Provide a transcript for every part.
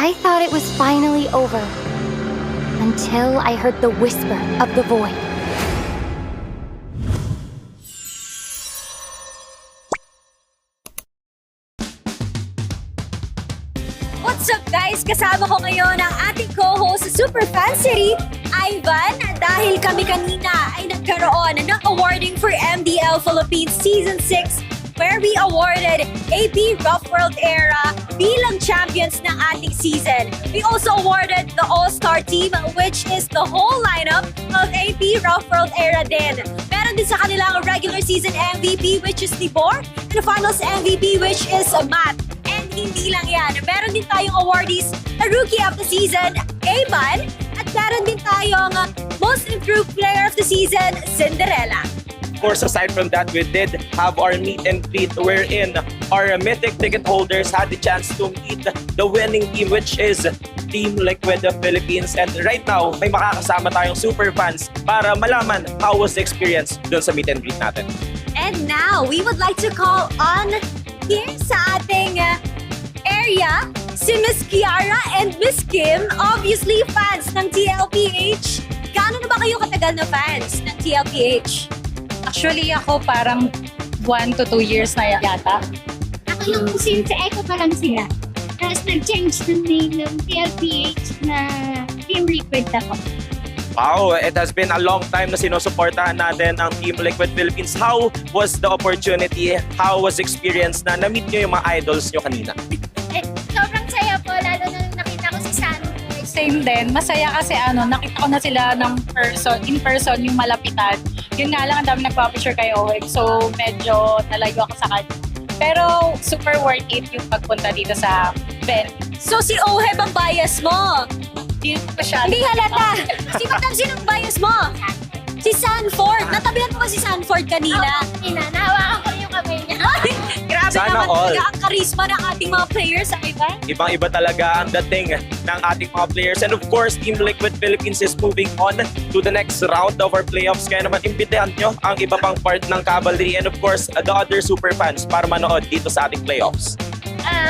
I thought it was finally over, until I heard the whisper of the void. What's up guys? Kasama ko ngayon ang ating co-host sa Superfan City, Ivan, dahil kami kanina ay nagkaroon ng awarding for MDL Philippines Season 6 where we awarded AP Rough World Era bilang champions ng ating season. We also awarded the All-Star Team, which is the whole lineup of AP Rough World Era din. Meron din sa kanilang regular season MVP, which is Tibor, and the finals MVP, which is Matt. And hindi lang yan, meron din tayong awardees na Rookie of the Season, Aban, at meron din tayong Most Improved Player of the Season, Cinderella. Of course, aside from that, we did have our meet and greet wherein our mythic ticket holders had the chance to meet the winning team, which is Team Liquid of Philippines. And right now, may makakasama tayong super fans para malaman how was the experience dun sa meet and greet natin. And now, we would like to call on here sa ating area si Miss Kiara and Miss Kim, obviously fans ng TLPH. Gaano na ba kayo katagal na fans ng TLPH? Actually, ako parang 1 to 2 years na yata. Ako yung since echo pa lang sila. Tapos nag-change ng name ng TLPH na Team Liquid ako. Wow, it has been a long time na sinusuportahan natin ang Team Liquid Philippines. How was the opportunity? How was the experience na na-meet nyo yung mga idols nyo kanina? Sobrang saya po, lalo na nung nakita ko si Sano. Same din. Masaya kasi nakita ko na sila in person yung malapitan. Yun nga lang, ang dami nagpa-picture kay ONIC. So, medyo nalayo ako sa kanya. Pero, super worth it yung pagpunta dito sa venue. So si Oheb ang bias mo? Hindi ko siya. Hindi halata. Sinong bias mo? Si Sanford. Natabihan mo ba si Sanford kanina? Nahawakan ko yung kamay niya. Grabe Sana naman all. talaga ang karisma ng ating mga players sa iba. Ibang-iba talaga ang dating ng ating mga players. And of course, Team Liquid Philippines is moving on to the next round of our playoffs. Kaya naman, imbitahan nyo ang iba pang part ng Cavalry and of course, the other super fans para manood dito sa ating playoffs.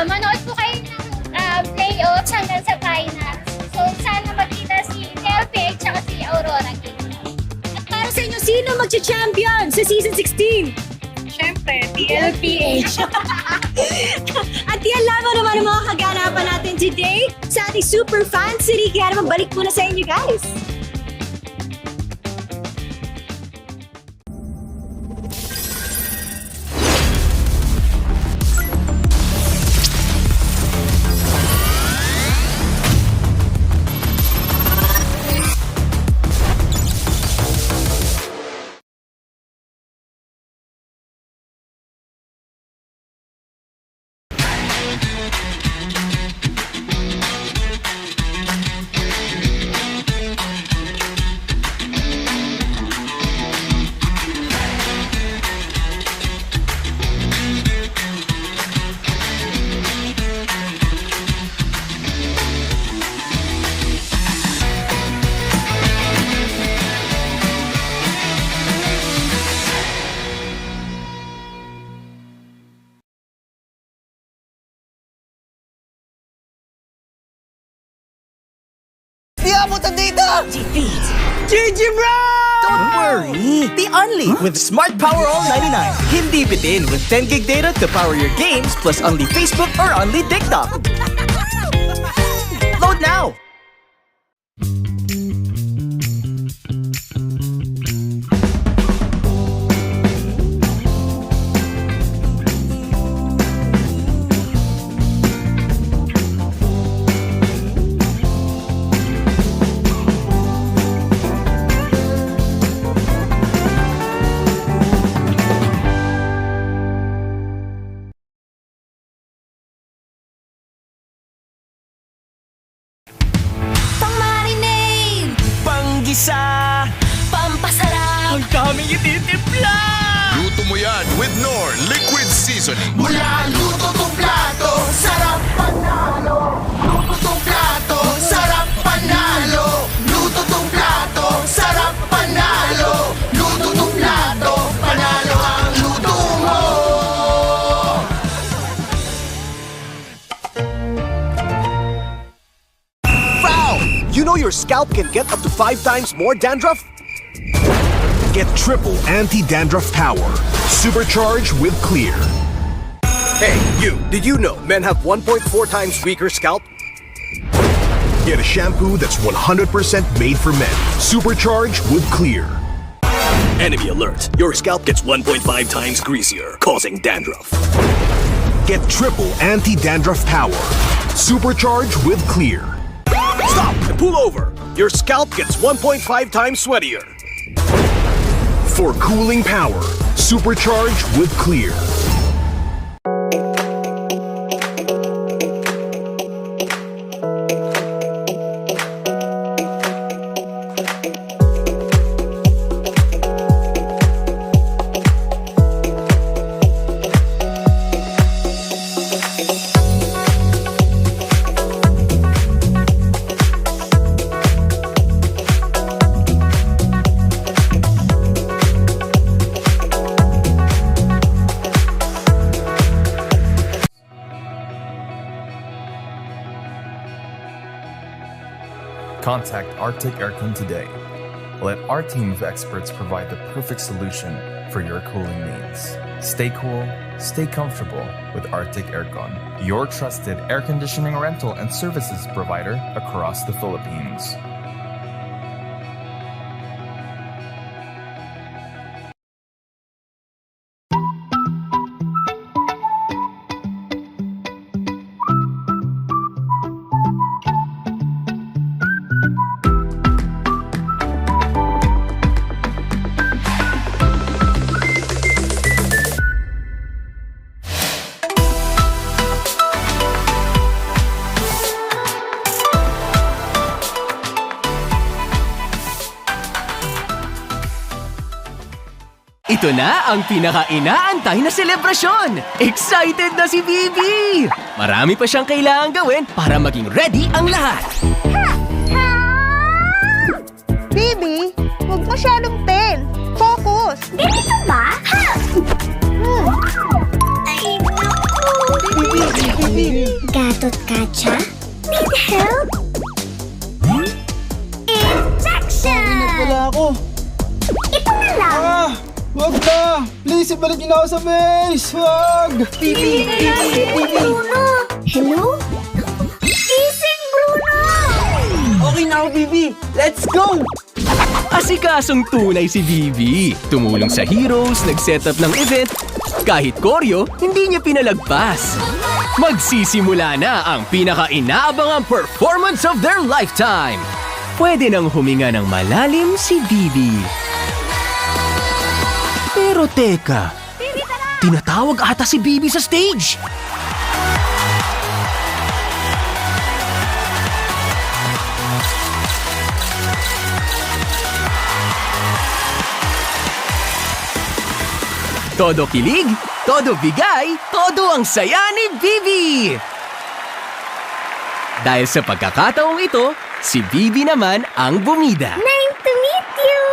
Manood po kayo ng playoffs hanggang sa finals. So, sana magkita si TLPH at si Aurora King. At para sa inyo, sino magcha-champion sa Season 16? Siyempre, TLPH. At yan lamang naman ang mga kaganapan natin today sa ating Super Fan City. Kaya naman balik muna sa inyo guys. Di abutan dito! GG bro! Don't worry! Be only with Smart Power All 99. Hindi bitin with 10 gig data to power your games plus only Facebook or only TikTok. Load now! Panggisa! Pampasarap! Ang daming ititimpla! Luto mo yan with Knorr Liquid Seasoning. Mula luto tong plato, sarap panalo. Luto tong plato, sarap panalo. Luto tong plato, sarap panalo. Luto tong plato, panalo ang luto mo. your scalp can get up to 5 times more dandruff? Get triple anti-dandruff power. Supercharged with Clear. Hey, you, did you know men have 1.4 times weaker scalp? Get a shampoo that's 100% made for men. Supercharged with Clear. Enemy alert. Your scalp gets 1.5 times greasier, causing dandruff. Get triple anti-dandruff power. Supercharged with Clear. Stop and pull over. Your scalp gets 1.5 times sweatier. For cooling power. Supercharged with Clear. Contact Arctic Aircon today. Let our team of experts provide the perfect solution for your cooling needs. Stay cool, stay comfortable with Arctic Aircon, your trusted air conditioning rental and services provider across the Philippines. Ito na ang pinaka-inaantay na selebrasyon! Excited na si Bibi! Marami pa siyang kailangang gawin para maging ready ang lahat. Bibi, huwag masyadong pen. Focus! Ganito ba? Ha! Ay, naku! Bibi! Gatot Katya? Need help? Injection! Wala ako. Ito na lang! Huwag na! Please, ibalik niyo na ako sa base! Huwag! Bibi! Bruno! Hello? Gising, Bruno! Okay na ako, Bibi! Let's go! Asikasong tunay si Bibi. Tumulong sa heroes, nag-set up ng event. Kahit koryo, hindi niya pinalagpas. Magsisimula na ang pinaka-inaabangang performance of their lifetime. Pwede nang huminga ng malalim si Bibi. Pero teka, tinatawag ata si Bibi sa stage. Todo kilig, todo bigay, todo ang saya ni Bibi! Dahil sa pagkakataong ito, si Bibi naman ang bumida. Nice to meet you!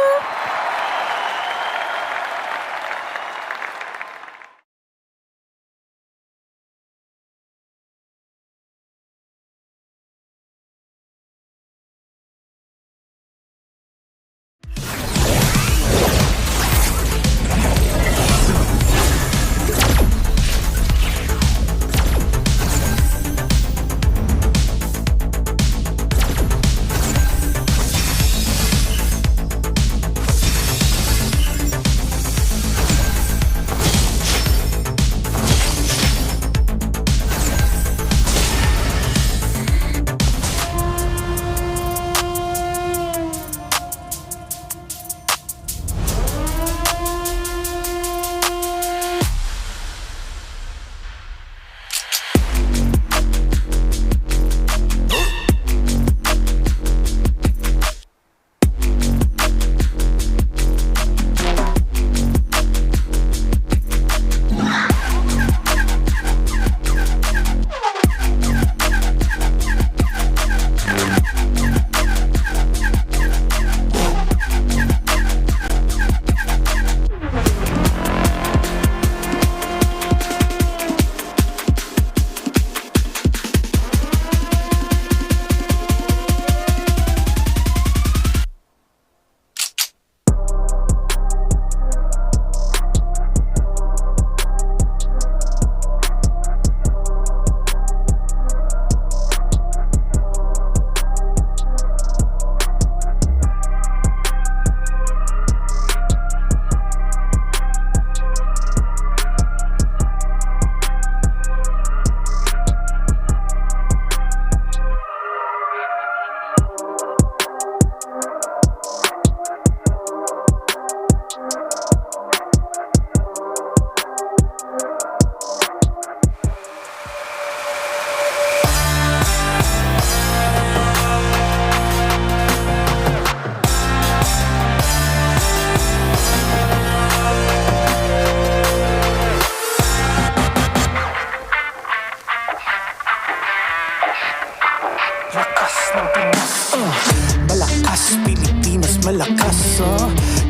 Malakas, Pilipinas, malakas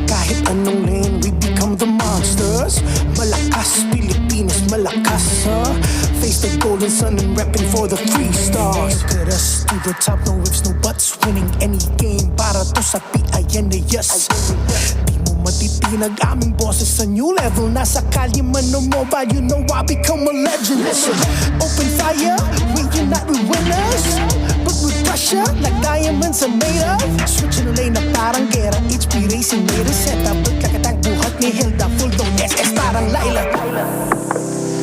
kahit anong lane, we become the monsters. Malakas, Pilipinas, malakas face the golden sun and repping for the 3 stars. Get us to the top, no ifs, no buts. Winning any game para to sa PINAS. Di mo matitinag aming boses sa new level. Nasa kalye man o mobile, you know I become a legend. Listen, open fire, we unite, we winners. But with pressure, like diamonds are made of. Switching the lane na parang gera. HP Racing made a setup. Pagkakatang buhat ni Hilda, full dong SS parang Laila.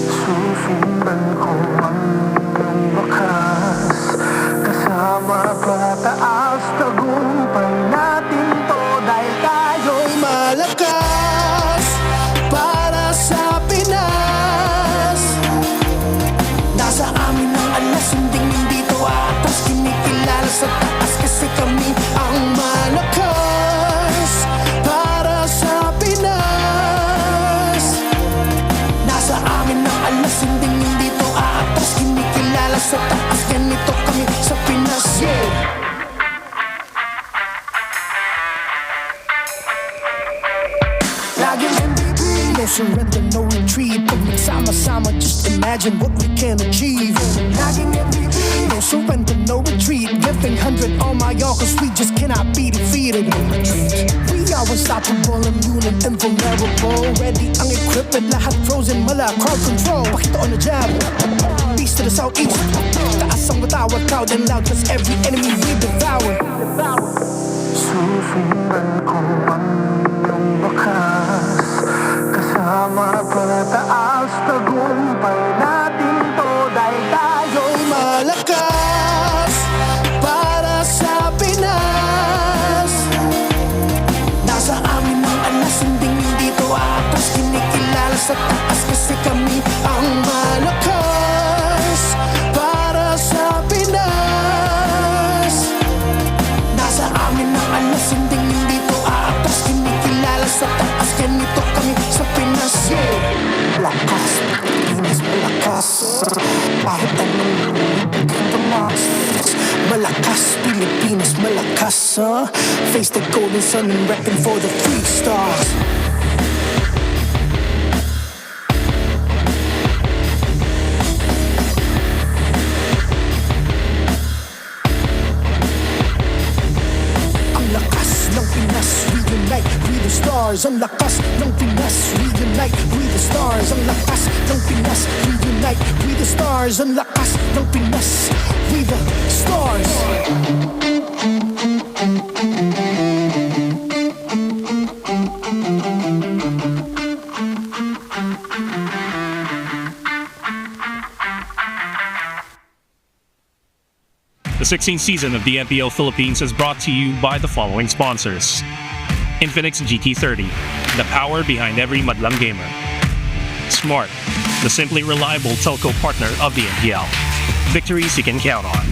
Susundan ko ang wakas. Kasama pataas, tagumpay natin to. Dahil tayo'y malakas para sa Pinas. Nasa amin ang alas, hindi to atas. Kinikilala sa taas kasi kami ang malakas para sa Pinas. Nasa amin ang alas, hindi to atas. Kinikilala sa taas, ganito kami sa Pinas. Laging MLBB, no surrender, no retreat. Pag nagsama-sama, just imagine what we can achieve. Laging MLBB, no surrender, no retreat. Giving 100 on my all, cause we just cannot be defeated. We are unstoppable, immune and invulnerable. Ready ang equipment, lahat frozen, mala, crowd control. Pakita on the jab, east to the southeast. Taas ang matawa, proud and loud, cause every enemy we devour. Susundan ko ang iyong wakas. Kasama pataas, tagumpay natin to. Dahil tayo'y malakas para sa Pinas. Nasa amin ang alas, hindi to atas. Kinikilala sa taas kasi kami ang malakas para sa Pinas. Nasa amin ang alas, hindi to atas. Kinikilala sa taas, ganito kami sa Pinas. Malakas, Pilipinas, malakas kahit anong malakas, Pilipinas, malakas face the golden sun and repping for the 3 stars. Ang lakas ng Pinas, reunite, we the stars. Ang lakas ng Pinas, reunite, we the stars. Ang lakas ng Pinas, reunite, we the stars. Ang lakas ng Pinas, we the stars. The 16th season of the MPL Philippines is brought to you by the following sponsors. Infinix GT30, the power behind every madlang gamer. Smart, the simply reliable telco partner of the MPL. Victories you can count on.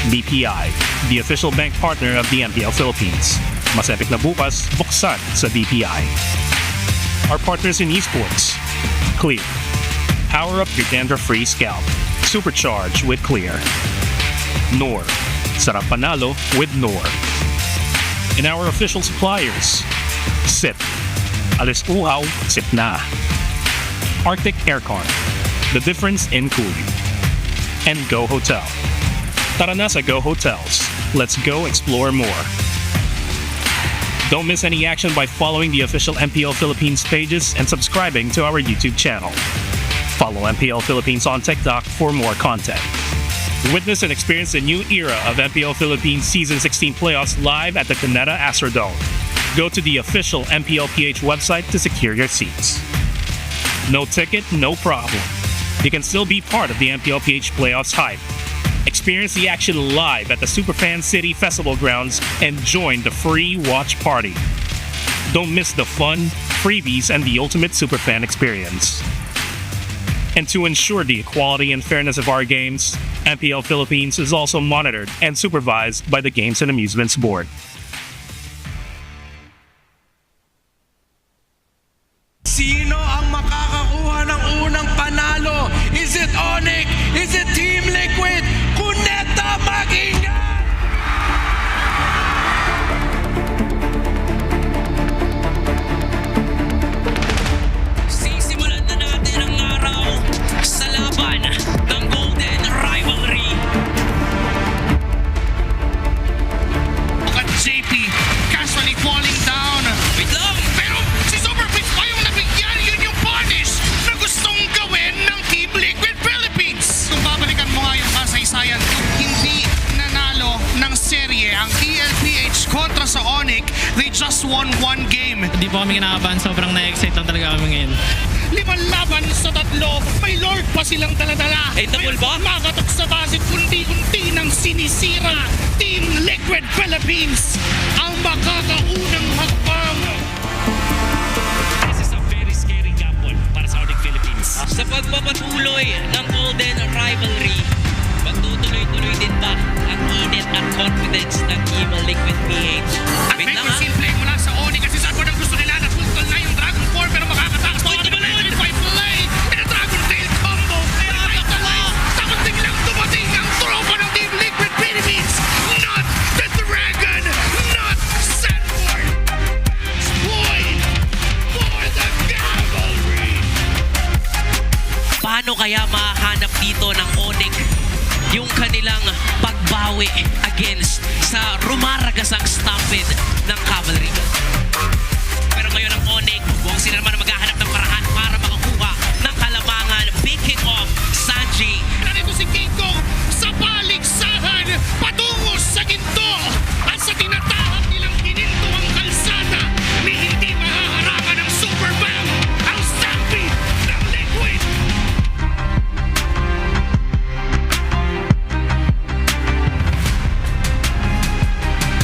BPI, the official bank partner of the MPL Philippines. Mas epic na bukas, buksan sa BPI. Our partners in esports. Clear. Power up your dandruff-free scalp. Supercharge with Clear. NOR. Sarap panalo with NOR. And our official suppliers. SIP. Alis uhaw, sip na. Arctic Aircon. The difference in cooling. And Go Hotel. Tara na sa Go Hotels. Let's go explore more. Don't miss any action by following the official MPL Philippines pages and subscribing to our YouTube channel. Follow MPL Philippines on TikTok for more content. Witness and experience a new era of MPL Philippines Season 16 playoffs live at the Caneta Astrodome. Go to the official MPLPH website to secure your seats. No ticket, no problem. You can still be part of the MPLPH playoffs hype. Experience the action live at the Superfan City Festival grounds and join the free watch party. Don't miss the fun, freebies, and the ultimate Superfan experience. And to ensure the equality and fairness of our games, MPL Philippines is also monitored and supervised by the Games and Amusements Board. Sino ang makakakuha ng unang panalo? Is it ONIC? Is it Team Liquid? Kuneta Magingan! just won one game. Hindi po kami kinakabahan. Sobrang na-excite lang talaga kami ngayon. 5 laban sa 3. May Lord pa silang dala-dala. Ay, double ba? Makatok sa basit, kunti-kunti ng sinisira. Team Liquid Philippines ang makakaunang hakbang. This is a very scary gamble para sa ONIC Philippines. Sa pagpapatuloy ng Golden Rivalry, pagtutuloy-tuloy din ba ang init at confidence ng Team Liquid PH? At medyo simple mula sa ONIC kasi saan mo nang gusto nila na tultol na yung Dragon 4 pero makakatakas pa rin yung fight play and a Dragon Tail combo. Tapos biglang dumating ang tropa ng Team Liquid Philippines. Not the Dragon, not Sanford. Point for the cavalry. Paano kaya mahanap dito ng ONIC yung kanilang pagbawi against sa rumaragasang stampede ng cavalry? Pero ngayon ang ONIC, huwag sila naman maghahanap ng paraan para makakuha ng kalamangan. Picking off Sanji. Narito si King Kong sa paligsahan patungo sa ginto at sa tinatahak nilang gininto ang kalsada ni hindi mahaharangan ng Super Bang ang stampede ng Liquid.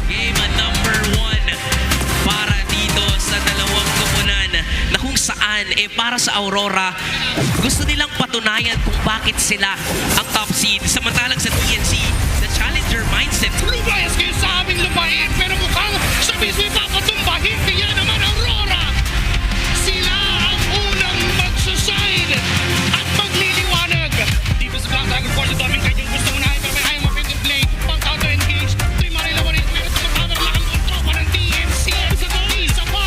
Game number 1 para dito sa dalawang koponan na kung saan para sa Aurora gusto nilang patunayan kung bakit sila ang top seed samantalang sa TNC the challenger mindset. Lumayas kayo sa aming lupain pero mukhang sa mismo papatumbahin kaya naman Aurora. Sila ang unang magsasign at magliliwanag. Dito sa Black Dragon Force ito aming kanyang gusto unahin pero may ayaw mapit in play pang counter engage. Ito'y marilawan rin pero tumatawar lang ang tropa ng TNC sa isa pa.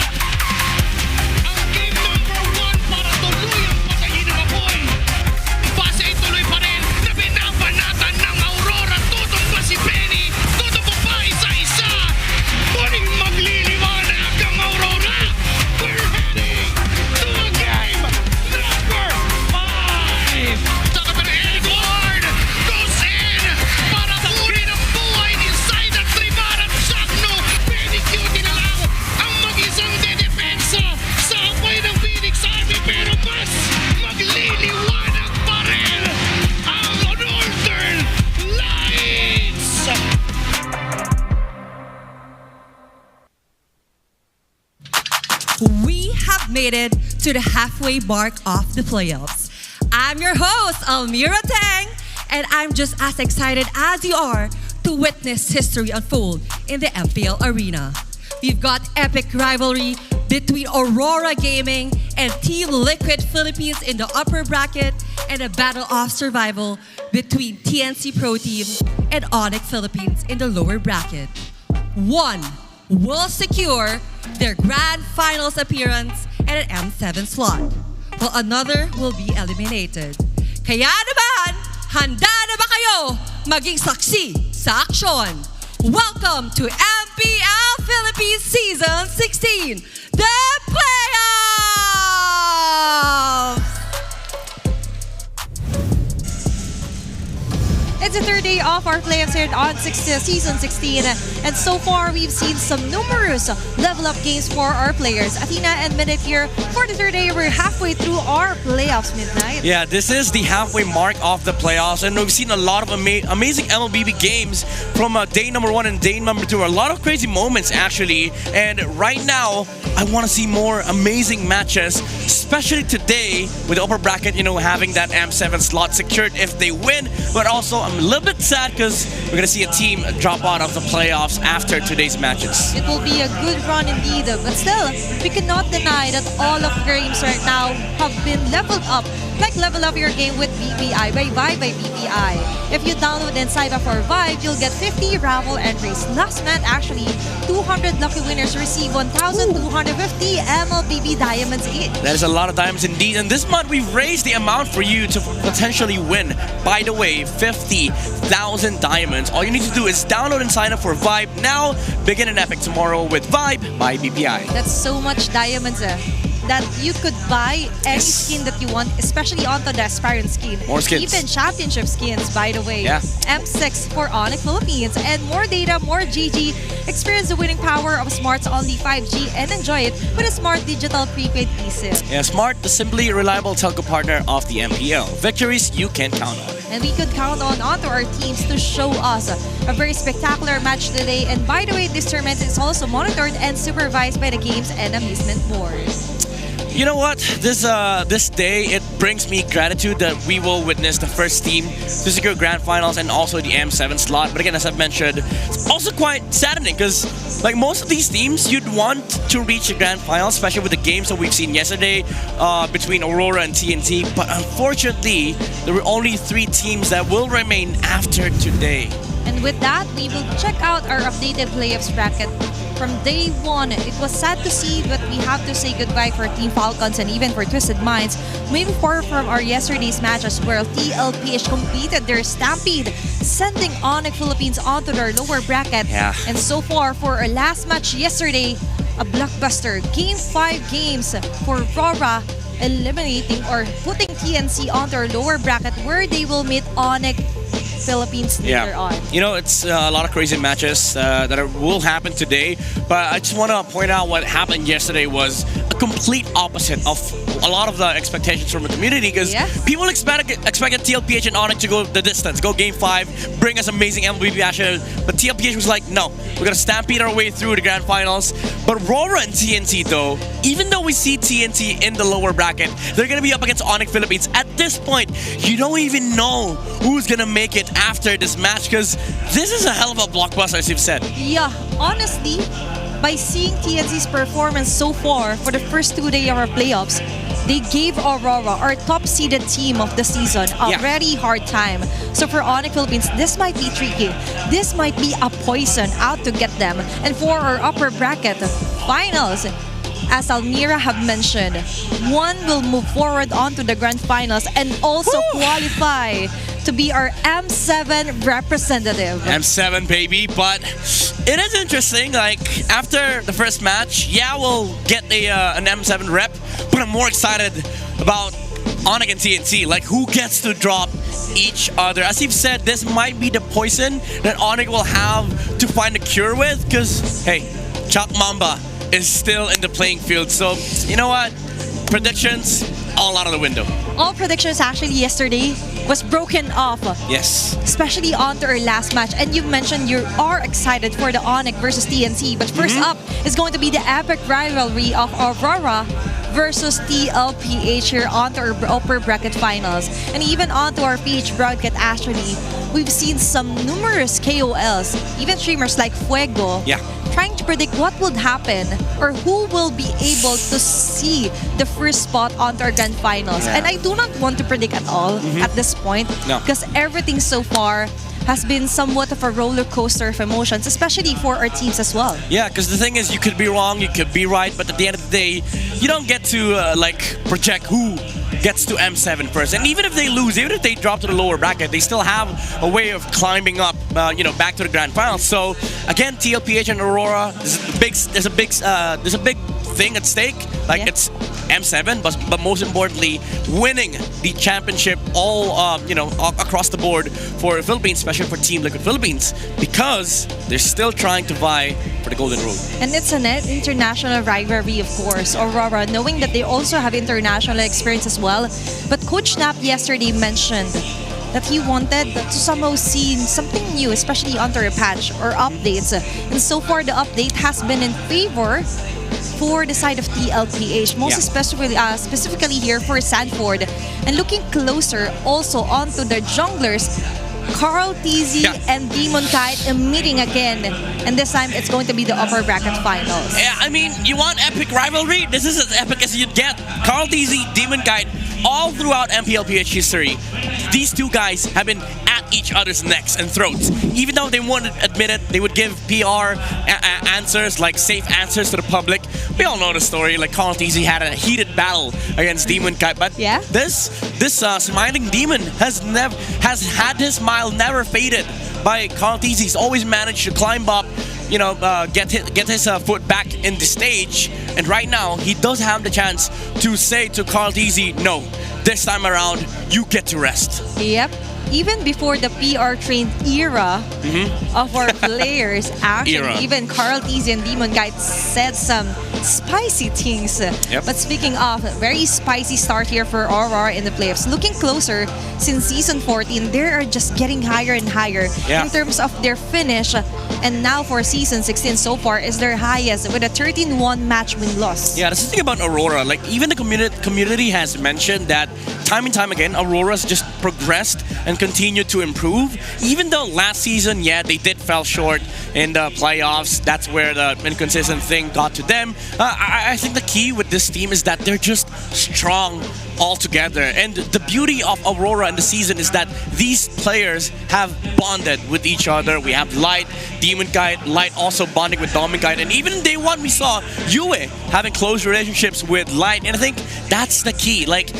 Ang game number 1 para tuluyang patayin ng apoy. Base ay tuloy pa rin na binabanatan ng Aurora. Tutong pa si Penny, tutong pa isa-isa. Muling magliliwanag ang Aurora. We're heading to a game number 5. Saka pa na Edward goes in para kunin ang buhay ni Zayda Tribar at Shakno. Penny Cutie na lang ang mag-isang dedepensa sa apoy ng Phoenix Army pero mas magliliwanag pa rin ang Northern Lights. We have made it to the halfway mark of the playoffs. I'm your host, Almira Tang, and I'm just as excited as you are to witness history unfold in the MPL arena. We've got epic rivalry between Aurora Gaming and Team Liquid Philippines in the upper bracket and a battle of survival between TNC Pro Team and ONIC Philippines in the lower bracket. One will secure their grand finals appearance at an M7 slot, while another will be eliminated. Kaya naman, handa na ba kayo maging saksi sa aksyon? Welcome to MPL Philippines Season 16, the playoffs! It's the third day of our playoffs here on Season 16, and so far we've seen some numerous level-up games for our players. Athena and Minute here for the third day. We're halfway through our playoffs, Midnight. Yeah, this is the halfway mark of the playoffs, and we've seen a lot of amazing MLBB games from day number 1 and day number 2. A lot of crazy moments, actually, and right now, I want to see more amazing matches, especially today with the upper bracket, having that M7 slot secured if they win, but also I'm a little bit sad because we're going to see a team drop out of the playoffs after today's matches. It will be a good run indeed, but still, we cannot deny that all of the games right now have been leveled up. Like level up your game with BBI by Vibe by BBI. If you download Inside for Vibe, you'll get 50 raffle entries. Last month, actually, 200 lucky winners receive 1,250 MLBB diamonds each. That is a lot of diamonds indeed. And this month, we've raised the amount for you to potentially win. By the way, 50,000 diamonds. All you need to do is download and sign up for Vibe now. Begin an epic tomorrow with Vibe by BPI. That's so much diamonds. that you could buy any skin that you want, especially onto the aspirant skin. More skins. Even championship skins, by the way. Yeah. M6 for ONIC Philippines. And more data, more GG. Experience the winning power of Smart's only 5G and enjoy it with a Smart Digital Prepaid eSIM. Yeah, Smart, the simply reliable telco partner of the MPL. Victories you can count on. And we could count onto our teams to show us a very spectacular match today. And by the way, this tournament is also monitored and supervised by the Games and Amusement Board. You know what? This day, it brings me gratitude that we will witness the first team to secure grand finals and also the M7 slot. But again, as I've mentioned, it's also quite saddening because like most of these teams, you'd want to reach the grand finals, especially with the games that we've seen yesterday between Aurora and TNT. But unfortunately, there were only 3 teams that will remain after today. And with that, we will check out our updated playoffs bracket. From day one, it was sad to see, but we have to say goodbye for Team Falcons and even for Twisted Minds. Moving forward from our yesterday's matches where TLPH completed their stampede, sending ONIC Philippines onto their lower bracket. Yeah. And so far, for our last match yesterday, a blockbuster. Game 5 games for RORA, eliminating or putting TNC onto our lower bracket where they will meet ONIC Philippines later on. You know, it's a lot of crazy matches that will happen today, but I just want to point out what happened yesterday was a complete opposite of a lot of the expectations from the community because people expected TLPH and ONIC to go the distance, go game 5, bring us amazing MLBB action, but TLPH was like, no, we're going to stampede our way through the grand finals. But RORA and TNT though, even though we see TNT in the lower bracket, they're going to be up against ONIC Philippines. At this point, you don't even know who's going to make it after this match because this is a hell of a blockbuster, as you've said. Yeah, honestly, by seeing TNC's performance so far for the first 2 days of our playoffs, they gave Aurora, our top-seeded team of the season, a very hard time. So for ONIC Philippines, this might be tricky. This might be a poison out to get them. And for our upper bracket finals, as Almira have mentioned, one will move forward onto the grand finals and also qualify to be our M7 representative. M7, baby. But it is interesting, like, after the first match, we'll get an M7 rep, but I'm more excited about ONIC and TNT. Like, who gets to drop each other? As you've said, this might be the poison that ONIC will have to find a cure with, because, hey, Chuck Mamba is still in the playing field. So, you know what? Predictions, all out of the window. All predictions actually yesterday was broken off. Yes. Especially onto our last match. And you've mentioned you are excited for the ONIC versus TNC. But first up is going to be the epic rivalry of Aurora versus TLPH here onto our upper bracket finals. And even onto our PH bracket actually, we've seen some numerous KOLs, even streamers like Fuego, trying to predict what would happen or who will be able to see the first spot onto our grand finals. And I do not want to predict at all at this point because everything so far has been somewhat of a roller coaster of emotions, especially for our teams as well. Yeah, because the thing is, you could be wrong, you could be right, but at the end of the day, you don't get to project who gets to M7 first. And even if they lose, even if they drop to the lower bracket, they still have a way of climbing up, back to the grand finals. So again, TLPH and Aurora, there's a big thing at stake. Like it's M7, but most importantly, winning the championship all across the board for the Philippines, especially for Team Liquid Philippines, because they're still trying to vie for the Golden Road. And it's an international rivalry, of course, Aurora, knowing that they also have international experience as well. But Coach Knapp yesterday mentioned that he wanted to somehow see something new, especially under a patch or updates. And so far, the update has been in favor for the side of TLPH, most specifically here for Sanford. And looking closer also onto the junglers, Carl TZ and Demon Kite meeting again. And this time, it's going to be the upper bracket finals. Yeah, I mean, you want epic rivalry? This is as epic as you'd get. Carl TZ, Demon Kite, all throughout MPLPH history, these two guys have been at each other's necks and throats. Even though they wouldn't admit it, they would give PR answers, like safe answers to the public. We all know the story. Like Carl TZ had a heated battle against Demon Kite, but this smiling demon has had his smile never faded by Carl TZ. He's always managed to climb up get his foot back in the stage. And right now, he does have the chance to say to Carl Tizzy, no, this time around, you get to rest. Yep. Even before the PR trained era of our players, actually, even Carl Tizzy and Demon Guide said some spicy things. Yep. But speaking of, very spicy start here for Aurora in the playoffs. Looking closer, since season 14, they are just getting higher and higher in terms of their finish. And now for season 16 so far is their highest with a 13-1 match win-loss. Yeah, that's the thing about Aurora. Like, even the community has mentioned that time and time again, Aurora's just progressed and continued to improve. Even though last season, they did fell short in the playoffs. That's where the inconsistent thing got to them. I think the key with this team is that they're just strong all together. And the beauty of Aurora in the season is that these players have bonded with each other. We have Light, Demon Guide, Light also bonding with Domin Guide. And even in day one, we saw Yue having close relationships with Light. And I think that's the key. Like,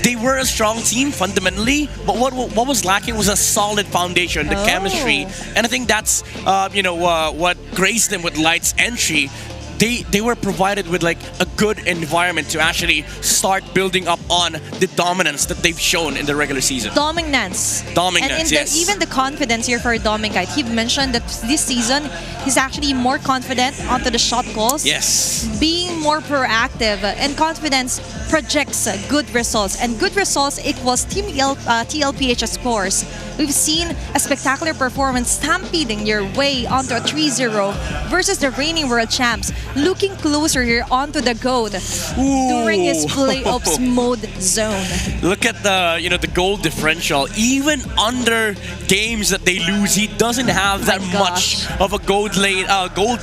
they were a strong team fundamentally, but what was lacking was a solid foundation, the chemistry. And I think that's what graced them with Light's entry. They were provided with like a good environment to actually start building up on the dominance that they've shown in the regular season. Dominance, and yes. even the confidence here for Dominguite. He mentioned that this season he's actually more confident onto the shot calls. Yes. Being more proactive, and confidence projects good results, and good results equals Team TLPH scores. We've seen a spectacular performance stampeding your way onto a 3-0 versus the reigning world champs. Looking closer here onto the GOAT during his playoffs mode zone. Look at the goal differential. Even under games that they lose, he doesn't have that much of a goal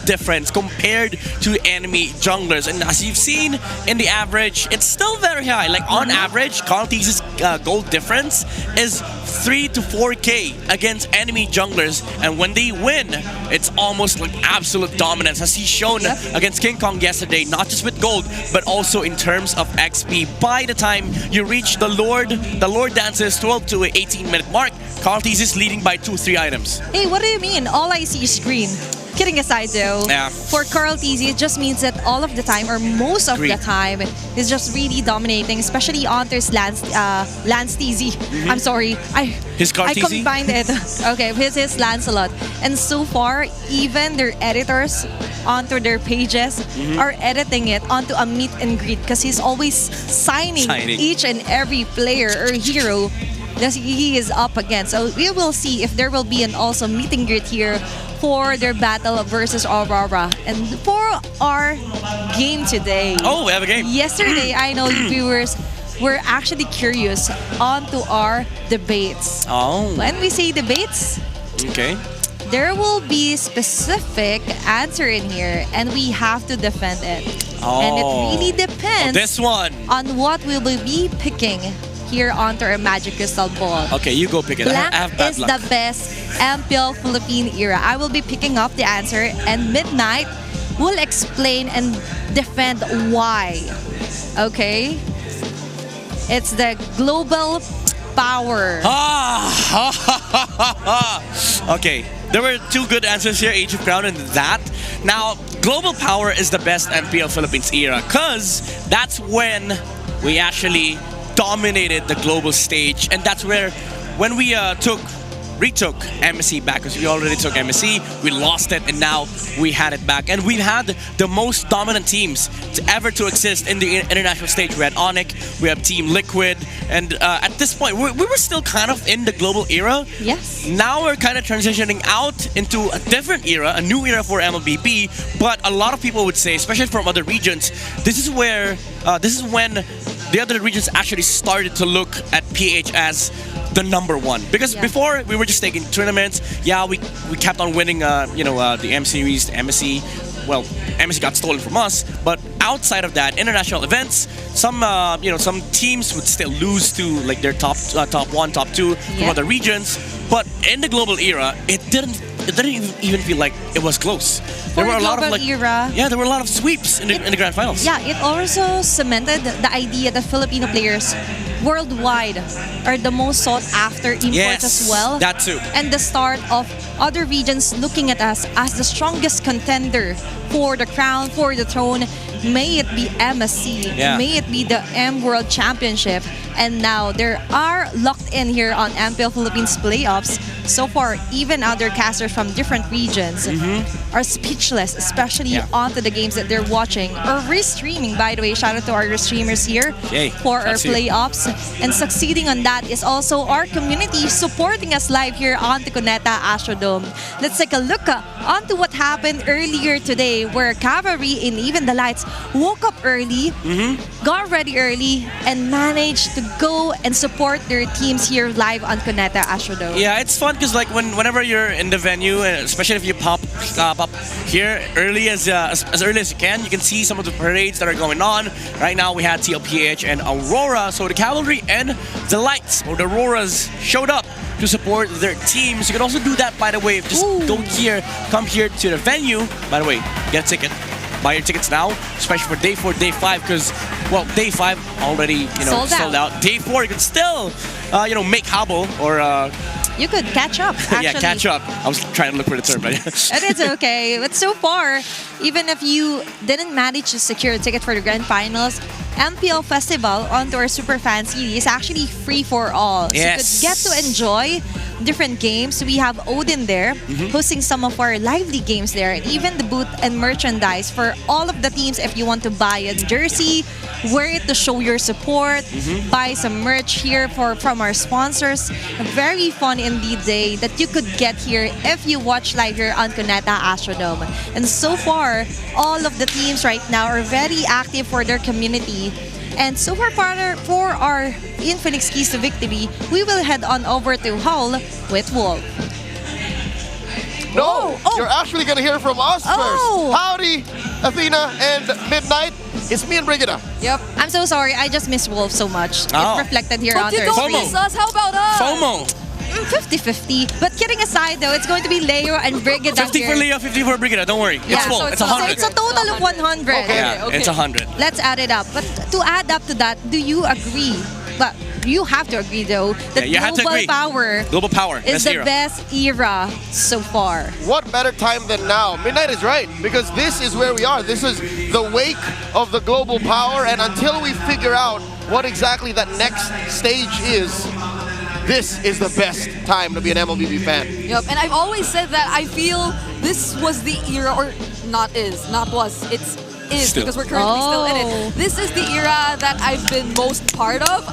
difference compared to enemy junglers. And as you've seen in the average, it's still very high. Like on average, Carl Tizzy's goal difference is 3 to 4K against enemy junglers, and when they win, it's almost like absolute dominance, as he's shown against King Kong yesterday, not just with gold, but also in terms of XP. By the time you reach the Lord Dance's 12 to 18-minute mark, Carl Tizzy is leading by 2-3 items. Hey, what do you mean? All I see is green. Kidding aside though, for Carl Tizzy, it just means that all of the time, or most of the time, is just really dominating, especially onto his Lance Tizzy. I'm sorry, I combined it. Okay, his Lancelot. And so far, even their editors onto their pages are editing it onto a meet and greet, because he's always signing each and every player or hero that he is up against. So we will see if there will be an also meet and greet here for their battle versus Aurora. And for our game today. Oh, we have a game. Yesterday, I know you viewers were actually curious onto our debates. Oh. When we say debates, there will be specific answer in here, and we have to defend it. And it really depends on what we will be picking here onto our Magic Crystal Ball. Okay, you go pick it. Blank I have bad is luck. the best MPL Philippine era. I will be picking up the answer, and Midnight will explain and defend why. Okay? It's the global power. Okay, there were two good answers here, Age of Crown and that. Now, global power is the best MPL Philippines era, because that's when we actually dominated the global stage, and that's where when we retook MSC back, because we already took MSC, we lost it, and now we had it back. And we've had the most dominant teams ever to exist in the international stage. We had ONIC, we have Team Liquid, and at this point, we were still kind of in the global era. Yes. Now we're kind of transitioning out into a different era, a new era for MLBB, but a lot of people would say, especially from other regions, this is when the other regions actually started to look at PH as the #1, because before we were just taking tournaments. We kept on winning the M series, the MSC. Well, MSC got stolen from us, but outside of that, international events, some teams would still lose to like their top 1, top 2 from other regions. But in the global era, it didn't even feel like it was close. There were a lot of there were a lot of sweeps in the grand finals. Yeah, it also cemented the idea that Filipino players worldwide are the most sought after imports as well. That too. And the start of other regions looking at us as the strongest contender for the crown, for the throne. May it be MSC, may it be the M World Championship. And now there are locked in here on MPL Philippines playoffs. So far, even other casters from different regions are speechless, especially onto the games that they're watching or restreaming. By the way, shout out to our streamers here for our playoffs. And succeeding on that is also our community supporting us live here on the Cuneta Astrodome. Let's take a look onto what happened earlier today, where Cavalry and even the Lights woke up early, got ready early, and managed to go and support their teams here live on Cuneta Astrodome. Yeah, it's fun because like whenever you're in the venue, and especially if you pop up here early as early as you can see some of the parades that are going on. Right now we had TLPH and Aurora, so the Cavalry and the Lights or the Auroras showed up to support their teams. You can also do that, by the way. Just come here to the venue. By the way, get a ticket. Buy your tickets now, especially for day 4, day 5, because, well, day 5 already, sold out. Day 4, you can still, make habol or... you could catch up, actually. Yeah, catch up. I was trying to look for the term, but... It's okay. But so far, even if you didn't manage to secure a ticket for the grand finals, MPL Festival onto our Super Fan Series is actually free for all. So you could get to enjoy different games. We have Odin there, hosting some of our lively games there, and even the booth and merchandise for all of the teams. If you want to buy a jersey, wear it to show your support, buy some merch here from our sponsors. A very fun indeed day that you could get here if you watch live here on Cuneta Astrodome. And so far, all of the teams right now are very active for their community. And so far for our Infinix Keys to Victory, we will head on over to Hull with Wolf. No, you're actually going to hear from us first. Howdy, Athena and Midnight. It's me and Brigida. Yep. I'm so sorry. I just miss Wolf so much. It's reflected here on But you don't miss us. How about us? FOMO. 50-50. But kidding aside though, it's going to be Leo and Brigida 50 here. for Leo, 50 for Brigida. Don't worry. It's full. So it's 100. it's a total of 100. Yeah, it's 100. Let's add it up. But to add up to that, do you agree? But you have to agree though that Global Power is the best era so far. What better time than now? Midnight is right, because this is where we are. This is the wake of the Global Power, and until we figure out what exactly that next stage is, this is the best time to be an MLBB fan. Yep, and I've always said that I feel this was the era, or not was, it's is still. Because we're currently still in it. This is the era that I've been most part of.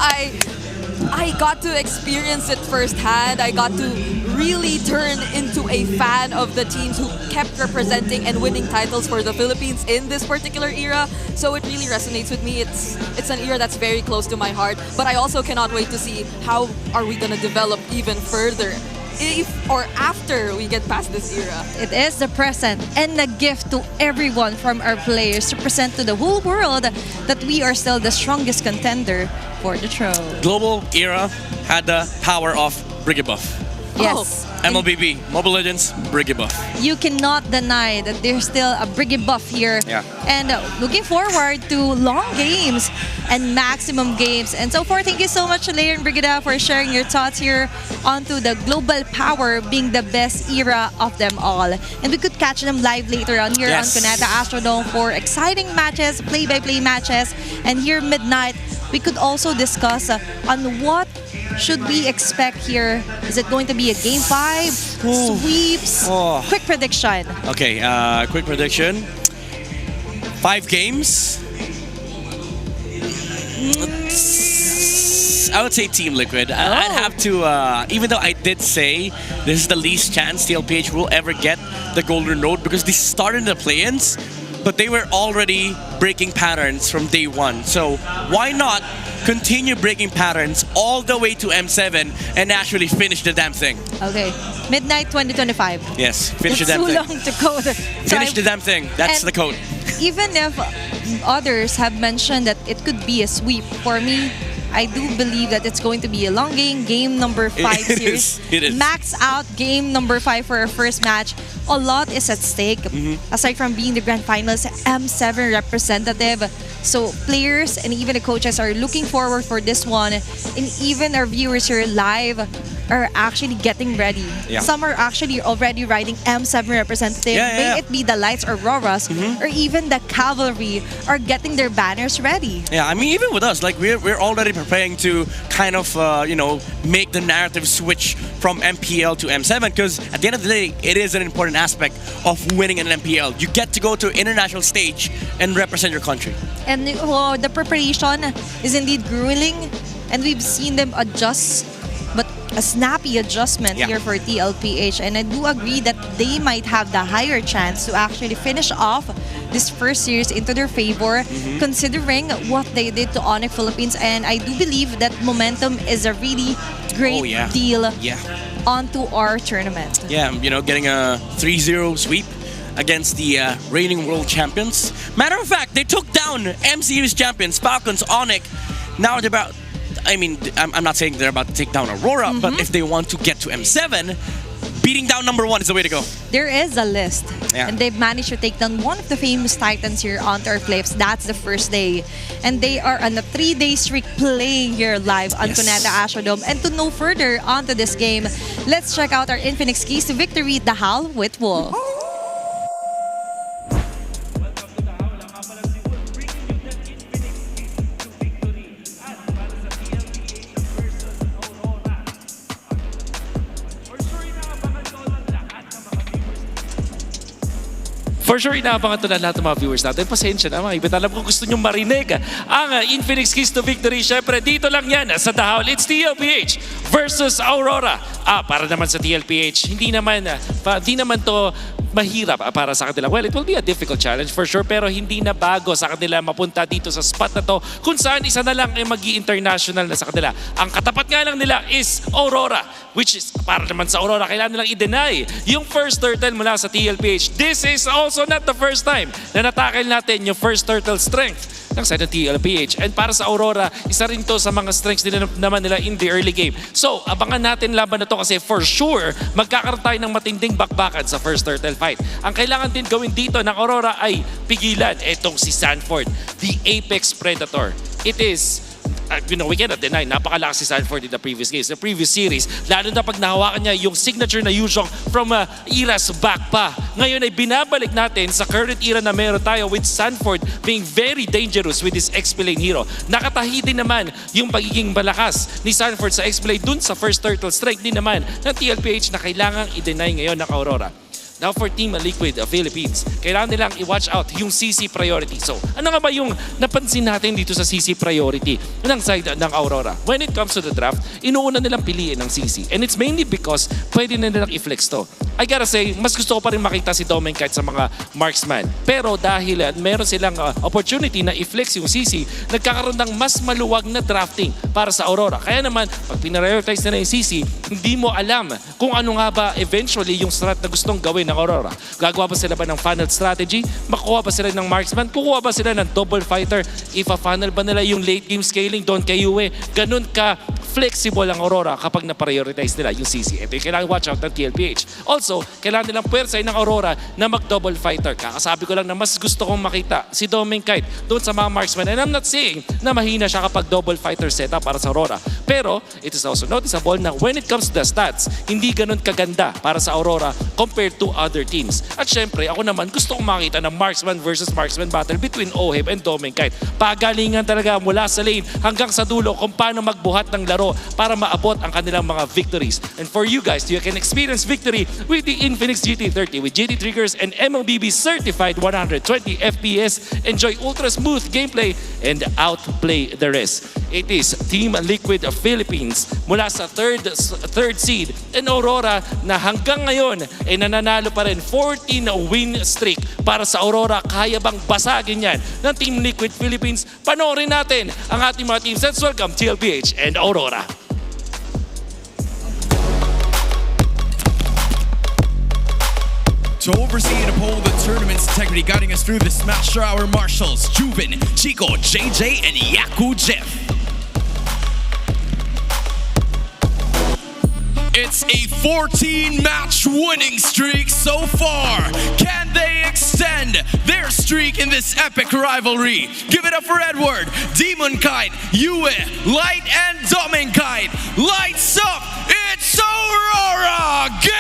I got to experience it firsthand. I got to really turn into a fan of the teams who kept representing and winning titles for the Philippines in this particular era. So it really resonates with me. It's an era that's very close to my heart. But I also cannot wait to see how are we going to develop even further if or after we get past this era. It is the present and the gift to everyone from our players to present to the whole world that we are still the strongest contender for the throne. Global era had the power of Briggy Buff. Yes. MLBB, Mobile Legends, Briggy Buff. You cannot deny that there's still a Briggy Buff here. Yeah. And looking forward to long games and maximum games. And so far, thank you so much, Leia and Brigida, for sharing your thoughts here onto the Global Power being the best era of them all. And we could catch them live later on here on Cuneta Astrodome for exciting matches, play-by-play matches. And here midnight, we could also discuss on what should we expect here. Is it going to be a game 5, sweeps? Quick prediction. Okay, quick prediction. 5 games. I would say Team Liquid. I'd have to, even though I did say this is the least chance TLPH will ever get the Golden Road because they started the play-ins, but they were already breaking patterns from day 1. So why not continue breaking patterns all the way to M7 and actually finish the damn thing? Okay. Midnight 2025. Yes, finish the damn thing. Too long to code. Finish the damn thing. That's the code. Even if others have mentioned that it could be a sweep, for me, I do believe that it's going to be a long game number 5 series. It is. Max out game number 5 for our first match. A lot is at stake. Aside from being the grand finals M7 representative, So players and even the coaches are looking forward for this one, and even our viewers here live are actually getting ready. Yeah. Some are actually already riding M7 representative. May it be the Lights or RORAs, or even the Cavalry are getting their banners ready. Yeah, I mean, even with us, like we're already preparing to kind of make the narrative switch from MPL to M7, because at the end of the day, it is an important aspect of winning an MPL. You get to go to international stage and represent your country. And the preparation is indeed grueling, and we've seen them adjust, but a snappy adjustment here for TLPH. And I do agree that they might have the higher chance to actually finish off this first series into their favor, considering what they did to ONIC Philippines. And I do believe that momentum is a really great deal onto our tournament. Yeah, getting a 3-0 sweep against the reigning world champions. Matter of fact, they took down M-Series champions, Falcons, ONIC. Now they're about, I'm not saying they're about to take down Aurora, but if they want to get to M7, beating down number 1 is the way to go. There is a list, and they've managed to take down one of the famous titans here onto our flips. That's the first day, and they are on a 3-day streak playing here live on Cuneta Astrodome. And to know further onto this game, let's check out our Infinix keys to victory, the Hal with Wolf. For sure, inaabangan ito na lahat ng mga viewers natin. Pasensya na mga ibit. Alam ko gusto nyo marinig ang Infinix Keys to Victory. Siyempre, dito lang yan sa Dahol. It's TLPH versus Aurora. Para naman sa TLPH, hindi naman to mahirap para sa kanila. Well, it will be a difficult challenge for sure, pero hindi na bago sa kanila mapunta dito sa spot na to kung saan isa na lang ay magi-international na sa kanila. Ang katapat nga lang nila is Aurora, which is para naman sa Aurora, kailangan nilang i-deny yung first turtle mula sa TLPH. This is also not the first time na natakil natin yung first turtle strength ng side ng TLPH. And para sa Aurora, isa rin to sa mga strengths din naman nila in the early game. So, abangan natin laban na to kasi for sure, magkakaroon tayo ng matinding bakbakan sa first turtle fight. Ang kailangan din gawin dito ng Aurora ay pigilan itong si Sanford, the apex predator. It is we cannot deny, napakalakas si Sanford in the previous games, the previous series, lalo na pag nahawakan niya yung signature na Yuzhong from eras back pa. Ngayon ay binabalik natin sa current era na meron tayo with Sanford being very dangerous with his XP lane hero. Nakatahi din naman yung pagiging malakas ni Sanford sa XP lane dun sa first turtle strike din naman ng TLPH na kailangang i-deny ngayon ng Aurora. Now for Team Liquid Philippines, kailangan nilang i-watch out yung CC priority. So, ano nga ba yung napansin natin dito sa CC priority ng side ng Aurora? When it comes to the draft, inuuna nilang piliin ng CC. And it's mainly because pwede na nilang i-flex to. I gotta say, mas gusto ko pa rin makita si Domen kahit sa mga marksman. Pero dahil meron silang opportunity na i-flex yung CC, nagkakaroon ng mas maluwag na drafting para sa Aurora. Kaya naman, pag pinarioritize na yung CC, hindi mo alam kung ano nga ba eventually yung strat na gustong gawin ng Aurora. Gagawa ba sila ba ng funnel strategy? Makuha ba sila ng marksman? Kukuha ba sila ng double fighter? Ipa-funnel ba nila yung late game scaling doon kay Yue? Ganun ka flexible ang Aurora kapag na-prioritize nila yung CC. Ito yung kailangan watch out ng TLPH. Also, kailangan nilang puwersay ng Aurora na mag-double fighter. Kakasabi ko lang na mas gusto kong makita si Doming Kite doon sa mga marksman. And I'm not saying na mahina siya kapag double fighter setup para sa Aurora. Pero, it is also noticeable na when it comes to the stats, hindi ganun kaganda para sa Aurora compared to other teams. At syempre, ako naman gusto kong makita ng marksman versus marksman battle between Oheb and Doming Kite. Pagalingan talaga mula sa lane hanggang sa dulo kung paano magbuhat ng laro para maabot ang kanilang mga victories. And for you guys, you can experience victory with the Infinix GT30 with GT triggers and MLBB certified 120 FPS. Enjoy ultra smooth gameplay and outplay the rest. It is Team Liquid Philippines mula sa third seed and Aurora na hanggang ngayon ay nananalo pa rin 14-win streak. Para sa Aurora, kaya bang basagin yan ng Team Liquid Philippines? Panoorin natin ang ating mga teams. Let's welcome TLPH and Aurora. To oversee and uphold the tournament's integrity, guiding us through the Smash Hour marshals, Juven, Chico, JJ, and Yaku Jeff. It's a 14-match winning streak so far. Can they extend their streak in this epic rivalry? Give it up for Edward, Demon Kite, Yue, Light, and Domin Kite. Lights up, it's Aurora Gaming!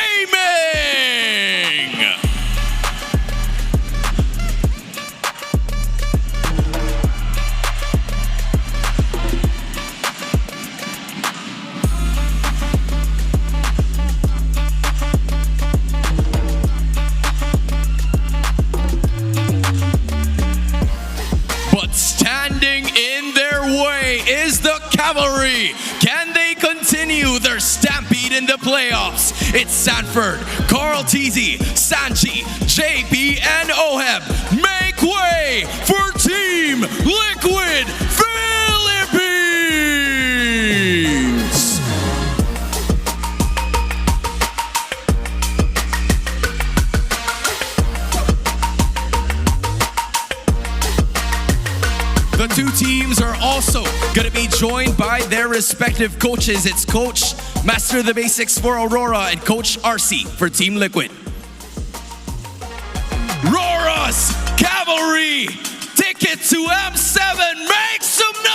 Standing in their way is the Cavalry. Can they continue their stampede in the playoffs? It's Sanford, Carl Teasy, Sanji, JP, and Oheb. Make way for Team Liquid Philippines! The two teams are also going to be joined by their respective coaches. It's Coach Master of the Basics for Aurora and Coach RC for Team Liquid. Rora's Cavalry, ticket to M7, make some noise!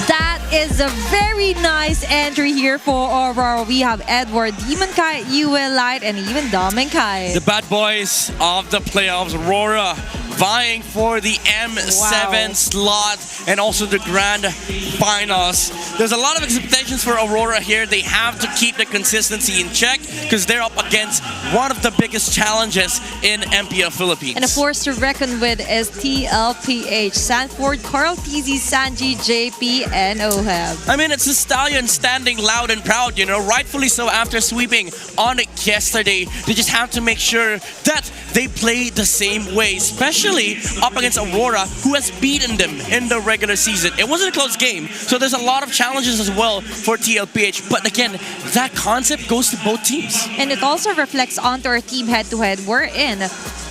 That is a very nice entry here for Aurora. We have Edward, Demon Kite, Yue, Light, and even Domin Kite. The bad boys of the playoffs, Aurora, vying for the M7 slot and also the grand finals. There's a lot of expectations for Aurora here. They have to keep the consistency in check because they're up against one of the biggest challenges in MPL Philippines. And a force to reckon with is TLPH, Sanford, Carl Teasy, Sanji, JP, and Oheb. I mean, it's the Stallion standing loud and proud, you know, rightfully so after sweeping ONIC yesterday. They just have to make sure that they play the same way, especially up against Aurora, who has beaten them in the regular season. It wasn't a close game, so there's a lot of challenges as well for TLPH. But again, that concept goes to both teams. And it also reflects onto our team head-to-head, wherein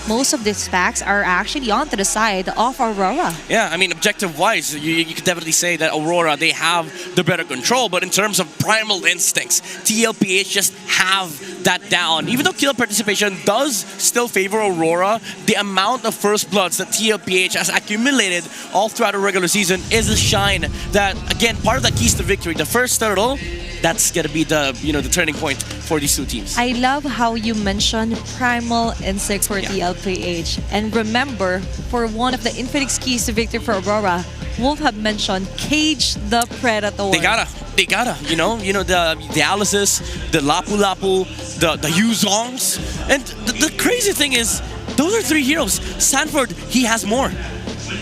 most of these facts are actually onto the side of Aurora. Yeah, I mean, objective-wise, you could definitely say that Aurora, they have the better control. But in terms of primal instincts, TLPH just have that down. Even though kill participation does still favor Aurora, the amount of first bloods that TLPH has accumulated all throughout the regular season is a shine that, again, part of that keys to victory. The first turtle, that's gonna be the the turning point for these two teams. I love how you mentioned primal instinct for TLPH. And remember, for one of the infinite keys to victory for Aurora, Wolf have mentioned cage the predator. They gotta, the Alice's, the Lapu Lapu, the Yuzongs. And the crazy thing is, those are 3 heroes. Sanford, he has more.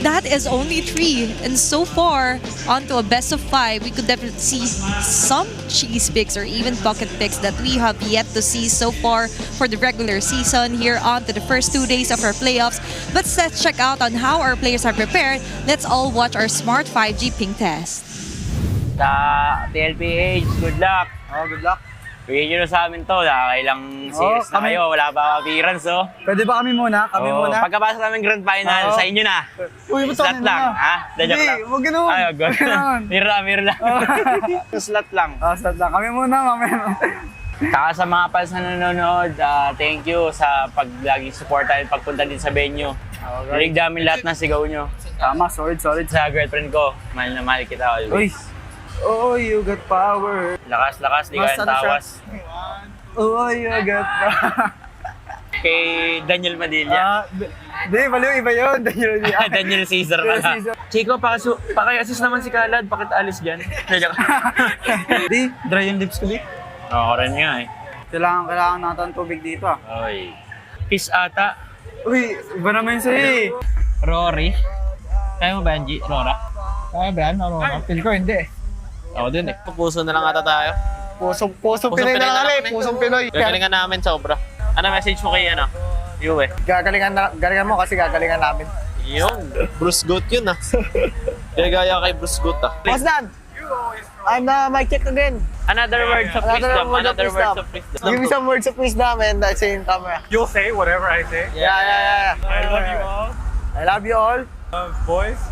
That is only 3, and so far, onto a best of 5, we could definitely see some cheese picks or even bucket picks that we have yet to see so far for the regular season here on to the first 2 days of our playoffs. But let's check out on how our players are prepared. Let's all watch our Smart 5G ping test. TLPH, good luck. Oh, good luck. Bigyan nyo na sa amin to, nakakailang series na kayo, wala pa appearance, oh. Pwede ba kami muna? Pagkapasok namin grand final, sa inyo na. Slot lang, ha? Hindi, huwag ganoon. Ay, good. Mirror lang. Slot lang. Slot lang. Kami muna, mamaya. Saka sa mga fans na nanonood, thank you sa laging supportan at pagpunta din sa venue. Rinig namin lahat ng sigaw nyo. Tama, solid. Sa girlfriend ko, mahal na mahal kita always. Oh, you got power. Lakas, di kayang tawas. Oh, you got power. Kay Daniel Madilla. Di, maliw, iba yun. Daniel Caesar pala. Chico, paki-assist naman si Kalad. Bakit alis dyan? Di, dry yung lips ko, di. Oo, rin nga eh. Kailangan natin tubig dito, ah. Oy. Peace ata. Uy, iba naman sa'yo eh. Rory. Kaya mo ba yan, G? Rora? Kaya ba yan, Aurora? Feel ko hindi eh. Ako din eh. Puso na lang ata tayo. Pusong Pinoy na lang eh. Pusong Pinoy. Gagalingan namin sobra. Ano message mo kay Yue? Gagalingan mo kasi gagalingan namin. Yun. Bruce Goat yun ah. Gaya kay Bruce Goat ah. What's that? I'm mic check again. Another words of wisdom. Give me some words of wisdom and that's in camera. You'll say whatever I say? Yeah. I love you all. I love you all. Boys.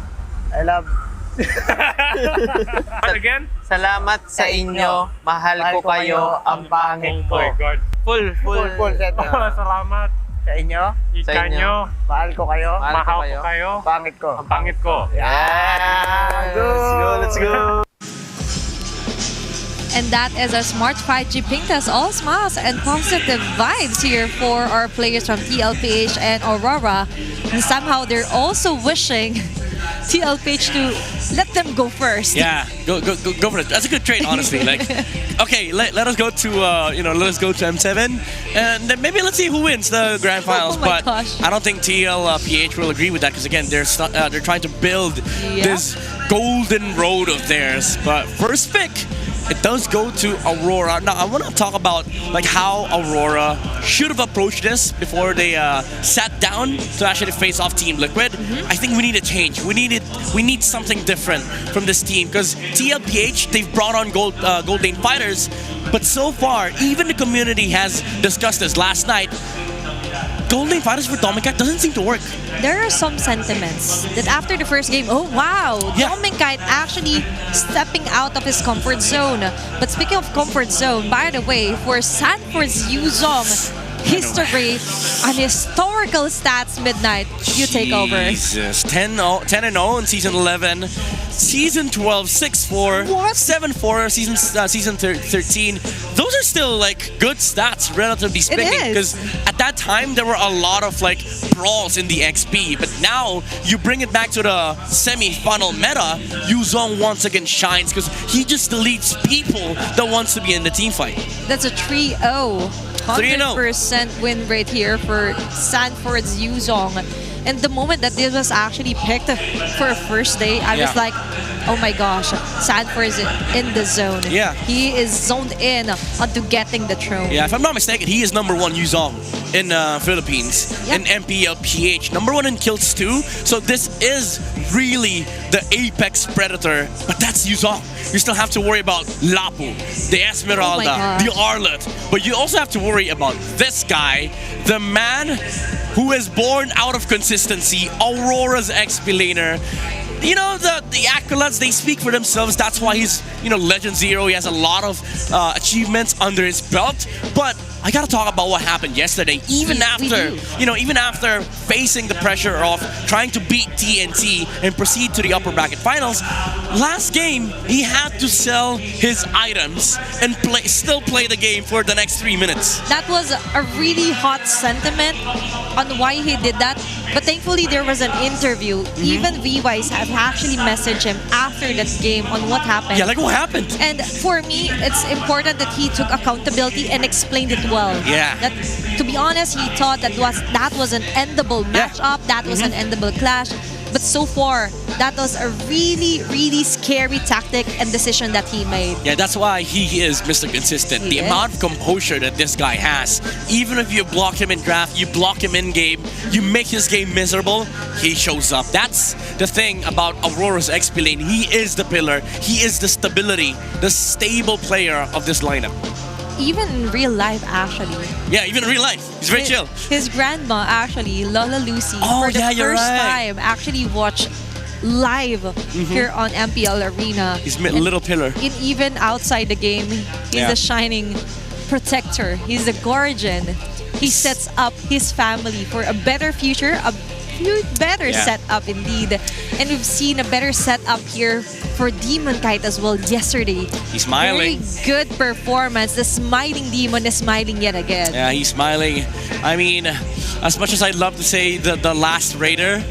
I love Again? Salamat sa inyo. Mahal ko kayo. Ang pangit ko. Full set. Salamat sa inyo. Sa inyo. Mahal ko kayo. Mahal ko kayo. Pangit ko. Ang pangit ko. Yeah. Let's go. And that is our Smart 5G Pink Test. All smiles and positive vibes here for our players from TLPH and Aurora. And somehow they're also wishing TLPH to let them go first. Yeah, go for it. That's a good trade, honestly. Like, okay, let us go to let us go to M7, and then maybe let's see who wins the grand finals. my But gosh. I don't think TLPH will agree with that because again, they're trying to build this golden road of theirs. But first pick, it does go to Aurora. Now I want to talk about like how Aurora should have approached this before they sat down to actually face off Team Liquid. I think we need a change. We need something different from this team because TLPH, they've brought on Gold Lane fighters, but so far even the community has discussed this last night. Gold Lane fighters for Dominicate doesn't seem to work. There are some sentiments that after the first game, oh wow, Dominicate actually stepping out of his comfort zone. But speaking of comfort zone, by the way, for Sanford's Yuzong history, an historical stats, Midnight, you take over. Jesus, 10-0 in season 11, season 12, 6-4, 7-4, season 13. Those are still like good stats, relatively speaking, because at that time there were a lot of like brawls in the XP. But now you bring it back to the semi-final meta, Yuzong once again shines because he just deletes people that wants to be in the team fight. That's a 3-0. 100% win rate here for Sanford's Yuzong. And the moment that this was actually picked for a first day, I was like, oh my gosh, Sanford is in the zone. Yeah. He is zoned in onto getting the throne. Yeah, if I'm not mistaken, he is number 1 Yuzong in Philippines, in MPLPH. Number 1 in kills too. So this is really the apex predator, but that's Yuzong. You still have to worry about Lapu, the Esmeralda, the Arlet, but you also have to worry about this guy, the man who is born out of consistency, Aurora's XP laner. You know, the accolades, they speak for themselves. That's why he's, Legend Zero. He has a lot of achievements under his belt. But I gotta talk about what happened yesterday. Even after facing the pressure of trying to beat TNT and proceed to the Upper Bracket Finals, last game he had to sell his items and still play the game for the next 3 minutes. That was a really hot sentiment on why he did that. But thankfully there was an interview. Even VWise have actually messaged him after that game on what happened. Yeah, like what happened? And for me, it's important that he took accountability and explained it well. Yeah. That, to be honest, he thought that was an endable matchup, that was an endable clash. But so far, that was a really, really scary tactic and decision that he made. Yeah, that's why he is Mr. Consistent. The amount of composure that this guy has, even if you block him in draft, you block him in game, you make his game miserable, he shows up. That's the thing about Aurora's XP lane. He is the pillar. He is the stability, the stable player of this lineup. Even in real life, actually. Yeah, even in real life. He's very chill. His grandma, actually, Lola Lucy, for the first time, actually watched live here on MPL Arena. He's a little pillar. Even outside the game, he's a shining protector. He's a guardian. He sets up his family for a better future, a better setup indeed. And we've seen a better setup here for Demon Kite as well yesterday. He's smiling. Very good performance. The smiling Demon is smiling yet again. Yeah, he's smiling. I mean, as much as I'd love to say the last Raider,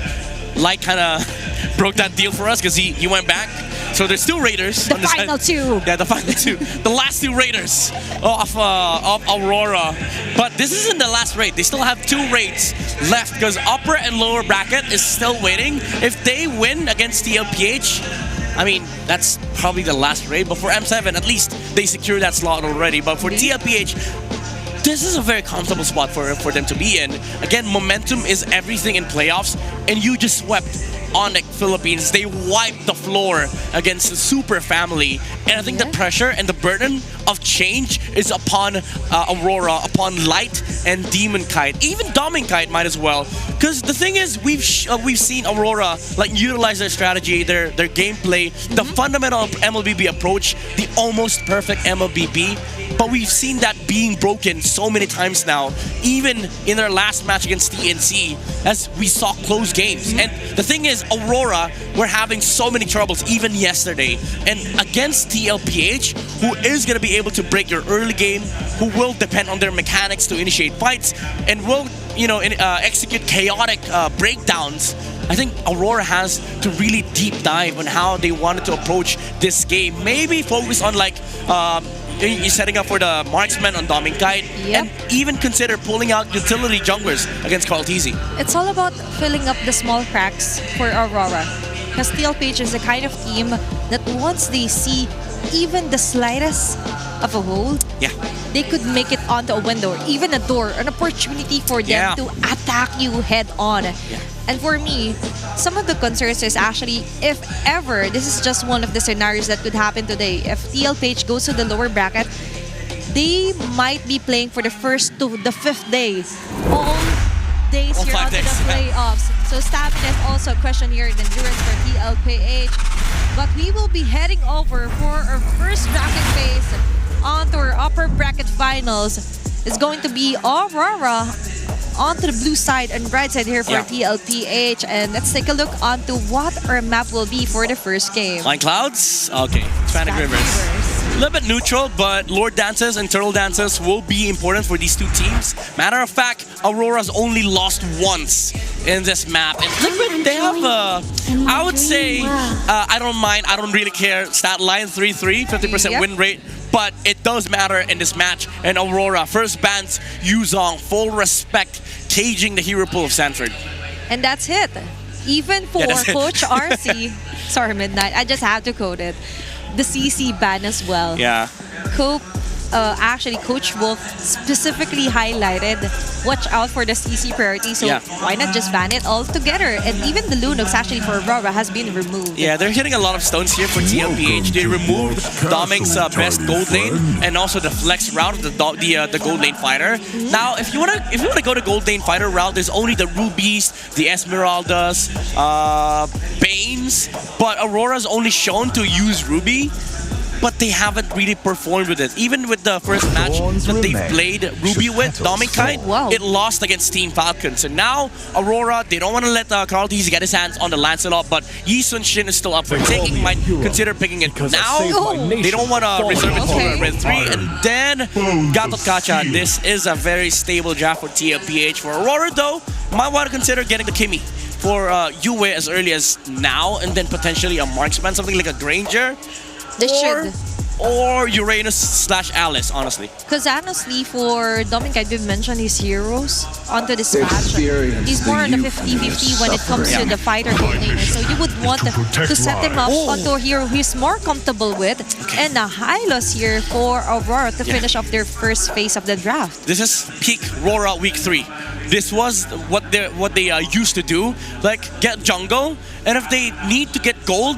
Light kind of broke that deal for us because he went back. So there's still Raiders. The final two. Yeah, the final two. The last 2 Raiders of Aurora. But this isn't the last raid. They still have 2 raids left because upper and lower bracket is still waiting. If they win against TLPH, I mean, that's probably the last raid. But for M7, at least they secured that slot already. But for TLPH, this is a very comfortable spot for them to be in. Again, momentum is everything in playoffs, and you just swept ONIC Philippines. They wiped the floor against the Super Family. And I think the pressure and the burden of change is upon Aurora, upon Light and Demon Kite. Even Doming Kite might as well. Because the thing is, we've seen Aurora like utilize their strategy, their gameplay, the fundamental MLBB approach, the almost perfect MLBB. But we've seen that being broken so many times now, even in their last match against TNC, as we saw close games. And the thing is, Aurora were having so many troubles even yesterday. And against TLPH, who is going to be able to break your early game, who will depend on their mechanics to initiate fights, and will, execute chaotic breakdowns, I think Aurora has to really deep dive on how they wanted to approach this game. Maybe focus on you're setting up for the marksman on Doming Kite, and even consider pulling out utility junglers against Carl TZ. It's all about filling up the small cracks for Aurora. Because TLPH is the kind of team that once they see even the slightest of a hole, they could make it onto a window or even a door, an opportunity for them to attack you head on. And for me, some of the concerns is actually, if ever, this is just one of the scenarios that could happen today. If TLPH goes to the lower bracket, they might be playing for the first to the 5th day. All days here onto the playoffs. So stamina is also a question here in endurance for TLPH. But we will be heading over for our first bracket phase onto our upper bracket finals. It's going to be Aurora onto the blue side and right side here for TLPH. And let's take a look onto what our map will be for the first game. Flying Clouds? Okay. Hispanic Rivers. A little bit neutral, but Lord Dances and Turtle Dances will be important for these two teams. Matter of fact, Aurora's only lost once in this map. And Liquid, they have I would say, I don't mind, I don't really care. Stat line 3-3, 50% win rate. But it does matter in this match. And Aurora first bans Yuzong, full respect, caging the hero pool of Sanford. And that's it. Even for Coach RC, sorry Midnight, I just have to quote it. The CC ban as well. Yeah. Actually, Coach Wolf specifically highlighted, watch out for the CC priority, so why not just ban it all together? And even the Lunox actually for Aurora has been removed. Yeah, they're hitting a lot of stones here for TLPH. They removed Doming's best gold lane and also the flex route of the gold lane fighter. Now, if you wanna go to gold lane fighter route, there's only the Rubies, the Esmeraldas, Banes, but Aurora's only shown to use Ruby. But they haven't really performed with it. Even with the first match that they played Ruby with, Doming Kite, it lost against Team Falcon. So now, Aurora, they don't want to let Carl TZ get his hands on the Lancelot, but Yi Sun Shin is still up for taking, might consider picking it now. They don't want to reserve it for Red 3. And then, Gatot Kacha, this is a very stable draft for TLPH. For Aurora, though, might want to consider getting the Kimi for Yue as early as now, and then potentially a marksman, something like a Granger. They should. Or Uranus/Alice, honestly. Because honestly, for Doming Kite, we've mentioned his heroes onto this match. He's more on the 50-50 when it comes to the fighter coordinator. So you would want to set him up onto a hero he's more comfortable with. And a high loss here for Aurora to finish off their first phase of the draft. This is peak RORA week 3. This was what they used to do. Like, get jungle, and if they need to get gold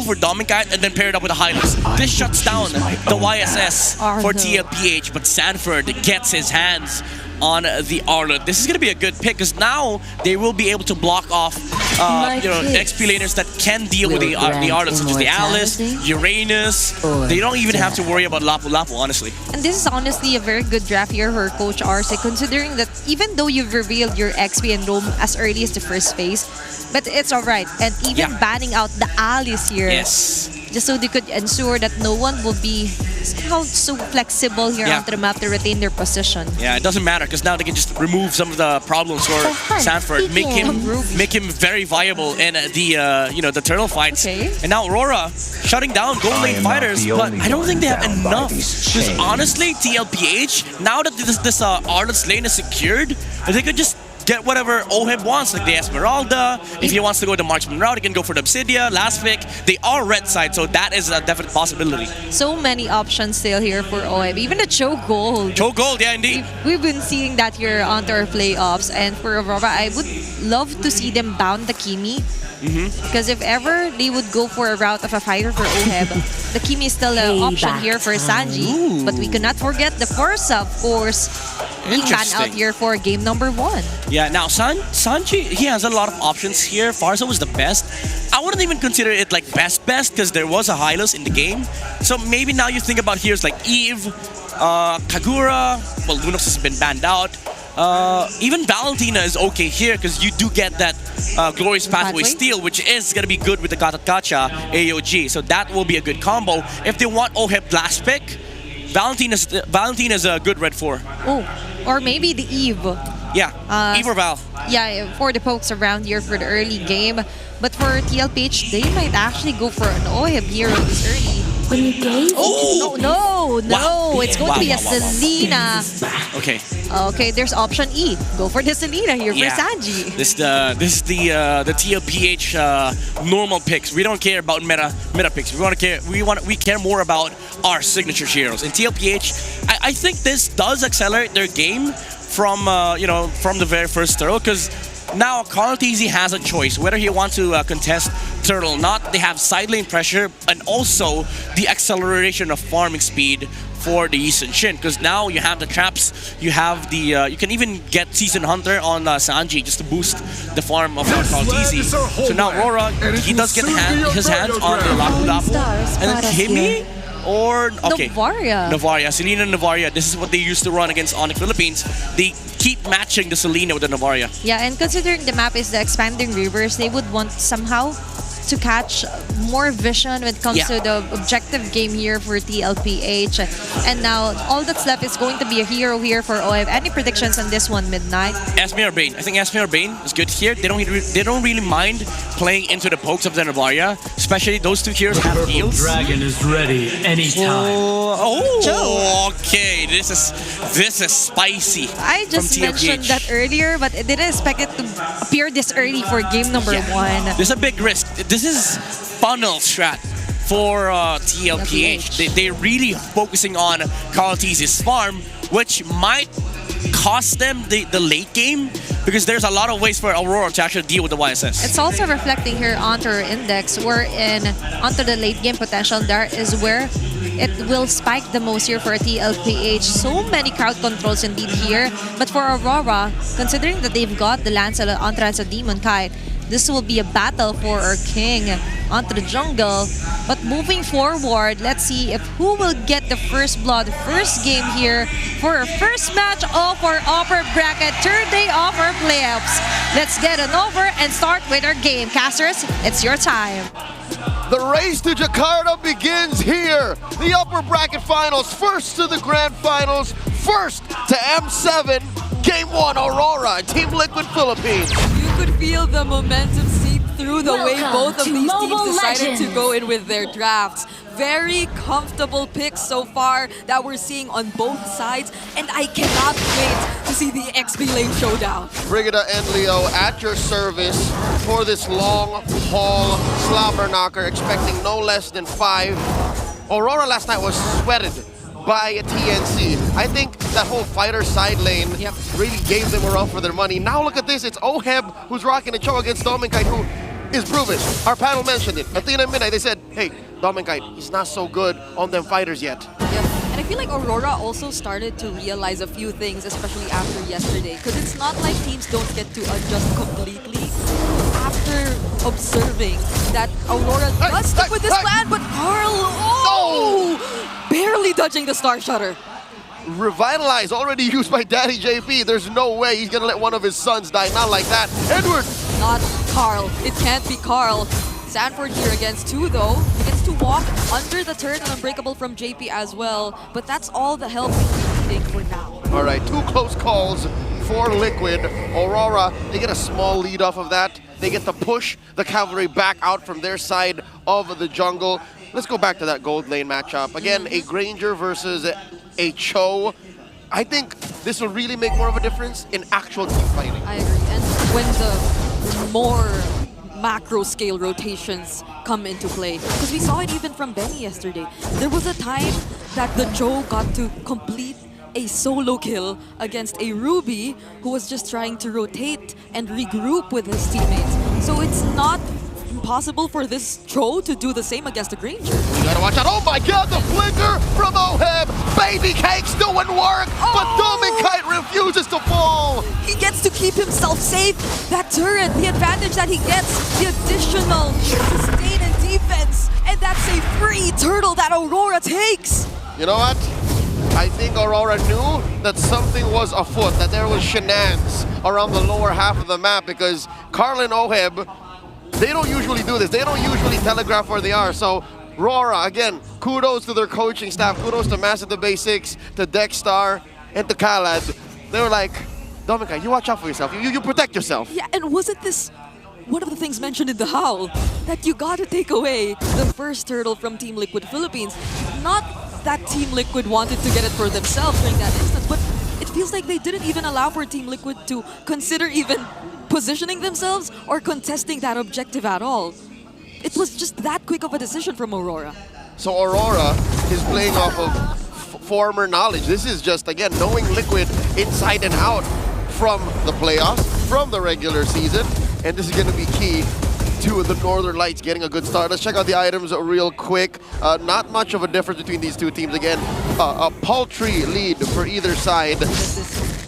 for Doming Kite and then pair it up with a Hylos. This shuts down the YSS for TLPH, but Sanford gets his hands on the Arlot. This is going to be a good pick because now they will be able to block off XP laners that can deal with the Arlot, such as the Alice, Uranus. They don't even have to worry about Lapu Lapu, honestly. And this is honestly a very good draft here for Coach RC, considering that even though you've revealed your XP and roam as early as the first phase, but it's alright. And even banning out the Alice here, just so they could ensure that no one will be so flexible here onto the map to retain their position. Yeah, it doesn't matter because now they can just remove some of the problems for Sanford, make him very viable in the turtle fights. And now Aurora shutting down gold lane fighters, but I don't think they have enough. Because honestly, TLPH, now that this Arlot's lane is secured, they could just get whatever OHIB wants, like the Esmeralda. If he wants to go the marksman route, he can go for the Obsidia, last pick. They are red side, so that is a definite possibility. So many options still here for OHIB. Even the Cho Gold. Cho Gold, yeah, indeed. We've been seeing that here onto our playoffs. And for Aurora, I would love to see them bound the Kimi. Because if ever they would go for a route of a fighter for OHEB, the Kimi is still an option here for Sanji. But we cannot forget the Forza, of course, being banned out here for game number 1. Yeah, now Sanji, he has a lot of options here. Farza was the best. I wouldn't even consider it like best because there was a Hylos in the game. So maybe now you think about heroes like Eve, Kagura, well, Lunox has been banned out. Even Valentina is okay here because you do get that Glorious Pathway steal, which is going to be good with the Gacha AOG. So that will be a good combo. If they want OHEB last pick, Valentina's a good red 4. Oh, or maybe the Eve. Yeah, Eve or Val. Yeah, for the pokes around here for the early game. But for TLPH, they might actually go for an OHEB hero this early. Oh! No, Wow. it's going to be a Selena. Okay. Okay, there's option E. Go for the Selena here Yeah. for Sanji. This is the TLPH normal picks. We don't care about meta picks. We care more about our signature heroes. In TLPH, I think this does accelerate their game from from the very first throw, because now Carl TZ has a choice whether he wants to contest Turtle or not. They have side lane pressure and also the acceleration of farming speed for the Yi Sun-shin, because now you have the traps, you have the you can even get Season Hunter on Sanji just to boost the farm of Carl TZ. So now RORA, he does get his hands on the Lapu Lapu, and then Kimi or Navaria, Selena Navaria. This is what they used to run against ONIC Philippines. They keep matching the Selena with the Navaria. Yeah, and considering the map is the expanding rivers, they would want somehow to catch more vision when it comes to the objective game here for TLPH. And now all that's left is going to be a hero here for OF. Any predictions on this one, Midnight? Esme or Bane. I think Esme or Bane is good here. They don't really mind playing into the pokes of the Navaria, especially those two heroes have heals. Dragon is ready anytime. Okay. This is spicy. I just mentioned that earlier, but I didn't expect it to appear this early for game number 1. There's a big risk. This is funnel strat for TLPH. They're really focusing on Carl TZ's farm, which might cost them the late game, because there's a lot of ways for Aurora to actually deal with the YSS. It's also reflecting here onto our index, wherein onto the late game potential, there is where it will spike the most here for TLPH. So many crowd controls indeed here. But for Aurora, considering that they've got the Lancelot entrance of Demon Kite, this will be a battle for our king onto the jungle. But moving forward, let's see if who will get the first blood, first game here for our first match of our upper bracket, third day of our playoffs. Let's get it over and start with our game. Casters, it's your time. The race to Jakarta begins here. The upper bracket finals, first to the grand finals, first to M7. Game 1, Aurora, Team Liquid Philippines. You could feel the momentum seep through the way both of these teams decided to go in with their drafts. Very comfortable picks so far that we're seeing on both sides, and I cannot wait to see the XP Lane showdown. Brigida and Leo at your service for this long haul slobber knocker, expecting no less than 5. Aurora last night was sweated by a TNC. I think that whole fighter side lane really gave them a run for their money. Now look at this, it's OHEB who's rocking a show against Dominkite, who is proven. Our panel mentioned it. Athena and Midnight, they said, hey, Dominkite, he's not so good on them fighters yet. And I feel like Aurora also started to realize a few things, especially after yesterday. Because it's not like teams don't get to adjust completely after observing that Aurora does stick with this plan, but Carl, barely dodging the Star Shutter. Revitalize already used by Daddy JP. There's no way he's gonna let one of his sons die. Not like that. Edward! Not Carl. It can't be Carl. Sanford here against 2 though. He gets to walk under the turn and unbreakable from JP as well. But that's all the help he's needing for now. Alright, 2 close calls for Liquid. Aurora, they get a small lead off of that. They get to push the cavalry back out from their side of the jungle. Let's go back to that gold lane matchup. Again, a Granger versus a Cho. I think this will really make more of a difference in actual team fighting. I agree. And when the more macro scale rotations come into play, because we saw it even from Benny yesterday. There was a time that the Cho got to complete a solo kill against a Ruby who was just trying to rotate and regroup with his teammates. So it's not impossible for this Tro to do the same against a Granger. You gotta watch out. Oh my god, the flicker from Oheb! Baby Cake's doing work, but Dominkite refuses to fall! He gets to keep himself safe. That turret, the advantage that he gets, the additional sustain and defense, and that's a free turtle that Aurora takes. You know what? I think Aurora knew that something was afoot, that there was shenanigans around the lower half of the map, because Karl and Oheb, they don't usually do this. They don't usually telegraph where they are. So RORA, again, kudos to their coaching staff. Kudos to Master the Basics, to Dexstar, and to Khaled. They were like, Dominika, you watch out for yourself. You protect yourself. Yeah, and wasn't this one of the things mentioned in the Howl? That you gotta take away the first turtle from Team Liquid Philippines. Not that Team Liquid wanted to get it for themselves during that instance, but it feels like they didn't even allow for Team Liquid to consider even positioning themselves or contesting that objective at all. It was just that quick of a decision from Aurora. So Aurora is playing off of former knowledge. This is just, again, knowing Liquid inside and out from the playoffs, from the regular season, and this is going to be key to the Northern Lights getting a good start. Let's check out the items real quick. Not much of a difference between these two teams. Again, a paltry lead for either side.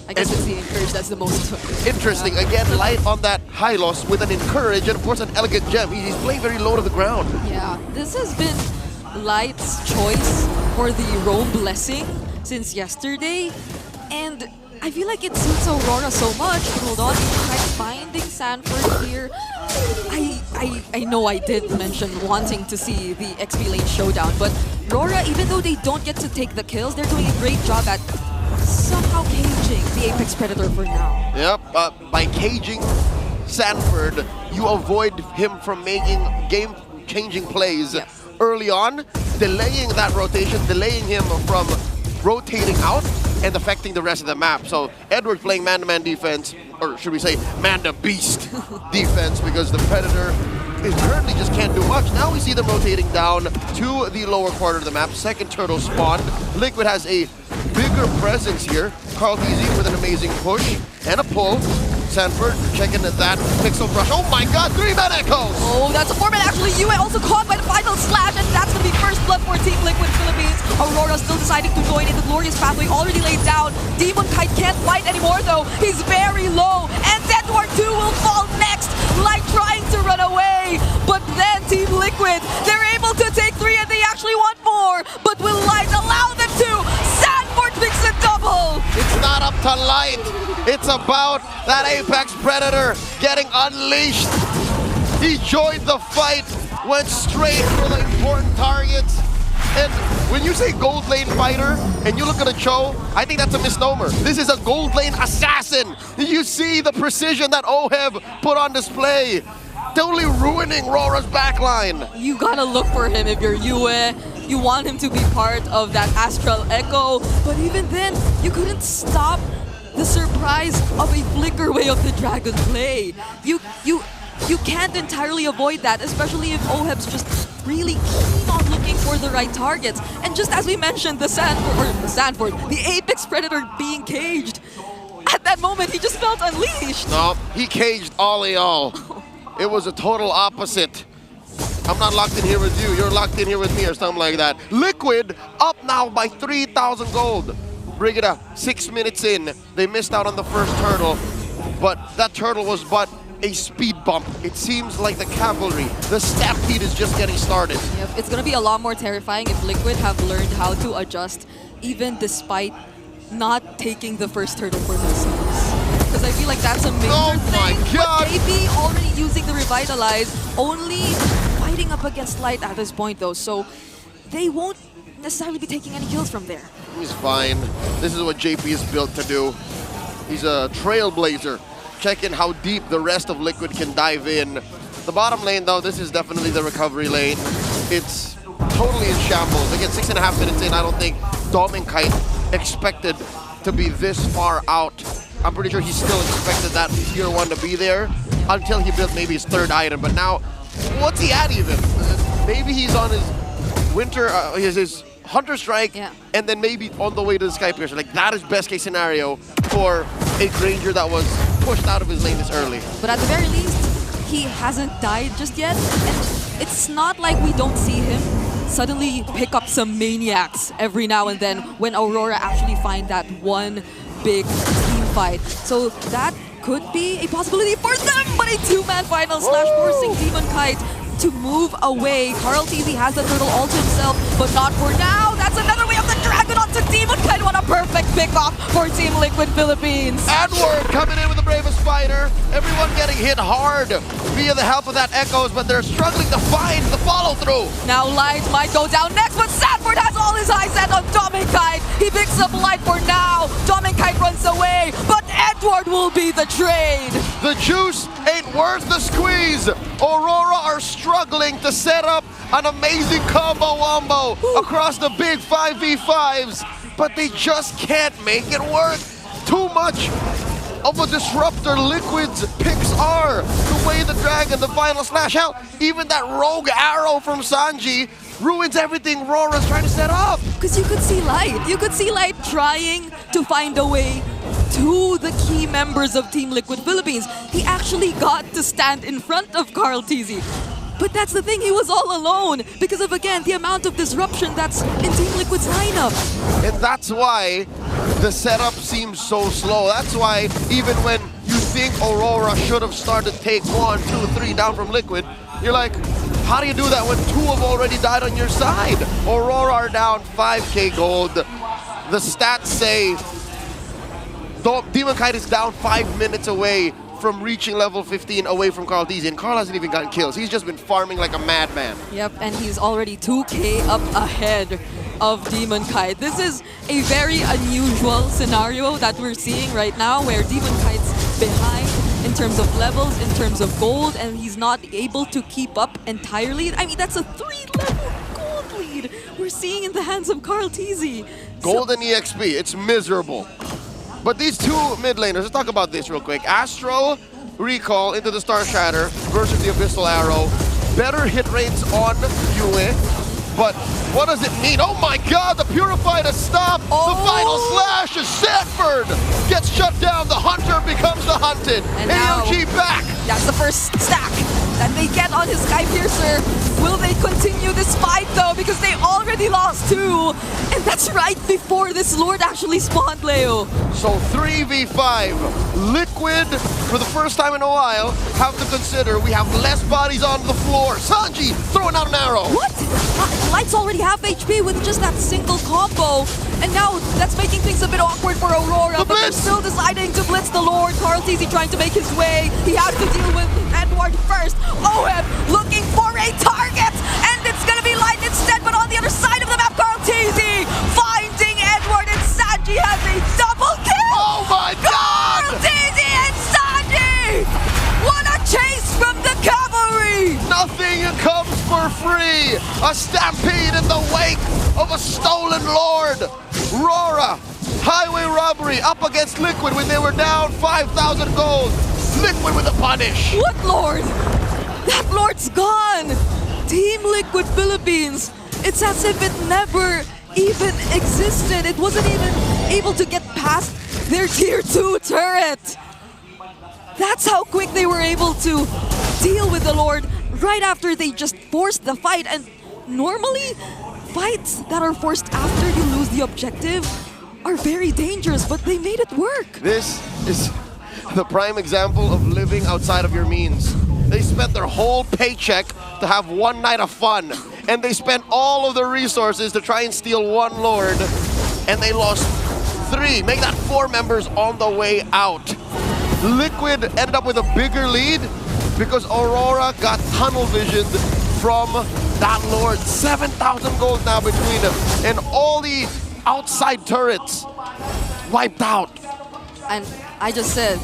I guess it's the Encourage that's the most interesting. Again, Light on that high loss with an Encourage and of course an Elegant Gem. He's playing very low to the ground. Yeah, this has been Light's choice for the Roam Blessing since yesterday. And I feel like it suits Aurora so much. Hold on, try finding Sanford here. I know I did mention wanting to see the XP lane showdown, but RORA, even though they don't get to take the kills, they're doing a great job at somehow caging the Apex Predator for now. Yep, by caging Sanford, you avoid him from making game-changing plays early on, delaying that rotation, delaying him from rotating out and affecting the rest of the map. So Edward's playing man-to-man defense, or should we say man-to-beast defense, because the Predator is currently just can't do much. Now we see them rotating down to the lower quarter of the map. Second turtle spawned. Liquid has a bigger presence here. Karl DZ with an amazing push and a pull. Sanford checking that pixel brush. Oh my god, 3-man echoes! Oh, that's a 4-man actually. Yue also caught by the final slash, and that's gonna be first blood for Team Liquid Philippines. Aurora still deciding to join in the glorious pathway already laid down. Demon Kite can't fight anymore though. He's very low, and Edward 2 will fall next. Light trying to run away, but then Team Liquid, they're able to take 3 and they actually want more. But will Light allow them to? Sanford picks a double! It's not up to Light. It's about that Apex Predator getting unleashed. He joined the fight, went straight for the important targets. And when you say gold lane fighter and you look at a Cho, I think that's a misnomer. This is a gold lane assassin. You see the precision that Oheb put on display. Totally ruining RORA's backline. You gotta look for him if you're Yue. You want him to be part of that Astral Echo, but even then, you couldn't stop the surprise of a flicker way of the Dragon play. You can't entirely avoid that, especially if Oheb's just really keen on looking for the right targets. And just as we mentioned, the Apex Predator being caged, at that moment he just felt unleashed. No, he caged all. It was a total opposite. I'm not locked in here with you, you're locked in here with me, or something like that. Liquid up now by 3,000 gold. Brigida, 6 minutes in. They missed out on the first turtle, but that turtle was but a speed bump. It seems like the cavalry, the stampede is just getting started. Yep, it's gonna be a lot more terrifying if Liquid have learned how to adjust, even despite not taking the first turtle for themselves. Because I feel like that's a major thing. God. But JP already using the Revitalize, only fighting up against Light at this point though, so they won't necessarily be taking any kills from there. He's fine. This is what JP is built to do. He's a trailblazer, checking how deep the rest of Liquid can dive in. The bottom lane though, this is definitely the recovery lane. It's totally in shambles. Again, 6.5 minutes in, I don't think Dominkite expected to be this far out. I'm pretty sure he still expected that tier 1 to be there until he built maybe his third item. But now, what's he at even? Maybe he's on his winter, his Hunter Strike, and then maybe on the way to the Sky Piercer. Like, that is best case scenario for a Granger that was pushed out of his lane this early. But at the very least, he hasn't died just yet. And it's not like we don't see him suddenly pick up some maniacs every now and then when Aurora actually find that one big team fight. So that could be a possibility for them, but a two-man final slash forcing Demon Kite to move away. Carl TZ has the turtle all to himself, but not for now. That's another way of the dragon onto Demon Kite. What a perfect pick-off for Team Liquid Philippines. Edward coming in with the bravest fighter. Everyone getting hit hard via the help of that Echoes, but they're struggling to find the follow-through. Now Light might go down next, but Sanford has all his eyes set on Demon Kite. He picks up Light for now. Demon Kite runs away, but Edward will be the trade. The juice ain't worth the squeeze. Aurora are struggling to set up an amazing combo wombo across the big 5v5s, but they just can't make it work. Too much of a disruptor Liquid's picks are. The way the dragon, the final slash, hell, even that rogue arrow from Sanji ruins everything Rora's trying to set up. Because you could see Light. You could see Light trying to find a way to the key members of Team Liquid Philippines. He actually got to stand in front of Carl TZ. But that's the thing, he was all alone because of, again, the amount of disruption that's in Team Liquid's lineup. And that's why the setup seems so slow. That's why even when you think Aurora should have started take 1, 2, 3 down from Liquid, you're like, how do you do that when 2 have already died on your side? Aurora are down 5k gold. The stats say Demon Kite is down 5 minutes away from reaching level 15 away from Carl TZ, and Carl hasn't even gotten kills. He's just been farming like a madman. Yep, and he's already 2k up ahead of Demon Kite. This is a very unusual scenario that we're seeing right now where Demon Kite's behind in terms of levels, in terms of gold, and he's not able to keep up entirely. I mean, that's a 3-level gold lead we're seeing in the hands of Carl TZ. Gold and EXP, it's miserable. But these two mid laners, let's talk about this real quick. Astro Recall into the Star Shatter versus the Abyssal Arrow. Better hit rates on Yue, but what does it mean? Oh my god, the Purified has stopped! The final slash is Sanford! Gets shut down, the Hunter becomes the hunted. And AOG back! That's the first stack that they get on his Sky Piercer. Will they continue this fight though? Because they already lost 2. And that's right before this Lord actually spawned, Leo. So 3v5. Liquid, for the first time in a while, have to consider we have less bodies on the floor. Sanji throwing out an arrow. What? Light's already half HP with just that single combo. And now that's making things a bit awkward for Aurora. But they're still deciding to blitz the Lord. Carl TZ trying to make his way. He has to deal with Edward first. OM looking for a target. And it's going to be Light instead. But on the other side of the map, Carl TZ finding Edward, and Sanji has a double kill. Oh my god! Carl TZ and Sanji! What a chase from the cavalry! Nothing comes for free. A stampede in the wake of a stolen Lord. RORA, highway robbery up against Liquid when they were down 5,000 gold. Liquid with a punish. What Lord? That Lord's gone. Team Liquid Philippines. It's as if it never even existed. It wasn't even able to get past their tier 2 turret. That's how quick they were able to deal with the Lord right after they just forced the fight. And normally, fights that are forced after you lose the objective are very dangerous, but they made it work. This is the prime example of living outside of your means. They spent their whole paycheck to have one night of fun, and they spent all of their resources to try and steal one Lord, and they lost 3, make that 4 members on the way out. Liquid ended up with a bigger lead because Aurora got tunnel visioned from that Lord. 7,000 gold now between them, and all the outside turrets wiped out. And I just said,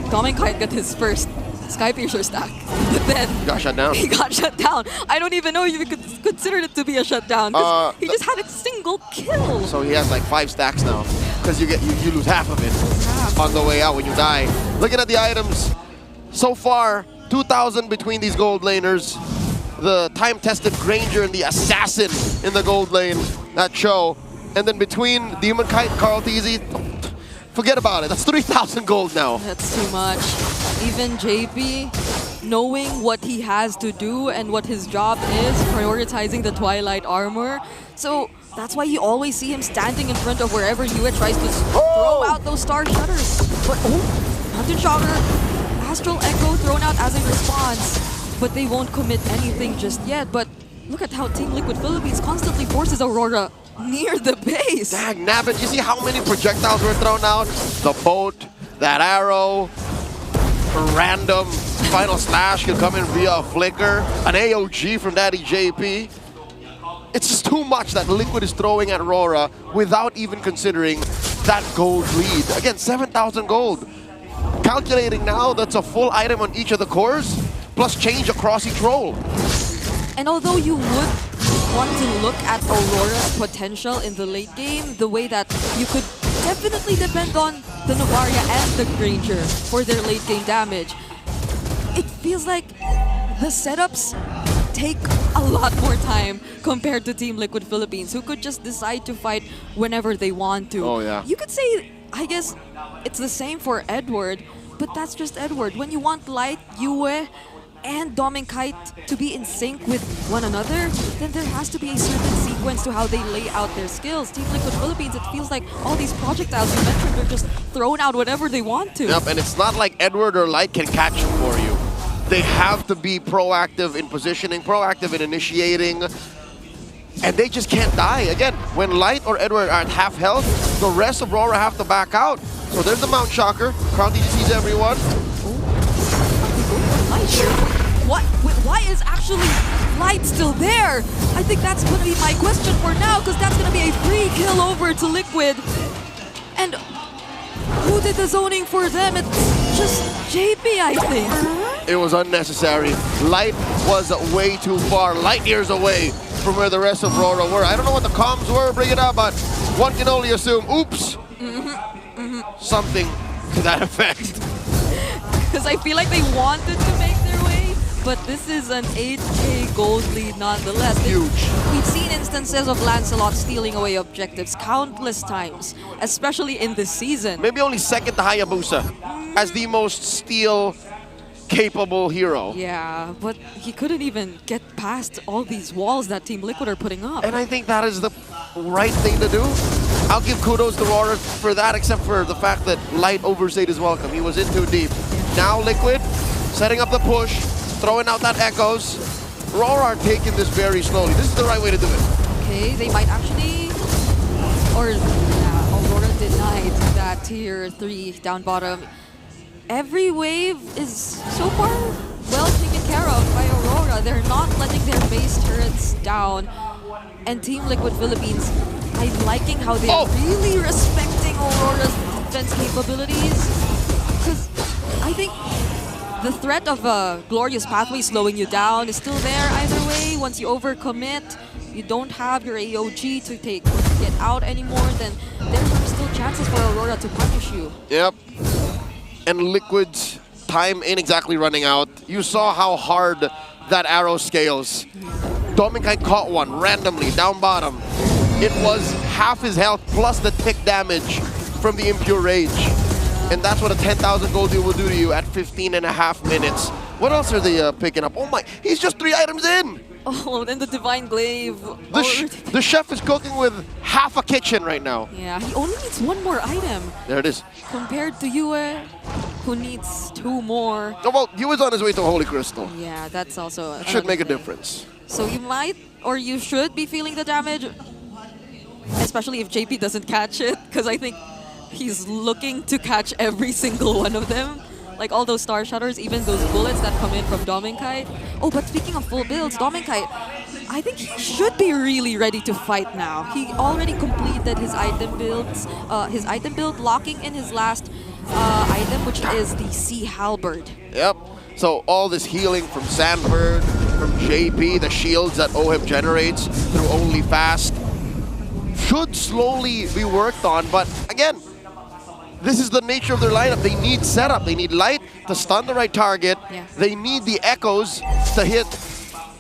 Demon Kite got his first Sky Piercer stack, but then He got shut down. He got shut down. I don't even know if you could consider it to be a shutdown. He just had a single kill. So he has like 5 stacks now, because you lose half of it on the way out when you die. Looking at the items, so far 2,000 between these gold laners. The time-tested Granger and the Assassin in the gold lane. that show. And then between Demon Kite, Carl TZ, forget about it. That's 3,000 gold now. That's too much. Even JP, knowing what he has to do and what his job is, prioritizing the Twilight armor. So that's why you always see him standing in front of wherever Yue tries to throw out those Star Shutters. But Mountain Shocker, Astral Echo thrown out as a response. But they won't commit anything just yet. But look at how Team Liquid Philippines constantly forces Aurora near the base. Dag nabbit, you see how many projectiles were thrown out? The boat, that arrow, a random final slash could come in via a flicker, an AOG from Daddy JP. It's just too much that Liquid is throwing at RORA without even considering that gold lead. Again, 7,000 gold. Calculating now, that's a full item on each of the cores, plus change across each role. And although you would want to look at Aurora's potential in the late game, the way that you could definitely depend on the Novaria and the Granger for their late game damage, it feels like the setups take a lot more time compared to Team Liquid Philippines, who could just decide to fight whenever they want to. Oh, yeah. You could say, I guess, it's the same for Edward, but that's just Edward. When you want Light, Yue, and Dom and Kite to be in sync with one another, then there has to be a certain sequence to how they lay out their skills. Team Liquid Philippines, it feels like all these projectiles you mentioned are just thrown out whenever they want to. Yep, and it's not like Edward or Light can catch them for you. They have to be proactive in positioning, proactive in initiating, and they just can't die. Again, when Light or Edward are at half health, the rest of RORA have to back out. So there's the Mount Shocker. Crown DJ sees everyone. What? Why is actually Light still there? I think that's going to be my question for now, because that's going to be a free kill over to Liquid. And who did the zoning for them? It's just JP, I think. It was unnecessary. Light was way too far, light years away from where the rest of RORA were. I don't know what the comms were, bring it up, but one can only assume, oops, something to that effect. Because I feel like they wanted to make their way, but this is an 8k gold lead nonetheless. Huge. We've seen instances of Lancelot stealing away objectives countless times, especially in this season. Maybe only second to Hayabusa as the most steal-capable hero. Yeah, but he couldn't even get past all these walls that Team Liquid are putting up. And I think that is the right thing to do. I'll give kudos to RORA for that, except for the fact that Light overstayed his welcome. He was in too deep. Now Liquid, setting up the push, throwing out that echoes. RORA are taking this very slowly. This is the right way to do it. Okay, they might actually... Or, yeah, Aurora denied that tier 3 down bottom. Every wave is so far well taken care of by Aurora. They're not letting their base turrets down. And Team Liquid Philippines, I'm liking how they're really respecting Aurora's defense capabilities. Because I think the threat of a glorious pathway slowing you down is still there either way. Once you overcommit, you don't have your AOG to get out anymore, then there are still chances for Aurora to punish you. Yep. And Liquid's time ain't exactly running out. You saw how hard that arrow scales. Dominkai caught one randomly down bottom. It was half his health plus the tick damage from the Impure Rage. And that's what a 10,000 gold deal will do to you at 15.5 minutes. What else are they picking up? Oh my, he's just 3 items in! Oh, then the Divine Glaive. The chef is cooking with half a kitchen right now. Yeah, he only needs 1 more item. There it is. Compared to Yue, who needs 2 more. Oh, well, Yue's on his way to Holy Crystal. Yeah, that's also... Should make a difference. So you might, or you should be feeling the damage, especially if JP doesn't catch it, because I think he's looking to catch every single one of them. Like all those Star Shutters, even those bullets that come in from Dominkai. Oh, but speaking of full builds, Dominkai, I think he should be really ready to fight now. He already completed his item builds, locking in his last item, which is the Sea Halberd. Yep. So all this healing from Sandbird, from JP, the shields that OHIP generates through Only Fast, should slowly be worked on. But again, this is the nature of their lineup. They need setup. They need light to stun the right target. Yeah. They need the echoes to hit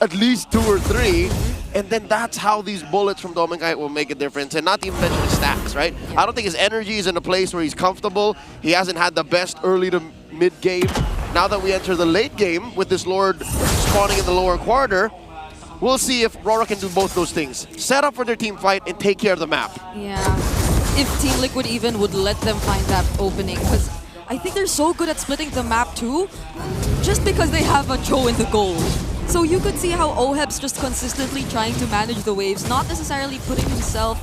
at least 2 or 3. And then that's how these bullets from Dominkite will make a difference. And not to even mention his stacks, right? I don't think his energy is in a place where he's comfortable. He hasn't had the best early to mid game. Now that we enter the late game with this Lord spawning in the lower quarter, we'll see if RORA can do both those things. Set up for their team fight and take care of the map. Yeah. If Team Liquid even would let them find that opening, because I think they're so good at splitting the map too, just because they have a Cho in the goal. So you could see how Oheb's just consistently trying to manage the waves, not necessarily putting himself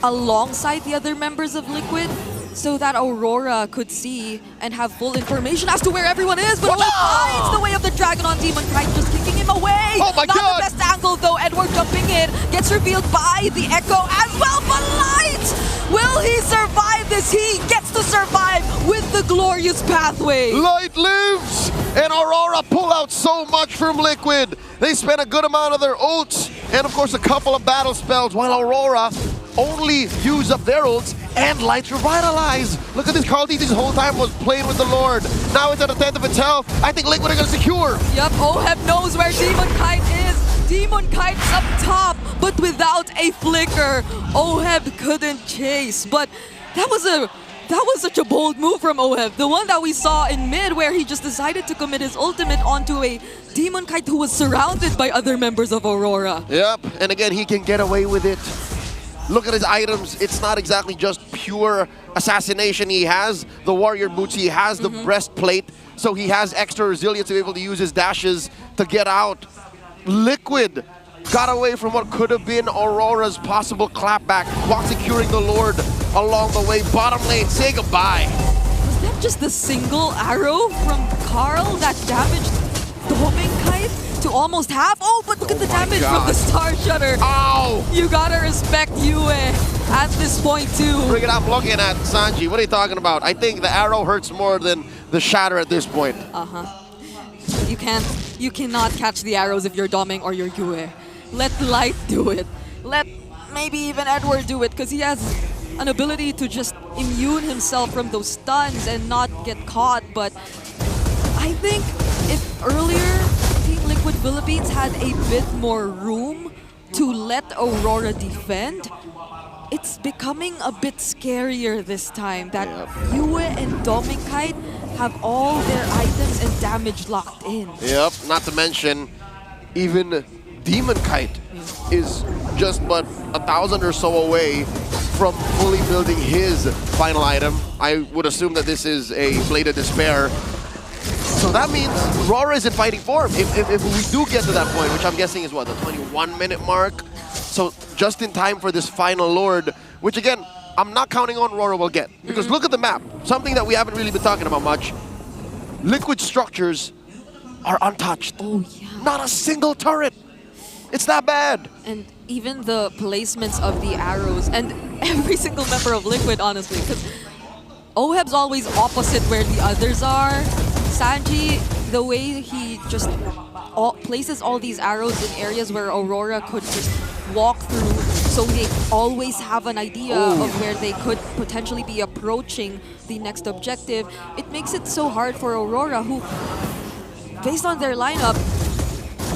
alongside the other members of Liquid, so that Aurora could see and have full information as to where everyone is. But Oheb finds the way of the dragon on Demon Kite, just kicking him away. Oh my Not God. the best angle though. Edward jumping in, gets revealed by the Echo as well. But Light, will he survive this? He gets to survive with the glorious pathway. Light lives! And Aurora pull out so much from Liquid. They spent a good amount of their ults and of course a couple of battle spells, while Aurora only use up their ults and Light revitalize. Look at this, Carl D this whole time was playing with the Lord. Now it's at a 10th of its health. I think Liquid are gonna secure. Yep, Oheb knows where Demon Kite is. Demon Kite's up top, but without a flicker, Oheb couldn't chase. But that was such a bold move from Oheb. The one that we saw in mid where he just decided to commit his ultimate onto a Demon Kite who was surrounded by other members of Aurora. Yep, and again, he can get away with it. Look at his items. It's not exactly just pure assassination. He has the warrior boots, he has the breastplate, so he has extra resilience to be able to use his dashes to get out. Liquid got away from what could have been Aurora's possible clapback while securing the Lord along the way. Bottom lane, say goodbye. Was that just the single arrow from Carl that damaged Dominkite to almost half? Oh, but look at the damage from the Star Shutter. Ow! You gotta respect Yue at this point too. Bring it up, looking at Sanji. What are you talking about? I think the arrow hurts more than the shatter at this point. You cannot catch the arrows if you're Doming or you're Yue. Let Light do it. Let maybe even Edward do it, because he has an ability to just immune himself from those stuns and not get caught. But I think if earlier Team Liquid Philippines had a bit more room to let Aurora defend, it's becoming a bit scarier this time that Yue and Dominkite have all their items and damage locked in. Yep, not to mention, even Demon Kite is just but 1,000 or so away from fully building his final item. I would assume that this is a Blade of Despair. So that means RORA isn't fighting for him. If we do get to that point, which I'm guessing is what, the 21-minute mark? So just in time for this final Lord, which again, I'm not counting on RORA will get. Because look at the map, something that we haven't really been talking about much. Liquid structures are untouched. Oh yeah. Not a single turret. It's that bad. And even the placements of the arrows and every single member of Liquid, honestly, because Oheb's always opposite where the others are. Sanji, the way he just places all these arrows in areas where Aurora could just walk through, so they always have an idea of where they could potentially be approaching the next objective. It makes it so hard for Aurora, who, based on their lineup,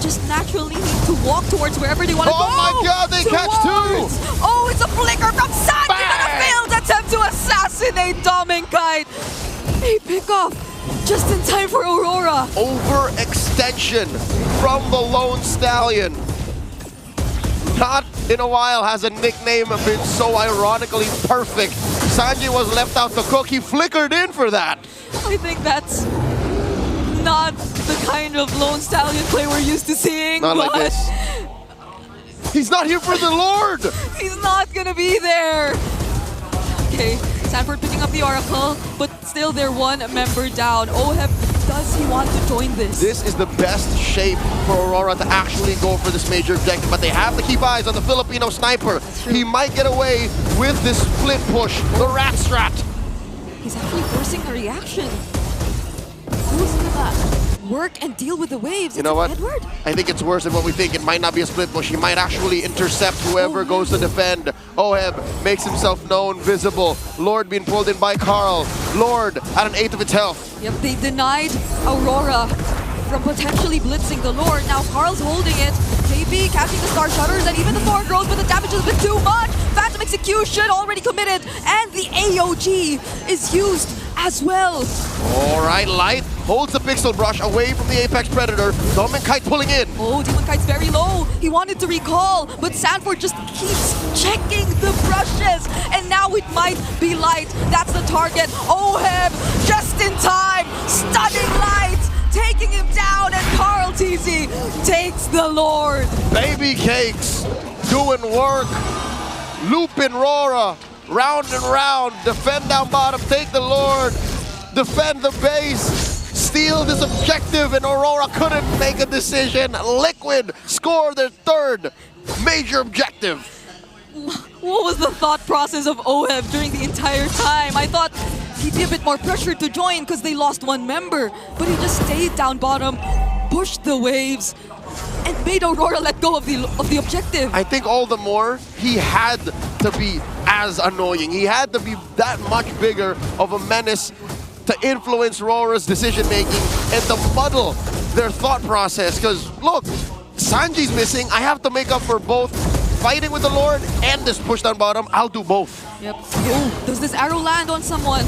just naturally need to walk towards wherever they want to go. Oh my God, they catch two! Oh, it's a flicker from Sanji, but a failed attempt to assassinate Dominkite. A pickoff just in time for Aurora. Overextension from the Lone Stallion. Not in a while has a nickname been so ironically perfect. Sanji was left out to cook. He flickered in for that. I think that's not the kind of Lone Stallion play we're used to seeing. Not like this. He's not here for the Lord. He's not gonna be there. Okay, Sanford picking up the Oracle, but still they're one member down. Oheb, does he want to join this? This is the best shape for Aurora to actually go for this major objective, but they have to keep eyes on the Filipino sniper. He might get away with this split push, the rat strat. He's actually forcing a reaction. Who's gonna work and deal with the waves? You know what? Edward? I think it's worse than what we think. It might not be a split push. He might actually intercept whoever goes to defend. Oheb makes himself known, visible. Lord being pulled in by Carl. Lord at an 8th of its health. Yep, they denied Aurora from potentially blitzing the Lord. Now Carl's holding it. JP catching the Star Shutters and even the Thorn Growth, but the damage is a bit too much. Phantom Execution already committed, and the AOG is used as well. All right, Light holds the Pixel Brush away from the Apex Predator. Dominkite pulling in. Oh, Demonkite's very low. He wanted to recall, but Sanford just keeps checking the brushes. And now it might be Light. That's the target. Oheb just in time. Stunning Light. Taking him down, and Carl TZ takes the Lord. Baby Cakes doing work. Looping RORA. Round and round. Defend down bottom. Take the Lord. Defend the base. Steal this objective, and Aurora couldn't make a decision. Liquid score their third major objective. What was the thought process of Oheb during the entire time? I thought he'd be a bit more pressured to join because they lost one member, but he just stayed down bottom, pushed the waves, and made Aurora let go of the objective. I think all the more he had to be as annoying. He had to be that much bigger of a menace to influence Rora's decision making and to muddle their thought process. Because look, Sanji's missing. I have to make up for both fighting with the Lord and this push down bottom. I'll do both. Yep. Oh, does this arrow land on someone?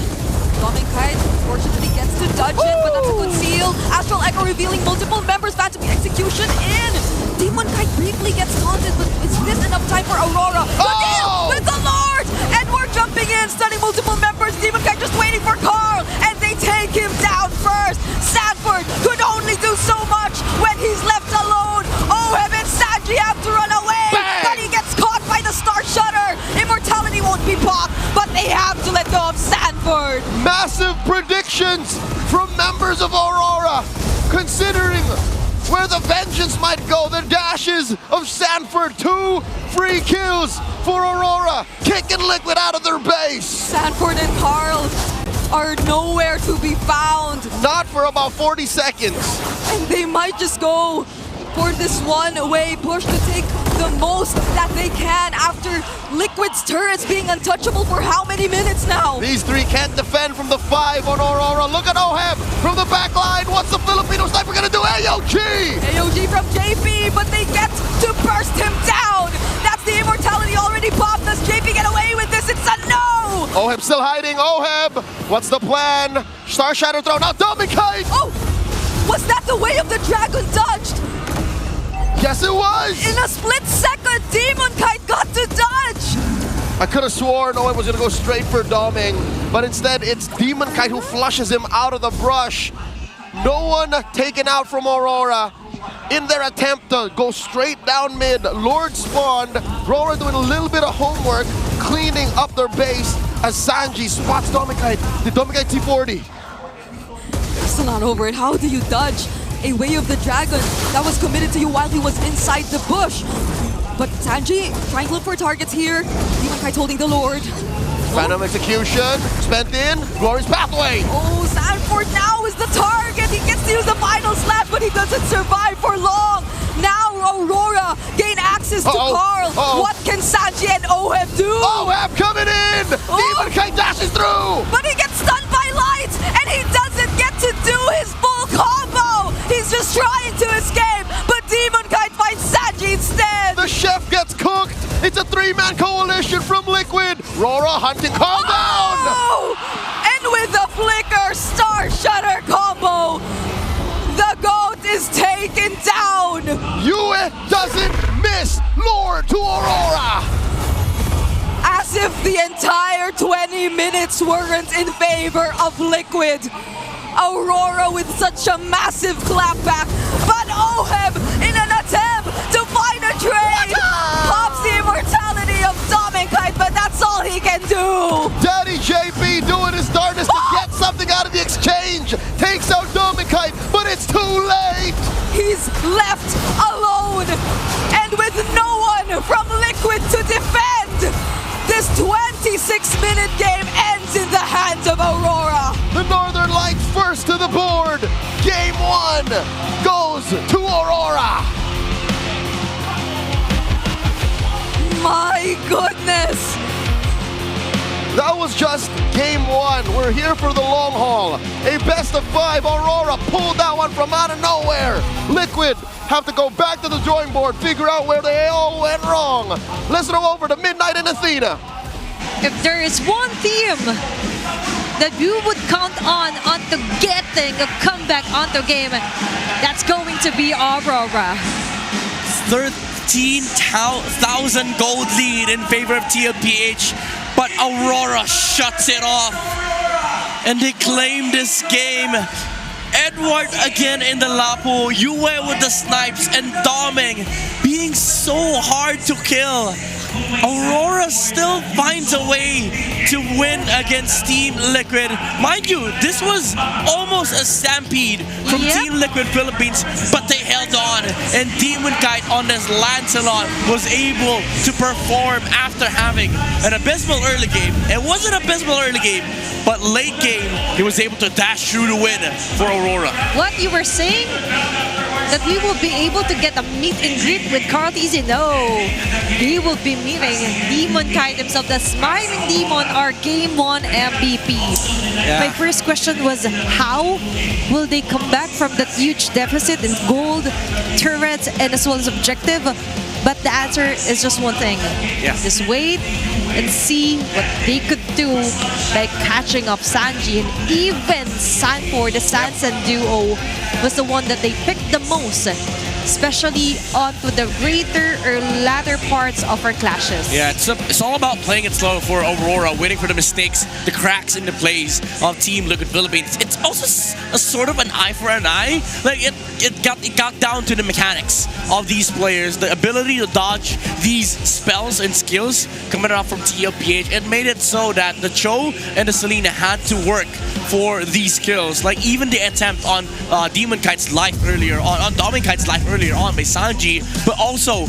Dominkite fortunately gets to dodge it, but that's a good seal. Astral Echo revealing multiple members. Phantom Execution in. Demonkite briefly gets taunted, but is this enough time for Aurora? The deal with the Lord! And we're jumping in, stunning multiple members. Demonkite just waiting for Carl, and they take him down first. Sanford could only do so much when he's left alone. Oheb and Sanji have to run away, but he gets caught by the Star Shutter. Immortality won't be popped, but they have to let go of Sanford. Massive predictions from members of Aurora, considering where the vengeance might go. The dashes of Sanford, 2 free kills for Aurora, kicking Liquid out of their base. Sanford and Carl are nowhere to be found. Not for about 40 seconds. And they might just go for this one-way push to take the most that they can after Liquid's turrets being untouchable for how many minutes now? These 3 can't defend from the 5 on Aurora. Look at Oheb from the back line. What's the Filipino sniper gonna do? AOG! AOG from JP, but they get to burst him down. That's the immortality already popped. Does JP get away with this? It's a no! Oheb still hiding. Oheb, what's the plan? Star Shadow throw, now Dominkite! Oh! Was that the way of the dragon dodged? Yes, it was! In a split second, Demonkite got to dodge! I could have sworn Oheb was gonna go straight for Doming, but instead it's Demonkite who flushes him out of the brush. No one taken out from Aurora in their attempt to go straight down mid. Lord spawned. Aurora doing a little bit of homework, cleaning up their base as Sanji spots Dominkite. The Dominkite T40. Still not over it. How do you dodge a Way of the Dragon that was committed to you while he was inside the bush? But Sanji trying to look for targets here. Demonkite holding the Lord. Phantom Execution, spent in, Glory's Pathway. Oh, Sanford now is the target. He gets to use the final slash, but he doesn't survive for long. Now Aurora gain access to Carl. What can Sanji and Oheb do? Oheb coming in! Demonkite dashes through! But he gets stunned by Light, and he doesn't get to do his full combo. He's just trying to escape, but Demonkite finds Sanji instead. The chef gets cooked. It's a 3-man coalition from Liquid. RORA hunting Carl down! And with the flicker Star Shutter combo, the GOAT is taken down. Yue doesn't miss Lord to Aurora. As if the entire 20 minutes weren't in favor of Liquid. Aurora with such a massive clapback, but Oheb in an attempt to find a trade pops the immortality of Dominkite, but that's all he can do. Daddy JP doing his darndest to get something out of the exchange. Takes out Dominkite, but it's too late. He's left alone, and with no one from Liquid to defend. This 26-minute game ends in the hands of Aurora. The Northern Lights first to the board. Game 1 goes to Aurora. My goodness. that was just game one. We're here for the long haul. A best of 5. Aurora pulled that one from out of nowhere. Liquid have to go back to the drawing board, figure out where they all went wrong. Let's throw over to Midnight and Athena. If there is one team that you would count on onto getting a comeback onto game, that's going to be Aurora. 13,000 gold lead in favor of TLPH, but Aurora shuts it off and they claim this game. Edward again in the Lapu, Yue with the snipes, and Doming being so hard to kill. Aurora still finds a way to win against Team Liquid. Mind you, this was almost a stampede from Team Liquid Philippines, but they held on, and Demon Kite on this Lancelot was able to perform after having an abysmal early game. It was an abysmal early game, but late game, he was able to dash through the win for Aurora. What you were saying? That we will be able to get a meet and greet with Carl Easy? No, we will be meeting Demon Kite himself, the Smiling Demon, our Game 1 MVP. My first question was, how will they come back from that huge deficit in gold, turrets, and as well as objective? But the answer is just one thing. Just wait and see what they could do by catching up Sanji, and even Sanford, the Sansan duo, was the one that they picked the most, especially onto the greater or latter parts of our clashes. Yeah, it's all about playing it slow for Aurora, waiting for the mistakes, the cracks in the plays of Team Liquid Philippines. It's also a sort of an eye for an eye. Like it got down to the mechanics of these players, the ability to dodge these spells and skills coming out from TLPH. It made it so that the Cho and the Selena had to work for these kills. Like even the attempt on Demon Kite's life earlier on Doming Kite's life earlier on by Sanji, but also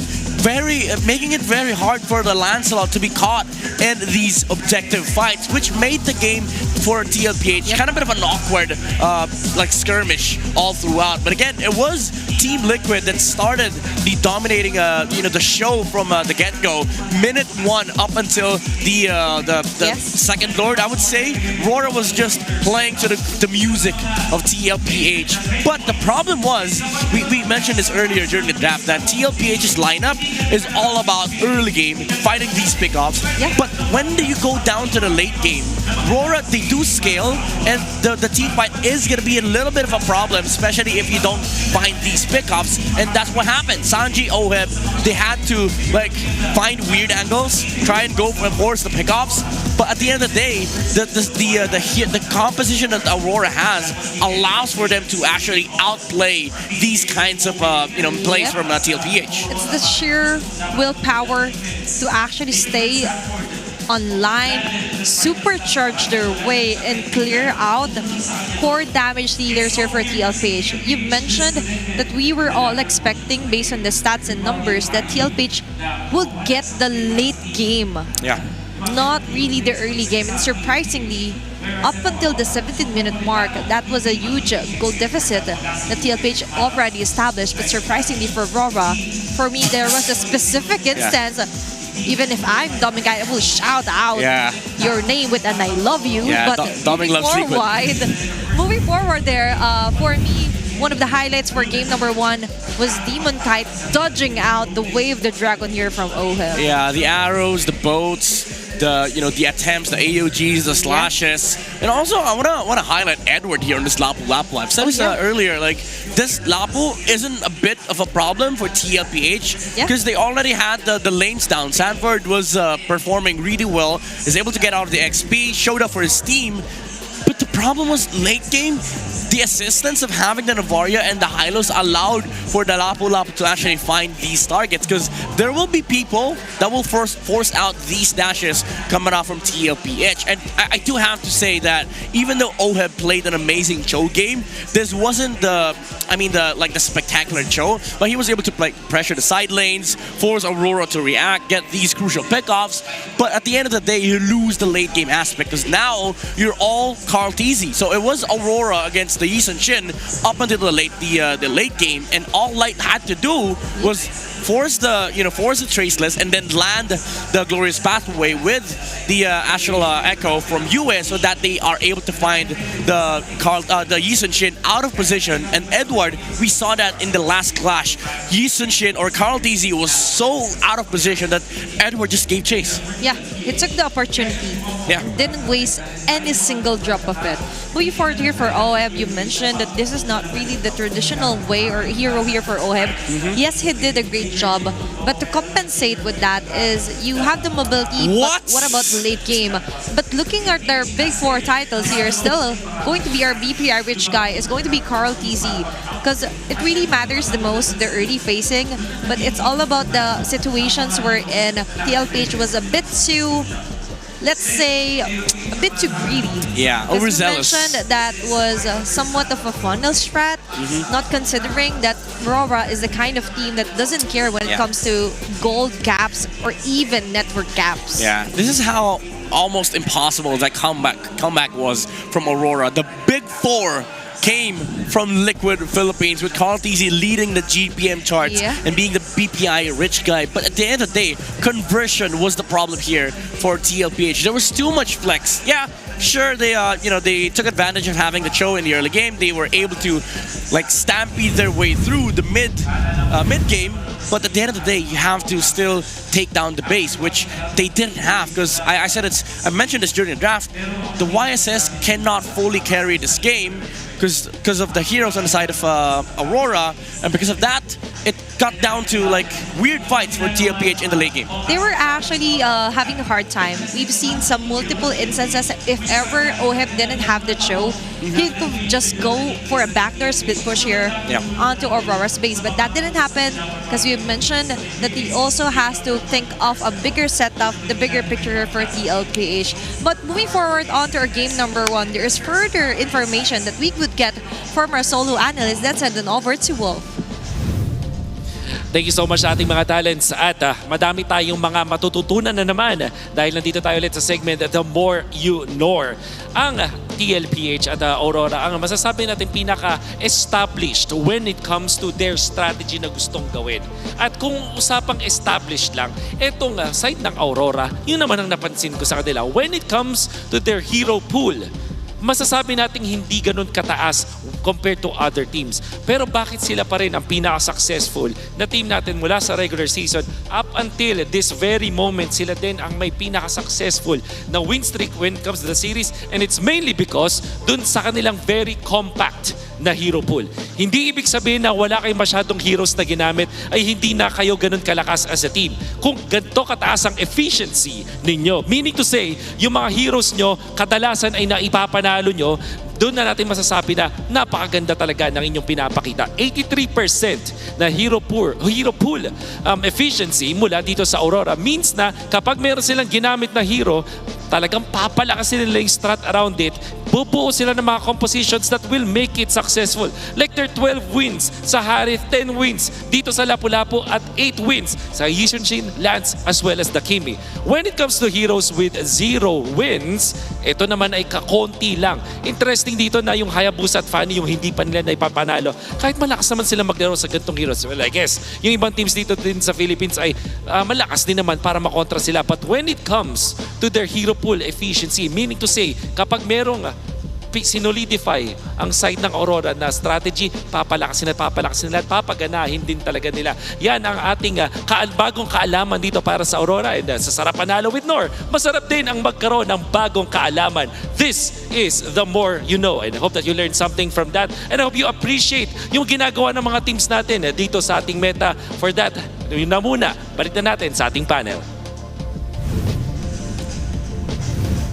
making it very hard for the Lancelot to be caught in these objective fights, which made the game for TLPH kind of a bit of an awkward like skirmish all throughout. But again, it was Team Liquid that started the dominating the show from the get-go. Minute 1 up until the second Lord, I would say. RORA was just playing to the music of TLPH. But the problem was, we mentioned this earlier during the draft, that TLPH's lineup is all about early game, fighting these pickoffs. But when do you go down to the late game? RORA, they do scale, and the team fight is going to be a little bit of a problem, especially if you don't find these pickoffs, and that's what happened. Sanji, Oheb, they had to find weird angles, try and go for force the pickoffs. But at the end of the day, the composition that Aurora has allows for them to actually outplay these kinds of plays from TLPH. It's the sheer willpower to actually stay online, supercharge their way, and clear out core damage dealers here for TLPH. You've mentioned that we were all expecting, based on the stats and numbers, that TLPH would get the late game. Not really the early game. And surprisingly, up until the 17-minute mark, that was a huge goal deficit that TLPH already established. But surprisingly for Aurora, for me, there was a specific instance. Even if I'm Doming, I will shout out your name with an I love you. But moving forward there, for me, one of the highlights for game number 1 was Demon Kite dodging out the Wave the Dragon here from Ohel. Yeah, the arrows, the boats, the attempts, the AOGs, the slashes, and also I wanna highlight Edward here on this Lapu. I've said this earlier. Like this Lapu isn't a bit of a problem for TLPH because they already had the lanes down. Sanford was performing really well, is able to get out of the XP, showed up for his team. But the problem was late game, the assistance of having the Navaria and the Hylos allowed for the Lapu to actually find these targets, because there will be people that will force out these dashes coming out from TLPH. And I do have to say that even though Oheb played an amazing Cho game, this wasn't the spectacular Cho, but he was able to pressure the side lanes, force Aurora to react, get these crucial pickoffs. But at the end of the day, you lose the late game aspect, because now you're all Carl Teasy. So it was Aurora against the Yi Sun Shin up until the late game, and all Light had to do was force the traceless, and then land the glorious pathway with the astral echo from US, so that they are able to find the Yi Sun-shin out of position. And Edward, we saw that in the last clash. Yi Sun-shin or Carl TZ was so out of position that Edward just gave chase. Yeah, he took the opportunity. Yeah. Didn't waste any single drop of it. Moving forward here for OHEB, you mentioned that this is not really the traditional way or hero here for OHEB. Yes, he did a great job, but to compensate with that is you have the mobility. What? But what about the late game? But looking at their big four titles here, still going to be our BPI rich guy is going to be Carl TZ, because it really matters the most the early facing, but it's all about the situations wherein TLPH was a bit too, let's say, a bit too greedy. Yeah, overzealous. You mentioned that was somewhat of a funnel strat, not considering that RORA is the kind of team that doesn't care when it comes to gold caps or even network caps. Yeah, this is how almost impossible that comeback was from Aurora. The big four came from Liquid Philippines, with Carl TZ leading the GPM charts and being the BPI rich guy. But at the end of the day, conversion was the problem here for TLPH. There was too much flex. Yeah, sure, they took advantage of having the Cho in the early game. They were able to like stampede their way through the mid game. But at the end of the day, you have to still take down the base, which they didn't have, because I mentioned this during the draft. The YSS cannot fully carry this game because of the heroes on the side of Aurora, and because of that, it got down to like weird fights for TLPH in the late game. They were actually having a hard time. We've seen some multiple instances. If ever OHEB didn't have the Cho, he could just go for a backdoor split push here onto Aurora's base. But that didn't happen, because we mentioned that he also has to think of a bigger setup, the bigger picture for TLPH. But moving forward onto our game number 1, there is further information that we could get from our solo analyst. Let's send it over to Wolf. Thank you so much sa ating mga talents, at madami tayong mga matututunan na naman dahil nandito tayo ulit sa segment The More You Know. Ang TLPH at Aurora ang masasabi natin pinaka-established when it comes to their strategy na gustong gawin. At kung usapang established lang, etong side ng Aurora, yun naman ang napansin ko sa kanila. When it comes to their hero pool, masasabi nating hindi ganun kataas compared to other teams. Pero bakit sila pa rin ang pinaka-successful na team natin mula sa regular season up until this very moment? Sila din ang may pinaka-successful na win streak when it comes to the series, and it's mainly because dun sa kanilang very compact na hero pool. Hindi ibig sabihin na wala kayong masyadong heroes na ginamit ay hindi na kayo ganun kalakas as a team. Kung ganito kataas ang efficiency ninyo, meaning to say, yung mga heroes nyo kadalasan ay naipapanalo nyo, doon na natin masasabi na napakaganda talaga ng inyong pinapakita. 83% na hero pool efficiency mula dito sa Aurora means na kapag meron silang ginamit na hero, talagang papalakasin nila yung strat around it. Bubuo sila ng mga compositions that will make it successful. Like their 12 wins sa Harith, 10 wins dito sa Lapu-Lapu, at 8 wins sa Yi Sun-shin, Lance, as well as the Kimi. When it comes to heroes with 0 wins, ito naman ay kakonti lang. Interesting dito na yung Hayabusa at Fanny, yung hindi pa nila na ipapanalo. Kahit malakas naman sila maglaro sa gantong heroes. Well, I guess, yung ibang teams dito din sa Philippines ay malakas din naman para makontra sila. But when it comes to their hero pool efficiency, meaning to say, kapag merong sinolidify ang side ng Aurora na strategy, papalakasin nila at papaganahin din talaga nila. Yan ang ating bagong kaalaman dito para sa Aurora. And sa Sarap Panalo with Nor, masarap din ang magkaroon ng bagong kaalaman. This is The More You Know. And I hope that you learned something from that. And I hope you appreciate yung ginagawa ng mga teams natin dito sa ating meta. For that, yun na muna. Balik na natin sa ating panel.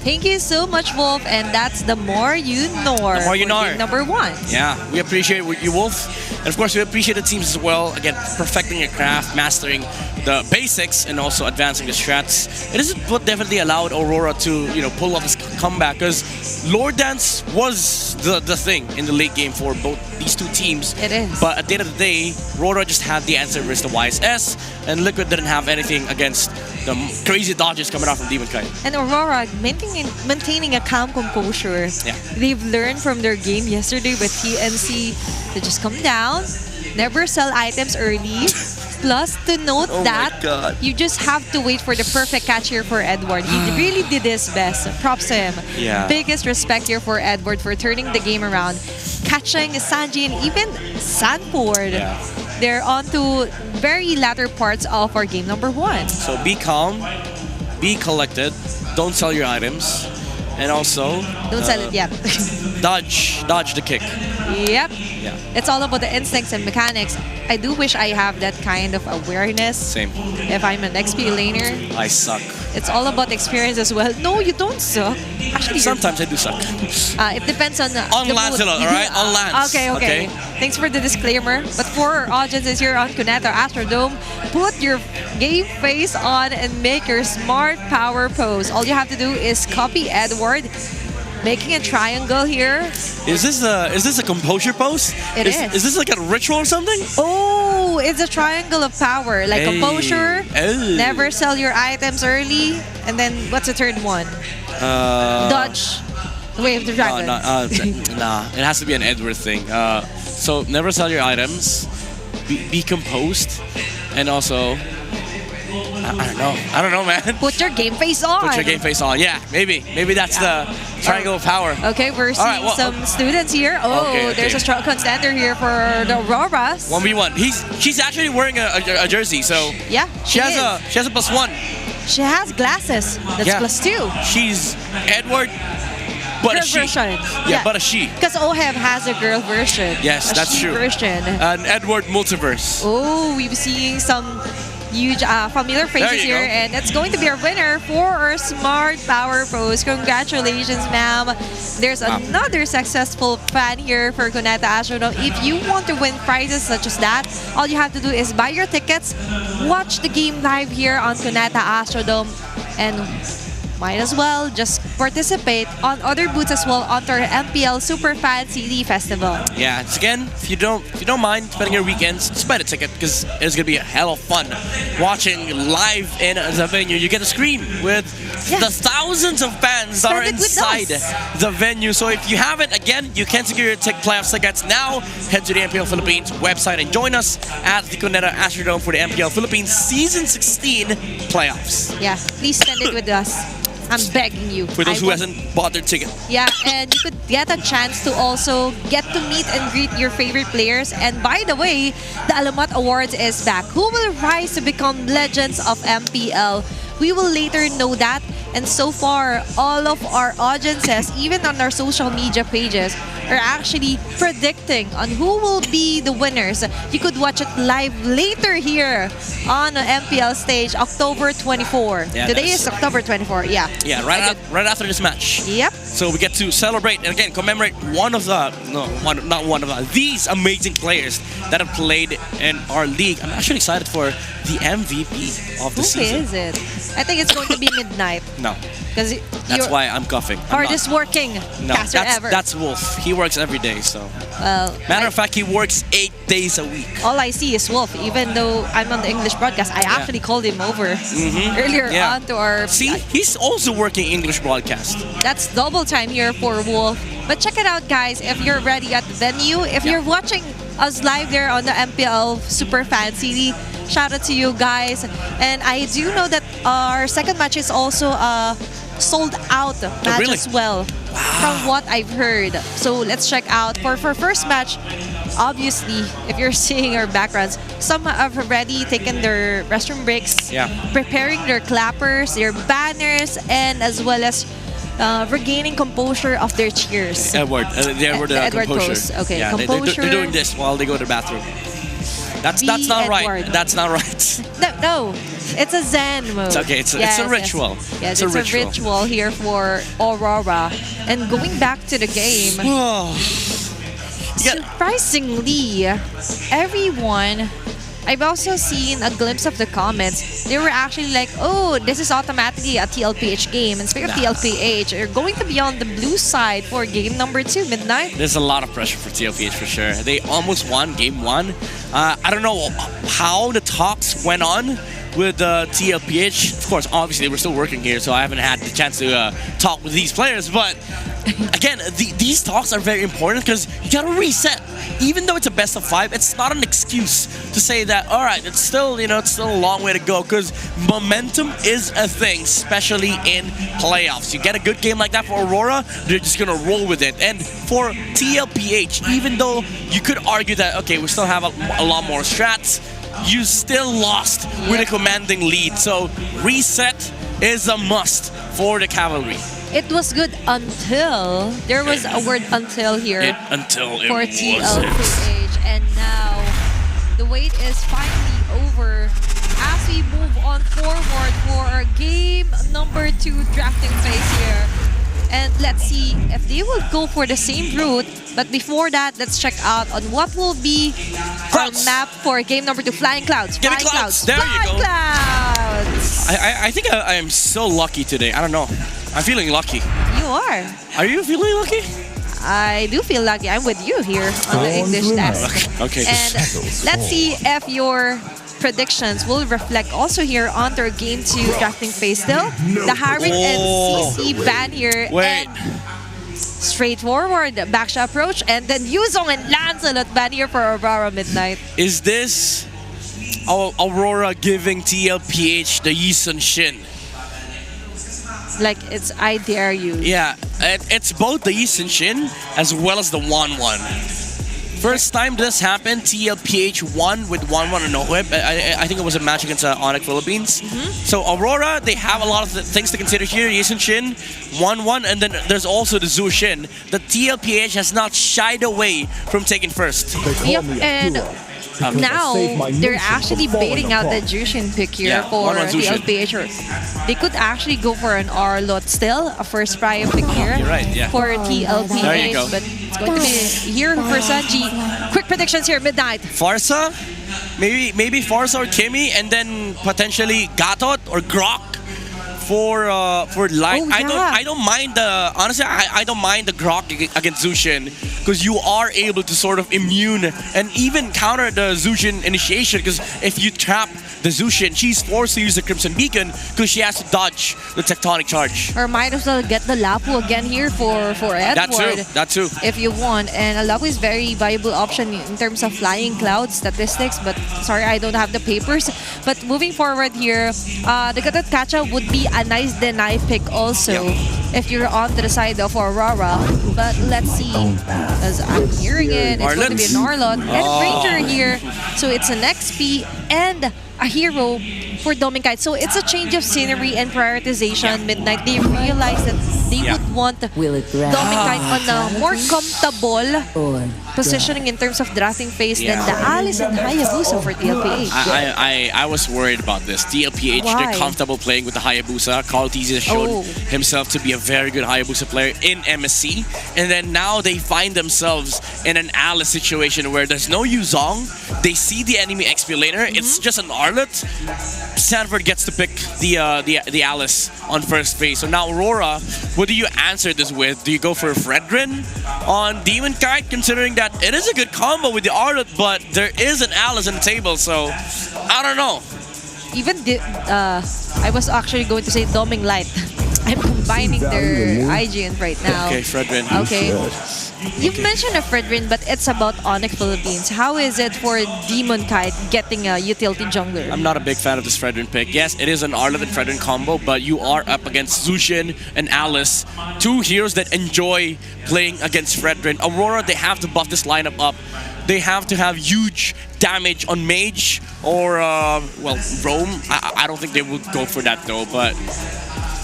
Thank you so much, Wolf, and that's The More You Know. The More You Know. Number 1. Yeah, we appreciate you, Wolf. And of course, we appreciate the teams as well. Again, perfecting your craft, mastering the basics, and also advancing the strats. It is what definitely allowed Aurora to, pull off this comeback, because Lord Dance was the thing in the late game for both these two teams. It is. But at the end of the day, Aurora just had the answer versus the YSS, and Liquid didn't have anything against the crazy dodges coming out from Demon Kite. And Aurora maintaining a calm composure. Yeah. They've learned from their game yesterday with TNC to just come down, never sell items early, Plus, to note Oh my that God. you just have to wait for the perfect catch here for Edward. He really did his best. Props to him. Yeah. Biggest respect here for Edward for turning the game around, catching Sanji and even Sanford. Yeah. They're on to very latter parts of our game number 1. So be calm, be collected, don't sell your items, and also Don't sell it yet. dodge the kick. Yep. Yeah. It's all about the instincts and mechanics. I do wish I have that kind of awareness. Same. If I'm an XP laner, I suck. it's all about experience as well. No, you don't suck. Actually, Sometimes I do suck. it depends on the Lands, mood. alright? On lands. Okay. Thanks for the disclaimer. But for our audiences here on Cuneta Astrodome, put your game face on and make your smart power pose. All you have to do is copy Edward, making a triangle here. Is this a composure pose? It is. Is this like a ritual or something? Oh, it's a triangle of power. Like Hey. composure, Oh. never sell your items early, and then what's the third one? Dodge. Wave the dragon. Nah, it has to be an Edward thing. So never sell your items, be composed, and also I don't know, man. Put your game face on. Put your game face on. Yeah, maybe that's the triangle of power. Okay, we're seeing All right, some students here. Oh, Okay. there's a strong contender here for the Auroras. 1v1. She's actually wearing a jersey, so Yeah, she has a +1. She has glasses. That's Yeah. +2. She's Edward, but Girl a she. version. Yeah, but a she. Because OHEV has a girl version. Yes, a that's she true. version. An Edward multiverse. Oh, we've seen some huge familiar There faces you here, go. and that's going to be our winner for our Smart Power Pose. Congratulations, ma'am. There's another successful fan here for Cuneta Astrodome. If you want to win prizes such as that, all you have to do is buy your tickets, watch the game live here on Cuneta Astrodome, and might as well just participate on other booths as well on our MPL Super Fan CD Festival. Yeah, it's again, if you don't mind spending your weekends, just buy a ticket because it's gonna be a hell of fun watching live in the venue. You get to scream with the thousands of fans that are Spend it with inside us. the venue. So if you haven't, again, you can secure your playoffs tickets now. Head to the MPL Philippines website and join us at the Cuneta Astrodome for the MPL Philippines Season 16 playoffs. Yeah, please spend it with us. I'm begging you. For those I who want- hasn't bought their ticket. Yeah, and you could get a chance to also get to meet and greet your favorite players. And by the way, the Alamat Awards is back. Who will rise to become legends of MPL? We will later know that. And so far, all of our audiences, even on our social media pages, are actually predicting on who will be the winners. You could watch it live later here on the MPL stage, October 24. Yeah, Today that's is October 24, yeah. Yeah, right after this match. Yep. So we get to celebrate and again commemorate these amazing players that have played in our league. I'm actually excited for the MVP of the Who season. is it? I think it's going to be Midnight. No, Because that's why I'm coughing. I'm hardest working not. caster No, ever. that's Wolf. He works every day, so. Well, Matter of fact, he works 8 days a week. all I see is Wolf. Even though I'm on the English broadcast, I actually called him over earlier Yeah. on to our... See, he's also working English broadcast. That's double time here for Wolf. But check it out, guys. If you're ready at the venue, if you're watching us live there on the MPL Super Fan CD, shout out to you guys. And I do know that our second match is also sold out match really? as well, from what I've heard. So let's check out. For first match, obviously, if you're seeing our backgrounds, some have already taken their restroom breaks, preparing their clappers, their banners, and as well as regaining composure of their cheers. Edward, the Edward composure. pose. Okay, yeah, composure. they're doing this while they go to the bathroom. That's not right. Edward. That's not right. No, it's a Zen mode. It's okay. It's a ritual. Yes, it's it's a ritual here for Aurora. And going back to the game, surprisingly, everyone, I've also seen a glimpse of the comments. They were actually like, oh, this is automatically a TLPH game. And speaking of TLPH, you're going to be on the blue side for game number 2, Midnight. There's a lot of pressure for TLPH for sure. They almost won game 1. I don't know how the talks went on with TLPH. Of course, obviously, we're still working here, so I haven't had the chance to talk with these players. But again, these talks are very important because you got to reset even though it's a best of 5, it's not an excuse to say that, all right, it's still a long way to go, because momentum is a thing, especially in playoffs. You get a good game like that for Aurora, they're just gonna roll with it. And for TLPH, even though you could argue that, okay, we still have a lot more strats, you still lost with a commanding lead. So reset is a must for the Cavalry. It was good until there was a word until here for TLPH, and now the wait is finally over as we move on forward for our game number 2 drafting phase here. And let's see if they will go for the same route. But before that, let's check out on what will be our map for game number 2. Flying Clouds. Flying Clouds. There Flying you go. Clouds. I think I am so lucky today. I don't know. I'm feeling lucky. You are. Are you feeling lucky? I do feel lucky. I'm with you here on the English desk. Okay. And let's see if your predictions will reflect also here on their game 2 drafting phase still. The Harik and CC ban here. Wait. And straightforward backshot approach. And then Yuzong and Lancelot ban here for Aurora Midnight. Is this Aurora giving TLPH the Yisun Shin? Like it's I dare you. Yeah, it's both the Yisun Shin as well as the 1-1. First time this happened, TLPH won with 1-1 and no whip. I think it was a match against ONIC Philippines. So Aurora, they have a lot of things to consider here. Yisun Shin, 1-1, and then there's also the Zu Shin. The TLPH has not shied away from taking first. Yep, and now they're actually baiting out the Jushin pick here for TLPH. They could actually go for an Arlot still, a first prior pick here for TLPH. There you go. But it's going to be here for Sanji. Quick predictions here, Midnight. Farsa, maybe Farsa or Kimmy, and then potentially Gatot or Grok for light. I don't mind the honestly. I don't mind the Grok against Zushin, because you are able to sort of immune and even counter the Zushin initiation. Because if you trap the Zushin, she's forced to use the Crimson Beacon because she has to dodge the Tectonic Charge. Or might as well get the Lapu again here for Edward. That too. If you want. And a Lapu is very viable option in terms of Flying Cloud statistics. But sorry, I don't have the papers. But moving forward here, the Gatot Kacha would be a nice deny pick also if you're on the side of Aurora. But let's see. As I'm hearing it, it's going to be an Arlot and Ranger here. So it's an XP and a hero for Dominkite. So it's a change of scenery and prioritization. Midnight, they realized that they would want Dominkite on a more comfortable positioning in terms of drafting phase than the Alice and Hayabusa for TLPH. I was worried about this. TLPH, they're comfortable playing with the Hayabusa. Carl Tizzi has shown himself to be a very good Hayabusa player in MSC. And then now they find themselves in an Alice situation where there's no Yuzong. They see the enemy XP laner. It's just an Arlot. Sanford gets to pick the Alice on first phase. So now Aurora, what do you answer this with? Do you go for Fredrin on Demon Kite, considering that it is a good combo with the Arlot, but there is an Alice on the table, so I don't know. Even I was actually going to say Doming Light. I'm combining their IGN right now. Okay, Fredrin. Okay. You mentioned a Fredrin, but it's about ONIC Philippines. How is it for Demon Kite getting a utility jungler? I'm not a big fan of this Fredrin pick. Yes, it is an Arlot and Fredrin combo, but you are up against Zushin and Alice, two heroes that enjoy playing against Fredrin. Aurora, they have to buff this lineup up. They have to have huge damage on Mage or, well, Roam. I don't think they would go for that though, but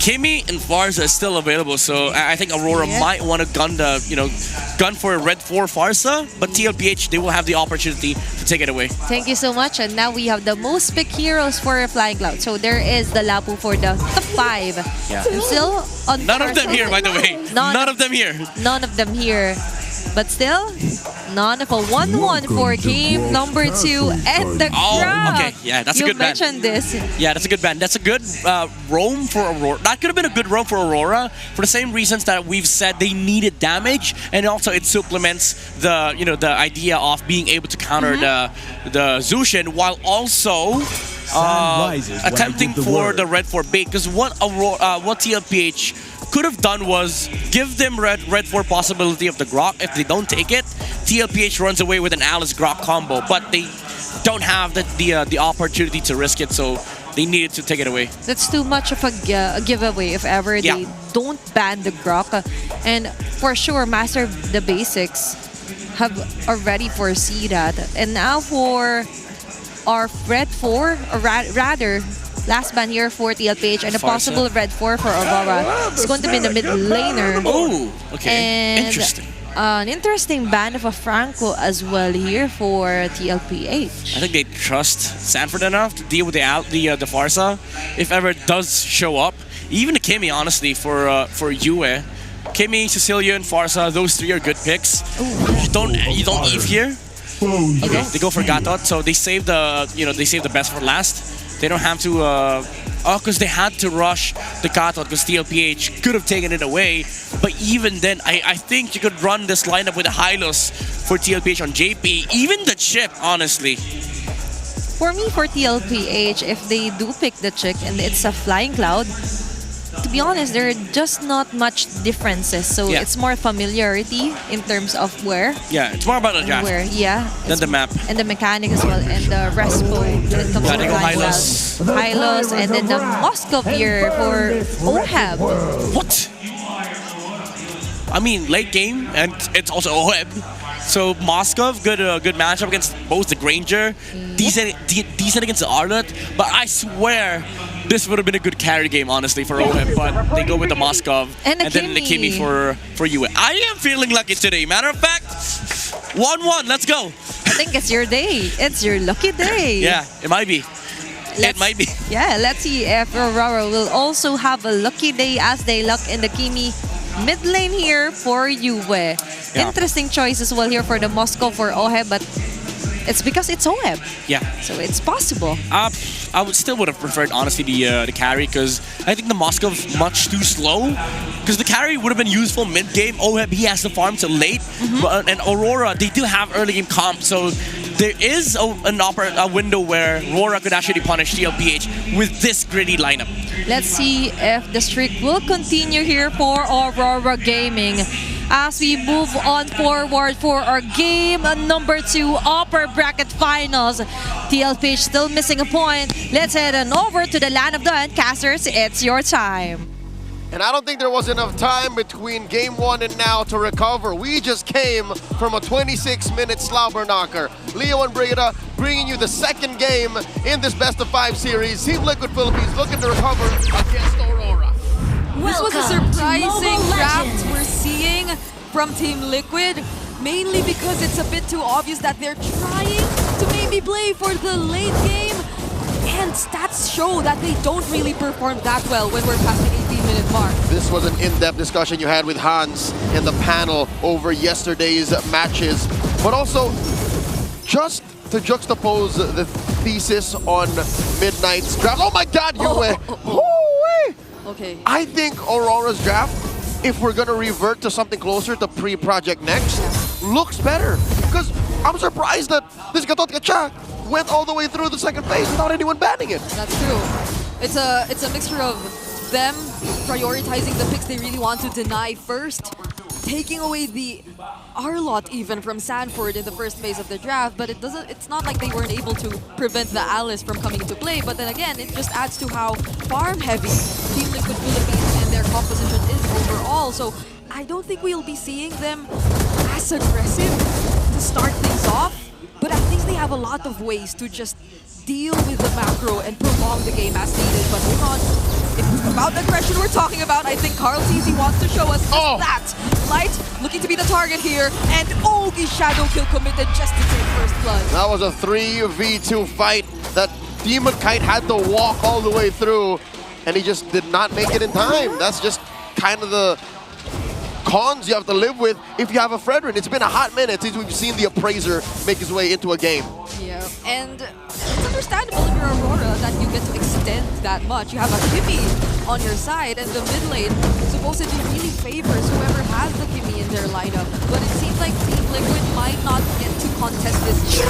Kimmy and Farsa is still available, so I think Aurora might want to gun for a Red 4 Farsa, but TLPH, they will have the opportunity to take it away. Thank you so much, and now we have the most picked heroes for Flying Cloud. So there is the Lapu for the top 5. Yeah. And still on None of them here, by the way. None of them here. None of them here. But still, none of a 1-1 for game number 2 and the crowd. Okay, yeah, that's a good ban. You mentioned this. Yeah, that's a good ban. That's a good roam for Aurora. That could have been a good roam for Aurora for the same reasons that we've said they needed damage, and also it supplements the the idea of being able to counter the Zushin while also attempting for the Red 4 bait. Because what TLPH could have done was give them Red 4 possibility of the Grok. If they don't take it, TLPH runs away with an Alice Grok combo, but they don't have the opportunity to risk it, so they needed to take it away. That's too much of a giveaway if ever they don't ban the Grok. And for sure, Master of the Basics have already foreseen that. And now for our Red 4, or rather, last ban here for TLPH and a possible Red 4 for Aurora. It's going to be the mid laner. Oh, okay. And interesting. An interesting ban of a Franco as well here for TLPH. I think they trust Sanford enough to deal with the Farsa if ever it does show up. Even the Kimmy, honestly, for Yue. Kimmy, Cecilia, and Farsa, those three are good picks. You don't Eve here. Okay, they go for Gatot, so they save the best for last. They don't have to because they had to rush the Gatot because TLPH could have taken it away. But even then, I think you could run this lineup with a Hylos for TLPH on JP, even the chip, honestly. For me, for TLPH, if they do pick the chick and it's a Flying Cloud, to be honest, there are just not much differences. So it's more familiarity in terms of where. Yeah, it's more about the draft. Where, than the map. And the mechanic as well, and the Respo when it comes to they go Hylos. Hylos, and then the Moscow here for OHEB. What? I mean, late game, and it's also OHEB. So Moskov, good matchup against both the Granger, decent against the Arlet, but I swear this would have been a good carry game, honestly, for OHEB, but they go with the Moskov and then the Kimmy for Yue. I am feeling lucky today. Matter of fact, 1-1, let's go. I think it's your day. It's your lucky day. Yeah, it might be. It might be. Yeah, let's see if Aurora will also have a lucky day as they luck in the Kimmy mid lane here for Yue. Interesting choice as well here for the Moscow for OHEB, but it's because it's OHEB. Yeah. So it's possible. I would have preferred, honestly, the carry, because I think the Moscow is much too slow. Because the carry would have been useful mid-game. OHEB, he has to farm till late. But, and Aurora, they do have early game comp, so there is a window where RORA could actually punish TLPH with this gritty lineup. Let's see if the streak will continue here for Aurora Gaming as we move on forward for our game number 2, Upper Bracket Finals. TLPH still missing a point. Let's head on over to the land of the Endcasters. It's your time. And I don't think there was enough time between game 1 and now to recover. We just came from a 26-minute slobber knocker. Leo and Brigida bringing you the second game in this best-of-5 series. Team Liquid Philippines looking to recover against Aurora. This was a surprising draft we're seeing from Team Liquid, mainly because it's a bit too obvious that they're trying to maybe play for the late game, and stats show that they don't really perform that well when we're past the 18-minute mark. This was an in-depth discussion you had with Hans in the panel over yesterday's matches, but also just to juxtapose the thesis on Midnight's draft. Oh my God, Yue! Okay. I think Aurora's draft, if we're gonna revert to something closer to pre-Project Next, looks better. Because I'm surprised that this Gatot Gacha went all the way through the second phase without anyone banning it. That's true. It's a mixture of them prioritizing the picks they really want to deny first, taking away the Arlot even from Sanford in the first phase of the draft, but it's not like they weren't able to prevent the Alice from coming into play, but then again, it just adds to how farm heavy Team Liquid Philippines and their composition is overall. So I don't think we'll be seeing them as aggressive to start things off, but at least they have a lot of ways to just deal with the macro and prolong the game as needed. But hold on, if it's about the aggression we're talking about, I think Carl Tizzy wants to show us that. Light looking to be the target here, and Ogi Shadow Kill committed just to take first blood. That was a 3v2 fight that Demon Kite had to walk all the way through, and he just did not make it in time. That's just kind of the cons you have to live with if you have a Fredrin. It's been a hot minute since we've seen the Appraiser make his way into a game. Yeah, and it's understandable if you're Aurora that you get to extend that much. You have a Kimmy on your side, and the mid lane supposedly really favors whoever has the Kimmy in their lineup. But it seems like Team Liquid might not get to contest this.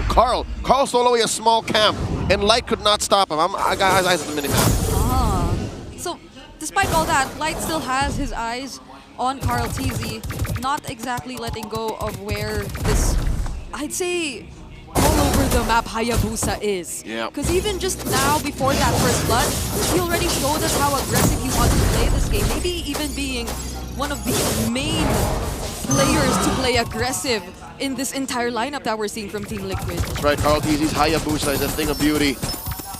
Carl stole away a small camp, and Light could not stop him. I got his eyes at the minimap. So, despite all that, Light still has his eyes on Carl TZ, not exactly letting go of where this, I'd say, all over the map Hayabusa is. Yeah. Because even just now, before that first blood, he already showed us how aggressive he wants to play this game. Maybe even being one of the main players to play aggressive in this entire lineup that we're seeing from Team Liquid. That's right, Carl TZ's Hayabusa is a thing of beauty.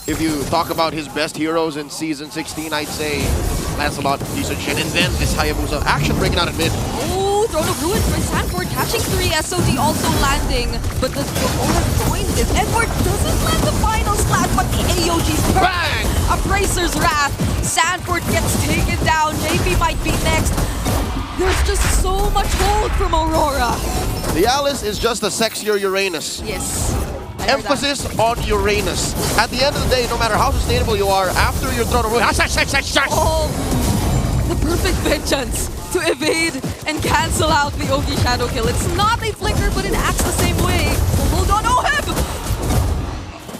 If you talk about his best heroes in Season 16, I'd say Lancelot, decent shit. And then this Hayabusa action breaking out in mid. Oh, Throne of Ruin for Sanford catching 3, SOD also landing. But the Ora joins this. Edward doesn't land the final slash, but the AOG's bang! Appraiser's Wrath. Sanford gets taken down. JP might be next. There's just so much hold from Aurora. The Alice is just a sexier Uranus. Yes. Emphasis on Uranus. At the end of the day, no matter how sustainable you are, after your Throne of Ruin, oh, the perfect vengeance to evade and cancel out the Ogi Shadow Kill. It's not a flicker, but it acts the same way. Hold on, Oheb!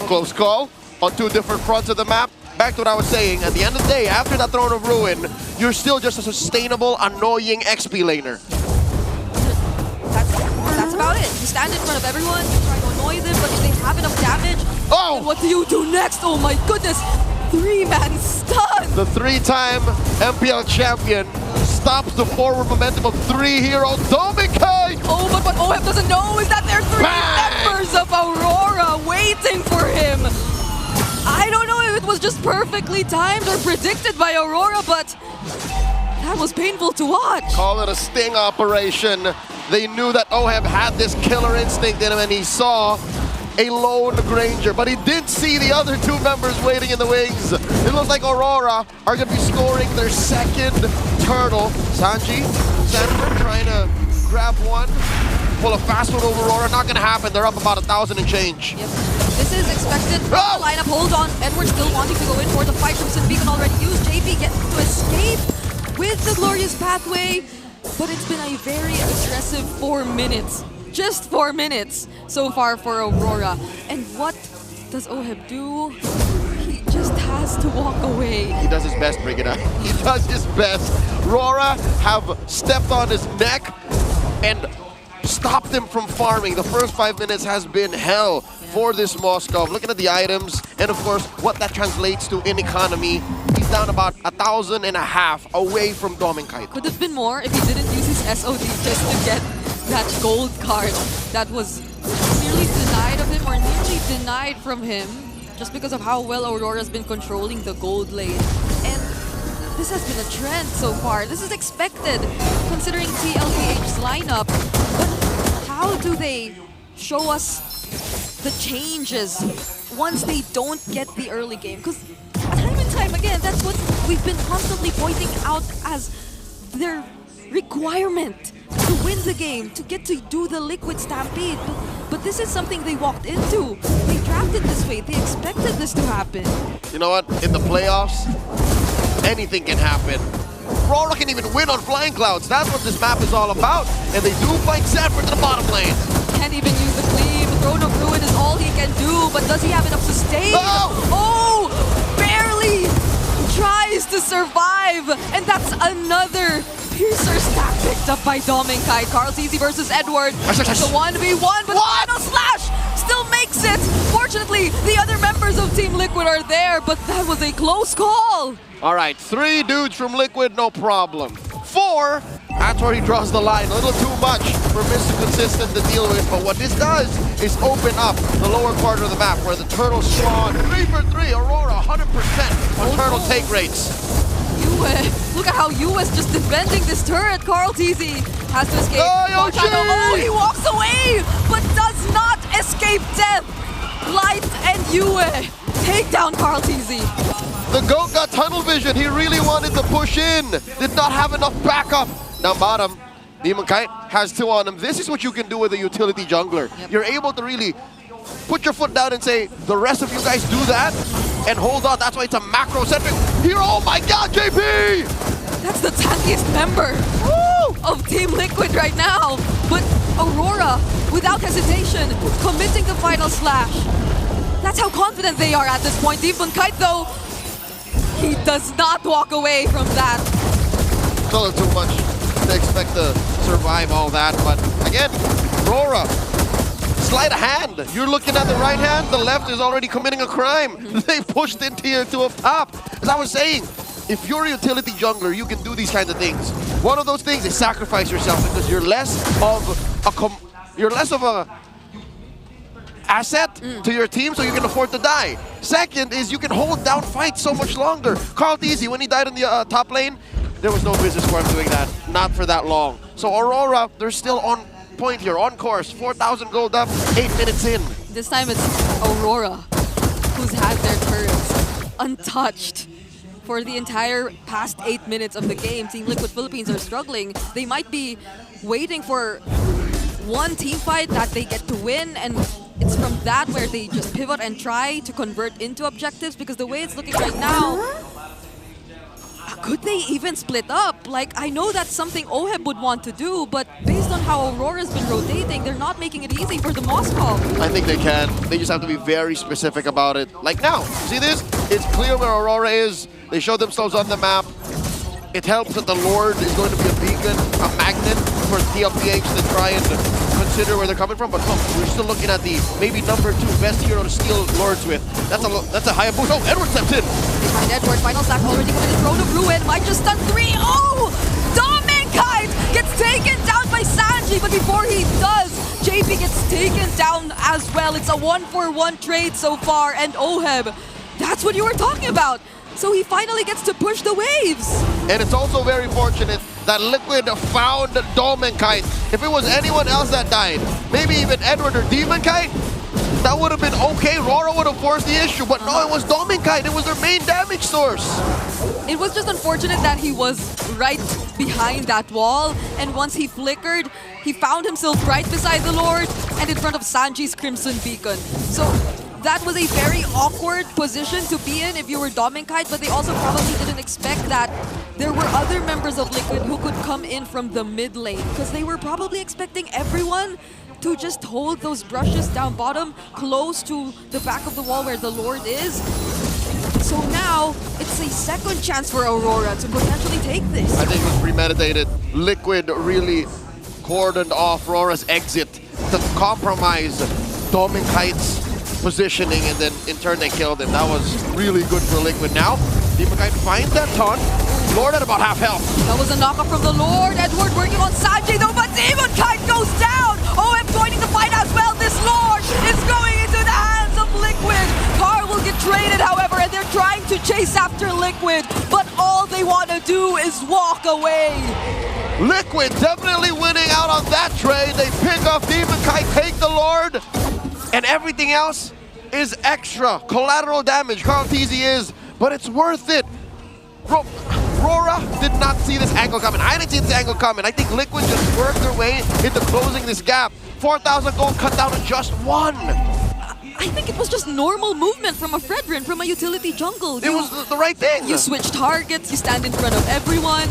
Close call on two different fronts of the map. Back to what I was saying, at the end of the day, after that Throne of Ruin, you're still just a sustainable, annoying XP laner. That's about it. You stand in front of everyone, you try to annoy them, but if they have enough damage, then what do you do next? Oh my goodness! 3-man stun! The 3-time MPL champion stops the forward momentum of 3 heroes, Domikai! Oh, but what Oheb doesn't know is that there are 3 members of Aurora waiting for him! I don't know if it was just perfectly timed or predicted by Aurora, but that was painful to watch. Call it a sting operation. They knew that Oheb had this killer instinct in him, and he saw a lone Granger, but he did see the other 2 members waiting in the wings. It looks like Aurora are going to be scoring their second turtle. Sanji, Sanford trying to grab one, pull a fast one over Aurora. Not going to happen. They're up about 1,000 and change. Yep. This is expected from the lineup. Hold on. Edward still wanting to go in for the fight. Crimson Beacon already used. JP gets to escape with the Glorious Pathway. But it's been a very aggressive 4 minutes. Just 4 minutes so far for Aurora. And what does Oheb do? He just has to walk away. He does his best, Brigida. He does his best. RORA have stepped on his neck and stopped him from farming. The first 5 minutes has been hell for this Moskov. Looking at the items and of course what that translates to in economy. He's down about 1,500 away from Dominkite. Could have been more if he didn't use his SOD just to get that gold card that was nearly denied of him, or nearly denied from him, just because of how well Aurora's been controlling the gold lane. And this has been a trend so far. This is expected considering TLPH's lineup. But how do they show us the changes once they don't get the early game? Because time and time again, that's what we've been constantly pointing out as their requirement to win the game, to get to do the Liquid Stampede. But this is something they walked into. They drafted this way. They expected this to happen. You know what? In the playoffs, anything can happen. RORA can even win on Flying Clouds. That's what this map is all about. And they do fight Sanford to the bottom lane. Can't even use the cleave. Throne of Ruin is all he can do, but does he have enough sustain? Oh! Barely tries to survive, and that's another Piercer stack picked up by Dominkite. Carl TZ versus Edward. It's a 1v1, but the final slash still makes it. Fortunately, the other members of Team Liquid are there, but that was a close call. All right, 3 dudes from Liquid, no problem. 4, that's where he draws the line. A little too much for Mr. Consistent to deal with, but what this does is open up the lower quarter of the map where the turtles spawn. 3 for 3, Aurora 100% on turtle take rates. Look at how US just defending this turret. Carl TZ has to escape. Oh, he walks away, but does not escape death. Light and Yue take down Carl TZ. The GOAT got tunnel vision. He really wanted to push in. Did not have enough backup. Down bottom, Demon Kite has 2 on him. This is what you can do with a utility jungler. You're able to really put your foot down and say, the rest of you guys do that, and hold on. That's why it's a macro-centric hero. Oh my god, JP! That's the tankiest member of Team Liquid right now. But Aurora, without hesitation, committing the final slash. That's how confident they are at this point. Demon Kite, though, he does not walk away from that. It's a little too much. to expect to survive all that. But again, RORA, sleight of hand. You're looking at the right hand, the left is already committing a crime. They pushed into here to a top. As I was saying, if you're a utility jungler, you can do these kinds of things. One of those things is sacrifice yourself because you're less of a asset to your team, so you can afford to die. Second is you can hold down fights so much longer. Carl Teasy, when he died in the top lane, there was no business for him doing that. Not for that long. So Aurora, they're still on point here, on course. 4,000 gold up, 8 minutes in. This time it's Aurora who's had their turrets untouched for the entire past 8 minutes of the game. Team Liquid Philippines are struggling. They might be waiting for one team fight that they get to win, and it's from that where they just pivot and try to convert into objectives, because the way it's looking right now, could they even split up? Like, I know that's something OHEB would want to do, but based on how Aurora's been rotating, they're not making it easy for the Moscow. I think they can. They just have to be very specific about it. Like now, see this? It's clear where Aurora is. They show themselves on the map. It helps that the Lord is going to be a beacon, a magnet for TLPH to try and consider where they're coming from. But look, we're still looking at the maybe #2 best hero to steal Lords with. That's a high boost. Oh, Edward steps in. Behind Edward, final stack already coming to Throne of Ruin. Might just stun 3. Oh! Dominkite gets taken down by Sanji, but before he does, JP gets taken down as well. It's a 1-for-1 trade so far, and OHEB, that's what you were talking about. So he finally gets to push the waves. And it's also very fortunate that Liquid found Dominkite. If it was anyone else that died, maybe even Edward or Demonkite, that would have been okay. RORA would have forced the issue, but no, it was Dominkite. It was their main damage source. It was just unfortunate that he was right behind that wall, and once he flickered, he found himself right beside the Lord and in front of Sanji's Crimson Beacon. So that was a very awkward position to be in if you were Dominkite, but they also probably didn't expect that there were other members of Liquid who could come in from the mid lane, because they were probably expecting everyone to just hold those brushes down bottom close to the back of the wall where the Lord is. So now it's a second chance for Aurora to potentially take this. I think it was premeditated. Liquid really cordoned off RORA's exit to compromise Dominkite's positioning, and then in turn they killed him. That was really good for Liquid. Now, Demonkite finds that taunt. Lord at about half health. That was a knockup from the Lord. Edward working on Sanji though, but Demonkite goes down! OM joining the fight as well. This Lord is going into the hands of Liquid. Carl will get traded, however, and they're trying to chase after Liquid, but all they want to do is walk away. Liquid definitely winning out on that trade. They pick off Demonkite, take the Lord, and everything else is extra collateral damage. Carl Teasy is, but it's worth it. RORA did not see this angle coming. I didn't see this angle coming. I think Liquid just worked their way into closing this gap. 4,000 gold cut down to just 1. I think it was just normal movement from a Fredrin, from a utility jungle. It was the right thing. You switch targets, you stand in front of everyone.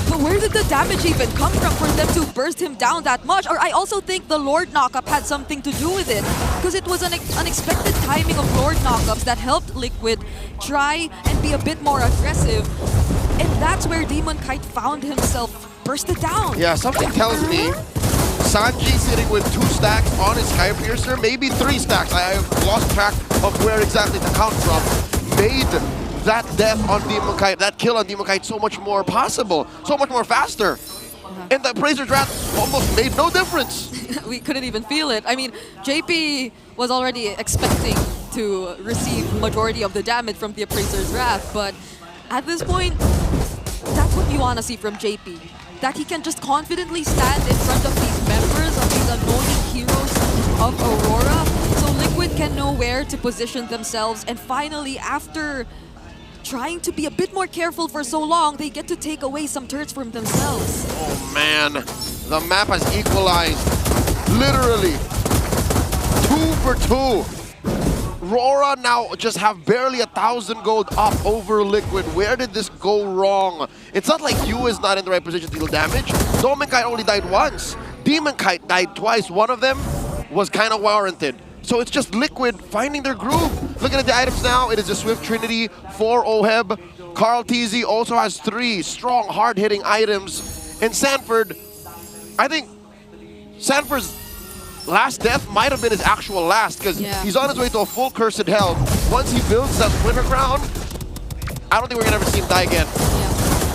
But where did the damage even come from for them to burst him down that much? Or I also think the Lord knockup had something to do with it, because it was an unexpected timing of Lord knockups that helped Liquid try and be a bit more aggressive. And that's where Demonkite found himself bursted down. Yeah, something tells me Sanji sitting with 2 stacks on his Skypiercer, maybe 3 stacks. I have lost track of where exactly to count from. Made that death on Demonkite, that kill on Demonkite so much more possible, so much more faster. And the Appraiser's Wrath almost made no difference. We couldn't even feel it. I mean, JP was already expecting to receive majority of the damage from the Appraiser's Wrath, but at this point, that's what you want to see from JP. That he can just confidently stand in front of these members, of these annoying heroes of Aurora, so Liquid can know where to position themselves, and finally, after trying to be a bit more careful for so long, they get to take away some turrets from themselves. Oh man, the map has equalized. Literally, 2 for 2. RORA now just have barely 1,000 gold up over Liquid. Where did this go wrong? It's not like Yu is not in the right position to deal damage. Dominkite only died once. Demonkite died twice. One of them was kind of warranted. So it's just Liquid finding their groove. Looking at the items now, it is a Swift Trinity for OHEB. Carl Teasy also has 3 strong, hard-hitting items. And Sanford, I think Sanford's last death might have been his actual last because he's on his way to a full cursed hell. Once he builds that winter crown, I don't think we're gonna ever see him die again.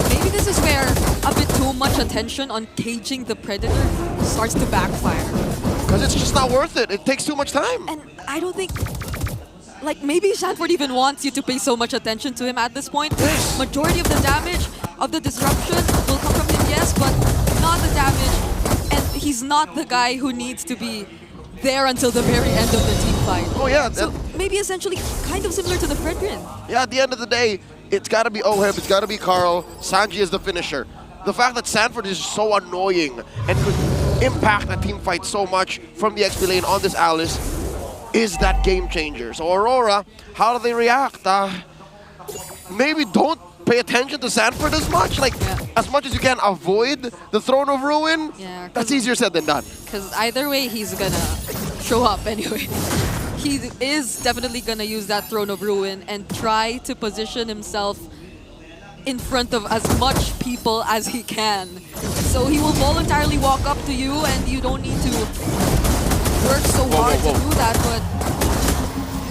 Maybe this is where a bit too much attention on caging the Predator starts to backfire. Because it's just not worth it. It takes too much time. And I don't think, like, maybe Sanford even wants you to pay so much attention to him at this point. Majority of the damage of the disruption will come from him, yes, but not the damage. And he's not the guy who needs to be there until the very end of the team fight. Oh yeah. So maybe essentially kind of similar to the Fredrin. Yeah, at the end of the day, it's got to be Oheb, it's got to be Carl. Sanji is the finisher. The fact that Sanford is so annoying and could impact the team fight so much from the XP lane on this Alice is that game changer. So Aurora, how do they react? Maybe don't pay attention to Sanford as much. Like, as much as you can avoid the Throne of Ruin, that's easier said than done. Because either way, he's gonna show up anyway. He is definitely gonna use that Throne of Ruin and try to position himself in front of as much people as he can. So he will voluntarily walk up to you and you don't need to work so hard to do that, but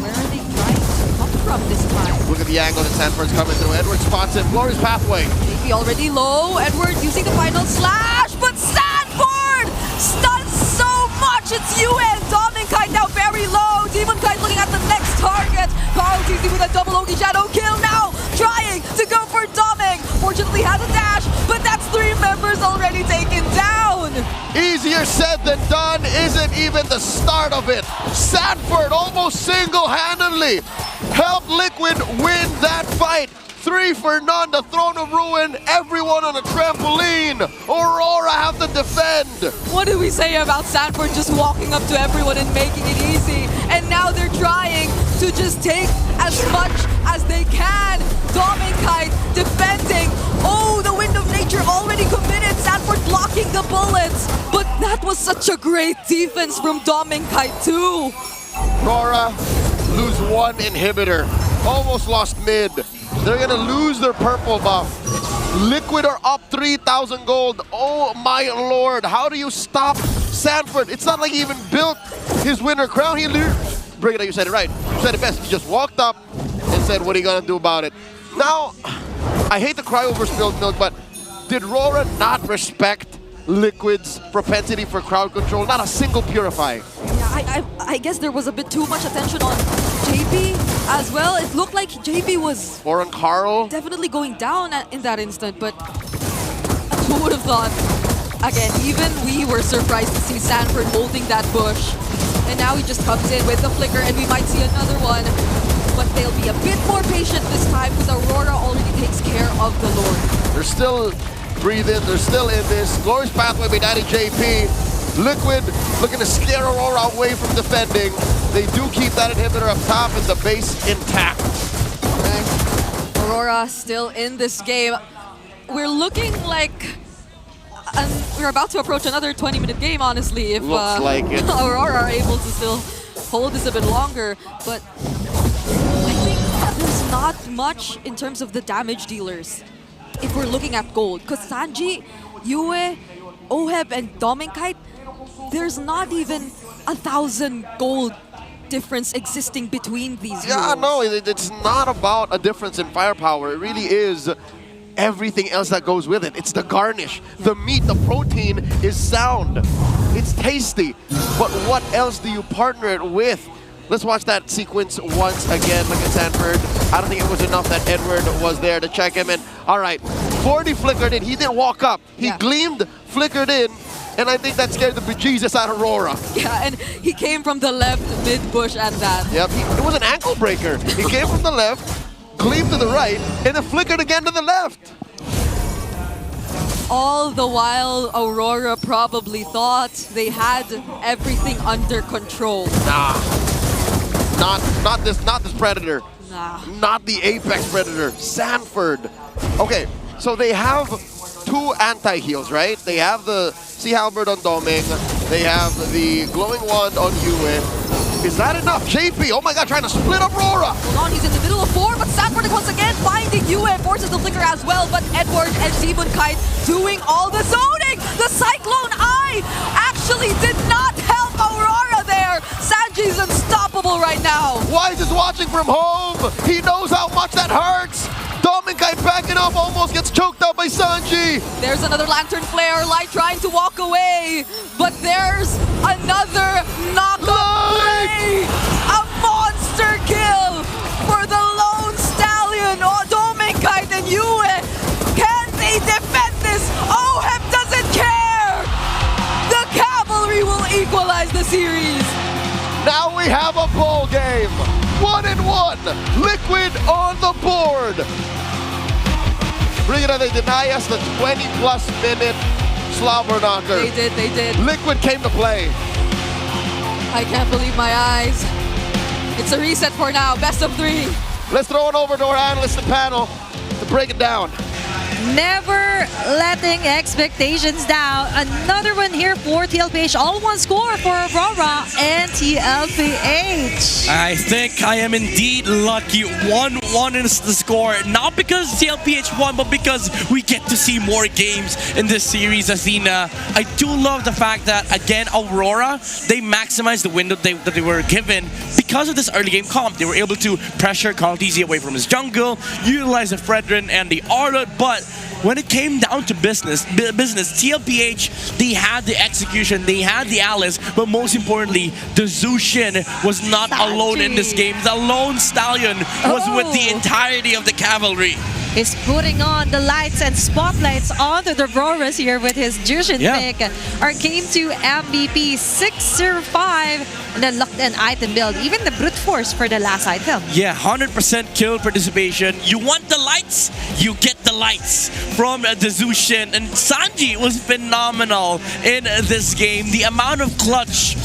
where are they trying to come from this time? Look at the angle that Sanford's coming through. Edward spots him. Glorious pathway. JP already low. Edward using the final slash, but Sanford stuns so much. It's you and Dominkite now very low. Demon Kite looking at the next target. Carl TC with a double Ogi Shadow kill now. Trying to go for Doming. Fortunately has a dash, but that's 3 members already taken down. Easier said than done isn't even the start of it. Sanford almost single-handedly helped Liquid win that fight. 3 for none, the Throne of Ruin, everyone on a trampoline. Aurora have to defend. What do we say about Sanford just walking up to everyone and making it easy? And now they're trying to just take as much as they can. Dominkite defending. Oh, the Wind of Nature already committed. Sanford blocking the bullets. But that was such a great defense from Dominkite too. Rora lose 1 inhibitor. Almost lost mid. They're gonna lose their purple buff. Liquid are up 3,000 gold. Oh my lord, how do you stop Sanford? It's not like he even built his winter crown. He Brigida, you said it right. You said it best. He just walked up and said, what are you gonna do about it? Now, I hate to cry over spilled milk, but did Rora not respect Liquid's propensity for crowd control? Not a single Purify. Yeah, I guess there was a bit too much attention on JP as well. It looked like JP was or on Carl definitely going down in that instant, but who would have thought? Again, even we were surprised to see Sanford holding that bush. And now he just comes in with the flicker and we might see another one. But they'll be a bit more patient this time because Aurora already takes care of the Lord. They're still breathing, they're still in this. Glorious pathway by Daddy JP. Liquid looking to scare Aurora away from defending. They do keep that inhibitor up top and the base intact. Okay. Aurora still in this game. We're looking like we're about to approach another 20-minute game, honestly, if looks like it. Aurora are able to still hold this a bit longer. But I think there's not much in terms of the damage dealers if we're looking at gold. Because Sanji, Yue, Oheb, and Dominkite, there's not even 1,000 gold difference existing between these Yeah, heroes. no, it's not about a difference in firepower. It really is everything else that goes with it. It's the garnish, the meat, the protein is sound. It's tasty. But what else do you partner it with? Let's watch that sequence once again. Look at Sanford. I don't think it was enough that Edward was there to check him in. All right, 40 flickered in. He didn't walk up. He gleamed, flickered in, and I think that scared the bejesus out of Aurora. Yeah, and he came from the left mid-bush at that. Yep, it was an ankle breaker. He came from the left, gleamed to the right, and then flickered again to the left. All the while, Aurora probably thought they had everything under control. Nah, not this Predator. Nah. Not the Apex Predator, Sanford. Okay, so they have 2 anti-heals, right? They have the Sea Halberd on Doming. They have the Glowing Wand on Yue. Is that enough? JP, oh my god, trying to split up Rora. Hold on, he's in the middle of 4, but Sanford once again finding Yue, forces the flicker as well, but Edward and Demon Kite doing all the zoning. The Cyclone Eye actually did not help Aurora there. Sanji's unstoppable right now. Wise is watching from home. He knows how much that hurts. Dominkai backing up, almost gets choked out by Sanji. There's another Lantern Flare, Light trying to walk away, but there's another knockup play. A monster kill for the Lone Stallion. Oh, Dominkai and Yue. Can they defend this? OHEB doesn't care. The Cavalry will equalize the series. Now we have a ball game. 1-1. Liquid on the board. Brigida, they deny us the 20-plus minute slobber knocker. They did. Liquid came to play. I can't believe my eyes. It's a reset for now. Best of 3. Let's throw it over to our analyst and panel to break it down. Never letting expectations down. Another one here for TLPH. All one score for Aurora and TLPH. I think I am indeed lucky. 1-1 is the score. Not because TLPH won, but because we get to see more games in this series, Athena. I do love the fact that, again, Aurora, they maximized the window that they were given because of this early game comp. They were able to pressure Carl DZ away from his jungle, utilize the Fredrin and the Arlott, but when it came down to business, TLPH, they had the execution, they had the Alice, but most importantly, the Zushin was not alone in this game. The Lone Stallion was with the entirety of the Cavalry. Is putting on the lights and spotlights onto the Roras here with his Jushin pick. Arcane 2 MVP 605 and then locked in item build. Even the brute force for the last item. Yeah, 100% kill participation. You want the lights, you get the lights from the Zushin. And Sanji was phenomenal in this game. The amount of clutch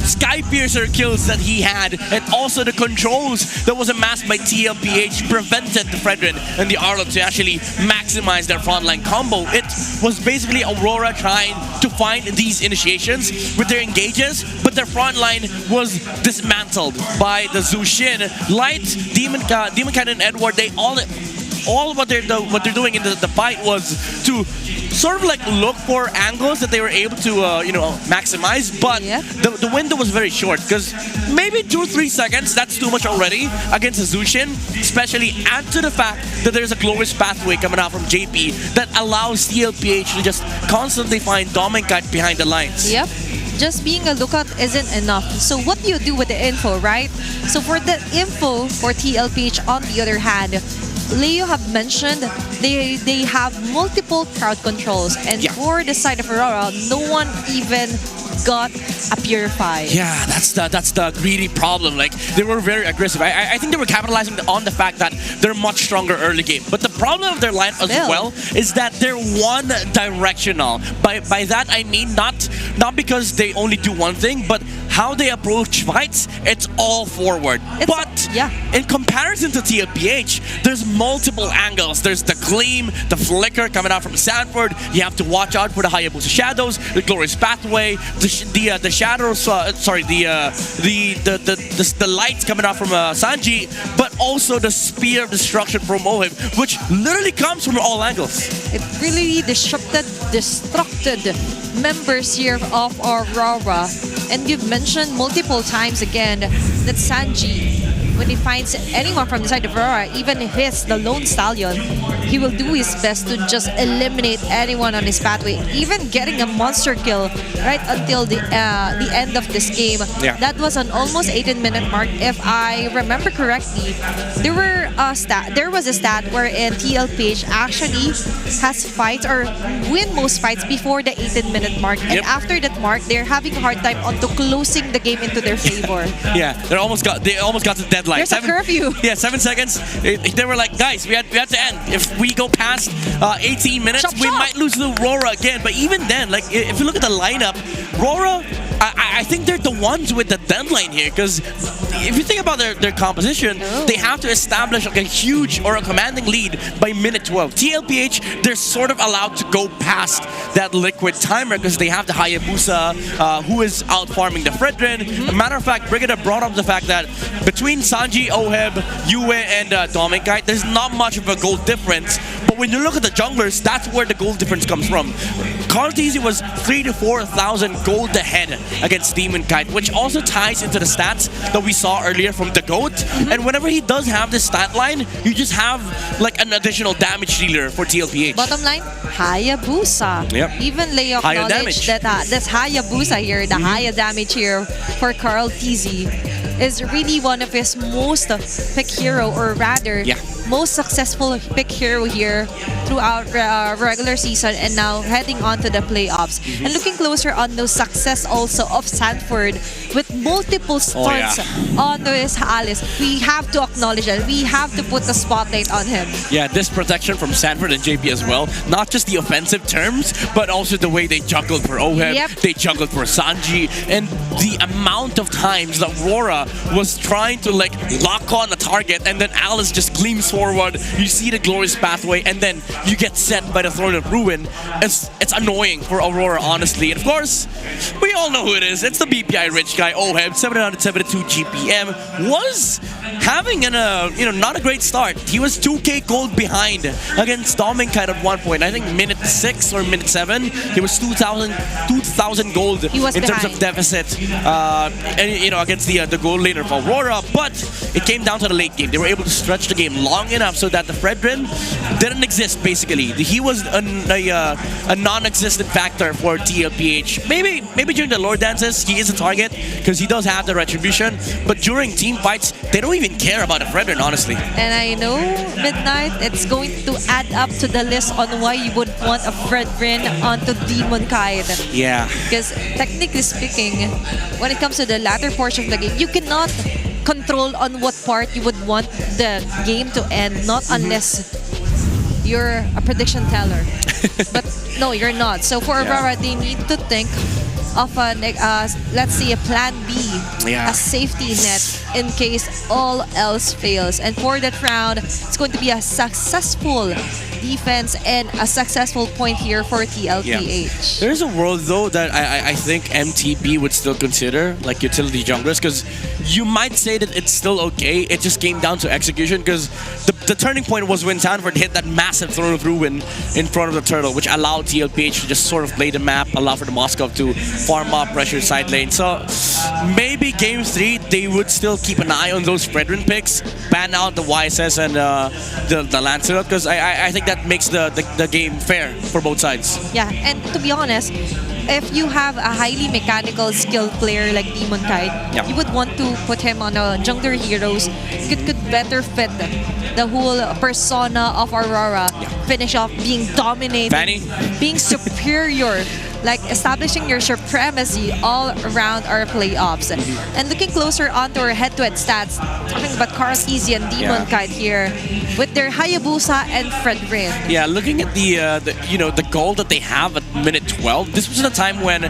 Sky Piercer kills that he had, and also the controls that was amassed by TLPH prevented the Fredrin and the Arlott to actually maximize their frontline combo. It was basically Aurora trying to find these initiations with their engages, but their frontline was dismantled by the Zushin. Light, Demon Kite, and Edward, they all what they're doing in the fight was to sort of like look for angles that they were able to maximize, but the window was very short because maybe 2-3 seconds, that's too much already against a Zushin, especially add to the fact that there's a glorious pathway coming out from JP that allows TLPH to just constantly find Dominkai behind the lines. Yep. Just being a lookout isn't enough. So what do you do with the info, right? So for the info for TLPH, on the other hand, Leo have mentioned they have multiple crowd controls, and for the side of Aurora, no one even got a Purify. Yeah, that's the greedy problem. Like, they were very aggressive. I think they were capitalizing on the fact that they're much stronger early game. But the problem of their line as well is that they're one directional. By that I mean not because they only do one thing, but how they approach fights, it's all forward. But in comparison to TLPH, there's multiple angles. There's the gleam, the flicker coming out from Sanford. You have to watch out for the Hayabusa shadows, the glorious pathway, the shadows. The lights coming out from Sanji, but also the spear of destruction from Ohib, which literally comes from all angles. It really disrupted members here of Aurora. And you've mentioned multiple times again that Sanji, when he finds anyone from the side of Aurora, even if it's the Lone Stallion, he will do his best to just eliminate anyone on his pathway. Even getting a monster kill right until the end of this game. That was an almost 18-minute mark. If I remember correctly, there was a stat wherein TLPH actually has fights or win most fights before the 18-minute mark. And after that mark, they're having a hard time onto closing the game into their favor. They almost got the deadline. There's a curfew. 7 seconds. They were like, guys, we had to end. If we go past 18 minutes, we might lose the RORA again. But even then, like, if you look at the lineup, RORA, I think they're the ones with the deadline here, because if you think about their composition, they have to establish like a huge or a commanding lead by minute 12. TLPH, they're sort of allowed to go past that liquid timer because they have the Hayabusa who is out farming the Fredrin. Matter of fact, Brigida brought up the fact that between Sanji, Oheb, Yue, and Dominkai, there's not much of a goal difference. But when you look at the junglers, that's where the gold difference comes from. Carteezy was 3,000 to 4,000 gold ahead against Demon Kite, which also ties into the stats that we saw earlier from the GOAT. And whenever he does have this stat line, you just have like an additional damage dealer for TLPH. Bottom line, Hayabusa. Yep. Even Leo Higher acknowledged damage. that this Hayabusa here, the higher damage here for Carteezy, is really one of his most pick hero, or rather, most successful pick hero here throughout regular season and now heading on to the playoffs. And looking closer on the success also of Sanford with multiple stunts onto his Alice. We have to acknowledge that. We have to put the spotlight on him. Yeah, this protection from Sanford and JP as well. Not just the offensive terms, but also the way they juggled for Oheb, they juggled for Sanji, and the amount of times that RORA was trying to like lock on a target and then Alice just gleams forward. You see the glorious pathway and then you get set by the Throne of Ruin. It's annoying for Aurora, honestly. And of course, we all know who it is. It's the BPI rich guy, Oheb, 772 GPM. Was having not a great start. He was 2k gold behind against Dominkite at one point. I think minute 6 or minute 7. He was 2,000 gold in terms of deficit. Against the gold laner of Aurora. But it came down to the late game. They were able to stretch the game long enough so that the Fredrin didn't exist, basically. He was a non-existent factor for TLPH. Maybe during the lore dances, he is a target because he does have the retribution. But during team fights, they don't even care about a Fredrin, honestly. And I know, Midnight, it's going to add up to the list on why you would want a Fredrin onto Demon Kite. Yeah. Because technically speaking, when it comes to the latter portion of the game, you cannot control on what part you would want the game to end, not unless you're a prediction teller. But no, you're not. So for Aurora, they need to think of let's say a plan B, a safety net in case all else fails. And for that round, it's going to be a successful defense and a successful point here for TLPH. There's a world though that I think MTB would still consider like utility junglers, because you might say that it's still okay. It just came down to execution, because the turning point was when Sanford hit that massive Throne of Ruin in front of the turtle, which allowed TLPH to just sort of play the map, allow for the Moskov to farm up, pressure side lane. So maybe game 3 they would still keep an eye on those Fredrin picks, ban out the YSS and the Lancelot, because I think that makes the game fair for both sides. Yeah, and to be honest, if you have a highly mechanical skilled player like Demon Kite, you would want to put him on a jungler heroes. Could better fit the whole persona of Aurora. Finish off being dominating, being superior, like establishing your supremacy all around our playoffs. And looking closer onto our head-to-head stats, talking about Carteezy and Demon Kite here with their Hayabusa and Fredrin. Yeah, looking at the goal that they have at minute 12, this was a time when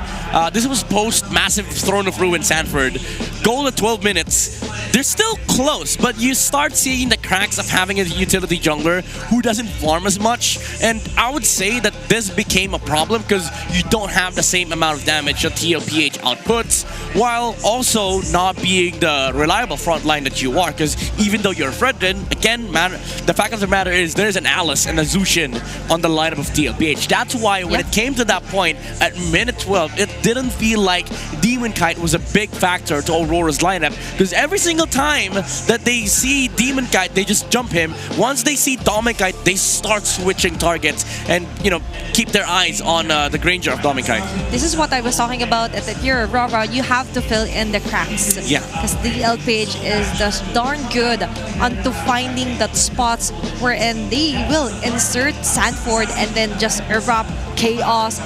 this was post massive Throne of Ruin Sanford. Goal at 12 minutes. They're still close, but you start seeing the cracks of having a utility jungler who doesn't farm as much. And I would say that this became a problem because you don't have the same amount of damage that TLPH outputs, while also not being the reliable front line that you are. Because even though you're Fredrin, again, the fact of the matter is there's an Alice and a Zushin on the lineup of TLPH. That's why when it came to that point at minute 12, it didn't feel like Demon Kite was a big factor to Aurora's lineup, because every single time that they see Demon Kite, they just jump him. Once they see Dominkite, they start switching targets and, keep their eyes on the Granger of Dominkite. This is what I was talking about at the here, Aurora. You have to fill in the cracks. Yeah. Because TLPH is just darn good onto finding the spots wherein they will insert Sanford and then just erupt chaos.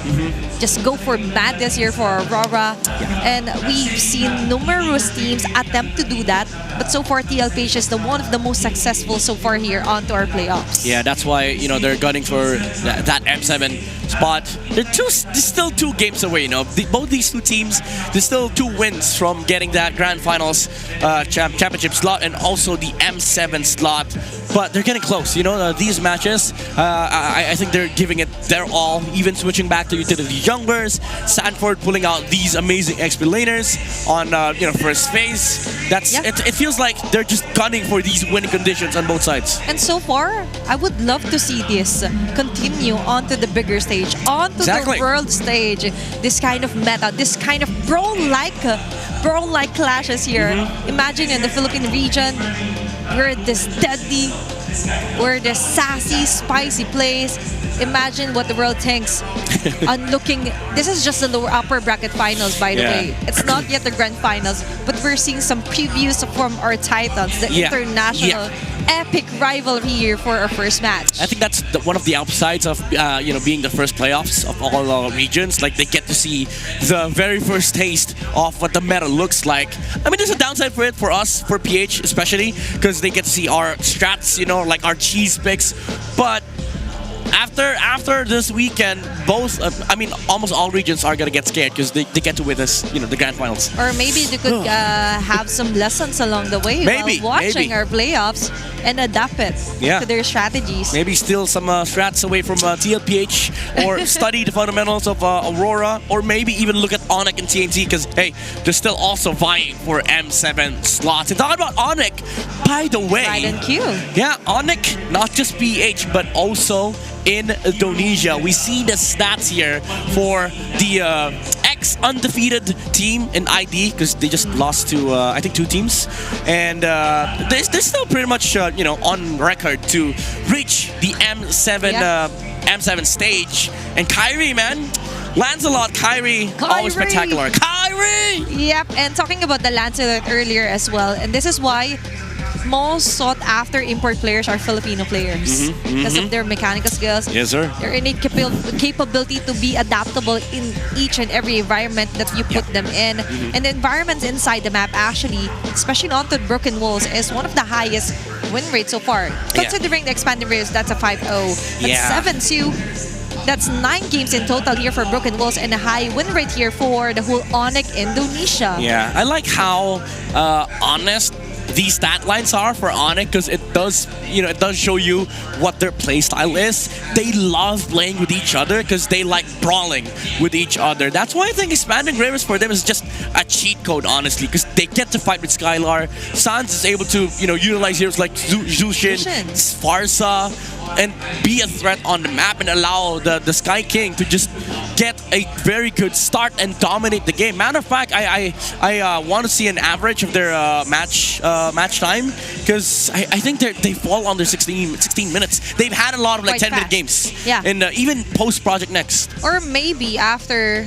Just go for madness here for Aurora. And we've seen numerous teams attempt to do that, but so far TLPH is one of the most successful so far here onto our playoffs. Yeah, that's why they're gunning for that M7 spot. They're still 2 games away. Both these 2 teams, there's still 2 wins from getting that Grand Finals championship slot and also the M7 slot. But they're getting close. These matches, I think they're giving it their all. Even switching back to utility junglers, Sanford pulling out these amazing XP laners on first phase. It feels like they're just gunning for these these winning conditions on both sides. And so far, I would love to see this continue onto the bigger stage, onto Exactly. the world stage. This kind of meta, this kind of brawl-like clashes here. Imagine in the Philippine region, we're this deadly, we're this sassy, spicy place. Imagine what the world thinks on looking. This is just the lower upper bracket finals, by the way. It's not yet the grand finals, but we're seeing some previews from our titans, the international epic rivalry here for our first match. I think that's one of the upsides of being the first playoffs of all regions. Like, they get to see the very first taste of what the meta looks like. I mean, there's a downside for it for us, for PH especially, because they get to see our strats, like our cheese picks. But after this weekend, almost all regions are gonna get scared because they get to witness, the grand finals. Or maybe they could have some lessons along the way while watching our playoffs and adapt it to their strategies. Maybe steal some strats away from TLPH or study the fundamentals of Aurora, or maybe even look at ONIC and TNT because, hey, they're still also vying for M7 slots. And talking about ONIC, by the way. Right in queue. Yeah, ONIC, not just PH, but also in Indonesia. We see the stats here for the ex-undefeated team in ID because they just lost to, I think, 2 teams. And they're still pretty much, on record to reach the M7 stage. And Kyrie, man, Lancelot, Kyrie, always spectacular. Kyrie! Yep, and talking about the Lancelot earlier as well, and this is why most sought after import players are Filipino players because of their mechanical skills. Yes, sir. Their innate capability to be adaptable in each and every environment that you put them in. And the environments inside the map, actually, especially onto Broken Walls, is one of the highest win rates so far. Considering the expanded rates, that's a 5-0. That's 7-2. That's 9 games in total here for Broken Walls and a high win rate here for the whole ONIC Indonesia. Yeah, I like how honest these stat lines are for ONIC because it does show you what their play style is. They love playing with each other because they like brawling with each other. That's why I think expanding rivers for them is just a cheat code, honestly, because they get to fight with Skylar. Sans is able to utilize heroes like Zushin, Sparsa, and be a threat on the map and allow the Sky King to just get a very good start and dominate the game. Matter of fact, I want to see an average of their match time because I think they fall under 16 minutes. They've had a lot of 10-minute games. Yeah. And even post Project Next. Or maybe after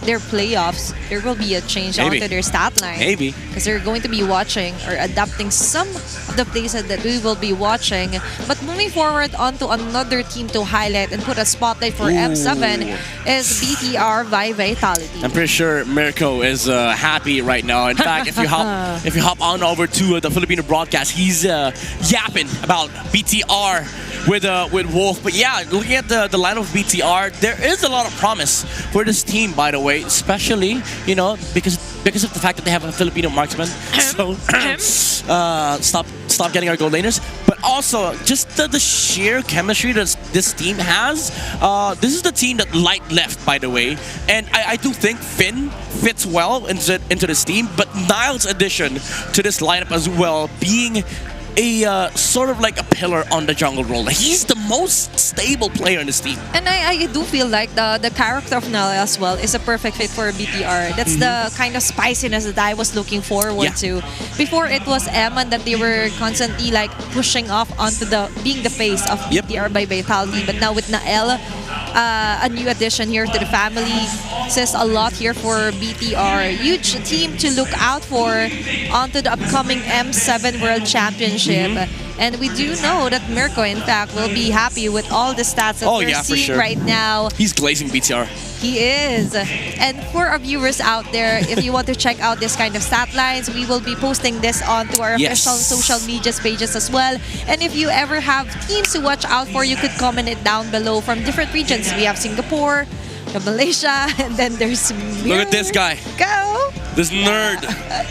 their playoffs, there will be a change onto their stat line. Maybe. Because they're going to be watching or adapting some of the places that we will be watching. But moving forward onto another team to highlight and put a spotlight for M7 is BTR by Vitality. I'm pretty sure Mirko is happy right now. In fact, if you hop on over to the Filipino broadcast, he's yapping about BTR with Wolf. But yeah, looking at the lineup of BTR, there is a lot of promise for this team, by the way, especially because of the fact that they have a Filipino marksman. So stop getting our gold laners. But also just the sheer chemistry that this team has. This is the team that Light left, by the way, and I do think Finn fits well into this team. But Niall's addition to this lineup as well, being a sort of like a pillar on the jungle role. He's the most stable player in this team. And I do feel like the character of Nala as well is a perfect fit for BTR. That's the kind of spiciness that I was looking forward to. Before it was Eman that they were constantly like pushing off onto being the face of BTR by Vitality. But now with Nael, a new addition here to the family, says a lot here for BTR. Huge team to look out for onto the upcoming M7 World Championship. And we do know that Mirko, in fact, will be happy with all the stats that we're seeing right now. He's glazing BTR. He is. And for our viewers out there, if you want to check out this kind of stat lines, we will be posting this onto our official social media pages as well. And if you ever have teams to watch out for, you could comment it down below from different regions. We have Singapore, Malaysia, and then there's Look at this guy. Go! This nerd.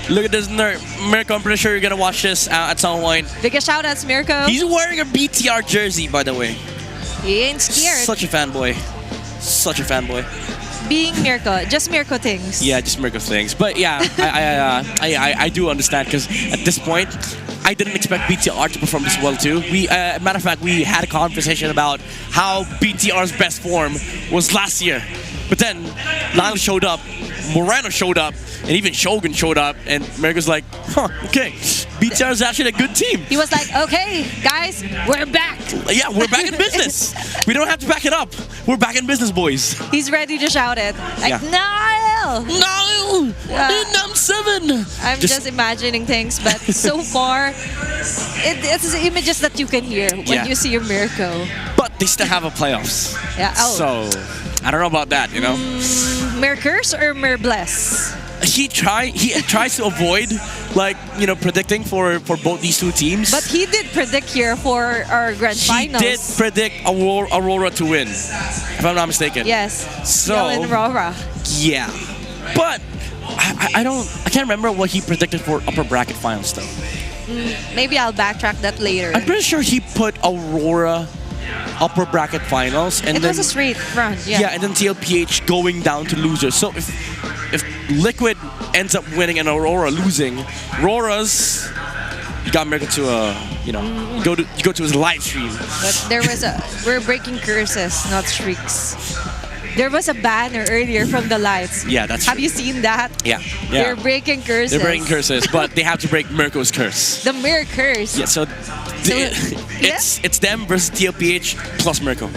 Look at this nerd. Mirko, I'm pretty sure you're gonna watch this at some point. Biggest shout outs, Mirko. He's wearing a BTR jersey, by the way. He ain't scared. Such a fanboy. Such a fanboy. Being Mirko, just Mirko things. Yeah, just Mirko things. But yeah, I do understand because at this point, I didn't expect BTR to perform this well too. Matter of fact, we had a conversation about how BTR's best form was last year. But then, Lyle showed up, Moreno showed up, and even Shogun showed up, and America's like, okay, BTR is actually a good team. He was like, okay, guys, we're back. Yeah, we're back in business. We don't have to back it up. We're back in business, boys. He's ready to shout it. Like, No! I'm 7! I'm just imagining things, but so far, it's the images that you can hear when you see Mirko. But they still have a playoffs. Yeah. Oh. So, I don't know about that, you know? Mirkers or Mirbless? He tries to avoid, like, you know, predicting for both these two teams. But he did predict here for our grand finals. He did predict Aurora to win, if I'm not mistaken. Yes. So in Aurora. Yeah, but I can't remember what he predicted for upper bracket finals though. Maybe I'll backtrack that later. I'm pretty sure he put Aurora upper bracket finals, and it was a straight run. Yeah. And then TLPH going down to losers. So if Liquid ends up winning and Aurora losing, Rora's you got Mirko to you go to his live stream. But there was we're breaking curses, not streaks. There was a banner earlier from the lights. Yeah, that's Have true. you seen that? Yeah. They're breaking curses. They're breaking curses, but they have to break Mirko's curse. The mirror curse. Yeah, so it's them versus TLPH plus Mirko.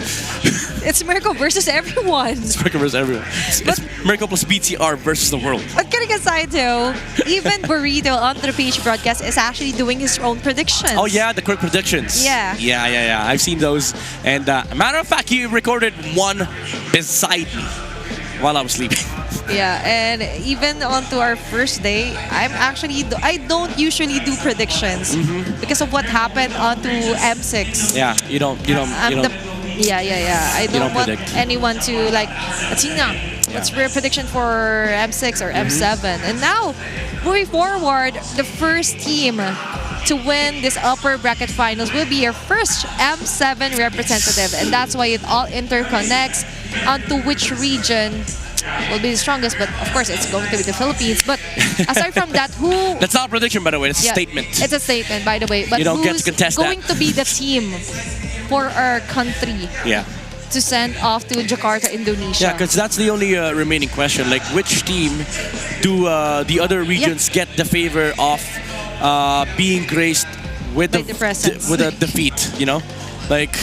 It's Mirko versus everyone. It's Mirko versus everyone. It's Mirko plus BTR versus the world. But kidding aside though, even Burrito on the PH broadcast is actually doing his own predictions. Oh yeah, the quick predictions. Yeah. Yeah. I've seen those. And matter of fact, he recorded one beside me while I was sleeping. Yeah, and even onto our first day, I don't usually do predictions because of what happened onto M6. Yeah, you don't. I don't want predict. anyone to like, Atina, what's your prediction for M6 or M7? And now, moving forward, the first team to win this upper bracket finals will be your first M7 representative, and that's why it all interconnects onto which region will be the strongest. But of course, it's going to be the Philippines. But aside from that, who? That's not a prediction, by the way. It's a statement. It's a statement, by the way. But You don't get who's to contest going that. to be the team for our country? Yeah. To send off to Jakarta, Indonesia. Yeah, because that's the only remaining question. Like, which team do the other regions get the favor of being graced with the presence. with a defeat? You know, like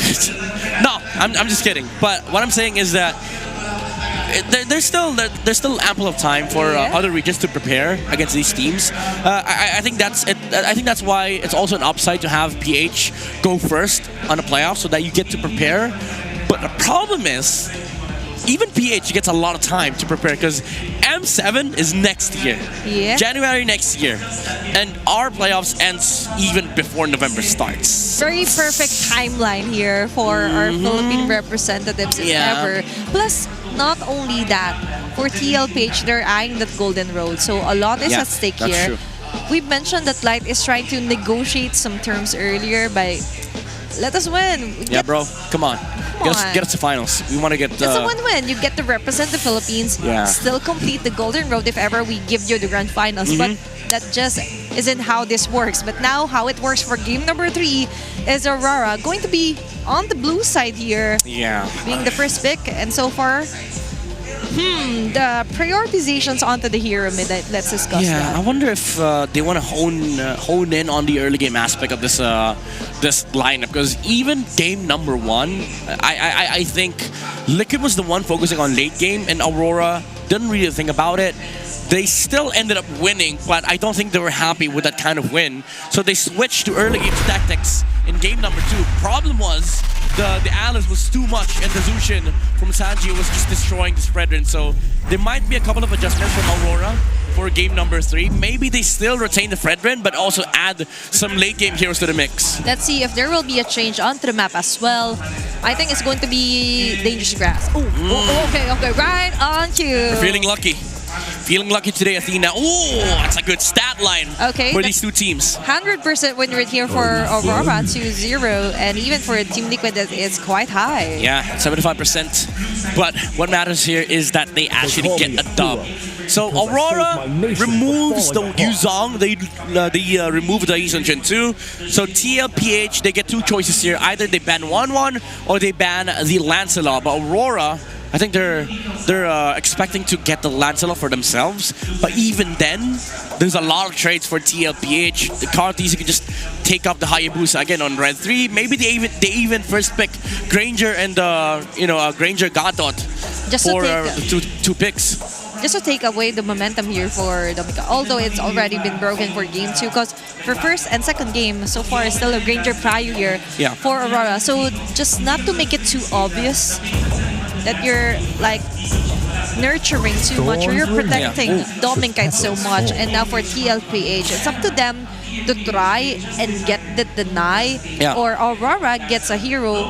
no, I'm just kidding. But what I'm saying is that there's still ample of time for other regions to prepare against these teams. I think that's it. I think that's why it's also an upside to have PH go first on the playoffs so that you get to prepare. But the problem is, even PH gets a lot of time to prepare because M7 is next year. Yeah. January next year. And our playoffs ends even before November starts. Very perfect timeline here for our Philippine representatives if ever. Plus, not only that, for TLPH, they're eyeing that golden road. So a lot is at stake that's here. true. We've mentioned that Light is trying to negotiate some terms earlier by let us win. Yeah, bro. Come on. Come Get us to finals. We want to get... It's a win-win. You get to represent the Philippines, still complete the golden road if ever we give you the grand finals. But that just isn't how this works. But now how it works for game number 3 is Aurora going to be on the blue side here. Yeah. Being the first pick. And so far, the prioritizations onto the hero mid. Let's discuss that. I wonder if they want to hone in on the early game aspect of this this lineup, because even game number 1, I think Liquid was the one focusing on late game, and Aurora didn't really think about it. They still ended up winning, but I don't think they were happy with that kind of win. So they switched to early game tactics in game number 2. Problem was the Alice was too much, and the Zushin from Sanji was just destroying the spread. So there might be a couple of adjustments from Aurora for game number 3. Maybe they still retain the Fredrin, but also add some late game heroes to the mix. Let's see if there will be a change onto the map as well. I think it's going to be Dangerous Grass. Okay, right on cue. We're feeling lucky. Feeling lucky today, Athena. Oh, that's a good stat line for these two teams. 100% win rate here for Aurora 2-0, and even for Team Liquid, it's quite high. Yeah, 75%. But what matters here is that they actually get a dub. So Aurora removes the Yuzong, they remove the Isonjin too. So TLPH, they get two choices here. Either they ban 1-1 or they ban the Lancelot. But Aurora, I think they're expecting to get the Lancelot for themselves. But even then, there's a lot of trades for TLPH. The Karthis can just take up the Hayabusa again on Red 3.Maybe they even first pick Granger and Granger Gadot Just for to two picks. Just to take away the momentum here for Dominica, although it's already been broken for game 2, because for first and second game so far is still a Granger prior here for Aurora. So just not to make it too obvious that you're like nurturing too much or you're protecting Dominica so much, and now for TLPH, it's up to them to try and get the deny, or Aurora gets a hero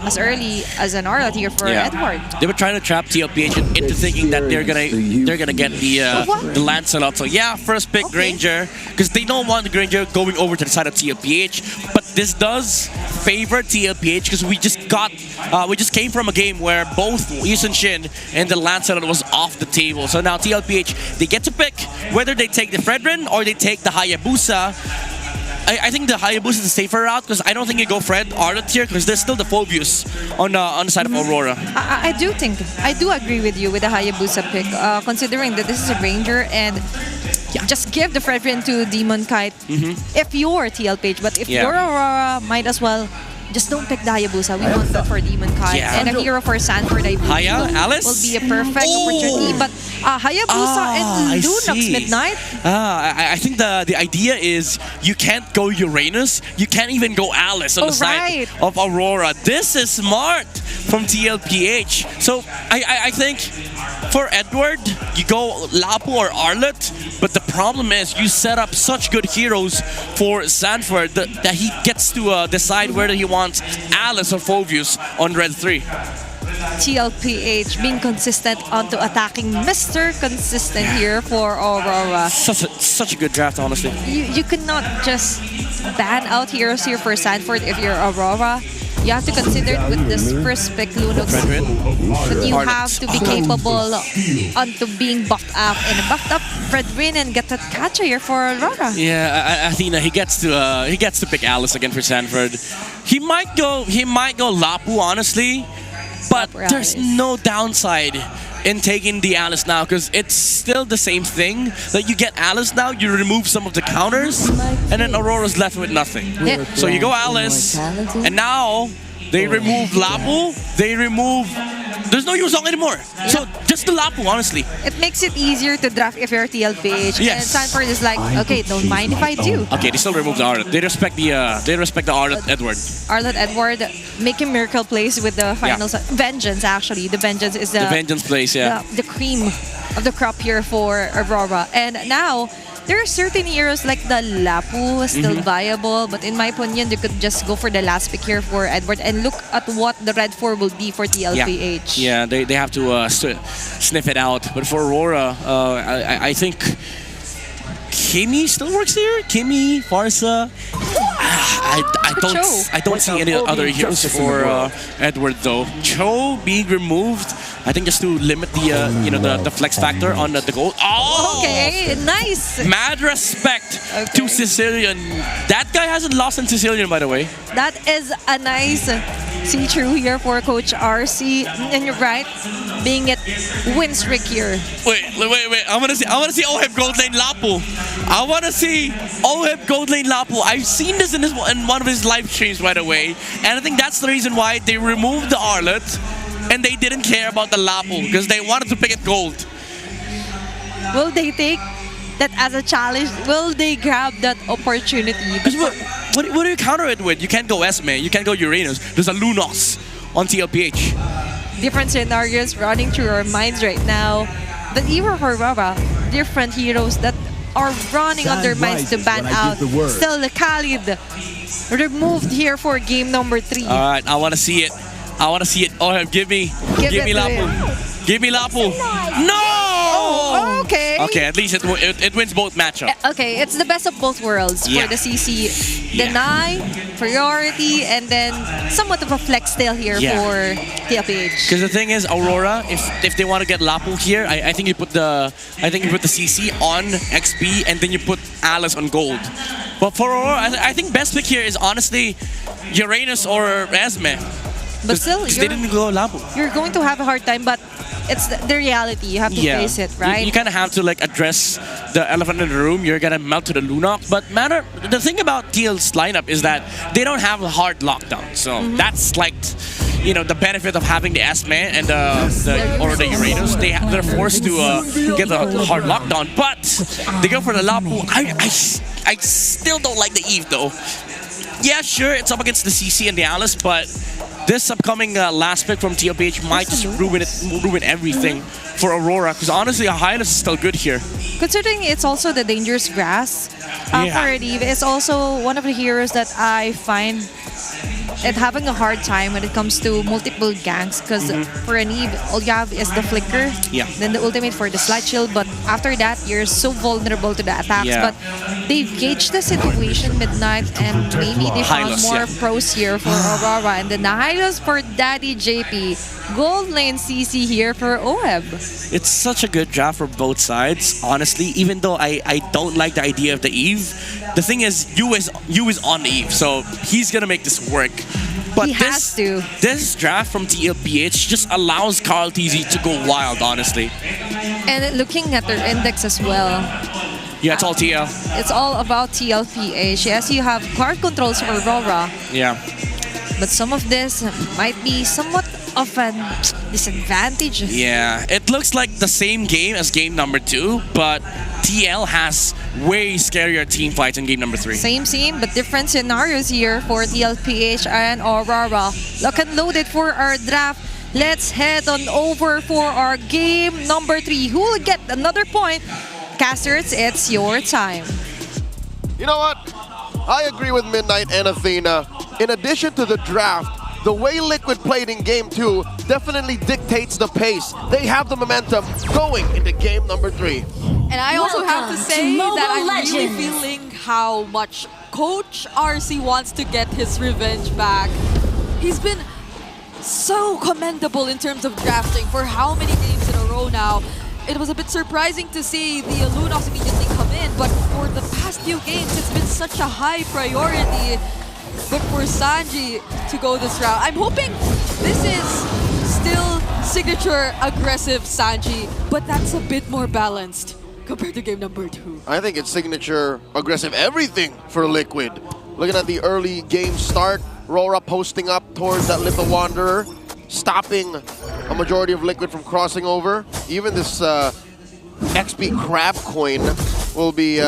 as early as an Arlet here for Edward. They were trying to trap TLPH into thinking that they're gonna get the Lancelot. So first pick Granger, because they don't want the Granger going over to the side of TLPH. But this does favor TLPH because we just came from a game where both Yusun Shin and the Lancelot was off the table. So now TLPH, they get to pick whether they take the Fredrin or they take the Hayabusa. I think the Hayabusa is a safer route because I don't think you go Fred Arlet here because there's still the Phobius on the side of Aurora. I do agree with you with the Hayabusa pick, considering that this is a Ranger, and just give the Fredrin to Demon Kite if you're TLPH, but if you're Aurora, might as well just don't pick the Hayabusa. We want that for Demon Kite. And a hero for Sanford, I believe, Alice? will be a perfect opportunity. But Hayabusa and Lunox Midnight. I think the idea is you can't go Uranus, you can't even go Alice on the side of Aurora. This is smart from TLPH. So I think for Edward, you go Lapu or Arlet, but the problem is you set up such good heroes for Sanford that he gets to decide whether he wants Alice or Phobius on Red 3. TLPH being consistent onto attacking Mr. Consistent here for Aurora. Such a good draft, honestly. You cannot just ban out heroes here for Sanford if you're Aurora. You have to consider with this first pick, Lunox, that you have to be capable onto being buffed up, and a buffed up Fredrin and get that catcher here for Aurora. Yeah, Athena, he gets to pick Alice again for Sanford. He might go Lapu, honestly, but there's no downside in taking the Alice now because it's still the same thing. That you get Alice now, you remove some of the counters, and then Aurora's left with nothing. So you go Alice, and now they remove Lapu, there's no Yuzong anymore. So just the Lapu, honestly. It makes it easier to draft if you're TLPH. And Sanford is like, okay, don't mind if I do. Okay, they still remove the Arlet. They respect the Arlet Edward. Arlet Edward making miracle plays with the finals. Vengeance, actually. The Vengeance is the Vengeance plays, the cream of the crop here for Aurora. And now, there are certain heroes like the Lapu still viable, but in my opinion, you could just go for the last pick here for Edward and look at what the Red 4 will be for TLPH. Yeah, they have to sniff it out. But for Aurora, I think Kimmy still works here. Kimmy, Farsa. I don't see any other heroes for Edward though. Cho being removed, I think just to limit the the flex factor on the gold. Oh, okay, nice. Mad respect to Sicilian. That guy hasn't lost in Sicilian, by the way. That is a nice see-through here for Coach RC, and you're right, being it win streak here. Wait! I want to see Oheb Gold Lane Lapu. I want to see Oheb Gold Lane Lapu. I've seen this in one of his live streams, by the way, and I think that's the reason why they removed the Arlet and they didn't care about the Lapu because they wanted to pick it gold. Will they take that as a challenge? Will they grab that opportunity? What do you counter it with? You can't go Esme, you can't go Uranus. There's a Lunox on TLPH. Different scenarios running through our minds right now. But even for Aurora, different heroes that are running on their minds to ban out. Still the Khalid removed here for game number 3. All right, I want to see it. Oh, give me Lapu. Give me Lapu. No! Oh, okay. Okay, at least it wins both matchups. Okay, it's the best of both worlds Yeah. for the CC. Deny, priority, and then somewhat of a flex still here Yeah. for TLPH. Because the thing is, Aurora, if they want to get Lapu here, I think you put the CC on XP and then you put Alice on gold. But for Aurora, I think best pick here is honestly Uranus or Esme. But still, they didn't go Lapu. You're going to have a hard time, but it's the reality. You have to face it, right? You kind of have to like address the elephant in the room. You're gonna melt to the Lunok. But the thing about TL's lineup is that they don't have a hard lockdown. So that's like, you know, the benefit of having the Esme and the Uranus. They're forced to get a hard lockdown. But they go for the Lapu. I still don't like the Eve though. Yeah, sure, it's up against the CC and the Alice, but this upcoming last pick from TLPH might just ruin everything for Aurora. Because honestly, a Hylas is still good here. Considering it's also the dangerous grass for Eve, it's also one of the heroes that I find it having a hard time when it comes to multiple ganks. Because for an Eve, all you have is the flicker, then the ultimate for the slide shield. But after that, you're so vulnerable to the attacks. But they've gauged the situation Midnight, and maybe they found Hylas, more pros here for Aurora. And then the Hylas for Daddy JP. Gold lane CC here for OEB. It's such a good draft for both sides, honestly. Even though I don't like the idea of the Eve, the thing is, Yu is on the Eve, so he's gonna make this work. But he has to. This draft from TLPH just allows Carl TZ to go wild, honestly. And looking at their index as well. Yeah, it's all TL. It's all about TLPH. Yes, you have card controls for Aurora. Yeah. But some of this might be somewhat of a disadvantage. Yeah, it looks like the same game as game number 2, but TL has way scarier team fights in game number 3. Same, but different scenarios here for TLPH and Aurora. Lock and loaded for our draft. Let's head on over for our game number 3. Who will get another point? Casters, it's your time. You know what? I agree with Midnight and Athena. In addition to the draft, the way Liquid played in Game 2 definitely dictates the pace. They have the momentum going into game number 3. And I also have to say that I'm really feeling how much Coach RC wants to get his revenge back. He's been so commendable in terms of drafting for how many games in a row now. It was a bit surprising to see the Lunox immediately come in, but for the past few games, it's been such a high priority. But for Sanji to go this route, I'm hoping this is still signature aggressive Sanji, but that's a bit more balanced compared to game number 2. I think it's signature aggressive everything for Liquid. Looking at the early game start, RORA posting up towards that Little Wanderer, stopping a majority of Liquid from crossing over. Even this XP Crab coin will be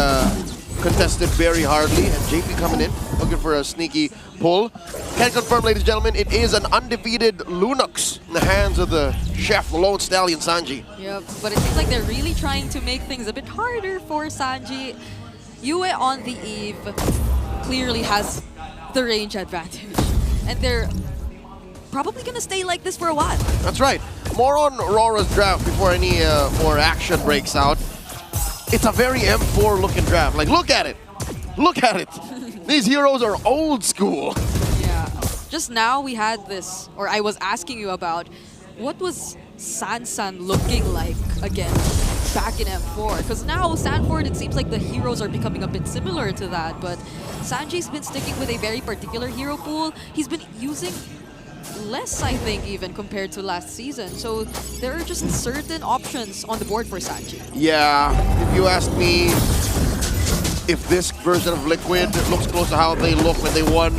contested very hardly, and JP coming in, looking for a sneaky pull. Can confirm, ladies and gentlemen, it is an undefeated Lunox in the hands of the chef, the Lone Stallion, Sanji. Yep, but it seems like they're really trying to make things a bit harder for Sanji. Yue on the Eve clearly has the range advantage, and they're probably gonna stay like this for a while. That's right. More on Aurora's draft before any more action breaks out. It's a very M4 looking draft. Like, look at it. Look at it. These heroes are old school. Yeah. Just now we had this, or I was asking you about, what was Sansan looking like again back in M4? Because now Sanford, it seems like the heroes are becoming a bit similar to that, but Sanji's been sticking with a very particular hero pool. He's been using less, I think, even compared to last season. So there are just certain options on the board for Sanji. Yeah, if you ask me if this version of Liquid looks close to how they look when they won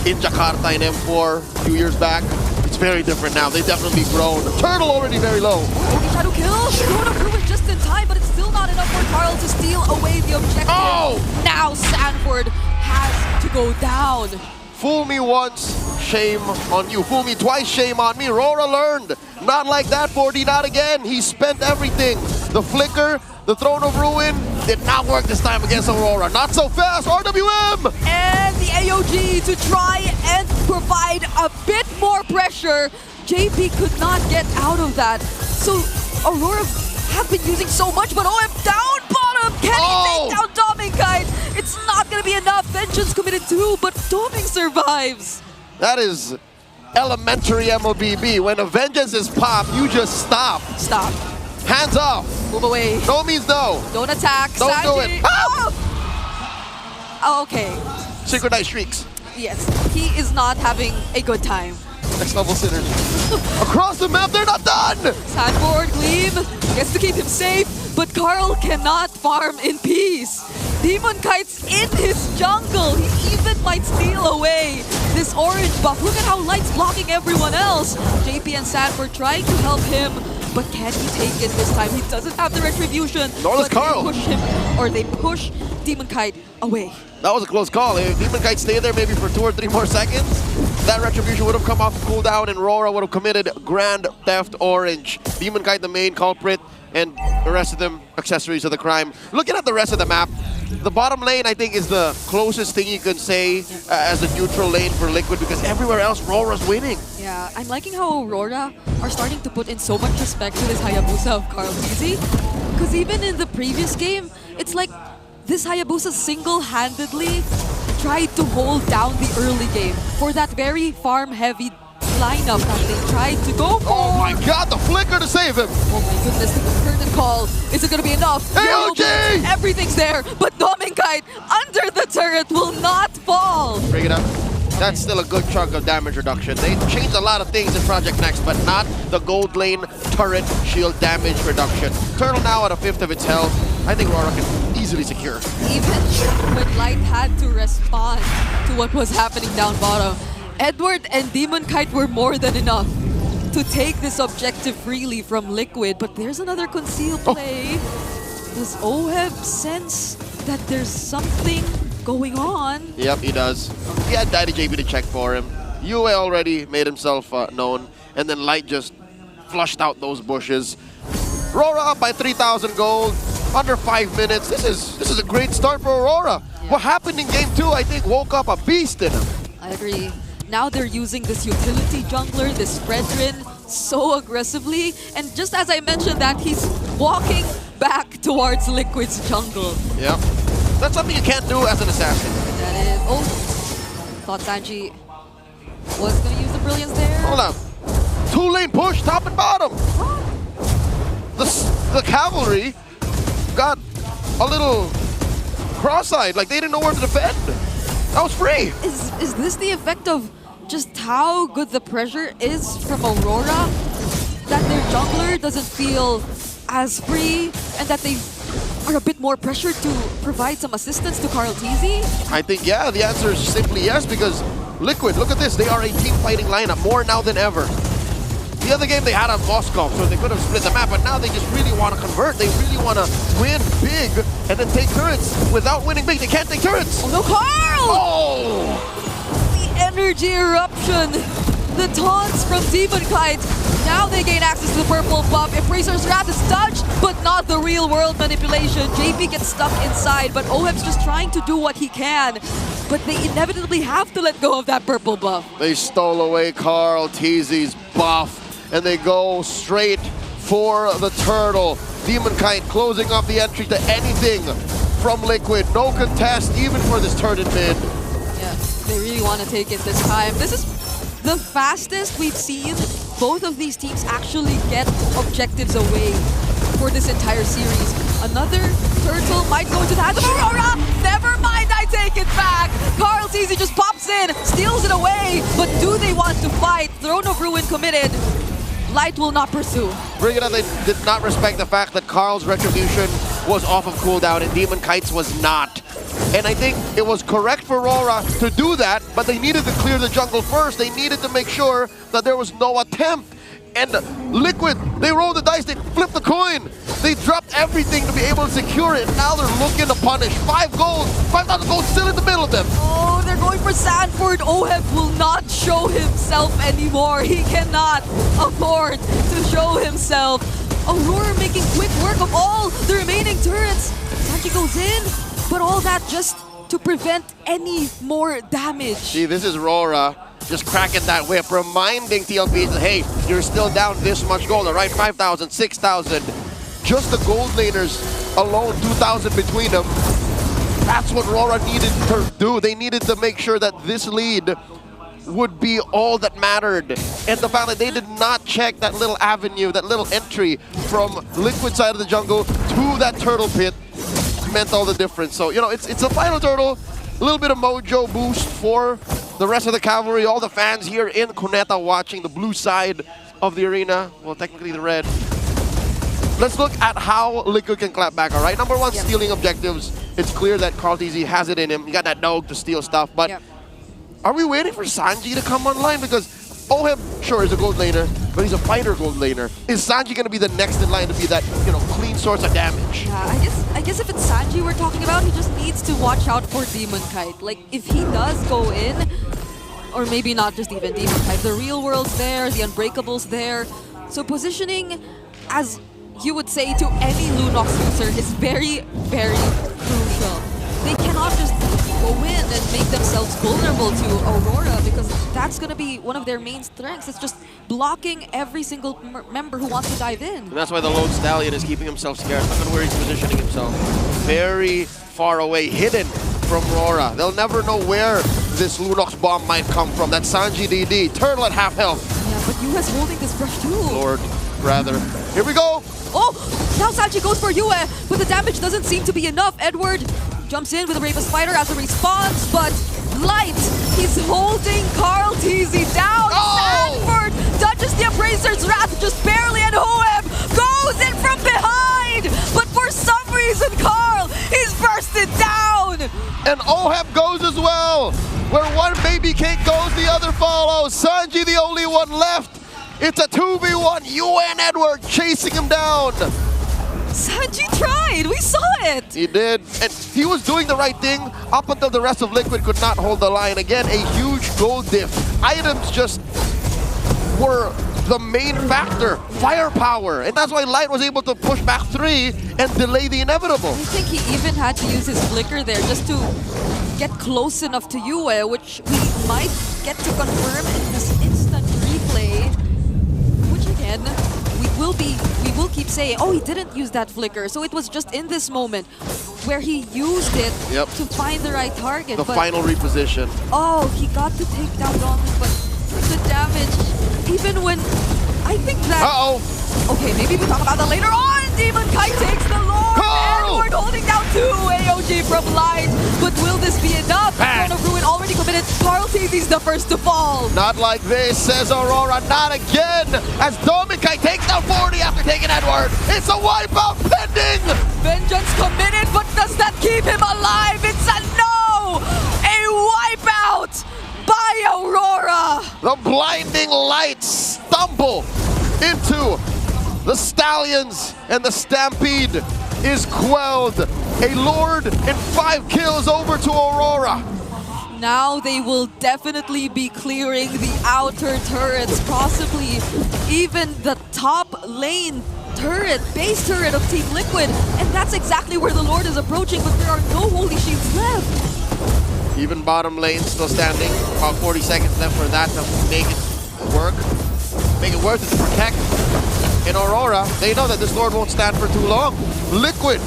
in Jakarta in M4 a few years back, it's very different now. They've definitely grown. Turtle already very low. Shadow kill! Shadow kill it just in time, but it's still not enough for Carl to steal away the objective. Oh! Now Sanford has to go down. Fool me once, shame on you. Fool me twice, shame on me. RORA learned. Not like that, 4D, not again. He spent everything. The flicker, the Throne of Ruin, did not work this time against Aurora. Not so fast, RWM! And the AOG to try and provide a bit more pressure. JP could not get out of that. So Aurora have been using so much, but OM down bottom! Can he take down Domingkite? It's not gonna be enough. Vengeance committed too, but Doming survives. That is elementary MLBB. When a Vengeance is popped, you just stop. Stop. Hands off. Move away. No means no. Don't attack. Don't do Sanji. it. Oh, okay. Synchronized streaks. Yes, he is not having a good time. Next level synergy. Across the map, they're not done! Sandboard, Gleam gets to keep him safe, but Carl cannot farm in peace. Demonkite's in his jungle. He even might steal away this orange buff. Look at how Light's blocking everyone else. JP and Sandboard trying to help him, but can he take it this time? He doesn't have the retribution. Nor does Carl. They push him, or they push Demonkite away. That was a close call. If Demonkite stayed there maybe for 2 or 3 more seconds, that retribution would have come off cooldown and RORA would have committed Grand Theft Orange. Demonkite the main culprit and the rest of them accessories of the crime. Looking at the rest of the map, the bottom lane I think is the closest thing you can say as a neutral lane for Liquid because everywhere else RORA's winning. Yeah, I'm liking how Aurora are starting to put in so much respect to this Hayabusa of Carl Easy. Because even in the previous game, it's like this Hayabusa single-handedly tried to hold down the early game for that very farm-heavy lineup that they tried to go for. Oh my god, the flicker to save him! Oh my goodness, the curtain call. Is it going to be enough? AOG! Everything's there, but Domingkite under the turret will not fall. Bring it up. That's still a good chunk of damage reduction. They changed a lot of things in Project Next, but not the gold lane turret shield damage reduction. Turtle now at a 1/5 of its health. I think RORA can easily secure. Even when Light had to respond to what was happening down bottom, Edward and Demonkite were more than enough to take this objective freely from Liquid. But there's another concealed play. Does Oheb sense that there's something going on? Yep, he does. He had Daddy JP to check for him. Yue already made himself known, and then Light just flushed out those bushes. RORA up by 3,000 gold, under 5 minutes. This is a great start for Aurora. Yeah. What happened in game 2, I think, woke up a beast in him. I agree. Now they're using this utility jungler, this Fredrin, so aggressively. And just as I mentioned that, he's walking back towards Liquid's jungle. Yep. That's something you can't do as an assassin. That is... Oh! Thought Sanji was going to use the brilliance there. Hold up. 2-lane push, top and bottom. The cavalry got a little cross-eyed, like they didn't know where to defend. That was free. Is this the effect of just how good the pressure is from Aurora? That their jungler doesn't feel as free and that they are a bit more pressured to provide some assistance to Carl TZ? I think, yeah, the answer is simply yes, because Liquid, look at this, they are a team fighting lineup, more now than ever. The other game they had a Moskov, so they could have split the map, but now they just really want to convert. They really want to win big and then take turrets. Without winning big, they can't take turrets. Oh no, Carl! Oh! The energy eruption, the taunts from Demonkite. Now they gain access to the purple buff. Embracer's Wrath is dodged, but not the real world manipulation. JP gets stuck inside, but Oheb's just trying to do what he can. But they inevitably have to let go of that purple buff. They stole away Carl TZ's buff, and they go straight for the turtle. Demonkite closing off the entry to anything from Liquid. No contest, even for this turn in mid. Yeah, they really want to take it this time. This is the fastest we've seen both of these teams actually get objectives away for this entire series. Another turtle might go into the hands of Aurora. Never mind, I take it back. Carl TZ just pops in, steals it away. But do they want to fight? Throne of Ruin committed. Light will not pursue. Bring it up, they did not respect the fact that Carl's retribution was off of cooldown and Demonkite's was not. And I think it was correct for RORA to do that, but they needed to clear the jungle first. They needed to make sure that there was no attempt. And Liquid, they rolled the dice, they flipped the coin. They dropped everything to be able to secure it. Now they're looking to punish. 5 gold, 5,000 gold still in the middle of them. Oh, they're going for Sanford. Oheb will not show himself anymore. He cannot afford to show himself. Aurora making quick work of all the remaining turrets. Sanji goes in, but all that just to prevent any more damage. See, this is RORA just cracking that whip, reminding TLPH that, hey, you're still down this much gold, all right? 5,000, 6,000. just the gold laners alone, 2,000 between them. That's what RORA needed to do. They needed to make sure that this lead would be all that mattered. And the fact that they did not check that little avenue, that little entry from Liquid side of the jungle to that turtle pit meant all the difference. So, you know, it's a final turtle, a little bit of mojo boost for the rest of the cavalry, all the fans here in Cuneta watching the blue side of the arena. Well, technically the red. Let's look at how Liquid can clap back, all right? Number one, stealing objectives. It's clear that CarlTZ has it in him. You got that dog to steal stuff, but are we waiting for Sanji to come online? Because Oheb, sure, is a gold laner, but he's a fighter gold laner. Is Sanji going to be the next in line to be that, you know, clean source of damage? Yeah, I guess if it's Sanji we're talking about, he just needs to watch out for Demon Kite. Like, if he does go in, or maybe not just even Demon Kite, the real world's there, the Unbreakable's there. So positioning, as you would say to any Lunox user, is very, very crucial. They cannot just go in and make themselves vulnerable to Aurora, because that's going to be one of their main strengths. It's just blocking every single member who wants to dive in. And that's why the Lone Stallion is keeping himself scarce. Look at where he's positioning himself. Very far away, hidden from RORA. They'll never know where this Lunox bomb might come from. That Sanji DD, Turtle at half health. Yeah, but Yue's holding this brush too. Lord, rather. Here we go! Oh! Now Sanji goes for Yue, but the damage doesn't seem to be enough. Edward jumps in with a Bravest Spider as a response, but Light, he's holding CarlTZ down. Sanford touches the Appraiser's Wrath just barely, and Hoeb goes in from behind, but for some reason Carl, he's bursted down. And Oheb goes as well. Where one baby cake goes, the other follows. Sanji the only one left. It's a 2v1, Yue and Edward chasing him down. Sanji tried, we saw it! He did, and he was doing the right thing up until the rest of Liquid could not hold the line. Again, a huge gold diff. Items just were the main factor, firepower, and that's why Light was able to push back 3 and delay the inevitable. I think he even had to use his flicker there just to get close enough to Yue, which we might get to confirm in this instant replay, which again, we will keep saying, oh, he didn't use that flicker. So it was just in this moment where he used it to find the right target. The final reposition. Oh, he got to take down Dominic, but the damage, even when I think that... Okay, maybe we'll talk about that later on. Demon Kite takes the Lord. Edward holding down 2 AOG from Light. But will this be enough? Throne of Ruin already committed. CarlTZ's the first to fall. Not like this, says Aurora. Not again. As Dominic takes down 40 after taking Edward. It's a wipeout pending. Vengeance committed, but does that keep him alive? It's a no. A wipeout by Aurora. The blinding lights stumble into the Stallions, and the Stampede is quelled. A Lord and 5 kills over to Aurora. Now they will definitely be clearing the outer turrets, possibly even the top lane turret, base turret of Team Liquid, and that's exactly where the Lord is approaching, but there are no Holy Shields left. Even bottom lane still standing. About 40 seconds left for that to make it work. Make it worth it to protect. In Aurora, they know that this Lord won't stand for too long. Liquid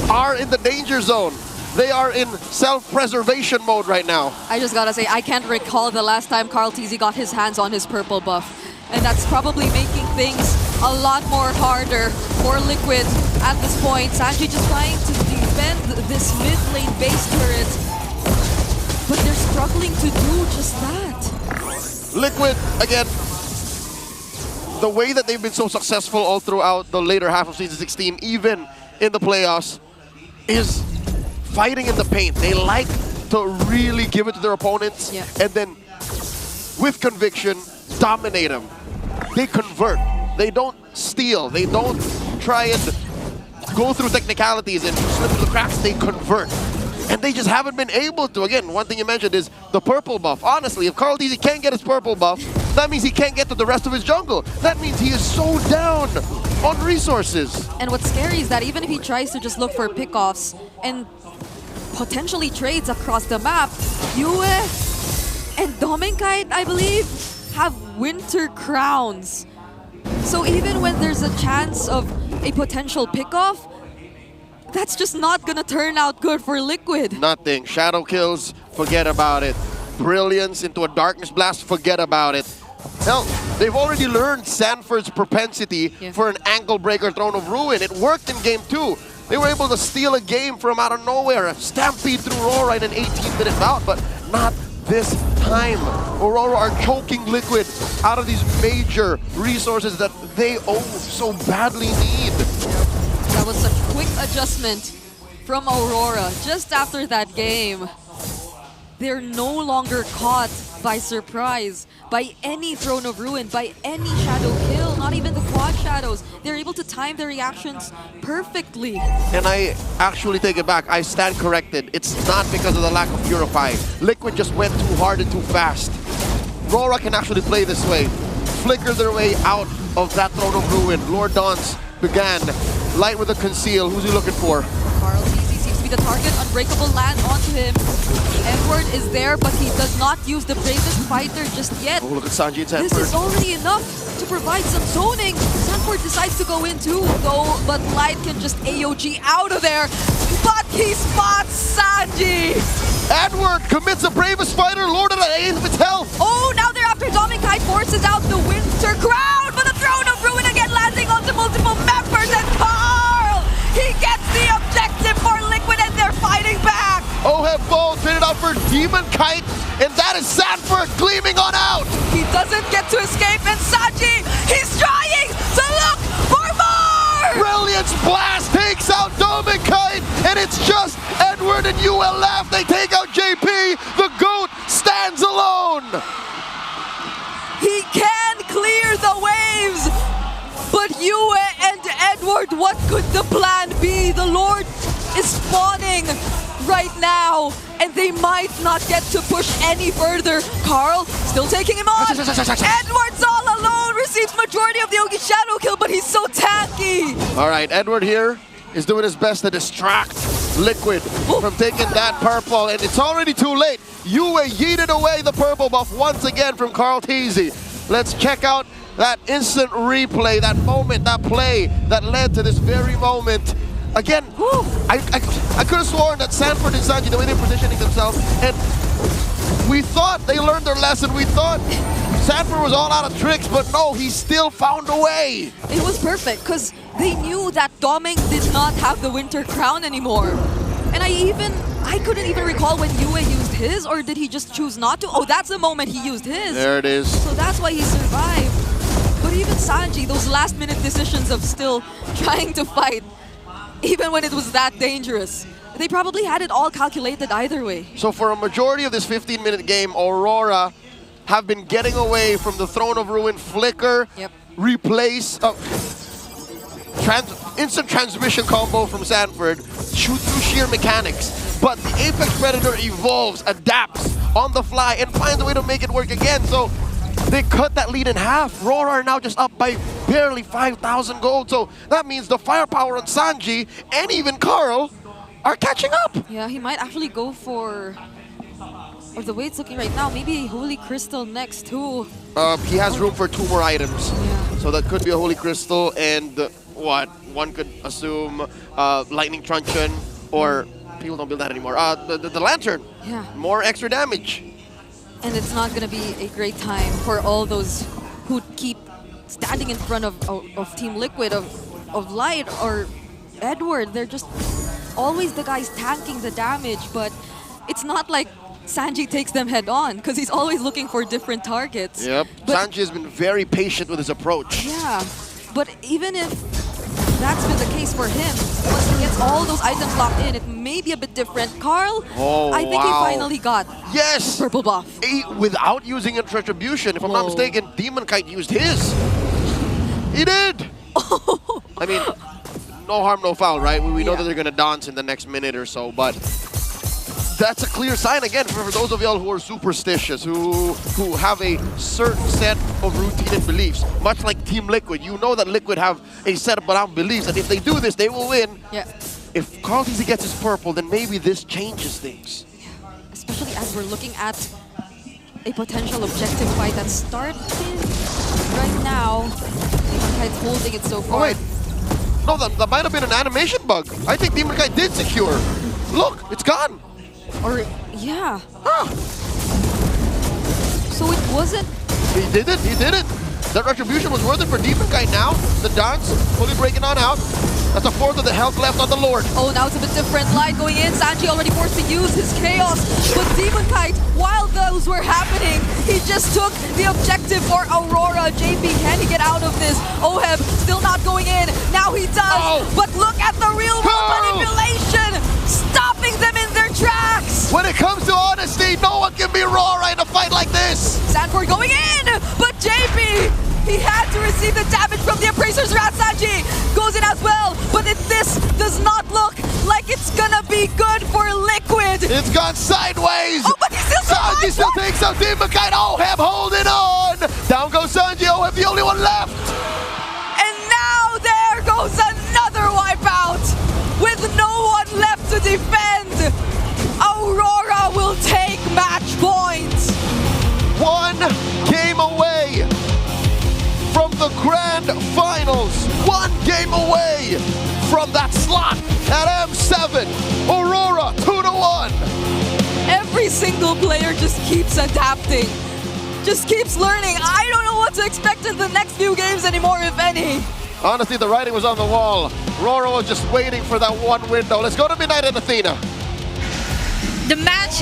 are in the danger zone. They are in self-preservation mode right now. I just gotta say, I can't recall the last time CarlTZ got his hands on his purple buff. And that's probably making things a lot more harder for Liquid at this point. Sanji just trying to defend this mid lane base turret. But they're struggling to do just that. Liquid, again, the way that they've been so successful all throughout the later half of Season 16, even in the playoffs, is fighting in the paint. They like to really give it to their opponents and then, with conviction, dominate them. They convert. They don't steal. They don't try and go through technicalities and slip through the cracks. They convert. And they just haven't been able to. Again, one thing you mentioned is the purple buff. Honestly, if CarlTZ can't get his purple buff, that means he can't get to the rest of his jungle. That means he is so down on resources. And what's scary is that even if he tries to just look for pickoffs and potentially trades across the map, Yue and Dominkite, I believe, have winter crowns. So even when there's a chance of a potential pickoff, that's just not gonna turn out good for Liquid. Nothing. Shadow kills, forget about it. Brilliance into a Darkness Blast, forget about it. Hell, they've already learned Sanford's propensity for an ankle breaker Throne of Ruin. It worked in game 2. They were able to steal a game from out of nowhere, a stampede through Aurora in an 18-minute bout, but not this time. Aurora are choking Liquid out of these major resources that they so badly need. That was such quick adjustment from Aurora just after that game. They're no longer caught by surprise, by any Throne of Ruin, by any Shadow kill, not even the quad shadows. They're able to time their reactions perfectly. And I actually take it back. I stand corrected. It's not because of the lack of Purify. Liquid just went too hard and too fast. RORA can actually play this way. Flicker their way out of that Throne of Ruin. Lord Dance began. Light with a conceal. Who's he looking for? Carl Easy seems to be the target. Unbreakable land onto him. Edward is there, but he does not use the bravest fighter just yet. Oh, look at Sanji and Sanford. This is already enough to provide some zoning. Sanford decides to go in too, though, but Light can just AOG out of there. But he spots Sanji! Edward commits the bravest fighter, Lord of the eighth of its health. Oh, now they're after Dominkite, forces out the Winter Crown, but the Throne of Ruin again landing onto multiple members, and Carl! He gets the objective for Liquid, and they're fighting back! Oh, have both traded out for Demon Kite, and that is Sanford gleaming on out! He doesn't get to escape, and Sanji, he's trying to look for more! Brilliance Blast takes out Demon Kite, and it's just Edward and UL left. They take out JP, the GOAT stands alone! He can clear the waves! But Yue and Edward, what could the plan be? The Lord is spawning right now, and they might not get to push any further. Carl still taking him on. Edward's all alone, receives majority of the Ogi Shadow kill, but he's so tanky. All right, Edward here is doing his best to distract Liquid from taking that purple, and it's already too late. Yue yeeted away the purple buff once again from Carl Teasy. Let's check out that instant replay, that moment, that play that led to this very moment. Again, I could have sworn that Sanford and Sanji, the way they're positioning themselves, and we thought they learned their lesson. We thought Sanford was all out of tricks, but no, he still found a way. It was perfect, because they knew that Doming did not have the Winter Crown anymore. And I couldn't even recall when Yue used his, or did he just choose not to? Oh, that's the moment he used his. There it is. So that's why he survived. But even Sanji, those last-minute decisions of still trying to fight, even when it was that dangerous, they probably had it all calculated either way. So for a majority of this 15-minute game, Aurora have been getting away from the Throne of Ruin flicker, replace, instant transmission combo from Sanford, shoot through sheer mechanics. But the Apex Predator evolves, adapts on the fly, and finds a way to make it work again. So they cut that lead in half. RORA are now just up by barely 5,000 gold. So that means the firepower on Sanji and even Carl are catching up. Yeah, he might actually go for, or the way it's looking right now, maybe a Holy Crystal next too. He has room for 2 more items. So that could be a Holy Crystal and what? One could assume Lightning Truncheon, or people don't build that anymore. The Lantern. Yeah. More extra damage. And it's not going to be a great time for all those who keep standing in front of Team Liquid, of Light or Edward. They're just always the guys tanking the damage, but it's not like Sanji takes them head on, because he's always looking for different targets. Yep, but Sanji has been very patient with his approach. Yeah, but even if that's been the case for him, once he gets all those items locked in, it may be a bit different. Carl, I think he finally got purple buff. Without using a retribution, if I'm not mistaken, Demon Kite used his. He did! I mean, no harm, no foul, right? We know that they're gonna dance in the next minute or so, but that's a clear sign again for those of y'all who are superstitious, who have a certain set of routine and beliefs. Much like Team Liquid, you know that Liquid have a set of beliefs, and if they do this, they will win. Yeah. If Carl Teasy gets his purple, then maybe this changes things. Yeah. Especially as we're looking at a potential objective fight that started right now. Kite's holding it so far. Oh wait, No, that might have been an animation bug. I think Demon Kai did secure. Look, it's gone. Or, yeah. So it wasn't... He did it, he did it. That retribution was worth it for Demon Kai now. The dance fully breaking on out. That's a fourth of the health left on the Lord. Oh, now it's a bit different. Light going in. Sanji already forced to use his chaos. But Demon Kite, while those were happening, he just took the objective for Aurora. JP, can he get out of this? Oheb still not going in. Now he does. But look at the real world manipulation. Stopping them in their tracks. When it comes to honesty, no one can be RORA in a fight like this. Sanford going in. But JP, he had to receive the damage from the Appraiser's Wrath. Sanji goes in as well, but this does not look like it's gonna be good for Liquid. It's gone sideways. Oh, but he still survives. Sanji still takes out Demon Kite. Oheb holding on. Down goes Sanji. Oheb the only one left. And now there goes another wipeout with no one left to defend. Aurora will take match points. One game away from the grand finals. One game away from that slot at M7. Aurora 2-1. Every single player just keeps adapting. Just keeps learning. I don't know what to expect in the next few games anymore, if any. Honestly, the writing was on the wall. Aurora was just waiting for that one window. Let's go to Midnight and Athena. The match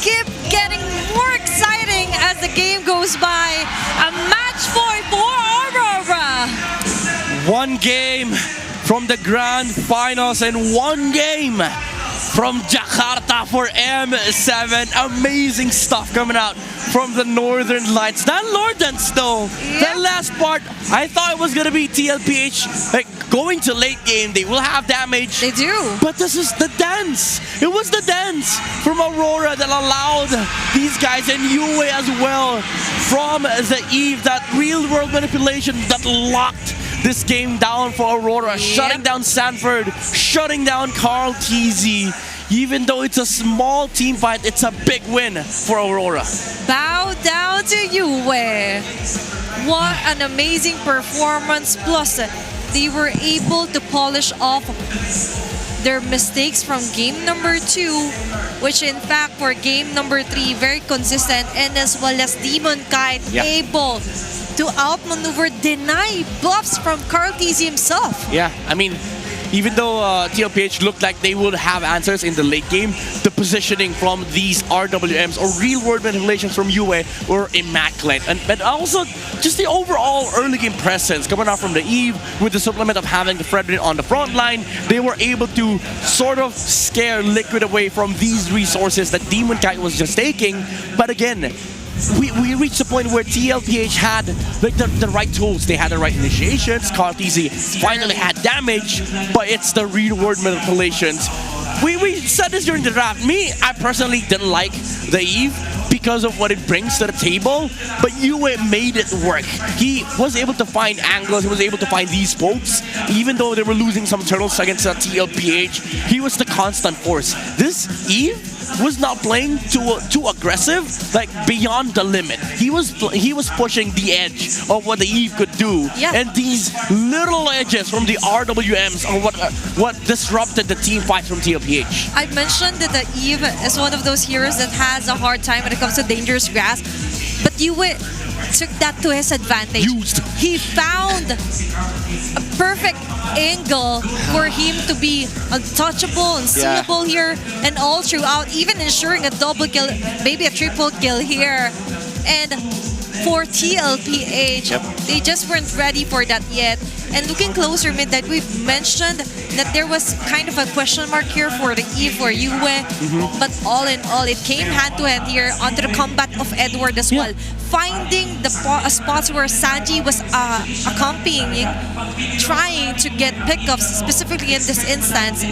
keep getting more exciting as the game goes by. A match point for Aurora. One game from the grand finals and one game from Jakarta for M7. Amazing stuff coming out from the Northern Lights. That Lord dance though, that last part, I thought it was gonna be TLPH like going to late game. They will have damage. They do. But this is the dance. It was the dance from Aurora that allowed these guys and Yue as well from the Eve, that real world manipulation that locked this game down for Aurora, shutting down Sanford, shutting down Carl TZ. Even though it's a small team fight, it's a big win for Aurora. Bow down to Yue. What an amazing performance. Plus, they were able to polish off their mistakes from game number 2, which in fact for game number 3, very consistent, and as well as Demon Kite able to outmaneuver, deny buffs from Carl TZ himself. Yeah, I mean, even though TLPH looked like they would have answers in the late game, the positioning from these RWMs or real-world manipulations from Yue were immaculate. But also, just the overall early game presence coming out from the Eve with the supplement of having the Fredrin on the front line, they were able to sort of scare Liquid away from these resources that Demon Kite was just taking. But again, we reached a point where TLPH had like the right tools. They had the right initiations. Carl TZ finally had damage, but it's the real world manipulations. We said this during the draft. I personally didn't like the Eve because of what it brings to the table, but Yue made it work. He was able to find angles, he was able to find these pokes, even though they were losing some turtles against TLPH. He was the constant force. This Eve was not playing too aggressive, like beyond the limit. He was pushing the edge of what the Eve could do, and these little edges from the RWMs are what disrupted the team fight from TLPH. I mentioned that the Eve is one of those heroes that has a hard time when it comes to dangerous grass, but Yue took that to his advantage. He found a perfect angle for him to be untouchable, unseeable here, and all throughout, even ensuring a double kill, maybe a triple kill here. And for TLPH, they just weren't ready for that yet. And looking closer, Midnight, we've mentioned that there was kind of a question mark here for the Eve for Yue, but all in all, it came hand to hand here onto the combat of Edward as well. Finding the spots where Sanji was accompanying, trying to get pickups, specifically in this instance.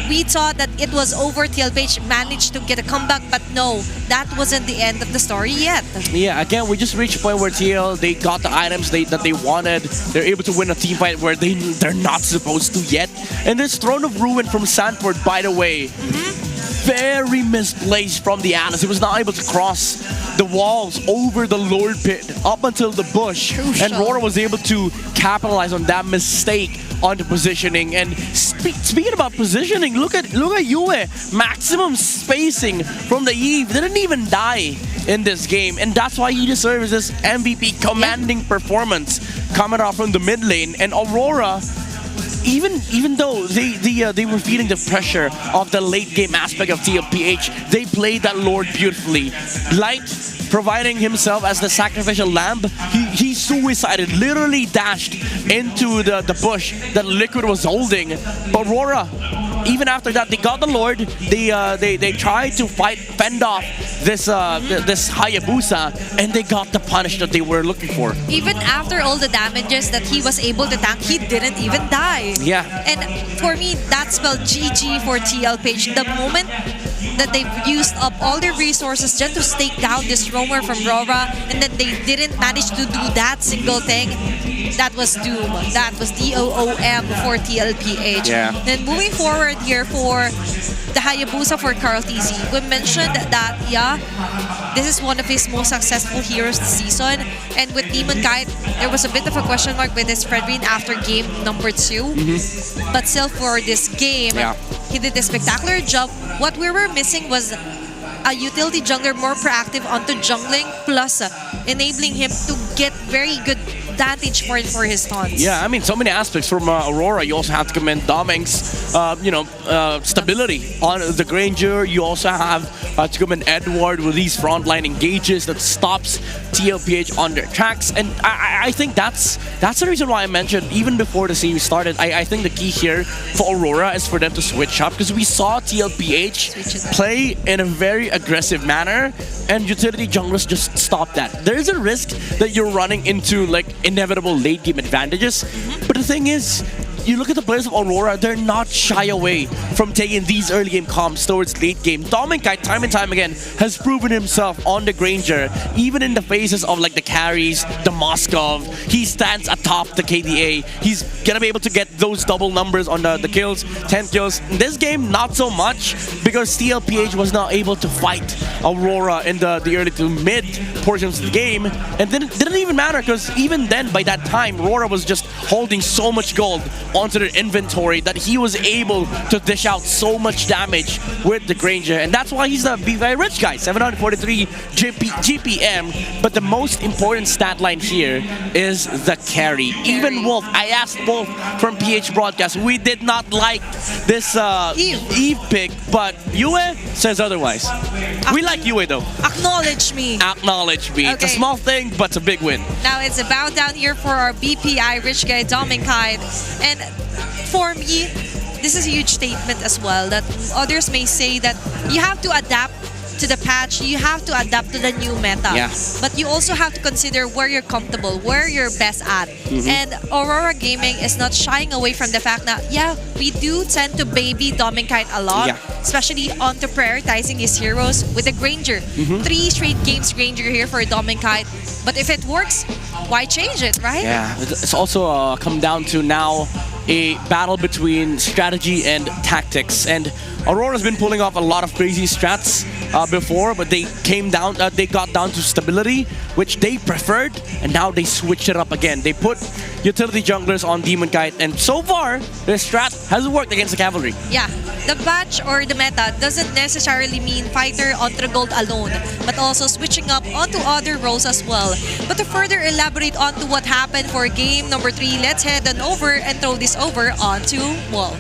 We thought that it was over. TLPH managed to get a comeback, but no, that wasn't the end of the story yet. Yeah, again, we just reached a point where TL, they got the items that they wanted. They're able to win a team fight where they're not supposed to yet. And this Throne of Ruin from Sanford, by the way, very misplaced from the Atlas. He was not able to cross the walls over the Lord Pit up until the bush. And RORA was able to capitalize on that mistake onto positioning. And speaking about positioning, look at Yue. Maximum spacing from the Eve. Didn't even die in this game. And that's why he deserves this MVP commanding performance coming out from the mid lane. And Aurora, even though they were feeling the pressure of the late game aspect of TLPH, they played that Lord beautifully. Light providing himself as the sacrificial lamb, he suicided, literally dashed into the bush that Liquid was holding. But Aurora, even after that, they got the Lord. They tried to fend off this Hayabusa, and they got the punish that they were looking for. Even after all the damages that he was able to tank, he didn't even die. Yeah. And for me, that spelled GG for TLPH. The moment that they've used up all their resources just to stake down this roamer from RORA, and then they didn't manage to do that single thing, that was doom. That was DOOM for TLPH. Yeah. Then moving forward here for the Hayabusa for Carl TZ. We mentioned that, yeah, this is one of his most successful heroes this season. And with Demon Kite, there was a bit of a question mark with his Fredrin after game number 2. But still for this game, he did a spectacular job. What we were missing was a utility jungler more proactive onto jungling, plus enabling him to get very good advantage point for his taunts. Yeah, I mean, so many aspects from Aurora. You also have to commend Doming's, stability on the Granger. You also have to commend Edward with these frontline engages that stops TLPH on their tracks. And I think that's the reason why I mentioned, even before the series started, I think the key here for Aurora is for them to switch up, because we saw TLPH play in a very aggressive manner, and utility junglers just stop that. There is a risk that you're running into like inevitable late game advantages, but the thing is, you look at the players of Aurora, they're not shy away from taking these early game comps towards late game. Dominkite, time and time again, has proven himself on the Granger, even in the faces of like the carries, the Moskov. He stands atop the KDA. He's gonna be able to get those double numbers on the kills, 10 kills. In this game, not so much, because TLPH was not able to fight Aurora in the early to mid portions of the game. And then it didn't even matter, because even then, by that time, Aurora was just holding so much gold onto their inventory that he was able to dish out so much damage with the Granger. And that's why he's the BVI rich guy, 743 GPM. But the most important stat line here is the carry. Even Wolf, I asked Wolf from PH Broadcast, we did not like this Eve pick, but Yue says otherwise. We like Yue though. Acknowledge me. Acknowledge me. Okay. It's a small thing, but it's a big win. Now it's a bow down here for our BPI rich guy, Dominkite. And for me, this is a huge statement as well, that others may say that you have to adapt to the patch, you have to adapt to the new meta. Yeah. But you also have to consider where you're comfortable, where you're best at. And Aurora Gaming is not shying away from the fact that, yeah, we do tend to baby Dominkite a lot, especially onto prioritizing his heroes with the Granger. 3 straight games Granger here for Dominkite. But if it works, why change it, right? Yeah, it's also come down to now a battle between strategy and tactics. And Aurora's been pulling off a lot of crazy strats before, but they got down to stability, which they preferred, and now they switch it up again. They put utility junglers on Demon Kite, and so far, their strat has worked against the cavalry. Yeah, the patch or the meta doesn't necessarily mean fighter onto gold alone, but also switching up onto other roles as well. But to further elaborate onto what happened for game number 3, let's head on over and throw this over onto Wolf.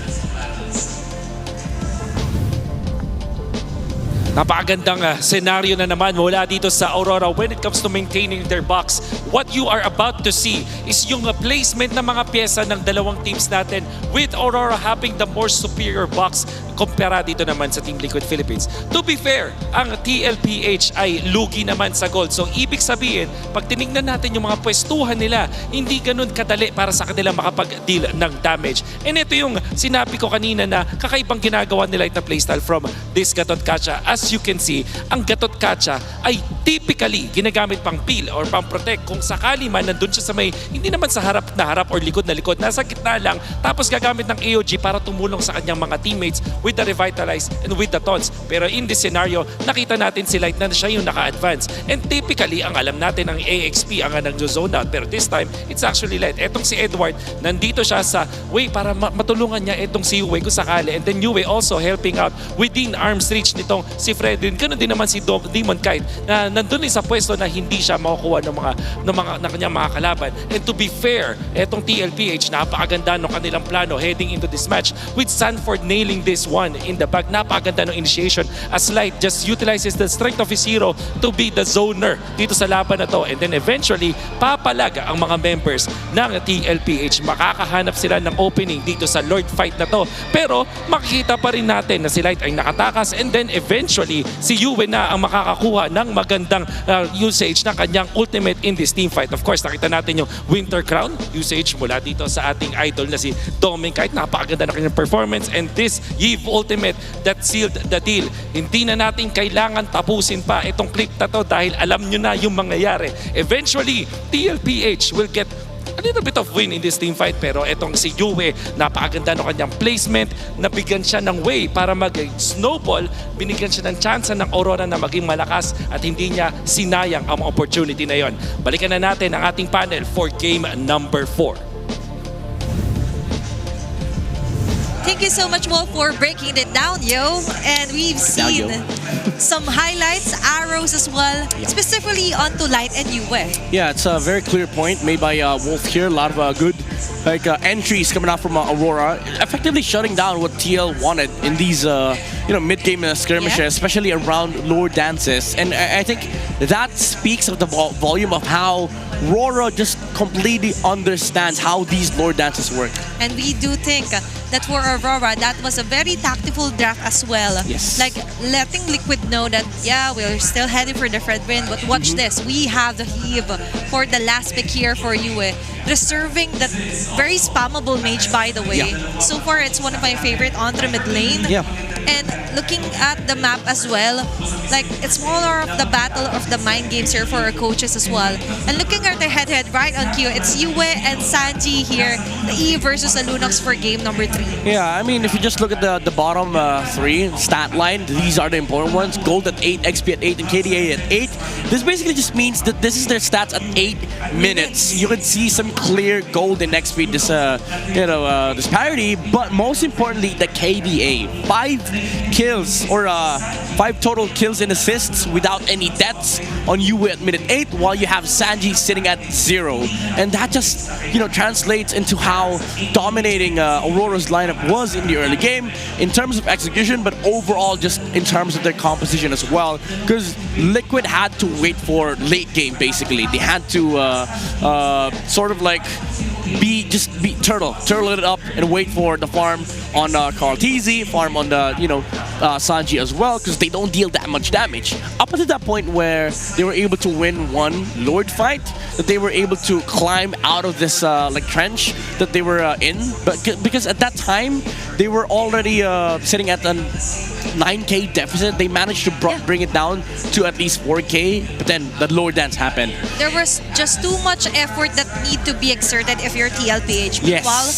Napakagandang senaryo na naman mula dito sa Aurora when it comes to maintaining their box. What you are about to see is yung placement ng mga pyesa ng dalawang teams natin, with Aurora having the more superior box kumpara dito naman sa Team Liquid Philippines. To be fair, ang TLPH ay lugi naman sa gold. So ibig sabihin, pag tinignan natin yung mga pwestuhan nila, hindi ganun kadali para sa kanila makapag-deal ng damage. And ito yung sinabi ko kanina na kakaibang ginagawa nila ito playstyle from this Gatot Kacha. As you can see, ang Gatot Kacha ay typically ginagamit pang peel or pang protect kung sakali man nandun siya sa may, hindi naman sa harap na harap or likod na likod, nasa gitna lang, tapos gagamit ng AOG para tumulong sa kanyang mga teammates with the Revitalize and with the Taunts. Pero in this scenario, nakita natin si Light na siya yung naka-advance. And typically, ang alam natin ang AXP ang nag-zone out. Pero this time, it's actually Light. Etong si Edward, nandito siya sa way para matulungan niya etong si Yue kung sakali. And then Yue also helping out within arm's reach nitong si Fredwin. Ganun din naman si Demon Kite na nandun sa pwesto na hindi siya makukuha ng kanyang mga kalaban. And to be fair, etong TLPH, napakaganda ng kanilang plano heading into this match with Sanford nailing this one in the back. Napakaganda ng initiation as Light just utilizes the strength of his hero to be the zoner dito sa laban na to. And then eventually, papalag ang mga members ng TLPH. Makakahanap sila ng opening dito sa Lord fight na to. Pero makikita pa rin natin na si Light ay nakatakas and then eventually si Yue na ang makakakuha ng magandang usage ng kanyang ultimate in this team fight. Of course, nakita natin yung Winter Crown usage mula dito sa ating idol na si Dominic. Kahit napakaganda na kanyang performance and this Yve ultimate that sealed the deal. Hindi na natin kailangan tapusin pa itong clip na to dahil alam nyo na yung mangyayari. Eventually, TLPH will get a little bit of win in this team fight, pero etong si Yue, napakaganda ng kanyang placement, nabigyan siya ng way para mag-snowball, binigyan siya ng chance ng Aurora na maging malakas at hindi niya sinayang ang opportunity na yon. Balikan na natin ang ating panel for game number 4. Thank you so much, Mo, for breaking it down, yo. And we've seen some highlights, arrows as well, specifically onto Light and Yue. Yeah, it's a very clear point made by Wolf here. A lot of good entries coming out from Aurora, effectively shutting down what TL wanted in these mid-game skirmishes, especially around Lord dances. And I think that speaks of the volume of how RORA just completely understands how these Lord dances work. And we do think that for Aurora, that was a very tactical draft as well. Yes. Like letting Liquid know that, yeah, we're still heading for the Fred win, but watch this. We have the heave for the last pick here for Yue. Reserving that very spammable mage, by the way. Yeah. So far, it's one of my favorite onto mid lane. Yeah. And looking at the map as well, like it's more of the battle of the mind games here for our coaches as well. And looking at the head-to-head right on cue, it's Yue and Sanji here, the E versus the Lunox for game number 3. Yeah, I mean, if you just look at the bottom 3 stat line, these are the important ones. Gold at 8, XP at 8, and KDA at 8. This basically just means that this is their stats at 8 minutes. You can see some clear gold and XP disparity, but most importantly, the KDA. 5 kills or 5 total kills and assists without any deaths on Yue at minute 8, while you have Sanji sitting at 0. And that just translates into how dominating Aurora's lineup was in the early game in terms of execution, but overall just in terms of their composition as well, because Liquid had to wait for late game. Basically they had to sort of like turtle it up and wait for the farm on Carl TZ, farm on the Sanji as well, because they don't deal that much damage. Up until that point where they were able to win one Lord fight, that they were able to climb out of this trench that they were in, but because at that time they were already sitting at a 9k deficit, they managed to bring it down to at least 4k, but then the Lord dance happened. There was just too much effort that need to be exerted if you're TLPH. Yes. While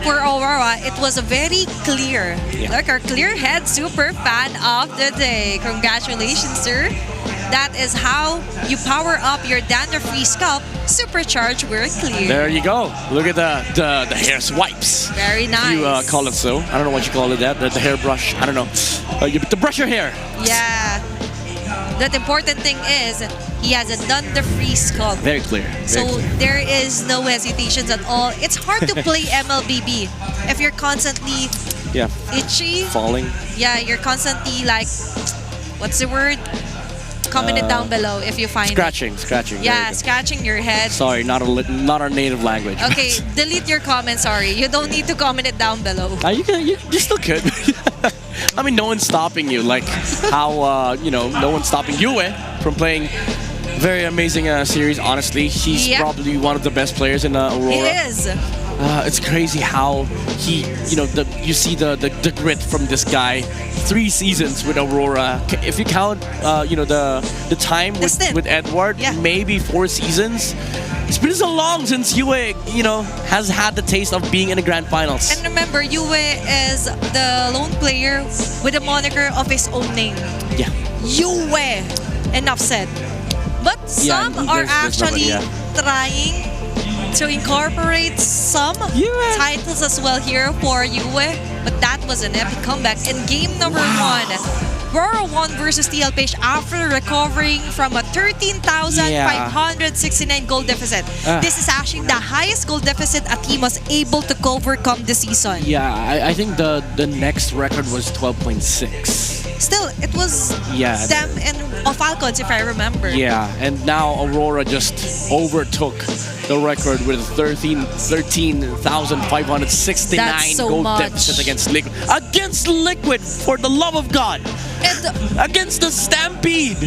for Aurora, it was a very clear, like our clear head super fan of the day. Congratulations, sir. That is how you power up your dandruff-free scalp, supercharged where clear. There you go. Look at the hair swipes. Very nice. You call it so. I don't know what you call it. The hairbrush. I don't know. To brush your hair. Yeah. The important thing is he has a dandruff-free scalp. Very clear. So there is no hesitations at all. It's hard to play MLBB if you're constantly itchy. Falling. Yeah, you're constantly like, what's the word? Comment it down below if you find scratching. Yeah, scratching your head. Sorry, not our native language. Okay, delete your comment. Sorry, you don't need to comment it down below. You still could. I mean, no one's stopping you. Like how no one's stopping Yue from playing very amazing series. Honestly, he's probably one of the best players in Aurora. He is. It's crazy how he, you see the grit from this guy. 3 seasons with Aurora. If you count, the time with Edward, maybe 4 seasons. It's been so long since Yue, has had the taste of being in the grand finals. And remember, Yue is the lone player with a moniker of his own name. Yeah. Yue. Enough said. But some are actually trying to incorporate some titles as well here for Yue. But that was an epic comeback in game number 1. RORA won versus TLPH after recovering from a 13,569 goal deficit. This is actually the highest goal deficit a team was able to overcome this season. Yeah, I think the next record was 12.6. Still, it was them and Falcons, if I remember. Yeah, and now Aurora just overtook the record with 13,569 goal deficit against Liquid. Against Liquid, for the love of God! And against the Stampede!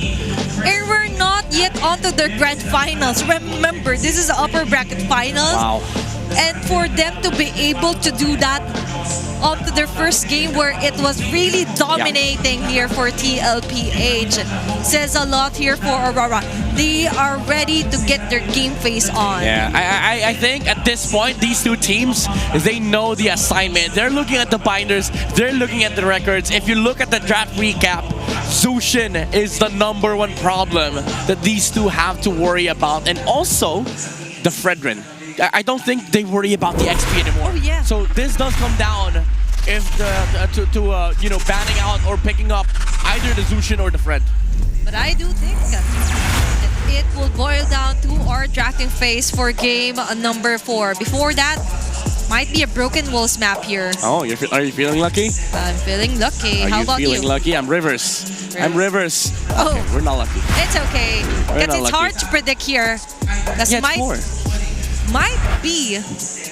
And we're not yet onto the grand finals. Remember, this is the upper bracket finals. Wow. And for them to be able to do that onto their first game where it was really dominating here for TLPH says a lot here for Aurora. They are ready to get their game face on. Yeah, I think at this point, these two teams, they know the assignment. They're looking at the binders. They're looking at the records. If you look at the draft recap, Zushin is the #1 problem that these two have to worry about. And also, the Fredrin. I don't think they worry about the XP anymore. Oh, yeah. So this does come down if banning out or picking up either the Zushin or the Fred. But I do think that it will boil down to our drafting phase for game number 4. Before that, might be a broken walls map here. Oh, are you feeling lucky? I'm feeling lucky. How about you? Are you feeling lucky? I'm Rivers. I'm Rivers. Oh, okay, we're not lucky. It's okay. Because it's hard to predict here. That's might be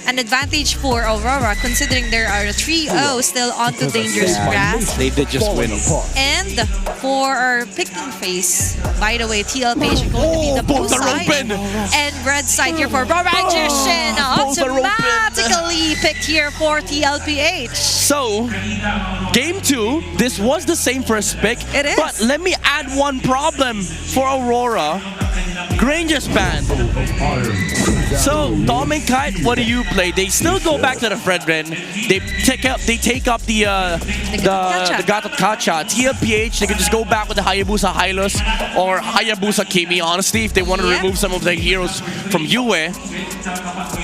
an advantage for Aurora considering there are 3-0 still onto dangerous grass. They did just win. And for our picking phase, by the way, TLPH is going to be the blue side and red side here for Aurora. Jushin automatically picked here for TLPH. So, game 2, this was the same first pick. It is. But let me add one problem for Aurora. Granger's banned. So, Dom and Kite, what do you play? They still go back to the Fredrin. They take up the Gatot Kacha. TLPH, they can just go back with the Hayabusa Hylos or Hayabusa Kimi, honestly, if they want to remove some of their heroes from Yue.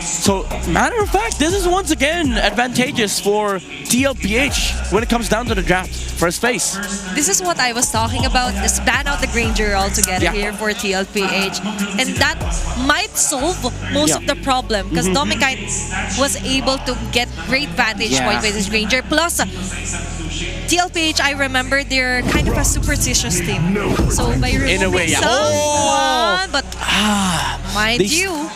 So, matter of fact, this is once again advantageous for TLPH when it comes down to the draft first phase. This is what I was talking about. Just ban out the Granger altogether here for TLPH. And that might solve most of the problem because Domikite was able to get great vantage point with his Granger. Plus, TLPH, I remember, they're kind of a superstitious team. So by removing someone, but mind you,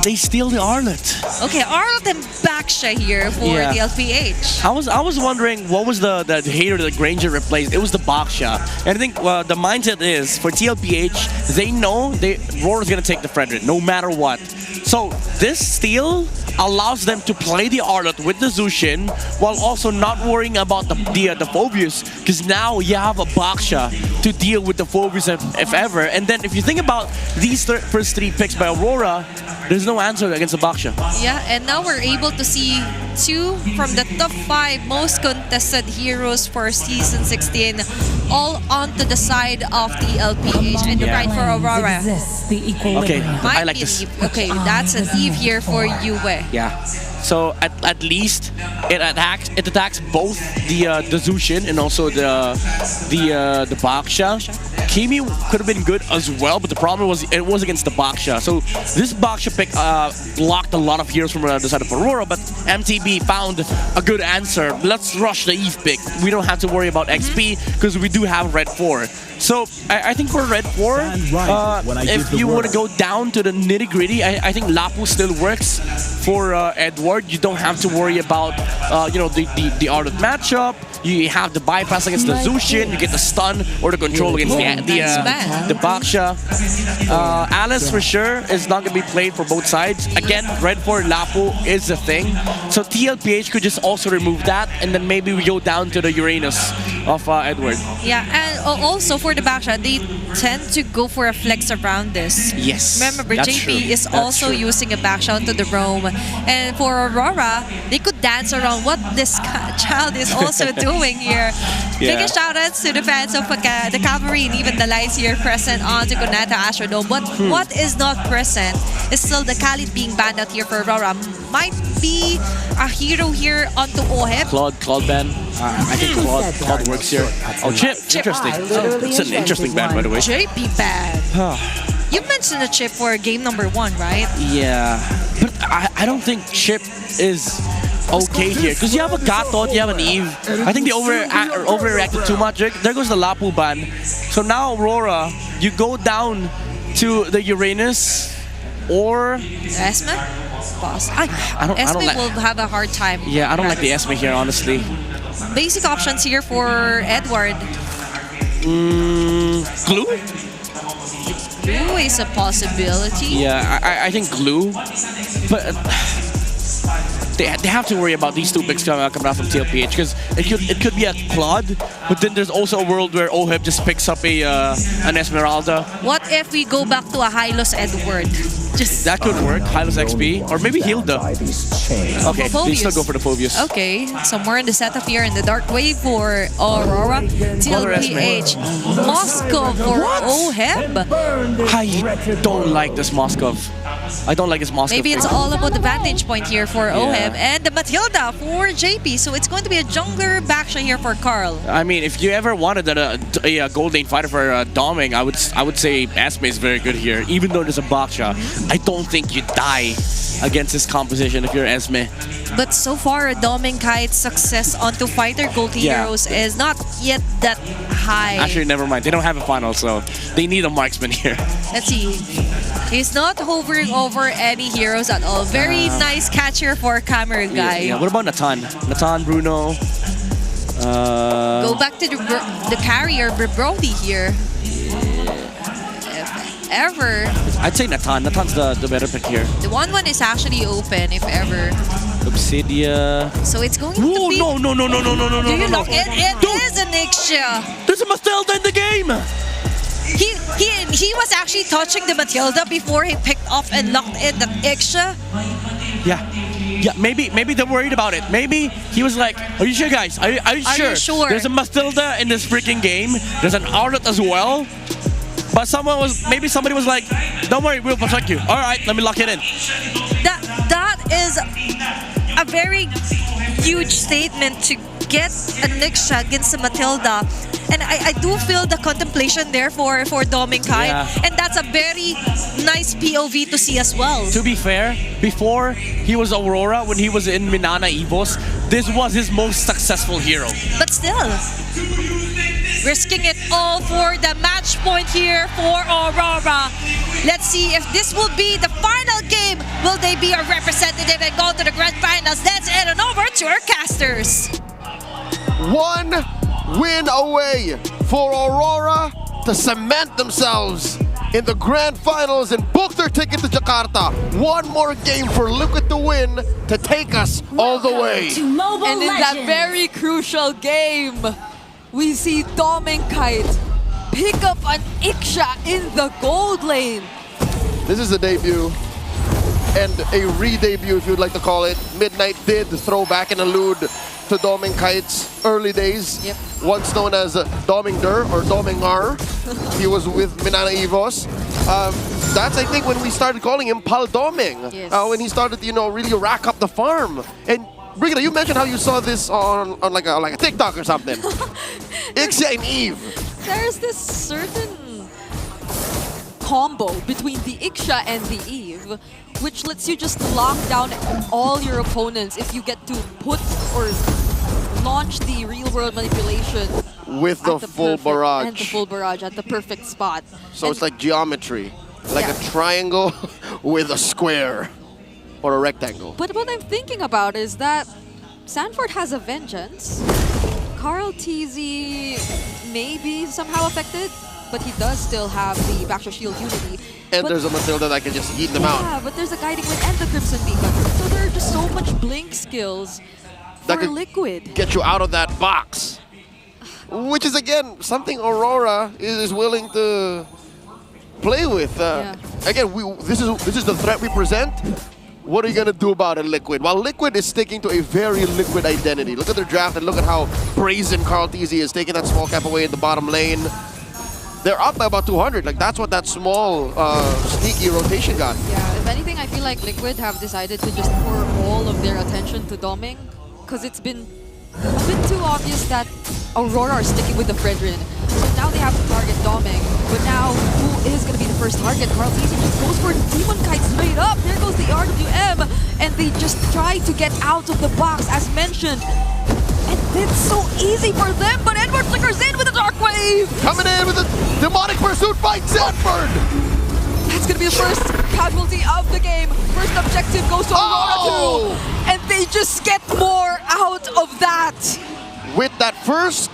they steal the Arlet. Okay, Arlet and Baksha here for TLPH. I was wondering what was the hater that Granger replaced. It was the Baksha. And I think the mindset is for TLPH, they know RORA is going to take the Fredrin no matter what. So this steal allows them to play the Arlet with the Zushin while also not worrying about the Phobius, because now you have a Baksha to deal with the Phobius if ever. And then if you think about these first 3 picks by Aurora, there's no answer against the Baksha. Yeah, and now we're able to see 2 from the top 5 most contested heroes for Season 16 all onto the side of the LPH and the right for Aurora. Okay, I like this. Okay, that's an Eve here for Yue. Yeah. So at least it attacks both the Zushin and also the Baksha. Kimi could have been good as well, but the problem was against the Baksha. So this Baksha pick blocked a lot of heroes from the side of Aurora, but MTB found a good answer. Let's rush the Eve pick. We don't have to worry about XP because we do have Red 4. So I think for Red 4, if you want to go down to the nitty-gritty, I think Lapu still works for Edward. You don't have to worry about the art of matchup. You have the bypass against the Zushin, you get the stun or the control against the Baksha. Alice for sure is not going to be played for both sides. Again, Red 4 Lapu is a thing. So TLPH could just also remove that, and then maybe we go down to the Uranus of Edward. Yeah, and also for the Baksha, they tend to go for a flex around this. Yes, remember, that's JP true. is That's also true. using a Baksha onto the roam. And for Aurora, they could dance around what this child is also doing here. Yeah. Big shout outs to the fans of the Cavalry and even the lights here present on the Konata Astrodome. But what is not present is still the Khalid being banned out here for Aurora. Might be a hero here onto Oheb. Claude ban. I think Claude works here. Oh, Chip. Interesting. It's an interesting ban, by the way. JP ban. You mentioned a chip for game number 1, right? Yeah, but I don't think Chip is okay here because you have a Gatot, you have an Eve. I think they overreacted too much. There goes the Lapu ban. So now Aurora, you go down to the Uranus or Esme? Boss. I don't Esme like. will have a hard time. Yeah, I don't like the Esme here, honestly. Basic options here for Edward. Glue? Glue is a possibility. Yeah, I think Glue, but they have to worry about these two picks coming out from TLPH because it could be a Claude, but then there's also a world where Oheb just picks up an Esmeralda. What if we go back to a Hylos Edward? That could work. Hylos XP or maybe Hilda. Okay, they still go for the Phobius. Okay, somewhere in the setup here in the Dark Wave for Aurora. TLPH. Moskov for Oheb. I don't like this Moskov. I don't like this Moskov. Maybe it's all about the vantage point here for Oheb and the Matilda for JP. So it's going to be a jungler Baksha here for Carl. I mean, if you ever wanted a gold lane fighter for Doming, I would say Esme is very good here. Even though there's a Baksha, I don't think you die against this composition if you're Esme. But so far, Doming Kite's success onto fighter gold heroes is not yet that high. Actually, never mind. They don't have a final, so they need a marksman here. Let's see. He's not hovering over any heroes at all. Very nice catcher for camera guy. Yeah. What about Natan? Natan, Bruno. Go back to the carrier Brody here. If ever. I'd say Natan. Natan's the better pick here. The 1-1 is actually open if ever. Obsidia. So it's going to be... No. Do you lock it? It is an Ixia. There's a Matilda in the game. He was actually touching the Matilda before he picked off and locked in the Ixia. Yeah, maybe they're worried about it. Maybe he was like, are you sure, guys? Are you sure? There's a Matilda in this freaking game. There's an Arlet as well. But maybe somebody was like, don't worry, we'll protect you. All right, let me lock it in. That is a very huge statement to get a Nixia against a Matilda. And I do feel the contemplation there for Doming Kai. Yeah. And that's a very nice POV to see as well. To be fair, before he was Aurora, when he was in Minana Evos, this was his most successful hero. But still, risking it all for the match point here for Aurora. Let's see if this will be the final game. Will they be a representative and go to the grand finals? Let's head on over to our casters. One win away for Aurora to cement themselves in the grand finals and book their ticket to Jakarta. One more game for Liquid to win to take us all the way. And in that very crucial game, we see Doming Kite pick up an Ixia in the gold lane. This is a debut and a re-debut, if you'd like to call it. Midnight did throw back and allude to Doming Kite's early days. Yep. Once known as Doming Der or Doming R. He was with Minana Evos. That's, I think, when we started calling him Pal Doming. Yes. When he started, really rack up the farm. And Brigida, you mentioned how you saw this on like a TikTok or something. Ixia and Eve. There's this certain combo between the Ixia and the Eve which lets you just lock down all your opponents if you get to put or launch the real-world manipulation with the full barrage. And the full barrage at the perfect spot. So it's like geometry, like a triangle with a square or a rectangle. But what I'm thinking about is that Sanford has a vengeance. Carl TZ may be somehow affected, but he does still have the Backshot Shield Unity. And but there's a Matilda that can just yeet them out. Yeah, but there's a Guiding Wind and the Crimson Beacon. So there are just so much blink skills That for could Liquid. get you out of that box. Which is, again, something Aurora is willing to play with. Again, this is the threat we present. What are you going to do about it, Liquid? While Liquid is sticking to a very Liquid identity. Look at their draft and look at how brazen Carl TZ is taking that small cap away in the bottom lane. They're up by about 200. Like, that's what that small, sneaky rotation got. Yeah, if anything, I feel like Liquid have decided to just pour all of their attention to doming, because it's been a bit too obvious that Aurora are sticking with the Fredrin. So now they have to target doming. But now, who is going to be the first target? Carl TZ just goes for Demon Kite straight up. There goes the RWM. And they just try to get out of the box, as mentioned. And it's so easy for them, but Edward flickers in with a Dark Wave! Coming in with a demonic pursuit by Sanford! That's gonna be the first casualty of the game. First objective goes to Aurora 2, and they just get more out of that. With that first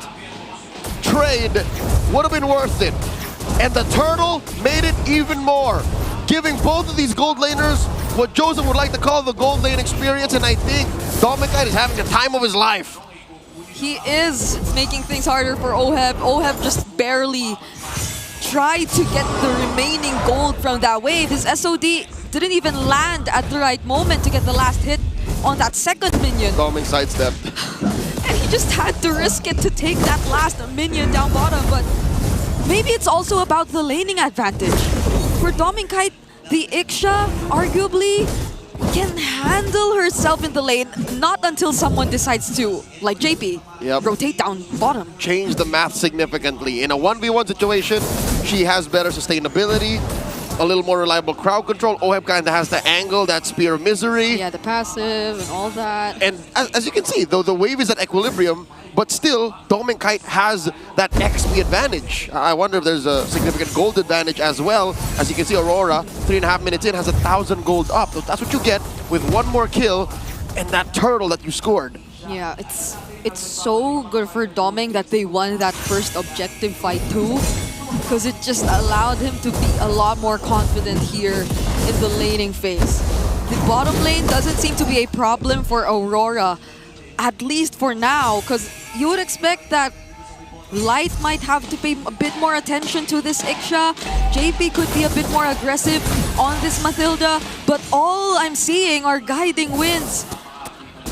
trade, would have been worth it. And the turtle made it even more, giving both of these gold laners what Joseph would like to call the gold lane experience, and I think Domikite is having the time of his life. He is making things harder for Oheb. Oheb just barely tried to get the remaining gold from that wave. His SOD didn't even land at the right moment to get the last hit on that second minion. Doming sidestepped. And he just had to risk it to take that last minion down bottom, but maybe it's also about the laning advantage. For Domikite, the Iksha arguably can handle herself in the lane, not until someone decides to, like JP, rotate down bottom. Change the math significantly. In a 1v1 situation, she has better sustainability, a little more reliable crowd control. Oheb kind of has the angle, that Spear of Misery. Yeah, the passive and all that. And as you can see, though the wave is at equilibrium, but still, Domikite has that XP advantage. I wonder if there's a significant gold advantage as well. As you can see, Aurora, 3.5 minutes in, has 1,000 gold up. So that's what you get with one more kill and that turtle that you scored. Yeah, it's so good for Doming that they won that first objective fight too, because it just allowed him to be a lot more confident here in the laning phase. The bottom lane doesn't seem to be a problem for Aurora, at least for now, because you would expect that Light might have to pay a bit more attention to this Iksha. JP could be a bit more aggressive on this Matilda, but all I'm seeing are guiding winds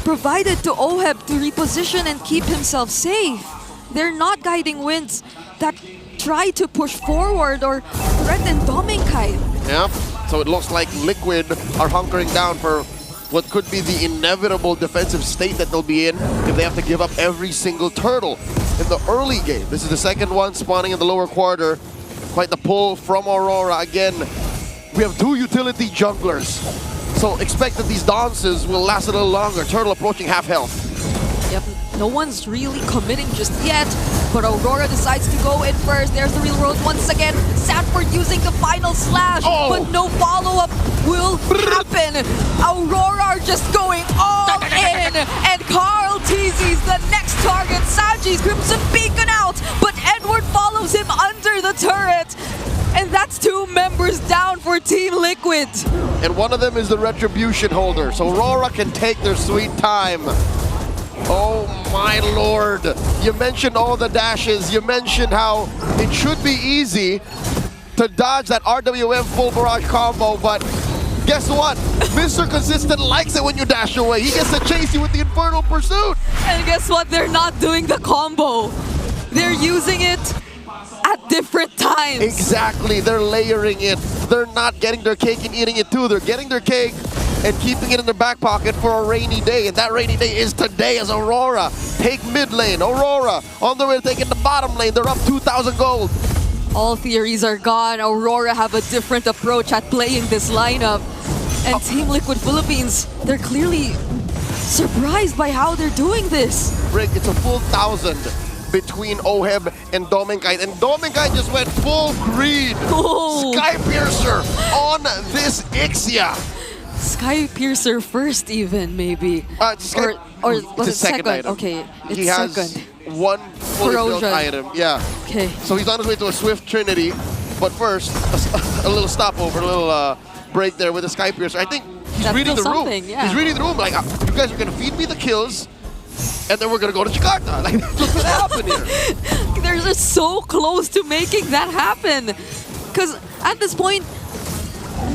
provided to Oheb to reposition and keep himself safe. They're not guiding winds that try to push forward or threaten Domikite. Yeah, so it looks like Liquid are hunkering down for what could be the inevitable defensive state that they'll be in if they have to give up every single turtle in the early game. This is the second one spawning in the lower quarter. Quite the pull from Aurora. Again, we have two utility junglers, so expect that these dances will last a little longer. Turtle approaching half health. Yep, no one's really committing just yet, but Aurora decides to go in first. There's the real world once again. Sanford using the final slash, but no follow-up will happen. Aurora are just going all in, and Carl TZ's the next target. Saji's Crimson Beacon out, but Edward follows him under the turret. And that's two members down for Team Liquid. And one of them is the Retribution holder, so Aurora can take their sweet time. Oh my lord. You mentioned all the dashes. You mentioned how it should be easy to dodge that RWM full barrage combo, but guess what? Mr. Consistent likes it when you dash away. He gets to chase you with the Infernal Pursuit. And guess what? They're not doing the combo. They're using it at different times. Exactly. They're layering it. They're not getting their cake and eating it too. They're getting their cake and keeping it in their back pocket for a rainy day. And that rainy day is today as Aurora take mid lane. Aurora on their way to taking the bottom lane. They're up 2,000 gold. All theories are gone. Aurora have a different approach at playing this lineup. And Team Liquid Philippines, they're clearly surprised by how they're doing this. Rick, it's a full 1,000 between Oheb and Dominkite, and Dominkite just went full greed. Sky Piercer on this Ixia. Sky Piercer first even, maybe. Or was it second? Item. Okay, it's he has second. one fully built Corrosion. item. Yeah. Okay. So he's on his way to a Swift Trinity, but first, a little stopover, a little break there with the Sky Piercer. I think he's That's reading the room. something, yeah. He's reading the room like, you guys are going to feed me the kills, and then we're going to go to Jakarta. Like, that's what's going to happen here. They're just so close to making that happen. Because at this point,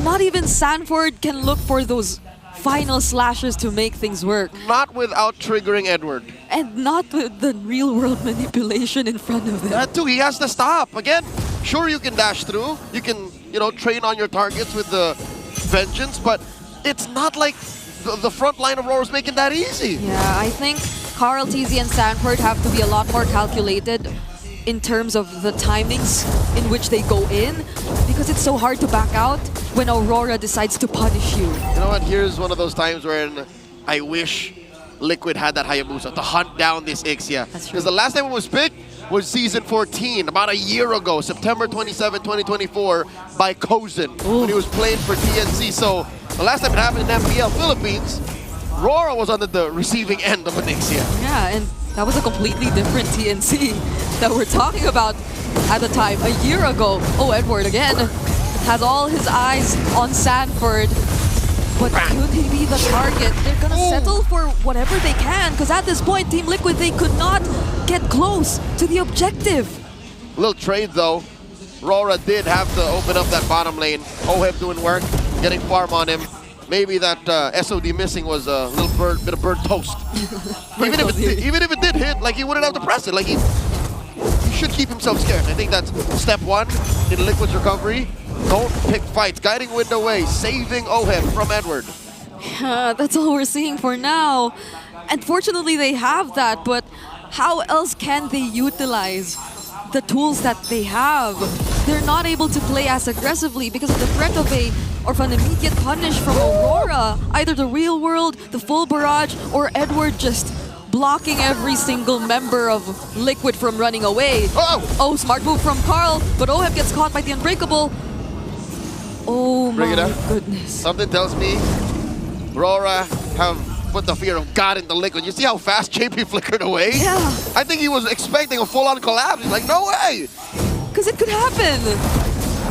not even Sanford can look for those final slashes to make things work. Not without triggering Edward. And not with the real world manipulation in front of him. That too, he has to stop. Again, sure you can dash through. You can, train on your targets with the Vengeance, but it's not like the front line of RORA is making that easy. Yeah, I think Carl, TZ, and Sanford have to be a lot more calculated in terms of the timings in which they go in, because it's so hard to back out when Aurora decides to punish you. You know what? Here's one of those times when I wish Liquid had that Hayabusa to hunt down this Ixia. Because the last time it was picked was Season 14, about a year ago, September 27, 2024, by Kozen, when he was playing for TNC. So the last time it happened in MPL Philippines, RORA was on the receiving end of an Ixia. Yeah, and that was a completely different TNC that we're talking about at the time, a year ago. Oh, Edward again has all his eyes on Sanford. But could he be the target? They're gonna settle for whatever they can, because at this point, Team Liquid, they could not get close to the objective. Little trade though. RORA did have to open up that bottom lane. Oheb doing work, getting farm on him. Maybe that SOD missing was a little bit of bird toast. even if it did hit, like he wouldn't have to press it. Like he should keep himself scared. I think that's step one in Liquid's recovery. Don't pick fights. Guiding wind away, saving Oheb from Edward. Yeah, that's all we're seeing for now. Unfortunately, they have that, but how else can they utilize the tools that they have? They're not able to play as aggressively because of the threat of an immediate punish from Aurora. Either the real world, the full barrage, or Edward just blocking every single member of Liquid from running away. Oh, smart move from Carl, but Oheb gets caught by the Unbreakable. Oh my goodness. Something tells me RORA have put the fear of God into Liquid. You see how fast JP flickered away? Yeah. I think he was expecting a full-on collapse. He's like, no way! Because it could happen.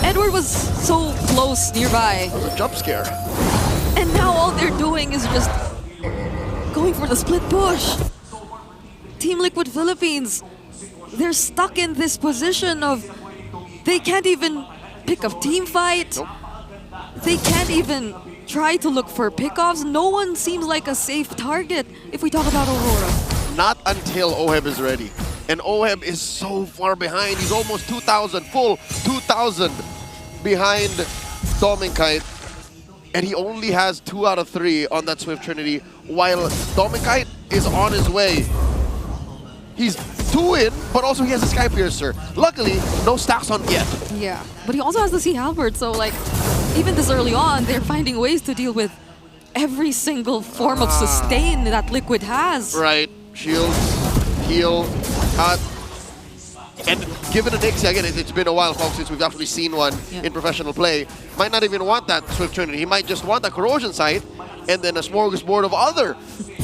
Edward was so close nearby. It was a jump scare. And now all they're doing is just going for the split push. Team Liquid Philippines, they're stuck in this position of they can't even pick a team fight. Nope. They can't even try to look for pickoffs. No one seems like a safe target if we talk about Aurora. Not until Oheb is ready. And Oheb is so far behind. He's almost 2,000, full 2,000 behind Dominkite. And he only has 2 out of 3 on that Swift Trinity, while Dominkite is on his way. He's 2 in, but also he has a Sky Piercer. Luckily, no stacks on yet. Yeah, but he also has the Sea Halberd, so like, even this early on, they're finding ways to deal with every single form of sustain that Liquid has. Right, shield, heal, cut. And given an Ixia, again, it's been a while, folks, since we've actually seen one in professional play. Might not even want that Swift Trinity. He might just want that Corrosion Sight and then a smorgasbord of other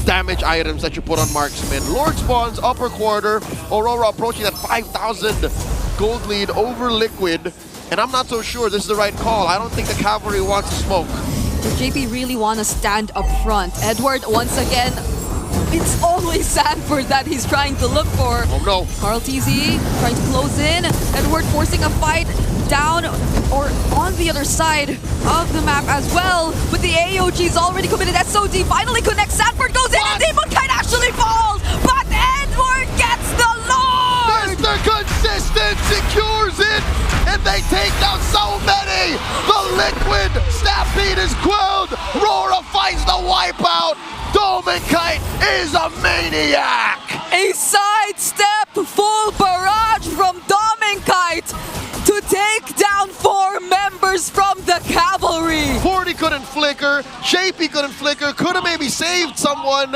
damage items that you put on marksman. Lord spawns, upper quarter. Aurora approaching that 5,000 gold lead over Liquid. And I'm not so sure this is the right call. I don't think the cavalry wants to smoke. Does JP really want to stand up front? Edward, once again, it's always Sanford that he's trying to look for. Oh no. Carl TZ trying to close in. Edward forcing a fight down or on the other side of the map as well. But the AOG is already committed. SOD finally connects. Sanford goes in and Demon Kite actually falls. But Edward gets the Lord! Mr. Consistent secures it, and they take down so many. The Liquid Stampede is quelled. RORA finds the wipeout. Dominkite is a maniac! A sidestep full barrage from Dominkite to to take down 4 members from the cavalry. 40 couldn't flicker, JP couldn't flicker, could have maybe saved someone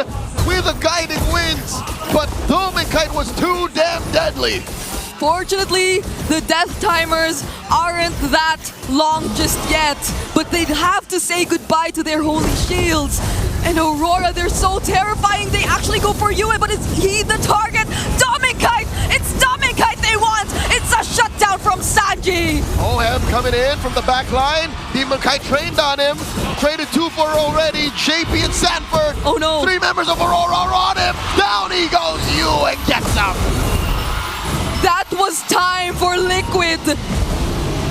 with a guiding winds, but Dominkite was too damn deadly. Fortunately, the death timers aren't that long just yet, but they'd have to say goodbye to their holy shields. And Aurora, they're so terrifying, they actually go for Yue, but is he the target? Dominkite! It's Dominkite they want! It's a shutdown from Sanji! OM coming in from the back line. Demonkite trained on him. Traded 2 for already. JP and Sanford. Oh no. 3 members of Aurora are on him. Down he goes. Yue gets him. That was time for Liquid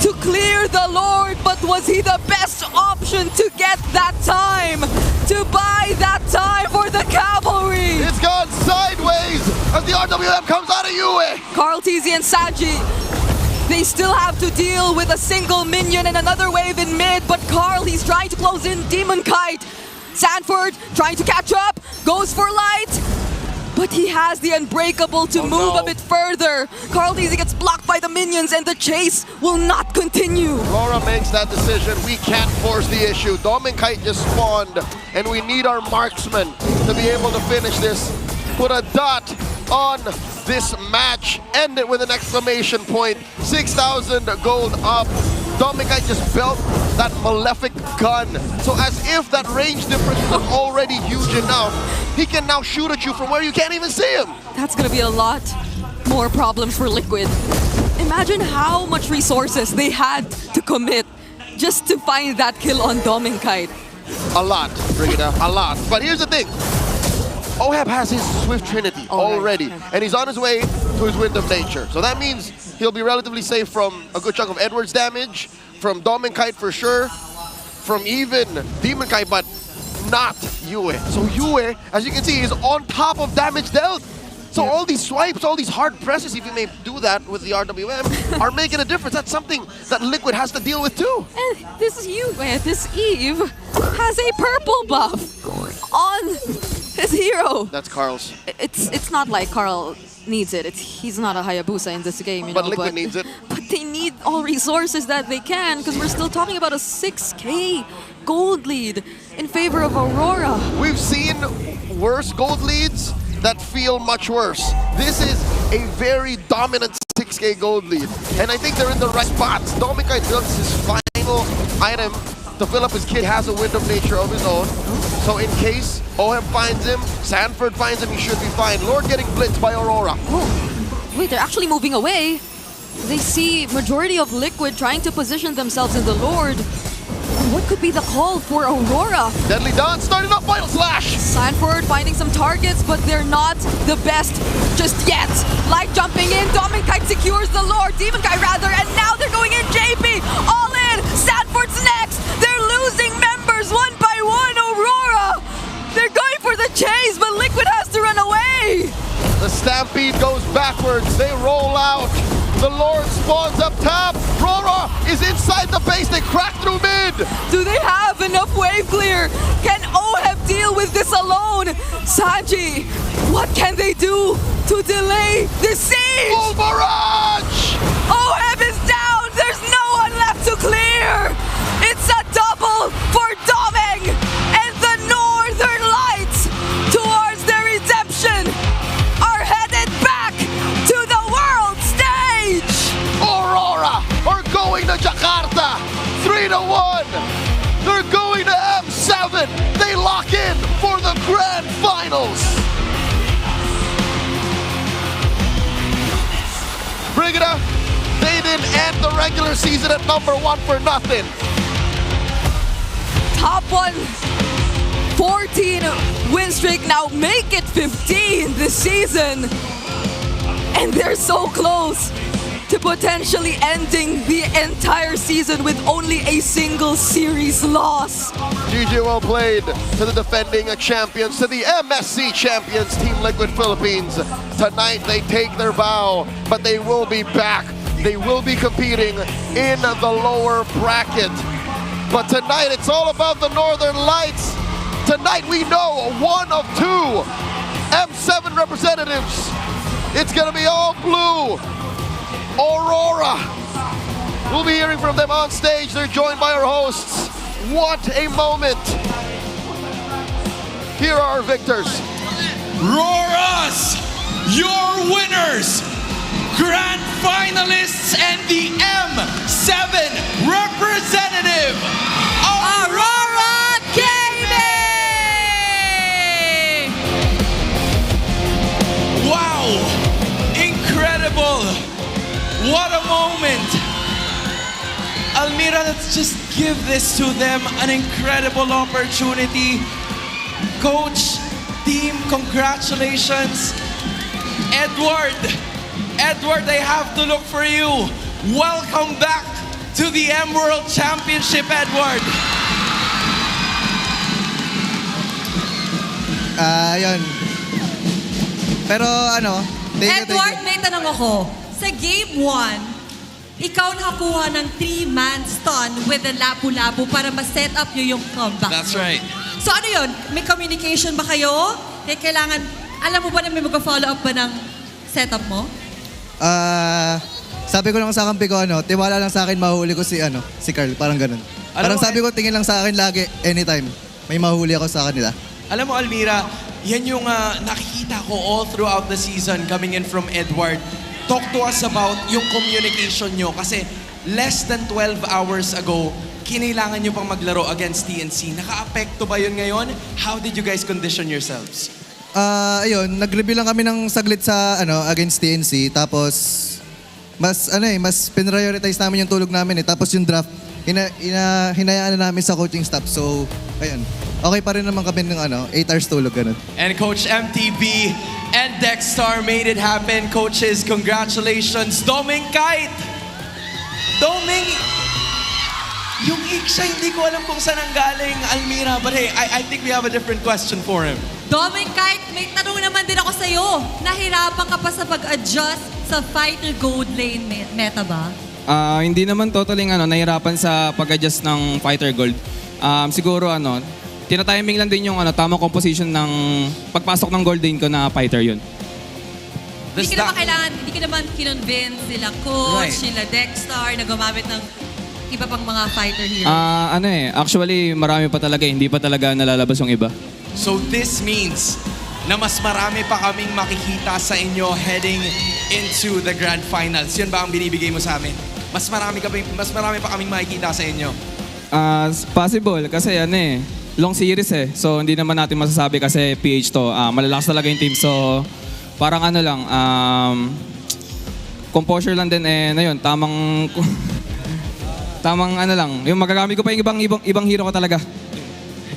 to clear the Lord, but was he the best option to get that time? To buy that time for the cavalry? It's gone sideways as the RWM comes out of Yue. Carl TZ and Sanji, they still have to deal with a single minion and another wave in mid, but Carl, he's trying to close in Demonkite. Sanford trying to catch up, goes for light, but he has the Unbreakable to move a bit further. Carl TZ gets blocked by the minions and the chase will not continue. Aurora makes that decision. We can't force the issue. Dominkite just spawned, and we need our marksman to be able to finish this. Put a dot on this match. End it with an exclamation point. 6,000 gold up. Dominkite just built that malefic gun. So as if that range difference was already huge enough, he can now shoot at you from where you can't even see him. That's gonna be a lot more problems for Liquid. Imagine how much resources they had to commit just to find that kill on Dominkite. A lot, Brigida, a lot. But here's the thing. Oheb has his Swift Trinity already, and he's on his way to his Wind of Nature. So that means he'll be relatively safe from a good chunk of Edward's damage, from Dominkite for sure, from even Demonkite, but not Yue. So Yue, as you can see, is on top of damage dealt. So all these swipes, all these hard presses, if you may do that with the RWM, are making a difference. That's something that Liquid has to deal with too. And this Yue, this Eve, has a purple buff on his hero. That's Carl's. It's not like Carl needs it. He's not a Hayabusa in this game, you know. But Liquid needs it. But they need all resources that they can, because we're still talking about a 6K gold lead in favor of Aurora. We've seen worse gold leads that feel much worse. This is a very dominant 6K gold lead, and I think they're in the right spots. Dominkite builds his final item to fill up his kit, has a Wind of Nature of his own. So in case Ohem finds him, Sanford finds him, he should be fine. Lord getting blitzed by Aurora. Oh, wait, they're actually moving away. They see majority of Liquid trying to position themselves in the Lord. What could be the call for Aurora? Deadly Dawn starting up Vital Slash! Sanford finding some targets, but they're not the best just yet. Light jumping in, Dominkite secures the Lord, Demonkite rather, and now they're going in JP! All in! Sanford's next! They're losing members one by one, Aurora! They're going for the chase, but Liquid has to run away! The Stampede goes backwards, they roll out. The Lord spawns up top. RORA is inside the base. They crack through mid. Do they have enough wave clear? Can OHEB deal with this alone? Sanji, what can they do to delay the siege? Full barrage! OHEB is down. There's no one left to clear. It's a double for Domeng, and the Northern Lights, towards their redemption, are headed back to the world stage. Aurora are going to Jakarta, 3-1. They're going to M7. They lock in for the grand finals. Brigida, they didn't end the regular season at #1 for nothing. Top 1, 14 win streak, now make it 15 this season. And they're so close to potentially ending the entire season with only a single series loss. GG well played to the defending champions, to the MSC champions, Team Liquid Philippines. Tonight they take their bow, but they will be back. They will be competing in the lower bracket. But tonight it's all about the Northern Lights. Tonight we know one of 2 M7 representatives. It's gonna be all blue. Aurora We'll be hearing from them on stage. They're joined by our hosts. What a moment. Here are our victors. RORA's, your winners, grand finalists, and the M7 representative, Aurora Gaming! Wow! Incredible! What a moment! Almira, let's just give this to them. An incredible opportunity. Coach, team, congratulations. Edward, I have to look for you. Welcome back to the M World Championship, Edward. Ayun. Pero ano, Edward, may tanong ako. Sa Game 1, ikaw nakakuha ng 3-man stun with the lapu-lapu para ma-set up nyo yung comeback. That's right. So ano yun? May communication ba kayo? Kailangan, alam mo ba na may mag-follow up ba ng setup mo? Sabi ko lang sa kampi ko, tiwala lang sa akin, mahuli ko si Carl, parang ganun. Parang sabi ko, tingin lang sa akin lagi, anytime. May mahuli ako sa kanila. Alam mo, Almira, yan yung nakikita ko all throughout the season coming in from Edward. Talk to us about yung communication nyo kasi less than 12 hours ago, kinailangan nyo pang maglaro against TNC. Naka-apekto ba yun ngayon? How did you guys condition yourselves? Ayun, nag-review lang kami ng saglit sa against TNC, tapos mas pinrioritize namin yung tulog namin tapos yung draft hinayaan na namin sa coaching staff. So, ayun. Okay pa rin naman kami ng 8 hours tulog ganun. And Coach MTB and Dexstar made it happen. Coaches, congratulations. Doming Kite! Doming, yung Iksha, hindi ko alam kung saan ang galing, Almira. But hey, I think we have a different question for him. Doming Kite, may tanong naman din ako sa'yo. Nahirapan ka pa sa pag-adjust sa fighter gold lane meta ba? Hindi naman totally nahirapan sa pag-adjust ng fighter gold. Siguro tinatiming lang din yung tamang composition ng pagpasok ng gold lane ko na fighter yun. Hindi ka naman kinonvince sila coach, sila Dexstar na gumamit ng iba pang mga fighter heroes. Actually marami pa talaga, hindi pa talaga nalalabas yung iba. So this means na mas marami pa kaming makikita sa inyo heading into the grand finals. Yun ba ang binibigay mo sa amin? Mas marami pa kaming makikita sa inyo. Possible kasi long series So hindi naman natin masasabi kasi PH to. Malalakas talaga yung team. So parang lang, composure lang din yun, tamang lang. Yung magagamit ko pa yung ibang hero ko talaga.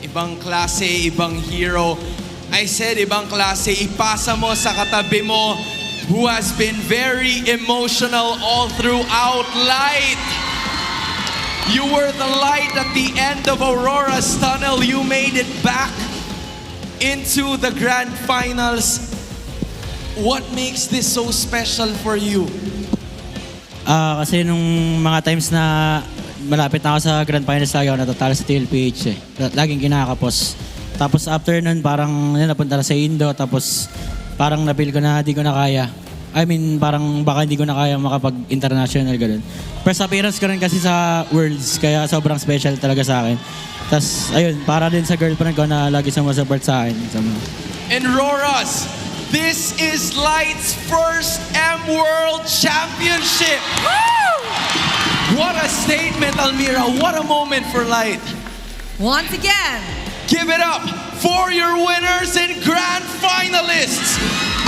Ibang klase, ibang hero. I said ibang klase, ipasa mo sa katabi mo who has been very emotional all throughout. Light! You were the light at the end of Aurora's tunnel. You made it back into the grand finals. What makes this so special for you? Kasi nung mga times na malapit na ako sa grand finals, lagi ako natatalo sa TLPH Laging kinakapos. Tapos after nun, parang napunta na sa Indo, tapos parang napil ko na di ko na kaya. I mean, parang baka hindi ko na kaya makapag-international gano'n. First appearance ko rin kasi sa Worlds, kaya sobrang special talaga sa akin. Tapos, ayun, para din sa girlfriend ko na lagi sumasupport sa akin. And RORA's, this is Light's first M World Championship! Woo! What a statement, Almira. What a moment for Light. Once again, give it up for your winners and grand finalists,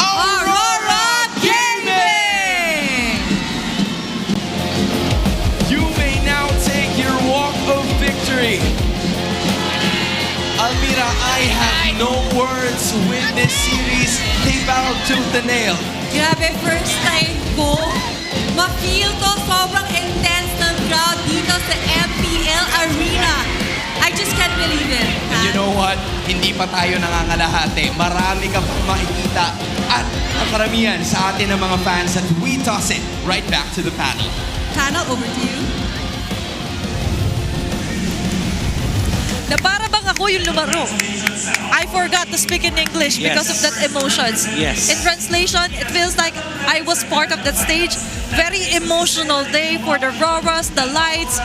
Aurora Gaming! You may now take your walk of victory. Almira, I have no words with this series. They battled tooth and nail. grabe, first time ko ma-feel to sobrang intense ng crowd dito sa MPL Arena. I just can't believe it. And you know what? Hindi pa tayo nangangalahati. Marami ka pang makikita. At ang karamihan sa atin ng mga fans. And we toss it right back to the panel. Panel, over to you. Na para bang ako yung lumaro. I forgot to speak in English because of that emotions. Yes. In translation, it feels like I was part of that stage. very emotional day for the RORAs, the Lights,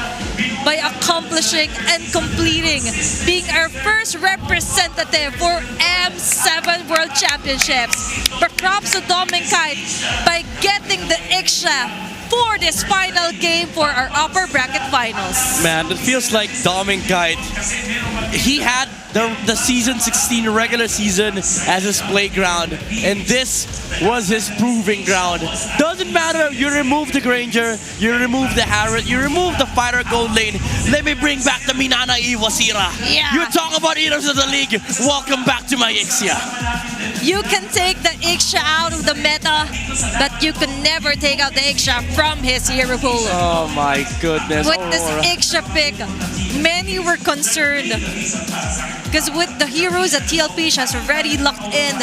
by accomplishing and completing being our first representative for M7 World Championships. But props to Dominkite by getting the Iksha for this final game for our upper bracket finals. Man, it feels like Dominkite. He had the season 16 regular season as his playground, and this was his proving ground. Doesn't matter, you remove the Granger, you remove the Harrod, you remove the fighter gold lane. Let me bring back the Minana Iwasira. Yeah. You talk about heroes of the league. Welcome back to my Ixia. You can take the Iksha out of the meta, but you can never take out the Iksha from his hero pool. Oh my goodness. With this Aurora. Iksha pick, many were concerned because with the heroes that TLPH has already locked in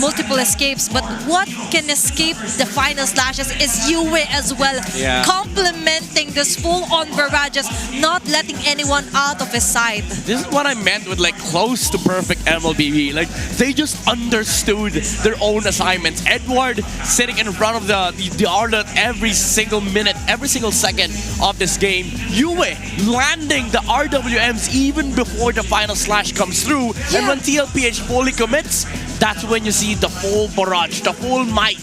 multiple escapes, but what can escape the final slashes is Yue as well, Yeah. complementing this full-on barrages, not letting anyone out of his sight. This is what I meant with like close to perfect MLBB. Like they just understood their own assignments. Edward sitting in front of the Arlet every single minute, every single second of this game. Yue landing the RWMs even before the final slash comes through. And when TLPH fully commits, that's when you see the full barrage, the full might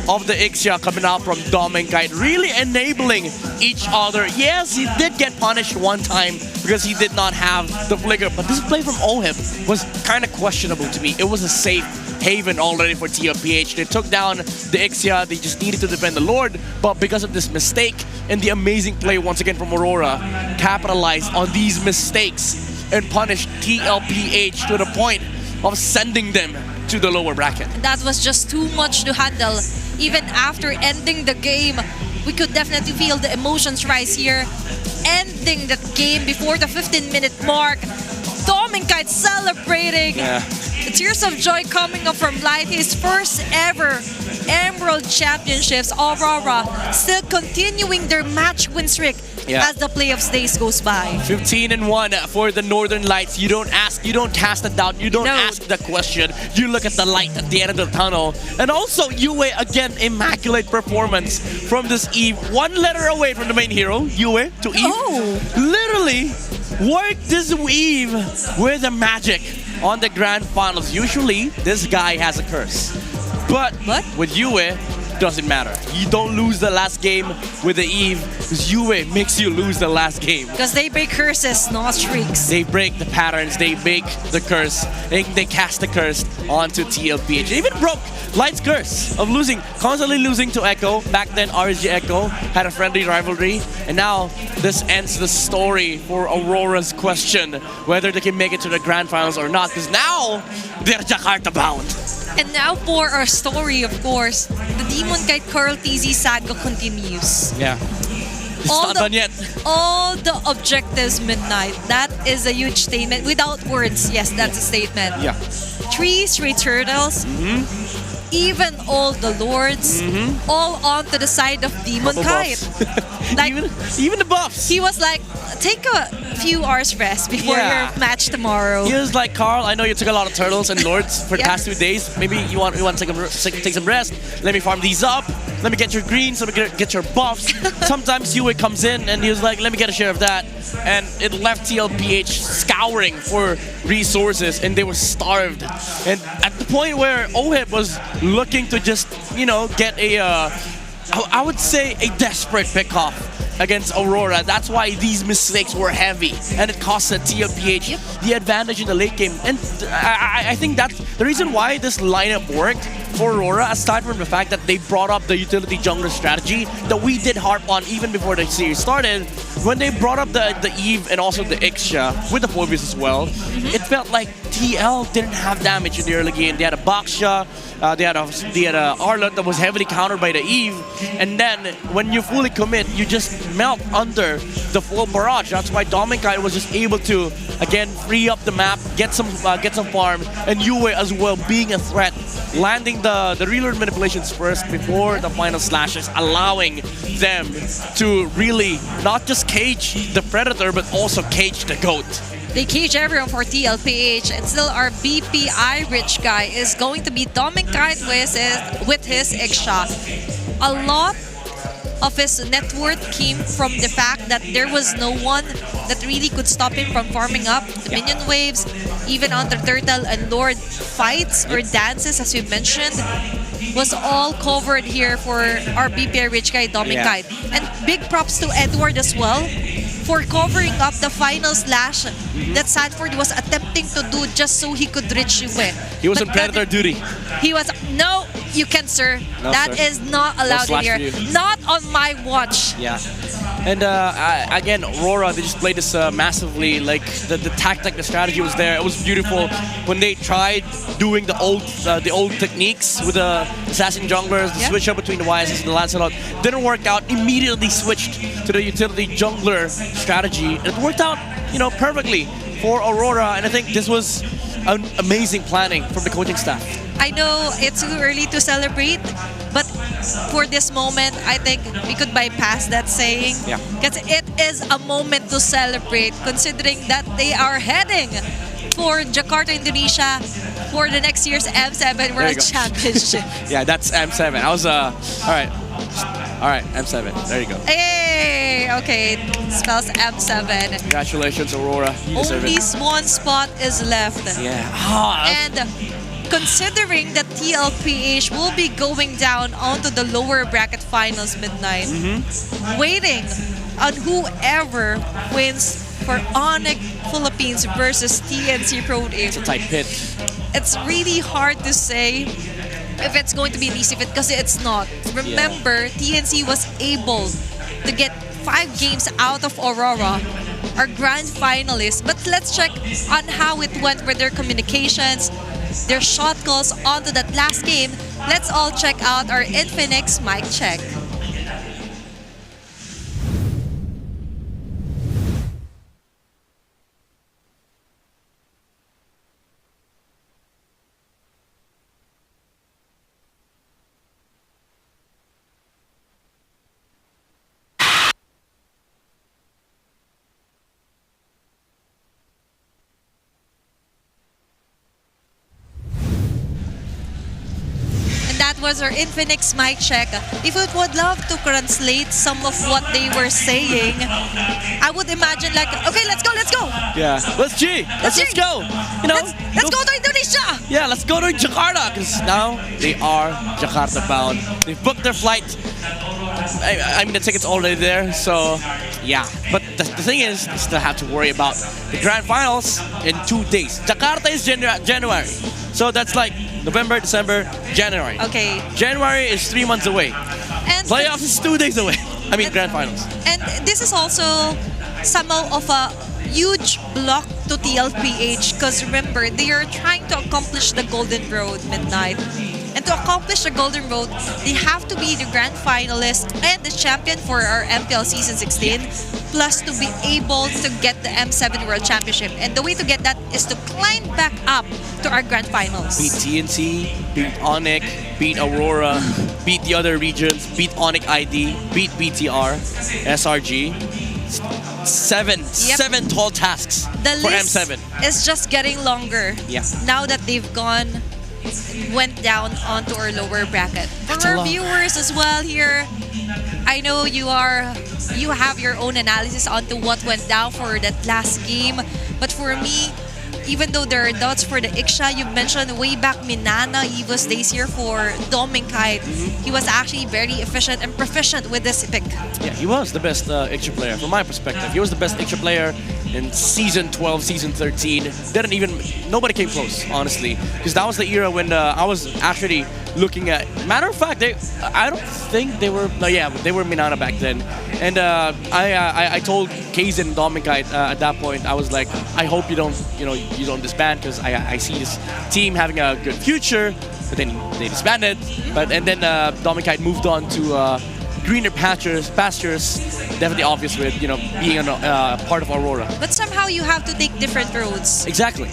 of the Ixia coming out from Dominkite, really enabling each other. Yes, he did get punished one time because he did not have the flicker, but this play from Ohib was kind of questionable to me. It was a safe haven already for TLPH. They took down the Ixia, they just needed to defend the Lord, but because of this mistake and the amazing play once again from Aurora, capitalized on these mistakes and punished TLPH to the point of sending them to the lower bracket. That was just too much to handle. Even after ending the game, we could definitely feel the emotions rise here. Ending that game before the 15-minute mark. Dominkite celebrating. The tears of joy coming up from Light, his first ever Emerald Championships. Aurora still continuing their match win streak as the playoffs days goes by. 15-1 for the Northern Lights. You don't ask, you don't cast a doubt, you don't ask the question. You look at the light at the end of the tunnel. And also Yue, again, immaculate performance from this Eve. One letter away from the main hero, Yue to Eve. Literally worked this Eve with a magic on the grand finals. Usually, this guy has a curse. But with Yue, doesn't matter. You don't lose the last game with the Eve because Yue makes you lose the last game. Because they break curses, not streaks. They break the patterns, they break the curse, they cast the curse onto TLPH. They even broke Light's curse of losing, constantly losing to Echo. Back then, RSG Echo had a friendly rivalry, and now this ends the story for Aurora's question whether they can make it to the grand finals or not, because now they're Jakarta bound. And now for our story, of course, the Demon Kite Curl TZ saga continues. Yeah. It's not done yet. All the objectives midnight. That is a huge statement. Without words, yes, that's a statement. Yeah. 3 straight turtles. Even all the lords, all onto the side of Demon Kite. Like, even the buffs. He was like, take a few hours rest before your match tomorrow. He was like, Carl, I know you took a lot of turtles and lords for the past 2 days. Maybe you want to take some rest. Let me farm these up. Let me get your greens. Let me get your buffs. Sometimes Yue comes in and he was like, let me get a share of that. And it left TLPH scouring for resources, and they were starved. And at the point where Ohib was looking to just, you know, get a, I would say a desperate pickoff against Aurora. That's why these mistakes were heavy, and it cost the TLPH the advantage in the late game. And I think that's the reason why this lineup worked for Aurora, aside from the fact that they brought up the utility jungler strategy that we did harp on even before the series started. When they brought up the Eve and also the Ixia with the Phobius as well, it felt like TL didn't have damage in the early game. They had a Baksha, they had a Arlet that was heavily countered by the Eve, and then when you fully commit, you just melt under the full barrage. That's why Dominkite was just able to again free up the map, get some farm, and Yue as well being a threat, landing the reload manipulations first before the final slashes, allowing them to really not just cage the Predator but also cage the GOAT. They cage everyone for TLPH, and still our BPI rich guy is going to be Dominkite with his Ixia. A lot of his net worth came from the fact that there was no one that really could stop him from farming up the minion waves, even on the Turtle and Lord fights or dances, as you mentioned, was all covered here for our BPI Rich Guy Dominic. And big props to Edward as well for covering up the final slash that Sanford was attempting to do just so he could reach Yue. He was on Predator duty. He was, no, you can't, sir. No, That sir. is not allowed No in here. slash for you. Not on my watch. Yeah. And again, Aurora, they just played this massively. Like the tactic, the strategy was there. It was beautiful when they tried doing the old techniques with the assassin junglers, the switch up between the YSS and the Lancelot. Didn't work out. Immediately switched to the utility jungler strategy. And it worked out, perfectly for Aurora. And I think this was an amazing planning from the coaching staff. I know it's too early to celebrate, but for this moment, I think we could bypass that saying. Yeah. Because it is a moment to celebrate, considering that they are heading for Jakarta, Indonesia for the next year's M7 World Championship. Yeah, that's M7. I was, all right, M7. There you go. Hey, okay, spells M7. Congratulations, Aurora. You deserve Only it. one spot is left. Yeah. And considering that TLPH will be going down onto the lower bracket finals midnight, waiting on whoever wins for ONIC Philippines versus TNC Pro Team. It's a tight pit. It's really hard to say if it's going to be an easy fit because it's not. Remember, TNC was able to get 5 games out of Aurora, our grand finalists. But let's check on how it went with their communications, their shot calls onto that last game. Let's all check out our Infinix mic check. That was our Infinix mic check. If it would love to translate some of what they were saying, I would imagine like, okay, let's go. Yeah. Let's G. Let's go. Let's go to Indonesia. Yeah, let's go to Jakarta because now they are Jakarta bound. They've booked their flight. I mean, the ticket's already there, so yeah. But the thing is, they still have to worry about the grand finals in 2 days. Jakarta is January. So that's like November, December, January. Okay. January is 3 months away. And playoffs is 2 days away. I mean, grand finals. And this is also somehow of a huge block to TLPH because remember, they are trying to accomplish the Golden Road midnight. And to accomplish the Golden Road, they have to be the grand finalist and the champion for our MPL Season 16, plus to be able to get the M7 World Championship. And the way to get that is to climb back up to our grand finals. Beat TNC, beat ONIC, beat Aurora, beat the other regions, beat ONIC ID, beat BTR, SRG. Seven tall tasks The for list M7. is just getting longer. Yeah. Now that they've went down onto our lower bracket. For That's a our lot. viewers as well here, I know you have your own analysis onto what went down for that last game. But for me, even though there are doubts for the Iksha, you mentioned way back Minana Evo's days here for Dominkite. He was actually very efficient and proficient with this pick. Yeah, he was the best Iksha player from my perspective. He was the best Iksha player in Season 12, Season 13. Nobody came close, honestly. Because that was the era when I was actually looking at... Matter of fact, I don't think they were... No, yeah, they were Minana back then. And I told Kaizen and Dominkite at that point, I was like, I hope you don't disband because I see this team having a good future. But then they disbanded. And then Dominkite moved on to greener pastures. Definitely obvious with being a part of Aurora. But somehow you have to take different roads. Exactly.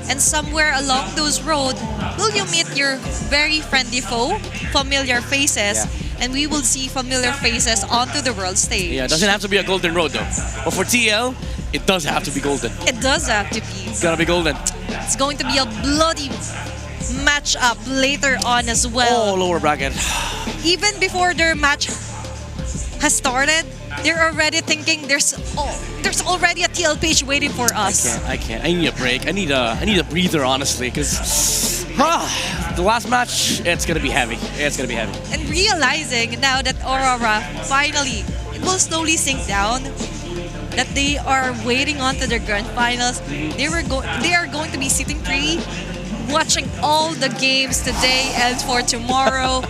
And somewhere along those roads, will you meet your very friendly foe, familiar faces, and we will see familiar faces onto the world stage. Yeah, it doesn't have to be a golden road though. But for TL, it does have to be golden. It does have to be. It's gotta be golden. It's going to be a bloody match-up later on as well. Oh, lower bracket. Even before their match has started, they're already thinking there's already a TLPH waiting for us. I can't. I need a break. I need a breather, honestly, because the last match, it's gonna be heavy. It's gonna be heavy. And realizing now that Aurora finally, it will slowly sink down, that they are waiting on to their grand finals. They are going to be sitting pretty, watching all the games today and for tomorrow.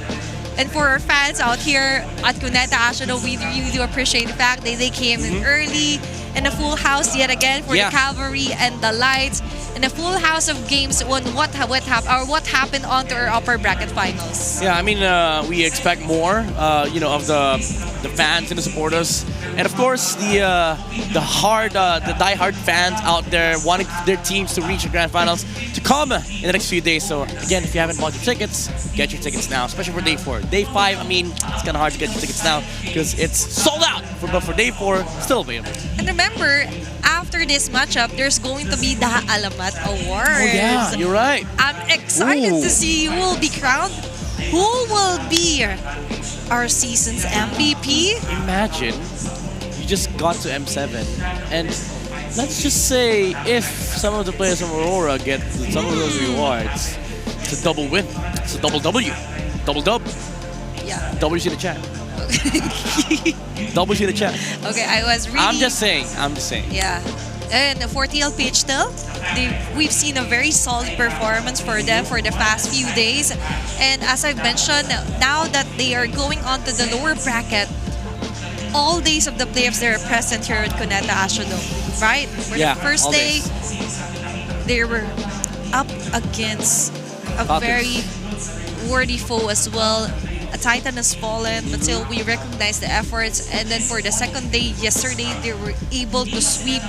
And for our fans out here at Cuneta Ashono, we really do appreciate the fact that they came in early, and a full house yet again for the Cavalry and the Lights, and a full house of games on what happened onto our upper bracket finals. Yeah, I mean, we expect more, of the fans and the supporters, and of course the die-hard fans out there wanting their teams to reach the grand finals to come in the next few days. So again, if you haven't bought your tickets, get your tickets now, especially for day 4. Day 5, I mean, it's kind of hard to get your tickets now because it's sold out. But for day 4, still available. And remember, after this matchup, there's going to be the Alamat Awards. Oh yeah, you're right. I'm excited to see who will be crowned. Who will be our season's MVP? Imagine you just got to M7 and let's just say if some of the players from Aurora get some of those rewards, it's a double win. It's a double W. Double dub. Yeah. WC the chat. WC the chat. Okay, I was really... I'm just saying. Yeah. And for TLPH still, we've seen a very solid performance for them for the past few days. And as I've mentioned, now that they are going on to the lower bracket, all days of the playoffs, they're present here at Cuneta Ashono, right? For the first day, they were up against a very worthy foe as well. A Titan has fallen, but still we recognize the efforts. And then for the second day, yesterday, they were able to sweep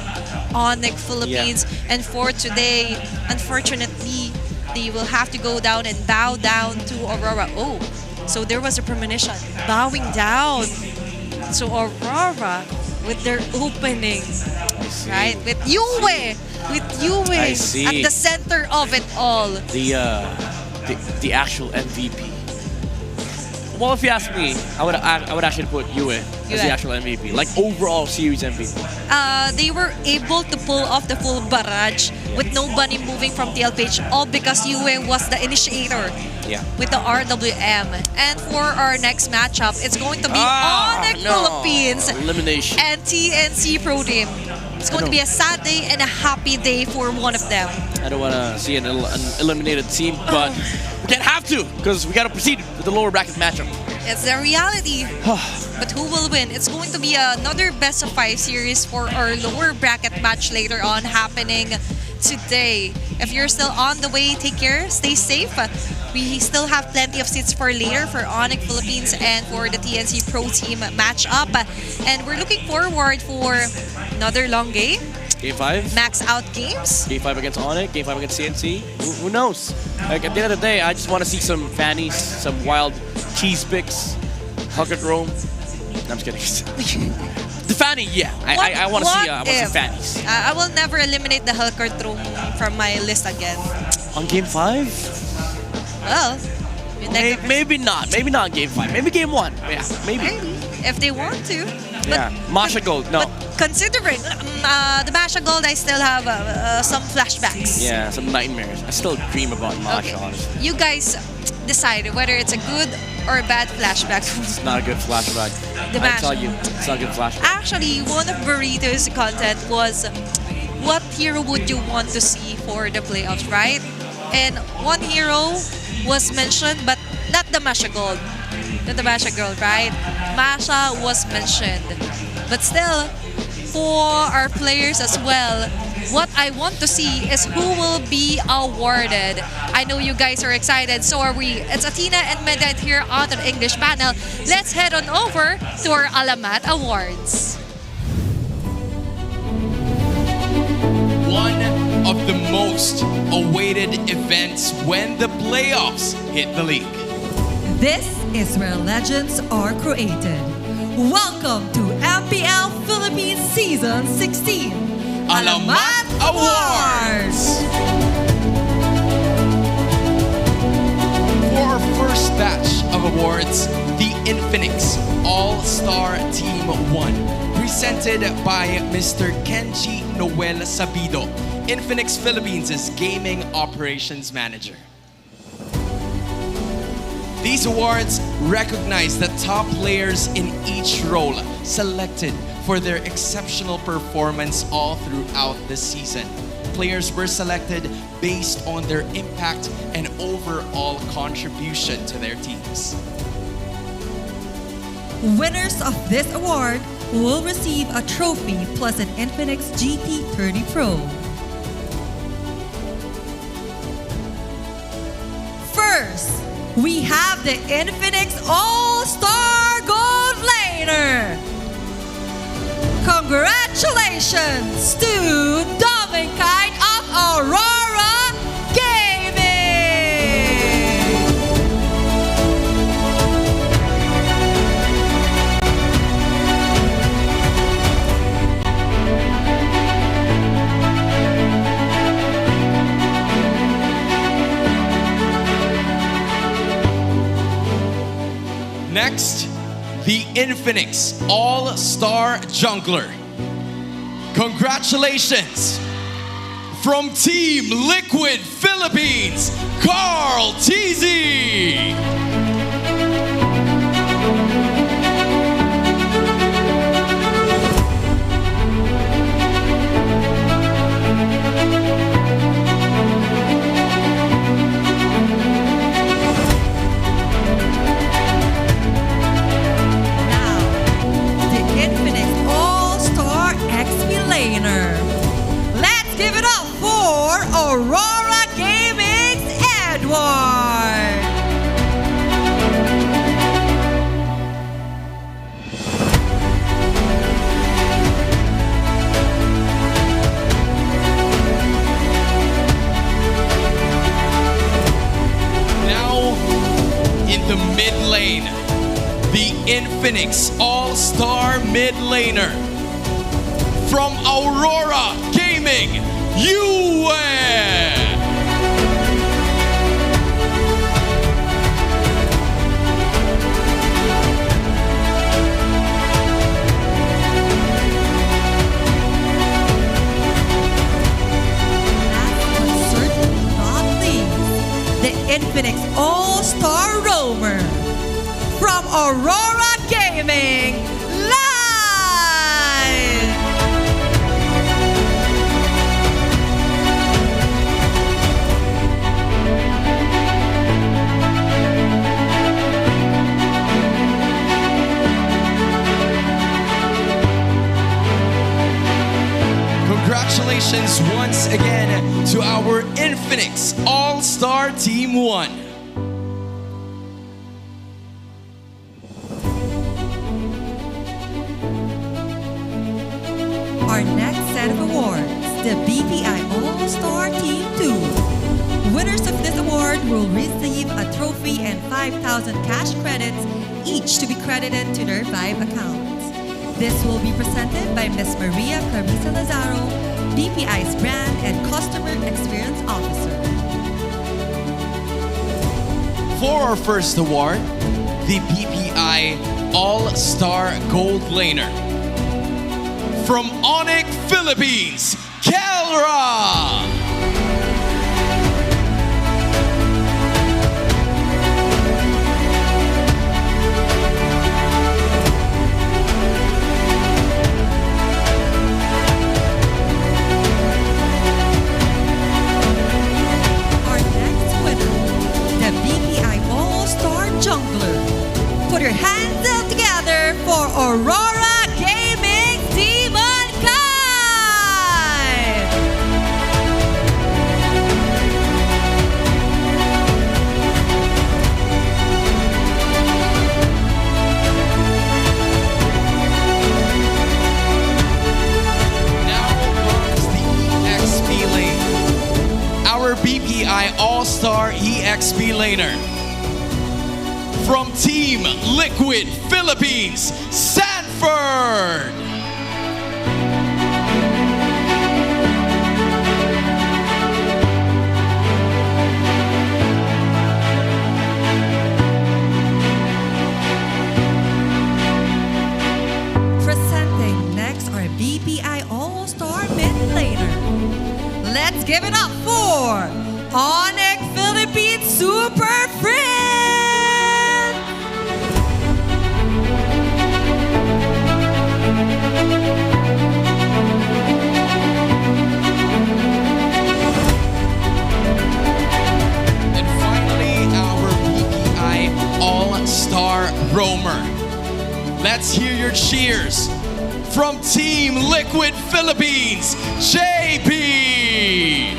ONIC Philippines. And for today, unfortunately, they will have to go down and bow down to Aurora. Oh, so there was a premonition, bowing down. So Aurora, with their opening, right? With Yue at the center of it all. The actual MVP. Well, if you ask me, I would actually put Yue as the actual MVP, like overall series MVP. They were able to pull off the full barrage with nobody moving from TLPH, all because Yue was the initiator with the RWM. And for our next matchup, it's going to be ONIC Philippines elimination and TNC Pro Team. It's going to be a sad day and a happy day for one of them. I don't want to see an eliminated team, but we can't have to because we got to proceed with the lower bracket matchup. It's the reality. But who will win? It's going to be another best of 5 series for our lower bracket match later on happening today. If you're still on the way, take care, stay safe. We still have plenty of seats for later for ONIC Philippines and for the TNC Pro Team matchup. And we're looking forward for another long game. Game 5. Max out games. Game 5 against ONIC, Game 5 against CNC. Who knows? Like at the end of the day, I just want to see some fannies, some wild cheese picks, Huck and Rome. No, I'm just kidding. The fanny, yeah. I want to see some fannies. I will never eliminate the Hulkert room from my list again. On Game 5? Well, maybe not. Maybe not Game 5. Maybe Game 1. Yeah, maybe. If they want to. Yeah, Masha Gold, no. But considering the Masha Gold, I still have some flashbacks. Yeah, some nightmares. I still dream about Masha, honestly. You guys decide whether it's a good or a bad flashback. It's not a good flashback. I tell you, it's not a good flashback. Actually, one of Burrito's content was what hero would you want to see for the playoffs, right? And one hero was mentioned, but not the Masha Gold. Not the Masha Girl, right? Masha was mentioned. But still, for our players as well, what I want to see is who will be awarded. I know you guys are excited, so are we. It's Athena and Medite here on the English panel. Let's head on over to our Alamat Awards. One of the most awaited events when the playoffs hit the league. This is where legends are created. Welcome to MPL Philippines Season 16, Alamat Awards! For our first batch of awards, the Infinix All-Star presented by Mr. Kenji Noel Sabido, Infinix Philippines' Gaming Operations Manager. These awards recognize the top players in each role selected for their exceptional performance all throughout the season. Players were selected based on their impact and overall contribution to their teams. Winners of this award will receive a trophy plus an Infinix GT30 Pro. First, we have the Infinix All-Star Gold Laner. Congratulations to Dominkite of Aurora Gaming! Next, the Infinix All-Star Jungler. Congratulations! From Team Liquid Philippines, Carl Teasy! Let's give it up for Aurora Gaming's Edward! Now, in the mid lane, the Infinix All-Star Mid Laner. From Aurora Gaming, UN! The Infinix All-Star Roamer from Aurora Gaming Live! Congratulations once again to our Infinix All-Star Team 1. Our next set of awards, the BPI All-Star Team 2. Winners of this award will receive a trophy and 5,000 cash credits, each to be credited to their Vibe accounts. This will be presented by Ms. Maria Clarissa Lazaro, BPI's Brand and Customer Experience Officer. For our first award, the BPI All-Star Gold Laner. From ONIC Philippines, Kelra! Put your hands up together for Aurora Gaming Demon Kai! Now comes the EXP lane. Our BPI All-Star EXP laner. From Team Liquid Philippines, Sanford! Presenting next All-Star Roamer. Let's hear your cheers from Team Liquid Philippines, JP!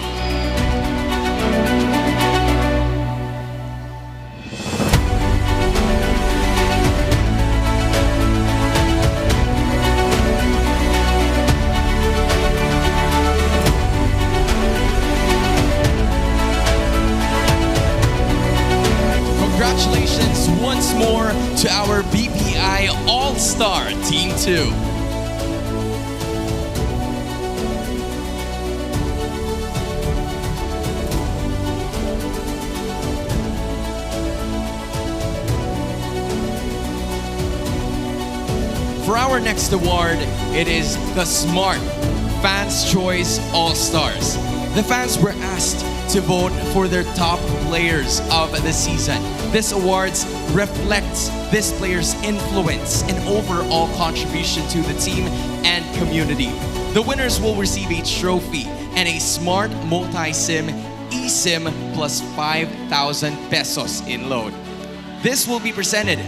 Congratulations once more to our BPI All-Star Team 2. For our next award, it is the Smart Fans Choice All-Stars. The fans were asked to vote for their top players of the season. This awards reflects this player's influence and overall contribution to the team and community. The winners will receive a trophy and a Smart Multi-SIM eSIM plus 5,000 pesos in load. This will be presented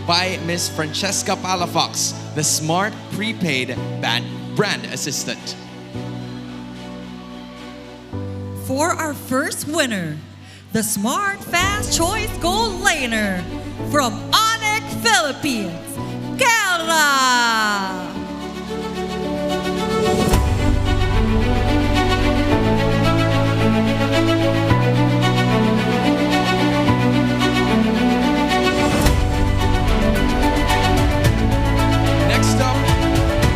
by Ms. Francesca Palafox, the Smart Prepaid Brand Assistant. For our first winner, the Smart Fans Choice Gold Laner from ONIC Philippines, Kelra! Next up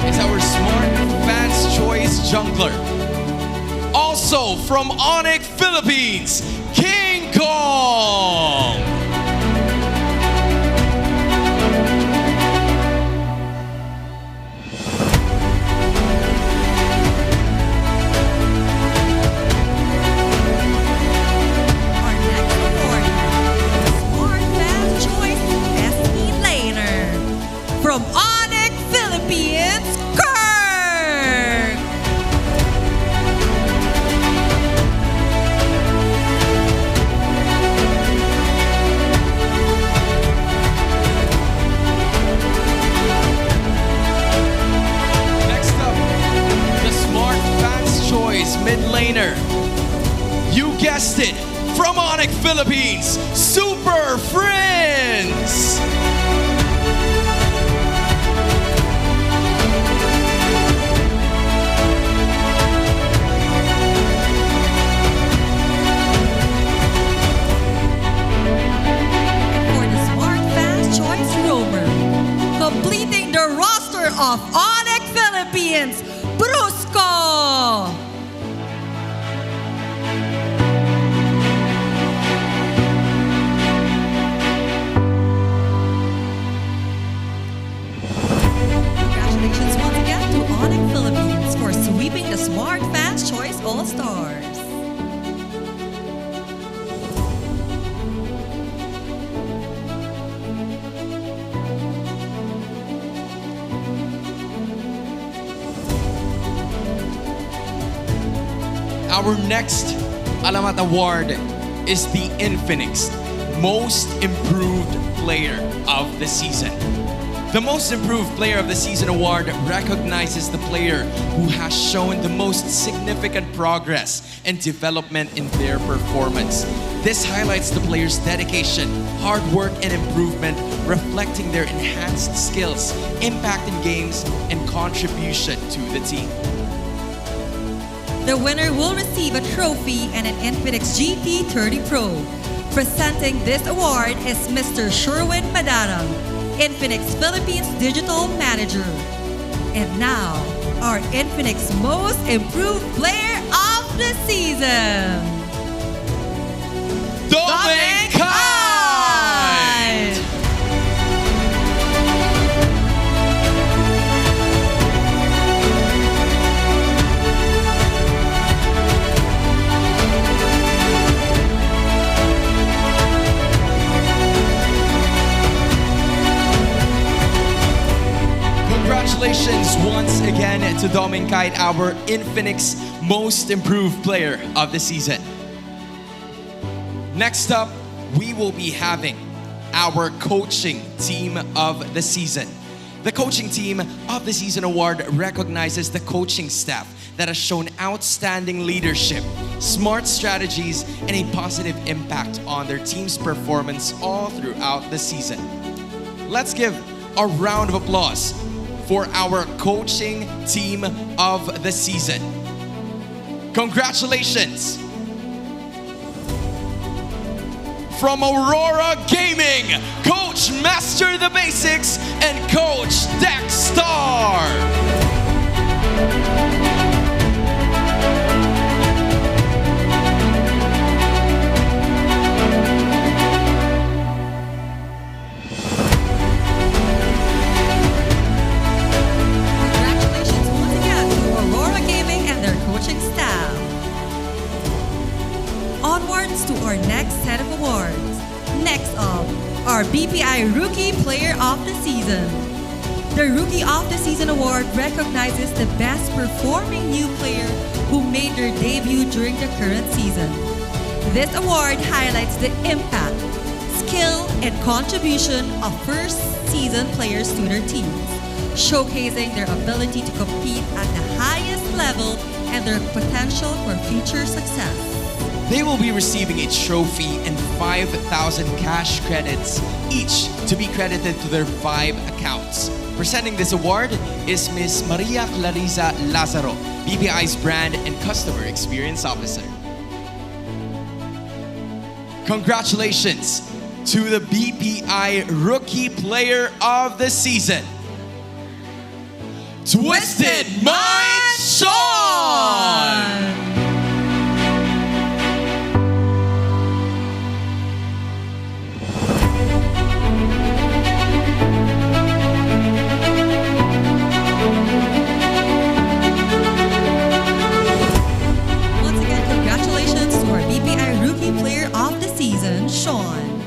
is our Smart Fans Choice Jungler. Also from ONIC Philippines, King Kong! Our next award, the Smart Fans Choice SE Laner from ONIC Philippines, Kirk! Next up, the Smart Fans Choice Mid Laner. You guessed it, from ONIC Philippines, Super Friends! For the Smart Fans Choice Roamer, completing the roster of ONIC Philippines, Brusco! Congratulations once again to ONIC Philippines for sweeping the Smart Fans Choice All-Stars. Our next Alamat Award is the Infinix Most Improved Player of the Season. The Most Improved Player of the Season award recognizes the player who has shown the most significant progress and development in their performance. This highlights the player's dedication, hard work, and improvement, reflecting their enhanced skills, impact in games, and contribution to the team. The winner will receive a trophy and an Infinix GT30 Pro. Presenting this award is Mr. Sherwin Madarang, Infinix Philippines Digital Manager. And now, our Infinix Most Improved Player of the Season, Dominic Kite! Congratulations once again to Dominic Kite, our Infinix Most Improved Player of the Season. Next up, we will be having our coaching team of the season. The Coaching Team of the Season Award recognizes the coaching staff that has shown outstanding leadership, smart strategies, and a positive impact on their team's performance all throughout the season. Let's give a round of applause for our Coaching Team of the Season. Congratulations! From Aurora Gaming, Coach Master the Basics and Coach Dexstar. Congratulations once again to Aurora Gaming and their coaching staff. Onwards to our next set of awards. Next up, our BPI Rookie Player of the Season. The Rookie of the Season Award recognizes the best performing new player who made their debut during the current season. This award highlights the impact, skill, and contribution of first season players to their teams, showcasing their ability to compete at the highest level and their potential for future success. They will be receiving a trophy and 5,000 cash credits each to be credited to their 5 accounts. Presenting this award is Ms. Maria Clarisa Lazaro, BPI's Brand and Customer Experience Officer. Congratulations to the BPI Rookie Player of the Season, Twisted Mind Sean! Player of the Season, Sean.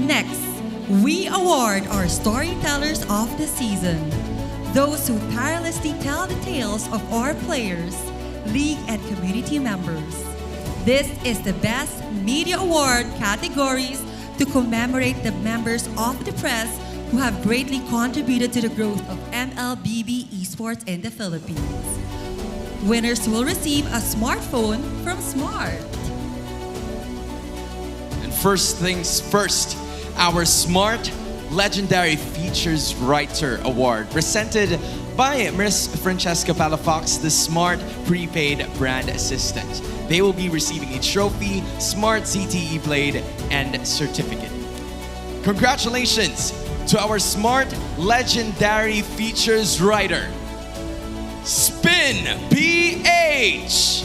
Next, we award our Storytellers of the Season, those who tirelessly tell the tales of our players, league, and community members. This is the Best Media Award categories to commemorate the members of the press who have greatly contributed to the growth of MLBB esports in the Philippines. Winners will receive a smartphone from Smart. First things first, our Smart Legendary Features Writer Award, presented by Ms. Francesca Palafox, the Smart Prepaid Brand Assistant. They will be receiving a trophy, Smart CTE Blade, and certificate. Congratulations to our Smart Legendary Features Writer, Spin PH!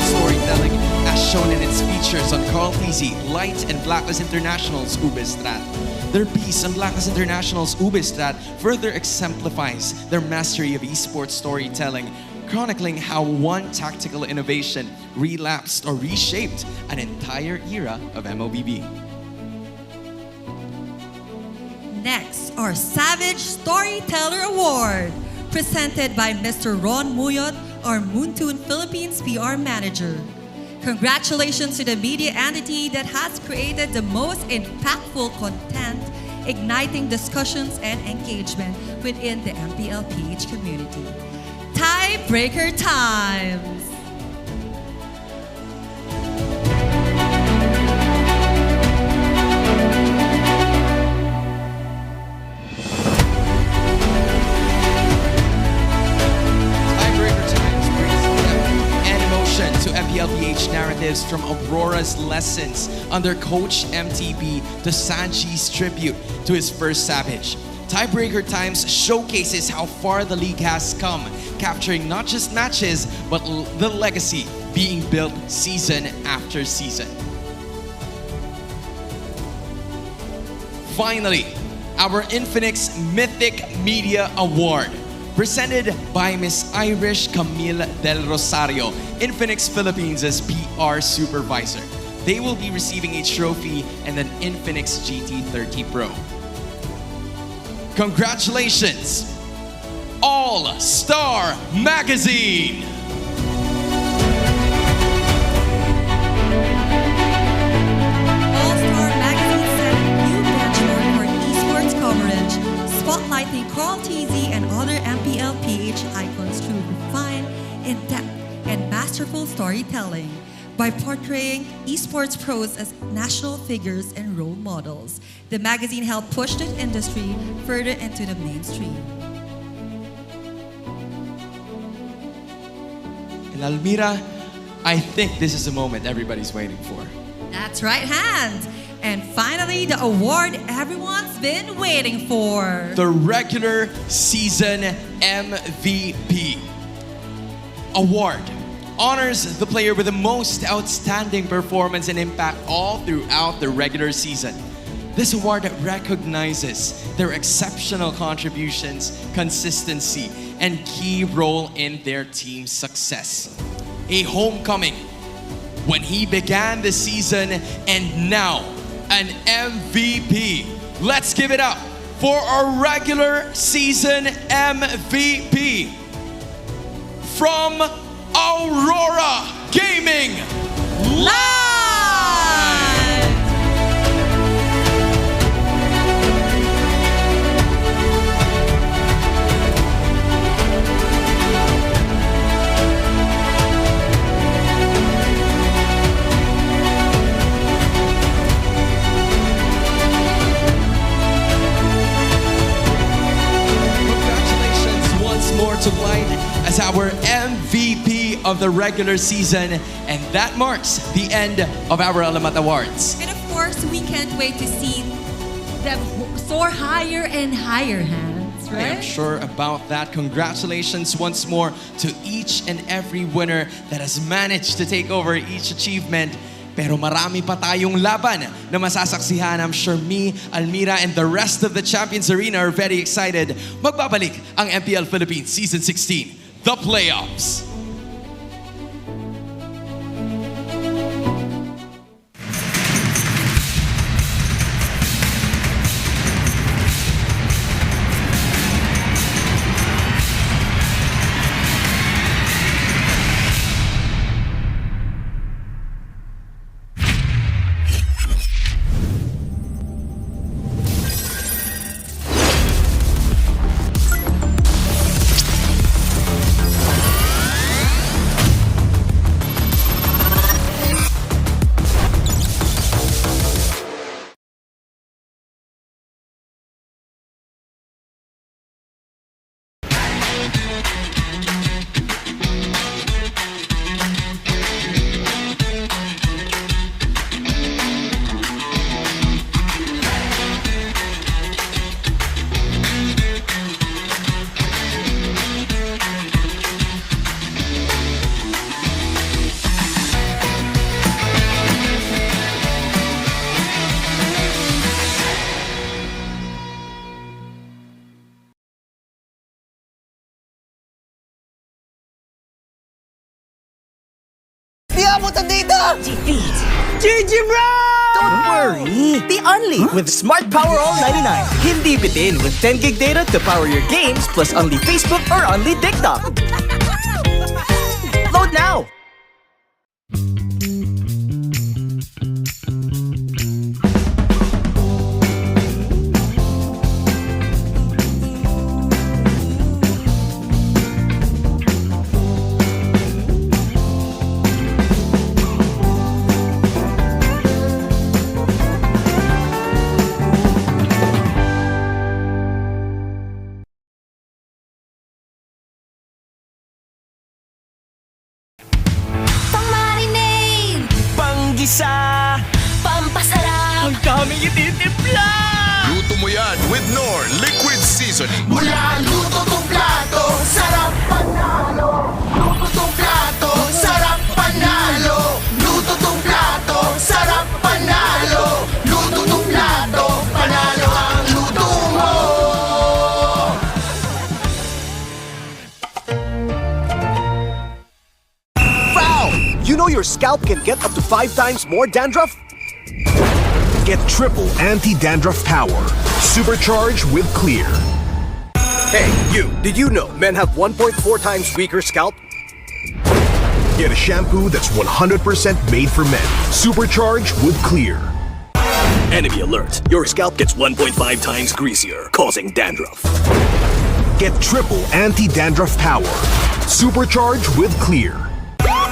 Storytelling as shown in its features on Carl Tizzy, Light, and Blacklist International's Ubistrat. Their piece on Blacklist International's Ubistrat further exemplifies their mastery of esports storytelling, chronicling how one tactical innovation relapsed or reshaped an entire era of MLBB. Next, our Savage Storyteller Award, presented by Mr. Ron Muyot, our Moontoon Philippines PR Manager. Congratulations to the media entity that has created the most impactful content, igniting discussions and engagement within the MPLPH community. Tiebreaker times! To MPLPH narratives from Aurora's lessons under Coach MTB to Sanji's tribute to his first Savage. Tiebreaker Times showcases how far the league has come, capturing not just matches, but the legacy being built season after season. Finally, our Infinix Mythic Media Award, presented by Miss Irish Camille Del Rosario, Infinix Philippines' PR Supervisor. They will be receiving a trophy and an Infinix GT30 Pro. Congratulations, All-Star Magazine! All-Star Magazine set a new benchmark for esports coverage, spotlighting Carl TZ and other MPLPH icons through refined, in-depth, and masterful storytelling. By portraying esports pros as national figures and role models, the magazine helped push the industry further into the mainstream. And Almira, I think this is the moment everybody's waiting for. That's right, Hans. And finally, the award everyone's been waiting for. The regular season MVP award honors the player with the most outstanding performance and impact all throughout the regular season. This award recognizes their exceptional contributions, consistency, and key role in their team's success. A homecoming when he began the season and now an MVP. Let's give it up for our regular season MVP from Aurora Gaming Live! Congratulations once more to Light as our MVP of the regular season, and that marks the end of our Alamat Awards. And of course, we can't wait to see them soar higher and higher, Hans, I am right? sure about that. Congratulations once more to each and every winner that has managed to take over each achievement. Pero marami pa tayong laban na masasaksihan. I'm sure me, Almira, and the rest of the Champions Arena are very excited. Magbabalik ang MPL Philippines Season 16, the playoffs. Di abutan dito! Defeat! GG bro! Don't worry! Be only with Smart Power All 99. Hindi bitin with 10 gig data to power your games plus only Facebook or only TikTok. Load now! Panggisa! Pampasarap! Ang daming ititimpla! Luto mo yan with Knorr Liquid Seasoning. Mula luto tong plato, sarap panalo! Luto tong plato, sarap panalo! Luto tong plato, sarap panalo! Luto tong plato, panalo ang luto mo! You know your scalp can get up to 5 times more dandruff? Get triple anti-dandruff power. Supercharge with Clear. Hey, you, did you know men have 1.4 times weaker scalp? Get a shampoo that's 100% made for men. Supercharge with Clear. Enemy alert. Your scalp gets 1.5 times greasier, causing dandruff. Get triple anti-dandruff power. Supercharge with Clear.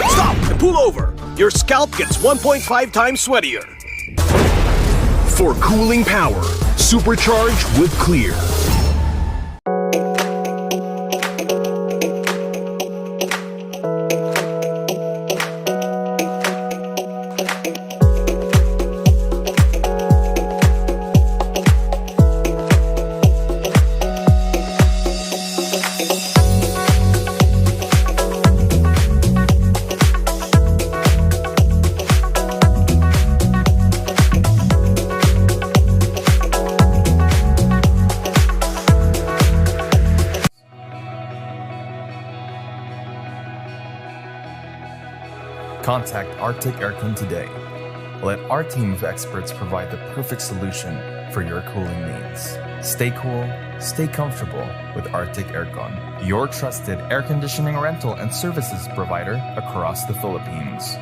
Stop and pull over. Your scalp gets 1.5 times sweatier. For cooling power, supercharge with Clear. Contact Arctic Aircon today. Let our team of experts provide the perfect solution for your cooling needs. Stay cool, stay comfortable with Arctic Aircon, your trusted air conditioning rental and services provider across the Philippines.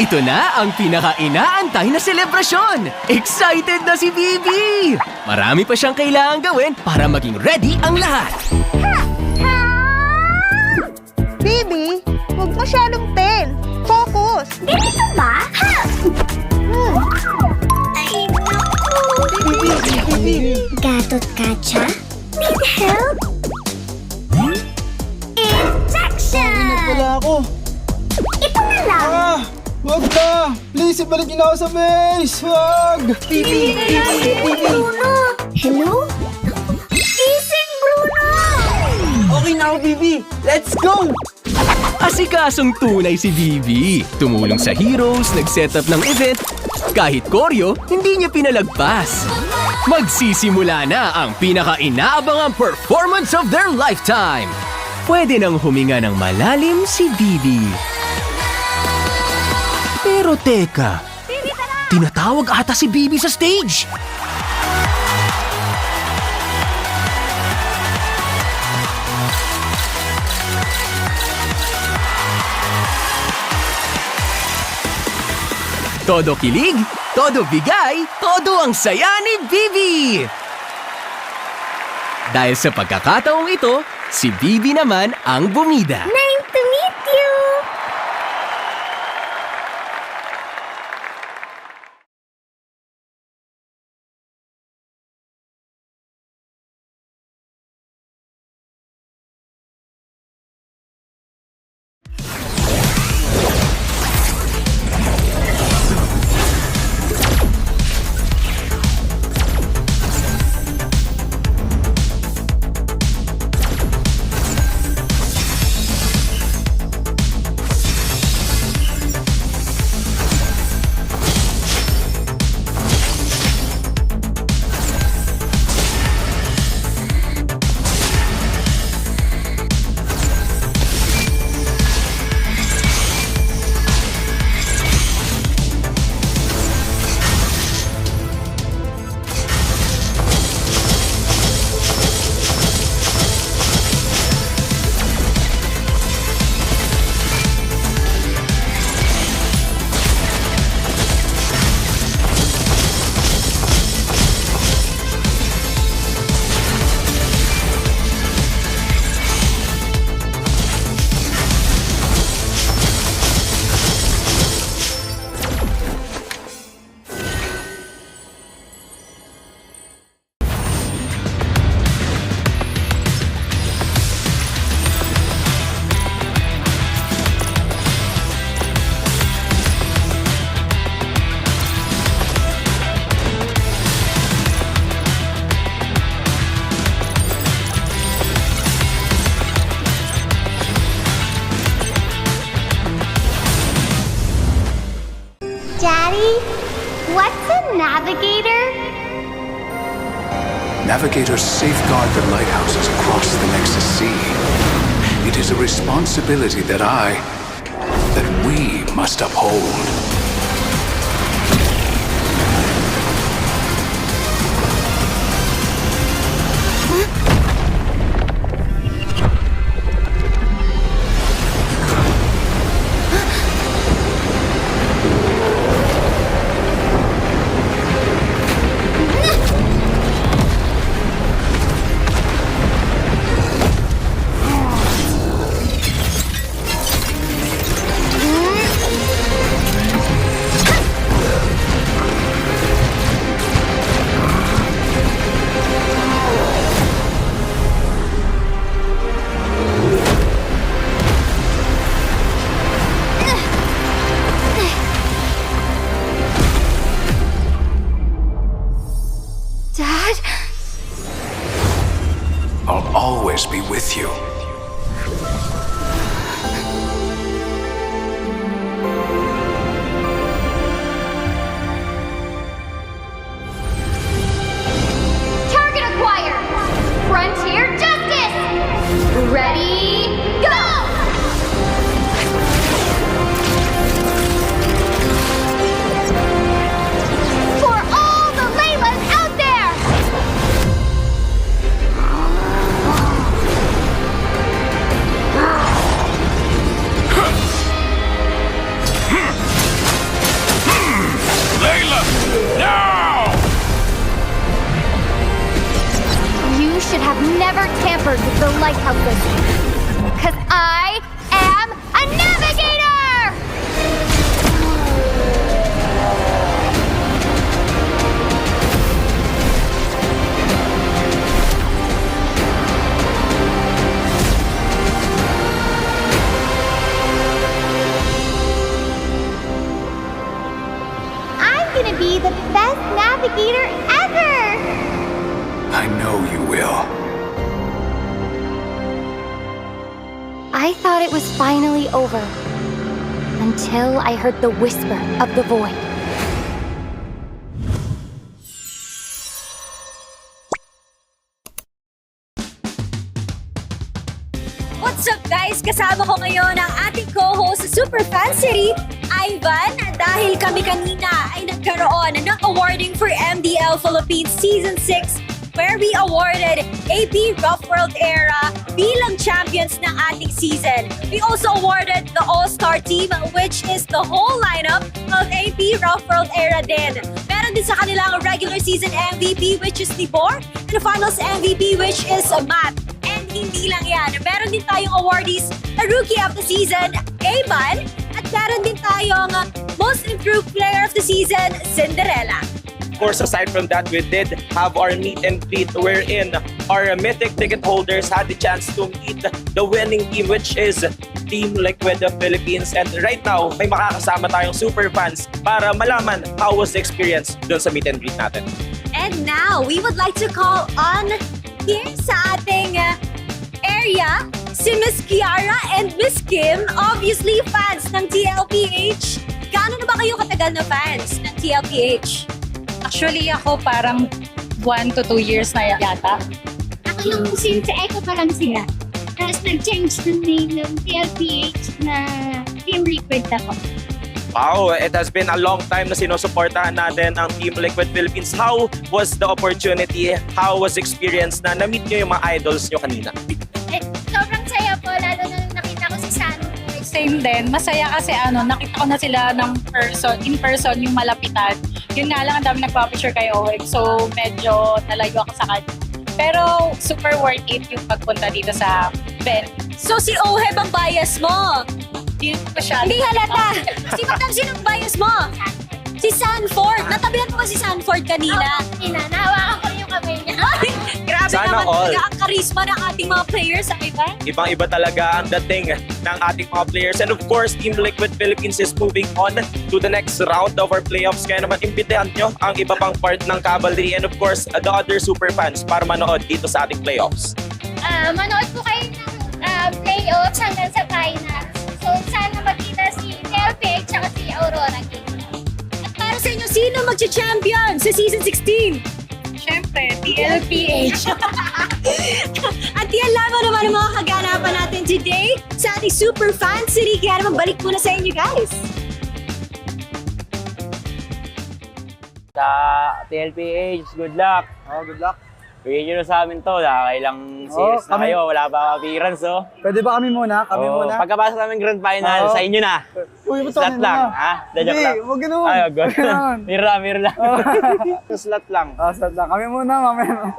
Ito na ang pinaka-inaantay na selebrasyon! Excited na si Bibi! Marami pa siyang kailangang gawin para maging ready ang lahat. Bibi, huwag masyadong pen. Focus! Ganito ba? Ay, naku! Bibi! Gatot kacha? Need help? Injection! Wala ako. Ito na lang! Wag na! Please, ibalik niyo na ako sa base! Wag! Bibi! Bruno! Hello? Gising, Bruno! Okay na ako, Bibi! Let's go! Asikasong tunay si Bibi. Tumulong sa heroes, nag-set up ng event. Kahit koryo, hindi niya pinalagpas. Magsisimula na ang pinaka-inaabangang performance of their lifetime. Pwede nang huminga ng malalim si Bibi. Pero teka, tinatawag ata si Bibi sa stage. Todo kilig, todo bigay, todo ang saya ni Bibi. Dahil sa pagkakataong ito, si Bibi naman ang bumida. Nice to meet you! navigators safeguard the lighthouses across the Nexus Sea. It is a responsibility that we must uphold. Dad? I'll always be with you. Target acquired! Frontier Justice! Ready, go! For all the Laylas out there! Layla, now! You should have never tampered with the lighthouses. Because I am a navigator! I'm gonna be the best navigator ever! I know you will. I thought it was finally over. Until I heard the whisper of the void. What's up guys? Kasama ko ngayon ang ating co-host sa Super Fan City, Ivan, dahil kami kanina ay nagkaroon ng awarding for MDL Philippines Season 6 where we awarded AP Rough World Era bilang champions ng ating season. We also awarded the All-Star Team, which is the whole lineup of AP Rough World Era din. Meron din sa kanilang regular season MVP, which is Tibor, and the finals MVP, which is Matt. And hindi lang yan, meron din tayong awardees na Rookie of the Season, Eman, at meron din tayong Most Improved Player of the Season, Cinderella. Of course, aside from that, we did have our meet and greet wherein our mythic ticket holders had the chance to meet the winning team, which is Team Liquid Philippines. And right now, may makakasama tayong super fans para malaman how was the experience dun sa meet and greet natin. And now, we would like to call on here sa ating area, si Miss Kiara and Miss Kim, obviously fans ng TLPH. Gaano na ba kayo katagal na fans ng TLPH? Actually, ako parang 1 to 2 years na yata. Ako yung since echo pa lang sila. Tapos nag-change ng name ng TLPH na Team Liquid ako. Wow, it has been a long time na sinusuportahan natin ang Team Liquid Philippines. How was the opportunity? How was the experience na na-meet nyo yung mga idols nyo kanina? Sobrang saya po, lalo na nung nakita ko si Sano. Same din. Masaya kasi nakita ko na sila in person yung malapitan. Yun nga lang, ang dami nagpa-picture kay Owen. So, medyo nalayo ako sa kanya. Pero, super worth it yung pagpunta dito sa venue. So, si Oheb ang bias mo? Hindi ko siya. Hindi halata. Sinong bias mo? Si Sanford. Natabihan mo ba si Sanford kanina? Nahawakan ko yung kamay niya. Grabe Sana naman all. talaga ang karisma ng ating mga players sa iba. Ibang-iba talaga ang dating ng ating mga players. And of course, Team Liquid Philippines is moving on to the next round of our playoffs. Kaya naman, imbitahan nyo ang iba pang part ng Cavalry and of course, the other super fans para manood dito sa ating playoffs. Manood po kayo ng playoffs hanggang sa finals. So, sana makita si TLPH at si Aurora. At para sa inyo, sino magcha-champion sa Season 16? Siyempre, TLPH. TLPH. At yan lamang naman ang mga kaganapan natin today sa ating Super Fan City. Kaya naman balik muna sa inyo guys. Sa TLPH, good luck. Good luck. Bigyan nyo na sa amin to. Nakakailang series na kayo. Wala pa appearance, oh. Pwede ba kami muna? Pagkapasok namin grand final, sa inyo na. Uy, Slot lang, ha? Joke lang. Huwag ganun. Ay, wag ganun. Mirror lang. Slot lang. Slot lang. Kami muna, mamaya.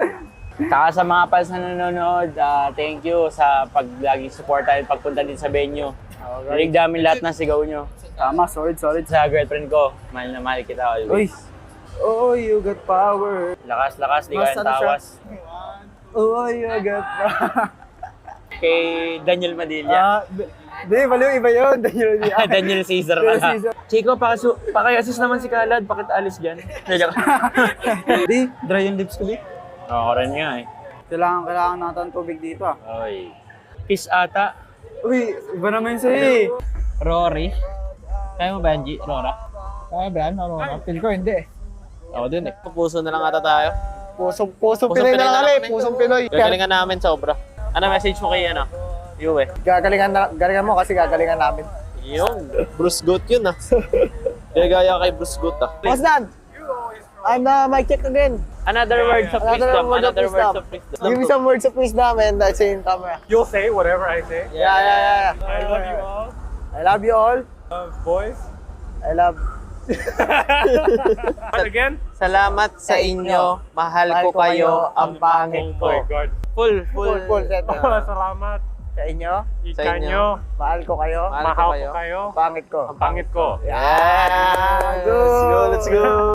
Saka sa mga fans na nanonood, thank you sa laging support tayo pagpunta din sa venue. Rinig namin lahat ng sigaw nyo. Tama, solid. Sa girlfriend ko, mahal na mahal kita always. Oh, you got power. Lakas, di kayang tawas. Oh, you got power. Kay Daniel Madilla. Baliw, iba yun. Daniel Caesar pala. Chico, paki-assist naman si Kalad. Bakit alis dyan? Di, dry yung lips ko, di. Oo, rin nga eh. Kailangan natin tubig dito ah. Oy. Kiss ata. Uy, iba naman sa'yo eh. Rory. Kaya mo ba yan, Rora? Kaya ba yan, Aurora? Feel ko hindi eh. Ako din eh. Puso na lang ata tayo. Pusong Pinoy na lang kami. Pusong Pinoy. Gagalingan namin sobra. Ano message mo kay Yue? Galingan mo kasi gagalingan namin. Yun. Bruce Goat yun ah. Gaya kay Bruce Goat ah. What's that? I'm mic check again. Another words of wisdom. Give me some words of wisdom and I say in camera. You'll say whatever I say. Yeah. I love you all. I love you all. Boys. I love. Again? Salamat sa inyo. Mahal ko kayo. Ang pangit ko. Oh my God. Full. Salamat. Sa inyo. Sa inyo. Mahal ko kayo. Mahal ko kayo. Pangit ko. Ang pangit ko. Yeah. Let's go.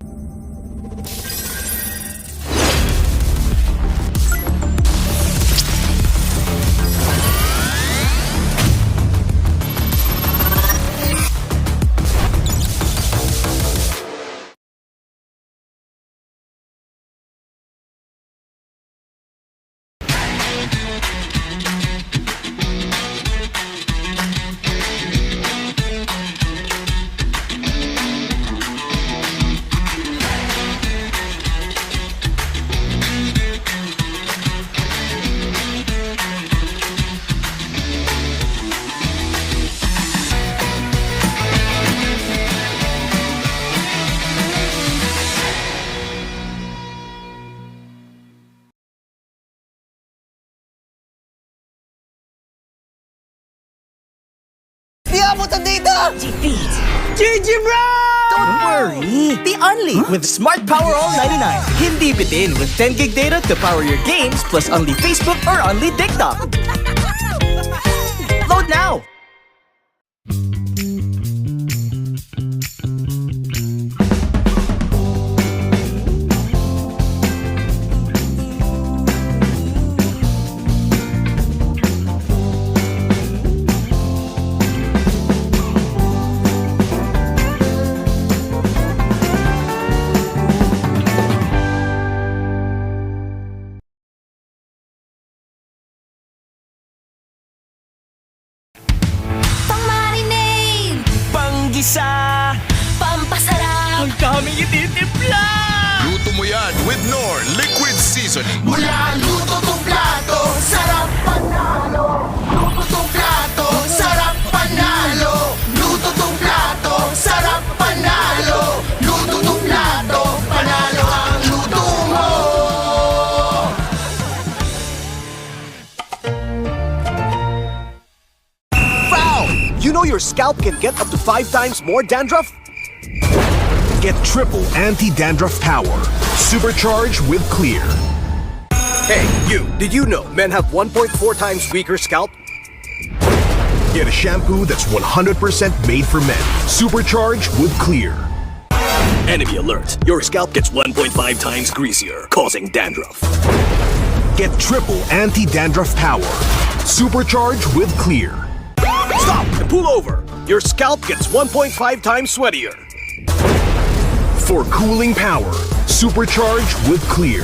Di abutan dito! Defeat! GG bro! Don't worry! The Unli with Smart Power All 99. Hindi bitin with 10 gig data to power your games plus Unli Facebook or Unli TikTok. Load now! Panggisa, pampasarap, ang daming ititimpla. Luto mo yan with Knorr Liquid Seasoning. Mula luto tong plato, sarap panalo. Luto tong plato, sarap panalo. Luto tong plato, sarap panalo. Luto tong plato, panalo ang luto mo. Foul! You know your scalp can get up to 5 times more dandruff? Get triple anti-dandruff power. Supercharged with Clear. Hey, you! Did you know men have 1.4 times weaker scalp? Get a shampoo that's 100% made for men. Supercharged with Clear. Enemy alert. Your scalp gets 1.5 times greasier, causing dandruff. Get triple anti-dandruff power. Supercharged with Clear. Stop and pull over. Your scalp gets 1.5 times sweatier. For cooling power, supercharged with Clear.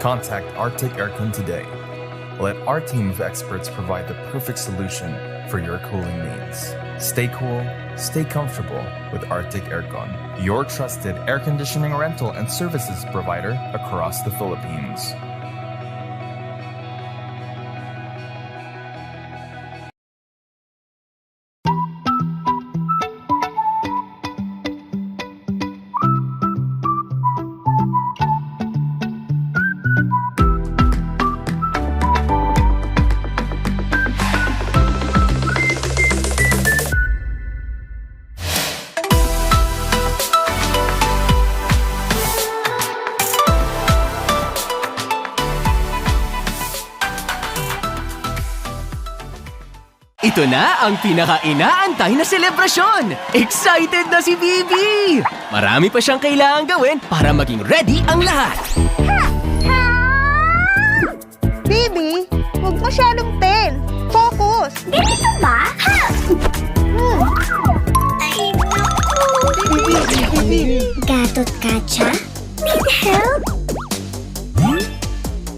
Contact Arctic Aircon today. Let our team of experts provide the perfect solution for your cooling needs. Stay cool, stay comfortable with Arctic Aircon, your trusted air conditioning rental and services provider across the Philippines. Ito na ang pinaka-inaantay na selebrasyon! Excited na si Bibi! Marami pa siyang kailangang gawin para maging ready ang lahat. Bibi, huwag masyadong pen. Focus. Ganito ba? Ay, naku. Gatot Katya? Need help?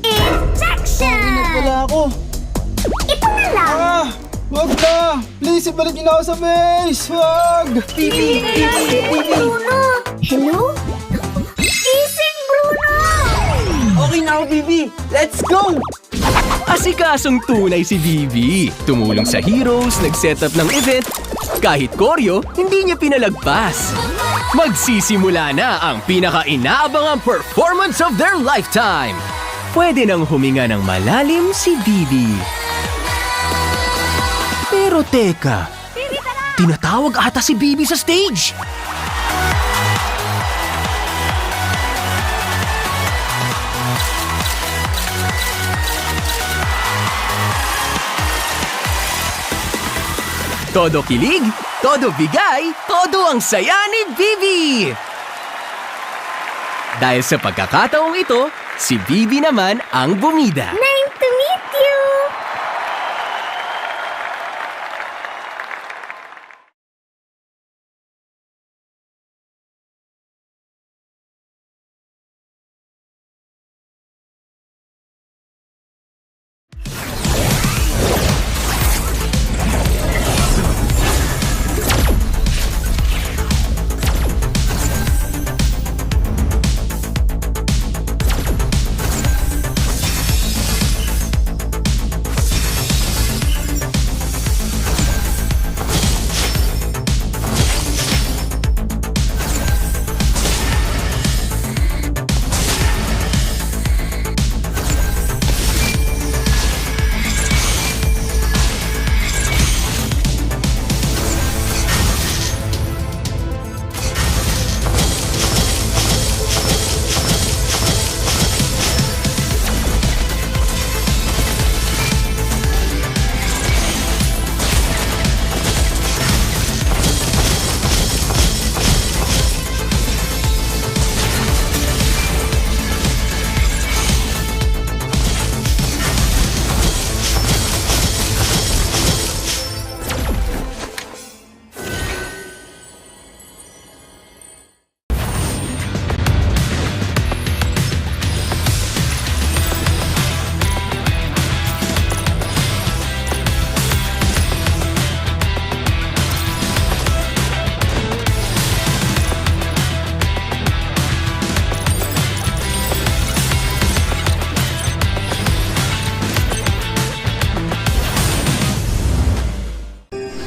Injection! Wala ako. Ito na lang. Wag na! Please, ibalik niyo na ako sa base! Wag! Bruno! Hello? Gising, Bruno! Okay na ako, Bibi! Let's go! Asikasong tunay si Bibi. Tumulong sa heroes, nag-set up ng event. Kahit koryo, hindi niya pinalagpas. Magsisimula na ang pinaka-inaabangang performance of their lifetime. Pwede nang huminga ng malalim si Bibi. Pero teka, tinatawag ata si Bibi sa stage. Todo kilig, todo bigay, todo ang saya ni Bibi. Dahil sa pagkakataong ito, si Bibi naman ang bumida. Nice to meet you!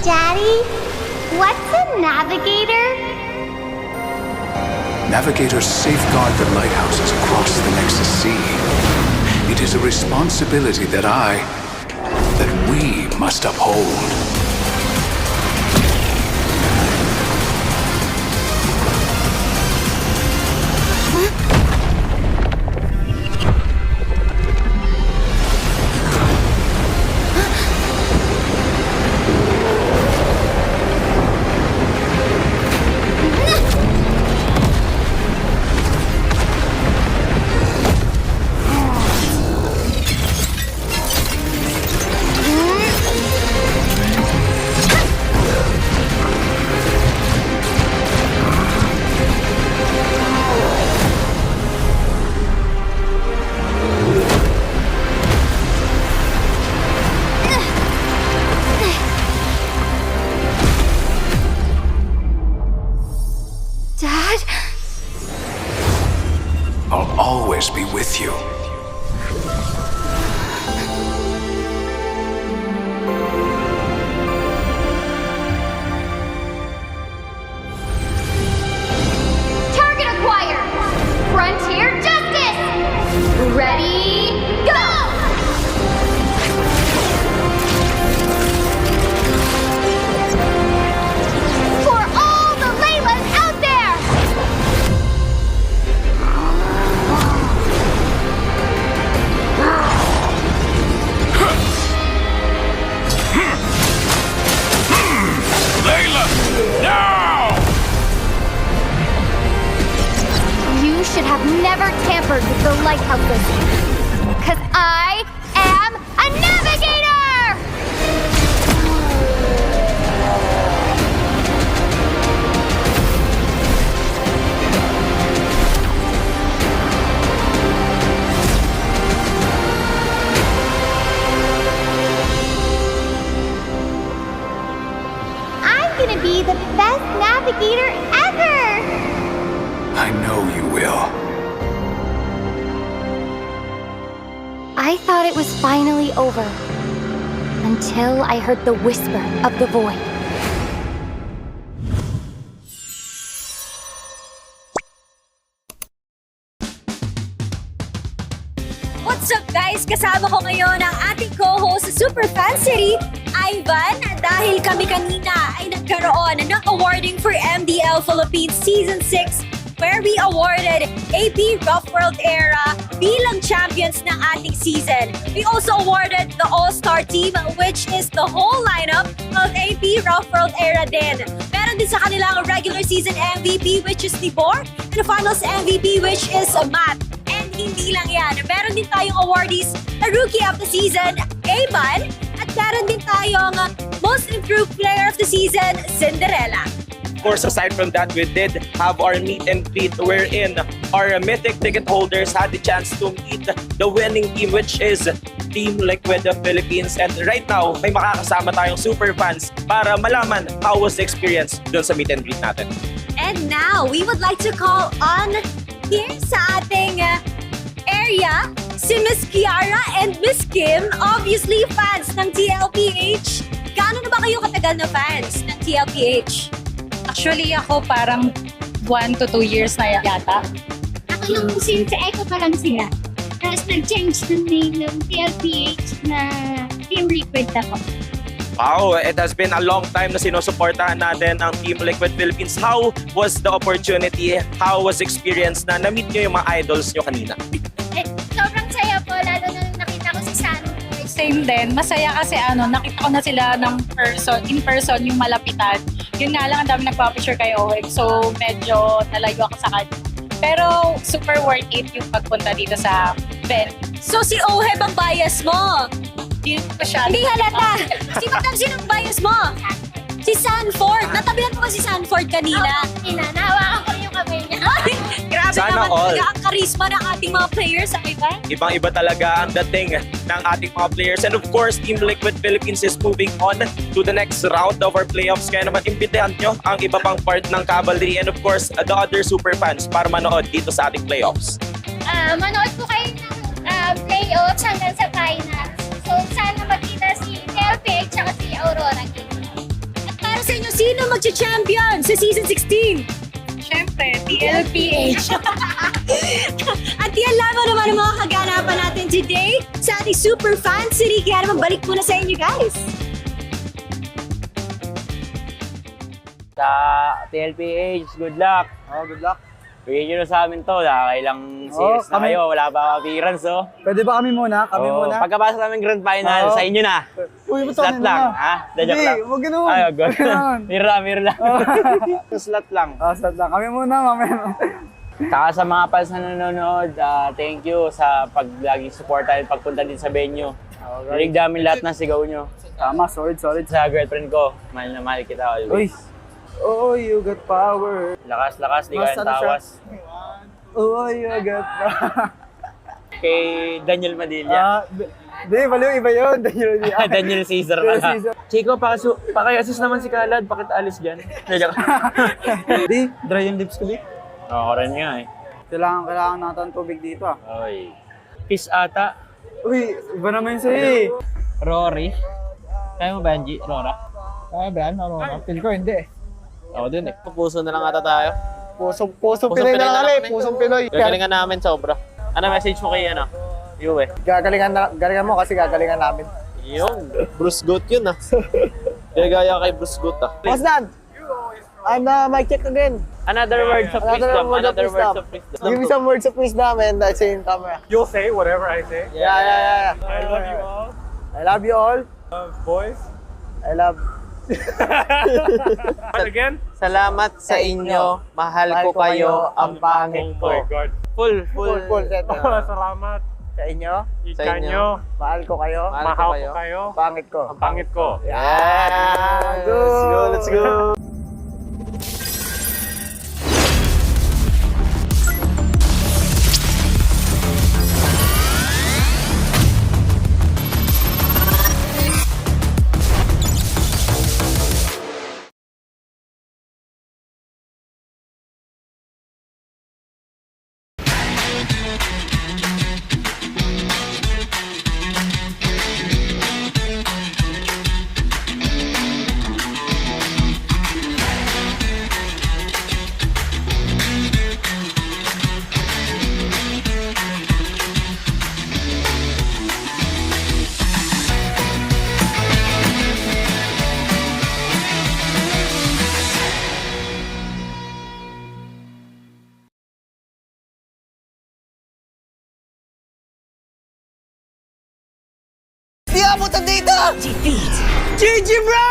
Daddy, what's a navigator? Navigators safeguard the lighthouses across the Nexus Sea. It is a responsibility that we must uphold. always be with you. Target acquired! Frontier Justice! Ready, go! For all the Laylas out there! Layla, now! You should have never tampered with the lighthouses. Because I am a navigator! I'm gonna be the best navigator ever! I know you will. I thought it was finally over. Until I heard the whisper of the void. What's up guys? Kasama ko ngayon ang ating co-host sa Super Fan City, Ivan, dahil kami kanina ay nagkaroon ng awarding for MDL Philippines Season 6 where we awarded AP Rough World Era bilang champions ng ating season. We also awarded the All-Star Team, which is the whole lineup of AP Rough World Era din. Meron din sa kanilang regular season MVP, which is Tibor, and the finals MVP, which is Matt. And hindi lang yan, meron din tayong awardees na Rookie of the Season, Evan, at meron din tayong Most Improved Player of the Season, Cinderella. Of course, aside from that, we did have our meet and greet wherein our mythic ticket holders had the chance to meet the winning team, which is Team Liquid Philippines. And right now, may makakasama tayong super fans para malaman how was the experience dun sa meet and greet natin. And now, we would like to call on here sa ating area, si Miss Kiara and Miss Kim, obviously fans ng TLPH. Gaano na ba kayo katagal na fans ng TLPH? Actually, ako parang 1 to 2 years na yata. Ako yung since Echo pa lang sila. Tapos nag-change ng name ng TLPH na Team Liquid ako. Wow, it has been a long time na sinusuportahan natin ang Team Liquid Philippines. How was the opportunity? How was the experience na na-meet nyo yung mga idols nyo kanina? Sobrang saya po, lalo na nung nakita ko si Sunny. Same din. Masaya kasi nakita ko na sila in person yung malapitan. Yun nga lang, ang dami nagpa-picture kay ONIC. So, medyo nalayo ako sa kanya. Pero, super worth it yung pagpunta dito sa venue. So, si Oheb ang bias mo? Hindi ko siya. Hindi halata. Sinong bias mo? Si Sanford. Natabihan mo ba si Sanford kanina? Nahawakan ko yung kamay niya. Grabe Sana naman all. talaga ang karisma ng ating mga players sa iba. Ibang-iba talaga ang dating ng ating mga players. And of course, Team Liquid Philippines is moving on to the next round of our playoffs. Kaya naman, imbitahan nyo ang iba pang part ng Cavalry and of course, the other super fans para manood dito sa ating playoffs. Manood po kayo ng playoffs hanggang sa finals. So, sana makita si TLPH at si Aurora. At para sa inyo, sino mag-champion sa Season 16? Siyempre, TLPH. At yan lamang naman ang mga kaganapan natin today sa ating Super Fan City. Kaya naman balik muna sa inyo guys. Sa TLPH, good luck. Good luck. Bigyan nyo na sa amin to. Nakailang series na kayo. Wala pa appearance, oh. Pwede ba kami muna? Kami muna. Pagkapasok namin grand final, sa inyo na. Uy, ba't Slot kami lang, muna? ha? Joke Hindi, lang. huwag ganun. Ay, good. Huwag ganun. Mirror lang. Slot lang. Slot lang. Kami muna, mamaya. Saka sa mga fans na nanonood, thank you sa laging suporta at pagpunta din sa venue. Rinig namin lahat ng sigaw nyo. Tama, solid. Sa girlfriend ko, mahal na mahal kita always. Oh, you got power. Lakas, di ka yung tawas. Oh, you got power. Kay Daniel Madilla. Di, baliw, iba yun. Daniel Caesar pala. Chico, paki-assist naman si Kalad. Bakit alis dyan? Di, dry yung lips ko, di. Oo, rin nga eh. Kailangan natin tubig dito ah. Oy. Kiss ata. Uy, iba naman sa'yo eh. Rory. Kaya mo ba yan, G? Rora? Kaya ba yan? Feel ko hindi. Ako din eh. Puso na lang ata tayo. Pusong Pinoy na lang kami. Pusong Pinoy. Gagalingan namin sobra. Ano message mo kay Yue? Gagalingan mo kasi gagalingan namin. Yun. Bruce Goat yun ah. Gaya kay Bruce Goat ah. What's that? I'm mic check again. Another words of wisdom. Another words of wisdom. Give me some words of wisdom and that's in camera. You'll say whatever I say. Yeah. I love you all. I love you all. Boys. I love. Again? Salamat sa inyo. Mahal ko kayo. Ang pangit ko. Oh my God. Full set. Salamat. Sa inyo. Sa inyo. Mahal ko kayo. Mahal ko kayo. Pangit ko. Ang pangit ko. Yeah. Let's go. Di abutan dito! GG bro!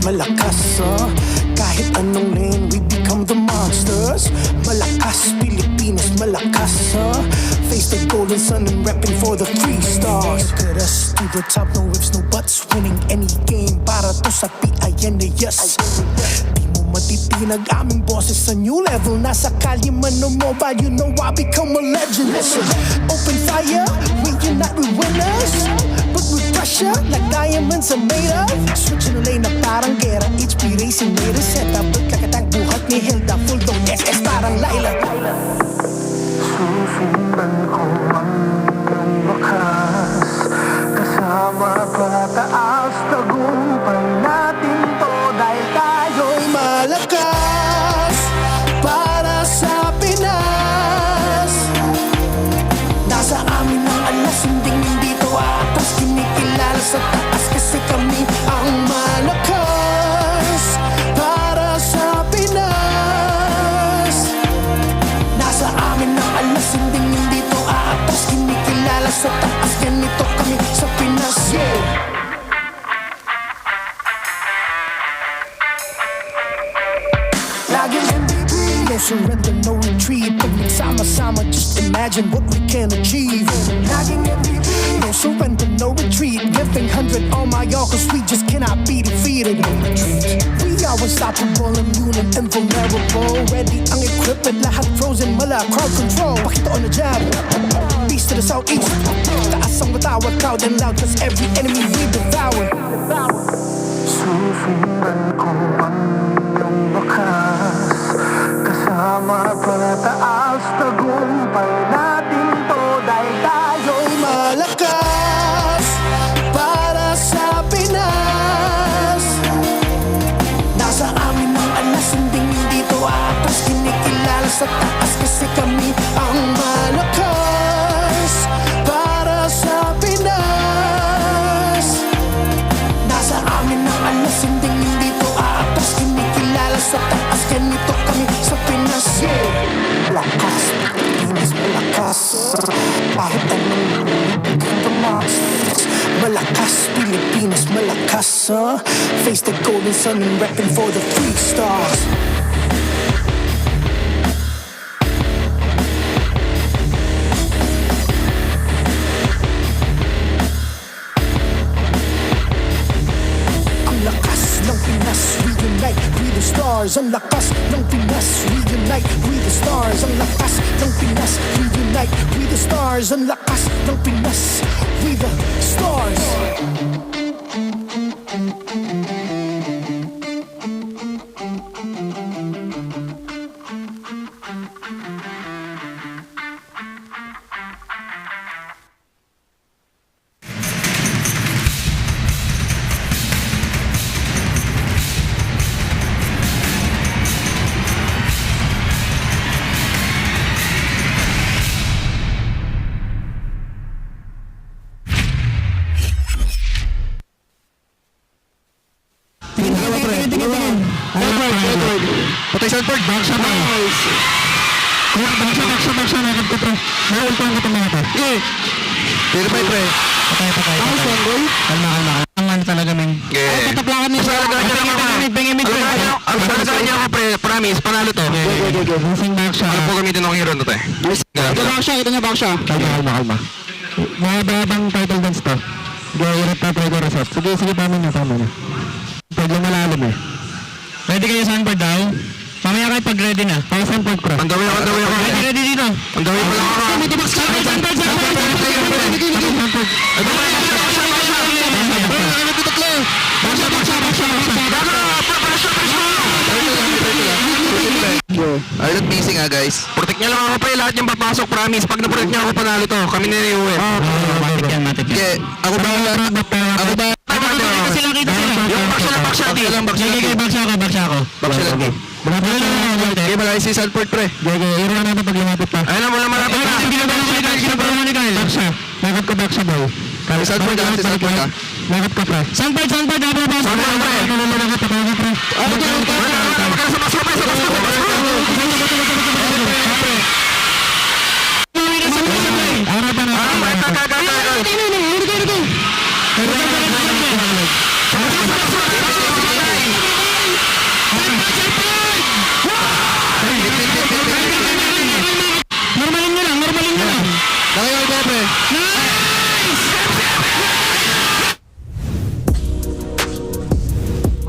malakas kahit anong lane, we become the monsters. Malakas, Pilipinas, malakas face the golden sun and repping for the 3 stars. Look at us to the top, no ifs, no buts, winning any game para to sa PINAS. Di mo matitinag aming boses sa new level. Nasa kalye man o mobile, you know I become a legend. Listen, open fire, we unite, we winners. But with pressure, like diamonds are made of. Switching the lane na parang gera, HP racing made a setup. Pagkakatang buhat ni Hilda, full dome SS parang Laila. Susundan ko ang iyong wakas, kasama pataas, tagumpay natin to dahil tayo'y malakas para sa Pinas. Nasa amin ang alas, hindi to atas, kinikilala sa taas kasi kami ang malakas para sa Pinas. Nasa amin ang alas, hindi to atas, kinikilala sa taas, ganito kami sa Pinas. Laging MVP, no surrender, no retreat. Pag nagsama-sama, just imagine what we can achieve. Laging MVP, no surrender, no retreat. Giving 100 on my all, cause we just cannot be defeated. We are unstoppable, immune and invulnerable. Ready ang equipment, lahat frozen, mala, crowd control. Pakita on the jab, beast to the southeast. Taas ang matawag, proud and loud, cause every enemy we devour. Susundan ko ang iyong wakas, kasama pataas, tagumpay natin to dahil tayo'y malakas para sa Pinas. Nasa amin ang alas, hindi to atas, kinikilala sa taas kasi kami ang malakas para sa Pinas. Nasa amin ang alas, hindi to atas, kinikilala sa taas, ganito kami sa Pinas. Malakas, Pilipinas, malakas kahit anong the monsters. Malakas, Pilipinas, malakas face the golden sun and repping for the 3 stars. Ang lakas ng Pinas, we unite, we the stars. Ang lakas ng Pinas, we unite, we the stars. Ang lakas ng Pinas, we unite, we the stars. Ang lakas ng Pinas, we the stars. Patay Sanford, back shot na. Back shot na. Naulpan ko itong mga ito. Pero pa pre. Patay. Kalma. Ang talaga men. Pataplakan niyo sa Ang salagaan niyo ako pre, promise, panalo to. Busing back shot. Ano po gamitin ng hero to te? Ito nga back shot. Kalma. Mga title dance to. Gawin pa pre ko resort. Sige, tama na. Pag lumalalim eh. Ready kayo Sanford daw? Mamaya kayo pag ready na. Pang Sanford pro. Ang gawin ako. Ready dito. Ang gawin pa lang ako. Sanford. Are not missing guys. Protect niya lang ako pa lahat yung papasok, promise. Pag na-protect niya ako panalo to, kami na iuwi. Matik yan. Ako ba? Kasi nakita sila. Yung baksa lang. Baksa ako. Okay, malaki si Sanford pre. Iro na natin pag lumapit pa. Ayun na, wala malapit na. Baksa. Nakap ka baksa boy. Si Sanford ka. Nakap ka pre. Sanford. Sanford pre.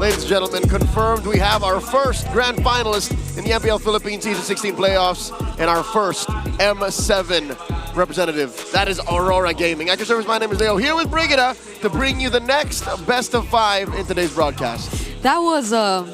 Ladies and gentlemen, confirmed we have our first grand finalist in the MPL Philippines Season 16 playoffs and our first M7 representative. That is Aurora Gaming. At your service, my name is Leo, here with Brigida to bring you the next best of 5 in today's broadcast. That was a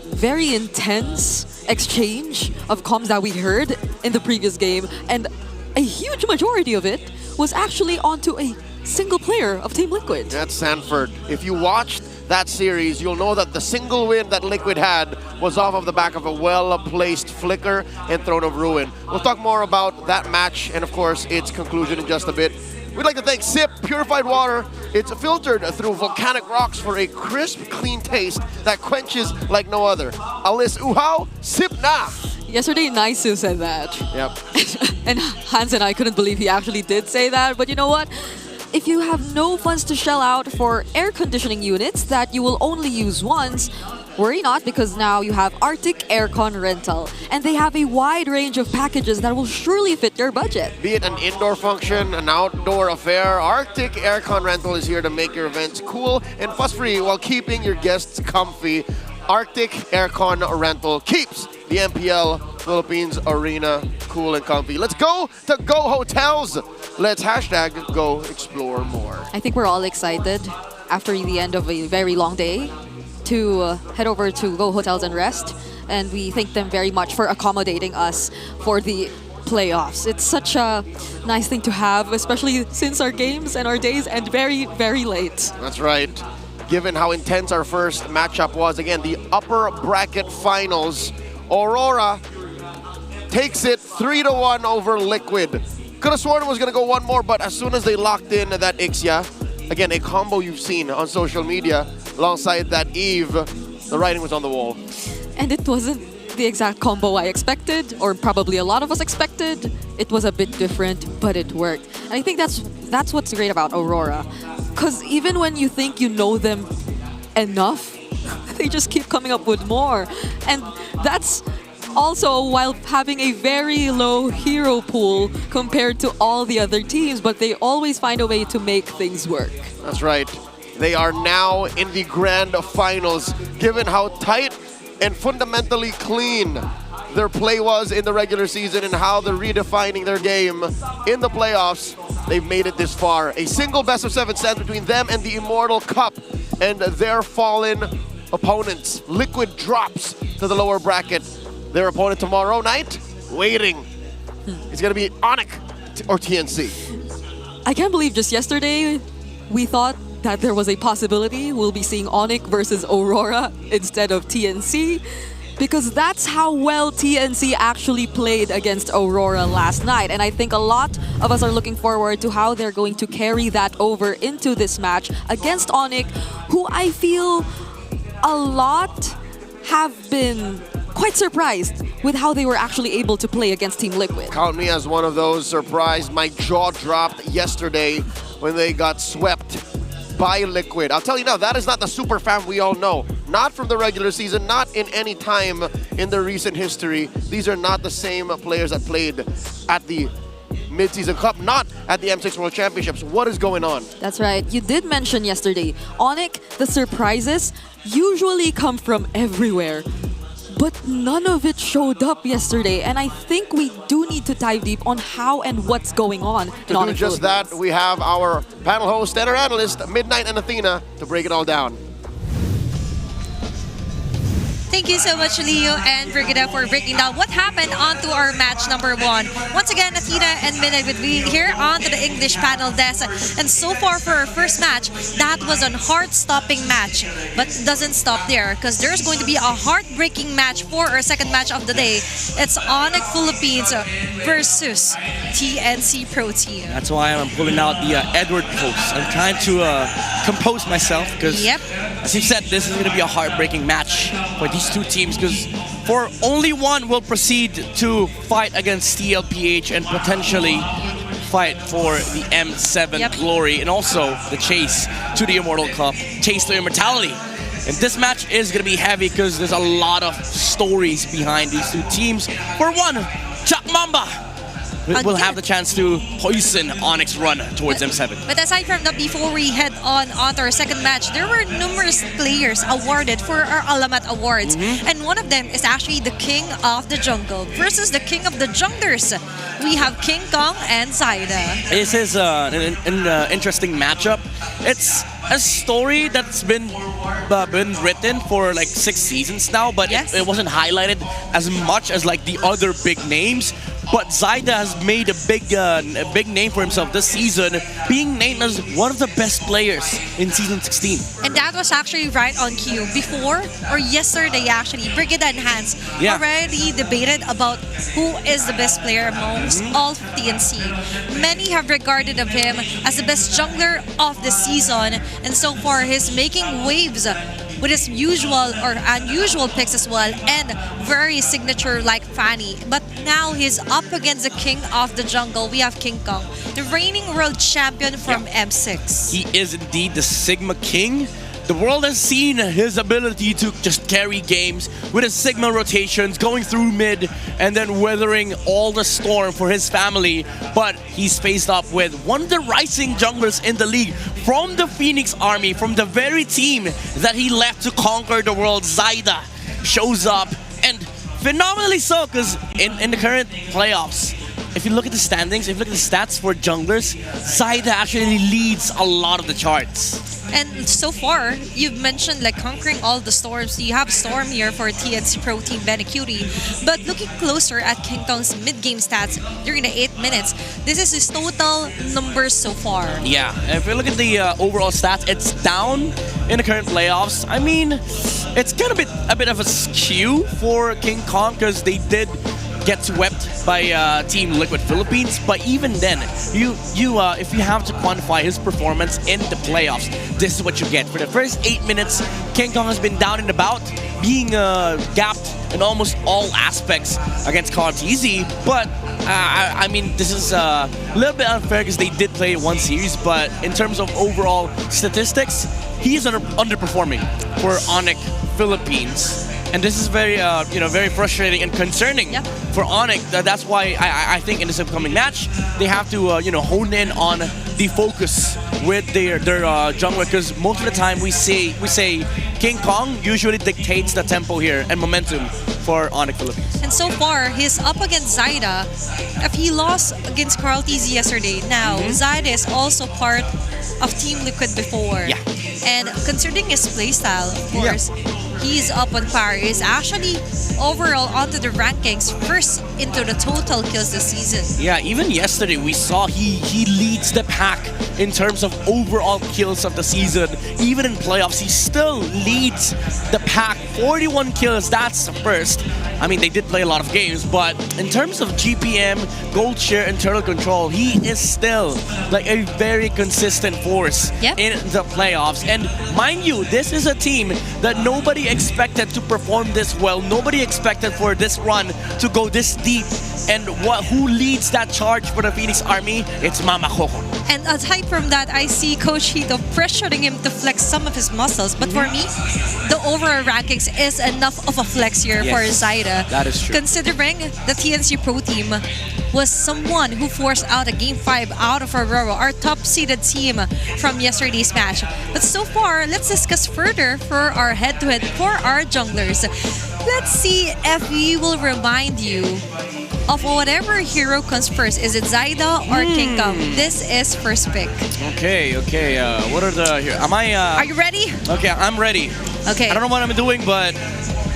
very intense exchange of comms that we heard in the previous game, and a huge majority of it was actually onto a single player of Team Liquid. That's Sanford. If you watched that series, you'll know that the single win that Liquid had was off of the back of a well-placed flicker and Throne of Ruin. We'll talk more about that match and, of course, its conclusion in just a bit. We'd like to thank SIP Purified Water. It's filtered through volcanic rocks for a crisp, clean taste that quenches like no other. Alis Uhaw, Sip Na! Yesterday, Naisu said that. Yep. And Hans and I couldn't believe he actually did say that, but you know what? If you have no funds to shell out for air conditioning units that you will only use once, worry not, because now you have Arctic Aircon Rental. And they have a wide range of packages that will surely fit your budget. Be it an indoor function, an outdoor affair, Arctic Aircon Rental is here to make your events cool and fuss-free while keeping your guests comfy. Arctic Aircon Rental keeps the MPL Philippines Arena cool and comfy. Let's go to Go Hotels. Let's hashtag go explore more. I think we're all excited after the end of a very long day to head over to Go Hotels and rest. And we thank them very much for accommodating us for the playoffs. It's such a nice thing to have, especially since our games and our days end very, very late. That's right. Given how intense our first matchup was, again, the Upper Bracket Finals, Aurora takes it 3-1 over Liquid. Could have sworn it was going to go one more, but as soon as they locked in that Ixia, again, a combo you've seen on social media, alongside that Eve, the writing was on the wall. And it wasn't the exact combo I expected, or probably a lot of us expected. It was a bit different, but it worked. And I think that's what's great about Aurora. Because even when you think you know them enough, they just keep coming up with more. And that's also while having a very low hero pool compared to all the other teams, but they always find a way to make things work. That's right. They are now in the grand finals, given how tight and fundamentally clean their play was in the regular season and how they're redefining their game in the playoffs. They've made it this far. A single best of 7 stands between them and the Immortal Cup and their fallen opponents. Liquid drops to the lower bracket. Their opponent tomorrow night, waiting. It's going to be ONIC or TNC. I can't believe just yesterday we thought that there was a possibility we'll be seeing ONIC versus Aurora instead of TNC, because that's how well TNC actually played against Aurora last night. And I think a lot of us are looking forward to how they're going to carry that over into this match against ONIC, who I feel a lot have been quite surprised with how they were actually able to play against Team Liquid. Count me as one of those surprised. My jaw dropped yesterday when they got swept by Liquid. I'll tell you now, that is not the super fan we all know. Not from the regular season, not in any time in the recent history. These are not the same players that played at the Mid-Season Cup, not at the M6 World Championships. What is going on? That's right. You did mention yesterday, ONIC, the surprises usually come from everywhere. But none of it showed up yesterday, and I think we do need to dive deep on how and what's going on. To do just that, we have our panel host and our analyst, Midnight and Athena, to break it all down. Thank you so much, Leo and Brigida, for breaking down what happened onto our match number 1. Once again, Athena and Midnight with me here onto the English panel desk. And so far for our first match, that was a heart-stopping match. But it doesn't stop there, because there's going to be a heartbreaking match for our second match of the day. It's ONIC Philippines versus TNC Pro Team. That's why I'm pulling out the Edward post. I'm trying to compose myself, because as you said, this is going to be a heartbreaking match for these two teams, because for only one will proceed to fight against TLPH and potentially fight for the M7 glory and also the chase to the Immortal Cup, chase to immortality. And this match is going to be heavy because there's a lot of stories behind these two teams. For one, Chuck Mamba will have the chance to poison Onyx run towards M7. But aside from that, before we head on to our second match, there were numerous players awarded for our Alamat Awards. And one of them is actually the King of the Jungle versus the King of the Junglers. We have King Kong and Zaida. This is an interesting matchup. It's a story that's been written for like 6 seasons now, but it wasn't highlighted as much as like the other big names. But Zaida has made a big name for himself this season, being named as one of the best players in Season 16. And that was actually right on cue. Before, or yesterday actually, Brigida and Hans already debated about who is the best player amongst all of TNC. Many have regarded of him as the best jungler of the season, and so far he's making waves with his usual or unusual picks as well, and very signature like Fanny. But now he's up against the King of the Jungle. We have King Kong, the reigning world champion from M6. He is indeed the Sigma King. The world has seen his ability to just carry games with his Sigma rotations, going through mid and then weathering all the storm for his family. But he's faced up with one of the rising junglers in the league from the Phoenix Army, from the very team that he left to conquer the world. Zaida shows up, and phenomenally so, because in the current playoffs, if you look at the standings, if you look at the stats for junglers, Zaida actually leads a lot of the charts. And so far, you've mentioned like conquering all the storms. You have Storm here for TNC Pro Team Benecutie. But looking closer at King Kong's mid-game stats during the 8 minutes, this is his total numbers so far. Yeah, if you look at the overall stats, it's down in the current playoffs. I mean, it's kind of a bit of a skew for King Kong because they did get swept by Team Liquid Philippines, but even then, if you have to quantify his performance in the playoffs, this is what you get. For the first 8 minutes, King Kong has been down and about, being gapped in almost all aspects against Carteezy, but I mean, this is a little bit unfair because they did play one series, but in terms of overall statistics, he is underperforming for ONIC Philippines. And this is very, very frustrating and concerning for ONIC. That's why I think in this upcoming match, they have to, hone in on the focus with their jungler. Because most of the time we say King Kong usually dictates the tempo here and momentum for ONIC Philippines. And so far, he's up against Zaida. If he lost against Carteezy yesterday, now Zaida is also part of Team Liquid before. Yeah. And considering his playstyle, of course, he's up on par. He's actually overall onto the rankings, first into the total kills this season. Yeah, even yesterday we saw he leads the pack in terms of overall kills of the season. Even in playoffs, he still leads the pack. 41 kills, that's the first. I mean, they did play a lot of games, but in terms of GPM, gold share, and turtle control, he is still like a very consistent force in the playoffs. And mind you, this is a team that nobody expected to perform this well. Nobody expected for this run to go this deep. And who leads that charge for the Phoenix Army? It's Mama Coco. And aside from that, I see Coach Hito pressuring him to flex some of his muscles. But for me, the overall rankings is enough of a flex here for Zaida. That is true. Considering the TNC Pro Team was someone who forced out a Game 5 out of Aurora, our top-seeded team from yesterday's match. But so far, let's discuss further for our head-to-head for our junglers. Let's see if we will remind you of whatever hero comes first. Is it Zaida or King Kong? This is first pick. Okay. What are the here? Am I? Are you ready? Okay, I'm ready. Okay. I don't know what I'm doing, but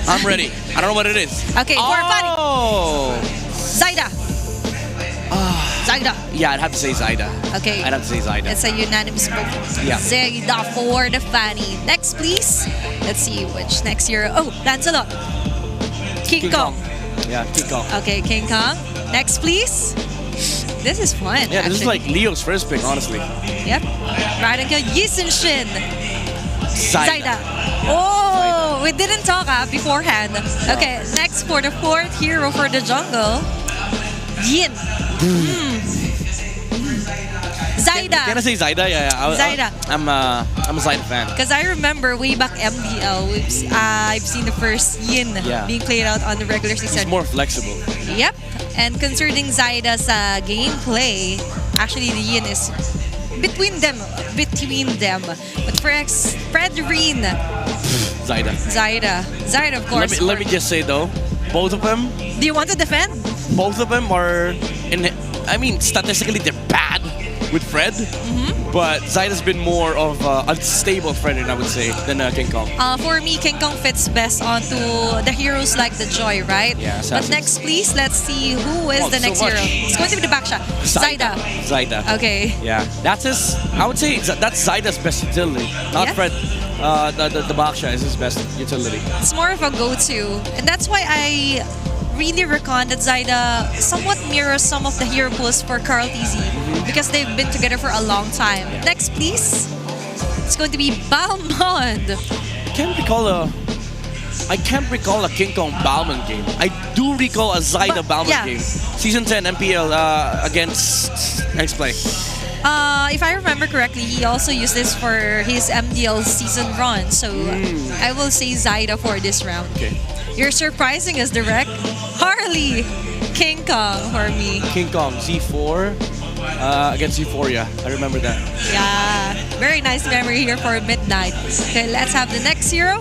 I'm ready. I don't know what it is. Okay, for fun. Zaida. Zaida. Yeah, I'd have to say Zaida. Okay. I'd have to say Zaida. It's a unanimous vote. Yeah. Zaida for the Fanny. Next, please. Let's see which next hero. Oh, Lancelot. King Kong. Yeah, King Kong. Okay, King Kong. Next, please. This is fun. Yeah, this is like Leo's first pick, honestly. Yep. Right and go. Yisun Shin. Zaida. Oh, we didn't talk beforehand. Okay, next for the fourth hero for the jungle. Yin. Zaida. Zyda. Can I say Zyda? Yeah. Zyda. I'm a Zyda fan. Because I remember way back MDL, I've seen the first Yin being played out on the regular season. He's more flexible. Yep. And concerning Zyda's gameplay, actually the Yin is between them. But for Fredrine, Zyda, of course. Let me just say though, both of them. Do you want to defend? Both of them are statistically they're bad with Fred, but Zyda's been more of unstable Fred, I would say, than King Kong. For me, King Kong fits best onto the heroes like the Joy, right? Yeah, but next, please, let's see who is the next hero. It's going to be the Baksha. Zyda. Okay. Yeah, that's his. I would say that's Zyda's best utility, not Fred. The Baksha is his best utility. It's more of a go-to, and that's why I really reckon that Zyda somewhat mirrors some of the hero pools for Carl TZ because they've been together for a long time. Next, please. It's going to be Balmond. I can't recall a King Kong Balmond game. I do recall a Zyda Balmond game. Season 10 MPL against X-Play. If I remember correctly, he also used this for his MDL season run. So I will say Zyda for this round. Okay. You're surprising us, Direct. Harley, King Kong for me. King Kong, Z4 against Euphoria. I remember that. Yeah, very nice memory here for Midnight. Okay, let's have the next hero.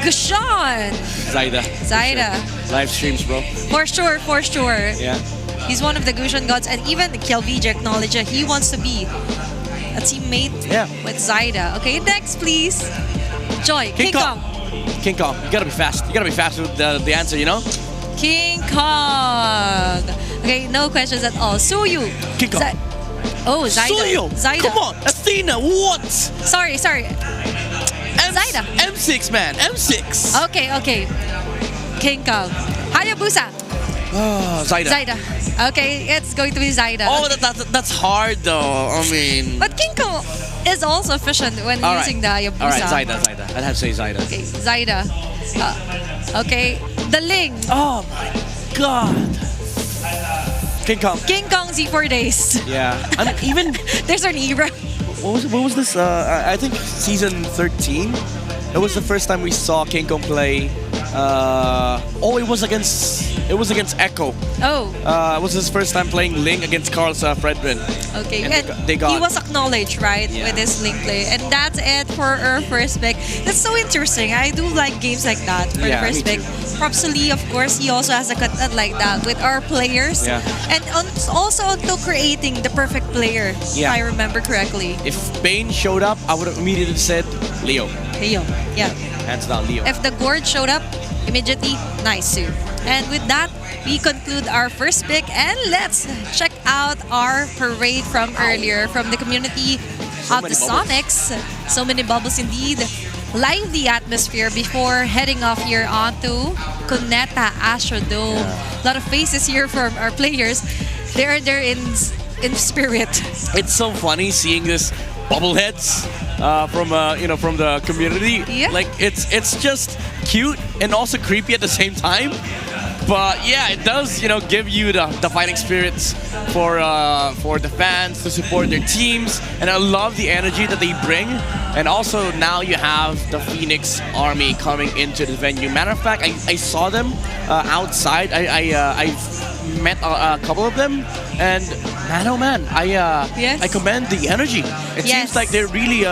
Gushan. Zyda. Sure. Live streams, bro. For sure. Yeah. He's one of the Gushan gods, and even KLVJ acknowledged that he wants to be a teammate with Zyda. Okay, next, please. Joy, King Kong. King Kong, you gotta be fast. You gotta be fast with the answer, you know? King Kong. Okay, no questions at all. Suyu. King Kong. Zyda. Suyu. Zyda. Come on, Athena, what? Sorry. Zyda. M6, man, M6. Okay. King Kong. Hayabusa. Zyda. Okay, it's going to be Zyda. Oh, that's hard though. I mean. But King Kong is also efficient when using the Hayabusa. All right, Zyda. I'd have to say Zyda. Okay, Zyda. Okay, the Ling. Oh my God. King Kong Z4 days. Yeah, I mean, even there's an hero. What was this? I think season 13. It was the first time we saw King Kong play. It was against Echo. It was his first time playing Ling against Carl's Fredrin. Okay, and he was acknowledged, right, with his Ling play. And that's it for our first pick. That's so interesting. I do like games like that for the first pick. Props to Lee, of course. He also has a content like that with our players. Yeah. And also onto creating the perfect player, if I remember correctly. If Bane showed up, I would have immediately said Leo. Yeah. Hands down, Leo. If the Gord showed up, immediately, nice too. And with that, we conclude our first pick, and let's check out our parade from earlier from the community of the Sonics. So many bubbles indeed. Lively atmosphere before heading off here onto Cuneta Astrodome. A lot of faces here from our players. They're in spirit. It's so funny seeing this bubbleheads from the community. Yeah. Like it's just cute and also creepy at the same time. But yeah, it does give you the fighting spirits for the fans to support their teams, and I love the energy that they bring. And also now you have the Phoenix Army coming into the venue. Matter of fact, I saw them outside. I've met a couple of them, and man, oh man, I commend the energy. It seems like they're really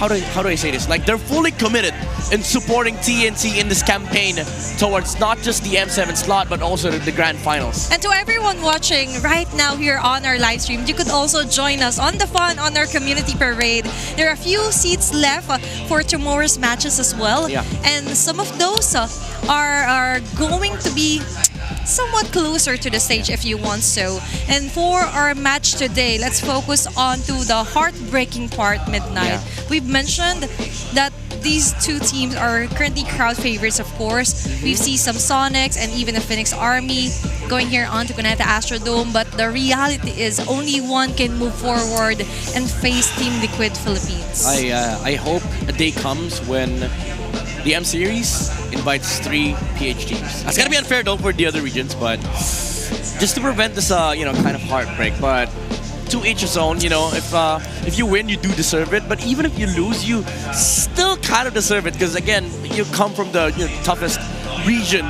how do I say this? Like, they're fully committed in supporting TNC in this campaign towards not just the M7 slot, but also the grand finals. And to everyone watching right now here on our live stream, you could also join us on the fun on our community parade. There are a few seats left for tomorrow's matches as well. Yeah. And some of those are going to be somewhat closer to the stage if you want so. And for our match today, let's focus on to the heartbreaking part, Midnight. Yeah. We've mentioned that these two teams are currently crowd favorites, of course. We've seen some Sonics and even the Phoenix Army going here onto Cuneta Astrodome, but the reality is only one can move forward and face Team Liquid Philippines. I hope a day comes when the M Series invites 3 PH teams. That's gonna be unfair though for the other regions, but just to prevent this, kind of heartbreak. But to each his own. If you win, you do deserve it. But even if you lose, you still kind of deserve it because again, you come from the toughest region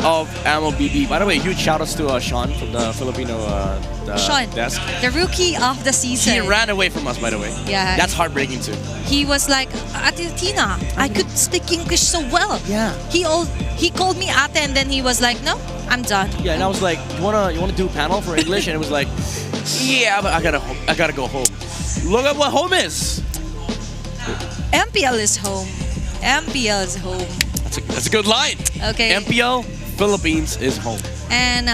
of MLBB. By the way, huge shout-outs to Sean from the Filipino Sean, desk. the rookie of the season. He ran away from us, by the way. Yeah. That's heartbreaking too. He was like, Ate Tina, I could speak English so well. Yeah. He called me Ate and then he was like, no, I'm done. Yeah, and I was like, you wanna do a panel for English? And it was like, yeah, but I gotta go home. Look at what home is. MPL is home. MPL is home. That's a good line. Okay. MPL Philippines is home. And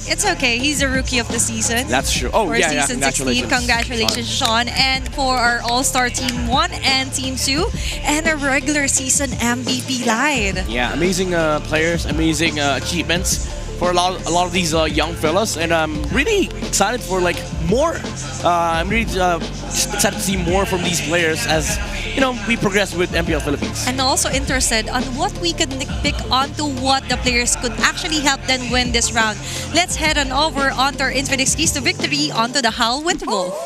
it's okay. He's a rookie of the season. That's true. Oh, for yeah, season 16. Congratulations, Sean. And for our All-Star Team 1 and Team 2. And a regular season MVP line. Yeah, amazing players, amazing achievements for a lot of these young fellas. And I'm really excited for more. I'm really excited to see more from these players as we progress with MPL Philippines. And also interested on what we could pick onto what the players could actually help them win this round. Let's head on over onto our Infinix Keys to Victory onto the Howl with Wolf.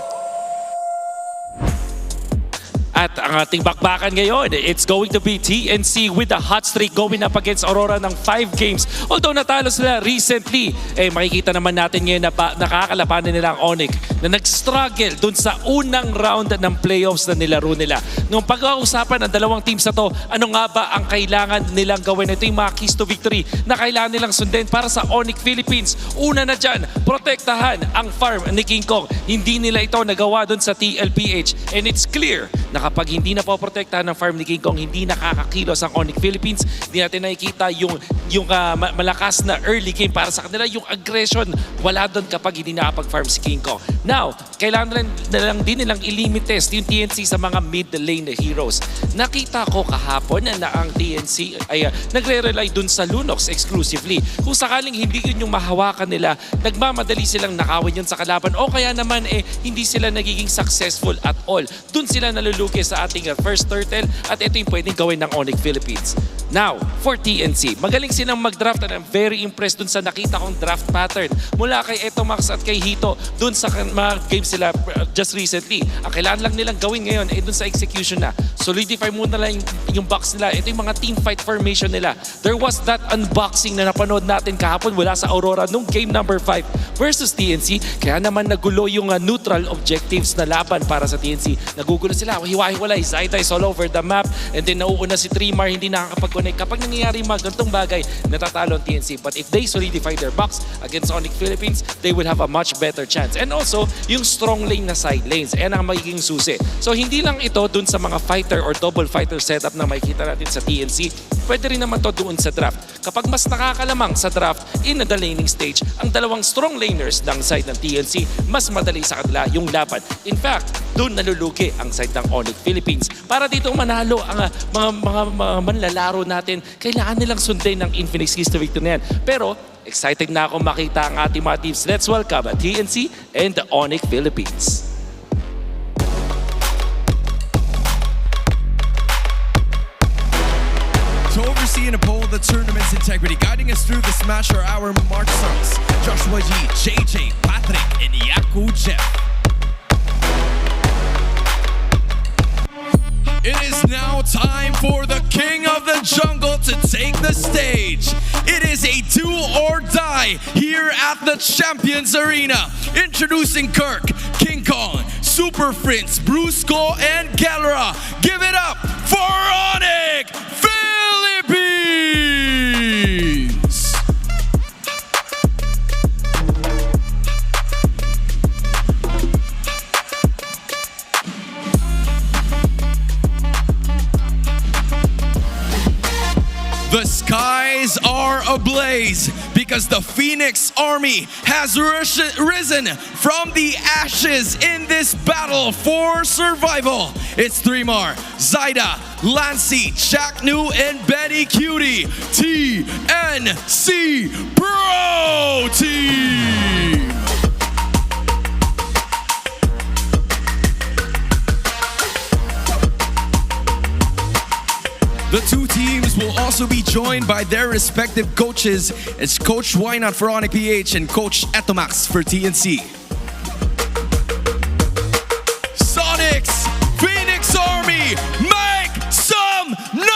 At ang ating bakbakan ngayon, it's going to be TNC with the hot streak going up against Aurora ng 5 games. Although natalo sila recently, makikita naman natin ngayon na nakakalabanan nila ang ONIC na nag-struggle dun sa unang round ng playoffs na nilaro nila. Nung pag-uusapan ng dalawang teams na to, ano nga ba ang kailangan nilang gawin? Ito yung mga keys to victory na kailangan nilang sundin para sa ONIC Philippines. Una na dyan, protektahan ang farm ni King Kong. Hindi nila ito nagawa dun sa TLPH. And it's clear na kapag hindi na poprotektahan ng farm ni King Kong, hindi nakakakilos ang ONIC Philippines. Hindi natin nakikita yung malakas na early game para sa kanila. Yung aggression, wala doon kapag hindi nakapag-farm si King Kong. Now, kailangan din nilang i-limit test yung TNC sa mga mid-lane heroes. Nakita ko kahapon na ang TNC ay nagre-rely dun sa Lunox exclusively. Kung sakaling hindi yun yung mahawakan nila, nagmamadali silang nakawin yun sa kalaban o kaya naman hindi sila nagiging successful at all. Dun sila nalulugi sa ating first turtle at ito yung pwedeng gawin ng ONIC Philippines. Now, for TNC, magaling silang mag-draft and I'm very impressed dun sa nakita kong draft pattern. Mula kay Etomax at kay Hito, dun sa mga games sila just recently. Ang kailangan lang nilang gawin ngayon ay dun sa execution na. Solidify muna lang yung box nila. Ito yung mga team fight formation nila. There was that unboxing na napanood natin kahapon mula sa Aurora nung game number 5 versus TNC. Kaya naman nagulo yung neutral objectives na laban para sa TNC. Nagugulo sila, hiwa-hiwalay, Zaida is all over the map and then nauuna si Trimar, hindi nakakapag-connect. Kapag nangyayari mga ganitong bagay, natatalo ang TNC. But if they solidify their box against ONIC Philippines, they will have a much better chance. And also, yung strong lane na side lanes, yan ang magiging susi. So hindi lang ito dun sa mga fighter or double fighter setup na makikita natin sa TNC, pwede rin naman to doon sa draft. Kapag mas nakakalamang sa draft in the laning stage, ang dalawang strong laners ng side ng TNC, mas madali sa kanila yung laban. In fact, doon nalulugi ang side ng ONIC Philippines. Para dito manalo ang mga manlalaro natin, kailangan nilang sundin ng Infinix Keys to Victory na yan. Pero, excited na ako makita ang ating mga teams. Let's welcome TNC and the ONIC Philippines. To oversee and uphold the tournament's integrity, guiding us through this match are our Mark Sons, Joshua Yi, JJ, Patrick, and Yaku Jeff. It is now time for the King of the Jungle to take the stage. It is a do or die here at the Champions Arena. Introducing Kirk, King Kong, Super Prince, Brusco, and Galera. Give it up for ONIC Philippines! The skies are ablaze because the Phoenix Army has risen from the ashes in this battle for survival. It's Thremar, Zaida, Lancey, Chaknu, and Benny Cutie. TNC Pro Team! The two teams will also be joined by their respective coaches. It's Coach Wynot for ONIC PH and Coach Etomax for TNC. Sonics, Phoenix Army, make some noise!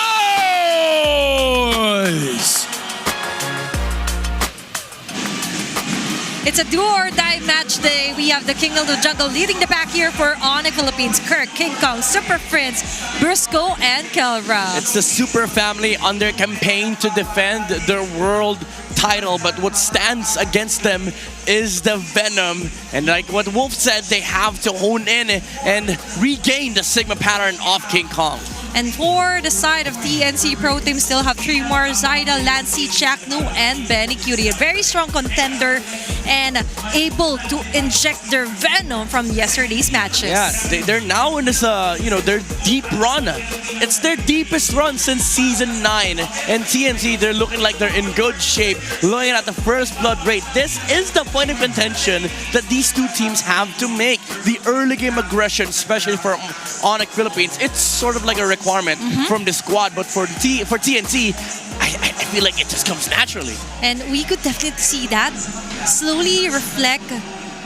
It's a do or die match day. We have the King of the Jungle leading the pack here for ONIC Philippines. Kirk, King Kong, Super Prince, Briscoe, and Kelra. It's the Super Family on their campaign to defend their world title, but what stands against them is the Venom. And like what Wolf said, they have to hone in and regain the Sigma pattern of King Kong. And for the side of TNC Pro Team, still have three more: Zyda, Lancy, Chaknu, and Benny Cutie. A very strong contender and able to inject their venom from yesterday's matches. Yeah, they're now in this, their deep run. It's their deepest run since Season 9. And TNC, they're looking like they're in good shape. Looking at the first blood rate, this is the point of contention that these two teams have to make. The early game aggression, especially for ONIC Philippines, it's sort of like a requirement from the squad. But for TNC, I feel like it just comes naturally. And we could definitely see that slowly reflect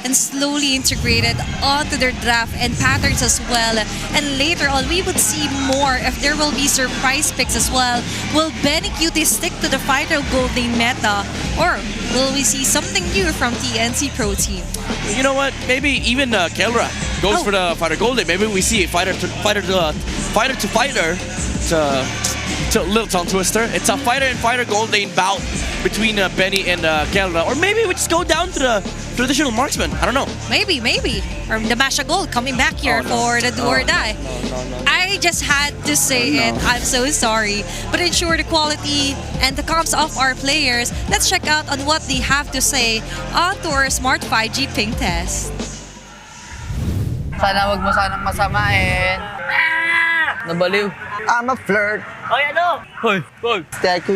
and slowly integrated onto their draft and patterns as well. And later on, we would see more if there will be surprise picks as well. Will Benny Cutie stick to the Fighter Gold Lane meta, or will we see something new from TNC Pro Team? You know what? Maybe even Kelra goes for the Fighter Gold Lane. Maybe we see a fighter to fighter to little tongue twister. It's a fighter and fighter gold lane bout between Benny and Kelra. Or maybe we just go down to the traditional marksman. I don't know. Maybe. Or the Masha Gold coming back here for the do or die. No. I just had to say it. I'm so sorry. But ensure the quality and the comms of our players, let's check out on what they have to say onto our Smart 5G ping test. Sana wag mo sanang masamain. Nabaliw. I'm a flirt. Hoy, ano? Hoy. Chaku,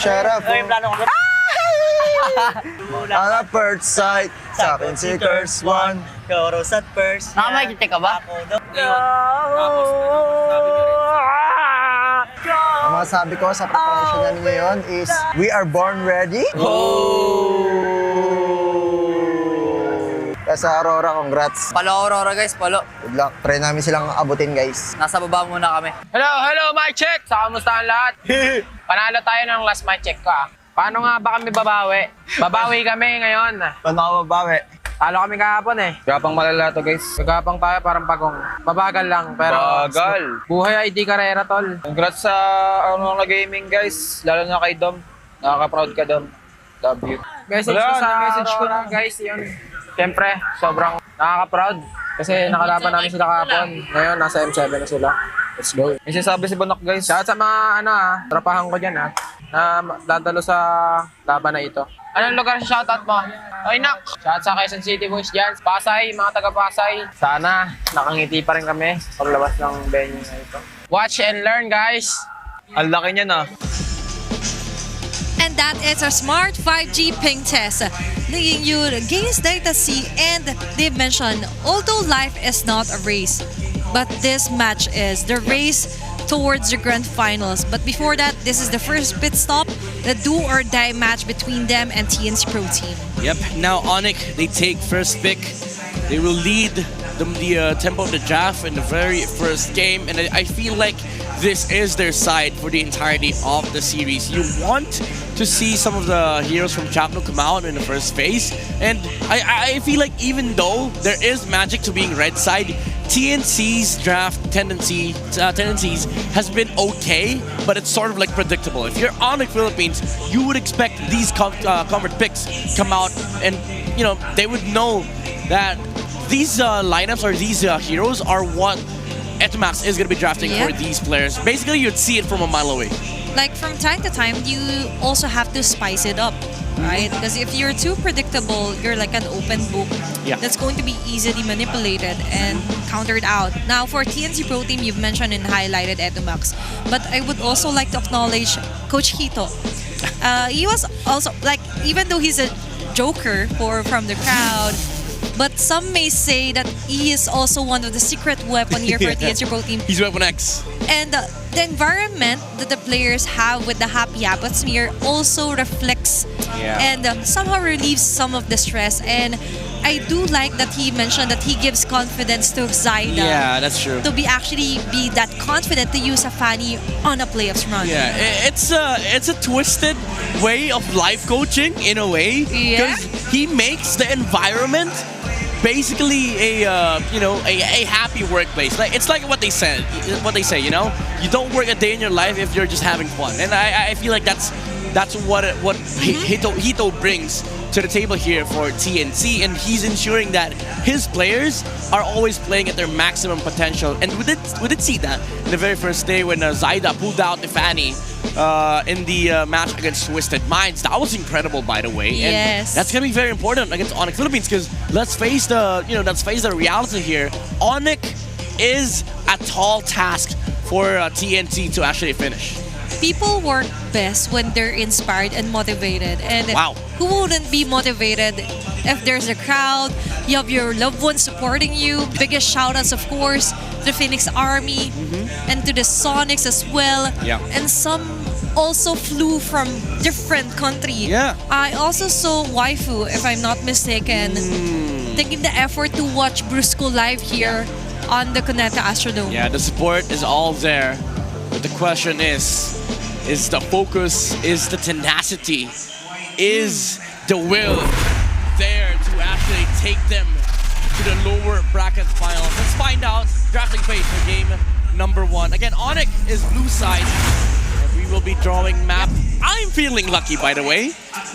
shut up. Hoy, plano ko. On a first sight, sa akin si Curse One. Chorus at first. Nakamakita ka ba? Ang masabi ko sa preparation namin ngayon is, we are born ready. Kaya sa Aurora, congrats. Palo Aurora guys, palo. Good luck. Try namin silang abutin guys. Nasa baba muna kami. Hello, mic check! Sa kamusta ang lahat? Panalo tayo ng last mic check ko ah. Paano nga ba kami babawi? Babawi kami ngayon. Paano ka babawi? Talo kami kahapon eh. Gapang malala to guys. Gapang tayo parang pagong. Mabagal lang pero... Bagal. Buhay ID karera tol. Congrats sa na gaming guys. Lalo na kay Dom. Nakaka-proud ka Dom. Love you. Message ko sa message ko na guys yun. Siyempre, sobrang nakaka-proud. Kasi nakalaban namin sila kahapon. Ngayon, nasa M7 na sila. Let's go. May sinasabi si Bonok guys. Shout sa mga trapahan ko dyan na dadalo sa laban na ito. Anong lugar sa shoutout mo? Oy, Nak! Shout sa Quezon City boys dyan. Pasay, mga taga-Pasay. Sana nakangiti pa rin kami paglabas ng venue na ito. Watch and learn guys! Ang laki niyan ah. And that is our Smart 5G ping test, leading you against Data C. And they've mentioned, although life is not a race, but this match is the race towards the grand finals. But before that, this is the first pit stop, the do or die match between them and TNC Pro Team. Yep, now ONIC, they take first pick. They will lead the tempo of the draft in the very first game. And I feel like this is their side for the entirety of the series. You want to see some of the heroes from Chapter come out in the first phase. And I feel like even though there is magic to being red side, TNC's draft tendencies has been okay, but it's sort of like predictable. If you're ONIC Philippines, you would expect these covered picks come out and they would know that these lineups or these heroes are what Etomax is going to be drafting for these players. Basically, you'd see it from a mile away. Like from time to time, you also have to spice it up, right? Because if you're too predictable, you're like an open book that's going to be easily manipulated and countered out. Now, for TNC Pro Team, you've mentioned and highlighted Etomax, but I would also like to acknowledge Coach Hito. He was also, like, even though he's a joker from the crowd, But some may say that he is also one of the secret weapon here for TNC Pro Team. He's Weapon X. And the environment that the players have with the happy atmosphere also reflects and somehow relieves some of the stress. And I do like that he mentioned that he gives confidence to Zyda. Yeah, that's true. To be that confident to use a Fanny on a playoffs run. Yeah, it's a twisted way of life coaching in a way because he makes the environment basically a happy workplace. Like it's like what they say, you know, you don't work a day in your life if you're just having fun. And I feel like that's what Hito brings to the table here for TNC, and he's ensuring that his players are always playing at their maximum potential. And we did see that in the very first day when Zyda pulled out the Fanny in the match against Twisted Minds. That was incredible, by the way. And that's gonna be very important against ONIC Philippines because let's face the reality here. ONIC is a tall task for TNC to actually finish. People work best when they're inspired and motivated. And who wouldn't be motivated if there's a crowd, you have your loved ones supporting you? Biggest shout-outs, of course, to the Phoenix Army and to the Sonics as well. And some also flew from different country. I also saw Waifu, if I'm not mistaken, taking the effort to watch Brusco live here on the Cuneta Astrodome. Yeah, the support is all there. But the question is the focus, is the tenacity, is the will there to actually take them to the lower bracket finals? Let's find out. Drafting page for game number 1. Again, ONIC is blue side. And we will be drawing map. I'm feeling lucky, by the way.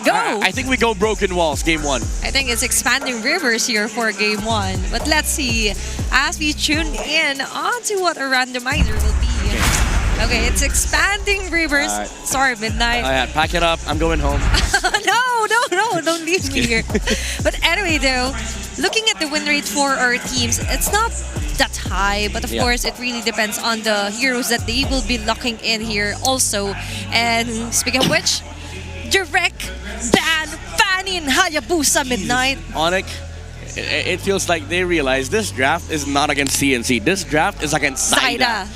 Go! I think we go Broken Walls, game 1. I think it's Expanding Rivers here for game 1. But let's see as we tune in onto what a randomizer will be. Okay, it's Expanding Rivers. Sorry, Midnight. Pack it up. I'm going home. No, don't leave me here. But anyway, though, looking at the win rate for our teams, it's not that high. But of course, it really depends on the heroes that they will be locking in here also. And speaking of which, direct ban Fanny and Hayabusa Midnight. ONIC, it feels like they realize this draft is not against TNC. This draft is against Zyda.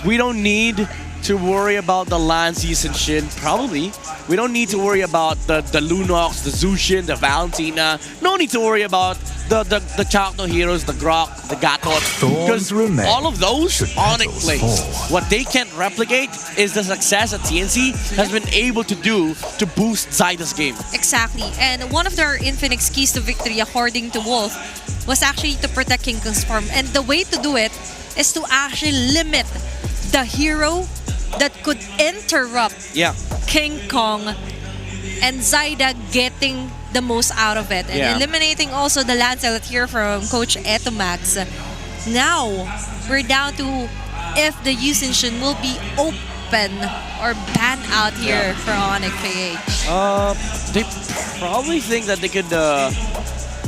We don't need to worry about the Lance and Shin, probably. We don't need to worry about the Lunox, the Zushin, the Valentina. No need to worry about the Chakno heroes, the Grok, the Gatot. Because all of those, ONIC plays. What they can't replicate is the success that TNC has been able to do to boost Zyda's game. Exactly. And one of their Infinix keys to victory, according to Wolf, was actually to protect King Kong's farm. And the way to do it is to actually limit the hero that could interrupt King Kong and Zyda getting the most out of it. And eliminating also the Lancelot here from Coach Etomax. Now, we're down to if the Yusinshin will be open or banned out here for ONIC PH. They probably think that they could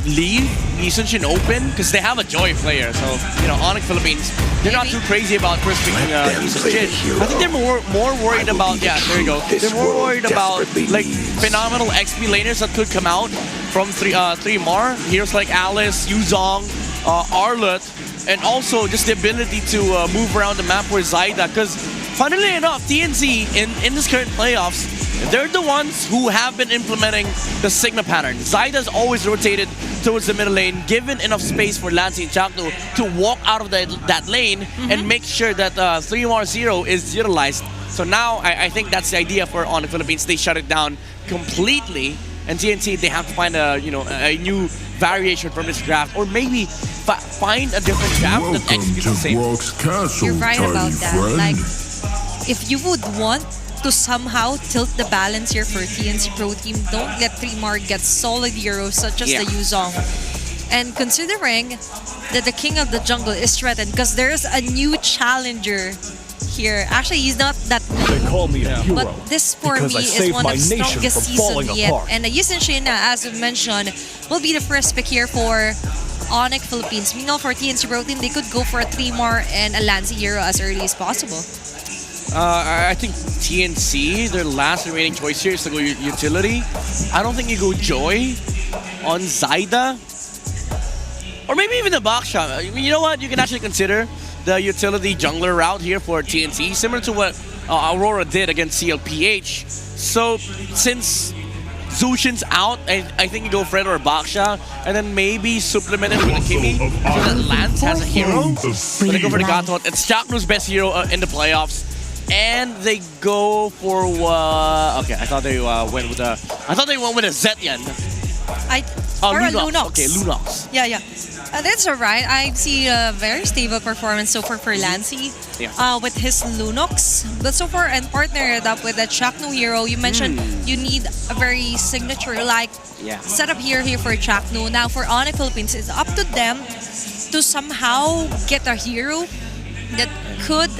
leave Yusinshin open because they have a Joy player. So, you know, ONIC Philippines, they're not too crazy about first picking Yusinshin. I think they're more worried about, there you go. They're more worried about like phenomenal XP laners that could come out from 3MAR. Heroes like Alice, Yuzong, Arlott, and also just the ability to move around the map for Zyda. Because funnily enough, TNC in this current playoffs, they're the ones who have been implementing the Sigma pattern. Zyda's always rotated towards the middle lane, given enough space for Lancy and Chakno to walk out of that lane and make sure that 3MAR0 is utilized. So now I think that's the idea for ONIC Philippines. They shut it down completely, and TNC, they have to find a new variation from this draft, or maybe find a different draft that executes the same. You're right about that. Like, if you would want to somehow tilt the balance here for TNC Pro Team, don't let 3MAR get solid heroes such as the Yuzong. And considering that the King of the Jungle is threatened because there's a new challenger here. Actually, he's not that new. They call me a hero, but this for me is one of the strongest seasons yet. And the Yusinshin, as we mentioned, will be the first pick here for ONIC Philippines. We know for TNC Pro Team, they could go for a 3MAR and a Lancy hero as early as possible. I think TNC, their last remaining choice here is to go utility. I don't think you go Joy on Zyda. Or maybe even the box shot. I mean, you know what? You can actually consider the utility jungler route here for TNC, similar to what Aurora did against TLPH. So since Zushin's out, I think you go Fred or Baksha, and then maybe supplement it with a Kimi so that Lance has a hero. So they go for the Gatot. It's Chaknu's best hero in the playoffs. And they go for okay, I thought they went with a Zetyan. Or a Lunox. Lunox. Okay, Lunox. Yeah. That's alright. I see a very stable performance so far for Lancy with his Lunox. But so far, and partnered up with the Chaknu hero, you mentioned you need a very signature-like setup here for Chaknu. Now for ONIC Philippines, it's up to them to somehow get a hero that could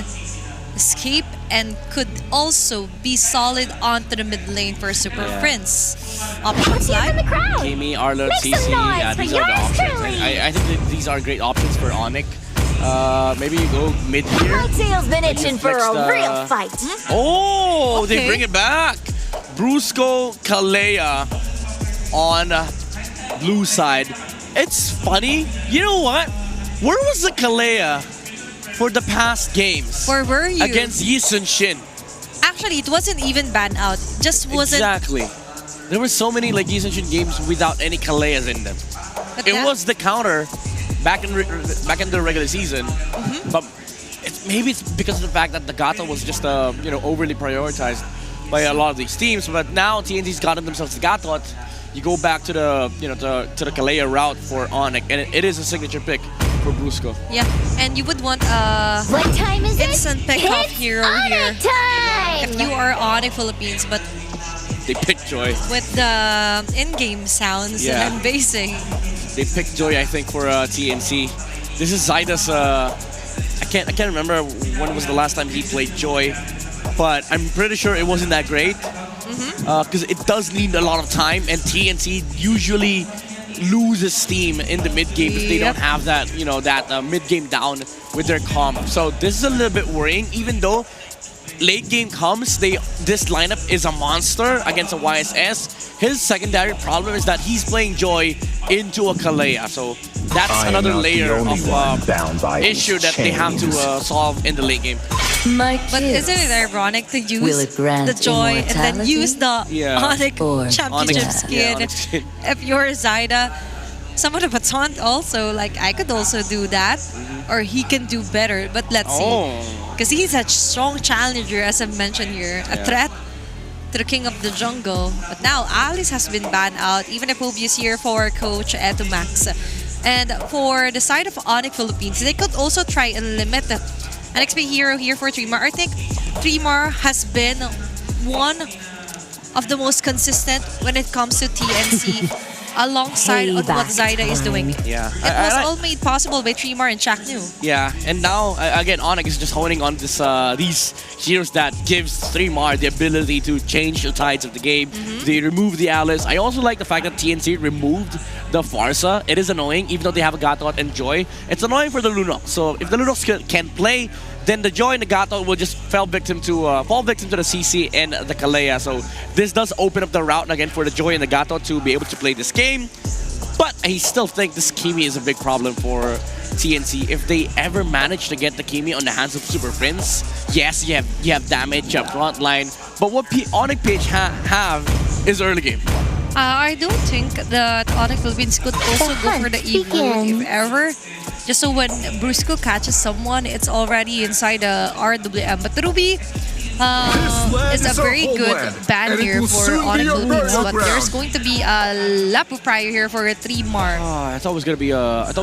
escape and could also be solid onto the mid lane for Super Prince. Options like Kimi, Arlo, CC, these are the options. I think that these are great options for ONIC. Maybe you go mid here. My tail's been itching for a real fight. Oh, they bring it back. Brusco, Kalea on blue side. It's funny. You know what? Where was the Kalea for the past games? Where were you? Against Yi Sun Shin. Actually, it wasn't even banned out. Just wasn't. Exactly. There were so many like Yi Sun Shin games without any Kaleas in them. But it was the counter back in the regular season, but maybe it's because of the fact that the Gato was just overly prioritized by a lot of these teams. But now TNT's gotten themselves the Gato. You go back to the to the Kalea route for ONIC, and it is a signature pick for Brusco. Yeah, and you would want a instant pick-off hero here if you are ONIC Philippines, but they pick Joy with the in-game sounds and basing. They picked Joy, I think, for TNC. This is Zyda's. I can't remember when was the last time he played Joy, but I'm pretty sure it wasn't that great. Because it does need a lot of time, and TNC usually loses steam in the mid game if they don't have that, that mid game down with their comp. So this is a little bit worrying, even though late game comes, this lineup is a monster against a YSS. His secondary problem is that he's playing Joy into a Kalea, so that's another layer of issue that they have to solve in the late game. But isn't it ironic to use the Joy and then use the ONIC Championship skin if you're Zyda? Some of the baton also, like I could also do that, or he can do better, but let's see. Because he's a strong challenger, as I mentioned here, a threat to the king of the jungle. But now Alice has been banned out, even if Pobius here for Coach Eto Max. And for the side of ONIC Philippines, they could also try and limit an XP hero here for Tremar. I think Tremar has been one of the most consistent when it comes to TNC alongside on what Zyda is doing. Yeah. It was all made possible by Tremar and Chaknu. Yeah, and now, again, ONIC is just honing on this these heroes that gives Tremar the ability to change the tides of the game. They remove the Alice. I also like the fact that TNC removed the Farsa. It is annoying, even though they have a Gatot and Joy. It's annoying for the Lunox. So if the Lunox can play, then the Joy and the Gatot will just fall victim to the CC and the Kalea. So this does open up the route again for the Joy and the Gatot to be able to play this game. But I still think this Kimi is a big problem for TNC. If they ever manage to get the Kimi on the hands of Super Prince, yes, you have damage, you have front line. But what ONIC PH have is early game. I don't think that ONIC Philippines could also go for the Evo if ever. Just so when Brusco catches someone, it's already inside the RWM. But Ruby is a very good ban here for ONIC Philippines. But there's going to be a lap of prior here for Tremar. I thought it was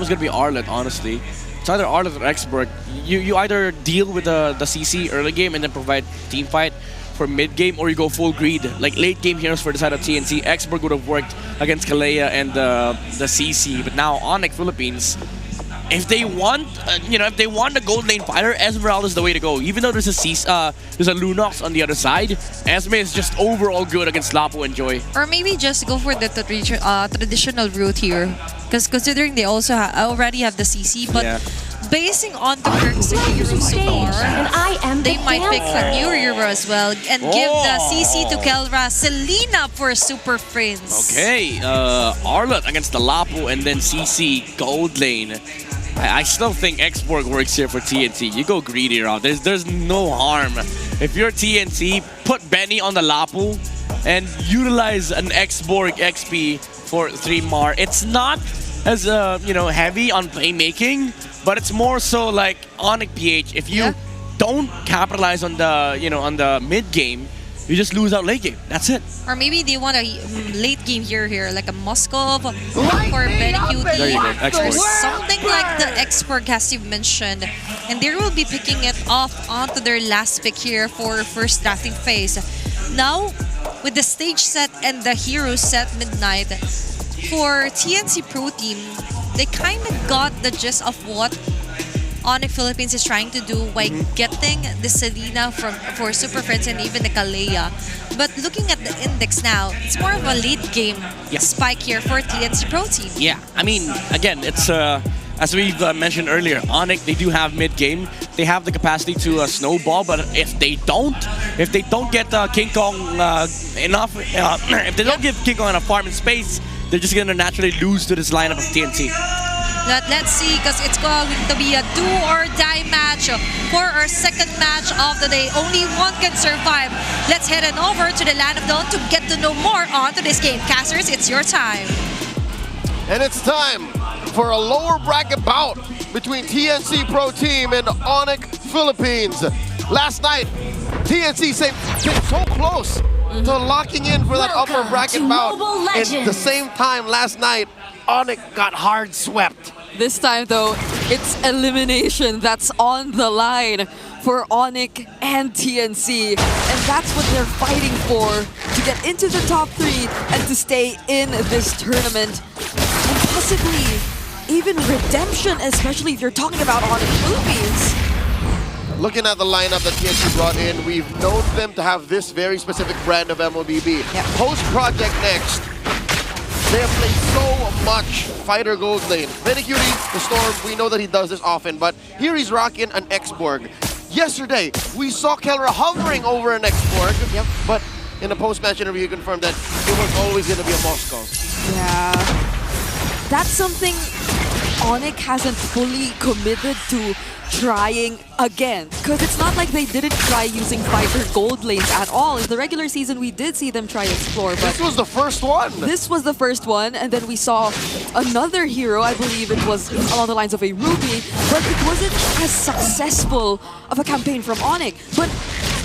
gonna be Arlet, honestly. It's either Arlet or Exberg. You either deal with the CC early game and then provide team fight for mid game, or you go full greed. Like late game heroes for the side of TNC, Exberg would have worked against Kalea and the CC. But now ONIC Philippines, if they want, if they want the gold lane fighter, Esmeralda is the way to go. Even though there's a Lunox on the other side, Esme is just overall good against Lapo and Joy. Or maybe just go for the traditional route here. Because considering they also already have the CC, but basing on the perks of hero so far, they might pick a new hero as well and give the CC to Kelra Selena for Super Friends. Okay, Arlott against the Lapu and then CC gold lane. I still think Xborg works here for TNC. You go greedy route. There's no harm. If you're TNC, put Benny on the Lapu and utilize an Xborg XP for 3 Mar. It's not as heavy on playmaking, but it's more so like ONIC PH. If you don't capitalize on the mid game, you just lose out late game. That's it. Or maybe they want a late game hero here, like a Moskov or Benny There you go, QT, or Xborg. something like the Xborg as you've mentioned. And they will be picking it off onto their last pick here for first drafting phase. Now, with the stage set and the hero set midnight, for TNC Pro Team, they kind of got the gist of what ONIC Philippines is trying to do by getting the Selena for Super Friends and even the Kalea. But looking at the index now, it's more of a late game spike here for TNC Pro Team. Yeah, I mean, again, it's as we've mentioned earlier, ONIC, they do have mid game. They have the capacity to snowball, but if they don't get King Kong enough, if they don't give King Kong enough farm and space, they're just gonna naturally lose to this lineup of TNC. Let's see, because it's going to be a do or die match for our second match of the day. Only one can survive. Let's head on over to the Land of Dawn to get to know more onto this game. Casters, it's your time. And it's time for a lower bracket bout between TNC Pro Team and ONIC Philippines. Last night, TNC came so close to locking in for that upper bracket bout. At the same time, last night, ONIC got hard swept. This time, though, it's elimination that's on the line for ONIC and TNC. And that's what they're fighting for, to get into the top 3 and to stay in this tournament. And possibly even redemption, especially if you're talking about ONIC Philippines. Looking at the lineup that TNC brought in, we've known them to have this very specific brand of MLBB. Post-Project Next, they have played so much fighter gold lane. Medicutie, the Storm, we know that he does this often, but here he's rocking an Xborg. Yesterday, we saw Kelra hovering over an Xborg, but in the post-match interview, he confirmed that it was always going to be a Moscow. Yeah, that's something ONIC hasn't fully committed to trying again, because it's not like they didn't try using fighter gold lanes at all. In the regular season, we did see them try explore, but this was the first one. This was the first one, and then we saw another hero, I believe it was along the lines of a Ruby, but it wasn't as successful of a campaign from ONIC. But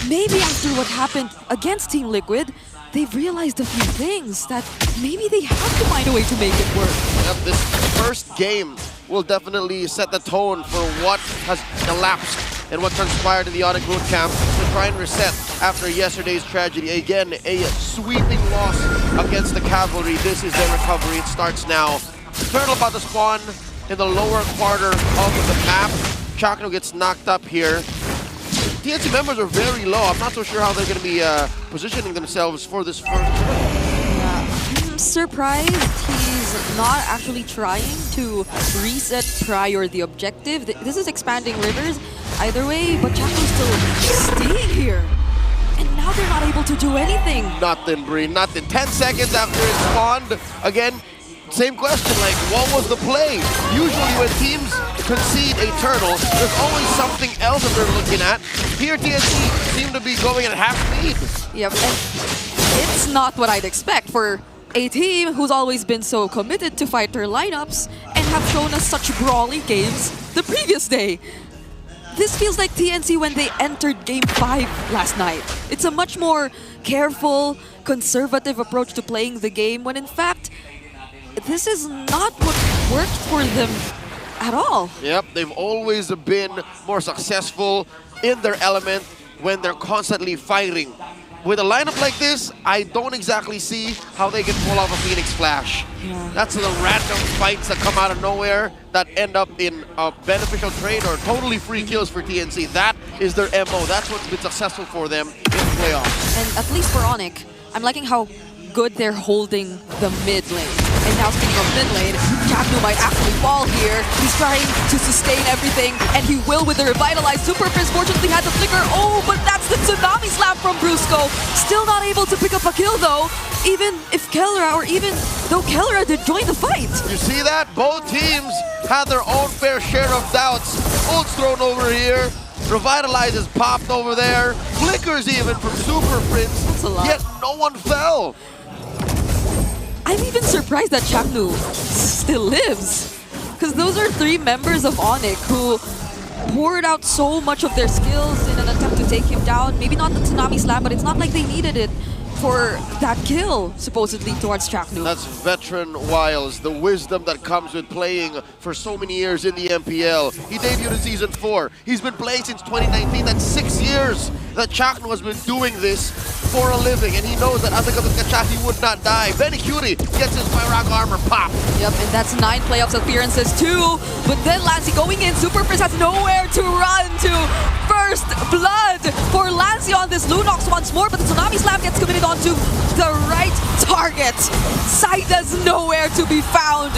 maybe after what happened against Team Liquid, they've realized a few things that maybe they have to find a way to make it work. Yep, this first game will definitely set the tone for what has elapsed and what transpired in the ONIC boot camp to try and reset after yesterday's tragedy. Again, a sweeping loss against the Cavalry. This is their recovery. It starts now. Turtle about to spawn in the lower quarter of the map. Chakno gets knocked up here. TNC members are very low. I'm not so sure how they're going to be positioning themselves for this first I'm surprised he's not actually trying to reset prior the objective. This is expanding rivers either way, but Chakno's still staying here. And now they're not able to do anything. Nothing, Bree, nothing. 10 seconds after it spawned, again, same question, like, what was the play? Usually when teams concede a turtle, there's always something else that they're looking at. Here, TNC seem to be going at half speed. Yep, and it's not what I'd expect for a team who's always been so committed to fighter lineups and have shown us such brawly games the previous day. This feels like TNC when they entered Game 5 last night. It's a much more careful, conservative approach to playing the game when in fact, this is not what worked for them at all. Yep, they've always been more successful in their element when they're constantly fighting. With a lineup like this, I don't exactly see how they can pull off a Phoenix Flash. That's the random fights that come out of nowhere that end up in a beneficial trade or totally free kills for TNC. That is their MO. That's what's been successful for them in the playoffs. And at least for ONIC, I'm liking how good they're holding the mid lane. And now speaking of mid lane, Chapnu might actually fall here. He's trying to sustain everything, and he will with the revitalized Super Prince. Fortunately had the flicker. Oh, but that's the Tsunami Slap from Brusco. Still not able to pick up a kill though, even if Kellera, or even though Kellera did join the fight. You see that? Both teams had their own fair share of doubts. Ult's thrown over here. Revitalize is popped over there. Flickers even from Super Prince. That's a lot. Yet no one fell. I'm even surprised that Chapnu still lives. Because those are 3 members of ONIC who poured out so much of their skills in an attempt to take him down. Maybe not the Tsunami Slam, but it's not like they needed it for that kill, supposedly, towards Chapnu. That's veteran Wiles, the wisdom that comes with playing for so many years in the MPL. He debuted in Season 4. He's been playing since 2019. That's 6 years that Chapnu has been doing this for a living, and he knows that Atagabat Kachafi would not die. Benny Cutie gets his Pyraga armor pop. Yep, and that's 9 playoffs appearances too. But then Lancy going in, Super Prince has nowhere to run to. First blood for Lancy on this Lunox once more, but the Tsunami Slam gets committed onto the right target. Saida's nowhere to be found.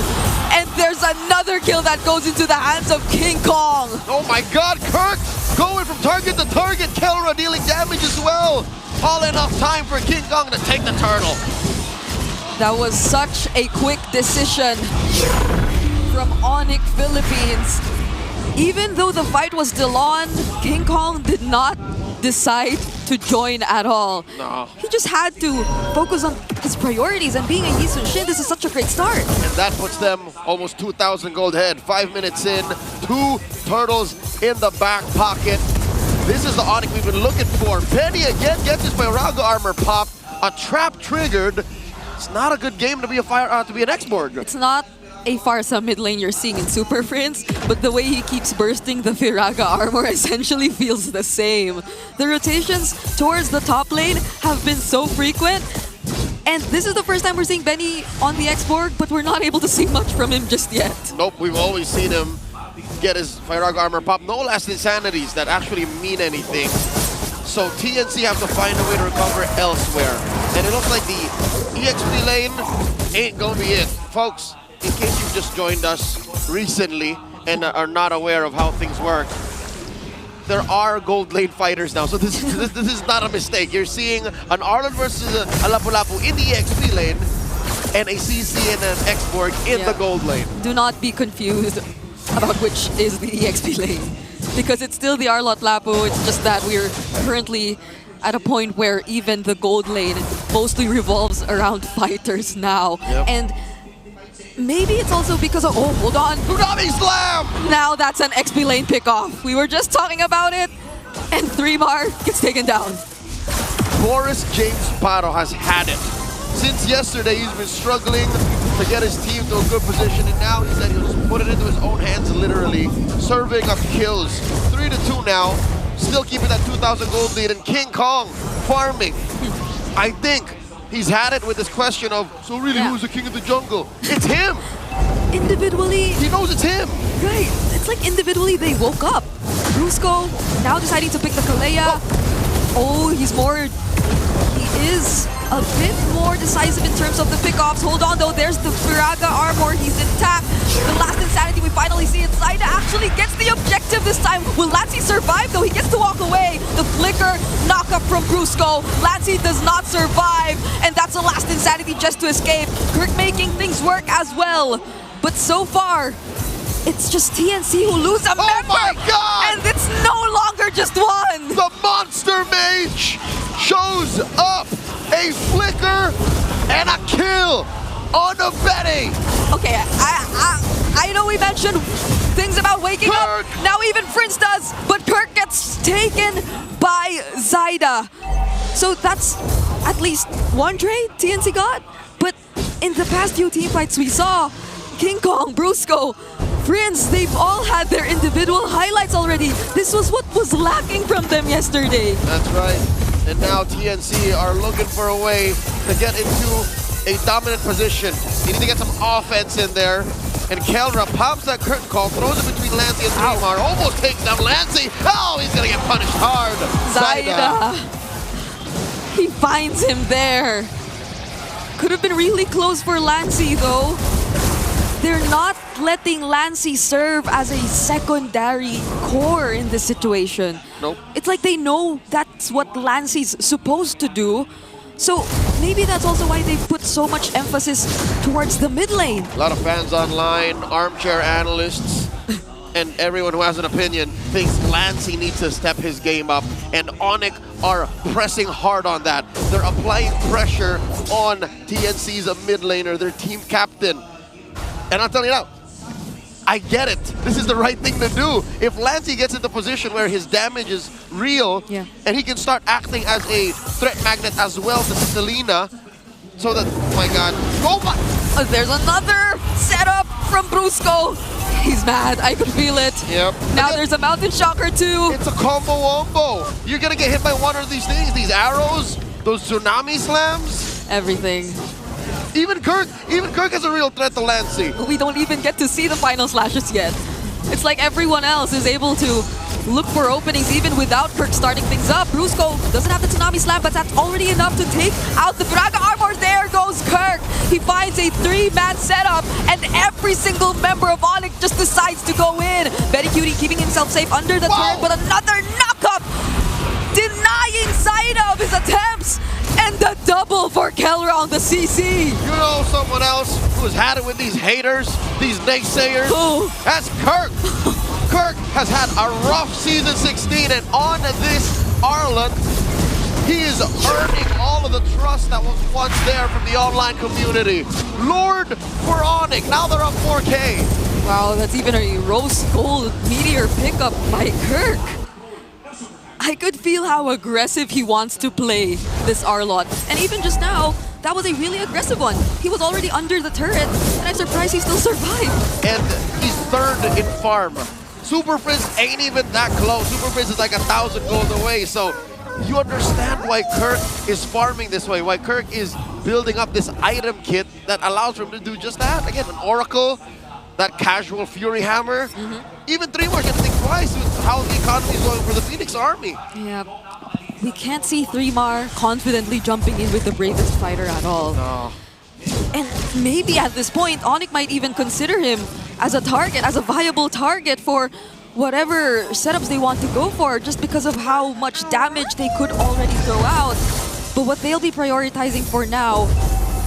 And there's another kill that goes into the hands of King Kong. Oh my god, Kirk going from target to target. Kellera dealing damage as well. All enough time for King Kong to take the turtle. That was such a quick decision from ONIC Philippines. Even though the fight was still on, King Kong did not decide to join at all. No. He just had to focus on his priorities, and being a Yisun Shin, this is such a great start. And that puts them almost 2,000 gold ahead. 5 minutes in, 2 turtles in the back pocket. This is the ONIC we've been looking for. Penny again gets his Pyraga armor popped. A trap triggered. It's not a good game to be an X-Borg. It's not a Farsa mid lane you're seeing in Super Prince, but the way he keeps bursting the Pyraga armor essentially feels the same. The rotations towards the top lane have been so frequent, and this is the first time we're seeing Benny on the X-Borg, but we're not able to see much from him just yet. Nope, we've always seen him get his Pyraga armor pop. No last insanities that actually mean anything. So TNC have to find a way to recover elsewhere. And it looks like the EXP lane ain't gonna be it. Folks, in case you've just joined us recently and are not aware of how things work, there are gold lane fighters now. So this is not a mistake. You're seeing an Arlen versus a Lapu-Lapu in the EXP lane and a CC and an X-Borg in the gold lane. Do not be confused about which is the EXP lane, because it's still the Arlot Lapu. It's just that we're currently at a point where even the gold lane mostly revolves around fighters now. Yep. And maybe it's also because of, oh, hold on. Tsunami Slam! Now that's an XP lane pickoff. We were just talking about it, and 3-Mar gets taken down. Boris James Paro has had it. Since yesterday, he's been struggling to get his team to a good position, and now he said he'll just put it into his own hands, literally, serving up kills. 3-2 now, still keeping that 2,000 gold lead, and King Kong farming. I think he's had it with this question of, so really, who's the king of the jungle? It's him! Individually, he knows it's him! Right, it's like individually they woke up. Brusco now deciding to pick the Kalea. Oh, he is a bit more decisive in terms of the pickoffs. Hold on though, there's the Pyraga armor, he's intact. The last insanity we finally see it. Zaida actually gets the objective this time. Will Lancy survive though? He gets to walk away. The flicker knockup from Brusco. Lancy does not survive, and that's the last insanity just to escape. Kirk making things work as well. But so far, it's just TNC who lose a member. Oh my god! And it's no longer just one. The Monster Mage shows up. A flicker and a kill on a Betty. Okay, I know we mentioned things about waking up. Now even Prince does, but Kirk gets taken by Zaida. So that's at least one trade TNC got. But in the past few team fights we saw, King Kong, Brusco, Prince, they've all had their individual highlights already. This was what was lacking from them yesterday. That's right. And now TNC are looking for a way to get into a dominant position. They need to get some offense in there. And Kellera pops that curtain call, throws it between Lancy and 3-Mar, almost takes down Lancy. Oh, he's gonna get punished hard. Zaida. He finds him there. Could have been really close for Lancey though. They're not letting Lancey serve as a secondary core in this situation. Nope. It's like they know that's what Lancey's supposed to do. So maybe that's also why they put so much emphasis towards the mid lane. A lot of fans online, armchair analysts, and everyone who has an opinion thinks Lancey needs to step his game up, and ONIC are pressing hard on that. They're applying pressure on TNC's mid laner, their team captain. And I'll tell you now, I get it. This is the right thing to do. If Lancey gets into a position where his damage is real, and he can start acting as a threat magnet as well to Selena, so that, oh my god, go back! There's another setup from Brusco. He's mad, I could feel it. Yep. Now there's a Mountain Shocker too. It's a combo-wombo. You're gonna get hit by one of these things, these arrows, those tsunami slams. Everything. Even Kirk is a real threat to Lancey. We don't even get to see the final slashes yet. It's like everyone else is able to look for openings even without Kirk starting things up. Brusco doesn't have the Tsunami Slam, but that's already enough to take out the Braga Armor. There goes Kirk. He finds a 3-man setup, and every single member of ONIC just decides to go in. Betty Cutie keeping himself safe under the turret, but another knock-up, denying sight of his attempts. And the double for Kelra on the CC. You know someone else who's had it with these haters, these naysayers? Who? That's Kirk. Kirk has had a rough season 16, and on this Arlen, he is earning all of the trust that was once there from the online community. Lord for ONIC, now they're up 4K. Wow, that's even a Rose Gold Meteor pickup by Kirk. I could feel how aggressive he wants to play this Arlot. And even just now, that was a really aggressive one. He was already under the turret, and I'm surprised he still survived. And he's third in farm. Super Prince ain't even that close. Super Prince is like 1,000 gold away, so you understand why Kirk is farming this way, why Kirk is building up this item kit that allows him to do just that. Again, an Oracle, that casual Fury Hammer. Even 3mar can think twice with how the economy is going for the Phoenix Army. Yeah, we can't see 3mar confidently jumping in with the bravest fighter at all. No. And maybe at this point, ONIC might even consider him as a target, as a viable target for whatever setups they want to go for, just because of how much damage they could already throw out. But what they'll be prioritizing for now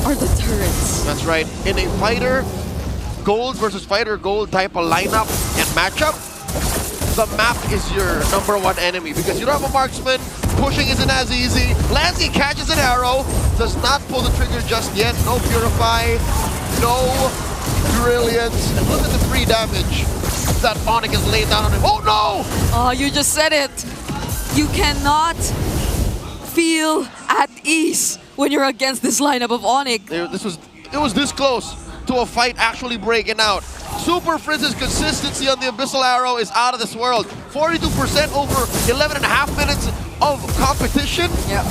are the turrets. That's right. In a fighter gold versus fighter gold type of lineup and matchup, the map is your #1 enemy because you don't have a marksman, pushing isn't as easy. Lancey catches an arrow, does not pull the trigger just yet. No Purify, no Brilliance. And look at the 3 damage that ONIC has laid down on him. Oh no! Oh, you just said it. You cannot feel at ease when you're against this lineup of ONIC. It was this close to a fight actually breaking out. Super Frizz's consistency on the Abyssal Arrow is out of this world. 42% over 11.5 minutes of competition. Yeah.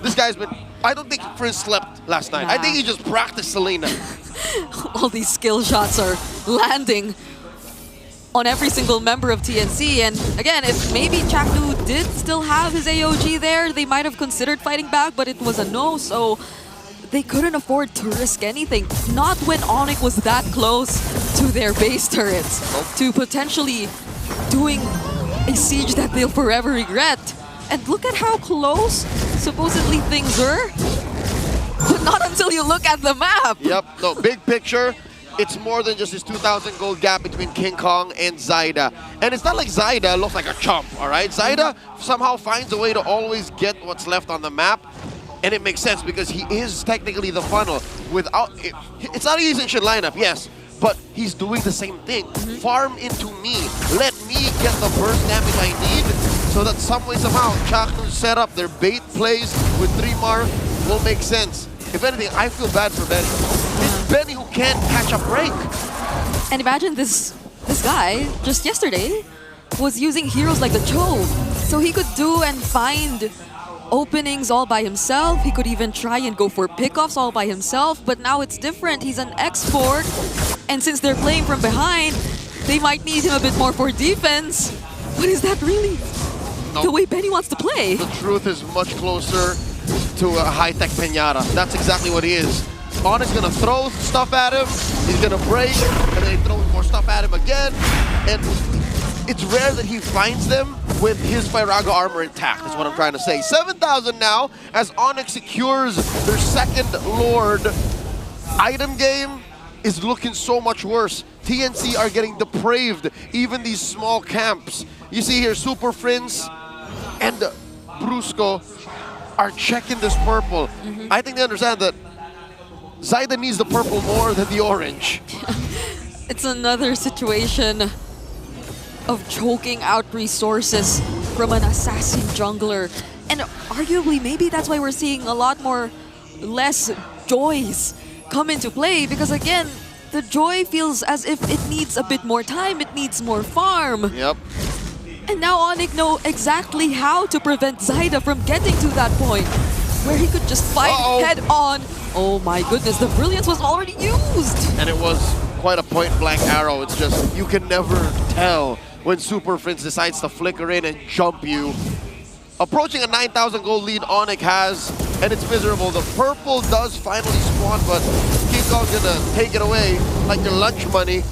This guy's been... I don't think Frizz slept last night. Nah. I think he just practiced Selena. All these skill shots are landing on every single member of TNC. And again, if maybe Chakdu did still have his AOG there, they might have considered fighting back, but it was a no, so they couldn't afford to risk anything. Not when ONIC was that close to their base turrets, to potentially doing a siege that they'll forever regret. And look at how close supposedly things were, but not until you look at the map. Yep, no, big picture. It's more than just this 2,000 gold gap between King Kong and Zyda. And it's not like Zyda looks like a chump, all right? Zyda somehow finds a way to always get what's left on the map. And it makes sense because he is technically the funnel. Without it's not an East-Asian lineup, yes, but he's doing the same thing. Farm into me. Let me get the burst damage I need so that some way, somehow, Chaknu's set up their bait plays with 3mar will make sense. If anything, I feel bad for Benny. It's Benny who can't catch a break. And imagine this guy, just yesterday, was using heroes like the Cho. So he could do and find openings all by himself. He could even try and go for pickoffs all by himself, but now it's different. He's an export, and since they're playing from behind, they might need him a bit more for defense. But is that really the way Benny wants to play? The truth is much closer to a high-tech pinata. That's exactly what he is. Onic's gonna throw stuff at him, he's gonna break, and then he throws more stuff at him again. And it's rare that he finds them with his Firaga armor intact, is what I'm trying to say. 7,000 now, as ONIC secures their second Lord. Item game is looking so much worse. TNC are getting depraved, even these small camps. You see here, Super Friends and Brusco are checking this purple. I think they understand that Zaida needs the purple more than the orange. It's another situation of choking out resources from an assassin jungler. And arguably, maybe that's why we're seeing a lot more less joys come into play, because again, the joy feels as if it needs a bit more time, it needs more farm. Yep. And now ONIC know exactly how to prevent Zaida from getting to that point where he could just fight head on. Oh my goodness, the brilliance was already used. And it was quite a point-blank arrow. It's just, you can never tell when Super Prince decides to flicker in and jump you. Approaching a 9,000 gold lead ONIC has, and it's miserable. The purple does finally spawn, but King Kong's gonna take it away like their lunch money.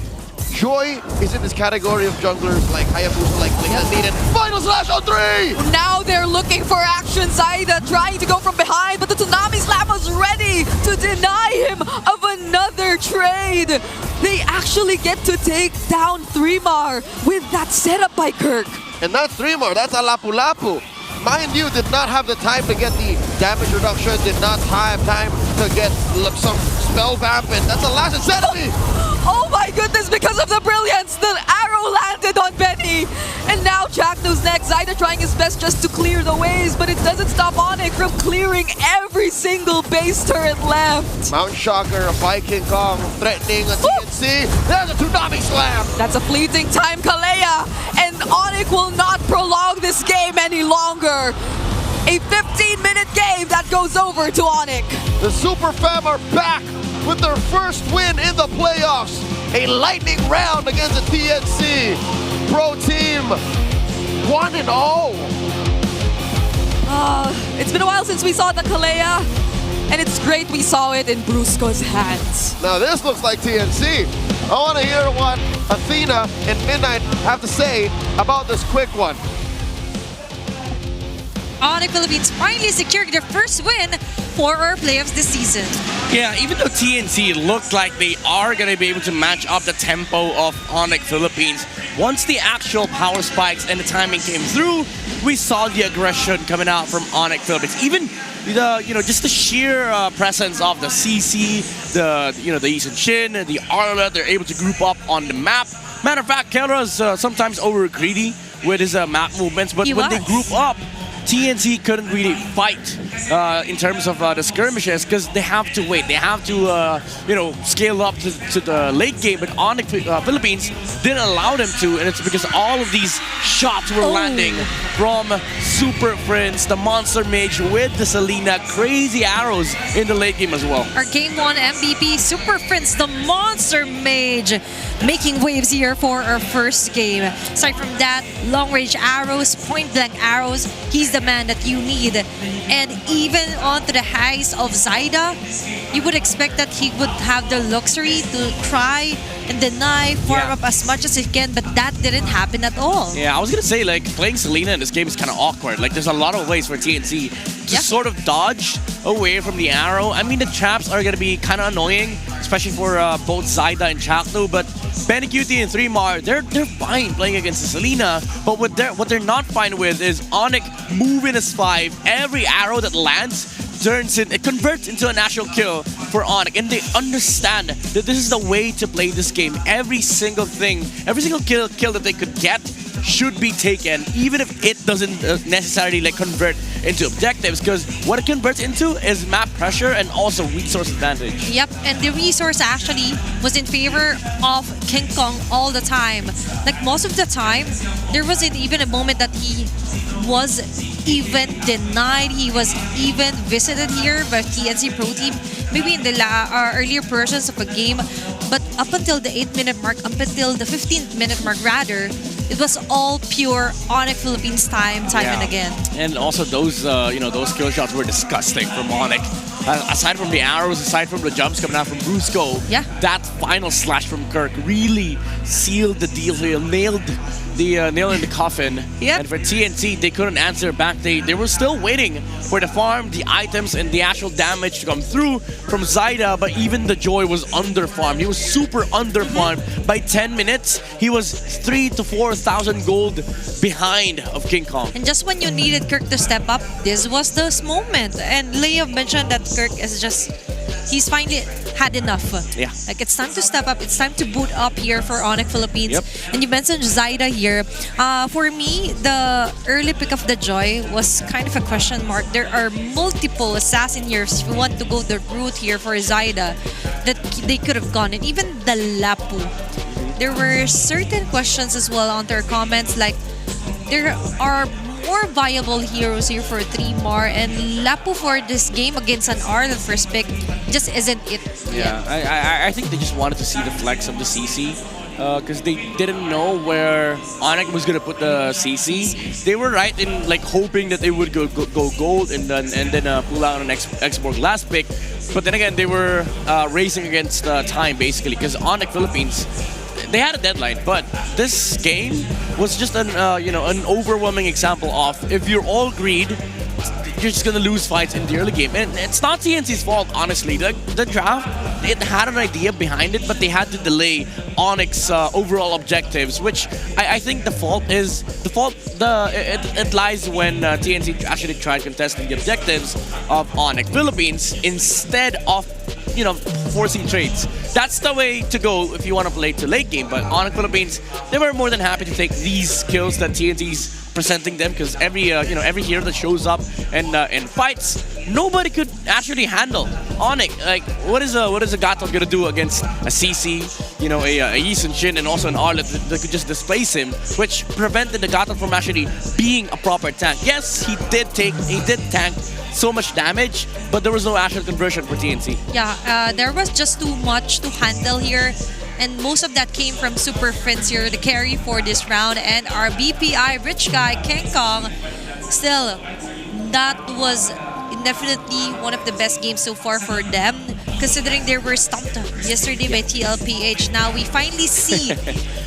Joy is in this category of junglers like Hayabusa, like Leon, and final slash on 3! Now they're looking for action. Zaida trying to go from behind, but the Tsunami Slam was ready to deny him of another trade. They actually get to take down 3mar with that setup by Kirk. And that's 3mar, that's a Lapu-Lapu. Mind you, did not have the time to get the damage reduction, did not have time to get some spell vamp, and that's the last enemy! Oh my goodness, because of the brilliance, the arrow landed on Benny. And now Chakno's next. Zaida trying his best just to clear the ways, but it doesn't stop ONIC from clearing every single base turret left. Mount Shocker by King Kong threatening a TNC. There's a Tsunami Slam! That's a fleeting time, Kalea. And ONIC will not prolong this game any longer. A 15-minute game that goes over to ONIC. The Super Fam are back with their first win in the playoffs. A lightning round against the TNC. Pro team 1-0. It's been a while since we saw the Kalea, and it's great we saw it in Brusco's hands. Now this looks like TNC. I want to hear what Athena and Midnight have to say about this quick one. ONIC Philippines finally secured their first win for our playoffs this season. Yeah, even though TNC looked like they are going to be able to match up the tempo of ONIC Philippines, once the actual power spikes and the timing came through, we saw the aggression coming out from ONIC Philippines. Even the, just the sheer presence of the CC, the Eason Shin, the Arla, they're able to group up on the map. Matter of fact, Kelra's sometimes over greedy with his map movements, but when they group up, TNC couldn't really fight in terms of the skirmishes because they have to wait. They have to, scale up to the late game. But ONIC Philippines didn't allow them to, and it's because all of these shots were landing from Super Prince, the Monster Mage with the Selena, crazy arrows in the late game as well. Our Game 1 MVP, Super Prince, the Monster Mage, making waves here for our first game. Aside from that, long-range arrows, point-blank arrows, he's the man that you need. And even onto the highs of Zaida, you would expect that he would have the luxury to try and deny, farm up as much as he can, but that didn't happen at all. Yeah, I was gonna say, like, playing Selena in this game is kind of awkward. Like, there's a lot of ways for TNC to sort of dodge away from the arrow. I mean, the traps are gonna be kind of annoying, especially for both Zaida and Chakno, but Benecutie and 3mar, they're fine playing against the Selena, but what they're not fine with is ONIC moving as 5. Every arrow that lands it converts into a natural kill for ONIC, and they understand that this is the way to play this game. Every single thing, every single kill that they could get should be taken, even if it doesn't necessarily convert into objectives, because what it converts into is map pressure and also resource advantage. Yep, and the resource actually was in favor of King Kong all the time. Like, most of the time, there wasn't even a moment that he was even denied, he was even visited here by TNC Pro Team, maybe in the earlier portions of a game, but up until the 8-minute mark, up until the 15th minute mark rather, it was all pure ONIC Philippines time and again. And also those those kill shots were disgusting from ONIC. Aside from the arrows, aside from the jumps coming out from Brusco, that final slash from Kirk really sealed the deal here, nailed the nail in the coffin. And for TNT, they couldn't answer back. They were still waiting for the farm, the items, and the actual damage to come through from Zaida, but even the Joy was under-farmed. He was super under-farmed. By 10 minutes, he was 3,000 to 4,000 gold behind of King Kong. And just when you needed Kirk to step up, this was this moment. And Leo mentioned that Kirk is just, he's finally had enough. Yeah. Like, it's time to step up. It's time to boot up here for ONIC Philippines. And you mentioned Zaida here. For me, the early pick of the Joy was kind of a question mark. There are multiple assassin here if you want to go the route here for Zaida that they could have gone. And even the Lapu. There were certain questions as well on their comments, like there are more viable heroes here for 3-Mar, and Lapu for this game against an R, the first pick, just isn't it. I think they just wanted to see the flex of the CC. Because they didn't know where ONIC was gonna put the CC. They were right in like hoping that they would go gold and then pull out an X-Borg last pick. But then again, they were racing against time basically, because ONIC Philippines, they had a deadline. But this game was just an an overwhelming example of if you're all greed, you're just gonna lose fights in the early game. And it's not TNC's fault, honestly. The draft, it had an idea behind it, but they had to delay ONIC's overall objectives, which I think it lies when TNC actually tried contesting the objectives of ONIC Philippines instead of forcing trades. That's the way to go if you want to play to late game. But ONIC Philippines, they were more than happy to take these kills that TNC's presenting them, because every every hero that shows up and fights, nobody could actually handle ONIC. Like, what is a Gato gonna do against a CC, a Yi Sun-Shin, and also an Arlet that could just displace him, which prevented the Gato from actually being a proper tank. Yes, he did tank so much damage, but there was no actual conversion for TNC. Yeah, there was just too much to handle here. And most of that came from Super Friends here, the carry for this round. And our BPI rich guy, King Kong, still, that was definitely one of the best games so far for them, considering they were stumped yesterday by TLPH. Now we finally see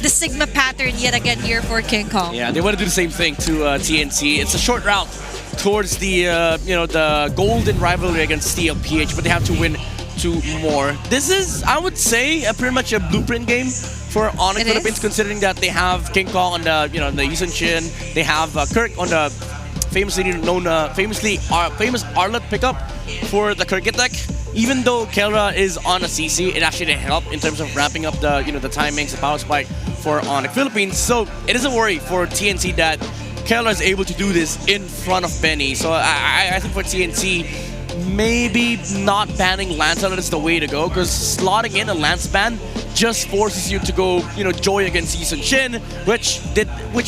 the Sigma pattern yet again here for King Kong. Yeah, they want to do the same thing to TNC. It's a short route towards the the golden rivalry against TLPH, but they have to win 2 more. This is, I would say, pretty much a blueprint game for ONIC Philippines, considering that they have King Kong on the the Yi Sun-Shin, they have Kirk on the famous Arlet pickup for the Kirk attack. Even though Kelra is on a CC, it actually helped in terms of ramping up the the timings, the power spike for ONIC Philippines. So it is a worry for TNC that Kelra is able to do this in front of Benny. So I think for TNC, maybe not banning Lancelot is the way to go, because slotting in a Lance ban just forces you to go, Joy against Yi Sun-Shin, which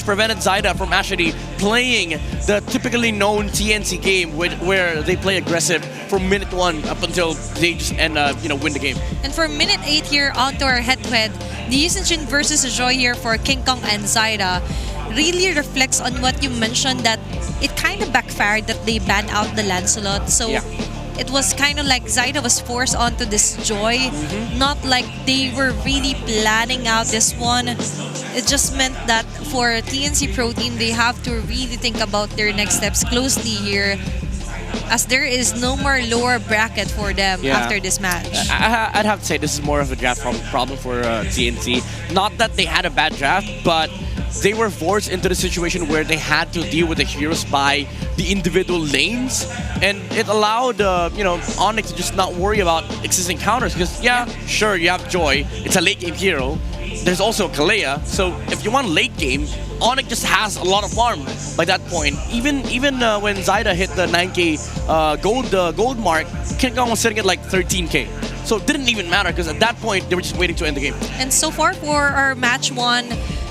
prevented Zaida from actually playing the typically known TNC game where they play aggressive from minute 1 up until they just end win the game. And for minute 8 here, onto our head-to-head, the Yi Sun-Shin versus Joy here for King Kong and Zaida really reflects on what you mentioned, that it kind of backfired that they banned out the Lancelot. So it was kind of like Zaida was forced onto this Joy, not like they were really planning out this one. It just meant that for TNC Pro Team, they have to really think about their next steps closely here, as there is no more lower bracket for them after this match. I'd have to say this is more of a draft problem for TNC. Not that they had a bad draft, but they were forced into the situation where they had to deal with the heroes by the individual lanes, and it allowed ONIC to just not worry about existing counters, because sure, you have Joy, it's a late game hero. There's also Kalea, so if you want late game, ONIC just has a lot of farm by that point. Even when Zaida hit the 9k gold mark, King Kong was sitting at like 13k. So it didn't even matter, because at that point, they were just waiting to end the game. And so far for our match 1,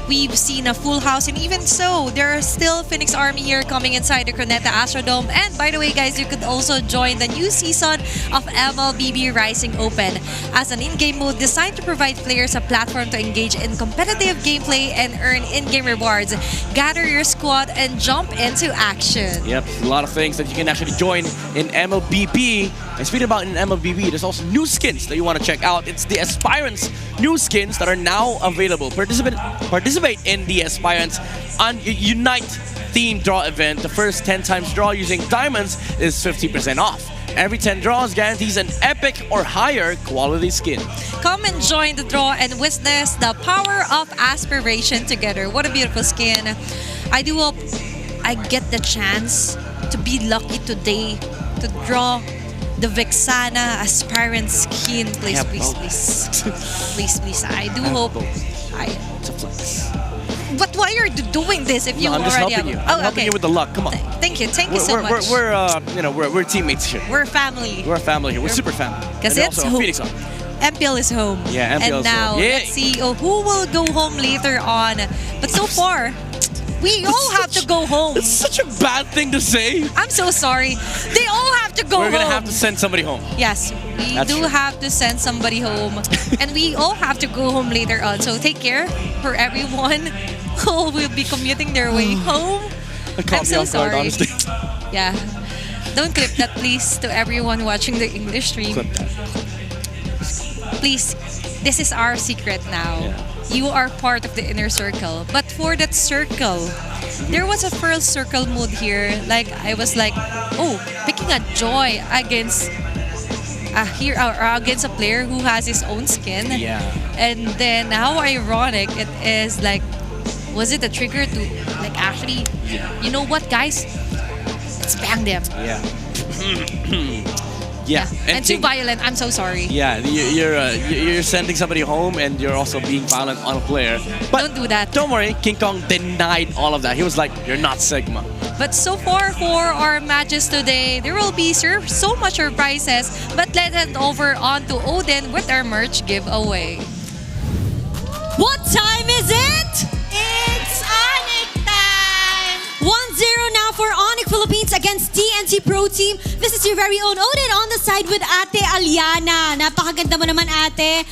We've seen a full house, and even so, there are still Phoenix Army here coming inside the Croneta Astrodome. And by the way, guys, you could also join the new season of MLBB Rising Open as an in-game mode designed to provide players a platform to engage in competitive gameplay and earn in-game rewards. Gather your squad and jump into action. Yep, a lot of things that you can actually join in MLBB. And speaking about in MLBB, there's also new skins that you want to check out. It's the Aspirants new skins that are now available. Participate in the Aspirants Unite theme draw event. The first 10 times draw using diamonds is 50% off. Every 10 draws guarantees an epic or higher quality skin. Come and join the draw and witness the power of aspiration together. What a beautiful skin. I do hope I get the chance to be lucky today to draw the Vexana Aspirant skin. Please, Yeah, please, please. Please, please. I do hope. It's a flex. But why are you doing this if you No, I'm just already helping have... you. I'm helping you with the luck. Come on. Thank you so much. We're teammates here. We're family. We're a family here. We're super family. Because And it's also home. Phoenix Army. MPL is home. Yeah, MPL and is now, home. Yeah. let's see who will go home later on. But so far, we all have to go home. It's such a bad thing to say. I'm so sorry. They all have to go home. We're gonna have to send somebody home. Yes, we That's do true. have to send somebody home. And we all have to go home later on. So take care for everyone who will be commuting their way home. It caught I'm me so off guard, sorry. honestly. Yeah. Don't clip that, please, to everyone watching the English stream. Clip that. Please, this is our secret now. You are part of the inner circle. But for that circle, there was a pearl circle mood here. Like, I was like, oh, picking a joy against against a player who has his own skin. Yeah. And then how ironic it is, like, was it a trigger to, like, actually, you know what, guys? Let's bang them. Yeah. Yeah. And too violent. I'm so sorry. Yeah, you're sending somebody home and you're also being violent on a player. But don't do that. Don't worry, King Kong denied all of that. He was like, "You're not Sigma." But so far for our matches today, there will be so much surprises. But let's head over on to Odin with our merch giveaway. What time is it? It's ONIC time! 1-0 now for ONIC Philippines against TNC Pro Team. This is your very own Odin on the side with Ate Aliana. Napakaganda mo naman, Ate.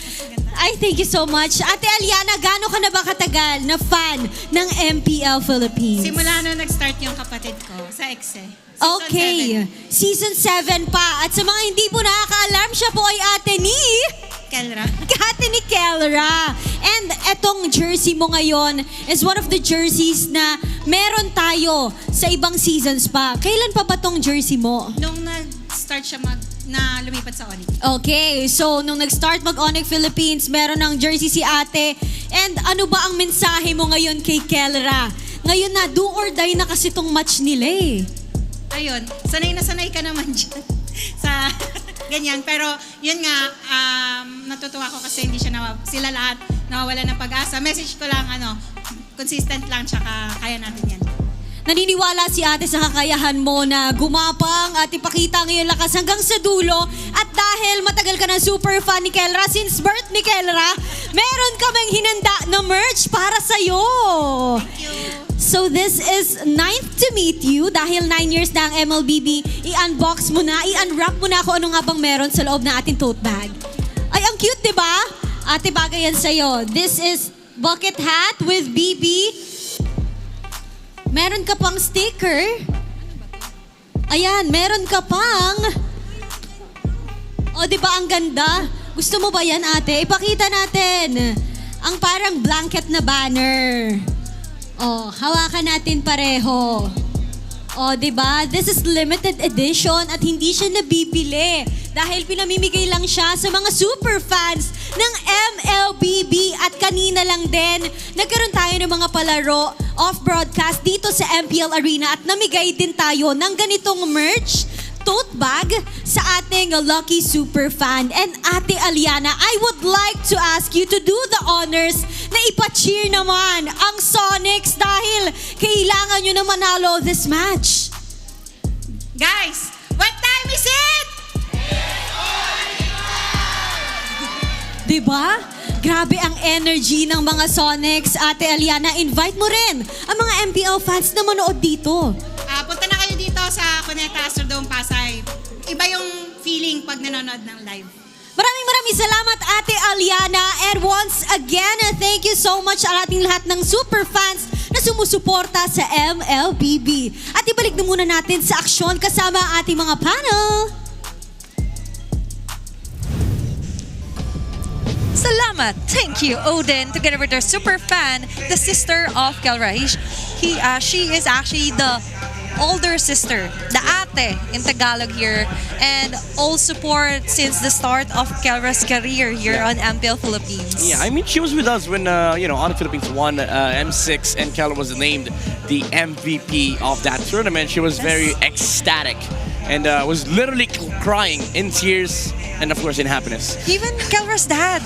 Ay, thank you so much. Ate Aliana, gaano ka na ba katagal na fan ng MPL Philippines? Simula nung nag-start yung kapatid ko sa EXE. Okay, Season 7 pa. At sa mga hindi po nakaka-alarm, siya po ay ate ni... Kelra. Ate ni Kelra. And etong jersey mo ngayon is one of the jerseys na meron tayo sa ibang seasons pa. Kailan pa ba tong jersey mo? Nung nag-start siya na lumipat sa ONIC. Okay, so nung nag-start mag-ONIC Philippines, meron ng jersey si ate. And ano ba ang mensahe mo ngayon kay Kelra? Ngayon na, do or die na kasi tong match nila eh. Ayun, sanay na sanay ka naman dyan sa ganyan. Pero yun nga, natutuwa ko kasi hindi sila lahat nawawala ng pag-asa. Message ko lang, consistent lang, tsaka kaya natin yan. Naniniwala si ate sa kakayahan mo na gumapang at ipakita ang iyong lakas hanggang sa dulo. At dahil matagal ka na super fan ni Kelra, since birth ni Kelra, meron kaming hinanda na merch para sa'yo. Thank you. So this is 9th to meet you. Dahil 9 years na ang MLBB, i-unbox mo na, i-unwrap mo na kung ano nga bang meron sa loob na ating tote bag. Ay, ang cute, di ba? Ate, bagay yan sa'yo. This is bucket hat with BB. Meron ka pang sticker. Ayan, meron ka pang... O, di ba ang ganda? Gusto mo ba yan, ate? Ipakita natin. Ang parang blanket na banner. O, hawakan natin pareho. O, di ba? This is limited edition at hindi siya nabibili. Dahil pinamimigay lang siya sa mga super fans ng MLBB. At kanina lang din, nagkaroon tayo ng mga palaro off-broadcast dito sa MPL Arena at namigay din tayo ng ganitong merch, tote bag sa ating lucky super fan. And Ate Aliana, I would like to ask you to do the honors na ipa-cheer naman ang Sonics dahil kailangan nyo na manalo this match. Guys, what time is it? Diba? Grabe ang energy ng mga Sonics. Ate Aliana, invite mo rin ang mga MPL fans na manood dito. Punta na kayo dito sa Cuneta Astrodome Pasay. Iba yung feeling pag nanonood ng live. Maraming salamat, Ate Aliana. And once again, thank you so much sa ating lahat ng super fans na sumusuporta sa MLBB. At ibalik na muna natin sa aksyon kasama ang ating mga panel. Salamat. Thank you, Odin, together with our super fan, the sister of Kelra. She is actually the older sister, the ate in Tagalog here, and all support since the start of Kelra's career here on MPL Philippines. Yeah, I mean, she was with us when, ONIC Philippines won M6 and Kelra was named the MVP of that tournament. She was very ecstatic and was literally crying in tears and, of course, in happiness. Even Kelra's dad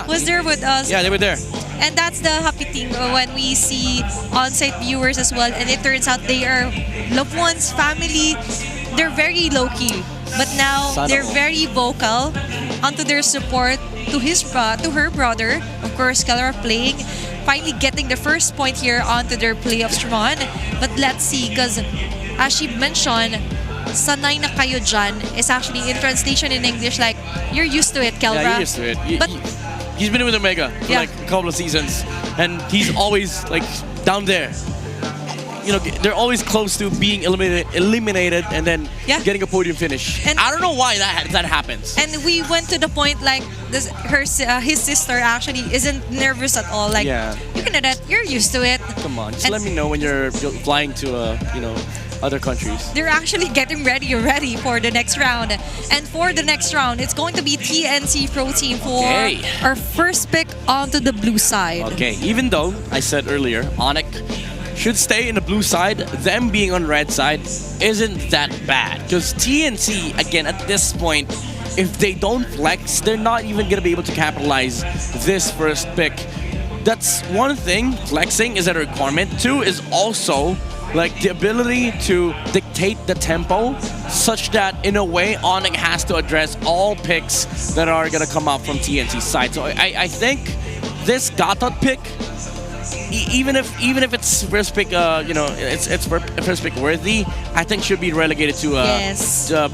was there with us. Yeah, they were there. And that's the happy thing when we see on-site viewers as well, and it turns out they are loved ones, family. They're very low-key, but now they're very vocal onto their support to her brother. Of course, Kelra playing, finally getting the first point here onto their playoffs run. But let's see, because as she mentioned, sanay na kayo dyan is actually in translation in English like, you're used to it, Kelra. Yeah, you're used to it. But he's been with Omega for like a couple of seasons, and he's always like down there. You know, they're always close to being eliminated and then getting a podium finish. And I don't know why that happens. And we went to the point like his sister actually isn't nervous at all. Like, you can do that. You're used to it. Come on, just let me know when you're flying to other countries. They're actually getting ready for the next round. And for the next round, it's going to be TNC Pro Team for our first pick onto the blue side. Okay, even though I said earlier, ONIC should stay in the blue side, them being on red side isn't that bad. Because TNC, again, at this point, if they don't flex, they're not even going to be able to capitalize this first pick. That's one thing, flexing is a requirement. Two is also like the ability to dictate the tempo such that in a way ONIC has to address all picks that are going to come up from TNC's side. So I think this Gatot pick, even if it's first pick, it's first pick worthy, I think should be relegated to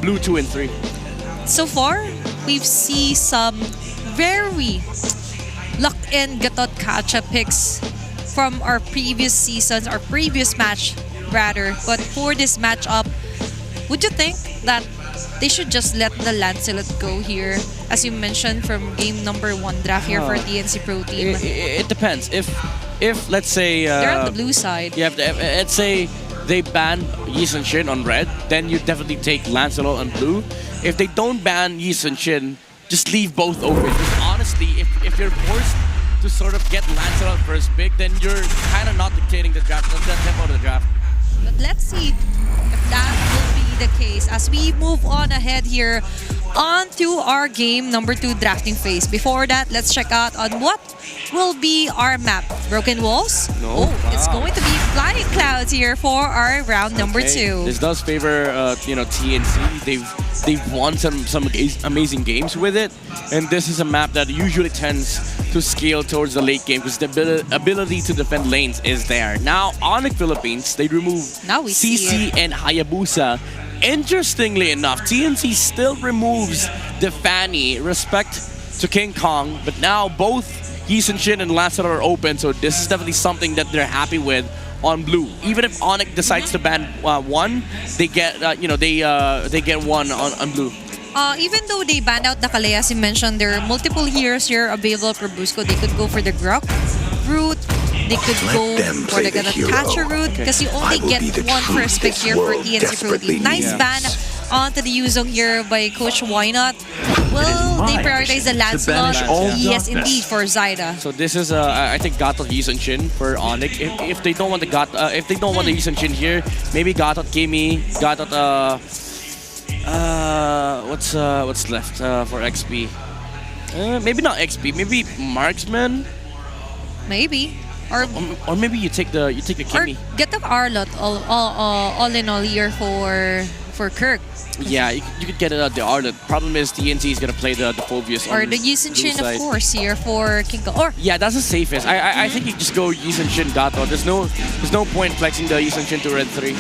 blue 2 and 3. So far, we've seen some very locked-in Gatot Kacha picks from our previous seasons, our previous match rather. But for this matchup, would you think that they should just let the Lancelot go here, as you mentioned from game number 1 draft here for TNC Pro Team? It depends. If let's say they're on the blue side. Yeah, let's say they ban Yi Sun Shin on red, then you definitely take Lancelot on blue. If they don't ban Yi Sun Shin, just leave both open. Because honestly, if you're forced to sort of get Lancelot first pick, then you're kind of not dictating the draft, the tempo of the draft. But let's see if that will be the case as we move on ahead here on to our game number 2 drafting phase. Before that, let's check out on what will be our map. Broken Walls? No. It's going to be Flying Clouds here for our round number 2. This does favor TNC. They've won some amazing games with it, and this is a map that usually tends to scale towards the late game because the ability to defend lanes is there. Now, ONIC Philippines, they remove CC and Hayabusa. Interestingly enough, TNC still removes the Fanny, respect to King Kong, but now both Yi Sun Shin and Lancelot are open, so this is definitely something that they're happy with on blue. Even if ONIC decides to ban one, they get they get one on blue. Even though they banned out the Kalea, as you mentioned, there are multiple heroes here available for Busco. They could go for the Grok route. They could go for the Catcher route because you only get one first pick here for TNC Pro Team. Nice ban onto the Yuzong here by Coach Why Not. Will they prioritize the Lancelot? Yes, indeed, for Zyda. So this is I think Gatot Yi Sun Shin for ONIC. If they don't want the Yi Sun Shin here, maybe Gatot Kimi, Gatot what's left for XP? Maybe not XP, maybe Marksman. Maybe. Or maybe you take the Kimi. Or get the Arlot all in all here for for Kirk. Yeah, you could get it out the art. The problem is TNC is gonna play the Phobius Or on the blue Yusenshin, of side. course, here for King Kong. Or Yeah, that's the safest. I think you just go Yusenshin Gato. There's no point flexing the Yusenshin to red 3.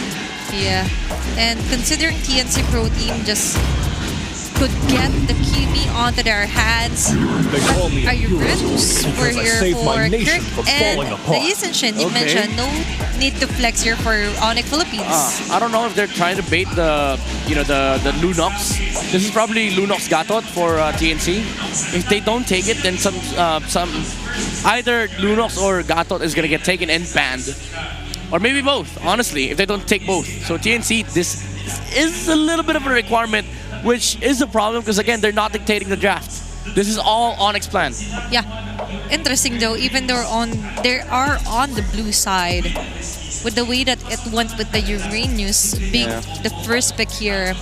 yeah, and considering TNC Pro Team just could get the Kimi onto their hands. Are you Roots? We're here for Kirk and the Yusenshin. You Okay. mentioned no need to flex here for ONIC Philippines. I don't know if they're trying to bait the the Lunox. This is probably Lunox Gatot for TNC. If they don't take it, then some either Lunox or Gatot is gonna get taken and banned, or maybe both. Honestly, if they don't take both, so TNC, this is a little bit of a requirement, which is a problem because again they're not dictating the draft. This is all Onyx plan. Yeah, interesting though. Even though they are on the blue side, with the way that it went with the Uranus being the first pick here.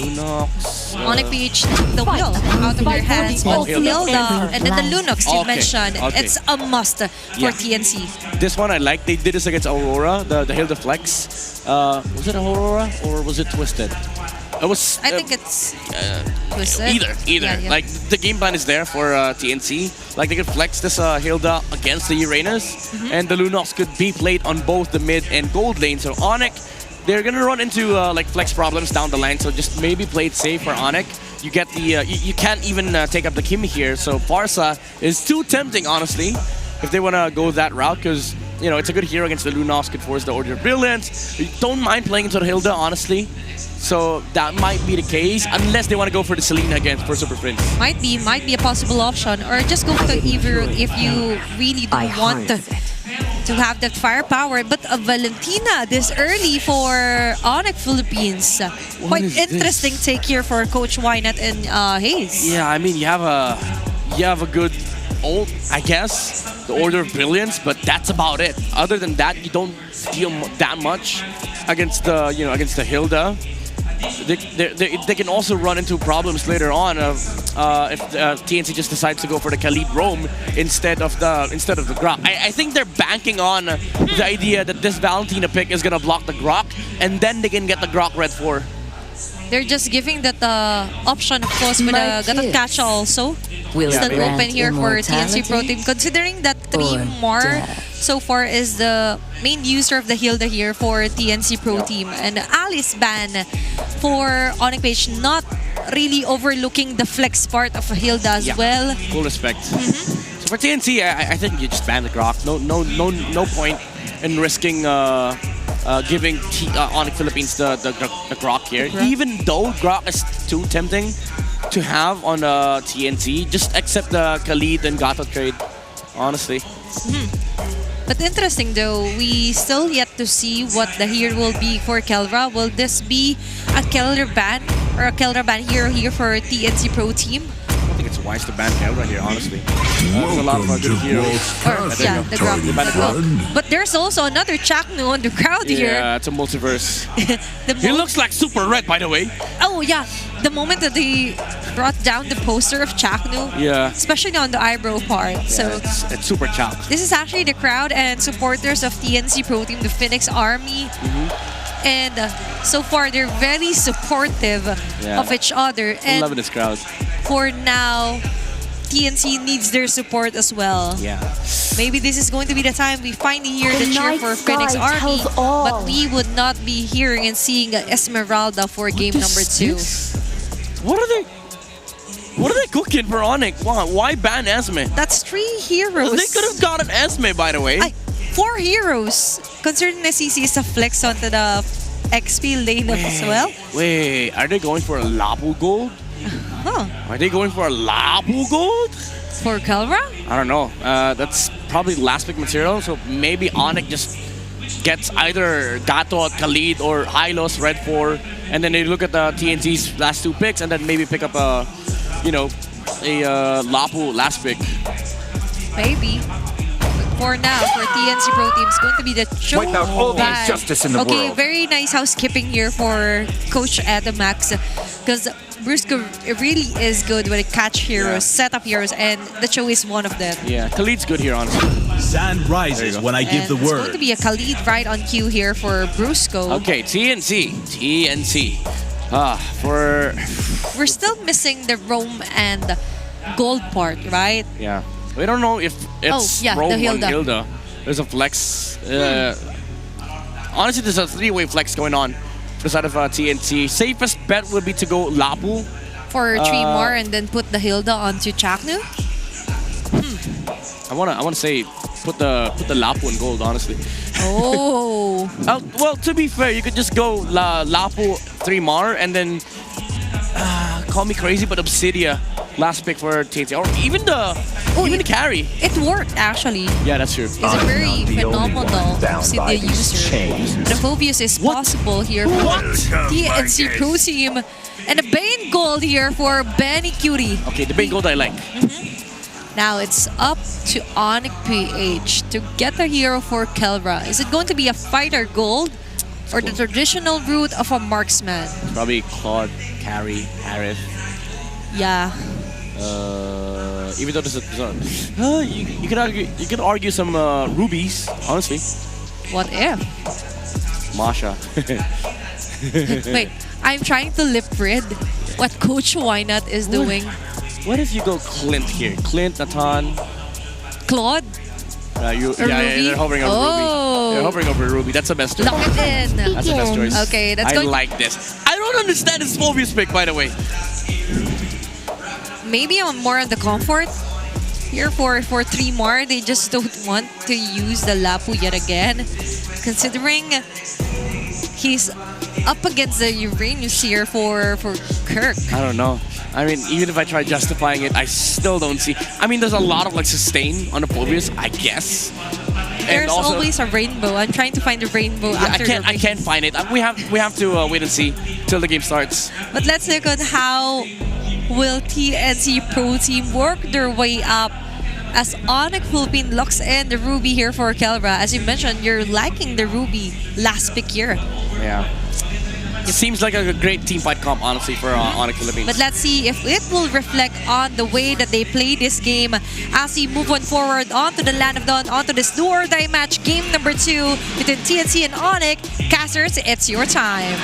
Lunox. ONIC PH took the wheel out of their hands, but Hilda and then the Lunox you mentioned, it's a must for TNC. This one I like. They did this against Aurora, the Hilda Flex. Was it Aurora or was it Twisted? It was. I think it's Twisted. Either. Yeah. Like the game plan is there for TNC. Like they could flex this Hilda against the Uranus, and the Lunox could be played on both the mid and gold lane. So ONIC, they're gonna run into like flex problems down the line. So just maybe play it safe for ONIC. You get the you can't even take up the Kimi here. So Farsa is too tempting, honestly, if they wanna go that route, because it's a good hero against the Lunox. Could force the Order of Brilliance. You don't mind playing into the Hilda, honestly. So that might be the case, unless they want to go for the Selena again for Super Prince. Might be a possible option, or just go to Evo if you really don't want to have that firepower. But Valentina this early for ONIC Philippines. Quite interesting take here for Coach Wynett and Hayes. Yeah, I mean you have a good ult, I guess, the Order of Brilliance, but that's about it. Other than that, you don't feel that much against the against the Hilda. They can also run into problems later on if TNC just decides to go for the Khalid Roam instead of the Grok. I think they're banking on the idea that this Valentina pick is gonna block the Grok, and then they can get the Grok red 4. They're just giving that option, of course, with a Gatot Catch also. Still open here for TNC Pro Team, considering that 3 more so far is the main user of the Hilda here for TNC Pro Team. And Alice ban for ONIC PH, not really overlooking the flex part of Hilda as well. Full respect. So for TNC, I think you just ban the Grok. No point in risking giving ONIC Philippines the Grok here. Even though Grok is too tempting to have on TNC, just accept the Khalid and Gato trade, honestly. But interesting though, we still yet to see what the hero will be for Kelra. Will this be a Kelra ban or a Kelra ban hero here for TNC Pro Team? I think it's wise to ban Kelra here, honestly. There's a lot of good heroes. The Grok. But there's also another Chaknu on the crowd here. Yeah, it's a multiverse. He looks like super red, by the way. Oh yeah, the moment that they brought down the poster of Chaknu, especially on the eyebrow part. So it's super Chak. This is actually the crowd and supporters of TNC Pro Team, the Phoenix Army. And so far, they're very supportive of each other. I'm loving this crowd. For now, TNC needs their support as well. Yeah. Maybe this is going to be the time we finally hear the cheer for Phoenix Army, but we would not be hearing and seeing Esmeralda for game number 2. What are they cooking for ONIC? Why ban Esme? That's 3 heroes. They could have gotten Esme, by the way. 4 heroes. Considering the CC is a flex onto the XP lane as well. Wait, are they going for a Lapu Gold? Are they going for a Lapu Gold? For Kelra? I don't know. That's probably last pick material, so maybe ONIC just gets either Gato, Khalid, or Hylos Red 4, and then they look at the TNC's last 2 picks, and then maybe pick up a Lapu last pick. Maybe. For now, for TNC Pro Team, it's going to be the show. Wipe out all the injustice in the world. Very nice housekeeping here for Coach Adamax, because Brusco really is good with catch heroes, setup heroes, and the show is one of them. Yeah, Khalid's good here, honestly. Sand rises when I give the It's going word. to be a Khalid right on cue here for Brusco. Okay, TNC. We're still missing the roam and gold part, right? Yeah. We don't know if it's the Rome Hilda. on Hilda. There's a flex. Honestly, there's a three-way flex going on for the side of TNT. Safest bet would be to go Lapu. For 3 more and then put the Hilda onto Chaknu? I wanna say put the Lapu in gold, honestly. Oh. Well, to be fair, you could just go Lapu 3 Mar and then call me crazy, but Obsidia last pick for TNT, or even the carry. It worked actually. Yeah, that's true. He's a very phenomenal Obsidia user. The Phobius is possible here for TNC Pro Team. And a Bane gold here for Benny Cutie. Okay, the Bane gold I like. Now it's up to ONIC PH to get the hero for Kelra. Is it going to be a fighter gold or the traditional route of a marksman? Probably Claude, carry, Harith. Yeah. Even though there's you can argue some rubies, honestly. What if? Masha. Wait, I'm trying to lip read what Coach Wynut is doing. What if you go Clint here? Clint, Natan. Claude? They're hovering over Ruby. They're hovering over Ruby. That's the best choice. Lock it in. That's the best choice. Okay, that's I going. like this. I don't understand this Phobius pick, by the way. Maybe I'm more on the comfort. Here for 3 more, they just don't want to use the Lapu yet again. Considering he's up against the Uranus here for Kirk. I don't know. I mean, even if I try justifying it, I still don't see. I mean, there's a lot of like sustain on the Phobius, I guess. There's also, always a rainbow. I'm trying to find the rainbow after I can't find it. We have to wait and see till the game starts. But let's look at how will TNC Pro Team work their way up as ONIC Philippine locks in the Ruby here for Kelra. As you mentioned, you're liking the Ruby last pick here. Yeah. It seems like a great team fight comp, honestly, for ONIC Philippines. But let's see if it will reflect on the way that they play this game as we move on forward onto the Land of Dawn, onto this do or die match, game number 2 between TNC and ONIC. Casters, it's your time.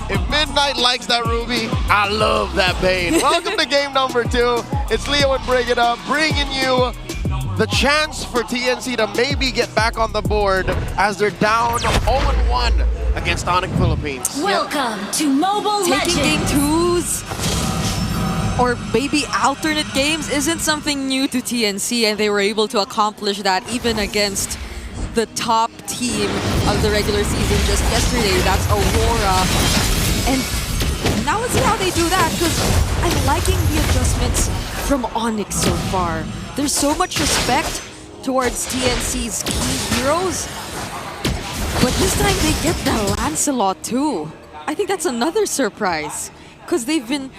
If Midnight likes that Ruby, I love that Bane. Welcome to game number 2. It's Leo and Bring It Up, bringing you the chance for TNC to maybe get back on the board as they're down 0-1 against ONIC Philippines. Welcome to Mobile Legends. Taking game 2s or maybe alternate games isn't something new to TNC, and they were able to accomplish that even against the top team of the regular season just yesterday. That's Aurora. And now let's see how they do that, because I'm liking the adjustments from ONIC so far. There's so much respect towards TNC's key heroes, but this time they get the Lancelot too. I think that's another surprise, because they've been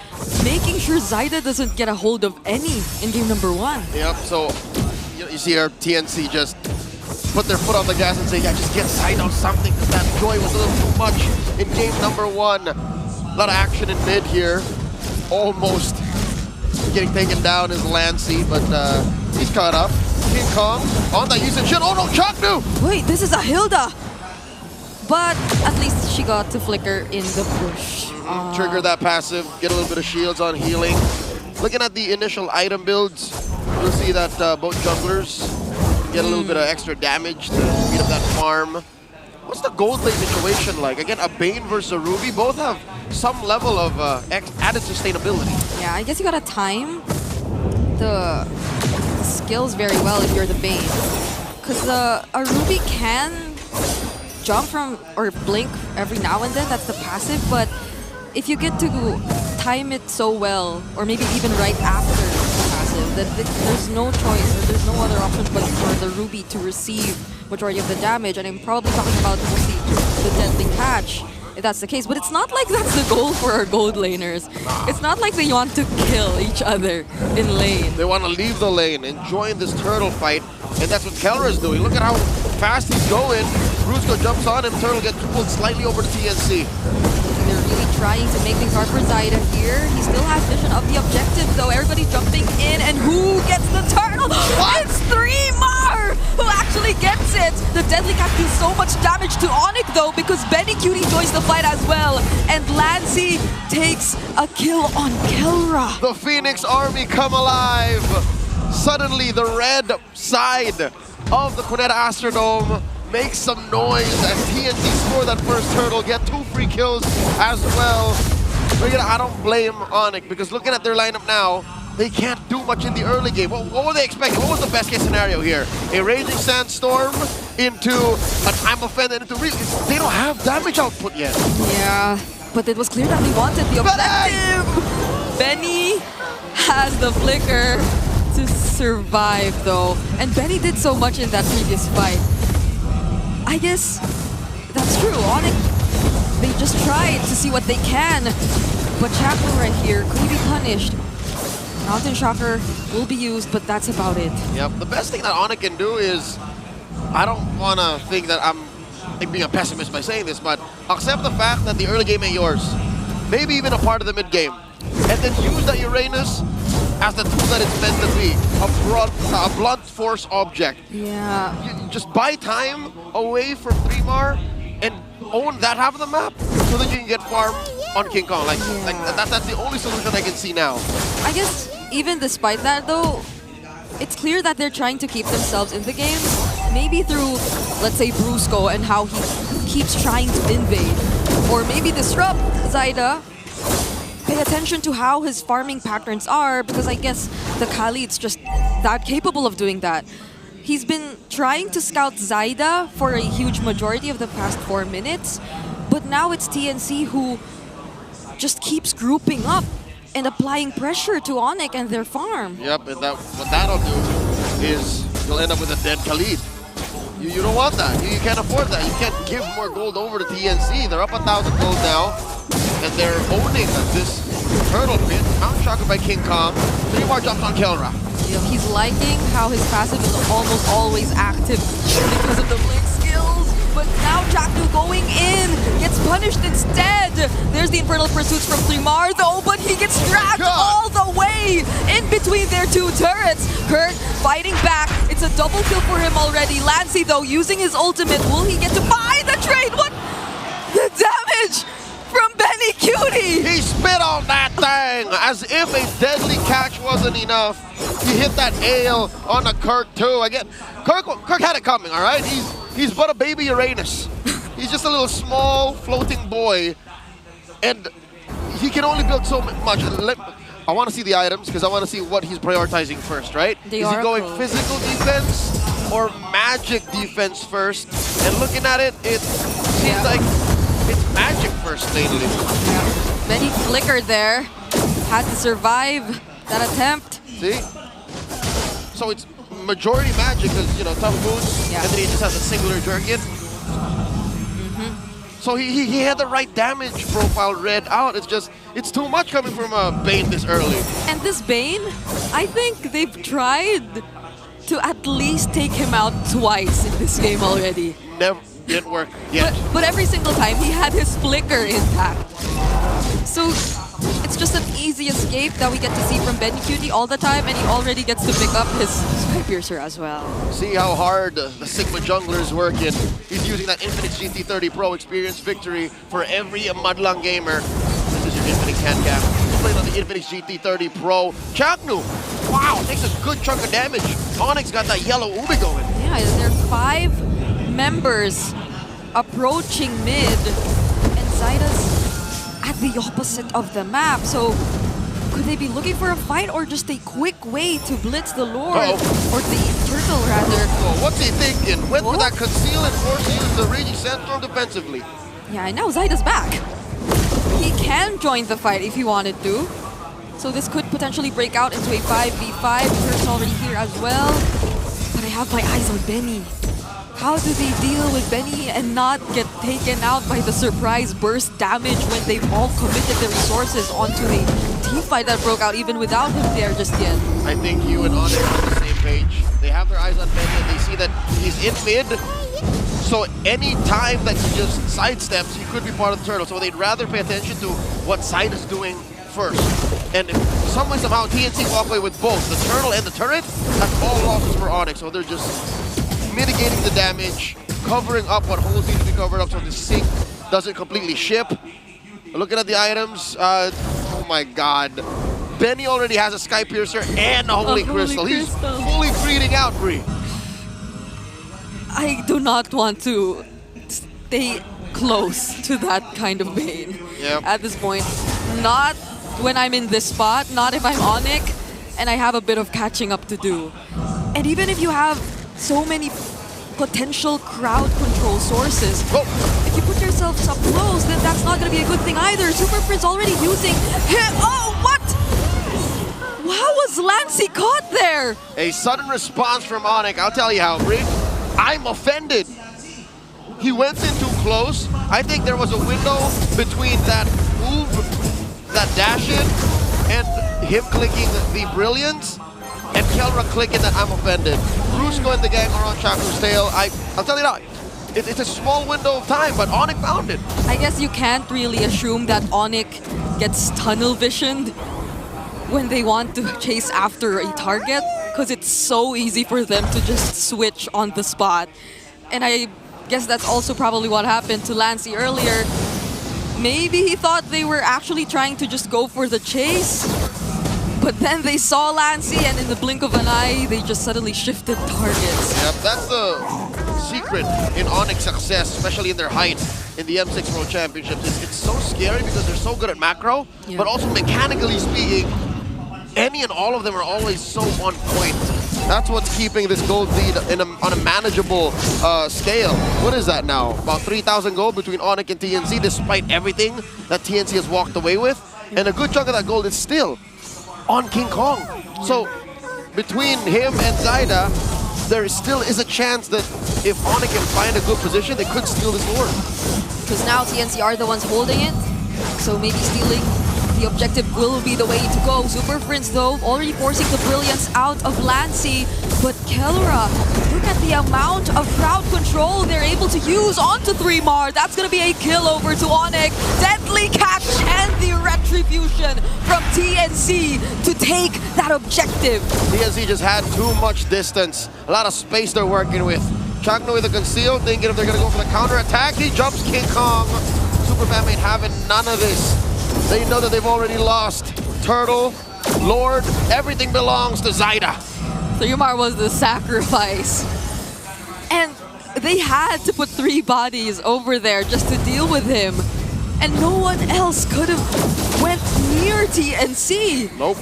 making sure Zyda doesn't get a hold of any in game number 1. Yep, so you see our TNC just put their foot on the gas and say, yeah, just get Zyda something, because that joy was a little too much in game number 1. A lot of action in mid here. Almost getting taken down is Lancy, but he's caught up. King Kong on that usage shit. Oh no, Chaknu! Wait, this is a Hilda! But at least she got to flicker in the bush. Trigger that passive, get a little bit of shields on healing. Looking at the initial item builds, you'll see that both junglers get a little bit of extra damage to beat up that farm. What's the gold lane situation like? Again, a Bane versus a Ruby, both have some level of added sustainability. Yeah, I guess you gotta time the skills very well if you're the Bane. Because a Ruby can jump from or blink every now and then, that's the passive, but if you get to time it so well, or maybe even right after the passive, that there's no choice, or there's no other option but for the Ruby to receive majority of the damage. And I'm probably talking about mostly the deadly catch, if that's the case. But it's not like that's the goal for our gold laners. It's not like they want to kill each other in lane. They want to leave the lane and join this turtle fight, and that's what Kelra is doing. Look at how fast he's going. Brusco jumps on him, Turtle gets pulled slightly over to TNC. They're really trying to make things hard for Zaida here. He still has vision of the objective, though. Everybody jumping in, and who gets the turtle? It's 3mar who actually gets it. The Deadly Cat deals so much damage to ONIC, though, because Benny Cutie joins the fight as well. And Lancy takes a kill on Kelra. The Phoenix Army come alive. Suddenly, the red side of the Cuneta Astrodome makes some noise as TNT score that first turtle, get 2 free kills as well. But I don't blame ONIC because looking at their lineup now, they can't do much in the early game. What were they expecting? What was the best case scenario here? A Raging Sandstorm into a Time of Fend and into really, they don't have damage output yet. Yeah, but it was clear that they wanted the objective. Benny has the flicker to survive though. And Benny did so much in that previous fight. I guess that's true. ONIC, they just tried to see what they can. But Chapter right here, could he be punished? Mountain Shocker will be used, but that's about it. Yep, the best thing that ONIC can do is, I don't want to think that I'm being a pessimist by saying this, but accept the fact that the early game ain't yours. Maybe even a part of the mid game. And then use that Uranus as the tool that it's meant to be. A blunt force object. Yeah. You just buy time away from 3mar and own that half of the map so that you can get farm on King Kong. Like that's the only solution I can see now. I guess even despite that though, it's clear that they're trying to keep themselves in the game. Maybe through, let's say, Brusco and how he keeps trying to invade. Or maybe disrupt Zaida. Pay attention to how his farming patterns are, because I guess the Khalid's just that capable of doing that. He's been trying to scout Zaida for a huge majority of the past 4 minutes, but now it's TNC who just keeps grouping up and applying pressure to ONIC and their farm. Yep, and what that'll do is you'll end up with a dead Khalid. You don't want that. You can't afford that. You can't give more gold over to TNC. They're up 1,000 gold now, and they're owning this turtle pit. Mount Shocker by King Kong. 3 more jumps on Kelra. He's liking how his passive is almost always active because of the blink skills. But now Jaknu going in gets punished instead. There's the Infernal Pursuits from 3mar though, but he gets dragged all the way in between their 2 turrets. Kurt fighting back. It's a double kill for him already. Lancy though using his ultimate. Will he get to buy the trade? What? The damage from Benny Cutie! He spit on that thing as if a deadly catch wasn't enough. He hit that ale on a Kirk too. Again, Kirk had it coming, all right? He's but a baby Uranus. He's just a little small floating boy, and he can only build so much. I want to see the items because I want to see what he's prioritizing first, right? Is he going physical defense or magic defense first? And looking at it, it seems like it's magic first lately. Yeah. Benny flickered there. Had to survive that attempt. See? So it's majority magic because, you know, tough boots, and then he just has a singular Jerkin. So he had the right damage profile read out. It's just, it's too much coming from Bane this early. And this Bane, I think they've tried to at least take him out twice in this game already. Never didn't work yet. But every single time he had his flicker intact. So it's just an easy escape that we get to see from Benny Cutie all the time, and he already gets to pick up his Sky Piercer as well. See how hard the Sigma jungler is working. He's using that Infinix GT30 Pro experience victory for every Madlang gamer. This is your Infinix handcap. He's playing on the Infinix GT30 Pro. Chaknu, wow, takes a good chunk of damage. ONIC's got that yellow Ubi going. Yeah, there are 5 members approaching mid, and Zaida's at the opposite of the map. So could they be looking for a fight or just a quick way to blitz the Lord? Or the Turtle rather? What's he thinking? Went for that conceal and force to use the Raging Sandstorm defensively. Yeah, and now Zaida's back. He can join the fight if he wanted to. So this could potentially break out into a 5v5. Kurt's already here as well. But I have my eyes on Benny. How do they deal with Benny and not get taken out by the surprise burst damage when they've all committed their resources onto a team fight that broke out even without him there just yet? I think you and ONIC are on the same page. They have their eyes on Benny and they see that he's in mid. So any time that he just sidesteps, he could be part of the turtle. So they'd rather pay attention to what side is doing first. And if some way, somehow, TNC walk away with both the turtle and the turret, that's all losses for ONIC. So they're just mitigating the damage, covering up what holes need to be covered up so the sync doesn't completely ship. Looking at the items, oh my god. Benny already has a Sky Piercer and a Holy Crystal. He's fully breeding out, Bree. I do not want to stay close to that kind of pain at this point. Not when I'm in this spot, not if I'm ONIC and I have a bit of catching up to do. And even if you have so many potential crowd control sources, if you put yourself up close, then that's not going to be a good thing either. Super Prince already using him. Oh, what? How was Lancey caught there? A sudden response from ONIC. I'll tell you how, Bree. I'm offended. He went in too close. I think there was a window between that move, that dash in, and him clicking the Brilliance, and Kelra clicking that I'm offended. Rusko and the gang are on Chaku's tail. I'll tell you now, it's a small window of time, but ONIC found it. I guess you can't really assume that ONIC gets tunnel visioned when they want to chase after a target, because it's so easy for them to just switch on the spot. And I guess that's also probably what happened to Lancey earlier. Maybe he thought they were actually trying to just go for the chase, but then they saw Lancey and in the blink of an eye, they just suddenly shifted targets. Yep, that's the secret in ONIC's success, especially in their height in the M6 World Championships. It's so scary because they're so good at macro, but also mechanically speaking, any and all of them are always so on point. That's what's keeping this gold lead on a manageable scale. What is that now? About 3,000 gold between ONIC and TNC, despite everything that TNC has walked away with. And a good chunk of that gold is still on King Kong. So between him and Zyda, there still is a chance that if ONIC can find a good position, they could steal this Lord. Because now TNC are the ones holding it, so maybe stealing the objective will be the way to go. Super Prince, though, already forcing the Brilliance out of Lancey. But Kelra, look at the amount of crowd control they're able to use onto 3mar. That's going to be a kill over to ONIC. Deadly catch and the retribution from TNC to take that objective. TNC just had too much distance. A lot of space they're working with. Chakno with a conceal, thinking if they're going to go for the counter attack. He jumps King Kong. Super Fan ain't having none of this. They know that they've already lost Turtle, Lord, everything belongs to Zyda. 3mar was the sacrifice. And they had to put 3 bodies over there just to deal with him. And no one else could have went near TNC. Nope.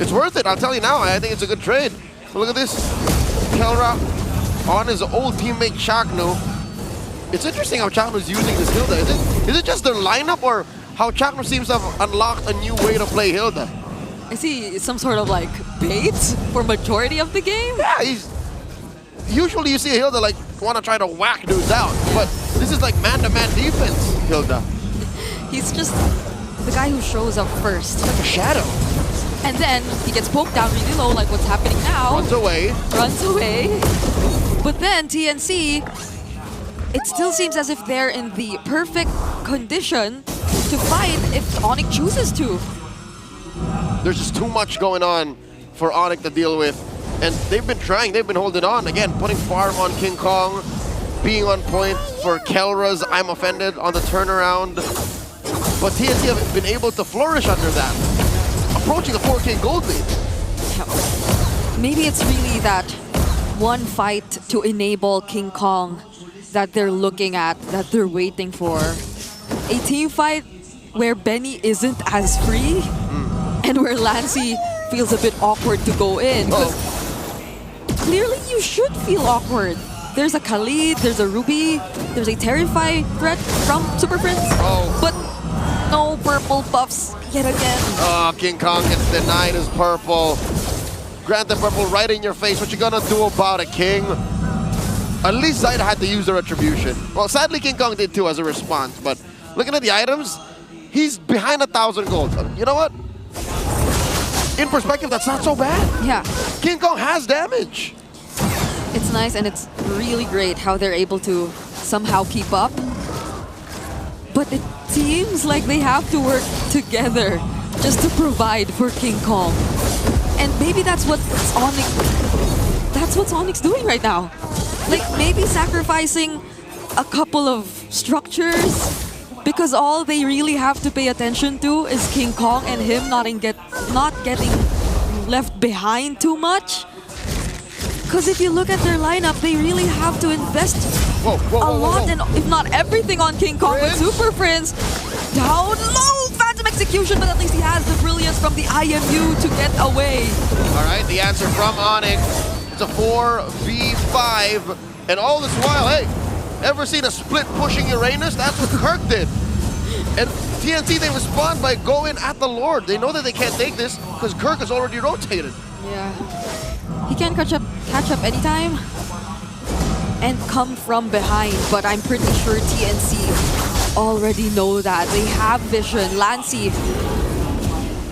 It's worth it, I'll tell you now. I think it's a good trade. But look at this. Kelra on his old teammate Chakno. It's interesting how Chakno's using this Hilda. Is it just their lineup, or how Chakno seems to have unlocked a new way to play Hilda? Is he some sort of like bait for majority of the game? Yeah, usually you see Hilda like want to try to whack dudes out, but this is like man-to-man defense, Hilda. He's just the guy who shows up first. Like a shadow. And then he gets poked down really low, like what's happening now. Runs away. Runs away. But then TNC, it still seems as if they're in the perfect condition to fight if ONIC chooses to. There's just too much going on for ONIC to deal with. And they've been trying, they've been holding on. Again, putting farm on King Kong, being on point for Kelra's I'm Offended on the turnaround. But TNC have been able to flourish under that. Approaching the 4K gold lead. Maybe it's really that one fight to enable King Kong that they're looking at, that they're waiting for. A team fight where Benny isn't as free and where Lancey feels a bit awkward to go in. Clearly you should feel awkward. There's a Khalid, there's a Ruby, there's a Terrify threat from Super Prince, but no purple buffs yet again. Oh, King Kong gets denied his purple. Grant the purple right in your face. What you gonna do about it, King? At least Zyda had to use the retribution. Well, sadly King Kong did too as a response, but looking at the items, he's behind 1,000 gold. You know what? In perspective, that's not so bad. Yeah. King Kong has damage. It's nice and it's really great how they're able to somehow keep up. But it seems like they have to work together just to provide for King Kong. And maybe that's what Onic's doing right now. Like maybe sacrificing a couple of structures because all they really have to pay attention to is King Kong and him not getting left behind too much. Because if you look at their lineup, they really have to invest a lot, and if not everything, on King Kong. With Super Prince down low, Phantom Execution, but at least he has the brilliance from the IMU to get away. All right, the answer from ONIC. It's a 4v5, and all this while, hey, ever seen a split pushing Uranus? That's what Kirk did. And TNC, they respond by going at the Lord. They know that they can't take this because Kirk has already rotated. Yeah. He can catch up anytime and come from behind, but I'm pretty sure TNC already know that. They have vision. Lancey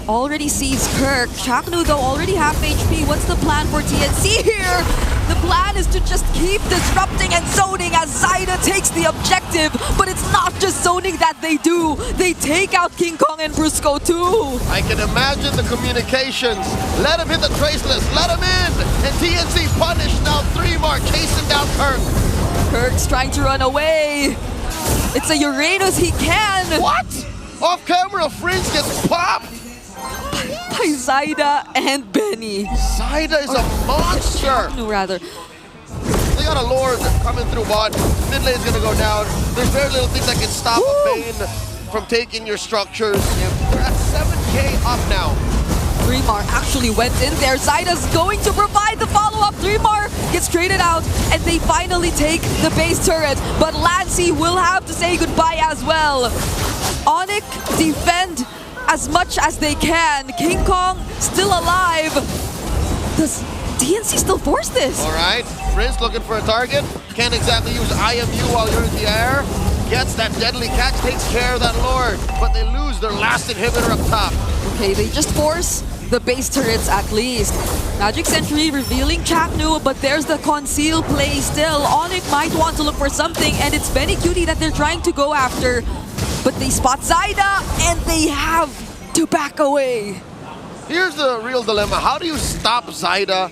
already sees Kirk. Chaknu, though, already half HP. What's the plan for TNC here? The plan is to just keep disrupting and zoning as Zyda takes the objective. But it's not just zoning that they do. They take out King Kong and Brusco too. I can imagine the communications. Let him hit the traceless. Let him in. And TNC punished. Now 3 more chasing down Kirk. Kirk's trying to run away. It's a Uranus. He can. What? Off camera, Fringe gets popped. By Zyda and Benny. Zyda is a monster. No, rather. They got a Lord coming through bot. Mid lane's gonna go down. There's very little things that can stop a Bane from taking your structures. We're at 7K up now. 3mar actually went in there. Zyda's going to provide the follow-up. 3mar gets traded out, and they finally take the base turret. But Lancey will have to say goodbye as well. ONIC defend as much as they can. King Kong still alive. Does TNC still force this? All right, Prince looking for a target. Can't exactly use IMU while you're in the air. Gets that deadly catch, takes care of that Lord. But they lose their last inhibitor up top. Okay, they just force the base turrets at least. Magic Sentry revealing Chaknu, but there's the conceal play still. ONIC might want to look for something, and it's Benny Cutie that they're trying to go after. But they spot Zyda, and they have to back away. Here's the real dilemma. How do you stop Zyda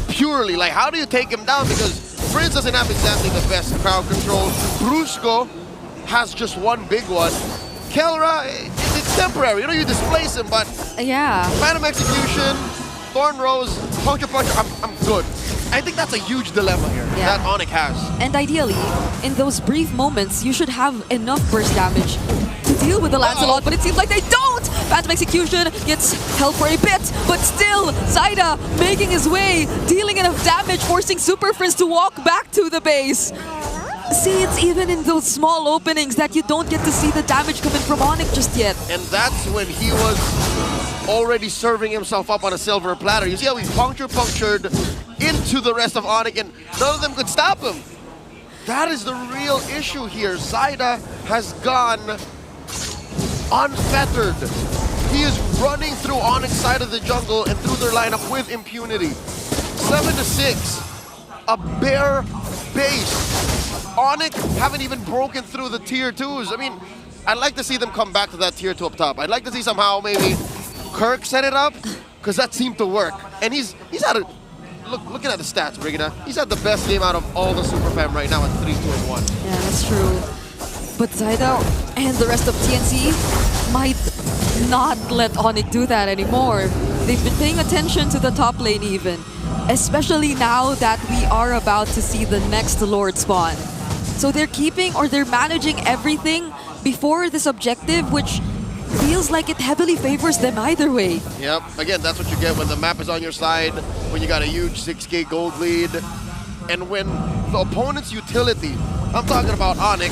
purely? Like, how do you take him down? Because Prince doesn't have exactly the best crowd control. Brusco has just one big one. Kelra, it's temporary. You know, you displace him, but yeah. Phantom Execution, Thorn Rose, Puncture Punch, I'm good. I think that's a huge dilemma here that ONIC has. And ideally, in those brief moments, you should have enough burst damage to deal with the Lancelot, but it seems like they don't! Phantom Execution gets held for a bit, but still, Zyda making his way, dealing enough damage, forcing Super Prince to walk back to the base. See, it's even in those small openings that you don't get to see the damage coming from ONIC just yet. And that's when he was already serving himself up on a silver platter. You see how he punctured into the rest of ONIC, and none of them could stop him. That is the real issue here. Zyda has gone unfettered. He is running through ONIC's side of the jungle and through their lineup with impunity. 7-6, a bare base. ONIC haven't even broken through the tier 2s. I mean, I'd like to see them come back to that tier 2 up top. I'd like to see somehow maybe Kirk set it up, because that seemed to work. And he's had a looking at the stats, Brigida, he's had the best game out of all the Super Fam right now at 3-2-1. Yeah, that's true. But Zyda and the rest of TNC might not let ONIC do that anymore. They've been paying attention to the top lane even, especially now that we are about to see the next Lord spawn. So they're managing everything before this objective, which feels like it heavily favors them either way. Yep, again, that's what you get when the map is on your side, when you got a huge 6K gold lead, and when the opponent's utility, I'm talking about ONIC,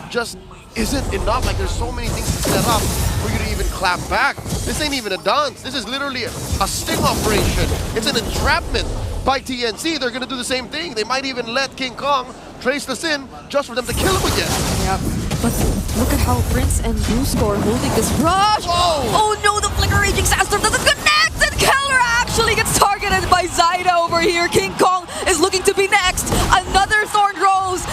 just isn't enough. Like, there's so many things to set up for you to even clap back. This ain't even a dance. This is literally a sting operation. It's an entrapment by TNC. They're gonna do the same thing. They might even let King Kong trace this in just for them to kill him again. Yep. But look at how Prince and Brusco are holding this rush. Oh no, the Flicker Raging Sandstorm doesn't connect, and Kelra actually gets targeted by Zyda over here. King Kong is looking to be next. Another Thorn Rose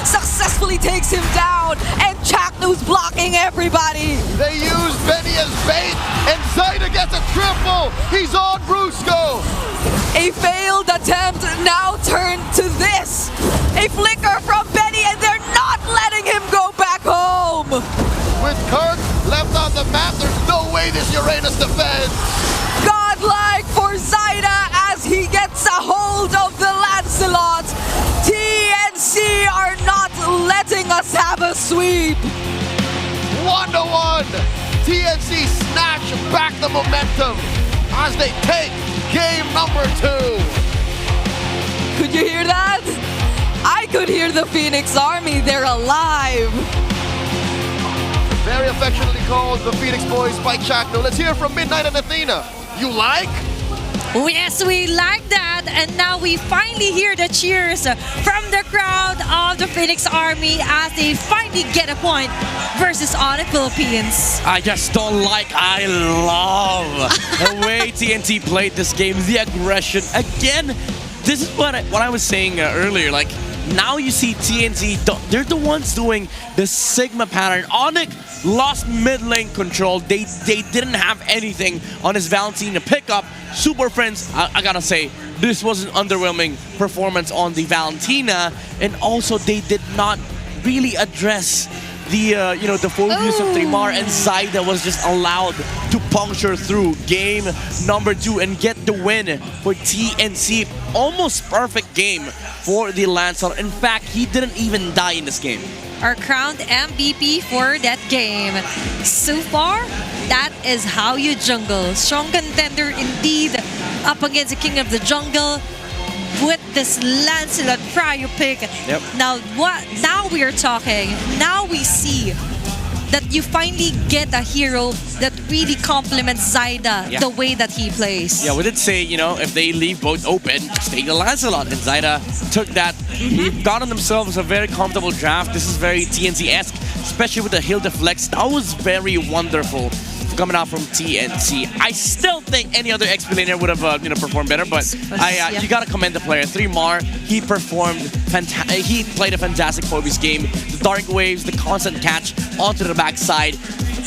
takes him down, and Chaknu's blocking everybody. They use Benny as bait, and Zaida gets a triple. He's on Brusco. A failed attempt now turned to this. A flicker from Benny, and they're not letting him go back home. With Kirk left on the map, there's no way this Uranus defends. Godlike for Zaida as he gets a hold of the Lancelot. TNC are not letting us have a sweep. 1-1. TNC snatch back the momentum as they take game number 2. Could you hear that? I could hear the Phoenix Army. They're alive. Very affectionately called the Phoenix Boys by Chakno. Let's hear from Midnight and Athena. You like? Oh, yes, we like that. And now we finally hear the cheers from the crowd of the Phoenix Army as they finally get a point versus ONIC Philippines. I just don't like, I love the way TNT played this game, the aggression. Again, this is what I was saying earlier, like, now you see TNT, they're the ones doing the Sigma pattern. ONIC lost mid lane control. They didn't have anything on his Valentina pickup. Super Friends, I gotta say, this was an underwhelming performance on the Valentina, and also they did not really address the the full use of Trimar, and Zaida was just allowed to puncture through game number 2 and get the win for TNC. Almost perfect game for the Lancelot. In fact, he didn't even die in this game. Our crowned MVP for that game. So far, that is how you jungle. Strong contender indeed up against the King of the Jungle with this Lancelot prior pick. Yep. Now we are talking. Now we see that you finally get a hero that really complements Zaida the way that he plays. Yeah, we did say, if they leave both open, just take the Lancelot. And Zaida took that. They've gotten themselves a very comfortable draft. This is very TNC-esque, especially with the heal deflects. That was very wonderful coming out from TNC. I still think any other XP laner would have performed better, but you gotta commend the player. Trimar, he performed he played a fantastic Phoebus game. The dark waves, the constant catch onto the backside.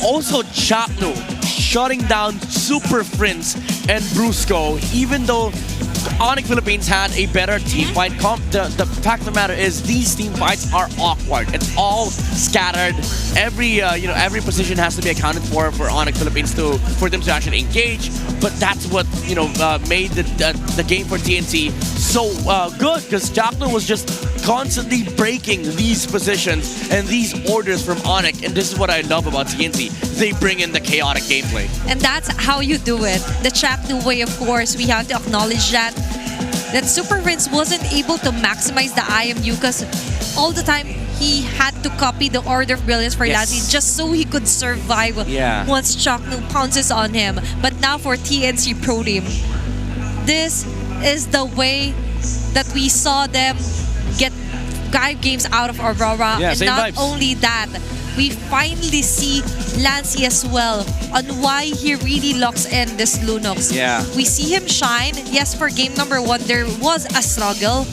Also Chapno shutting down Super Prince and Brusco, even though ONIC Philippines had a better team fight. The fact of the matter is these team fights are awkward. It's all scattered. Every position has to be accounted for ONIC Philippines for them to actually engage. But that's what made the game for TNC so good, because Chapno was just constantly breaking these positions and these orders from ONIC, and this is what I love about TNC. They bring in the chaotic gameplay. And that's how you do it. The Chapno way, of course, we have to acknowledge that Super Prince wasn't able to maximize the IMU because all the time he had to copy the Order of Brilliance for Lassie just so he could survive once Chapno pounces on him. But now for TNC Pro Team, this is the way that we saw them get 5 games out of Aurora. Yeah, and not only that, we finally see Lancey as well on why he really locks in this Lunox. Yeah. We see him shine. Yes, for game number 1, there was a struggle.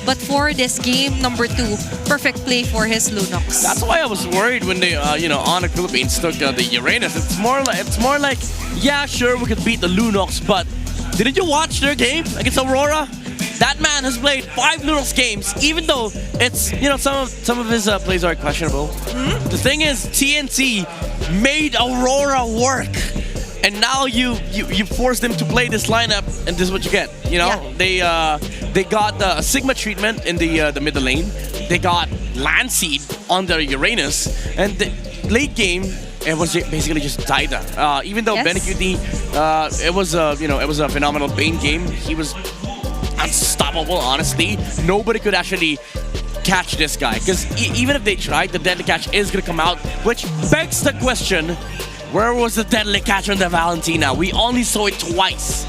But for this game number 2, perfect play for his Lunox. That's why I was worried when they, ONIC Philippines took the Uranus. It's more like, yeah, sure, we could beat the Lunox, but didn't you watch their game against Aurora? That man has played 5 Lunox games, even though it's, some of his plays are questionable. The thing is, TNC made Aurora work. And now you force them to play this lineup, and this is what you get. They got the Sigma treatment in the middle lane. They got Lancey on the Uranus, and the late game it was basically just Zaida. Even though Benny QT, it was a phenomenal Bane game. He was unstoppable. Honestly, nobody could actually catch this guy, because even if they tried, the deadly catch is gonna come out, which begs the question. Where was the deadly catch on the Valentina? We only saw it twice.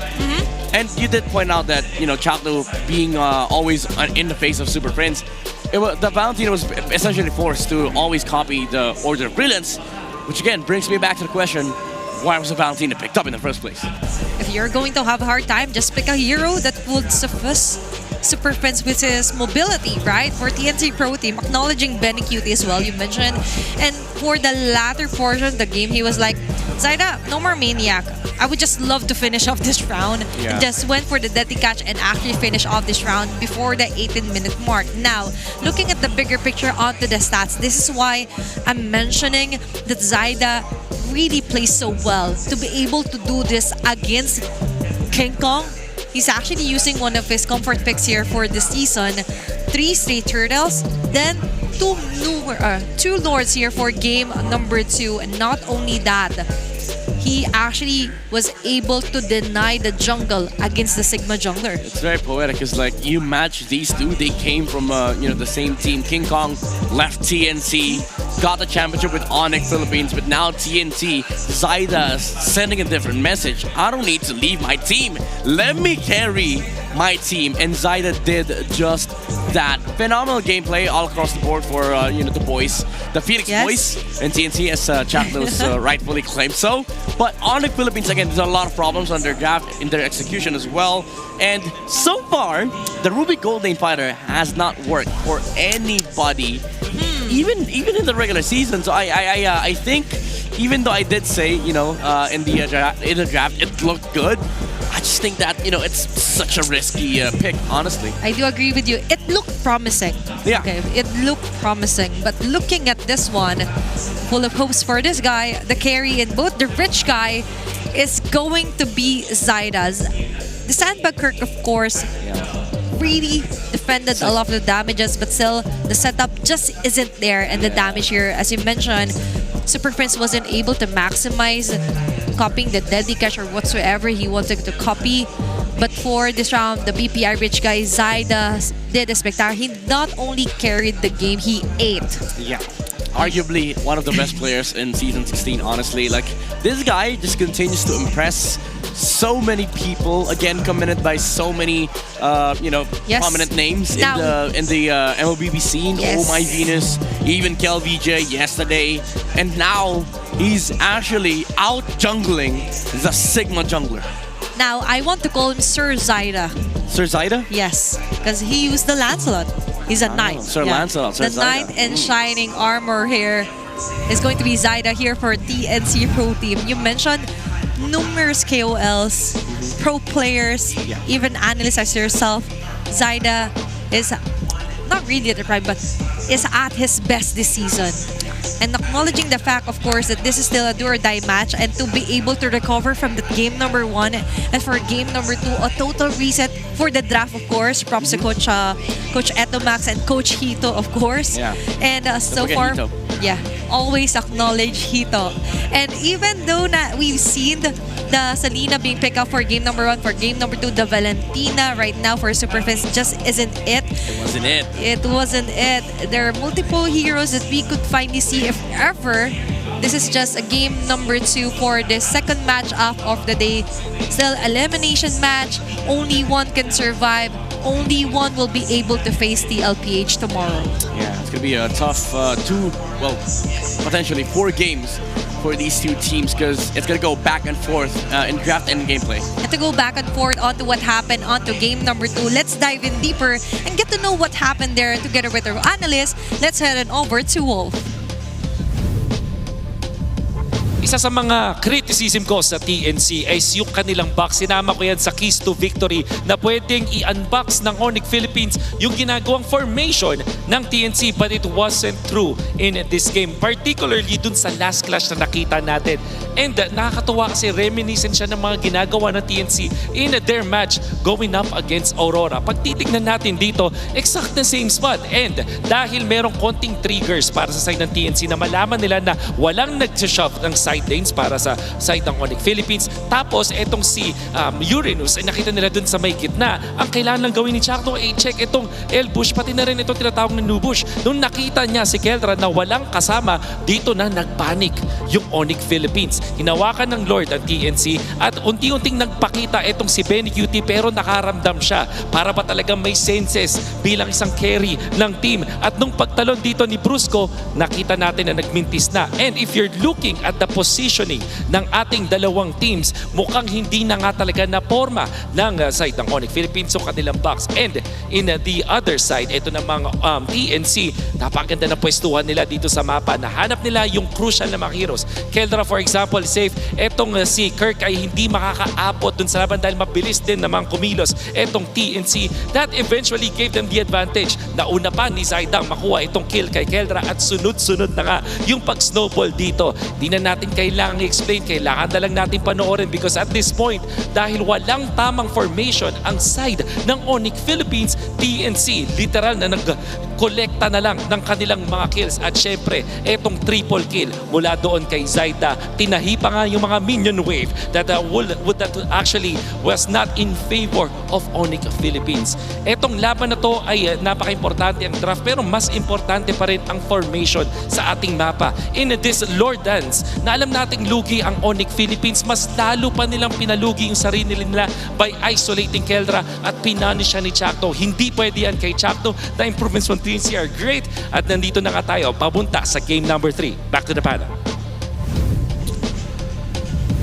And you did point out that, Chakno being always in the face of Super Friends, the Valentina was essentially forced to always copy the Order of Brilliance, which again brings me back to the question, why was the Valentina picked up in the first place? If you're going to have a hard time, just pick a hero that would suffice Super Friends with his mobility, right? For TNC Pro Team, acknowledging Benny Cutie as well, you mentioned. And for the latter portion of the game, he was like, Zaida, no more Maniac. I would just love to finish off this round. Yeah. And just went for the deadly catch and actually finish off this round before the 18-minute mark. Now, looking at the bigger picture onto the stats, this is why I'm mentioning that Zaida really plays so well to be able to do this against King Kong. He's actually using one of his comfort picks here for the season. 3 straight turtles, then 2 lords here for game number 2. And not only that, he actually was able to deny the jungle against the Sigma jungler. It's very poetic because like you match these two, they came from the same team. King Kong left TNC, got the championship with ONIC Philippines, but now TNC, Zaida is sending a different message. I don't need to leave my team. Let me carry my team, and Zaida did just that. Phenomenal gameplay all across the board for the boys, the Phoenix boys, and TNC as Chapters rightfully claimed so. But ONIC Philippines, again, there's a lot of problems on their draft, in their execution as well. And so far, the Ruby Gold Lane Fighter has not worked for anybody, even in the regular season. So I think, even though I did say, in the draft, it looked good, I just think that, it's such a risky pick, honestly. I do agree with you. It looked promising. Yeah. Okay, it looked promising. But looking at this one, full of hopes for this guy, the carry in both the rich guy is going to be Zaida's. The Sandbag Kirk, of course, really defended a lot of the damages, but still, the setup just isn't there. And the damage here, as you mentioned, Super Prince wasn't able to maximize copying the deadly catch or whatsoever he wanted to copy. But for this round, the BPI rich guy, Zaida, did a spectacular. He not only carried the game, he ate. Yeah. Arguably one of the best players in Season 16, honestly. Like, this guy just continues to impress so many people. Again, commended by so many, prominent names in the MLBB scene. Oh My Venus, even Kel VJ yesterday. And now, he's actually out jungling the Sigma jungler. Now, I want to call him Sir Zaida. Sir Zaida? Yes, because he used the Lancelot. He's a knight. Sir Lancelot, Sir The knight in shining armor here is going to be Zaida here for TNC Pro Team. You mentioned numerous KOLs, pro players, even analysts as yourself. Zaida is not really at the prime, but is at his best this season. And acknowledging the fact, of course, that this is still a do-or-die match, and to be able to recover from the game number 1 and for game number 2, a total reset for the draft, of course. Props to Coach Etomax and Coach Hito, of course. Yeah. And so far, Hito. always acknowledge Hito. And even though we've seen the Selena being picked up for game number 1, for game number 2, the Valentina right now for Superfest just isn't it. It wasn't it. There are multiple heroes that we could finally see if ever. This is just a game number 2 for the second matchup of the day. Still elimination match. Only one can survive. Only one will be able to face TLPH tomorrow. Yeah, it's going to be a tough potentially 4 games for these two teams, because it's going to go back and forth in draft and gameplay. And to go back and forth onto what happened onto game number 2, let's dive in deeper and get to know what happened there together with our analyst. Let's head on over to Wolf. Isa sa mga criticism ko sa TNC is yung kanilang box. Sinama ko yan sa keys to victory na pwedeng i-unbox ng ONIC Philippines yung ginagawang formation ng TNC, but it wasn't true in this game. Particularly dun sa last clash na nakita natin. And nakakatuwa kasi reminiscent siya ng mga ginagawa ng TNC in their match going up against Aurora. Pag titignan natin dito, exact the same spot. And dahil merong konting triggers para sa side ng TNC na malaman nila na walang nag-shove ng side lanes para sa side ng ONIC Philippines. Tapos etong si Uranus ay nakita nila dun sa may gitna. Ang kailangan lang gawin ni Chakto ay check itong L-Bush, pati na rin itong tinatawag na Nubush. Nung nakita niya si Kelra na walang kasama, dito na nagpanik yung ONIC Philippines. Hinawakan ng Lord ang TNC at unti-unting nagpakita itong si Benny Cutie, pero nakaramdam siya para ba talagang may senses bilang isang carry ng team. At nung pagtalon dito ni Brusco, nakita natin na nagmintis na. And if you're looking at the positioning ng ating dalawang teams, mukhang hindi na nga talaga na forma ng side ng ONIC Philippines, so kanilang box. And in the other side, ito namang TNC, napakaganda na pwestuhan nila dito sa mapa. Nahanap nila yung crucial na mga heroes. Keldra, for example, safe. Etong si Kirk ay hindi makakaabot dun sa laban dahil mabilis din namang kumilos etong TNC. That eventually gave them the advantage. Nauna pa ni Zaidang makuha itong kill kay Keldra at sunod-sunod na nga yung pag-snowball dito. Di na natin kailangang i-explain, kailangan na lang natin panoorin because at this point, dahil walang tamang formation ang side ng ONIC Philippines, TNC literal na nag-kolekta na lang ng kanilang mga kills at syempre, etong triple kill mula doon kay Zaida. Tinahi pa nga yung mga minion wave that that actually was not in favor of ONIC Philippines. Etong laban na to ay napaka-importante ang draft pero mas importante pa rin ang formation sa ating mapa. In this Lord Dance, na alam nating lugi ang ONIC Philippines, mas lalo pa nilang pinalugi yung sarili nila by isolating Keldra at pinunish siya ni Chacto. Hindi pwede yan kay Chacto. The improvements from TNC are great at nandito na nga tayo papunta sa game number 3. Back to the panel.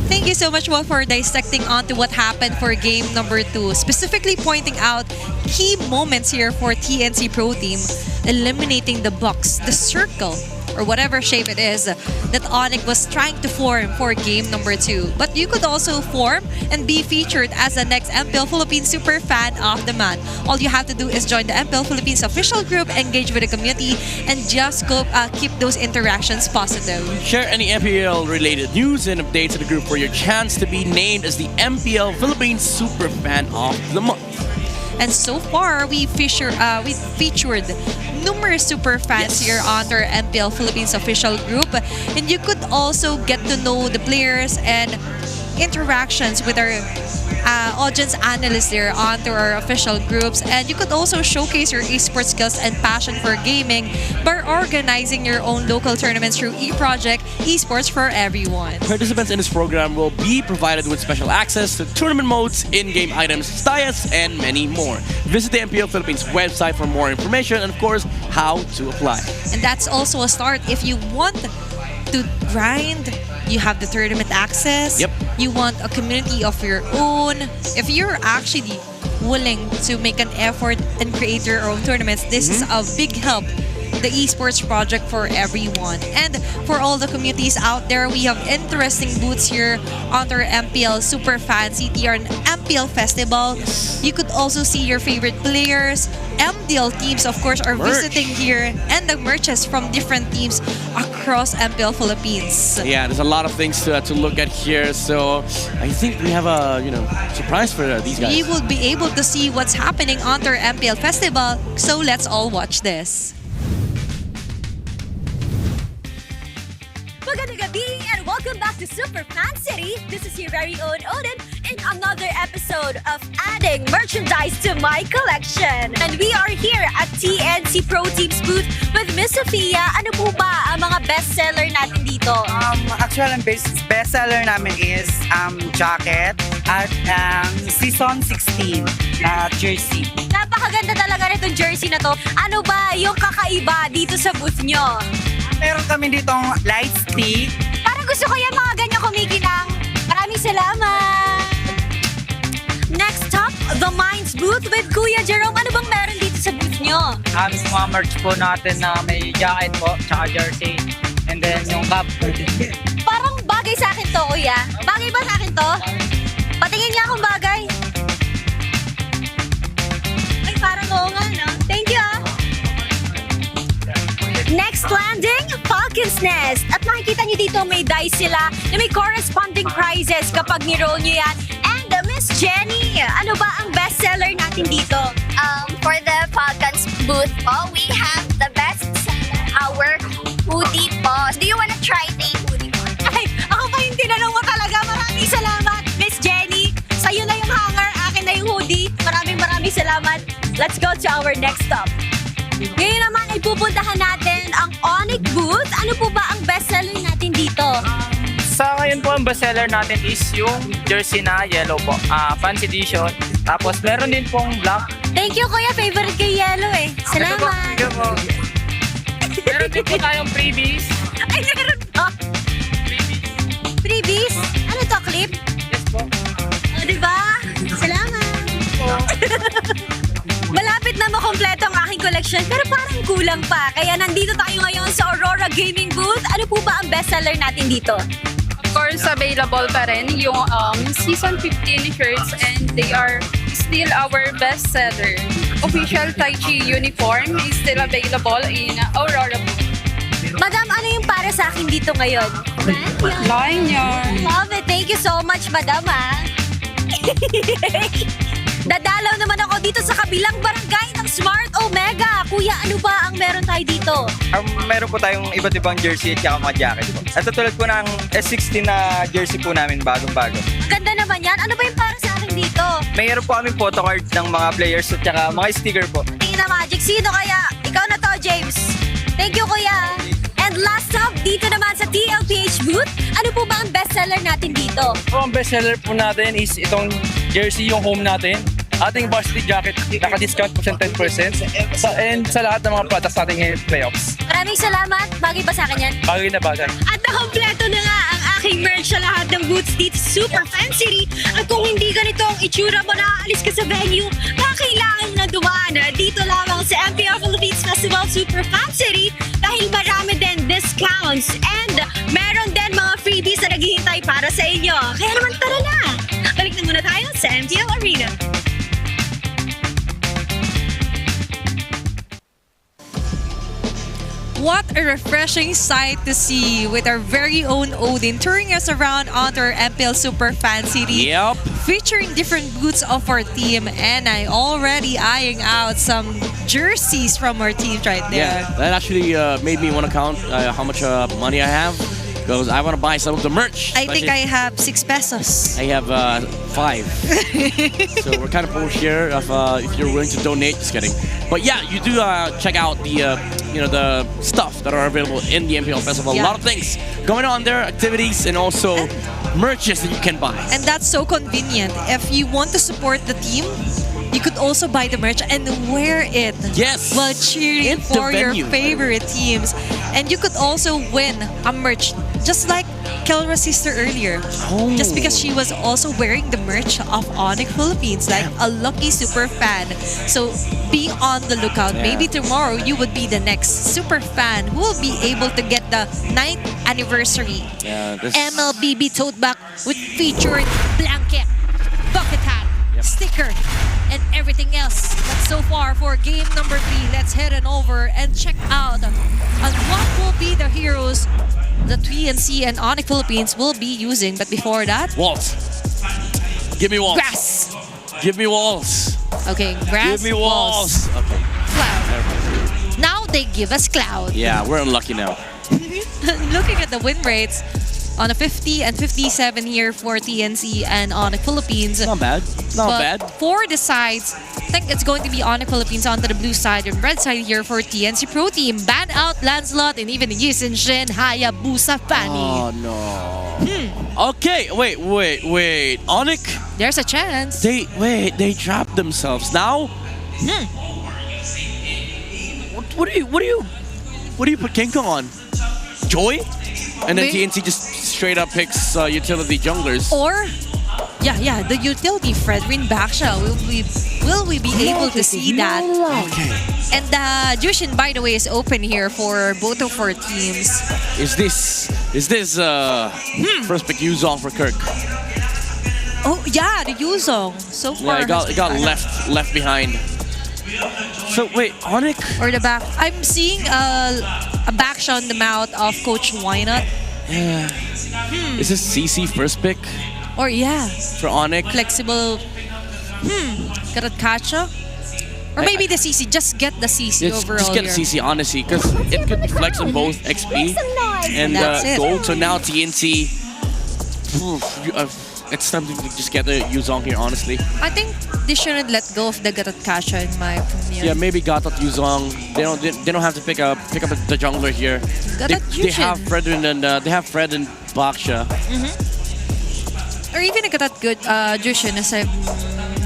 Thank you so much, Will, for dissecting onto what happened for game number 2, specifically pointing out key moments here for TNC Pro Team, eliminating the box, the circle, or whatever shape it is that ONIC was trying to form for game number 2. But you could also form and be featured as the next MPL Philippines Super Fan of the Month. All you have to do is join the MPL Philippines official group, engage with the community, and just go keep those interactions positive. Share any MPL related news and updates to the group for your chance to be named as the MPL Philippines Super Fan of the Month. And so far, we featured numerous super fans here on our MPL Philippines official group. And you could also get to know the players and interactions with our audience analysts there onto our official groups. And you could also showcase your esports skills and passion for gaming by organizing your own local tournaments through eProject Esports for Everyone. Participants in this program will be provided with special access to tournament modes, in-game items, styles, and many more. Visit the MPL Philippines website for more information and, of course, how to apply. And that's also a start if you want to grind. You have the tournament access. Yep. You want a community of your own. If you're actually willing to make an effort and create your own tournaments, this is a big help. The esports project for everyone. And for all the communities out there, we have interesting booths here on our MPL Super Fan CTR and MPL Festival. You could also see your favorite players. MDL teams, of course, are visiting here, and the merches from different teams across MPL Philippines. Yeah, there's a lot of things to look at here. So I think we have a surprise for these guys. We will be able to see what's happening on our MPL Festival. So let's all watch this. Magandang gabi and welcome back to Super Fan City. This is your very own Odin in another episode of adding merchandise to my collection. And we are here at TNC Pro Team's booth with Miss Sophia. Ano po ba ang mga bestseller natin dito? Actually, ang bestseller namin is jacket at Season 16 na jersey. Napakaganda talaga nitong jersey na to. Ano ba yung kakaiba dito sa booth nyo? Meron kami ditong light stick. Parang gusto ko yan mga ganyan kumikinang. Maraming salamat! Next up, the Minds booth with Kuya Jerome. Ano bang meron dito sa booth nyo? Mga merch po natin na may jacket po, tsaka jersey. And then yung cup. Parang bagay sa akin to, Kuya. Bagay ba sa akin to? Patingin niya akong bagay. Ay, parang oo nga, no? Thank you, ah. Next landing, Falcon's Nest. At makikita nyo dito may dice sila na may corresponding prizes kapag ni-roll nyo yan. And Miss Jenny, ano ba ang bestseller natin dito? For the Falcons booth po, we have the bestseller, our hoodie po. Do you wanna try the hoodie po? Ay, ako pa yung tinanong mo talaga. Maraming salamat, Miss Jenny. Sa'yo na yung hanger, akin na yung hoodie. Maraming salamat. Let's go to our next stop. Ngayon naman ay pupuntahan natin ang ONIC booth. Ano po ba ang bestseller natin dito? Sa ngayon po, ang bestseller natin is yung jersey na yellow po. Fancy edition. Tapos meron din pong black. Thank you, Kuya. Favorite ko yung yellow eh. Salamat. Thank you po. Meron din po tayong freebies. Ay, meron pa. to, Clip? Yes po. O, diba? Salamat. Malapit na makompleto ang aking collection pero parang kulang pa. Kaya nandito tayo ngayon sa Aurora Gaming Booth. Ano po ba ang bestseller natin dito? Of course, available pa rin yung Season 15 shirts and they are still our bestseller. Official Tai Chi uniform is still available in Aurora Booth. Madam, ano yung para sa akin dito ngayon? Lanyard. Love it. Thank you so much, Madam, ha? Dadalaw naman ako dito sa kabilang barangay ng Smart Omega. Kuya, ano ba ang meron tayo dito? Meron po tayong iba't ibang jersey at saka mga jacket po. At tulad po ng S16 na jersey po namin, bagong-bago. Ganda naman yan. Ano ba yung para sa akin dito? Mayroon po kami photocard ng mga players at saka mga sticker po. Tina Magic, sino kaya? Ikaw na to, James. Thank you, Kuya. And last up, dito naman sa TLPH booth, ano po ba ang bestseller natin dito? Ang bestseller po natin is itong jersey, yung home natin. Ating varsity jacket, naka-discount po siya 10%. And sa lahat ng mga products natin ngayon playoffs. Maraming salamat. Bagay ba sa akin yan? Bagay na bagay. At nakompleto na nga ang aking merch sa lahat ng booths dito sa Super Fan City. At kung hindi ganito ang itsura mo, nakaalis ka sa venue, kailangan mo na dumaan dito lamang sa MPL Philippines Festival Super Fan City dahil marami din discounts and meron din mga freebies na naghihintay para sa inyo. Kaya naman tara na! Balik na muna tayo sa MPL Arena. What a refreshing sight to see with our very own Odin touring us around onto our MPL Super Fan City. Yep. Featuring different booths of our team, and I already eyeing out some jerseys from our teams right there. Yeah, that actually made me want to count how much money I have. Because I want to buy some of the merch. I think I have 6 pesos. I have 5. So we're kind of poor here if you're willing to donate. Just kidding. But yeah, you do check out the the stuff that are available in the MPL Festival. Yeah. A lot of things going on there, activities, and also merches that you can buy. And that's so convenient. If you want to support the team, you could also buy the merch and wear it. Yes. While cheering for your favorite teams. And you could also win a merch, just like Kelra's sister earlier. Oh. Just because she was also wearing the merch of ONIC Philippines, like a lucky super fan. So be on the lookout. Yeah. Maybe tomorrow you would be the next super fan who will be able to get the 9th anniversary MLBB tote bag with featured blanket, bucket hat, sticker, and everything else. But so far for game number 3, let's head on over and check out on what will be the heroes the TNC and ONIC Philippines will be using. But before that, walls. Give me walls. Grass. Give me walls. Okay, grass. Give me walls. Okay. Cloud. Now they give us cloud. Yeah, we're unlucky now. Looking at the win rates on a 50 and 57 here for TNC and ONIC Philippines. Not bad. Not bad. For the sides, I think it's going to be ONIC Philippines onto the blue side and red side here for TNC Pro Team. Ban out Lancelot and even Yisin Shin Hayabusa Fanny. Oh no. Okay, wait. ONIC? There's a chance. They trapped themselves. Now? What do you put Kenko on? Joy? And then TNC just straight up picks utility junglers. Or the utility Fredrin Baksha. Will we be able to see that? Okay. And Jushin, by the way, is open here for both of our teams. Is this first pick Yuzong for Kirk? Oh yeah, the Yuzong. So far, Yeah, it got left behind. So wait, ONIC? Or the back. I'm seeing a backshot on the mouth of Coach Wynot. Yeah. Is this CC first pick? Or For ONIC? Flexible. Karatkacha? Or maybe the CC. Just get the CC overall Just get here. CC, honestly, because it could be flex on both XP and That's it. gold. So now TNC, it's time to just get the Yuzong here, honestly. I think they shouldn't let go of the Karatkacha in my opinion. Yeah, maybe Gatot Yuzong. They don't have to pick up the jungler here. They have Fred and Baksha. Or even a Gatot good Jushin, as I've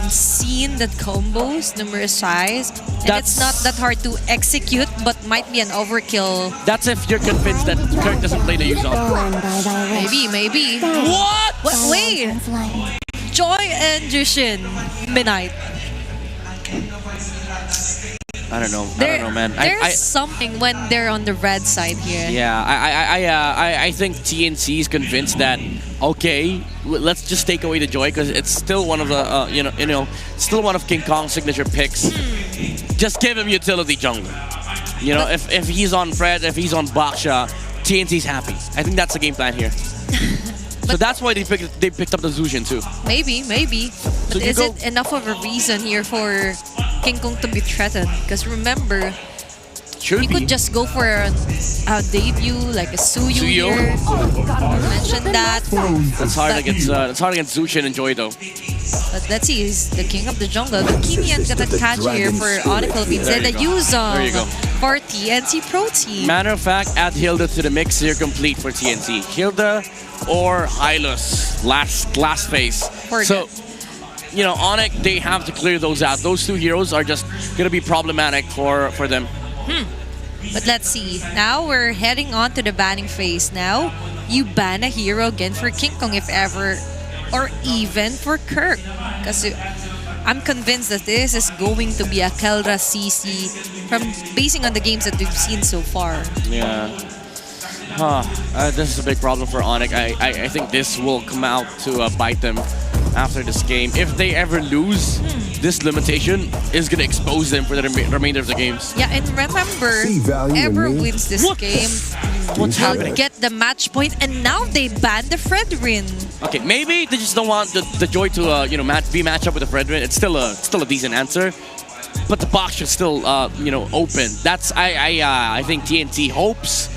seen that combos numerous times, and it's not that hard to execute, but might be an overkill. That's if you're convinced that Kirk doesn't play the Yuzong. Maybe. What? Wait. Joy and Jushin, Midnight. I don't know, man. There's something when they're on the red side here. Yeah, I think TNC is convinced that okay, let's just take away the Joy because it's still one of the still one of King Kong's signature picks. Just give him utility jungle. You know, if he's on Fred, if he's on Baksha, TNC's happy. I think that's the game plan here. So that's why they picked up the Zushin too. Maybe. But is it enough of a reason here for King Kong to be threatened? Because remember, you could just go for a debut like a Suyu here. Mentioned that. That's hard against Zushin and Joy though. But let's see, he's the king of the jungle. Bikini and Katakachi here for ONIC Philippines. And the Yuzong for TNC Pro Team. Matter of fact, add Hilda to the mix. You're complete for TNC. Hilda or Hylos, last phase. So, you know, ONIC, they have to clear those out. Those two heroes are just going to be problematic for them. But let's see. Now we're heading on to the banning phase. Now, you ban a hero again for King Kong if ever, or even for Kirk. Because I'm convinced that this is going to be a Keldra CC from basing on the games that we've seen so far. Yeah. This is a big problem for ONIC. I think this will come out to bite them after this game. If they ever lose, this limitation is going to expose them for the remainder of the games. Yeah, and remember, whoever wins this game will get the match point, and now they ban the Fredrin. Okay, maybe they just don't want the Joy to be matched up with the Fredrin. It's still a decent answer, but the box is still open. That's I think TNT hopes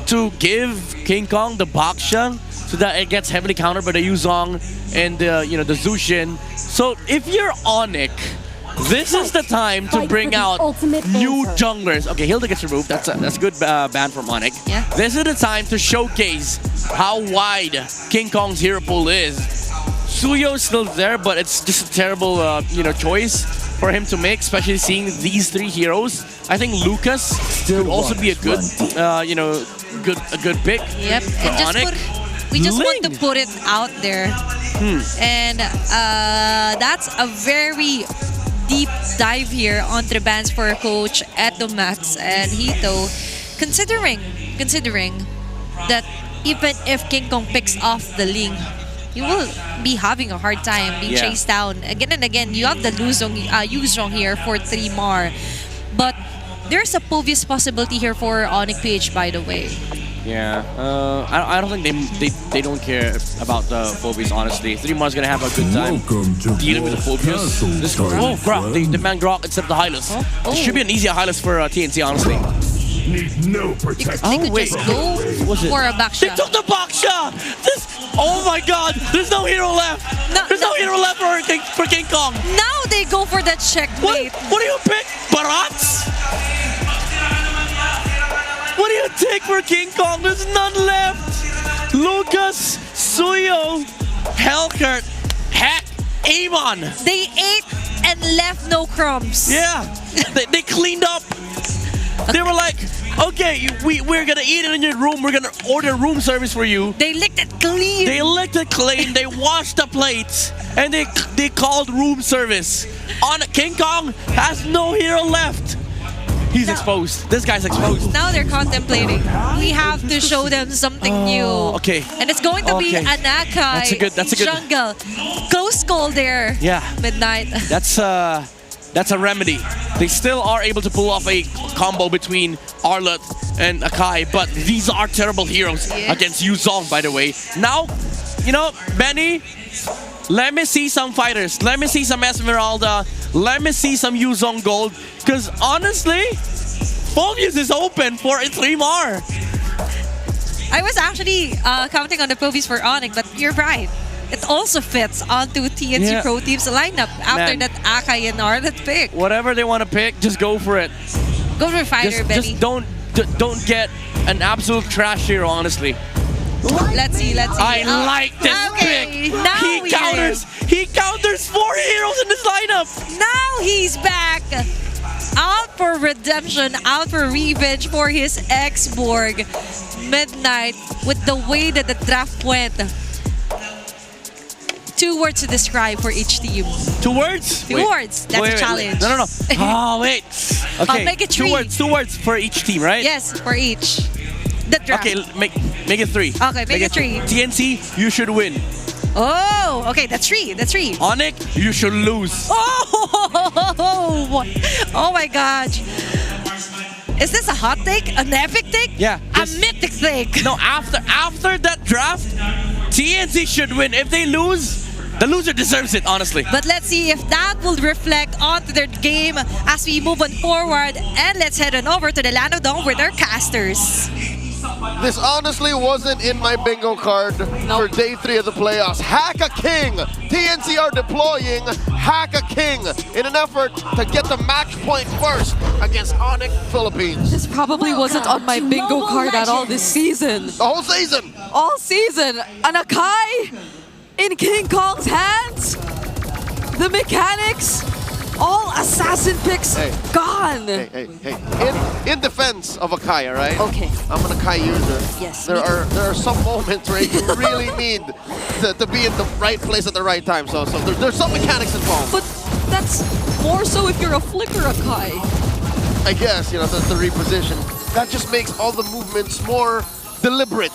to give King Kong the Baksha so that it gets heavily countered by the Yuzong and the Zushin. So if you're ONIC, this is the time to bring out new junglers. Okay, Hilda gets removed. That's a good ban from ONIC. Yeah. This is the time to showcase how wide King Kong's hero pool is. Suyo's still there, but it's just a terrible choice for him to make, especially seeing these three heroes. I think Lucas could also be a good good pick. Yep. For ONIC. We just want to put it out there. And that's a very deep dive here onto the bans for Coach Etomax and Hito. Considering that even if King Kong picks off the Ling, you will be having a hard time being chased down. Again and again, you have the Yuzong here for 3 Mar. But there's a obvious possibility here for ONIC PH, by the way. Yeah, I don't think they don't care about the Phobies, honestly. 3 Mar's gonna have a good time dealing with the Phobies. Grok, they demand Grok instead of the Hylos. It should be an easier Hylos for TNC, honestly. They could just go for a Baksha. They took the Baksha! Oh my god, there's no hero left! There's no hero left for King Kong! Now they go for that checkmate! What do you pick? Barats? What do you take for King Kong? There's none left! Lucas, Suyo, Helkert, Heck, Amon! They ate and left no crumbs. Yeah, they cleaned up. They were like, okay, we're gonna eat it in your room. We're gonna order room service for you. They licked it clean. They licked it clean. They washed the plates, and they called room service. King Kong has no hero left. He's exposed. This guy's exposed. Now they're contemplating. We have to show them something new. Okay. And it's going to be Anakai That's a good jungle. Close call there. Yeah. Midnight. That's a remedy. They still are able to pull off a combo between Arlott and Akai, but these are terrible heroes against Yuzong, by the way. Now, Benny, let me see some fighters. Let me see some Esmeralda. Let me see some Yuzong Gold. Because honestly, Phobius is open for a 3 Mar. I was actually counting on the Phobius for ONIC, but you're right. It also fits onto TNC Pro Team's lineup after that Akai and Arlott pick. Whatever they want to pick, just go for it. Go for fighter, Benny. Just don't get an absolute trash hero, honestly. Let's see. I like this pick. Now He counters 4 heroes in this lineup. he's back. Out for redemption, out for revenge for his ex-Borg. Midnight, with the way that the draft went. 2 words to describe for each team. 2 words? 2 words. That's a challenge. No. Oh, wait. Okay. I'll make it 3. 2 words for each team, right? Yes, for each. The draft. Okay, make it 3. Okay, make it 3. TNC, you should win. Oh, okay, that's 3. That's 3. ONIC, you should lose. Oh my gosh. Is this a hot take? An epic take? Yeah. A mythic take? No, after that draft, TNC should win. If they lose, the loser deserves it, honestly. But let's see if that will reflect onto their game as we move on forward. And let's head on over to the Land of Dawn with our casters. This honestly wasn't in my bingo card for day 3 of the playoffs. Hack a King! TNC are deploying Hack a King in an effort to get the match point first against ONIC Philippines. This probably wasn't on my bingo card at all this season. The whole season! All season. An Akai in King Kong's hands. The mechanics. All assassin picks gone. Hey. In defense of Akai, right? Okay. I'm an Akai user. Yes. There are some moments where you really need to be in the right place at the right time. So there's some mechanics involved. But that's more so if you're a flicker Akai. I guess, that's the reposition. That just makes all the movements more deliberate,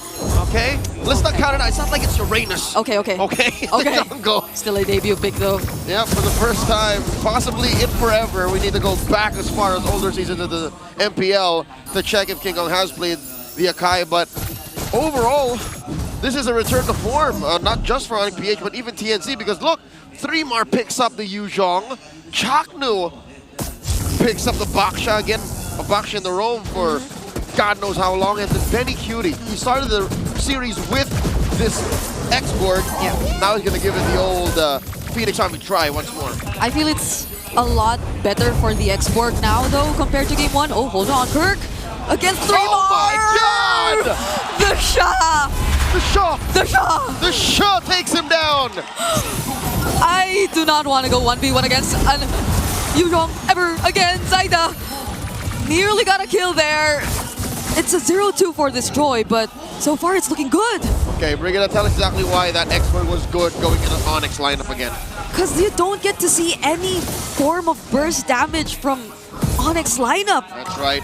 okay? Let's not count it out. It's not like it's Uranus. Okay. Okay? Don't go. Still a debut pick though. Yeah, for the first time, possibly in forever, we need to go back as far as older seasons of the MPL to check if King Kong has played the Akai. But overall, this is a return to form, not just for ONIC PH, but even TNC, because look, 3mar picks up the Yuzhong, Chaknu picks up the Baksha again, a Baksha in the roam for God knows how long, and then Benny Cutie. He started the series with this X-Borg. Yeah. Now he's going to give it the old Phoenix Army try once more. I feel it's a lot better for the X-Borg now, though, compared to Game 1. Oh, hold on, Kirk! Against 3mar! Oh my God! The Shah! The Shah takes him down! I do not want to go 1v1 against an Yuzhong ever again. Zaida nearly got a kill there. It's a 0-2 for this Joy, but so far it's looking good. Okay, Brigida, tell us exactly why that X-Borg was good going into ONIC's lineup again. Because you don't get to see any form of burst damage from ONIC's lineup. That's right.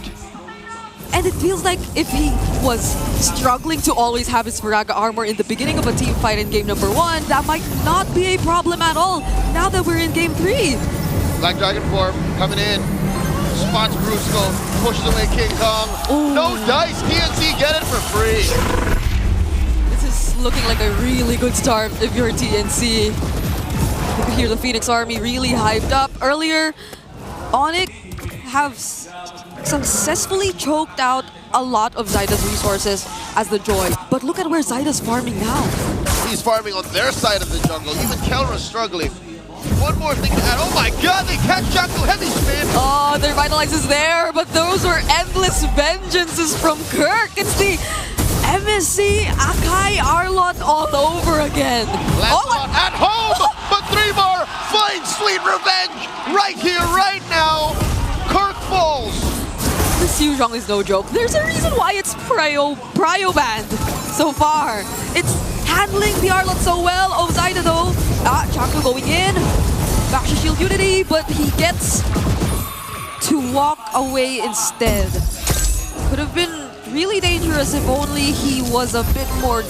And it feels like if he was struggling to always have his Viraga armor in the beginning of a team fight in game number 1, that might not be a problem at all now that we're in game 3. Black Dragon form coming in. Spots Brusco, pushes away King Kong. Ooh. No dice, TNC get it for free. This is looking like a really good start if you're TNC. You can hear the Phoenix Army really hyped up. Earlier, ONIC have successfully choked out a lot of Zaida's resources as the Joy. But look at where Zaida's farming now. He's farming on their side of the jungle. Even Kelra's struggling. One more thing to add. Oh my God, they catch Jackal heavy spin. Oh, their Vitalize is there, but those were endless vengeances from Kirk. It's the MSC Akai Arlot all over again. Lancelot at home, but 3mar finds sweet revenge right here, right now. Kirk falls. This Yuzhong is no joke. There's a reason why it's prio banned so far. It's handling the Arlot so well. Oh, Zaida though. Chaku going in. Baksha shield unity, but he gets to walk away instead. Could have been really dangerous if only he was a bit more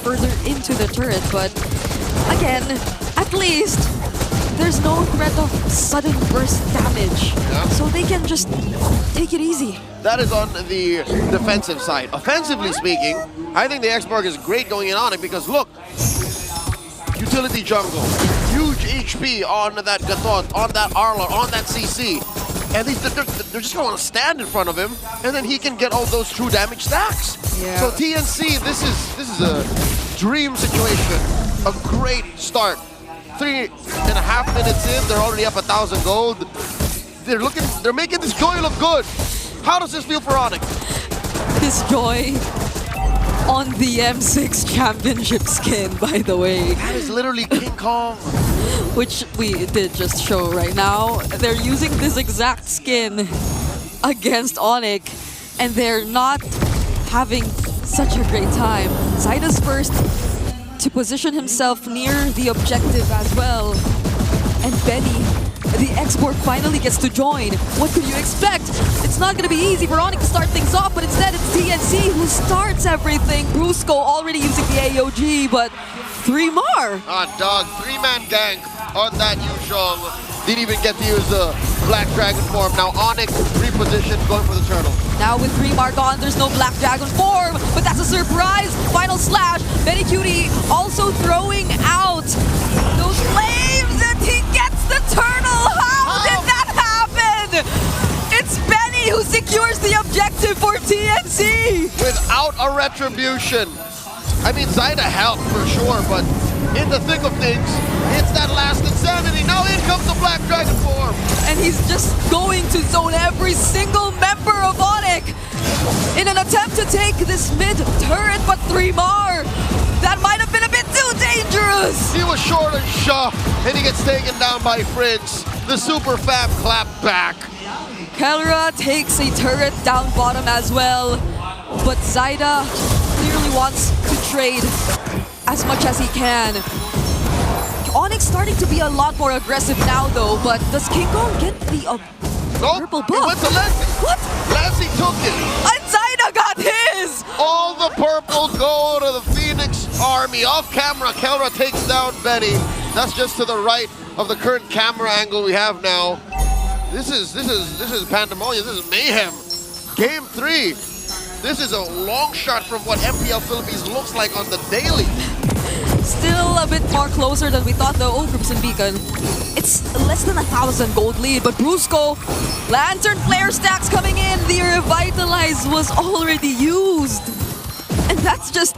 further into the turret, but again, at least there's no threat of sudden burst damage. Yeah. So they can just take it easy. That is on the defensive side. Offensively speaking, I think the X-Borg is great going in on it because look, utility jungle, huge HP on that Gatot, on that Arla, on that CC. And they're just going to stand in front of him, and then he can get all those true damage stacks. Yeah. So TNC, this is a dream situation, a great start. 3.5 minutes in, they're already up 1,000 gold. They're making this Joy look good. How does this feel for ONIC? This Joy on the M6 championship skin, by the way. That is literally King Kong which we did just show right now. They're using this exact skin against ONIC, and they're not having such a great time. Zaida's first to position himself near the objective as well. And Benny, the export, finally gets to join. What could you expect? It's not going to be easy for ONIC to start things off, but instead it's TNC who starts everything. Brusco already using the AOG, but 3mar. Dog, 3-man gank on that Yuzhong. Didn't even get to use the Black Dragon form. Now ONIC repositioned, going for the turtle. Now with 3mar gone, there's no Black Dragon form, but that's a surprise. Final slash. Benny Cutie also throwing out those flames, and he gets the turtle. How did that happen? It's Benny who secures the objective for TNC. Without a retribution. I mean, Zaida helped for sure, but in the thick of things, it's that last insanity. Now in comes the Black Dragon form. And he's just going to zone every single member of ONIC in an attempt to take this mid turret, but 3mar. That might have been a bit too dangerous. He was short and sharp, and he gets taken down by Prince. The super fam clap back. Kelra takes a turret down bottom as well, but Zaida clearly wants to trade as much as he can. ONIC starting to be a lot more aggressive now though, but does King Kong get the purple buff? It went to Lassie. What? Lassie took it. And Zaida got his! All the purple go to the Phoenix army. Off camera, Kelra takes down Benny. That's just to the right of the current camera angle we have now. This is pandemonium. This is mayhem. Game 3. This is a long shot from what MPL Philippines looks like on the daily. Still a bit more closer than we thought though. Crimson Beacon. It's less than 1,000 gold lead, but Brusco, Lantern Flare stacks coming in. The Revitalize was already used. And that's just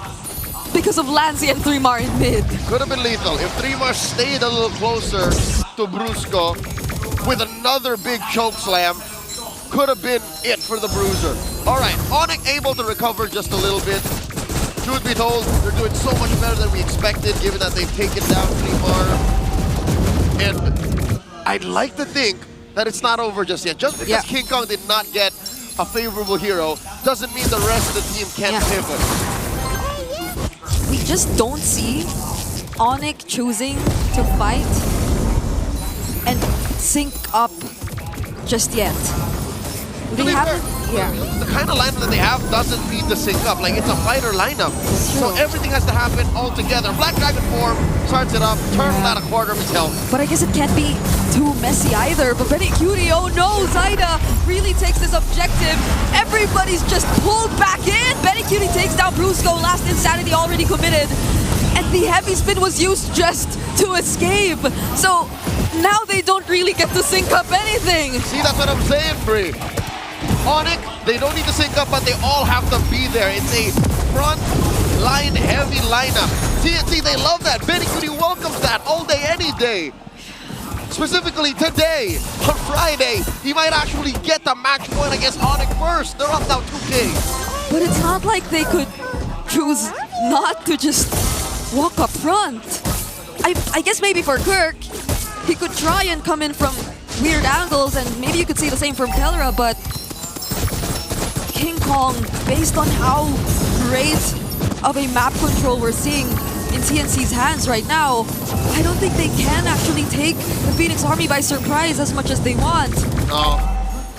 because of Lancy and 3mar in mid. Could have been lethal if 3mar stayed a little closer to Brusco with another big choke slam. Could have been it for the Bruiser. All right, ONIC able to recover just a little bit. Truth be told, they're doing so much better than we expected, given that they've taken down 3mar. And I'd like to think that it's not over just yet. Just because King Kong did not get a favorable hero doesn't mean the rest of the team can't pivot. We just don't see ONIC choosing to fight and sync up just yet. They haven't, the kind of lineup that they have doesn't need to sync up. Like, it's a fighter lineup. So everything has to happen all together. Black Dragon form starts it up, turns out a quarter of his health. But I guess it can't be too messy either. But Benny Cutie, oh no, Zaida really takes this objective. Everybody's just pulled back in. Benny Cutie takes down Brusco, last insanity already committed. And the heavy spin was used just to escape. So now they don't really get to sync up anything. See, that's what I'm saying, Brie. ONIC, they don't need to sync up, but they all have to be there. It's a front line heavy lineup. TNC, they love that. Benny Cutie welcomes that all day, any day. Specifically today, on Friday, he might actually get the match point against ONIC first. They're up now 2K. But it's not like they could choose not to just walk up front. I guess maybe for Kirk, he could try and come in from weird angles, and maybe you could say the same from Kelra, but King Kong, based on how great of a map control we're seeing in TNC's hands right now, I don't think they can actually take the Phoenix Army by surprise as much as they want. No,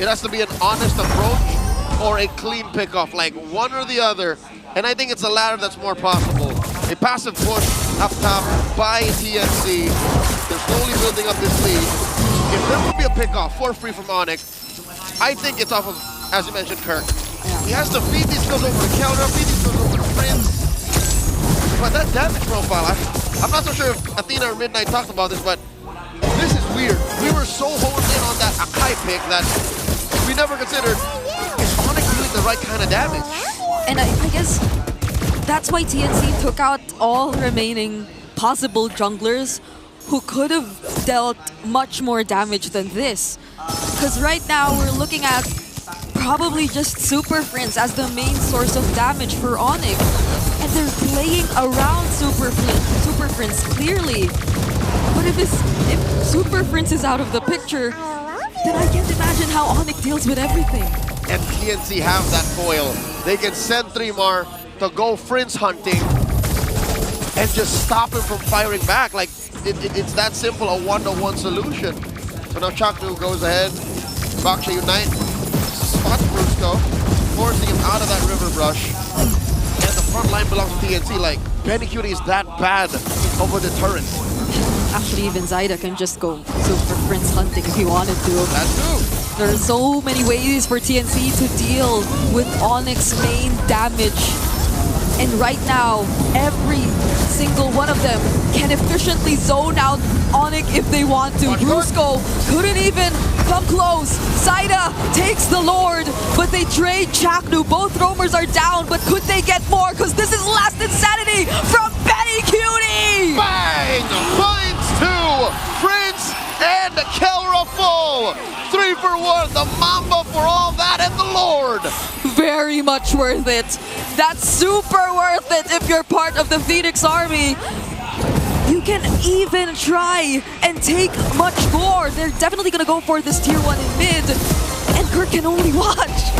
it has to be an honest approach or a clean pickoff, like one or the other. And I think it's the latter that's more possible. A passive push up top by TNC. They're slowly building up this lead. If there would be a pickoff for free from ONIC, I think it's off of, as you mentioned, Kirk. He has to feed these skills over to Kelra, feed these skills over to Prince. But that damage profile, I'm not so sure if Athena or Midnight talked about this, but this is weird. We were so honed in on that Akai pick that we never considered, is ONIC doing the right kind of damage? And I guess that's why TNC took out all remaining possible junglers who could have dealt much more damage than this. Because right now we're looking at probably just Super Prince as the main source of damage for ONIC. And they're playing around Super Prince clearly. But But if Super Prince is out of the picture, then I can't imagine how ONIC deals with everything. And TNC have that foil. They can send Trimar to go Prince hunting and just stop him from firing back. Like, it's that simple, a one-to-one solution. So now Chaknu goes ahead. Baksha Unite spots Brusco, forcing him out of that river brush. And the front line belongs to TNC. Like, Benny Cutie is that bad of a deterrent. Actually, even Zaida can just go Super Prince hunting if he wanted to. That's true. There are so many ways for TNC to deal with ONIC's main damage. And right now, every single one of them can efficiently zone out ONIC if they want to. Brusco couldn't even come close. Zaida takes the Lord, but they trade Chaknu. Both roamers are down, but could they get more? Because this is Last Insanity from Benny Cutie! Bang! Finds two! Prince and Kelra full! 3 for 1, the Mamba for all that, and the Lord! Very much worth it. That's super worth it if you're part of the Phoenix Army. You can even try and take much more. They're definitely gonna go for this tier 1 in mid, and Kirk can only watch.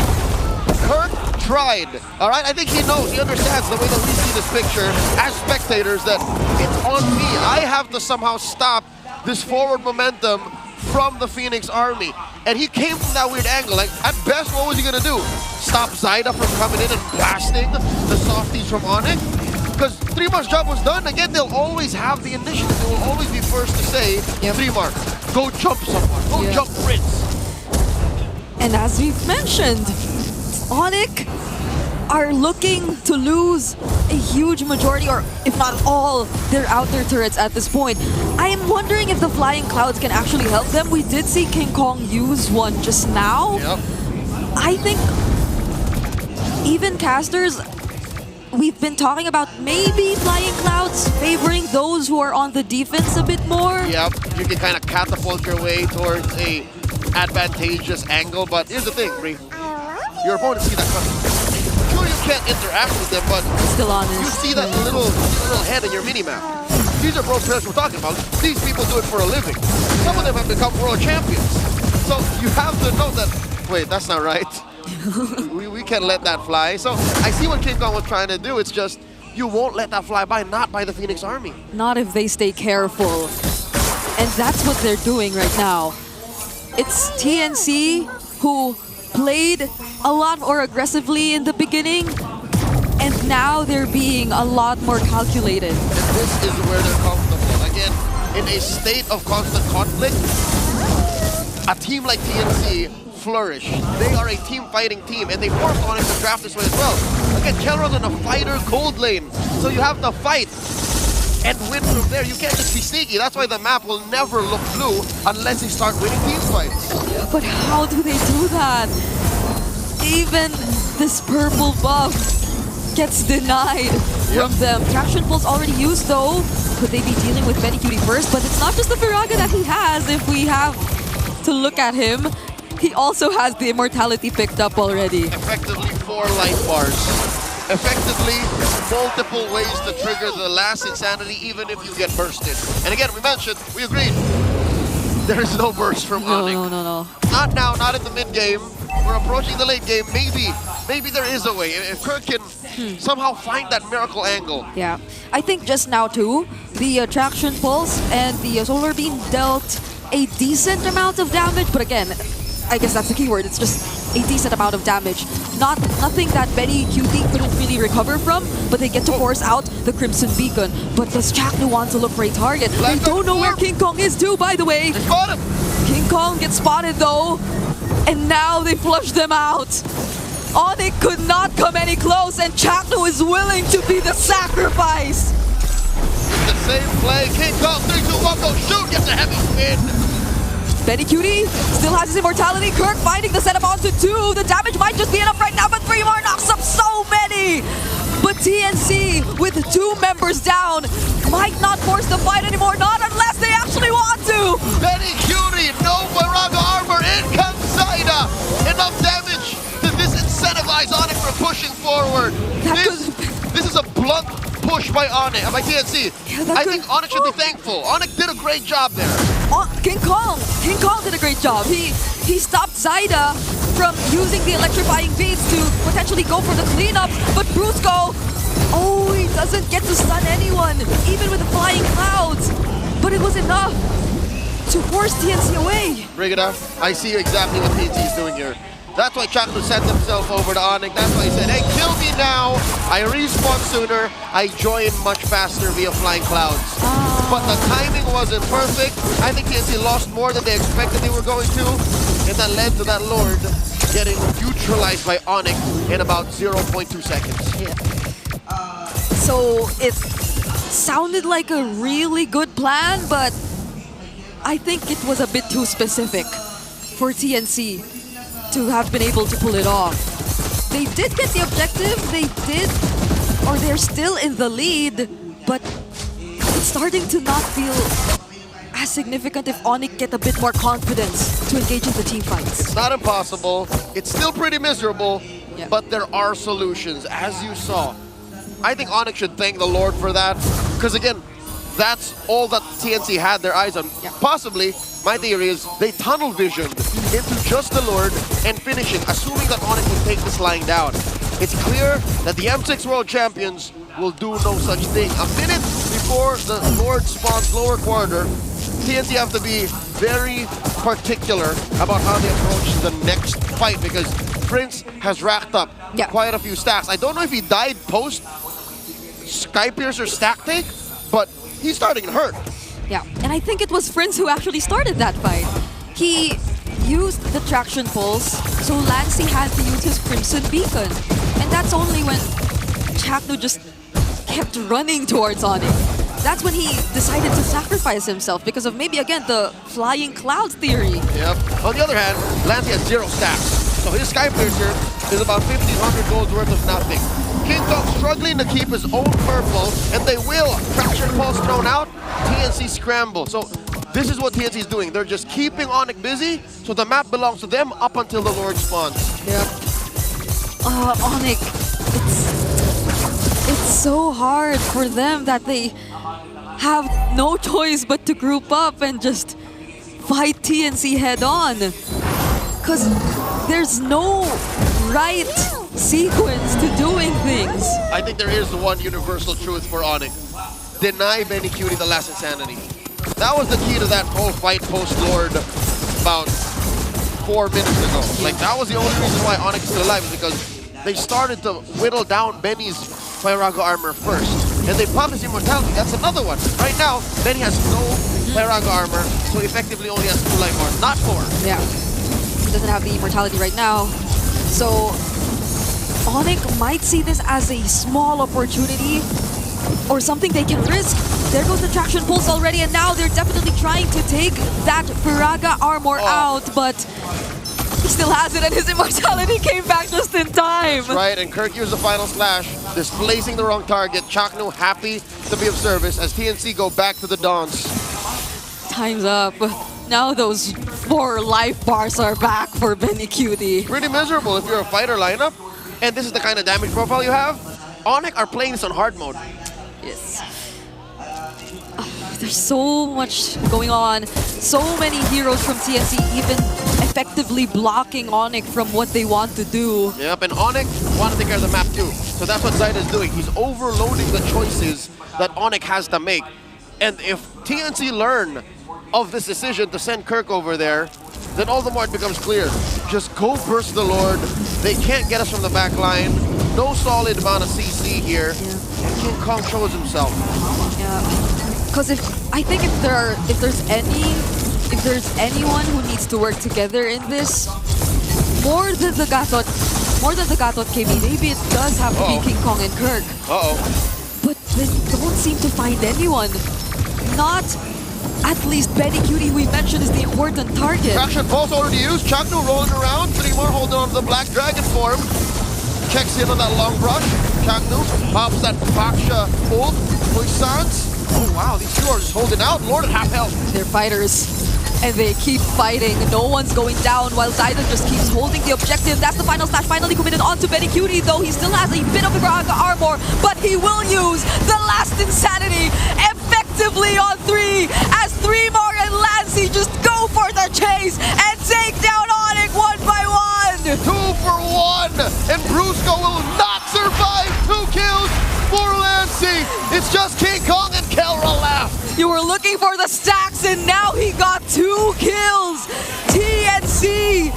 Kirk tried, all right? I think he knows, he understands the way that we see this picture as spectators that it's on me. I have to somehow stop this forward momentum from the Phoenix Army. And he came from that weird angle. Like, at best, what was he gonna do? Stop Zaida from coming in and blasting the softies from ONIC? Because Trimar's job was done. Again, they'll always have the initiative. They will always be first to say, Trimar, go jump someone. Go jump Prince. And as we've mentioned, ONIC are looking to lose a huge majority, or if not all, their outer turrets at this point. I am wondering if the flying clouds can actually help them. We did see King Kong use one just now. Yep. I think even casters, we've been talking about maybe flying clouds favoring those who are on the defense a bit more. Yep, you can kind of catapult your way towards a advantageous angle, but here's the thing, Bree. Your opponents see that coming. Sure, you can't interact with them, but still honest. You see that little head in your minimap. These are pro players we're talking about. These people do it for a living. Some of them have become world champions. So you have to know that, wait, that's not right. we can't let that fly. So I see what King Kong was trying to do. It's just, you won't let that fly by, not by the Phoenix Army. Not if they stay careful. And that's what they're doing right now. It's TNC who played a lot more aggressively in the beginning, and now they're being a lot more calculated. And this is where they're comfortable. Again, in a state of constant conflict, a team like TNC flourish. They are a team-fighting team, and they forced ONIC to draft this way as well. Again, Kelron's in a fighter cold lane, so you have to fight and win from there. You can't just be sneaky. That's why the map will never look blue unless you start winning team fights. But how do they do that? Even this purple buff gets denied from them. Traction Pulse already used though. Could they be dealing with Benny Cutie first? But it's not just the Viraga that he has. If we have to look at him, he also has the immortality picked up already. Effectively 4 light bars. Effectively, multiple ways to trigger the last insanity, even if you get bursted. And again, we mentioned, we agreed, there is no burst from ONIC. No. Not now, not in the mid game. We're approaching the late game. Maybe there is a way. If Kirk can somehow find that miracle angle. Yeah, I think just now too, the Traction Pulse and the Solar Beam dealt a decent amount of damage, but again, I guess that's the keyword. It's just a decent amount of damage. Nothing that Benny Cutie couldn't really recover from, but they get to force out the Crimson Beacon. But does Chaknu want to look for a target? They don't know where King Kong is too, by the way. King Kong gets spotted though, and now they flush them out. ONIC could not come any close, and Chaknu is willing to be the sacrifice. It's the same play. King Kong, 3, 2, 1, go shoot, gets a heavy spin. Benny Cutie still has his immortality. Kirk finding the setup onto 2. The damage might just be enough right now, but 3 more knocks up so many. But TNC, with 2 members down, might not force the fight anymore, not unless they actually want to. Benny Cutie, no Viraga armor, in comes Zaida. Enough damage to disincentivize ONIC from pushing forward. This is a blunt push by TNC. I think ONIC should be thankful. ONIC did a great job there. King Kong did a great job. He stopped Zyda from using the electrifying beats to potentially go for the cleanup, but Brusco, he doesn't get to stun anyone, even with the flying clouds. But it was enough to force TNC away. Brigida, I see exactly what TNC is doing here. That's why Chaknu sent himself over to ONIC. That's why he said, hey, kill me now. I respawn sooner. I join much faster via flying clouds. But the timing wasn't perfect. I think TNC lost more than they expected they were going to. And that led to that Lord getting neutralized by ONIC in about 0.2 seconds. Yeah. So it sounded like a really good plan, but I think it was a bit too specific for TNC to have been able to pull it off. They did get the objective, they're still in the lead, but it's starting to not feel as significant if ONIC get a bit more confidence to engage in the team fights. It's not impossible, it's still pretty miserable, but there are solutions, as you saw. I think ONIC should thank the Lord for that, because again, that's all that TNC had their eyes on. Possibly, my theory is they tunnel visioned into just the Lord and finishing, assuming that ONIC will take this lying down. It's clear that the M6 World Champions will do no such thing. A minute before the Lord spawns lower quarter, TNC have to be very particular about how they approach the next fight, because Prince has racked up quite a few stacks. I don't know if he died post Skypiercer stack take, but he's starting to hurt. Yeah, and I think it was Prince who actually started that fight. He used the traction pulse, so Lancey had to use his Crimson Beacon. And that's only when Chaknu just kept running towards ONIC. That's when he decided to sacrifice himself because of maybe, again, the flying clouds theory. Yep. On the other hand, Lancey has 0 stacks. So his Skypiercer is about 1,500 golds worth of nothing. King Kong struggling to keep his own purple, and they will. Fraction pulse thrown out, TNC scramble. So this is what TNC is doing. They're just keeping ONIC busy, so the map belongs to them up until the Lord spawns. Yep. ONIC, it's so hard for them that they have no choice but to group up and just fight TNC head on. Because there's no right sequence to doing things. I think there is one universal truth for ONIC. Deny Benny Cutie the last insanity. That was the key to that whole fight post-Lord about 4 minutes ago. Like, that was the only reason why ONIC is still alive, is because they started to whittle down Benny's Pyraga armor first. And they popped his immortality. That's another one. Right now, Benny has no Pyraga armor, so effectively only has 2 life bars, not 4. Yeah. He doesn't have the immortality right now. So ONIC might see this as a small opportunity or something they can risk. There goes the traction pulse already, and now they're definitely trying to take that Pyraga armor out, but he still has it, and his immortality came back just in time. That's right, and Kirk used the final slash, displacing the wrong target. Chaknu happy to be of service as TNC go back to the dance. Time's up. Now those 4 life bars are back for Benny Cutie. Pretty miserable if you're a fighter lineup, and this is the kind of damage profile you have. ONIC are playing this on hard mode. Yes. There's so much going on. So many heroes from TNC even effectively blocking ONIC from what they want to do. Yep, and ONIC want to take care of the map too. So that's what Zyda is doing. He's overloading the choices that ONIC has to make. And if TNC learn of this decision to send Kirk over there, then all the more it becomes clear. Just go burst the Lord. They can't get us from the back line. No solid amount of CC here. And King Kong shows himself. Yeah. Because I think if there's anyone who needs to work together in this, more than the Gatot KB, maybe it does have to be King Kong and Kirk. But they don't seem to find anyone. Not at least Benny Cutie, who we mentioned is the important target. Traction pulse already used. Chaknu rolling around. 3 more holding on to the Black Dragon form. Checks in on that long brush. Chaknu pops that Baksha ult. Puissance. Oh wow, these 2 are just holding out. Lord at half health. They're fighters. and they keep fighting. No one's going down while Zayda just keeps holding the objective. That's the final slash finally committed onto Cutie, though he still has a bit of the Graga armor, but he will use the last insanity effectively on 3 as 3 more and Lancy just go for the chase and take down ONIC 1 by 1. 2 for 1, and Brusco will not survive 2 kills for Lancy. It's just King Kong and Kelra left. You were looking for the stacks and now he got 2 kills. TNC,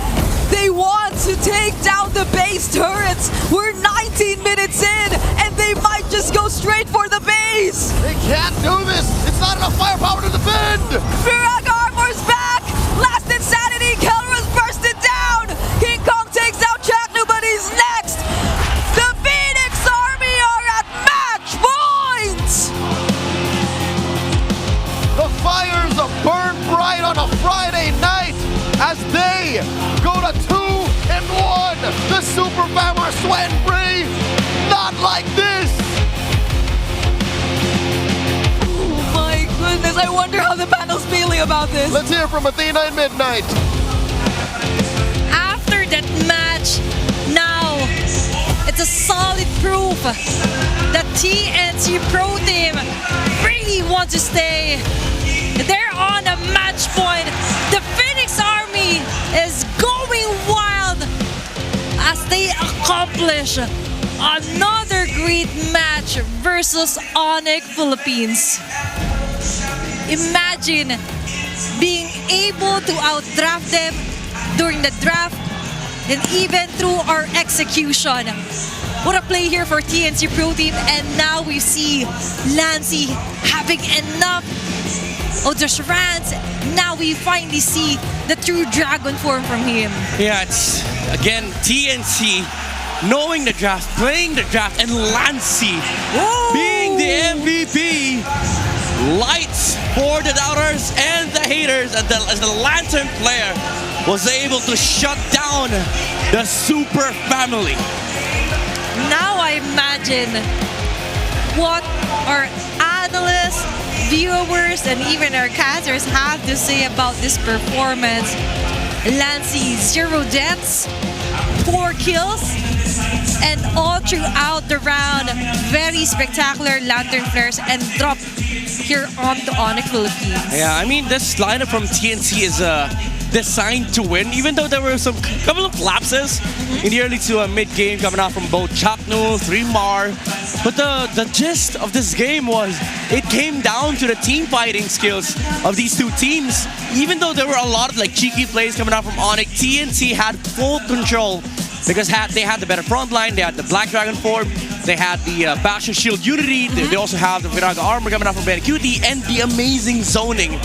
they want to take down the base turrets. We're 19 minutes in and they might just go straight for the base. They can't do this. It's not enough firepower to defend. Viraga armor's back. Last insanity. Kelra's bursted down. King Kong takes out Chaknu, but he's next. The Phoenix Army are at match point. The fires burn bright on a Friday night as they go to 2-1. The Super Fam are sweating free. Not like this. Oh my goodness, I wonder how the panel's feeling about this. Let's hear from Athena and Midnight. After that match, now it's a solid proof that TNC Pro Team really wants to stay. They're on a match point. The Phoenix Army is going wild as they accomplish another great match versus ONIC Philippines. Imagine being able to outdraft them during the draft and even through our execution. What a play here for TNC Pro Team, and now we see Lancy having enough of the charades. Now we finally see the true dragon form from him. Yeah, it's again TNC knowing the draft, playing the draft, and Lancy being the MVP. Lights for the doubters and the haters, and as the Lantern player was able to shut down the Super Family. Now I imagine what our analysts, viewers, and even our casters have to say about this performance. Lancy, 0 deaths, 4 kills, and all throughout the round, very spectacular Lantern flares and drop here on the ONIC Philippines. Yeah, I mean, this lineup from TNC is designed to win, even though there were some couple of lapses in the early to mid-game coming out from both Chaknu, 3mar. But the gist of this game was it came down to the team fighting skills of these two teams. Even though there were a lot of like cheeky plays coming out from ONIC, TNC had full control because they had the better front line, they had the Black Dragon form, they had the Bastion Shield Unity, they also have the Viraga armor coming out from Cutie, and the amazing zoning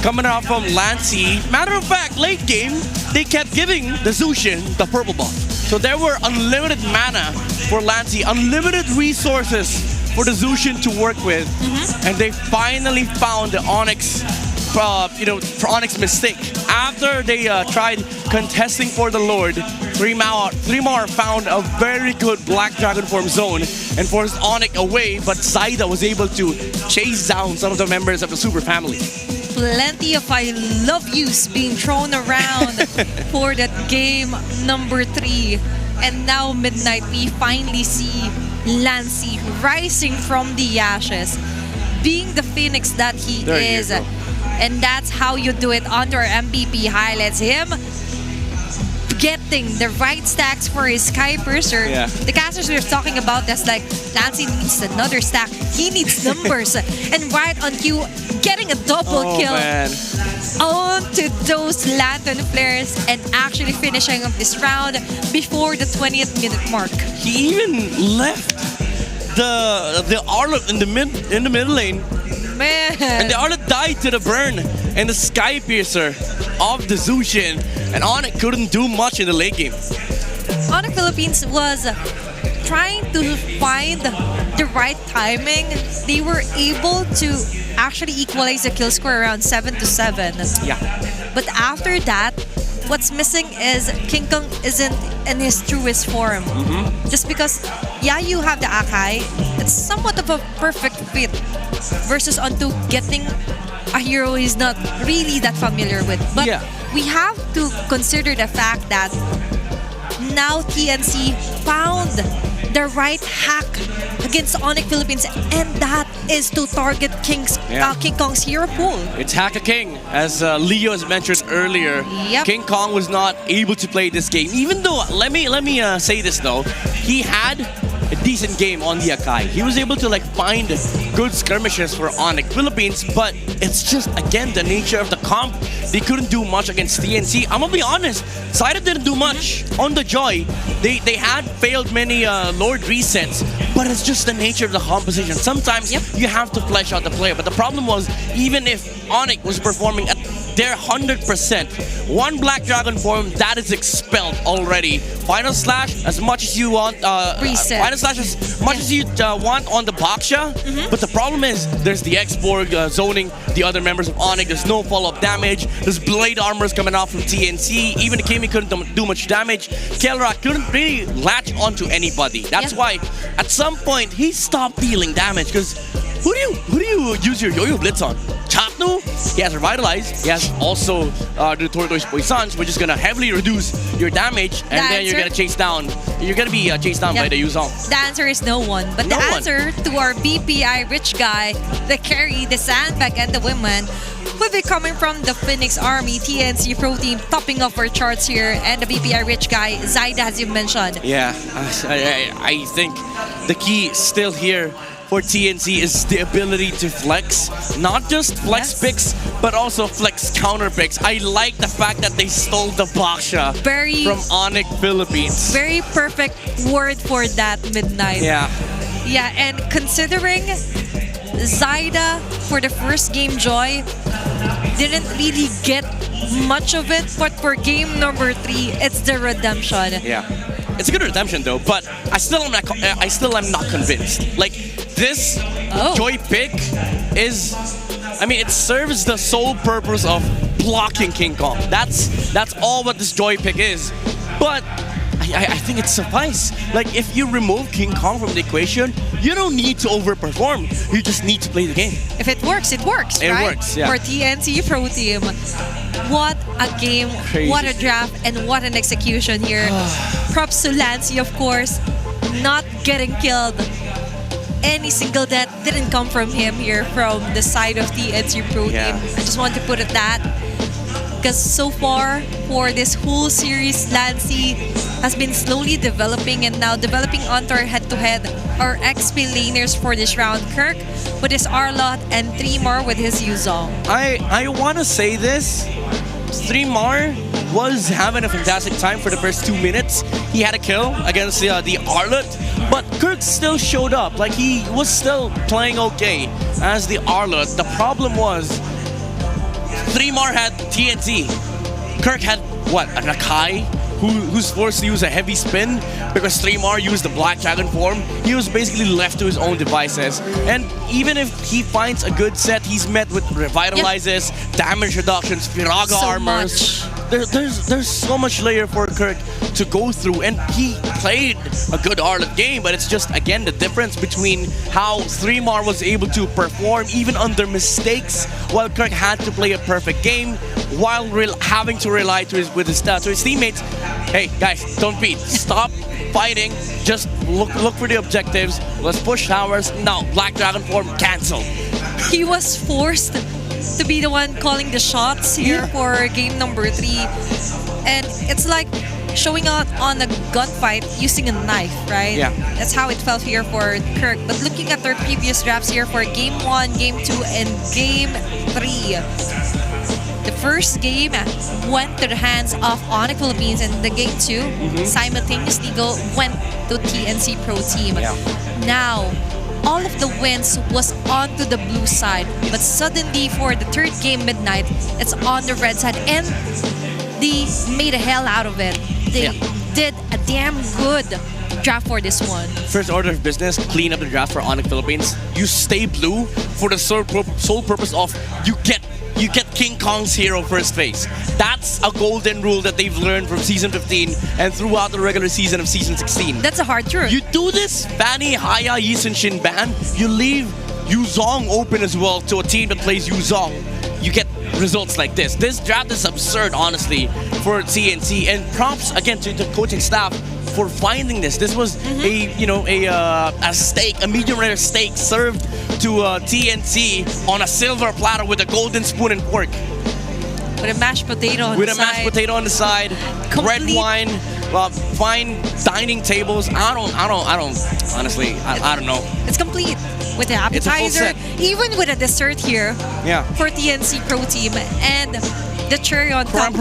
coming out from Lancy. Matter of fact, late game, they kept giving the Zushin the purple buff. So there were unlimited mana for Lancy, unlimited resources for the Zushin to work with, and they finally found the ONIC, for ONIC's mistake. After they tried contesting for the Lord, 3mar found a very good Black Dragon form zone and forced ONIC away, but Zayda was able to chase down some of the members of the Super Family. Plenty of I love yous being thrown around for that game number 3. And now Midnight, we finally see Lancy rising from the ashes, being the phoenix that he is. And that's how you do it under MVP highlights. Him getting the right stacks for his Sky Purser. Yeah. The casters we were talking about, that's like, Lancy needs another stack. He needs numbers. And right on cue, getting a double kill onto those Lantern flares and actually finishing up this round before the 20th minute mark. He even left the Arlet in the middle lane. Man. And the Arlet died to the burn and the Sky Piercer of the Zushin, and ONIC couldn't do much in the late game. ONIC Philippines was trying to find the right timing. They were able to actually equalize the kill score around 7-7. Yeah. But after that, what's missing is King Kong isn't in his truest form. Just because, yeah, you have the Akai, it's somewhat of a perfect fit versus onto getting a hero he's not really that familiar with. But Yeah. we have to consider the fact that now TNC found the right hack against ONIC Philippines, and that is to target King Kong's hero pool. It's Hack a King, as Leo has mentioned earlier. Yep. King Kong was not able to play this game, even though let me say this though, he had a decent game on the Akai. He was able to like find good skirmishes for ONIC Philippines, but it's just again the nature of the comp. They couldn't do much against TNC. I'm gonna be honest, Saida didn't do much on the Joy. They had failed many Lord resets, but it's just the nature of the composition. Sometimes you have to flesh out the player, but the problem was, even if ONIC was performing at their 100%, one Black Dragon form that is expelled already. Final Slash as much as you want, Final Slash as much as you want on the Baksha, but the problem is there's the X-Borg zoning the other members of ONIC. There's no follow-up damage. There's blade armors coming out from TNC. Even Kimi couldn't do much damage. Kelra couldn't really latch onto anybody. That's why at some point he stopped dealing damage, because who do you use your Yo-Yo Blitz on? Chapnu, he has Revitalize, he has also the Tortoise Poisons, which is gonna heavily reduce your damage, and then you're gonna be chased down by the Yuzong. The answer is no one. But the answer to our BPI rich guy, the carry, the sandbag, and the women will be coming from the Phoenix Army, TNC Pro Team, topping off our charts here, and the BPI rich guy, Zaida, as you mentioned. Yeah, I think the key still here for TNC is the ability to flex. Not just flex picks, but also flex counter picks. I like the fact that they stole the Baksha from ONIC Philippines. Very perfect word for that, Midnight. Yeah. Yeah, and considering Zaida for the first game Joy didn't really get much of it, but for game number 3, it's the redemption. Yeah. It's a good redemption though, but I still am not convinced. Like, this Joy pick is, I mean, it serves the sole purpose of blocking King Kong. That's all what this Joy pick is. But I think it suffices. Like, if you remove King Kong from the equation, you don't need to overperform. You just need to play the game. If it works, it works, It right? works, yeah. For TNC Pro Team. What a game, Crazy. what a draft, and what an execution here. Props to Lancy, of course, not getting killed. Any single death didn't come from him here from the side of TNC Pro Team. I just want to put it that. Because so far, for this whole series, Lancy has been slowly developing and now developing onto our head-to-head, our XP laners for this round. Kirk with his Arlot and 3 with his Yuzong. I want to say this. 3 was having a fantastic time for the first 2 minutes. He had a kill against the Arlot, but Kirk still showed up. Like, he was still playing okay as the Arlot. The problem was 3 had TNT. Kirk had, what, an Akai? Who's forced to use a heavy spin because 3 used the Black Dragon form. He was basically left to his own devices. And even if he finds a good set, he's met with revitalizes, damage reductions, Firaga armors. There's so much layer for Kirk to go through, and he played a good Arlot game, but it's just, again, the difference between how 3 was able to perform even under mistakes, while Kirk had to play a perfect game while having to rely to his teammates. Hey guys, don't beat. Stop fighting. Just look for the objectives. Let's push towers. Now, Black Dragon form cancel. He was forced to be the one calling the shots here for game number 3. And it's like showing out on a gunfight using a knife, right? Yeah. That's how it felt here for Kirk. But looking at their previous drafts here for game 1, game 2, and game 3. The first game went to the hands of ONIC Philippines, and the game 2 simultaneously went to TNC Pro Team. Now, all of the wins was onto the blue side, but suddenly for the 3rd game, Midnight, it's on the red side, and they made a hell out of it. They did a damn good draft for this one. First order of business, clean up the draft for ONIC Philippines. You stay blue for the sole purpose of you get King Kong's hero first phase. That's a golden rule that they've learned from Season 15 and throughout the regular season of Season 16. That's a hard truth. You do this Fanny, Haya, Yi Sun Shin ban, you leave Yuzong Open as well to a team that plays Yuzong, you get results like this. This draft is absurd, honestly, for TNC. And props again to the coaching staff for finding this. This was a steak, a medium rare steak served to TNC on a silver platter with a golden spoon and pork. With a mashed potato on the side. With a mashed potato on the side, red wine, fine dining tables. I don't honestly, I don't know. It's complete with the appetizer, even with a dessert here. Yeah. For TNC Pro Team and the cherry on top.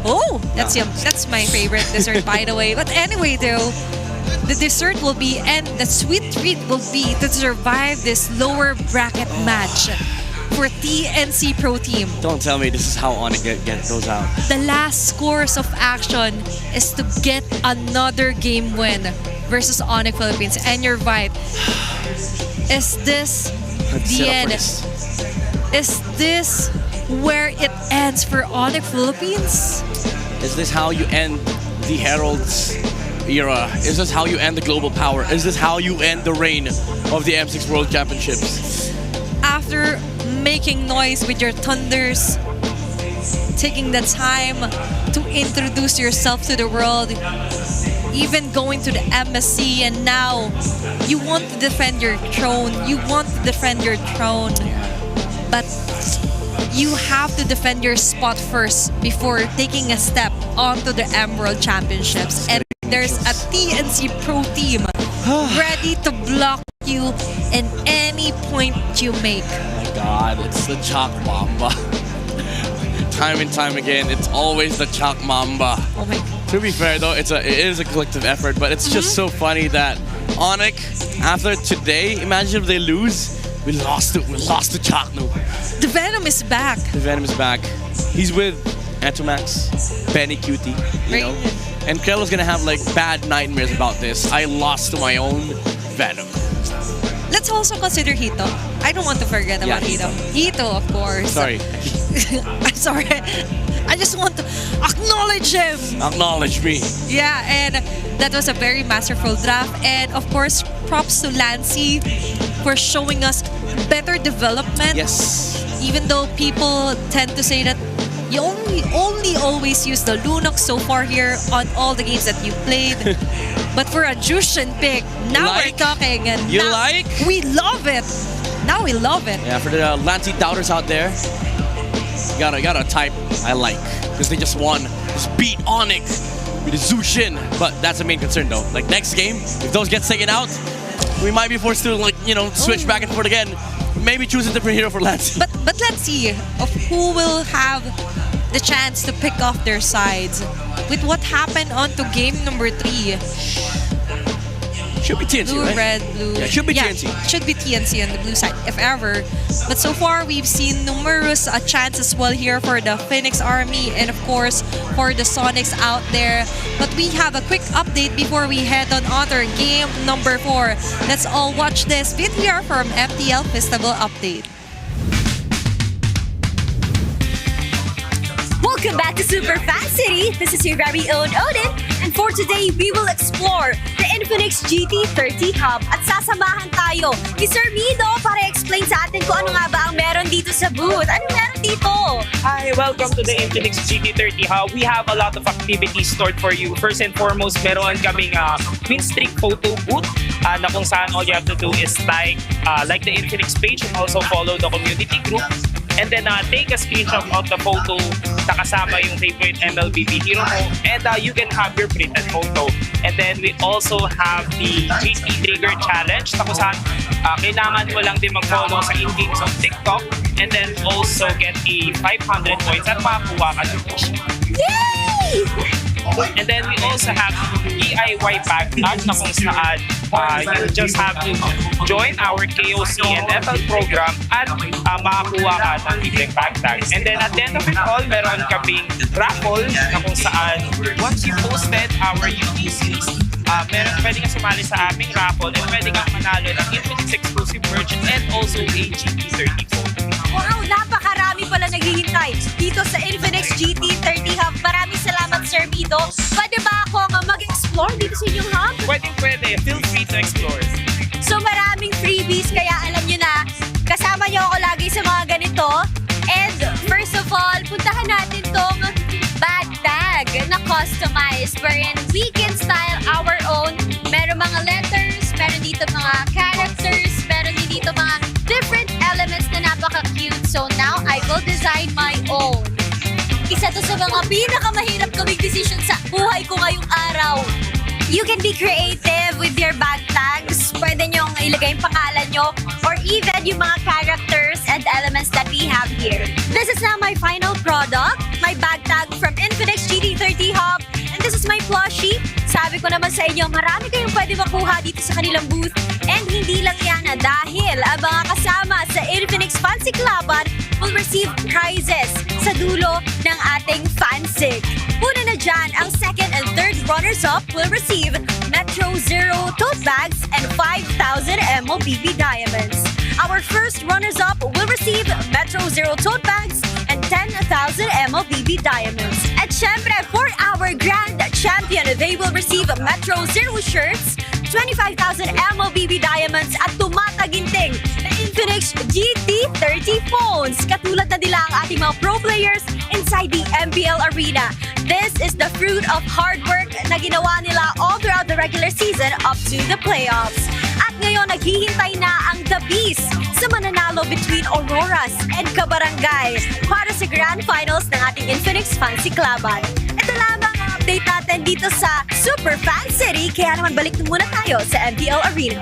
Oh, that's yum. That's my favorite dessert, by the way. But anyway, though, the dessert will be, and the sweet treat will be to survive this lower bracket match for TNC Pro Team. Don't tell me this is how ONIC get those out. The last course of action is to get another game win versus ONIC Philippines. And you're right. Is this the end? Is this where it ends for ONIC Philippines? Is this how you end the Herald's era? Is this how you end the global power? Is this how you end the reign of the M6 World Championships? After making noise with your thunders, taking the time to introduce yourself to the world, even going to the MSC, and now you want to defend your throne. You want to defend your throne, but you have to defend your spot first before taking a step onto the Emerald Championships. And there's a TNC Pro Team ready to block you in any point you make. Oh my God, it's the Chalk Mamba. Time and time again, it's always the Chalk Mamba. Oh my God. To be fair though, it is a collective effort, but it's just so funny that ONIC, after today, imagine if they lose, we lost to Chalk now. The Venom is back. The Venom is back. He's with Etomax, Benny Cutie, you know. And Krelo's gonna have like bad nightmares about this. I lost to my own Venom. Let's also consider Hito. I don't want to forget about Hito. Hito, of course. Sorry. I'm sorry. I just want to acknowledge him. Acknowledge me. Yeah, and that was a very masterful draft. And of course, props to Lancy for showing us better development. Yes. Even though people tend to say that you only always use the Lunox so far here on all the games that you played. But for a Jushin pick, now we're talking, and you now like? We love it. Now we love it. Yeah, for the Lancy doubters out there, you gotta type I like, because they just won, just beat ONIC with the Zushin. But that's the main concern though. Like next game, if those get taken out, we might be forced to switch back and forth again. Maybe choose a different hero for Lancy. But let's see of who will have the chance to pick off their sides with what happened onto game number 3. Should be TNC, blue, right? red, blue. Yeah, should be TNC. Should be TNC on the blue side, if ever. But so far, we've seen numerous chances as well here for the Phoenix Army and, of course, for the Sonics out there. But we have a quick update before we head on other game number 4. Let's all watch this video from MTL Festival Update. Welcome back to Super Fan City. This is your very own Odin. And for today, we will explore the Infinix GT30 Hub at sasamahan tayo ni Sir Mido para explain sa atin kung ano nga ba ang meron dito sa booth. Ano meron dito? Hi, welcome to the Infinix GT30 Hub. We have a lot of activities stored for you. First and foremost, meron kaming win streak photo booth na kung saan all you have to do is like the Infinix page and also follow the community group. And then take a screenshot of the photo na kasama yung favorite MLBB hero mo, and you can have your printed photo. And then we also have the GT Trigger Challenge na kung saan kailangan mo lang din mag-follow sa in-games of TikTok, and then also get a 500 points at makakuha ka dito. Yay! And then we also have DIY package na kung saan you just have to join our KOC and FL program at makakuha ka ng libreng backtags. And then at the end of it all, meron kaming raffle na kung saan once you posted our UTCs, pwede ka sumali sa aming raffle and pwede kang manalo ng Infinix exclusive merch and also a GT30 phone. Wow, napakarami pala naghihintay dito sa Infinix GT30 Hub. Maraming salamat, Sir Mido. Pwede ba ako mag-explore dito sa inyong hub? Pwede. Feel free to explore. So maraming freebies, kaya alam nyo na, is wherein we can style our own. Meron mga letters, meron dito mga characters, meron din dito mga different elements na napaka-cute. So now, I will design my own. Isa to sa mga pinakamahirap gawing decision sa buhay ko ngayong araw. You can be creative with your bag tags. Pwede nyong ilagay yung pangalan nyo or even yung mga characters and elements that we have here. This is now my final product, my bag tag from Infinix GT30 Hub. And this is my plushie. Sabi ko naman sa inyo, marami kayong pwede makuha dito sa kanilang booth. And hindi lang yan dahil ang mga kasama sa Infinix Fancy Cluban will receive prizes sa dulo ng ating fansig. Una na dyan, ang second and third runners-up will receive Metro Zero tote bags and 5,000 MLBB diamonds. Our first runners-up will receive Metro Zero tote bags and 10,000 MLBB diamonds. At syempre, for our grand champion, they will receive Metro Zero shirts, 25,000 MLBB diamonds at tumataginting na Infinix GT30 phones. Katulad na nila ang ating mga pro players inside the MPL arena. This is the fruit of hard work na ginawa nila all throughout the regular season up to the playoffs. At ngayon, naghihintay na ang The Beast sa mananalo between Auroras and Kabarangay para sa Grand Finals ng ating Infinix Fancy Cluban. Ito lamang ang update natin dito sa Super Fan City, kaya naman balik na muna tayo sa MPL Arena.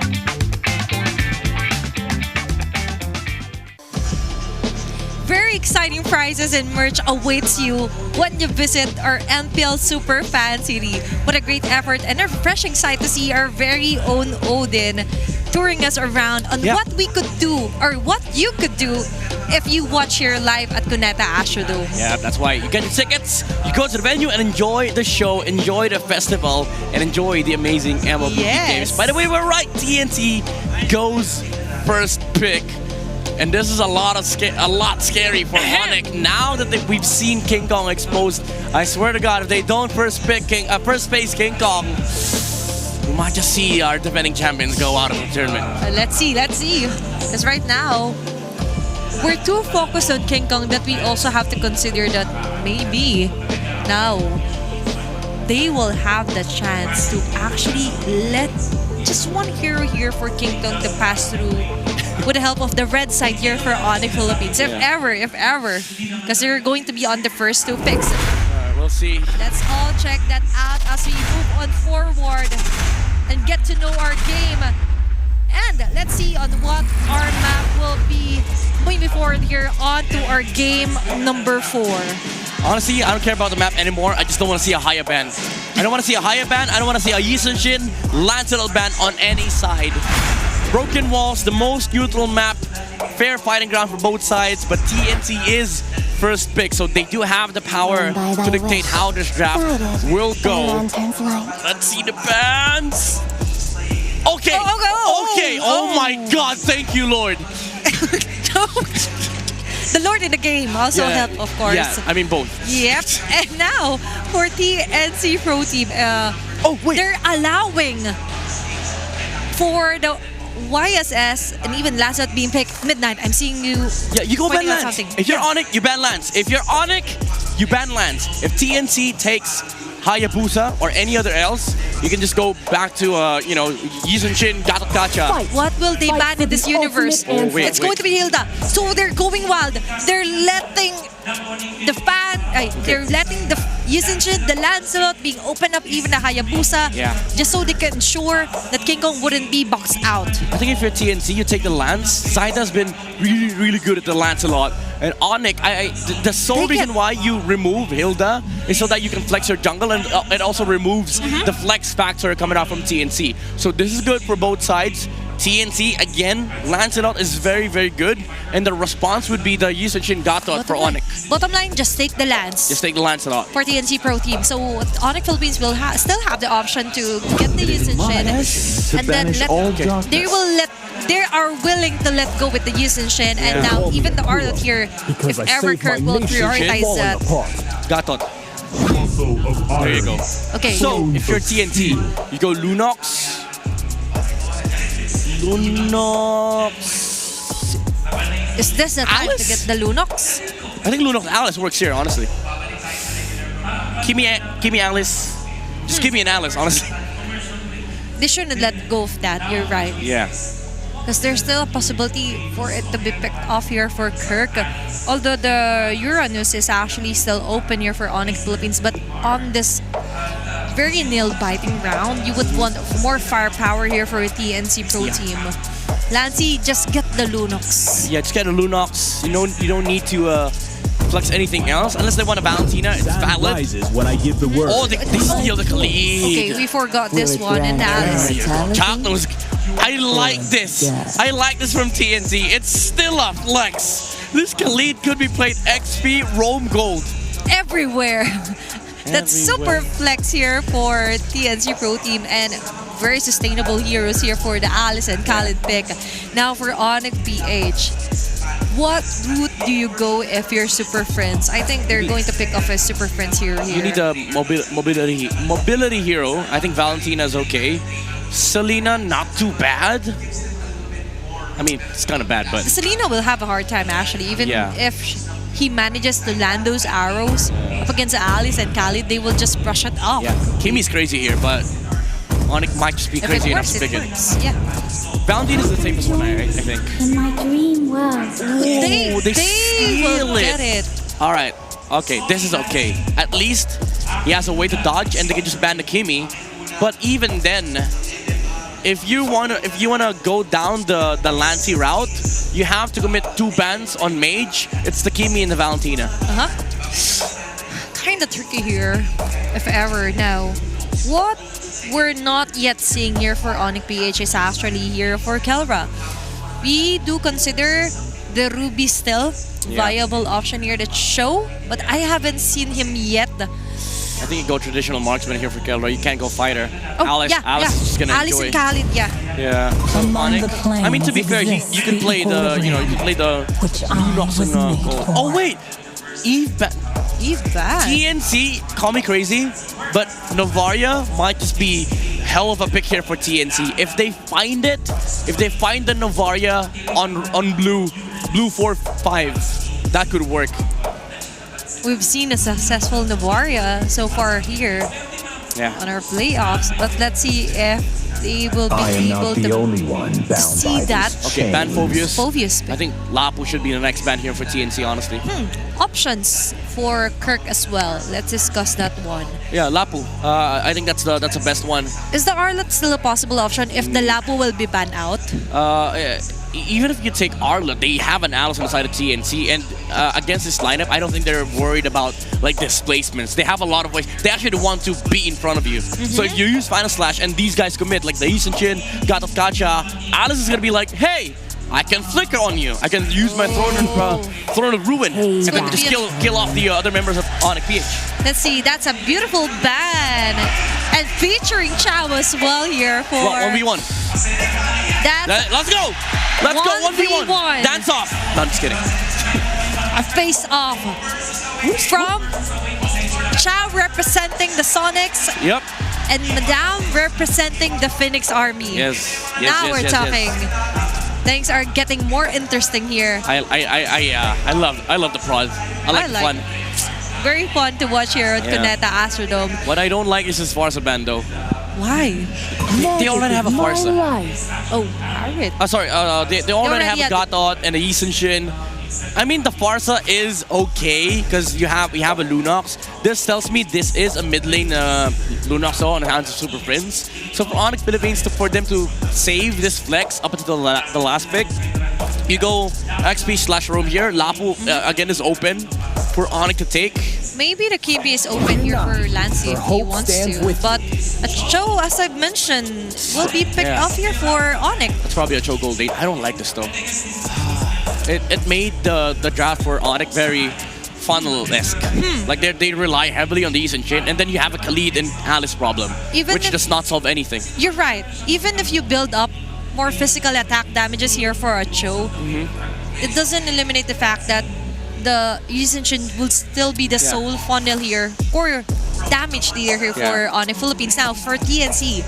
Very exciting prizes and merch awaits you when you visit our MPL Super Fan City. What a great effort and a refreshing sight to see our very own Odin touring us around on what we could do or what you could do if you watch here live at Cuneta Astrodome. Yeah, that's why you get your tickets, you go to the venue and enjoy the show, enjoy the festival, and enjoy the amazing MLBB games. By the way, we're right. TNT goes first pick. And this is a lot scary for ONIC. Now that we've seen King Kong exposed, I swear to God, if they don't first place King Kong, we might just see our defending champions go out of the tournament. Let's see. Because right now, we're too focused on King Kong that we also have to consider that maybe now they will have the chance to actually let just one hero here for King Kong to pass through with the help of the red side here for ONIC Philippines, if ever, because they're going to be on the first two picks. We'll see. Let's all check that out as we move on forward and get to know our game. And let's see on what our map will be moving forward here on to our game number 4. Honestly, I don't care about the map anymore. I just don't want to see a higher ban. I don't want to see a higher ban. I don't want to see a Yisenshin Lancelot ban on any side. Broken walls, the most neutral map, fair fighting ground for both sides, but TNT is first pick, so they do have the power to dictate how this draft will go. Let's see the bans. Okay, okay, oh my God, thank you, Lord. The Lord in the game also help, of course. Yeah, I mean both. Yep, and now for TNC Pro Team, they're allowing for the YSS and even Lancelot being picked midnight. I'm seeing you. Yeah, you go ban Lance. If you're ONIC, you ban Lance. If you're ONIC, you ban Lance. If TNC takes Hayabusa or any other else, you can just go back to Yisenshin, Gacha. What will they ban in this universe? It's going to be Hilda. So they're going wild. They're letting the they're letting the Yisenshin, the Lancelot being opened up, even the Hayabusa, just so they can ensure that King Kong wouldn't be boxed out. I think if you're TNC, you take the Lance. Saida's been really, really good at the Lancelot. And ONIC, the sole reason why you remove Hilda is so that you can flex your jungle, and it also removes the flex factor coming out from TNC. So this is good for both sides. TNC, again, Lancelot is very, very good. And the response would be the Yisenshin Gatot for ONIC. Bottom line, just take the Lance. Just take the Lancelot. For TNC Pro Team. So ONIC Philippines will still have the option to get the Yisenshin. And then they are willing to let go with the Yisenshin. And now even the Arlot here, if ever Kirk will prioritize that. Gatot. There you go. Okay. So if you're TNT, you go Lunox. Is this the time to get the Lunox? I think Lunox Alice works here, honestly. Kimi Alice, Just give me an Alice, honestly. They shouldn't let go of that. You're right. Yeah. Because there's still a possibility for it to be picked off here for Kirk. Although the Uranus is actually still open here for ONIC Philippines, but on this very nail-biting round, you would want more firepower here for a TNC Pro team. Lancy, just get the Lunox. Yeah, just get a Lunox. You don't need to flex anything else unless they want a Valentina. It's valid. When I give the word. Oh, they steal the Khalid. Okay, we forgot this one and Alice. Chatnos. I like this. I like this from TNC. It's still a flex. This Khalid could be played XP Rome Gold. Everywhere. That's super flex here for TNC Pro team and very sustainable heroes here for the Alice and Khalid pick. Now for ONIC PH. What route do you go if you're Super Friends? I think they're going to pick off a Super Friends hero here. You need a mobility hero. I think Valentina's okay. Selena, not too bad. I mean, it's kind of bad, but... Selena will have a hard time, actually. Even if he manages to land those arrows up against Alice and Khalid, they will just brush it off. Yeah, Kimi's crazy here, but ONIC might just be crazy enough to pick it. Yeah. Valentina's the safest one, I think. In my dream world. They will steal get it. All right. Okay, this is okay. At least he has a way to dodge, and they can just ban the Kimi. But even then, if you wanna go down the Lancy route, you have to commit 2 bans on Mage. It's the Kimi and the Valentina. Kind of tricky here, if ever. Now, what we're not yet seeing here for ONIC PH is actually here for Kelra. We do consider the Ruby still viable option here to show, but I haven't seen him yet. I think you go traditional marksman here for Kelra. You can't go fighter. Oh, Alice is just gonna Alice enjoy. And Khalid, Yeah. So ONIC. I mean, to be fair, you can play the Lunox and gold. Oh wait, Eve ban. TNC, call me crazy, but Novaria might just be hell of a pick here for TNC. If they find the Novaria on blue 4-5, that could work. We've seen a successful Novaria so far here on our playoffs, but let's see if they will be able to see that. Okay, ban Phobius. Phobius. I think Lapu should be the next ban here for TNC, honestly. Options for Kirk as well. Let's discuss that one. Yeah, Lapu. I think that's the best one. Is the Arlet still a possible option if the Lapu will be banned out? Even if you take Arla, they have an Alice inside of TNC, and against this lineup, I don't think they're worried about like displacements. They have a lot of ways. They actually want to be in front of you. So if you use Final Slash and these guys commit, like the Isenchin, God of Gacha, Alice is gonna be like, hey, I can flicker on you. I can use my Throne of Ruin and then just kill off the other members of ONIC PH. Let's see, that's a beautiful ban. And featuring Chao as well here for... Well, 1v1. Let's go! Let's go, 1v1. Dance off. No, I'm just kidding. A face-off from Chao representing the Sonics. Yep. And Madame representing the Phoenix Army. Yes. Now we're talking. Things are getting more interesting here. I love the prod. I like the fun. Very fun to watch here at Cuneta Astrodome. What I don't like is this Farsa band though. Why? They already have a Farsa. Oh, alright. Sorry, they already have a Gatot and a Isenchin. I mean, the Farsa is okay because we have a Lunox. This tells me this is a mid lane Lunox on the hands of Super Friends. So for ONIC Philippines, for them to save this flex up until the last pick, you go XP/Roam here. Lapu again is open for ONIC to take. Maybe the KB is open here for Lancy if he wants to. But a Cho, as I mentioned, will be picked off here for ONIC. That's probably a Cho Gold 8. I don't like this though. It made the draft for ONIC very funnel-esque. Like they rely heavily on the Isenchin, and then you have a Khalid and Alice problem, which does not solve anything. You're right. Even if you build up more physical attack damages here for a Cho, it doesn't eliminate the fact that the Isenchin will still be the sole funnel here or damage leader here for ONIC Philippines. Now for TNC,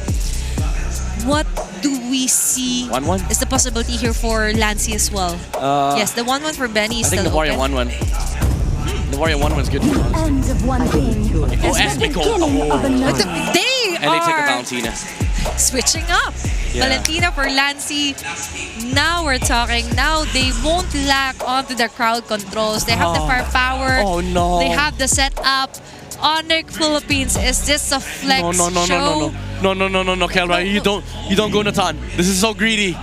what do we see 1-1 is the possibility here for Lancy as well? Yes, the 1-1 for Benny is I think still the Warrior open. 1-1. The Warrior 1 was good. End of one game. Oh, Esmico. Oh. They And they take a are Valentina. switching up. Yeah. Valentina for Lancy. Now we're talking. Now they won't lack onto the crowd controls. They have the firepower. Oh no. They have the setup. ONIC Philippines, is this a flex show? No, Kelra, you don't go Nathan. This is so greedy.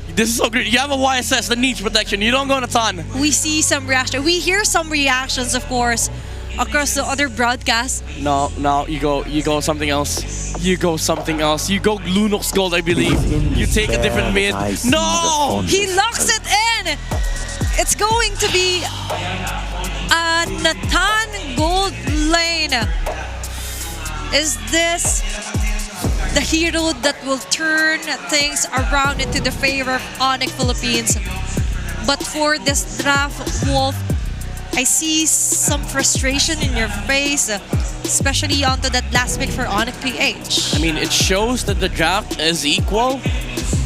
This is so greedy. You have a YSS, the niche protection. You don't go Nathan. We see some reaction. We hear some reactions, of course, across the other broadcasts. No, you go something else. You go something else. You go Lunox Gold, I believe. You take a different mid. No! He locks it in! It's going to be a Nathan Gold lane. Is this the hero that will turn things around into the favor of ONIC Philippines? But for this draft, Wolf, I see some frustration in your face, especially onto that last pick for ONIC PH. I mean, it shows that the draft is equal,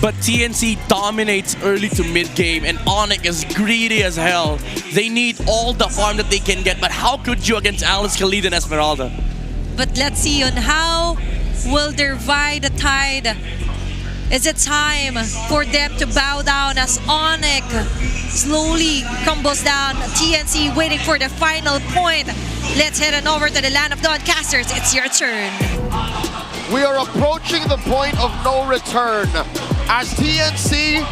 but TNC dominates early to mid-game, and ONIC is greedy as hell. They need all the farm that they can get, but how could you against Alice, Khalid, and Esmeralda? But let's see on how will they ride the tide. Is it time for them to bow down as ONIC slowly crumbles down? TNC waiting for the final point. Let's head on over to the land of Dawn-casters. It's your turn. We are approaching the point of no return as TNC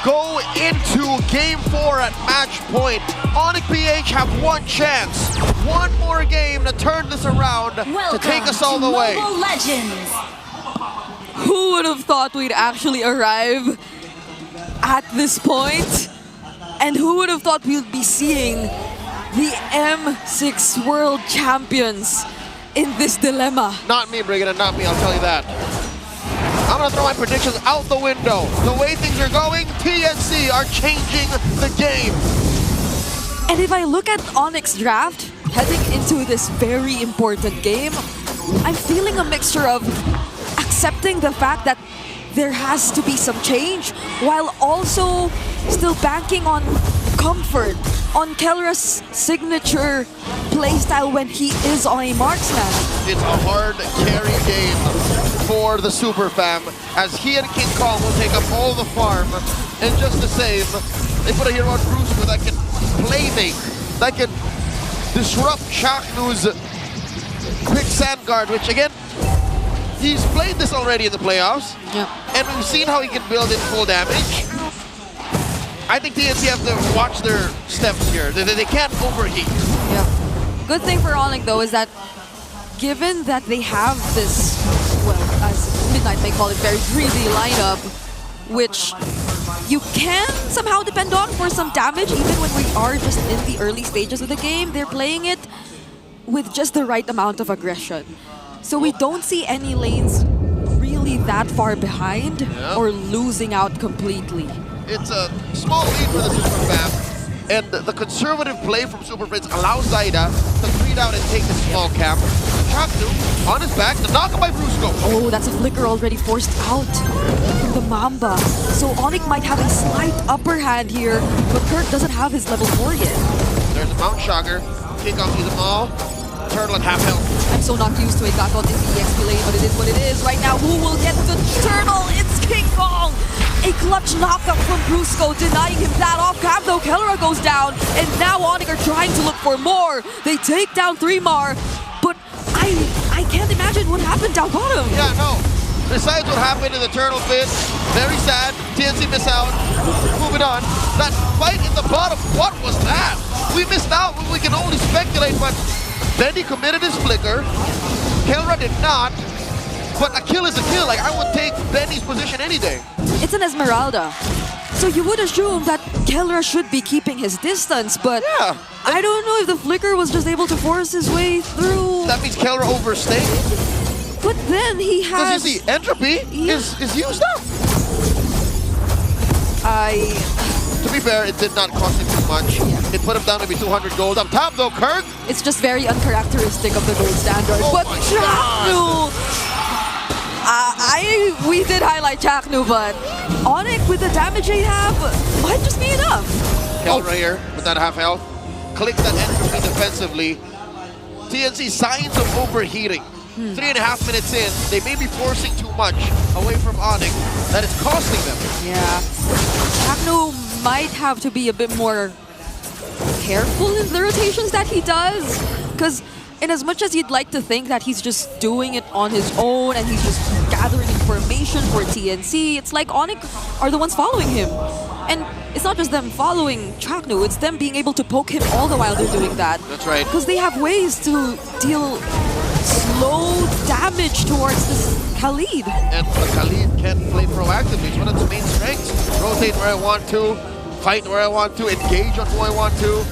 go into Game 4 at match point. ONIC PH have one chance, one more game to turn this around, to take us all the way. Mobile Legends. Who would have thought we'd actually arrive at this point? And who would have thought we'd be seeing the M6 World Champions in this dilemma? Not me, Brigida, not me, I'll tell you that. I'm gonna throw my predictions out the window. The way things are going, TNC are changing the game. And if I look at ONIC's draft, heading into this very important game, I'm feeling a mixture of accepting the fact that there has to be some change, while also still banking on comfort, on Kelra's signature playstyle when he is on a marksman. It's a hard carry game for the Super Fam, as he and King Kong will take up all the farm, and just the same, they put a hero on Brusco that can playmate, that can disrupt Chaknu's quick sand guard, which again, he's played this already in the playoffs, and we've seen how he can build in full damage. I think TNC have to watch their steps here. They can't overheat. Yeah. Good thing for ONIC though is that given that they have this, well, as Midnight may call it, very greedy lineup, which you can somehow depend on for some damage, even when we are just in the early stages of the game. They're playing it with just the right amount of aggression. So we don't see any lanes really that far behind or losing out completely. It's a small lead for the Super Fam, and the conservative play from Super Friends allows Zaida to greed out and take the small camp. Chaknu on his back, the knock by Brusco. Oh, that's a flicker already forced out from the Mamba. So ONIC might have a slight upper hand here, but Kirk doesn't have his level 4 yet. There's a Mount Shocker, kick off them all. Turtle at half health. I'm so not used to it, got out in the EXP lane, but it is what it is. Right now, who will get the turtle? It's King Kong! A clutch knockup from Brusco, denying him that off cam, though Kelra goes down, and now ONIC are trying to look for more. They take down 3mar, but I can't imagine what happened down bottom. Yeah, no. Besides what happened in the turtle pit, very sad. TNC miss out. Moving on. That fight in the bottom, what was that? We missed out. We can only speculate, but Benny committed his flicker. Kelra did not. But a kill is a kill. Like, I would take Benny's position any day. It's an Esmeralda. So you would assume that Kelra should be keeping his distance, but I don't know if the flicker was just able to force his way through. That means Kelra overstayed. But then he has... Because you see, entropy is used up. To be fair, it did not cost him too much. It put him down maybe 200 gold. Up top though, Kirk. It's just very uncharacteristic of the gold standard. Oh but Chaknu! We did highlight Chaknu, but ONIC with the damage they have might just be enough. Kelra here with that half health. click that entropy defensively. TNC signs of overheating. 3.5 minutes in, they may be forcing too much away from ONIC that it's costing them. Yeah. Chapnu might have to be a bit more careful in the rotations that he does. Because in as much as you'd like to think that he's just doing it on his own and he's just gathering information for TNC, it's like ONIC are the ones following him. And it's not just them following Chapnu, it's them being able to poke him all the while they're doing that. That's right. Because they have ways to deal slow damage towards this Khalid. And Khalid can play proactively. It's one of his main strengths. Rotate where I want to, fight where I want to, engage on who I want to.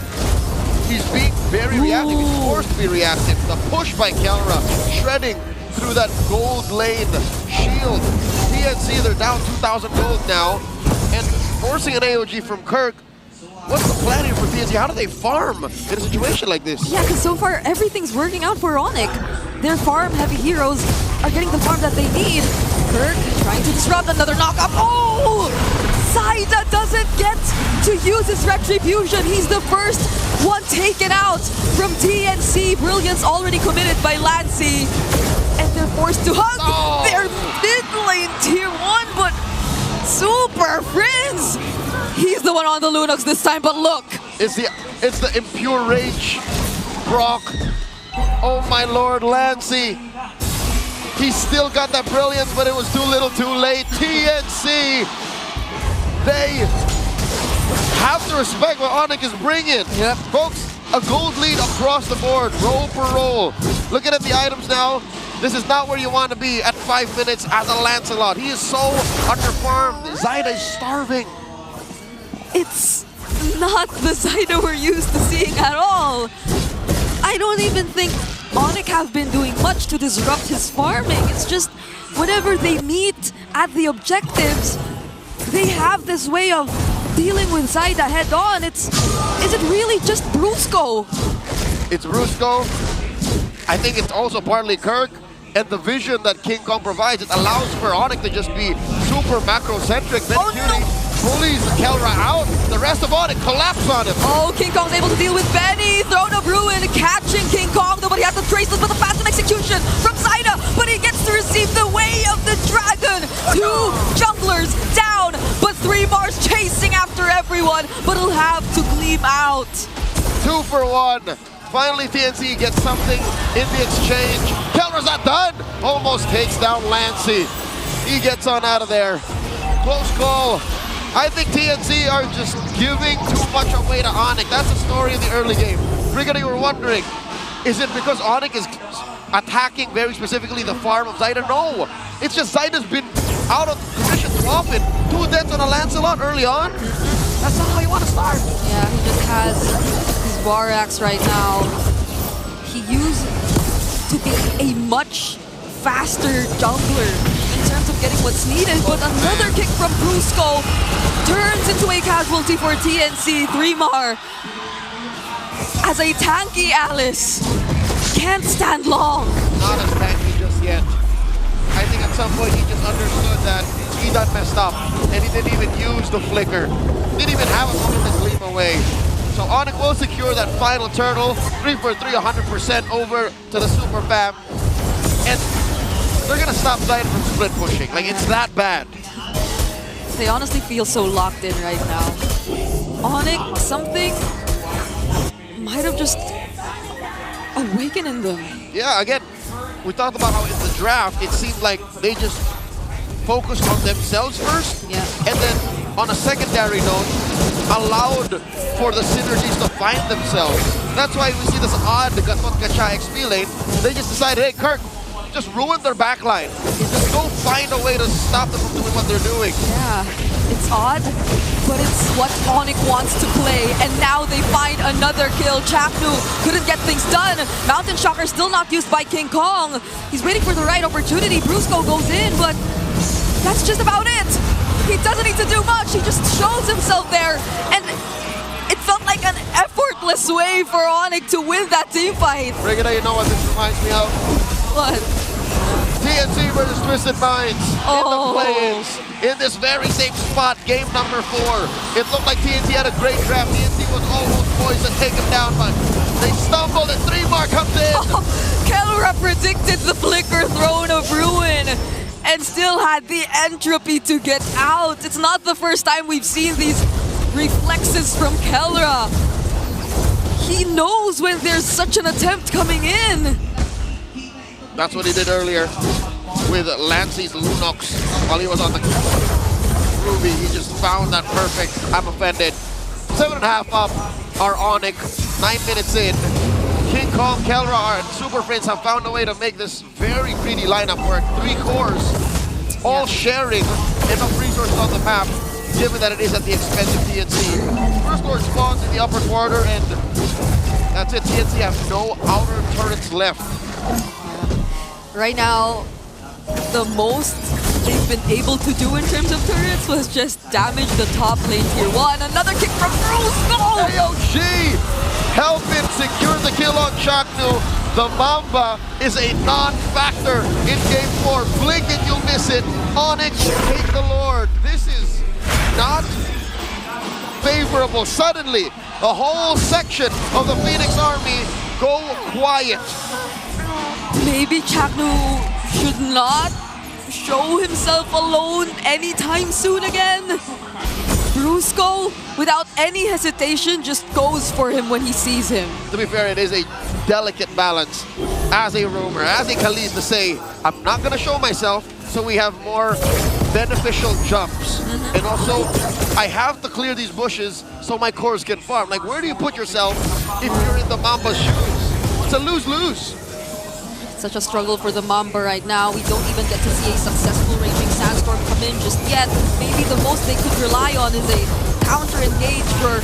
He's being very reactive. He's forced to be reactive. The push by Kelra, shredding through that gold lane shield. TNC, they're down 2,000 gold now. And forcing an AOG from Kirk. What's the plan here for TNC? How do they farm in a situation like this? Yeah, because so far everything's working out for ONIC. Their farm-heavy heroes are getting the farm that they need. Kirk trying to disrupt another knockup. Oh! Zaida doesn't get to use his retribution. He's the first one taken out from TNC. Brilliance already committed by Lancy. And they're forced to hug their mid lane tier 1, but Super Friends! He's the one on the Lunox this time, but look! It's the impure rage, Brock. Oh my lord, Lancy. He's still got that brilliance, but it was too little too late. TNC, they have to respect what ONIC is bringing. Yep. Folks, a gold lead across the board, roll for roll. Looking at the items now, this is not where you want to be at 5 minutes as a Lancelot. He is so underfarmed. Zaida is starving. It's not the Zaida we're used to seeing at all. I don't even think ONIC have been doing much to disrupt his farming. It's just whenever they meet at the objectives, they have this way of dealing with Zaida head on. Is it really just Brusco? It's Brusco. I think it's also partly Kirk. And the vision that King Kong provides, it allows for ONIC to just be super macro-centric. Then bullies Kelra out. The rest of ONIC collapse on him. Oh, King Kong's able to deal with Benny. Throne of Ruin catching King Kong. Nobody has to trace this, but the fast execution from Zaida. But he gets to receive the way of the dragon. 2 junglers down, but 3 Mars chasing after everyone. But he'll have to gleam out. 2 for 1. Finally, TNC gets something in the exchange. Kelra's not done. Almost takes down Lancy. He gets on out of there. Close call. I think TNC are just giving too much away to ONIC. That's the story in the early game. Brigada, you were wondering, is it because ONIC is attacking very specifically the farm of Zaida? No. It's just Zaida's been out of position too often. 2 deaths on a Lancelot early on. That's not how you want to start. Yeah, he just has his Varax right now. He used to be a much faster jungler in terms of getting what's needed, but another kick from Brusco turns into a casualty for TNC. 3mar as a tanky Alice can't stand long. Not as tanky just yet. I think at some point he just understood that he done messed up and he didn't even use the flicker. Didn't even have a moment to gleam away. So ONIC will secure that final turtle. 3 for 3, 100% over to the Super Fam. And they're gonna stop Zaida from split pushing. Like, it's that bad. They honestly feel so locked in right now. ONIC, something might have just awakened in them. Yeah, again, we talked about how in the draft, it seemed like they just focused on themselves first. Yeah. And then on a secondary note, allowed for the synergies to find themselves. That's why we see this odd Gatot Gacha XP lane. They just decided, hey, Kirk, just ruin their backline. Just go find a way to stop them from doing what they're doing. Yeah, it's odd, but it's what ONIC wants to play. And now they find another kill. Chapnu couldn't get things done. Mountain Shocker still not used by King Kong. He's waiting for the right opportunity. Brusco goes in, but that's just about it. He doesn't need to do much. He just shows himself there. And it felt like an effortless way for ONIC to win that team fight. Brigada, you know what this reminds me of? What? TNC versus Twisted Minds in the play-ins. In this very same spot, game number 4. It looked like TNC had a great draft. TNC was almost poised and take him down, but they stumbled and 3-mark comes in. Kelra predicted the flicker throne of ruin and still had the entropy to get out. It's not the first time we've seen these reflexes from Kelra. He knows when there's such an attempt coming in. That's what he did earlier with Lancey's Lunox while he was on the Ruby. He just found that perfect. I'm offended. 7.5 up are ONIC. 9 minutes in. King Kong, Kelra, and Super Friends have found a way to make this very greedy lineup work. 3 cores, all sharing enough resources on the map, given that it is at the expense of TNC. First core spawns in the upper quarter, and that's it. TNC have no outer turrets left. Right now, the most they've been able to do in terms of turrets was just damage the top lane tier 1. Another kick from Bruce! Goal! AOG helping secure the kill on Chaknu. The Mamba is a non-factor in Game 4. Blink and you'll miss it. ONIC, take the Lord. This is not favorable. Suddenly, a whole section of the Phoenix Army go quiet. Maybe Chaknu should not show himself alone anytime soon again. Brusco, without any hesitation, just goes for him when he sees him. To be fair, it is a delicate balance. As a roamer, as a Khalid, to say, I'm not going to show myself, so we have more beneficial jumps. And also, I have to clear these bushes so my cores can farm. Like, where do you put yourself if you're in the Mamba's shoes? It's a lose-lose. Such a struggle for the Mamba right now. We don't even get to see a successful Raging Sandstorm come in just yet. Maybe the most they could rely on is a counter-engage for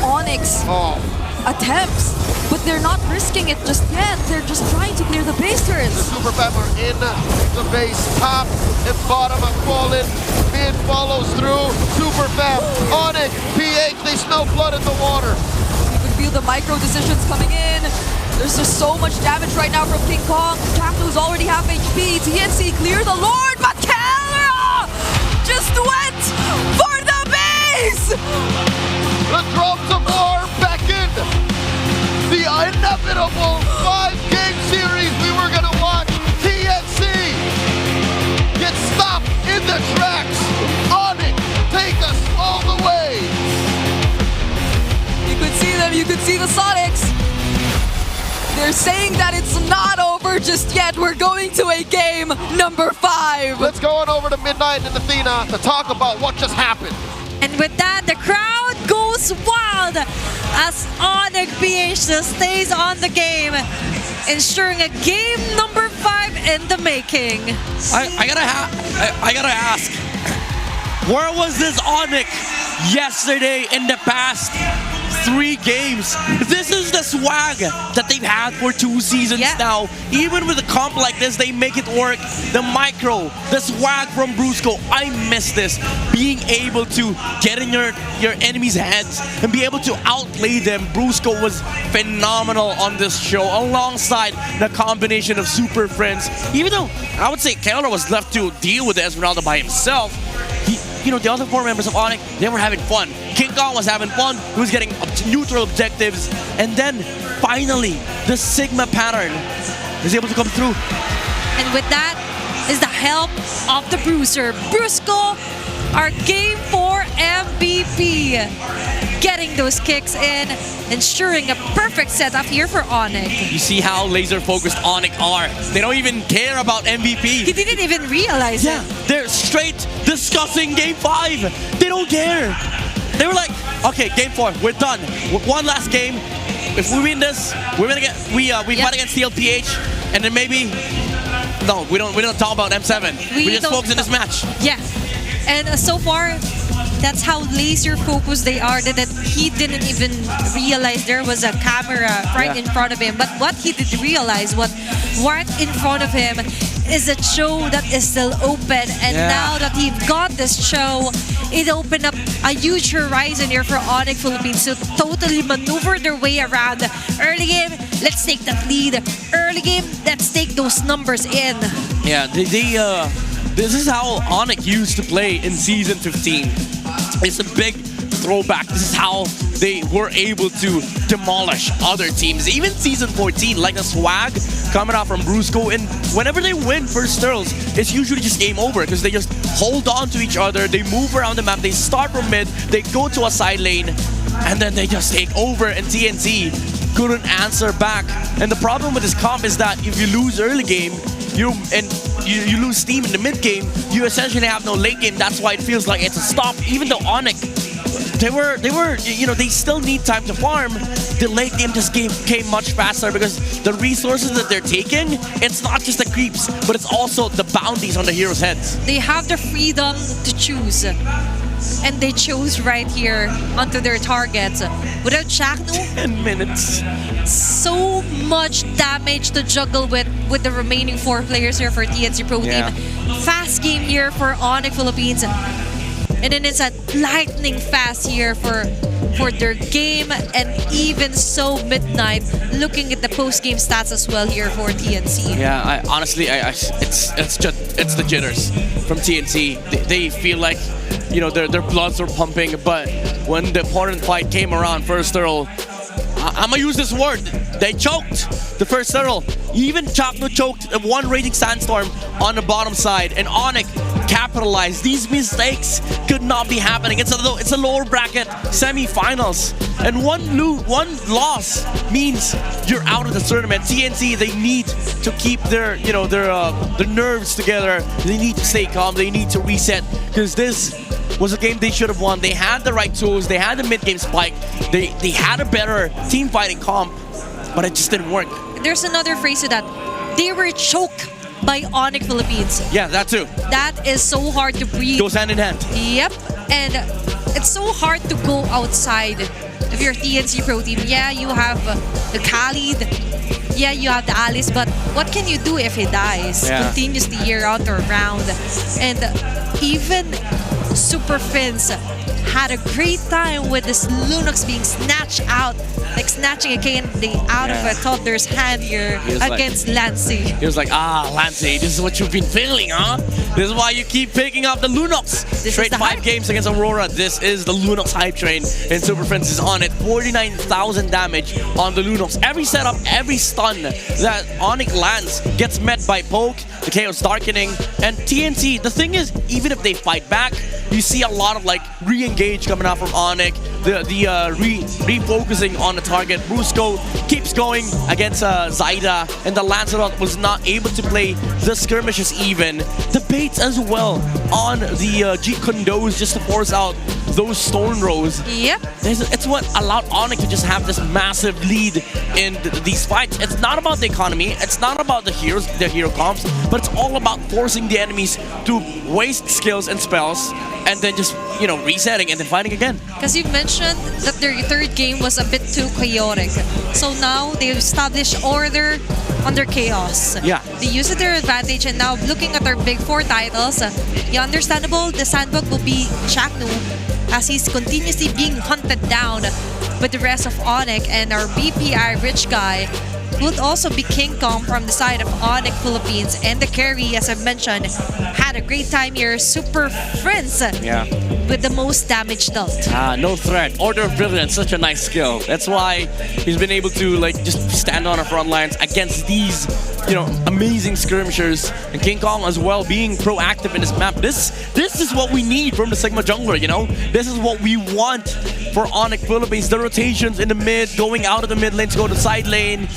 ONIC's attempts. But they're not risking it just yet. They're just trying to clear the base turrets. The Super Fam are in the base. Top and bottom have fallen. Mid follows through. Super Fam, ONIC, PH, they smell blood in the water. You can feel the micro decisions coming in. There's just so much damage right now from King Kong. Chaknu's already half HP. TNC clear the Lord, but Kelra just went for the base! The drops of war beckon. The inevitable 5-game series we were gonna watch. TNC get stopped in the tracks. ONIC, take us all the way. You could see them, you could see the Sonics. They're saying that it's not over just yet. We're going to a game number 5. Let's go on over to Midnight and Athena to talk about what just happened. And with that, the crowd goes wild as ONIC PH stays on the game, ensuring a game number 5 in the making. I gotta ask, where was this ONIC yesterday in the past 3 games? This is the swag that they've had for 2 seasons now. Even with a comp like this, they make it work. The micro, the swag from Brusco, I miss this. Being able to get in your enemies' heads and be able to outplay them. Brusco was phenomenal on this show, alongside the combination of Super Friends. Even though I would say Kelra was left to deal with Esmeralda by himself, the other 4 members of ONIC, they were having fun. King Kong was having fun. He was getting neutral objectives. And then, finally, the Sigma pattern is able to come through. And with that is the help of the Bruiser. Brusco, our Game 4 MVP. Getting those kicks in, ensuring a perfect setup here for ONIC. You see how laser-focused ONIC are. They don't even care about MVP. He didn't even realize it. They're straight discussing Game 5. They don't care. They were like, okay, Game 4, we're done. One last game. If we win this, we're gonna get we fight against TLPH, and then maybe we don't talk about M7. We just focus on this match. Yeah, and so far, that's how laser focused they are, that he didn't even realize there was a camera right in front of him. But what he did realize, what right in front of him, is a show that is still open. And now that he got this show, it opened up a huge horizon here for ONIC Philippines to totally maneuver their way around. Early game, let's take that lead. Early game, let's take those numbers in. Yeah, this is how ONIC used to play in Season 15. It's a big throwback. This is how they were able to demolish other teams. Even season 14, like the swag coming out from Brusco, and whenever they win first turtles, it's usually just game over because they just hold on to each other, they move around the map, they start from mid, they go to a side lane, and then they just take over, and TNC couldn't answer back. And the problem with this comp is that if you lose early game, you lose steam in the mid game, you essentially have no late game. That's why it feels like it's a stop. Even though ONIC, they still need time to farm. The late game just came much faster because the resources that they're taking, it's not just the creeps, but it's also the bounties on the heroes' heads. They have the freedom to choose. And they chose right here onto their targets. Without Shaknu, 10 minutes. So much damage to juggle with the remaining 4 players here for TNC Pro Team. Fast game here for ONIC Philippines. And then it's a lightning fast here for their game, and even so midnight looking at the post-game stats as well here for TNC. Yeah, it's the jitters from TNC. They feel like their bloods are pumping, but when the important fight came around, first turtle, I'm gonna use this word, they choked the first turtle. Even Chakno choked one Raging Sandstorm on the bottom side, and ONIC capitalized. These mistakes could not be happening. It's a lower bracket semi-finals, and one loss means you're out of the tournament. TNC, they need to keep their nerves together. They need to stay calm. They need to reset, because this was a game they should have won. They had the right tools. They had the mid-game spike. They had a better team fighting comp, but it just didn't work. There's another phrase to that. They were choked by ONIC Philippines. Yeah, that too. That is so hard to breathe. Goes hand in hand. Yep. And it's so hard to go outside of your TNC Pro Team. Yeah, you have the Khalid. Yeah, you have the Alice. But what can you do if he dies continuously year out or round? And even Super Fins had a great time with this Lunox being snatched out, like snatching a candy out of a toddler's hand here against Lancey. He was like, Lancey, this is what you've been feeling, huh? This is why you keep picking up the Lunox. Straight 5 games against Aurora. This is the Lunox hype train, and Super Friends is on it. 49,000 damage on the Lunox. Every setup, every stun that ONIC lands gets met by Poke, the Chaos Darkening, and TNC. The thing is, even if they fight back, you see a lot of re-engage coming out from ONIC, the refocusing on the target. Brusco keeps going against Zaida, and the Lancelot was not able to play the skirmishes even. The baits as well on the G condos just to force out those stone rows. Yep. It's what allowed ONIC to just have this massive lead in these fights. It's not about the economy, it's not about the hero comps, but it's all about forcing the enemies to waste skills and spells, and then just resetting and then fighting again. Because you mentioned that their third game was a bit too chaotic. So now they've established order under chaos. Yeah. They use it to their advantage, and now looking at their big 4 titles, understandable, the sandbag will be Chaknu as he's continuously being hunted down with the rest of ONIC, and our BPI rich guy would also be King Kong from the side of ONIC Philippines. And the carry, as I mentioned, had a great time here. Super Friends with the most damage dealt. No threat. Order of Brilliance, such a nice skill. That's why he's been able to just stand on the front lines against these amazing skirmishers. And King Kong as well being proactive in this map. This is what we need from the Sigma jungler, This is what we want for ONIC Philippines. The rotations in the mid, going out of the mid lane to go to the side lane.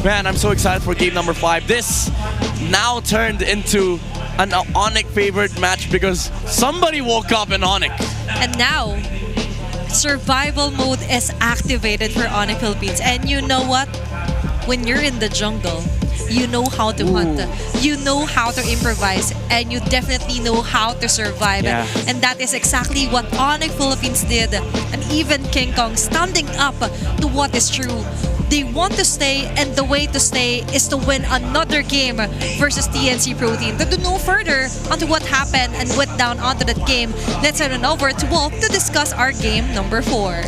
Man, I'm so excited for game number 5. This now turned into an ONIC favorite match because somebody woke up in ONIC. And now, survival mode is activated for ONIC Philippines. And you know what? When you're in the jungle, you know how to hunt, you know how to improvise, and you definitely know how to survive. And that is exactly what ONIC Philippines did. And even King Kong standing up to what is true. They want to stay, and the way to stay is to win another game versus TNC Pro Team. To do no further onto what happened and went down onto that game, let's head on over to Wolf to discuss our game number 4.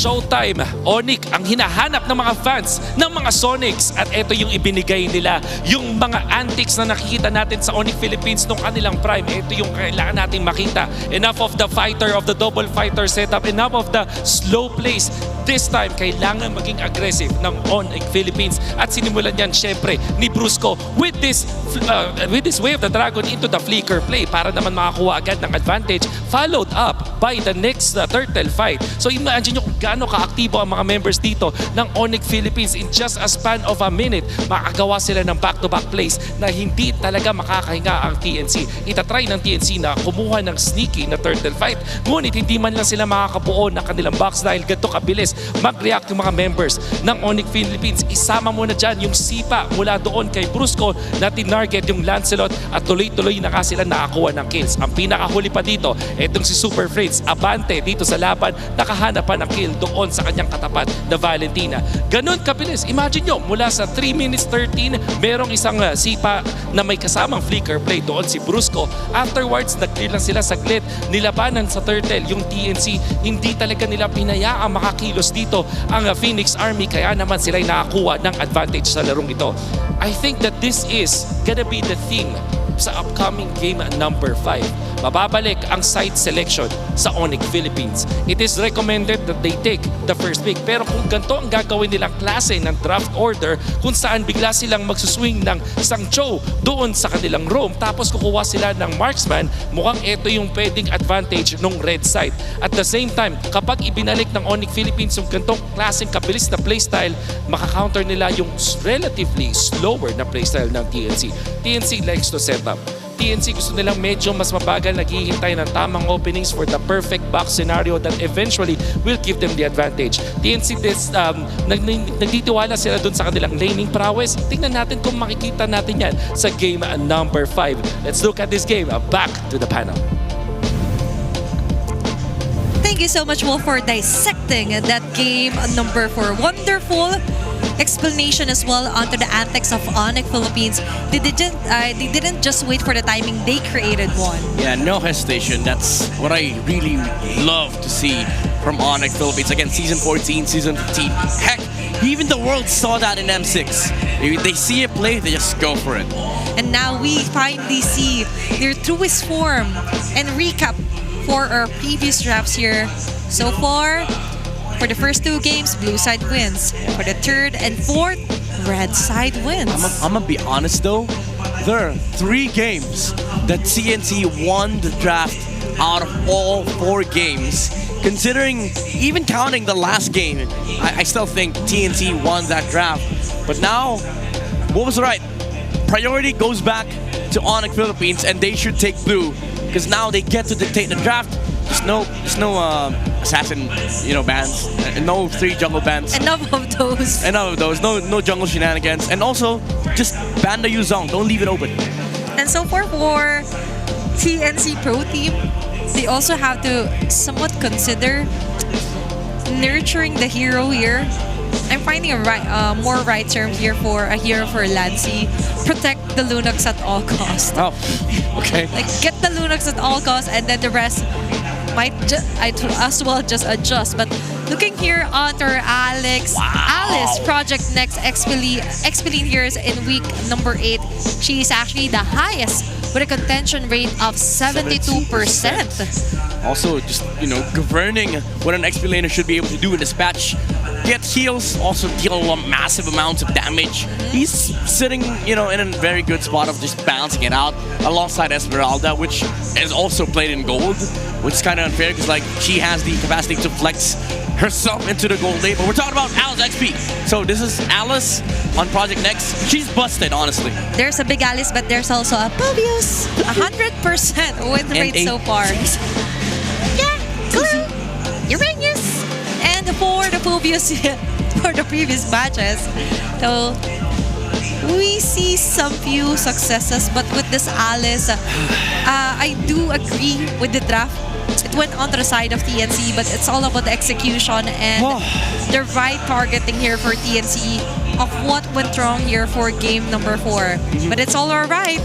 showtime. ONIC ang hinahanap ng mga fans ng mga Sonics at ito yung ibinigay nila. Yung mga antics na nakikita natin sa ONIC Philippines nung kanilang prime, ito yung kailangan natin makita. Enough of the fighter, of the double fighter setup, enough of the slow plays. This time, kailangan maging aggressive ng ONIC Philippines at sinimulan yan syempre ni Brusco with this way of the dragon into the flicker play para naman makakuha agad ng advantage, followed up by the next turtle fight. So imagine nyo kung gaano kaaktibo ang mga members dito ng ONIC Philippines. In just a span of a minute, makagawa sila ng back-to-back plays na hindi talaga makakahinga ang TNC. Itatry ng TNC na kumuha ng sneaky na turtle fight, ngunit hindi man lang sila makakabuo ng kanilang box dahil ganito kabilis mag-react yung mga members ng ONIC Philippines. Isama mo na dyan yung sipa mula doon kay Brusco na tinarget yung Lancelot at tuloy-tuloy na nga sila nakakuha ng kills. Ang pinakahuli pa dito, etong si Super Fritz, abante dito sa laban, nakahanap pa ng kill doon sa kanyang katapat na Valentina. Ganon kabilis. Imagine nyo, mula sa 3 minutes 13, merong isang sipa na may kasamang flicker play doon si Brusco. Afterwards, nag-clear lang sila saglit, nilabanan sa turtle yung TNC. Hindi talaga nila pinayaang makakilos dito ang Phoenix Army, kaya naman sila'y nakakuha ng advantage sa larong ito. I think that this is gonna be the theme sa upcoming game number 5. Mababalik ang site selection sa ONIC Philippines. It is recommended that they take the first pick. Pero kung ganito ang gagawin nilang klase ng draft order, kung saan bigla silang magsuswing ng Sangcho doon sa kanilang room, tapos kukuha sila ng marksman, mukhang ito yung pwedeng advantage ng red side. At the same time, kapag ibinalik ng ONIC Philippines yung ganitong klaseng kabilis na playstyle, makakounter nila yung relatively slower na playstyle ng TNC. TNC likes to set up. TNC gusto nilang medyo mas mabagal, naghihintay ng tamang openings for the perfect box scenario that eventually will give them the advantage. TNC nagtitiwala sila dun sa kanilang laning prowess. Tingnan natin kung makikita natin yan sa game number 5. Let's look at this game. Back to the panel. Thank you so much, Wolf, for dissecting that game number 4. Wonderful explanation as well onto the antics of ONIC Philippines. They didn't just wait for the timing, they created one. Yeah, no hesitation. That's what I really love to see from ONIC Philippines. Again, Season 14, Season 15. Heck, even the world saw that in M6. They see a play, they just go for it. And now we finally see their truest form and recap for our previous drafts here. So far, for the first 2 games, blue side wins. For the third and fourth, red side wins. I'm gonna be honest though, there are 3 games that TNC won the draft out of all 4 games. Considering, even counting the last game, I still think TNC won that draft. But now, what was right? Priority goes back to ONIC Philippines and they should take blue because now they get to dictate the draft. There's no assassin, bans, and no 3 jungle bans. Enough of those. Enough of those. No jungle shenanigans. And also, just ban the Yuzong. Don't leave it open. And so far for TNC Pro Team, they also have to somewhat consider nurturing the hero here. I'm finding a more right term here for a hero for Lancy. Protect the Lunox at all costs. Oh, okay. Like, get the Lunox at all costs, and then the rest might as well just adjust. But looking here onto Alice Project Next Expeline here is in week number 8. She is actually the highest with a contention rate of 72%. Also, just, governing what an XP laner should be able to do in this patch. Get heals, also deal massive amounts of damage. He's sitting, in a very good spot of just balancing it out alongside Esmeralda, which is also played in gold, which is kind of unfair because, she has the capacity to flex herself into the gold lane. But we're talking about Alice XP. So this is Alice on Project Next. She's busted, honestly. There's a big Alice, but there's also a Pobius. 100% win rate so far. Yeah, cool. Uranus. And for the Pobius for the previous matches, so we see some few successes, but with this Alice, I do agree with the draft. It went on the side of TNC, but it's all about the execution and the right targeting here for TNC of what went wrong here for game number 4. But it's all alright.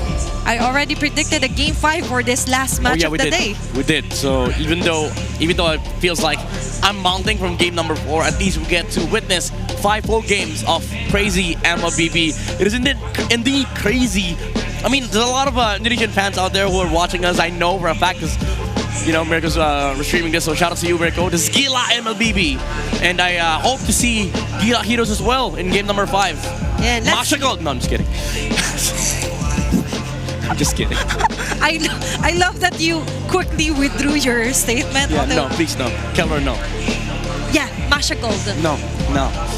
I already predicted a game 5 for this last match of the day. We did. So even though it feels like I'm mounting from game number 4, at least we get to witness 5 full games of crazy MLBB. It is indeed crazy. I mean, there's a lot of Indonesian fans out there who are watching us. I know for a fact because, you know, Mirko's streaming this, so shout out to you, Mirko. This is Gila MLBB. And I hope to see Gila Heroes as well in game number 5. Yeah, Masha Gold. No, I'm just kidding. I'm just kidding. I love that you quickly withdrew your statement. Yeah, no, please no. Keller, no. Yeah, Masha Gold. No.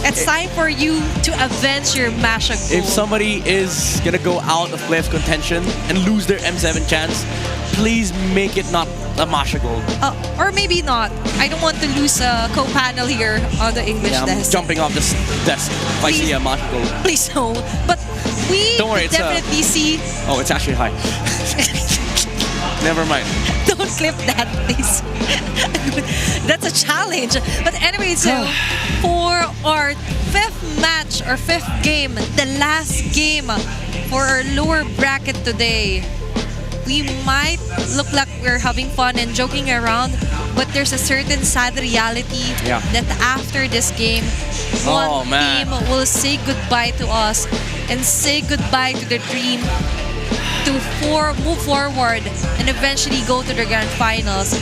It's time for you to avenge your Masha Gold. If somebody is gonna go out of playoff contention and lose their M7 chance, please make it not a Masha Gold. Or maybe not. I don't want to lose a co-panel here on the English I'm desk. jumping off this desk if I see a Masha Gold. Please no. But we Don't worry, definitely see... Oh, it's actually high. Never mind. Don't clip that, please. That's a challenge. But anyway, so for our 5th match or 5th game, the last game for our lower bracket today, we might look like we're having fun and joking around, but there's a certain sad reality that after this game, one team will say goodbye to us and say goodbye to the dream to move forward and eventually go to the grand finals.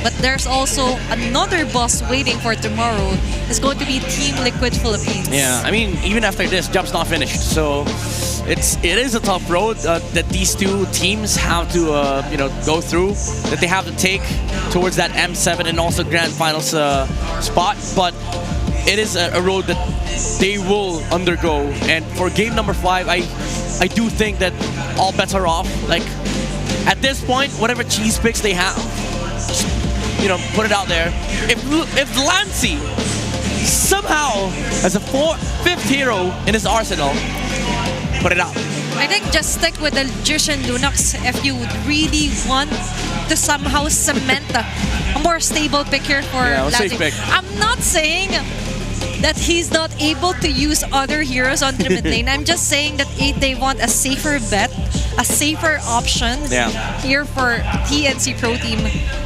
But there's also another boss waiting for tomorrow. It's going to be Team Liquid Philippines. Yeah, I mean, even after this, job's not finished. So it is a tough road that these two teams have to go through, that they have to take towards that M7 and also grand finals spot. But it is a road that they will undergo. And for game number 5, I do think that all bets are off. Like, at this point, whatever cheese picks they have, put it out there. If Lancey somehow has a 5th hero in his arsenal, put it out. I think just stick with the Jushin Lunox if you really want to somehow cement a more stable pick here for Lancey. Safe pick. I'm not saying that he's not able to use other heroes on the mid lane. I'm just saying that they want a safer bet, a safer option here for TNC Pro Team.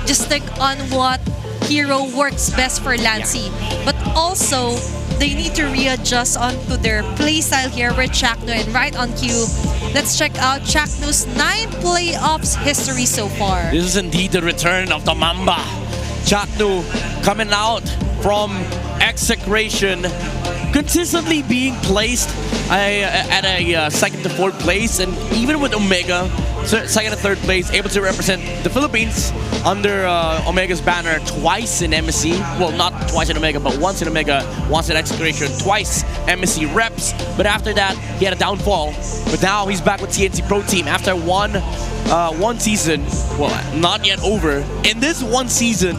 Just stick on what hero works best for Lancey. But also, they need to readjust onto their playstyle here with Chakno. And right on cue, let's check out Chakno's 9 playoffs history so far. This is indeed the return of the Mamba. Chakno coming out from execration, consistently being placed at a 2nd to 4th place, and even with Omega, 2nd to 3rd place, able to represent the Philippines under Omega's banner twice in MSC. Well, not twice in Omega, but once in Omega, once in execration, twice MSC reps. But after that, he had a downfall. But now he's back with TNC Pro Team after one season. Well, not yet over. In this one season,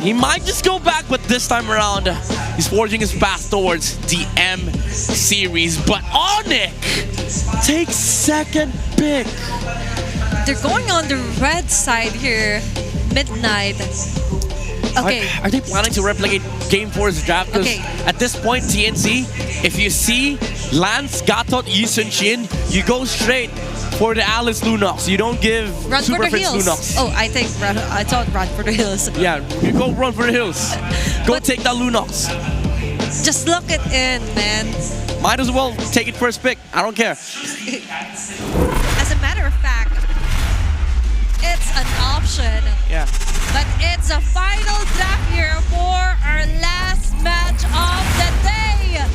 he might just go back, but this time around, he's forging his path towards the M Series. But ONIC takes 2nd pick. They're going on the red side here, Midnight. Okay. Are they planning to replicate Game 4's draft? Because at this point, TNC, if you see Lance, Gatot, Yisun Shin, you go straight for the Alice Lunox. You don't give Run Super for the Prince hills. Lunox. Oh, I thought run for the hills. Yeah, you go run for the hills. Go take that Lunox. Just lock it in, man. Might as well take it first pick. I don't care. As a matter of fact, it's an option. Yeah. But it's a final draft here for our last match of the day.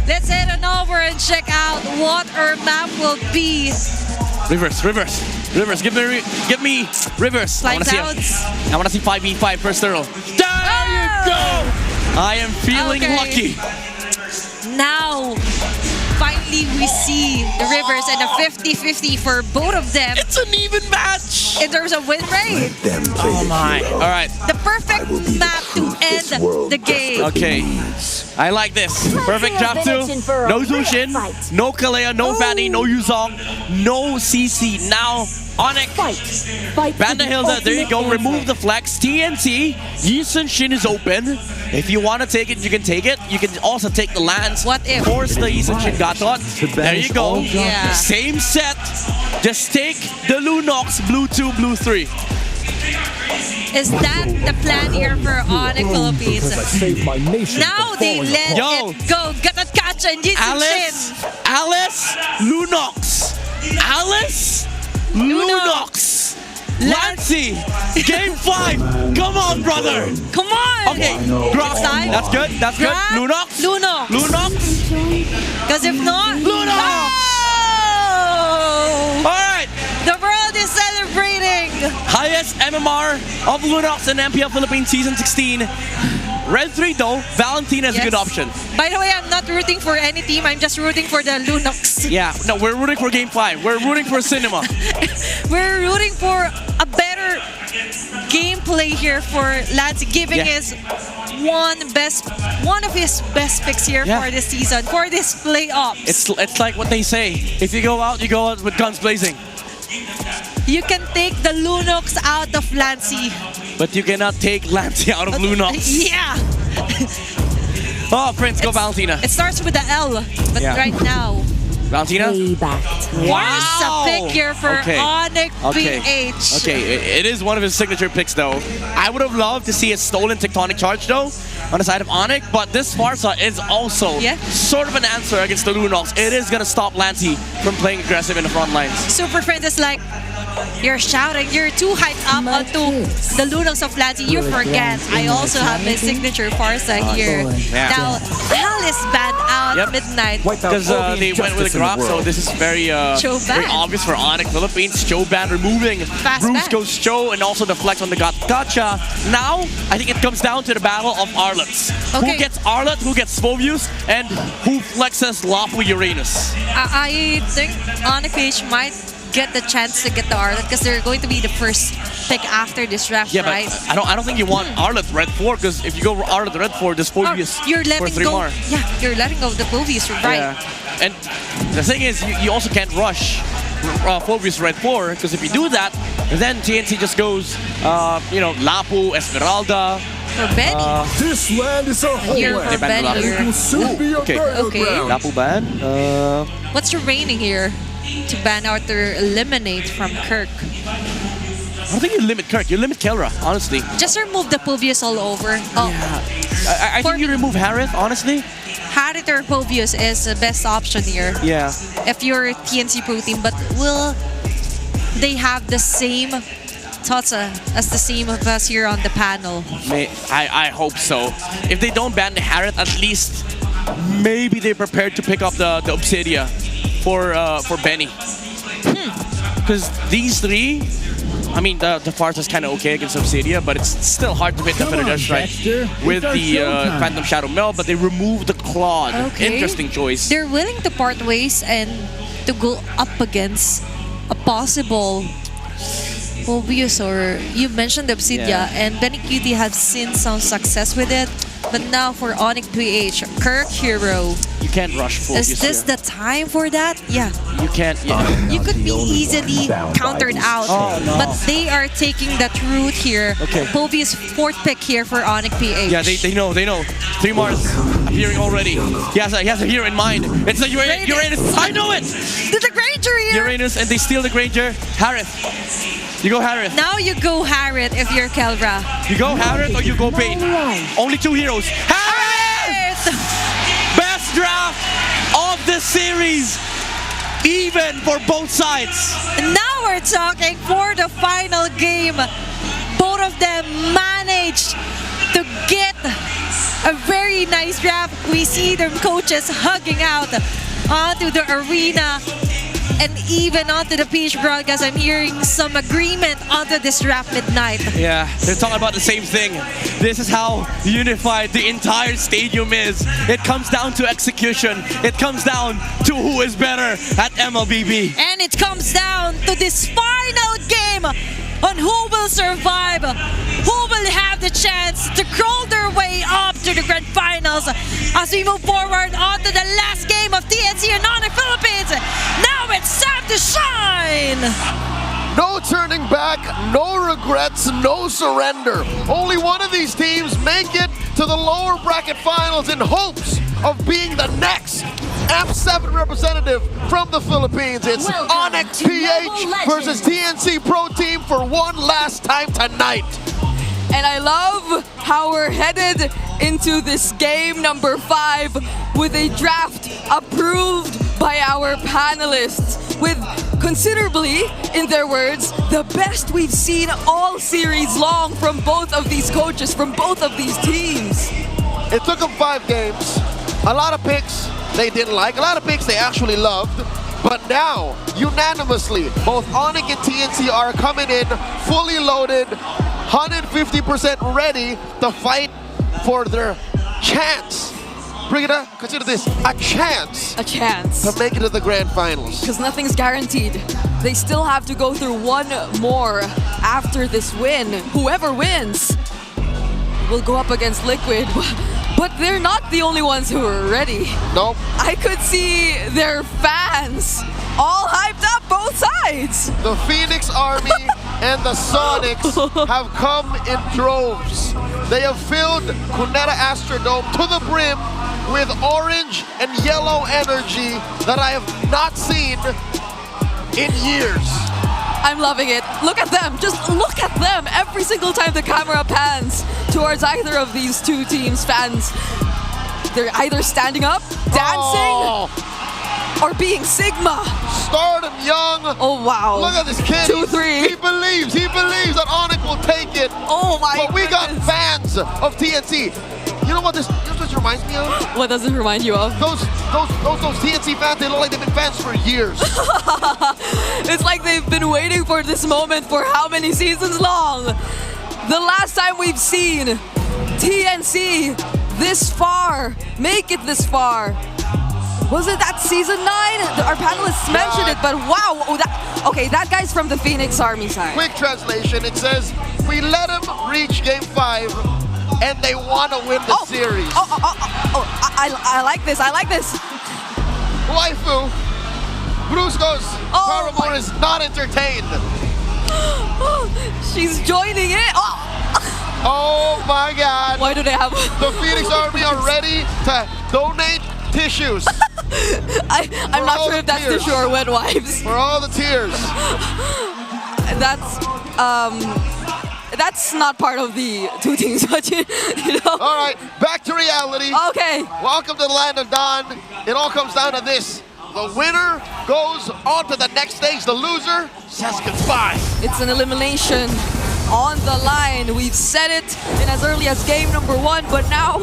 Let's head on over and check out what our map will be. Reverse. Give me reverse. I want to see 5v5 first turtle. There you go. I am feeling lucky. Now, finally we see the Rivers and a 50-50 for both of them. It's an even match in terms of win rate. Oh my! All right. The perfect map to end the game. Okay. I like this. Perfect drop 2. No Zushin, no Kalea, no Fanny, no Yuzong, no CC. Now, ONIC, Vandahilda, there you go. Remove the flex. TNT, Yisun Shin is open. If you want to take it, you can take it. You can also take the lands. What if? Force the Yisun Shin Gatot. There you go. Yeah. Same set. Just take the Lunox, blue 2, blue 3. Is that the plan here for ONIC Philippines? Now they let it go. Gatot Kacha and Yisun Shin. Alice, Lunox. Alice, Lunox. Lancey, game 5. Come on, brother. Come on. Okay, Grok. That's good. That's good. Lunox. Lunox. Because if not, Lunox. Oh! All right. The world is celebrating. Highest MMR of Lunox in MPL Philippines Season 16. Red 3 though, Valentina is a good option. By the way, I'm not rooting for any team. I'm just rooting for the Lunox. Yeah, no, we're rooting for Game 5. We're rooting for Cinema. We're rooting for a better gameplay here for Lancey, giving his one of his best picks here for this season, for this playoffs. It's like what they say. If you go out with guns blazing. You can take the Lunox out of Lancey. But you cannot take Lancey out of Lunox. Yeah. Oh, Prince, go Valentina. It starts with the L, but right now. Valentina? Where's a pick here for ONIC PH? Okay, it is one of his signature picks though. I would have loved to see a stolen Tectonic Charge though on the side of ONIC, but this Farsa is also sort of an answer against the Lunox. It is going to stop Lancey from playing aggressive in the front lines. Super Friends is like, you're shouting, you're too hyped up onto the Lunox of Lancey. You forget, I also have my signature Farsa here. Now, Alice banned out midnight. Because they went with a Grok, so this is very obvious for ONIC Philippines. Choban removing Bruce goes Cho, and also the flex on the Gotcha. Now, I think it comes down to the battle of Arlets. Who gets Arlet, who gets Svovius, and who flexes Lawful Uranus? I think ONIC PH might get the chance to get the Arlet because they're going to be the first pick after this draft, right? But I don't think you want Arlet Red 4 because if you go Arlet Red 4, there's Phobius for 3 more. Yeah, you're letting go of the Phobius, right? Yeah. And the thing is, you also can't rush Phobius Red 4 because if you do that, then TNT just goes, you know, Lapu, Esmeralda. For Benny. This land is our home. You're for Benny here. Okay. Lapu ban. What's remaining here to ban out or eliminate from Kirk? I don't think you limit Kirk, you limit Kelra, honestly. Just remove the Povius all over. I think you remove Harith, honestly. Harith or Povius is the best option here. Yeah. If you're a TNC Pro team, but will they have the same thoughts as the same of us here on the panel? I hope so. If they don't ban the Harith, at least maybe they're prepared to pick up the Obsidia for Benny. Because these 3, I mean, the Farsa is kind of okay against Obsidia, but it's still hard to hit the Feather Strike with the Phantom Shadow Mel, but they remove the Claude. Interesting choice. They're willing to part ways and to go up against a possible Phobius, or you mentioned Obsidia, and Benny Cutie have seen some success with it. But now for ONIC PH, Kirk Hero. You can't rush Phobius. Is this the time for that? Yeah. You can't. You could be easily countered out, but they are taking that route here. Phobius 4th pick here for ONIC PH. Yeah, they know. 3 Mars appearing already. He has a hero in mind. It's the Uranus. I know it! The Granger here! Uranus, and they steal the Granger. Harith. You go Harith. Now you go Harith if you're Kelra. You go Harith or you go Bane. Only 2 heroes. Harith! Best draft of the series. Even for both sides. Now we're talking for the final game. Both of them managed to get a very nice draft. We see their coaches hugging out onto the arena. And even onto the PH broadcast, I'm hearing some agreement onto this draft midnight. Yeah, they're talking about the same thing. This is how unified the entire stadium is. It comes down to execution. It comes down to who is better at MLBB. And it comes down to this final game on who will survive, who will have the chance to crawl their way up to the grand finals as we move forward on to the last game of TNC and ONIC Philippines. Now it's time to shine! No turning back, no regrets, no surrender. Only one of these teams make it to the lower bracket finals in hopes of being the next M7 representative from the Philippines. It's ONIC PH versus TNC Pro Team for one last time tonight. And I love how we're headed into this game number 5 with a draft approved by our panelists with considerably, in their words, the best we've seen all series long from both of these coaches, from both of these teams. It took them 5 games. A lot of picks they didn't like, a lot of picks they actually loved. But now, unanimously, both ONIC and TNC are coming in fully loaded, 150% ready to fight for their chance. Brigida, consider this a chance. A chance. To make it to the grand finals. Because nothing's guaranteed. They still have to go through one more after this win. Whoever wins will go up against Liquid. But they're not the only ones who are ready. Nope. I could see their fans all hyped up both sides. The Phoenix Army and the Sonics have come in droves. They have filled Cuneta Astrodome to the brim with orange and yellow energy that I have not seen in years. I'm loving it. Look at them. Just look at them. Every single time the camera pans towards either of these two teams' fans, they're either standing up, dancing, or being Sigma. Stardom Young. Oh, wow. Look at this kid. 2-3. He believes that ONIC will take it. Oh, my But we got fans of TNC. You know what this reminds me of? What does it remind you of? Those TNC fans, they look like they've been fans for years. It's like they've been waiting for this moment for how many seasons long? The last time we've seen TNC this far, make it this far, was it that season 9? Our panelists mentioned it, but wow. Okay, that guy's from the Phoenix Army side. Quick translation, it says, we let them reach game 5 and they want to win the series. I like this, I like this. Waifu, Brusco's Paramore is not entertained. She's joining it. Oh my God. Why do they have... The Phoenix Army are ready to donate tissues. I'm not sure if that's tissue or wet wipes. For all the tears. That's not part of the two teams, but you know. All right, back to reality. Okay. Welcome to the land of Dawn. It all comes down to this. The winner goes on to the next stage. The loser says goodbye. It's an elimination on the line. We've said it in as early as game number 1, but now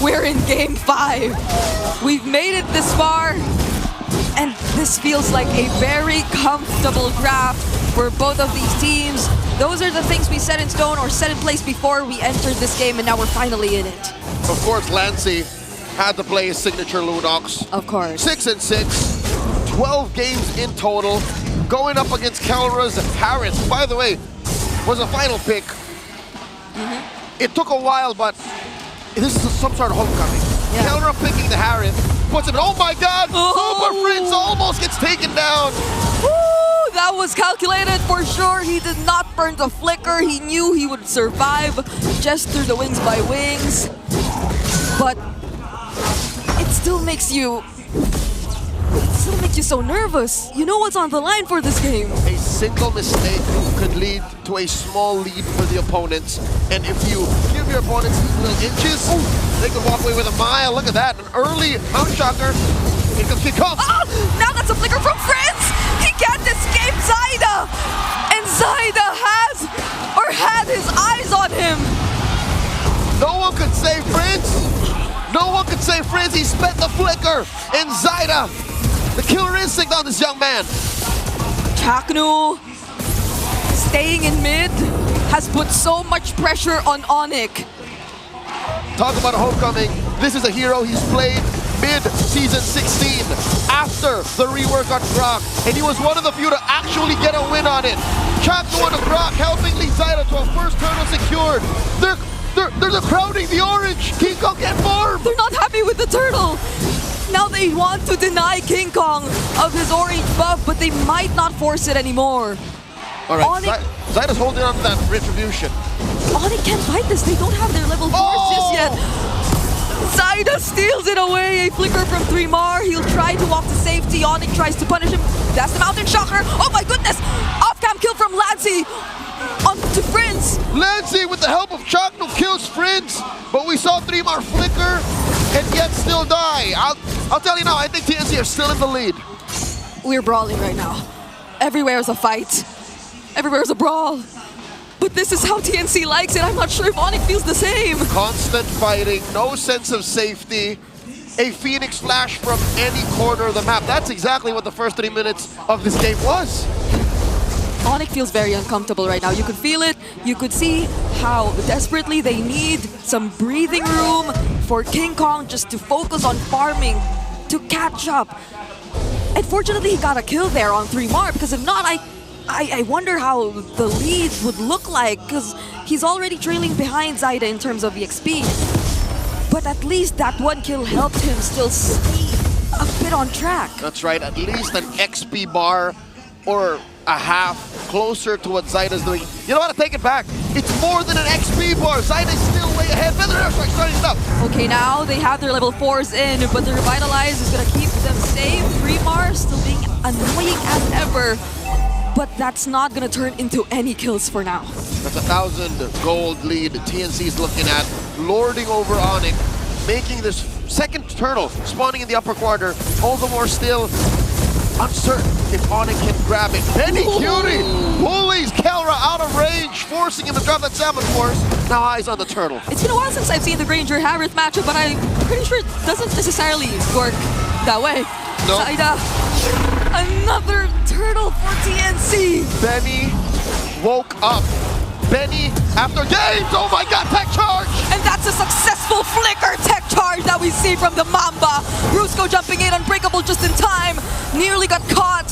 we're in game 5. We've made it this far, and this feels like a very comfortable draft for both of these teams. Those are the things we set in stone or set in place before we entered this game, and now we're finally in it. Of course, Lancy had to play his signature Lunox. Of course. 6-6, 12 games in total, going up against Kelra's Harris. By the way, was a final pick. It took a while, but this is some sort of homecoming. Yeah. Kelra picking the Harith, puts it, oh my God, Super Prince almost gets taken down. Woo, that was calculated for sure. He did not burn the flicker. He knew he would survive just through the wings by wings. But it still makes you so nervous. You know what's on the line for this game. A single mistake could lead to a small lead for the opponents. And if you give your opponents little inches, they could walk away with a mile. Look at that, an early Mount Shocker. Here comes Kickoff. Now that's a flicker from Fritz. He can't escape Zaida. And Zaida had his eyes on him. No one could save Prince. No one could save Prince. He spent the flicker. And Zaida, the killer instinct on this young man. Chaknu staying in mid has put so much pressure on ONIC. Talk about a homecoming. This is a hero he's played mid-season 16 after the rework on Grok. And he was one of the few to actually get a win on it. Chakno and a Brock helping lead Zyda to a first turtle secured. They're crowding the orange. King Kong get more. They're not happy with the turtle. Now they want to deny King Kong of his orange buff, but they might not force it anymore. All right, Zyda's holding on to that retribution. ONIC can't fight this. They don't have their level 4s just yet. Zyda steals it away. A flicker from 3mar. He'll try to walk to safety. ONIC tries to punish him. That's the Mountain Shocker. Oh my goodness! Off-cam kill from Lansy onto Prince. Lansy with the help of Chakno kills Prince, but we saw 3mar flicker and yet still die. I'll tell you now, I think TNC are still in the lead. We're brawling right now. Everywhere is a fight. Everywhere is a brawl. But this is how TNC likes it. I'm not sure if ONIC feels the same. Constant fighting, no sense of safety. A Phoenix flash from any corner of the map. That's exactly what the first 3 minutes of this game was. ONIC feels very uncomfortable right now. You could feel it. You could see how desperately they need some breathing room for King Kong just to focus on farming, to catch up. And fortunately, he got a kill there on 3mar, because if not, I wonder how the lead would look like, because he's already trailing behind Zyda in terms of EXP. But at least that one kill helped him still stay a bit on track. That's right, at least an XP bar or a half closer to what Zyda's doing. You know what, I take it back. It's more than an XP bar. Zyda's still way ahead. Feather Airstrike starting it up. Okay, now they have their level 4s in, but the Revitalize is going to keep them safe. 3mar still being annoying as ever. But that's not going to turn into any kills for now. That's 1,000 gold lead TNC's looking at, lording over ONIC, making this second turtle spawning in the upper quarter. All the more still uncertain if ONIC can grab it. Benny Cutie bullies Kelra out of range, forcing him to drop that salmon force. Now eyes on the turtle. It's been a while since I've seen the Granger Harith matchup, but I'm pretty sure it doesn't necessarily work that way. No. Zyda, another turtle for TNC. Benny woke up. Benny after games, oh my god, tech charge! And that's a successful flicker tech charge that we see from the Mamba. Brusco jumping in, unbreakable just in time. Nearly got caught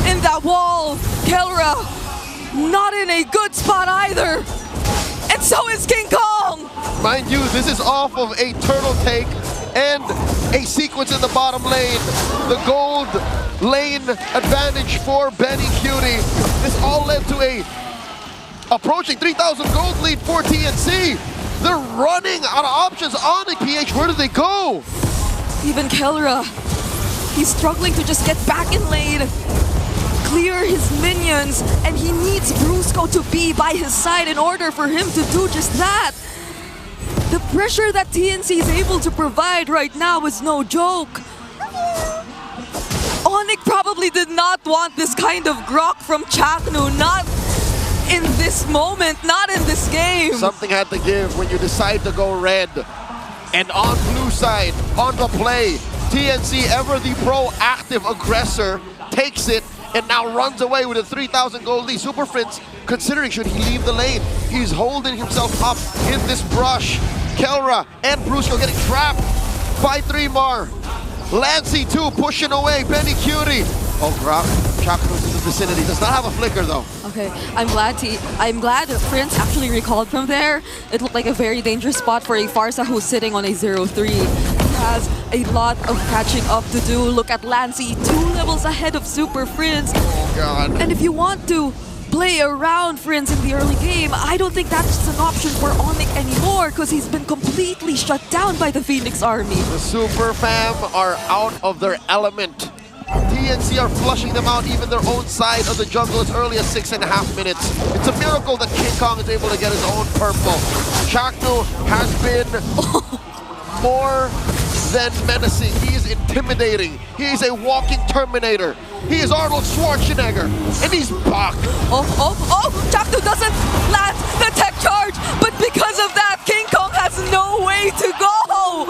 in that wall. Kelra not in a good spot either. And so is King Kong. Mind you, this is off of a turtle take and a sequence in the bottom lane. The gold lane advantage for Benny Cutie. This all led to a approaching 3,000 gold lead for TNC. They're running out of options. ONIC PH, where did they go? Even Kelra, he's struggling to just get back in lane, clear his minions, and he needs Brusco to be by his side in order for him to do just that. The pressure that TNC is able to provide right now is no joke. ONIC probably did not want this kind of grok from Chaknu, not in this moment, not in this game. Something had to give when you decide to go red. And on blue side, on the play, TNC, ever the proactive aggressor, takes it and now runs away with a 3,000 gold lead. Super Prince, considering should he leave the lane, he's holding himself up in this brush. Kelra and Brusco getting trapped by 3mar. Lansy too, pushing away Benny Cutie. Oh, Grok, Chakno's in the vicinity. Does not have a flicker though. Okay, I'm glad Prince actually recalled from there. It looked like a very dangerous spot for a Farsa who's sitting on a 0-3. He has a lot of catching up to do. Look at Lansy, 2 levels ahead of Super Prince. Oh God. And if you want to play around Prince in the early game, I don't think that's an option for ONIC anymore, because he's been completely shut down by the Phoenix Army. The Super Fam are out of their element. TNC are flushing them out, even their own side of the jungle as early as 6.5 minutes. It's a miracle that King Kong is able to get his own purple. Chakno has been more than menacing. He is intimidating. He is a walking Terminator. He is Arnold Schwarzenegger, and he's back. Chakno doesn't land the tech charge, but because of that, King Kong has no way to go.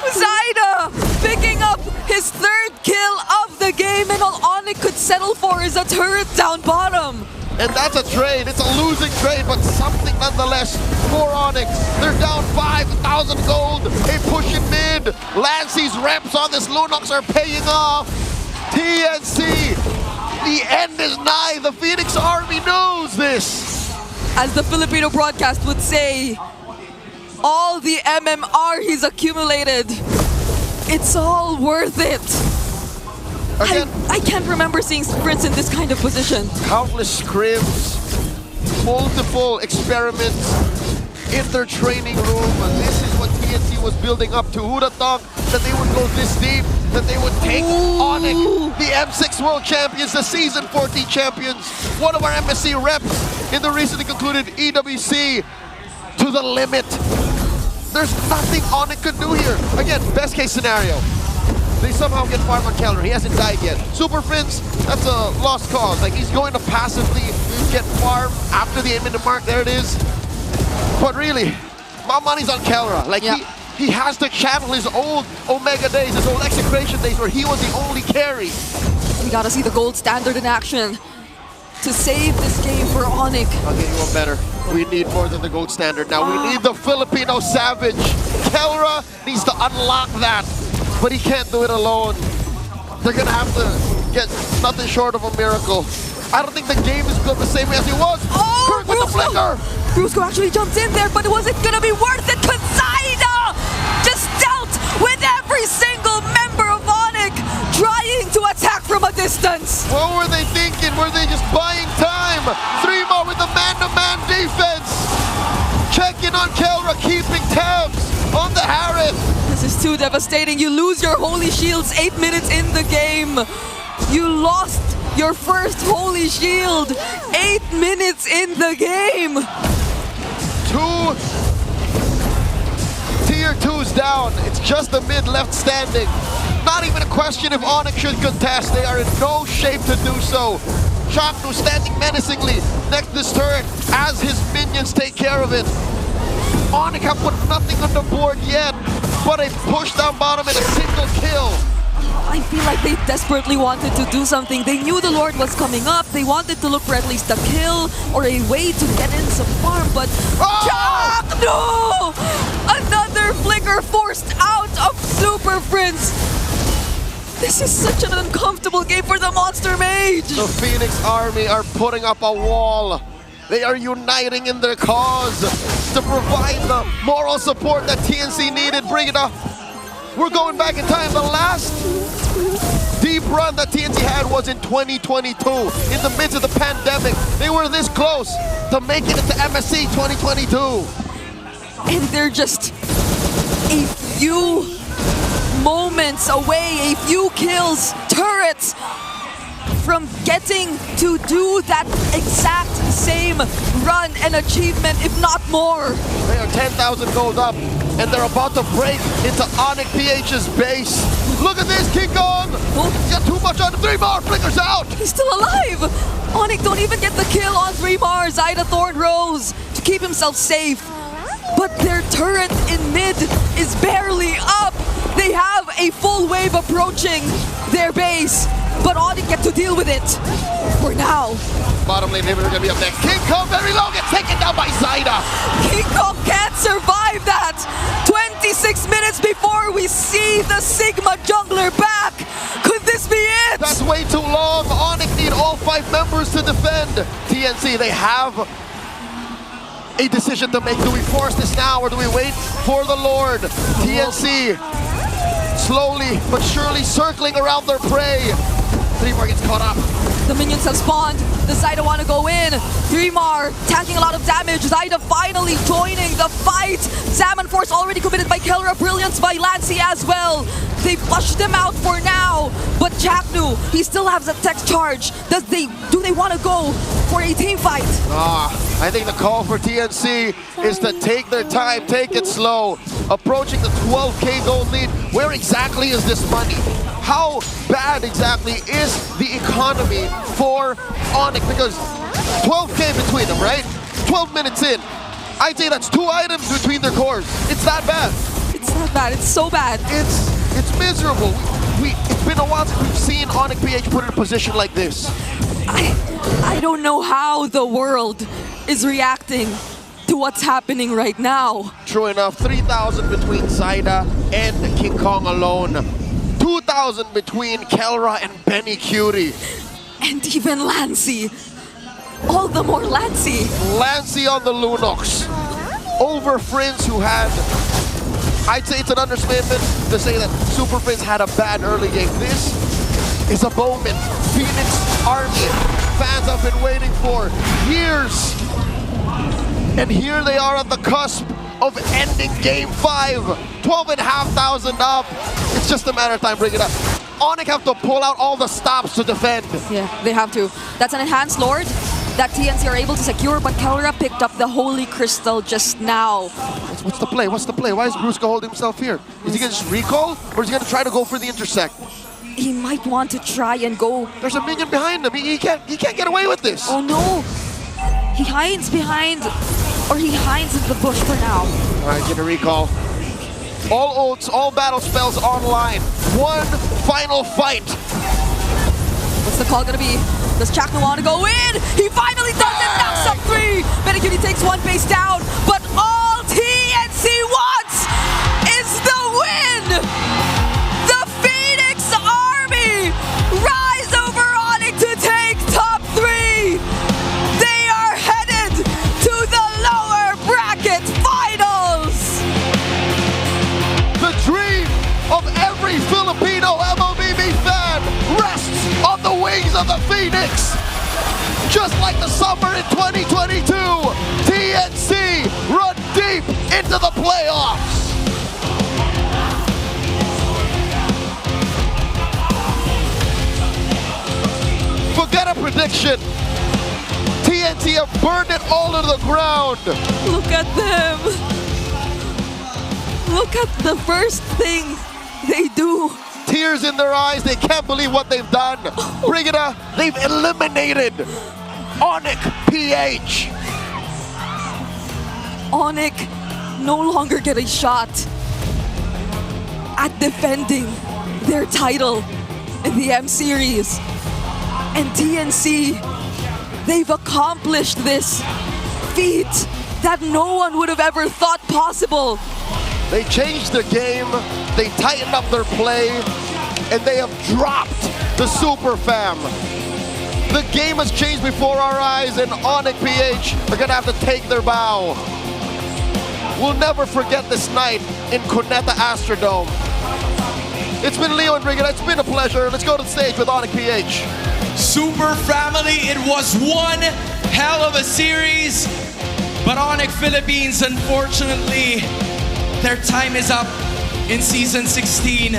Zyda picking up his 3rd kill of the game, and all ONIC could settle for is a turret down bottom. And that's a trade. It's a losing trade, but something nonetheless for ONIC. They're down 5,000 gold. A push in mid. Lancy's reps on this Lunox are paying off. TNC The end is nigh. The Phoenix Army knows this. As the Filipino broadcast would say, all the MMR he's accumulated, it's all worth it. I can't remember seeing Prince in this kind of position. Countless scrims, multiple experiments in their training room. And this is what TNC was building up to. Who'd have thought that they would go this deep, that they would take ONIC, the M6 World Champions, the Season 14 champions, one of our MSC reps in the recently concluded EWC, to the limit. There's nothing ONIC could do here. Again, best case scenario, they somehow get farmed on Keller. He hasn't died yet. Super Prince, that's a lost cause. Like, he's going to passively get farmed after the 8-minute mark. There it is. But really, my money's on Keller. Like, he has to channel his old Omega days, his old Execration days, where he was the only carry. We gotta see the gold standard in action to save this game for ONIC. I'll get you one better. We need more than the gold standard now. We need the Filipino Savage. Keller needs to unlock that, but he can't do it alone. They're gonna have to get nothing short of a miracle. I don't think the game is built the same way as it was. Kirk with the flicker! Brusco actually jumped in there, but was it gonna be worth it? Kazaida just dealt with every single member of ONIC trying to attack from a distance. What were they thinking? Were they just buying time? 3 more with the man-to-man defense. Checking on Keller, keeping tabs on the Harris. This is too devastating. You lose your Holy Shields 8 minutes in the game. You lost your first Holy Shield 8 minutes in the game. 2 Tier 2's down. It's just the mid left standing. Not even a question if ONIC should contest. They are in no shape to do so. Chaknu standing menacingly next to this turret as his minions take care of it. ONIC have put nothing on the board yet, but a push down bottom and a single kill. I feel like they desperately wanted to do something. They knew the Lord was coming up. They wanted to look for at least a kill or a way to get in some farm, but no! Another flicker forced out of Super Prince. This is such an uncomfortable game for the Monster Mage. The Phoenix Army are putting up a wall. They are uniting in their cause to provide the moral support that TNC needed. Bring it up. We're going back in time. The last deep run that TNC had was in 2022. In the midst of the pandemic, they were this close to making it to MSC 2022. And they're just a few moments away, a few kills, turrets, from getting to do that exact same run and achievement, if not more. They are 10,000 gold up, and they're about to break into ONIC PH's base. Look at this, King Kong! He's got too much on him. 3 more, flickers out! He's still alive! ONIC don't even get the kill on 3 Mars. Ida Thorn Rose to keep himself safe. But their turret in mid is barely up. They have a full wave approaching their base, but ONIC get to deal with it for now. Bottom lane, maybe they're gonna be up next. King Kong very low, gets taken down by Zaida. King Kong can't survive that. 26 minutes before we see the Sigma jungler back. Could this be it? That's way too long. ONIC need all 5 members to defend. TNC, they have a decision to make. Do we force this now or do we wait for the Lord? TNC slowly but surely circling around their prey. 3 more gets caught up. The minions have spawned. The Zyda want to go in. 3 Mar tanking a lot of damage. Zyda finally joining the fight. Salmon Force already committed by Keller. Brilliance by Lancy as well. They flushed him out for now. But Chaknu, he still has a tech charge. Do they want to go for a team fight? I think the call for TNC is to take their time, take it slow. Approaching the 12K gold lead. Where exactly is this money? How bad exactly is the economy for ONIC? Because 12K between them, right? 12 minutes in. I'd say that's 2 items between their cores. It's that bad. It's not bad. It's so bad. It's miserable. It's been a while since we've seen ONIC PH put in a position like this. I don't know how the world is reacting to what's happening right now. True enough, 3,000 between Zaida and King Kong alone. 2,000 between Kelra and Benny Cutie. And even Lancey. All the more Lancey. Lancey on the Lunox. Over Friends, who had, I'd say it's an understatement to say that Super Friends had a bad early game. This is a moment Phoenix Army fans have been waiting for years. And here they are at the cusp of ending Game 5. 12,500 up. It's just a matter of time. Bring it up. ONIC have to pull out all the stops to defend. Yeah, they have to. That's an enhanced Lord that TNC are able to secure, but Kelra picked up the Holy Crystal just now. What's the play? What's the play? Why is Brusca holding himself here? Is he going to just recall, or is he going to try to go for the intersect? He might want to try and go. There's a minion behind him. He can't get away with this. Oh no! He hides behind, or he hides in the bush for now. All right, get a recall. All ults, all battle spells online. One final fight. What's the call gonna be? Does Chaknu want to go in? He finally does it! Knocks up 3! Metacutie takes one base down, but all TNC wants is the win! The Phoenix Army rise over ONIC to take top 3! They are headed to the lower bracket finals! The dream of every Filipino MLBB fan rests on the wings of the Phoenix. Just like the summer in 2022, TNC run deep into the playoffs. Forget a prediction. TNC have burned it all to the ground. Look at them. Look at the first thing they do. Tears in their eyes. They can't believe what they've done. Brigida, they've eliminated ONIC PH. ONIC no longer get a shot at defending their title in the M Series. And TNC, they've accomplished this feat that no one would have ever thought possible. They changed the game, they tightened up their play, and they have dropped the Super Fam. The game has changed before our eyes, and ONIC PH are gonna have to take their bow. We'll never forget this night in Cuneta Astrodome. It's been Leo and Brigida, it's been a pleasure. Let's go to the stage with ONIC PH. Super Family, it was one hell of a series, but ONIC Philippines, unfortunately, their time is up in Season 16.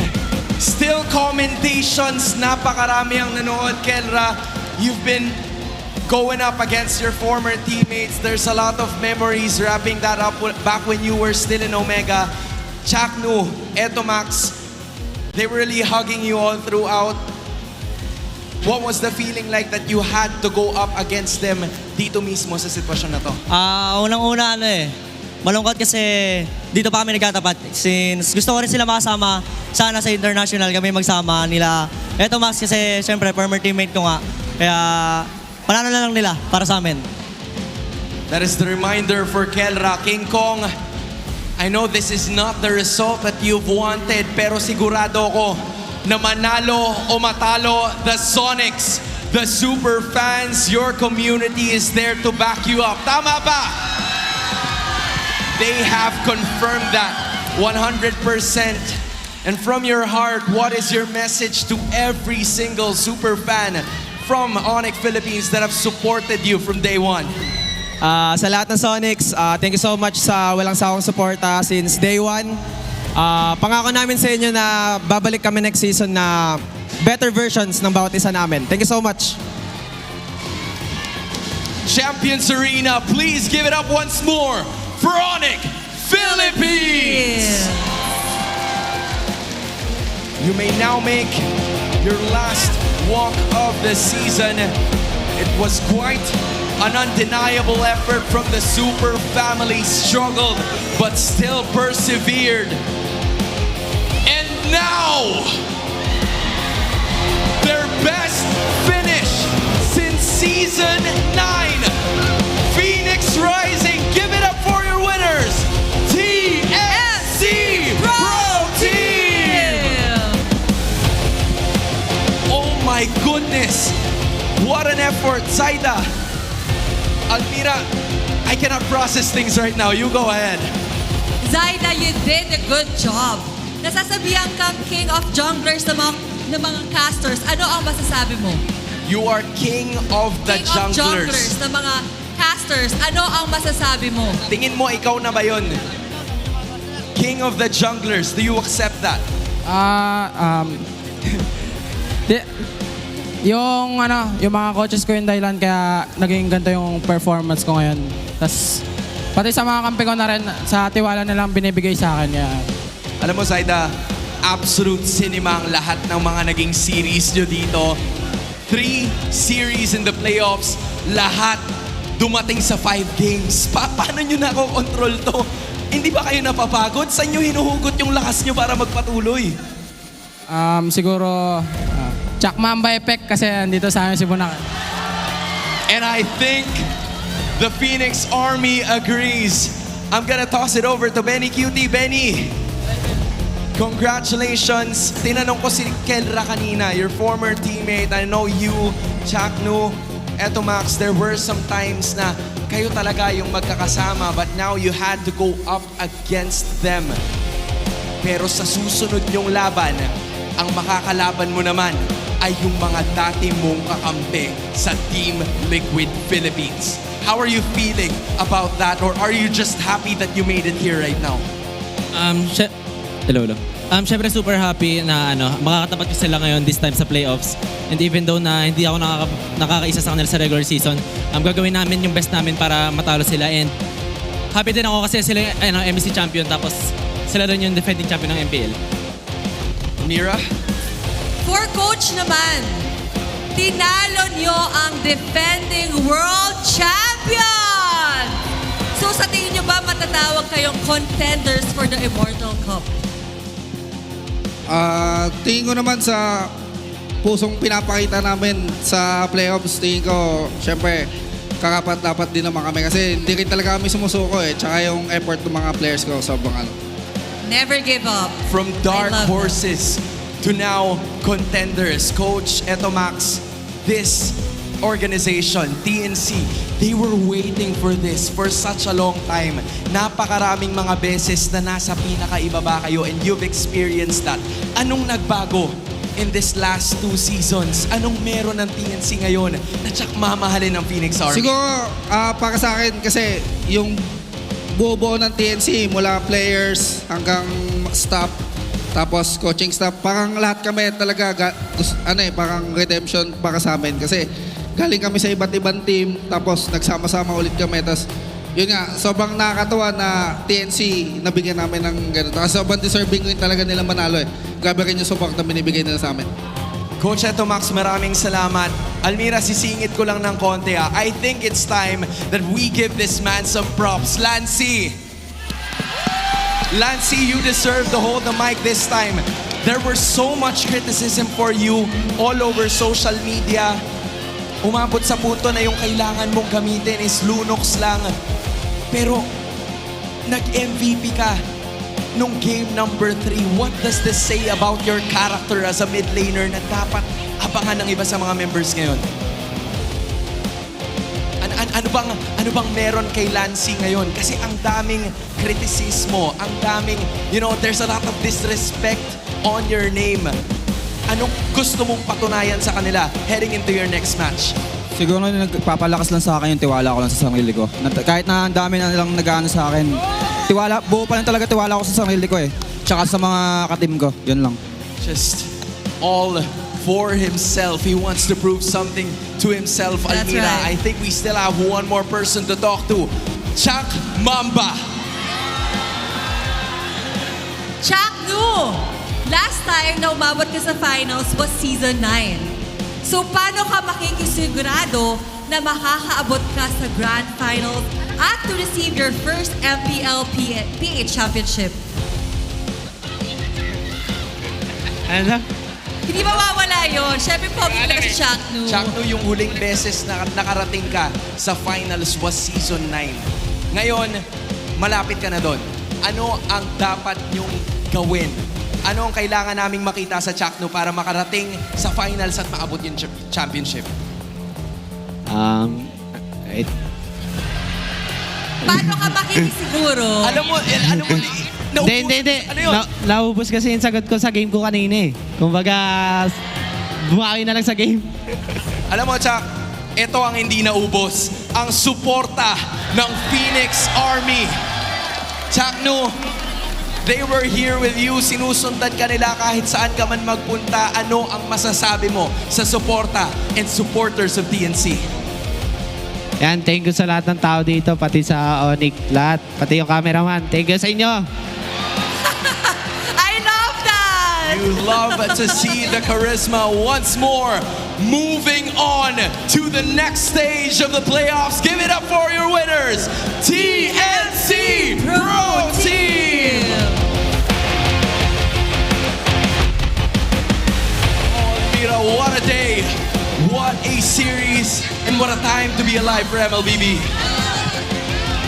Still commentations, napakarami ang nanood, Kelra. You've been going up against your former teammates. There's a lot of memories wrapping that up back when you were still in Omega. Chaknu, Etomax, they were really hugging you all throughout. What was the feeling like that you had to go up against them dito mismo sa sitwasyon na to? Unang-una malungkot kasi dito pa kami nagkatapat. Since gusto ko rin sila makasama, sana sa international kami magsama nila. Eto Max kasi syempre former teammate ko nga. Kaya panalo na lang nila para sa amin. That is the reminder for Kelra. King Kong, I know this is not the result that you've wanted, pero sigurado ko na manalo o matalo, the Sonics, the super fans, your community is there to back you up. Tama ba? They have confirmed that 100%. And from your heart, what is your message to every single super fan from ONIC Philippines that have supported you from day one? Sa lahat ng Sonics, thank you so much sa walang sawang suporta since day one. Pangako namin sa inyo na babalik kami next season na better versions ng bawat isa namin. Thank you so much. Champions Arena, please give it up once more for ONIC Philippines! You may now make your last walk of the season. It was quite an undeniable effort from the Super Family. Struggled, but still persevered. And now, their best finish since Season 9. Phoenix Rising, give it up for your winners, TNC Pro Team! Oh my goodness! What an effort, Zaida. Almira, I cannot process things right now. You go ahead. Zaida, you did a good job. Nasasabihan kang king of junglers ng mga casters. Ano ang masasabi mo? You are king of the King of junglers junglers. ng mga casters. Ano ang masasabi mo? Tingin mo ikaw na ba yun? King of the junglers. Do you accept that? Yung mga coaches ko yung dahilan kaya naging ganito yung performance ko ngayon. Tas pati sa mga kampi ko na rin, sa tiwala nilang binibigay sa akin. Kaya. Alam mo, Zaida, absolute cinema ang lahat ng mga naging series nyo dito. 3 series in the playoffs, lahat dumating sa 5 games. Paano nyo nakokontrol to? Hindi ba kayo napapagod? Saan nyo hinuhugot yung lakas nyo para magpatuloy? Siguro, Chuck Mamba effect kasi andito sa amin si Bunak. And I think the Phoenix Army agrees. I'm gonna toss it over to Benny Cutie. Benny, congratulations. Tinanong ko si Kelra kanina, your former teammate. I know you, Chaknu, eto Max, there were some times na kayo talaga yung magkakasama but now you had to go up against them. Pero sa susunod yung laban, ang makakalaban mo naman ay yung mga dati mong kakampi sa Team Liquid Philippines. How are you feeling about that? Or are you just happy that you made it here right now? Hello. Syempre super happy na makakatapat ko sila ngayon this time sa playoffs. And even though na hindi ako nakakaisa sa kanila sa regular season, gagawin namin yung best namin para matalo sila. And happy din ako kasi sila MBC champion tapos sila rin yung defending champion ng MPL. Mira? For coach naman, tinalo nyo ang defending world champion! So sa tingin nyo ba matatawag kayong contenders for the Immortal Cup? Tingin ko naman sa pusong pinapakita namin sa playoffs, tingin ko, syempre, kakapat-dapat din naman kami kasi hindi rin talaga kami sumusuko tsaka yung effort ng mga players ko sobrang Never give up. From dark horses to now contenders. Coach, eto Max, this organization, TNC, they were waiting for this for such a long time. Napakaraming mga beses na nasa pinakaibaba kayo and you've experienced that. Anong nagbago in this last 2 seasons? Anong meron ng TNC ngayon na tsak mamahalin ng Phoenix Army? Siguro, para sa akin kasi yung buo ng TNC mula players hanggang staff tapos coaching staff, parang lahat kami talaga parang redemption para sa amin kasi galing kami sa iba't ibang team tapos nagsama-sama ulit kami tapos yun nga, sobrang nakakatawa na TNC nabigyan namin ng ganito. Kasi sobrang deserving rin talaga nila manalo Grabe rin yung support na binibigay nila sa amin. Coach Eto Max, maraming salamat. Almira, sisingit ko lang ng konti I think it's time that we give this man some props. Lancy, you deserve to hold the mic this time. There were so much criticism for you all over social media. Umabot sa punto na yung kailangan mong gamitin is Lunox lang. Pero nag-MVP ka nung game number 3. What does this say about your character as a mid laner na dapat abangan ng iba sa mga members ngayon? Ano bang meron kay Lancy ngayon? Kasi ang daming kritisismo, ang daming, there's a lot of disrespect on your name. Anong gusto mong patunayan sa kanila heading into your next match? Siguro nagpapalakas lang sa akin yung tiwala ko lang sa sarili ko. Kahit na ang dami na nilang nag-ano sa akin, buo pa lang talaga tiwala ko sa sarili ko Tsaka sa mga katim ko, yun lang. Just all for himself. He wants to prove something to himself. That's Almira, right. I think we still have one more person to talk to. Chuck Mamba. Chaknu! Last time na umabot ka sa finals was season 9. So paano ka makikisigurado na makakaabot ka sa grand finals at to receive your first MLBB championship? Ano? Hindi mawawala yun. Siyempre, pogi talaga si Chaknu. Chaknu, yung huling beses na nakarating ka sa finals was season 9. Ngayon, malapit ka na doon. Ano ang dapat nyong gawin? Ano ang kailangan naming makita sa Chaknu para makarating sa finals at maabot yung championship? Paano ka makikisiguro? Alam mo, Hindi. Ano yun? Naubos kasi yung sagot ko sa game ko kanina eh. Kumbaga, bumawi na lang sa game. Alam mo, Chuck, ito ang hindi naubos. Ang suporta ng Phoenix Army. Chuck Nu, they were here with you. Sinusundan ka nila kahit saan ka man magpunta. Ano ang masasabi mo sa suporta and supporters of TNC? Yan, thank you sa lahat ng tao dito, pati sa ONIC, lahat, pati yung cameraman. Thank you sa inyo. I love that! You love to see the charisma once more. Moving on to the next stage of the playoffs. Give it up for your winners, TNC Pro Team! Oh, Mira, what a day. What a series and what a time to be alive for MLBB.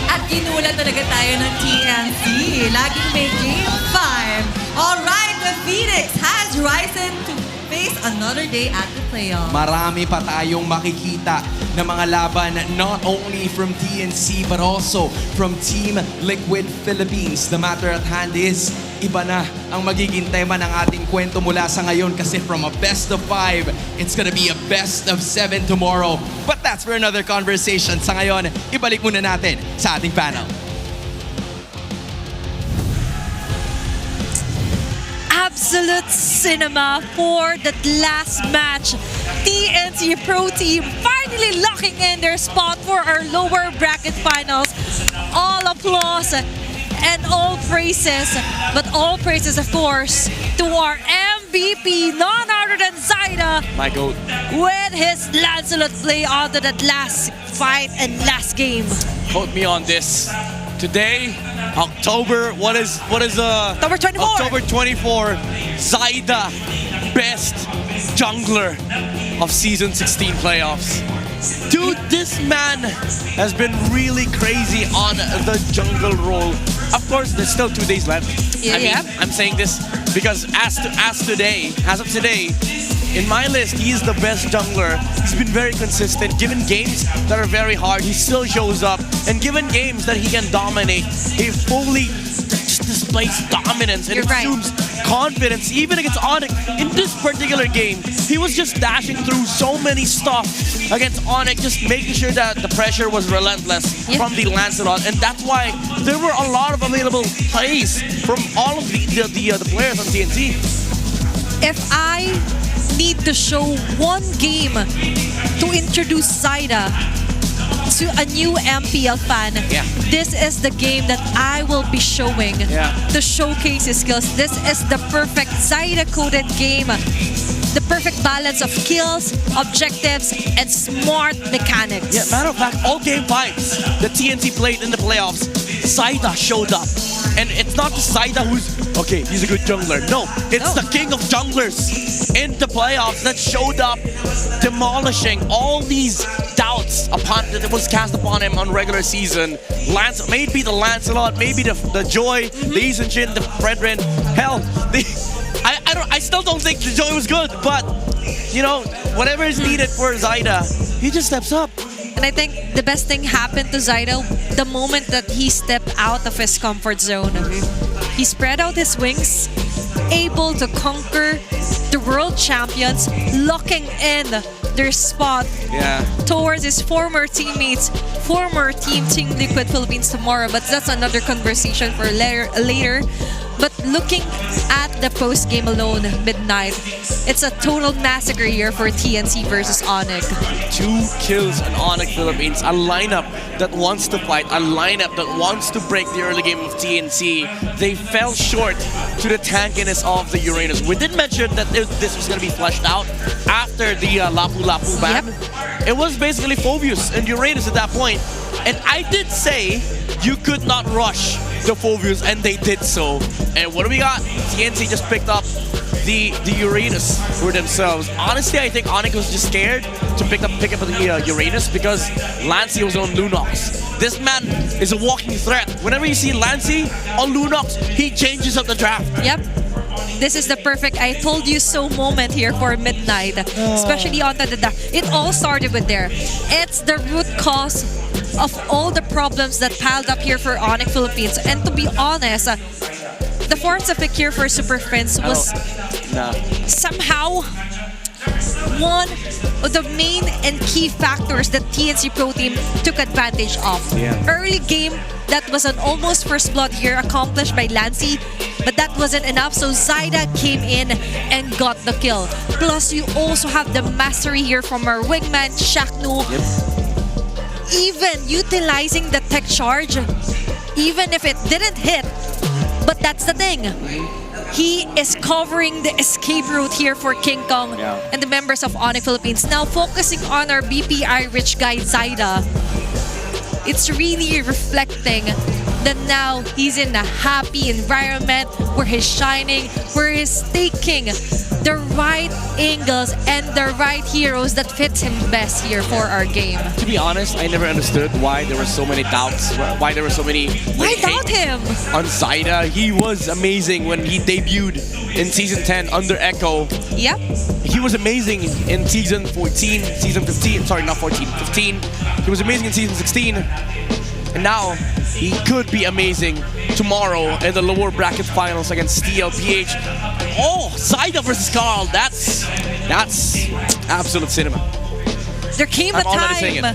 At ginulat talaga tayo ng TNC. Laging may Game 5. Alright, the Phoenix has risen to face another day at the playoffs. Marami pa tayong makikita na mga laban not only from TNC but also from Team Liquid Philippines. The matter at hand is, iba na ang magiging tema ng ating kwento mula sa ngayon kasi from a best of 5, it's gonna be a best of 7 tomorrow. But that's for another conversation. Sa ngayon, ibalik muna natin sa ating panel. Absolute cinema for that last match. TNC Pro Team finally locking in their spot for our lower bracket finals. All applause and all praises, but all praises of course to our MVP, none other than Zaida, My goat. with his Lancelot play onto that last fight and last game. Quote me on this. Today, October 24. October 24, Zaida, best jungler of season 16 playoffs. Dude, this man has been really crazy on the jungle role. Of course, there's still 2 days left. I'm saying this because as of today, in my list, he is the best jungler. He's been very consistent. Given games that are very hard, he still shows up. And given games that he can dominate, he fully just displays dominance and assumes confidence. Even against ONIC, in this particular game, he was just dashing through so many stuff against ONIC, just making sure that the pressure was relentless from the Lancelot. And that's why there were a lot of available plays from all of the players on TNC. If I need to show one game to introduce Zaida to a new MPL fan, this is the game that I will be showing to showcase his skills. This is the perfect Zaida-coded game. The perfect balance of kills, objectives, and smart mechanics. Yeah, matter of fact, all game 5s the TNC played in the playoffs, Zaida showed up. And it's not just Zaida who's, okay, he's a good jungler. No, it's the king of junglers in the playoffs that showed up, demolishing all these doubts that was cast upon him on regular season. Maybe the Lancelot, maybe the Joy, the Eason Jin, the Fredrin. Hell, I still don't think the Joy was good, but you know, whatever is needed for Zaida, he just steps up. And I think the best thing happened to Zaida the moment that he stepped out of his comfort zone. He spread out his wings, able to conquer the world champions, locking in their spot towards his former teammates, former Team Liquid Philippines tomorrow. But that's another conversation for later. But looking at the post-game alone, midnight, it's a total massacre here for TNC versus ONIC. 2 kills on ONIC Philippines, a lineup that wants to fight, a lineup that wants to break the early game of TNC. They fell short to the tankiness of the Uranus. We did mention that this was going to be fleshed out after the Lapu Lapu ban. It was basically Phobius and Uranus at that point. And I did say you could not rush the Phobius, and they did so. And what do we got? TNC just picked up the Uranus for themselves. Honestly, I think ONIC was just scared to pick up the Uranus because Lancey was on Lunox. This man is a walking threat. Whenever you see Lancey on Lunox, he changes up the draft. Yep. this is the perfect I told you so moment here for Midnight. Especially on the it all started with there. It's the root cause of all the problems that piled up here for ONIC Philippines. And to be honest, the force of pick here for Super Friends was somehow one of the main and key factors that TNC Pro Team took advantage of. Early game, that was an almost first blood here accomplished by Lancy, but that wasn't enough, so Zaida came in and got the kill. Plus, you also have the mastery here from our wingman, Shaknu. Even utilizing the tech charge, even if it didn't hit, but that's the thing. He is covering the escape route here for King Kong and the members of ONIC Philippines. Now focusing on our BPI rich guy, Zaida. It's really reflecting that now he's in a happy environment where he's shining, where he's taking the right angles and the right heroes that fits him best here for our game. To be honest, I never understood why there were so many doubts, why there were so many... Why doubt him? On Zaida, he was amazing when he debuted in Season 10 under Echo. Yep. He was amazing in Season 14, Season 15, sorry, not 14, 15. He was amazing in Season 16. And now, he could be amazing tomorrow in the lower bracket finals against TLPH. Oh, Zaida versus Carl, that's absolute cinema. There came a time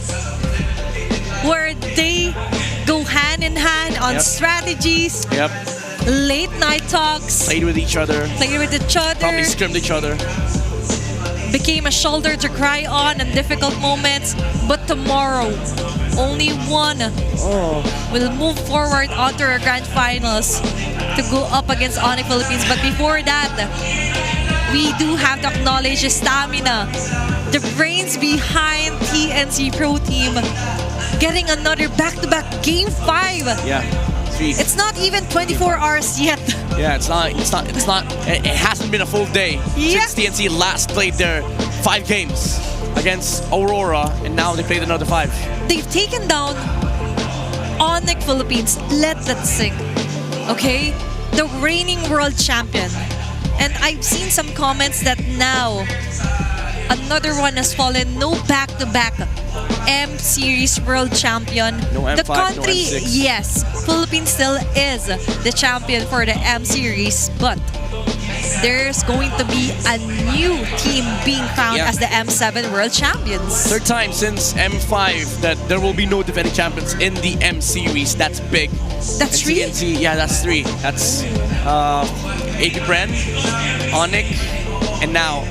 where they go hand in hand on strategies, late night talks, played with each other, probably scrimmed each other. Became a shoulder to cry on in difficult moments, but tomorrow, only one will move forward onto our grand finals to go up against ONIC Philippines. But before that, we do have to acknowledge the stamina, the brains behind TNC Pro Team, getting another back-to-back Game 5. Yeah. It's not even 24 hours yet. Yeah, it's not. It hasn't been a full day since TNC last played their 5 games against Aurora, and now they played another 5. They've taken down ONIC Philippines. Let that sink. Okay? The reigning world champion. And I've seen some comments that now another one has fallen. No back-to-back M Series world champion. No M5, the country, no M6. yes, Philippines still is the champion for the M Series, but there's going to be a new team being crowned as the M7 world champions. Third time since M5 that there will be no defending champions in the M Series. That's big. That's 3? TNC, yeah, that's 3. That's AP Bren, ONIC, and now,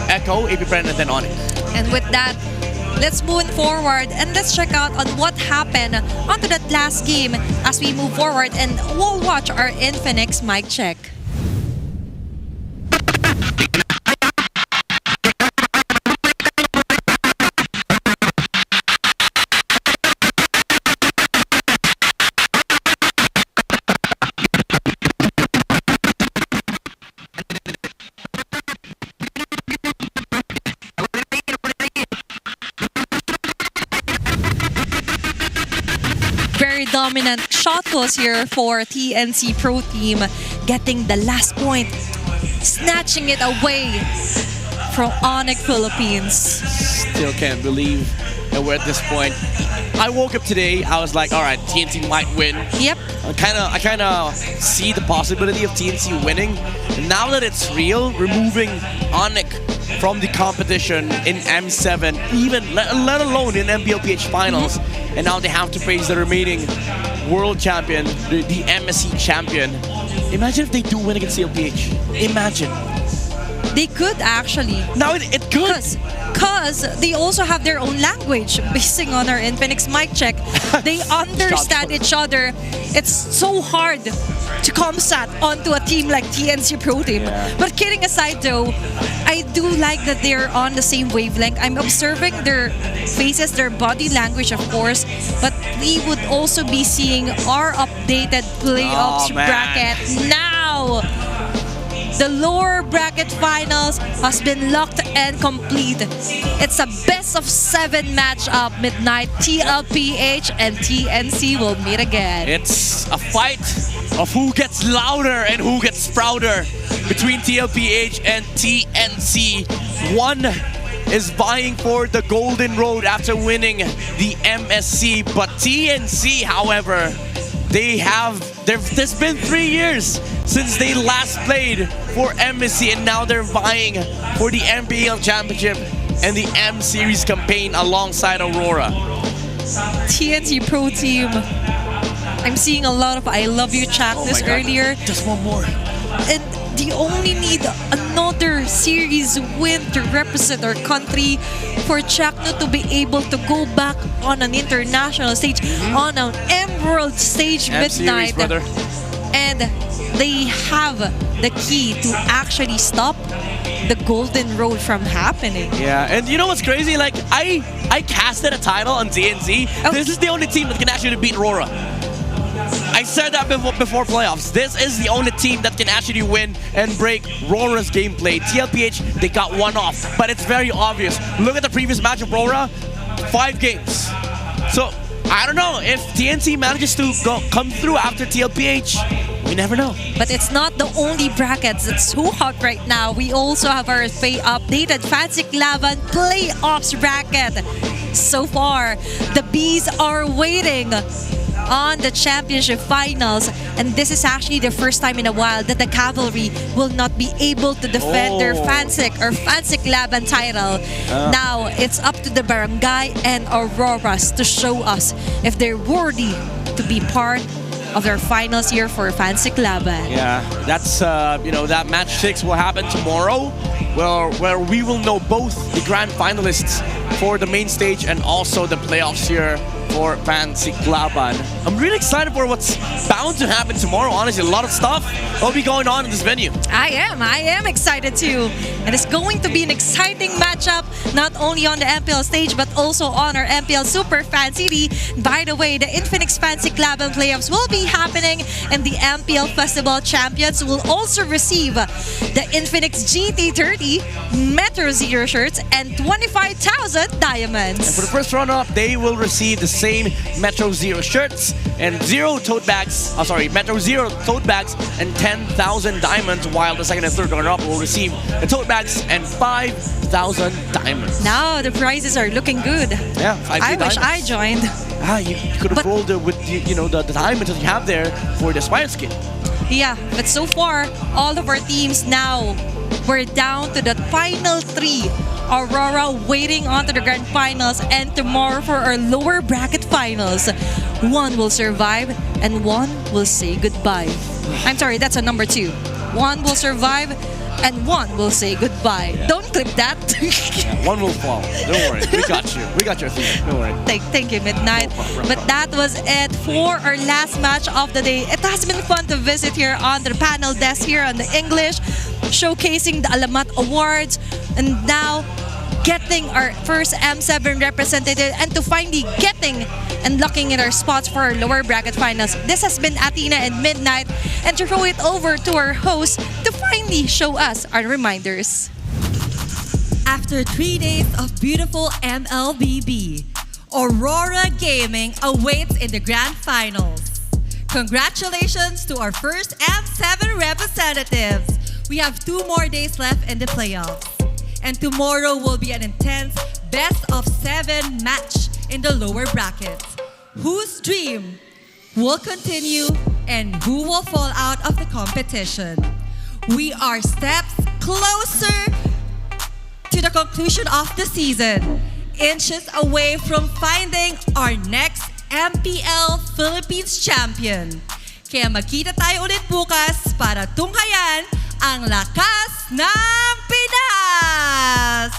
Echo, AP Bren, and then ONIC. And with that, let's move forward and let's check out on what happened onto that last game as we move forward, and we'll watch our Infinix mic check. Very dominant shot was here for TNC Pro Team, getting the last point, snatching it away from ONIC Philippines. Still can't believe that we're at this point. I woke up today, I was like, all right, TNC might win. Yep. I kind of see the possibility of TNC winning. And now that it's real, removing ONIC from the competition in M7, even let alone in MLBB finals, and now they have to face the remaining world champion, the MSC champion. Imagine if they do win against TLPH. Imagine. They could actually. Now it could. Because they also have their own language. Basing on our Infinix mic check, they understand each other. It's so hard to comsat onto a team like TNC Pro Team. But kidding aside though, I do like that they're on the same wavelength. I'm observing their faces, their body language of course, but we would also be seeing our updated playoffs bracket now. The lower bracket finals has been locked and complete. It's a best of 7 matchup. Midnight, TLPH and TNC will meet again. It's a fight of who gets louder and who gets prouder between TLPH and TNC. One is vying for the golden road after winning the MSC, but TNC, however, there's been 3 years since they last played for MSC, and now they're vying for the MPL Championship and the M Series campaign alongside Aurora. TNC Pro Team. I'm seeing a lot of I love you chakras earlier. Just one more. And they only need another series win to represent our country for Chakno to be able to go back on an international stage, on an Emerald stage midnight. Brother. And they have the key to actually stop the golden road from happening. Yeah, and you know what's crazy? Like, I casted a title on TNC. This is the only team that can actually beat RORA. I said that before playoffs. This is the only team that can actually win and break RORA's gameplay. TLPH, they got one off, but it's very obvious. Look at the previous match of RORA, 5 games. So, I don't know, if TNC manages to come through after TLPH, we never know. But it's not the only brackets that's so hot right now. We also have our updated Fancy Laban playoffs bracket. So far, the Bees are waiting on the championship finals, and this is actually the first time in a while that the Cavalry will not be able to defend their Fansik or Fansik Laban title. Now it's up to the Barangay and Auroras to show us if they're worthy to be part of their finals here for Fansik Laban. Yeah, that's that match 6 will happen tomorrow, where we will know both the grand finalists for the main stage and also the playoffs here for Fansik Laban. I'm really excited for what's bound to happen tomorrow. Honestly, a lot of stuff will be going on in this venue. I am excited too. And it's going to be an exciting matchup, not only on the MPL stage, but also on our MPL Super Fan City. By the way, the Infinix Fansik Laban playoffs will be happening, and the MPL Festival champions will also receive the Infinix GT30 Metro Zero shirts and 25,000 diamonds. And for the first runner-up, they will receive the same Metro Zero shirts and Metro Zero tote bags and 10,000 diamonds, while the second and third runner-up will receive the tote bags and 5,000 diamonds. Now the prizes are looking good. Yeah, 5K I diamonds. wish I joined. You could have rolled it with the diamonds that you have there for the Spire skin. Yeah, but so far, all of our teams now, we're down to the final 3. Aurora waiting on to the grand finals, and tomorrow for our lower bracket finals. One will survive and one will say goodbye. I'm sorry, that's a number 2. One will survive and one will say goodbye. Yeah. Don't clip that. Yeah, one will fall. Don't worry. We got you. We got your theme. Don't worry. Thank you, Midnight. But that was it for our last match of the day. It has been fun to visit here on the panel desk here on the English, showcasing the Alamat Awards, and now getting our first M7 representative, and to finally getting and locking in our spots for our lower bracket finals. This has been Athena and Midnight, and to throw it over to our host to finally show us our reminders. After 3 days of beautiful MLBB, Aurora Gaming awaits in the grand finals. Congratulations to our first M7 representatives. We have 2 more days left in the playoffs. And tomorrow will be an intense best-of-7 match in the lower brackets. Whose dream will continue and who will fall out of the competition? We are steps closer to the conclusion of the season, inches away from finding our next MPL Philippines champion. Kaya magkita tayo ulit bukas para tunghayan ang lakas ng Pinas!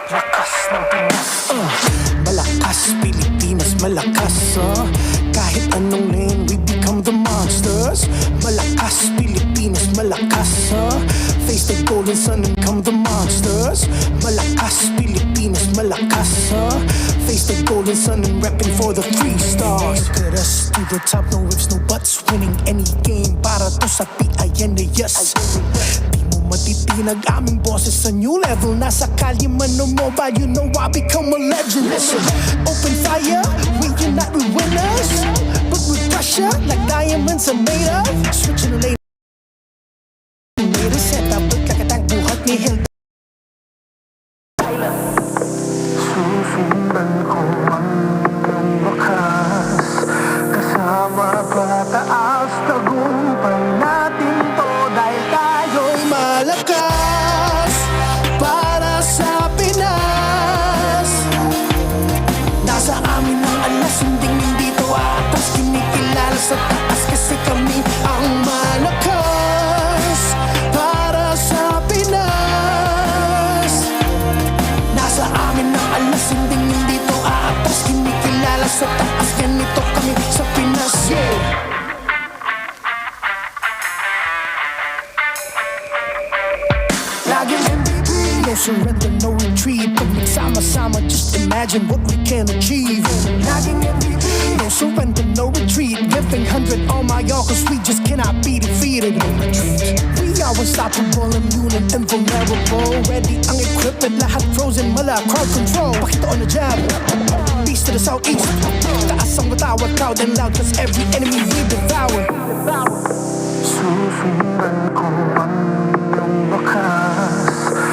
Malakas, Pilipinas, malakas, kahit anong lane, we become the monsters. Malakas, Pilipinas, malakas, face the golden sun and come the monsters. Malakas, Pilipinas, malakas, face the golden sun and repping for the 3 stars. Look at us to the top, no ifs, no buts, winning any game para to sa PINAS. Matitinag aming boses sa new level. Nasa kalye man o mobile, you know I become a legend. Listen, open fire, we unite, we winners. But with pressure, like diamonds are made of. Switching the lane, made a setup, look like a tank, buhat ni Hill. Susundan ko hanggang wakas, kasama pataas, tagumpay natin to dahil tayo'y malakas para sa Pinas. Nasa amin ang alas, hindi to atas, kinikilala sa taas kasi kami ang malakas para sa Pinas. Nasa amin ang alas, hindi to atas, kinikilala sa taas, ganito kami sa Pinas. Yeah. No surrender, no retreat. Pag nagsama-sama, just imagine what we can achieve. Laging MVP, no surrender, no retreat. Giving 100 on my all, cause we just cannot be defeated. We are unstoppable, immune and invulnerable. Ready ang equipment, lahat frozen, mala, crowd control. Pakita on the jab, east to the southeast. Taas ang matawag, proud and loud, cause every enemy we devour. Susundan ko ang iyong bakas.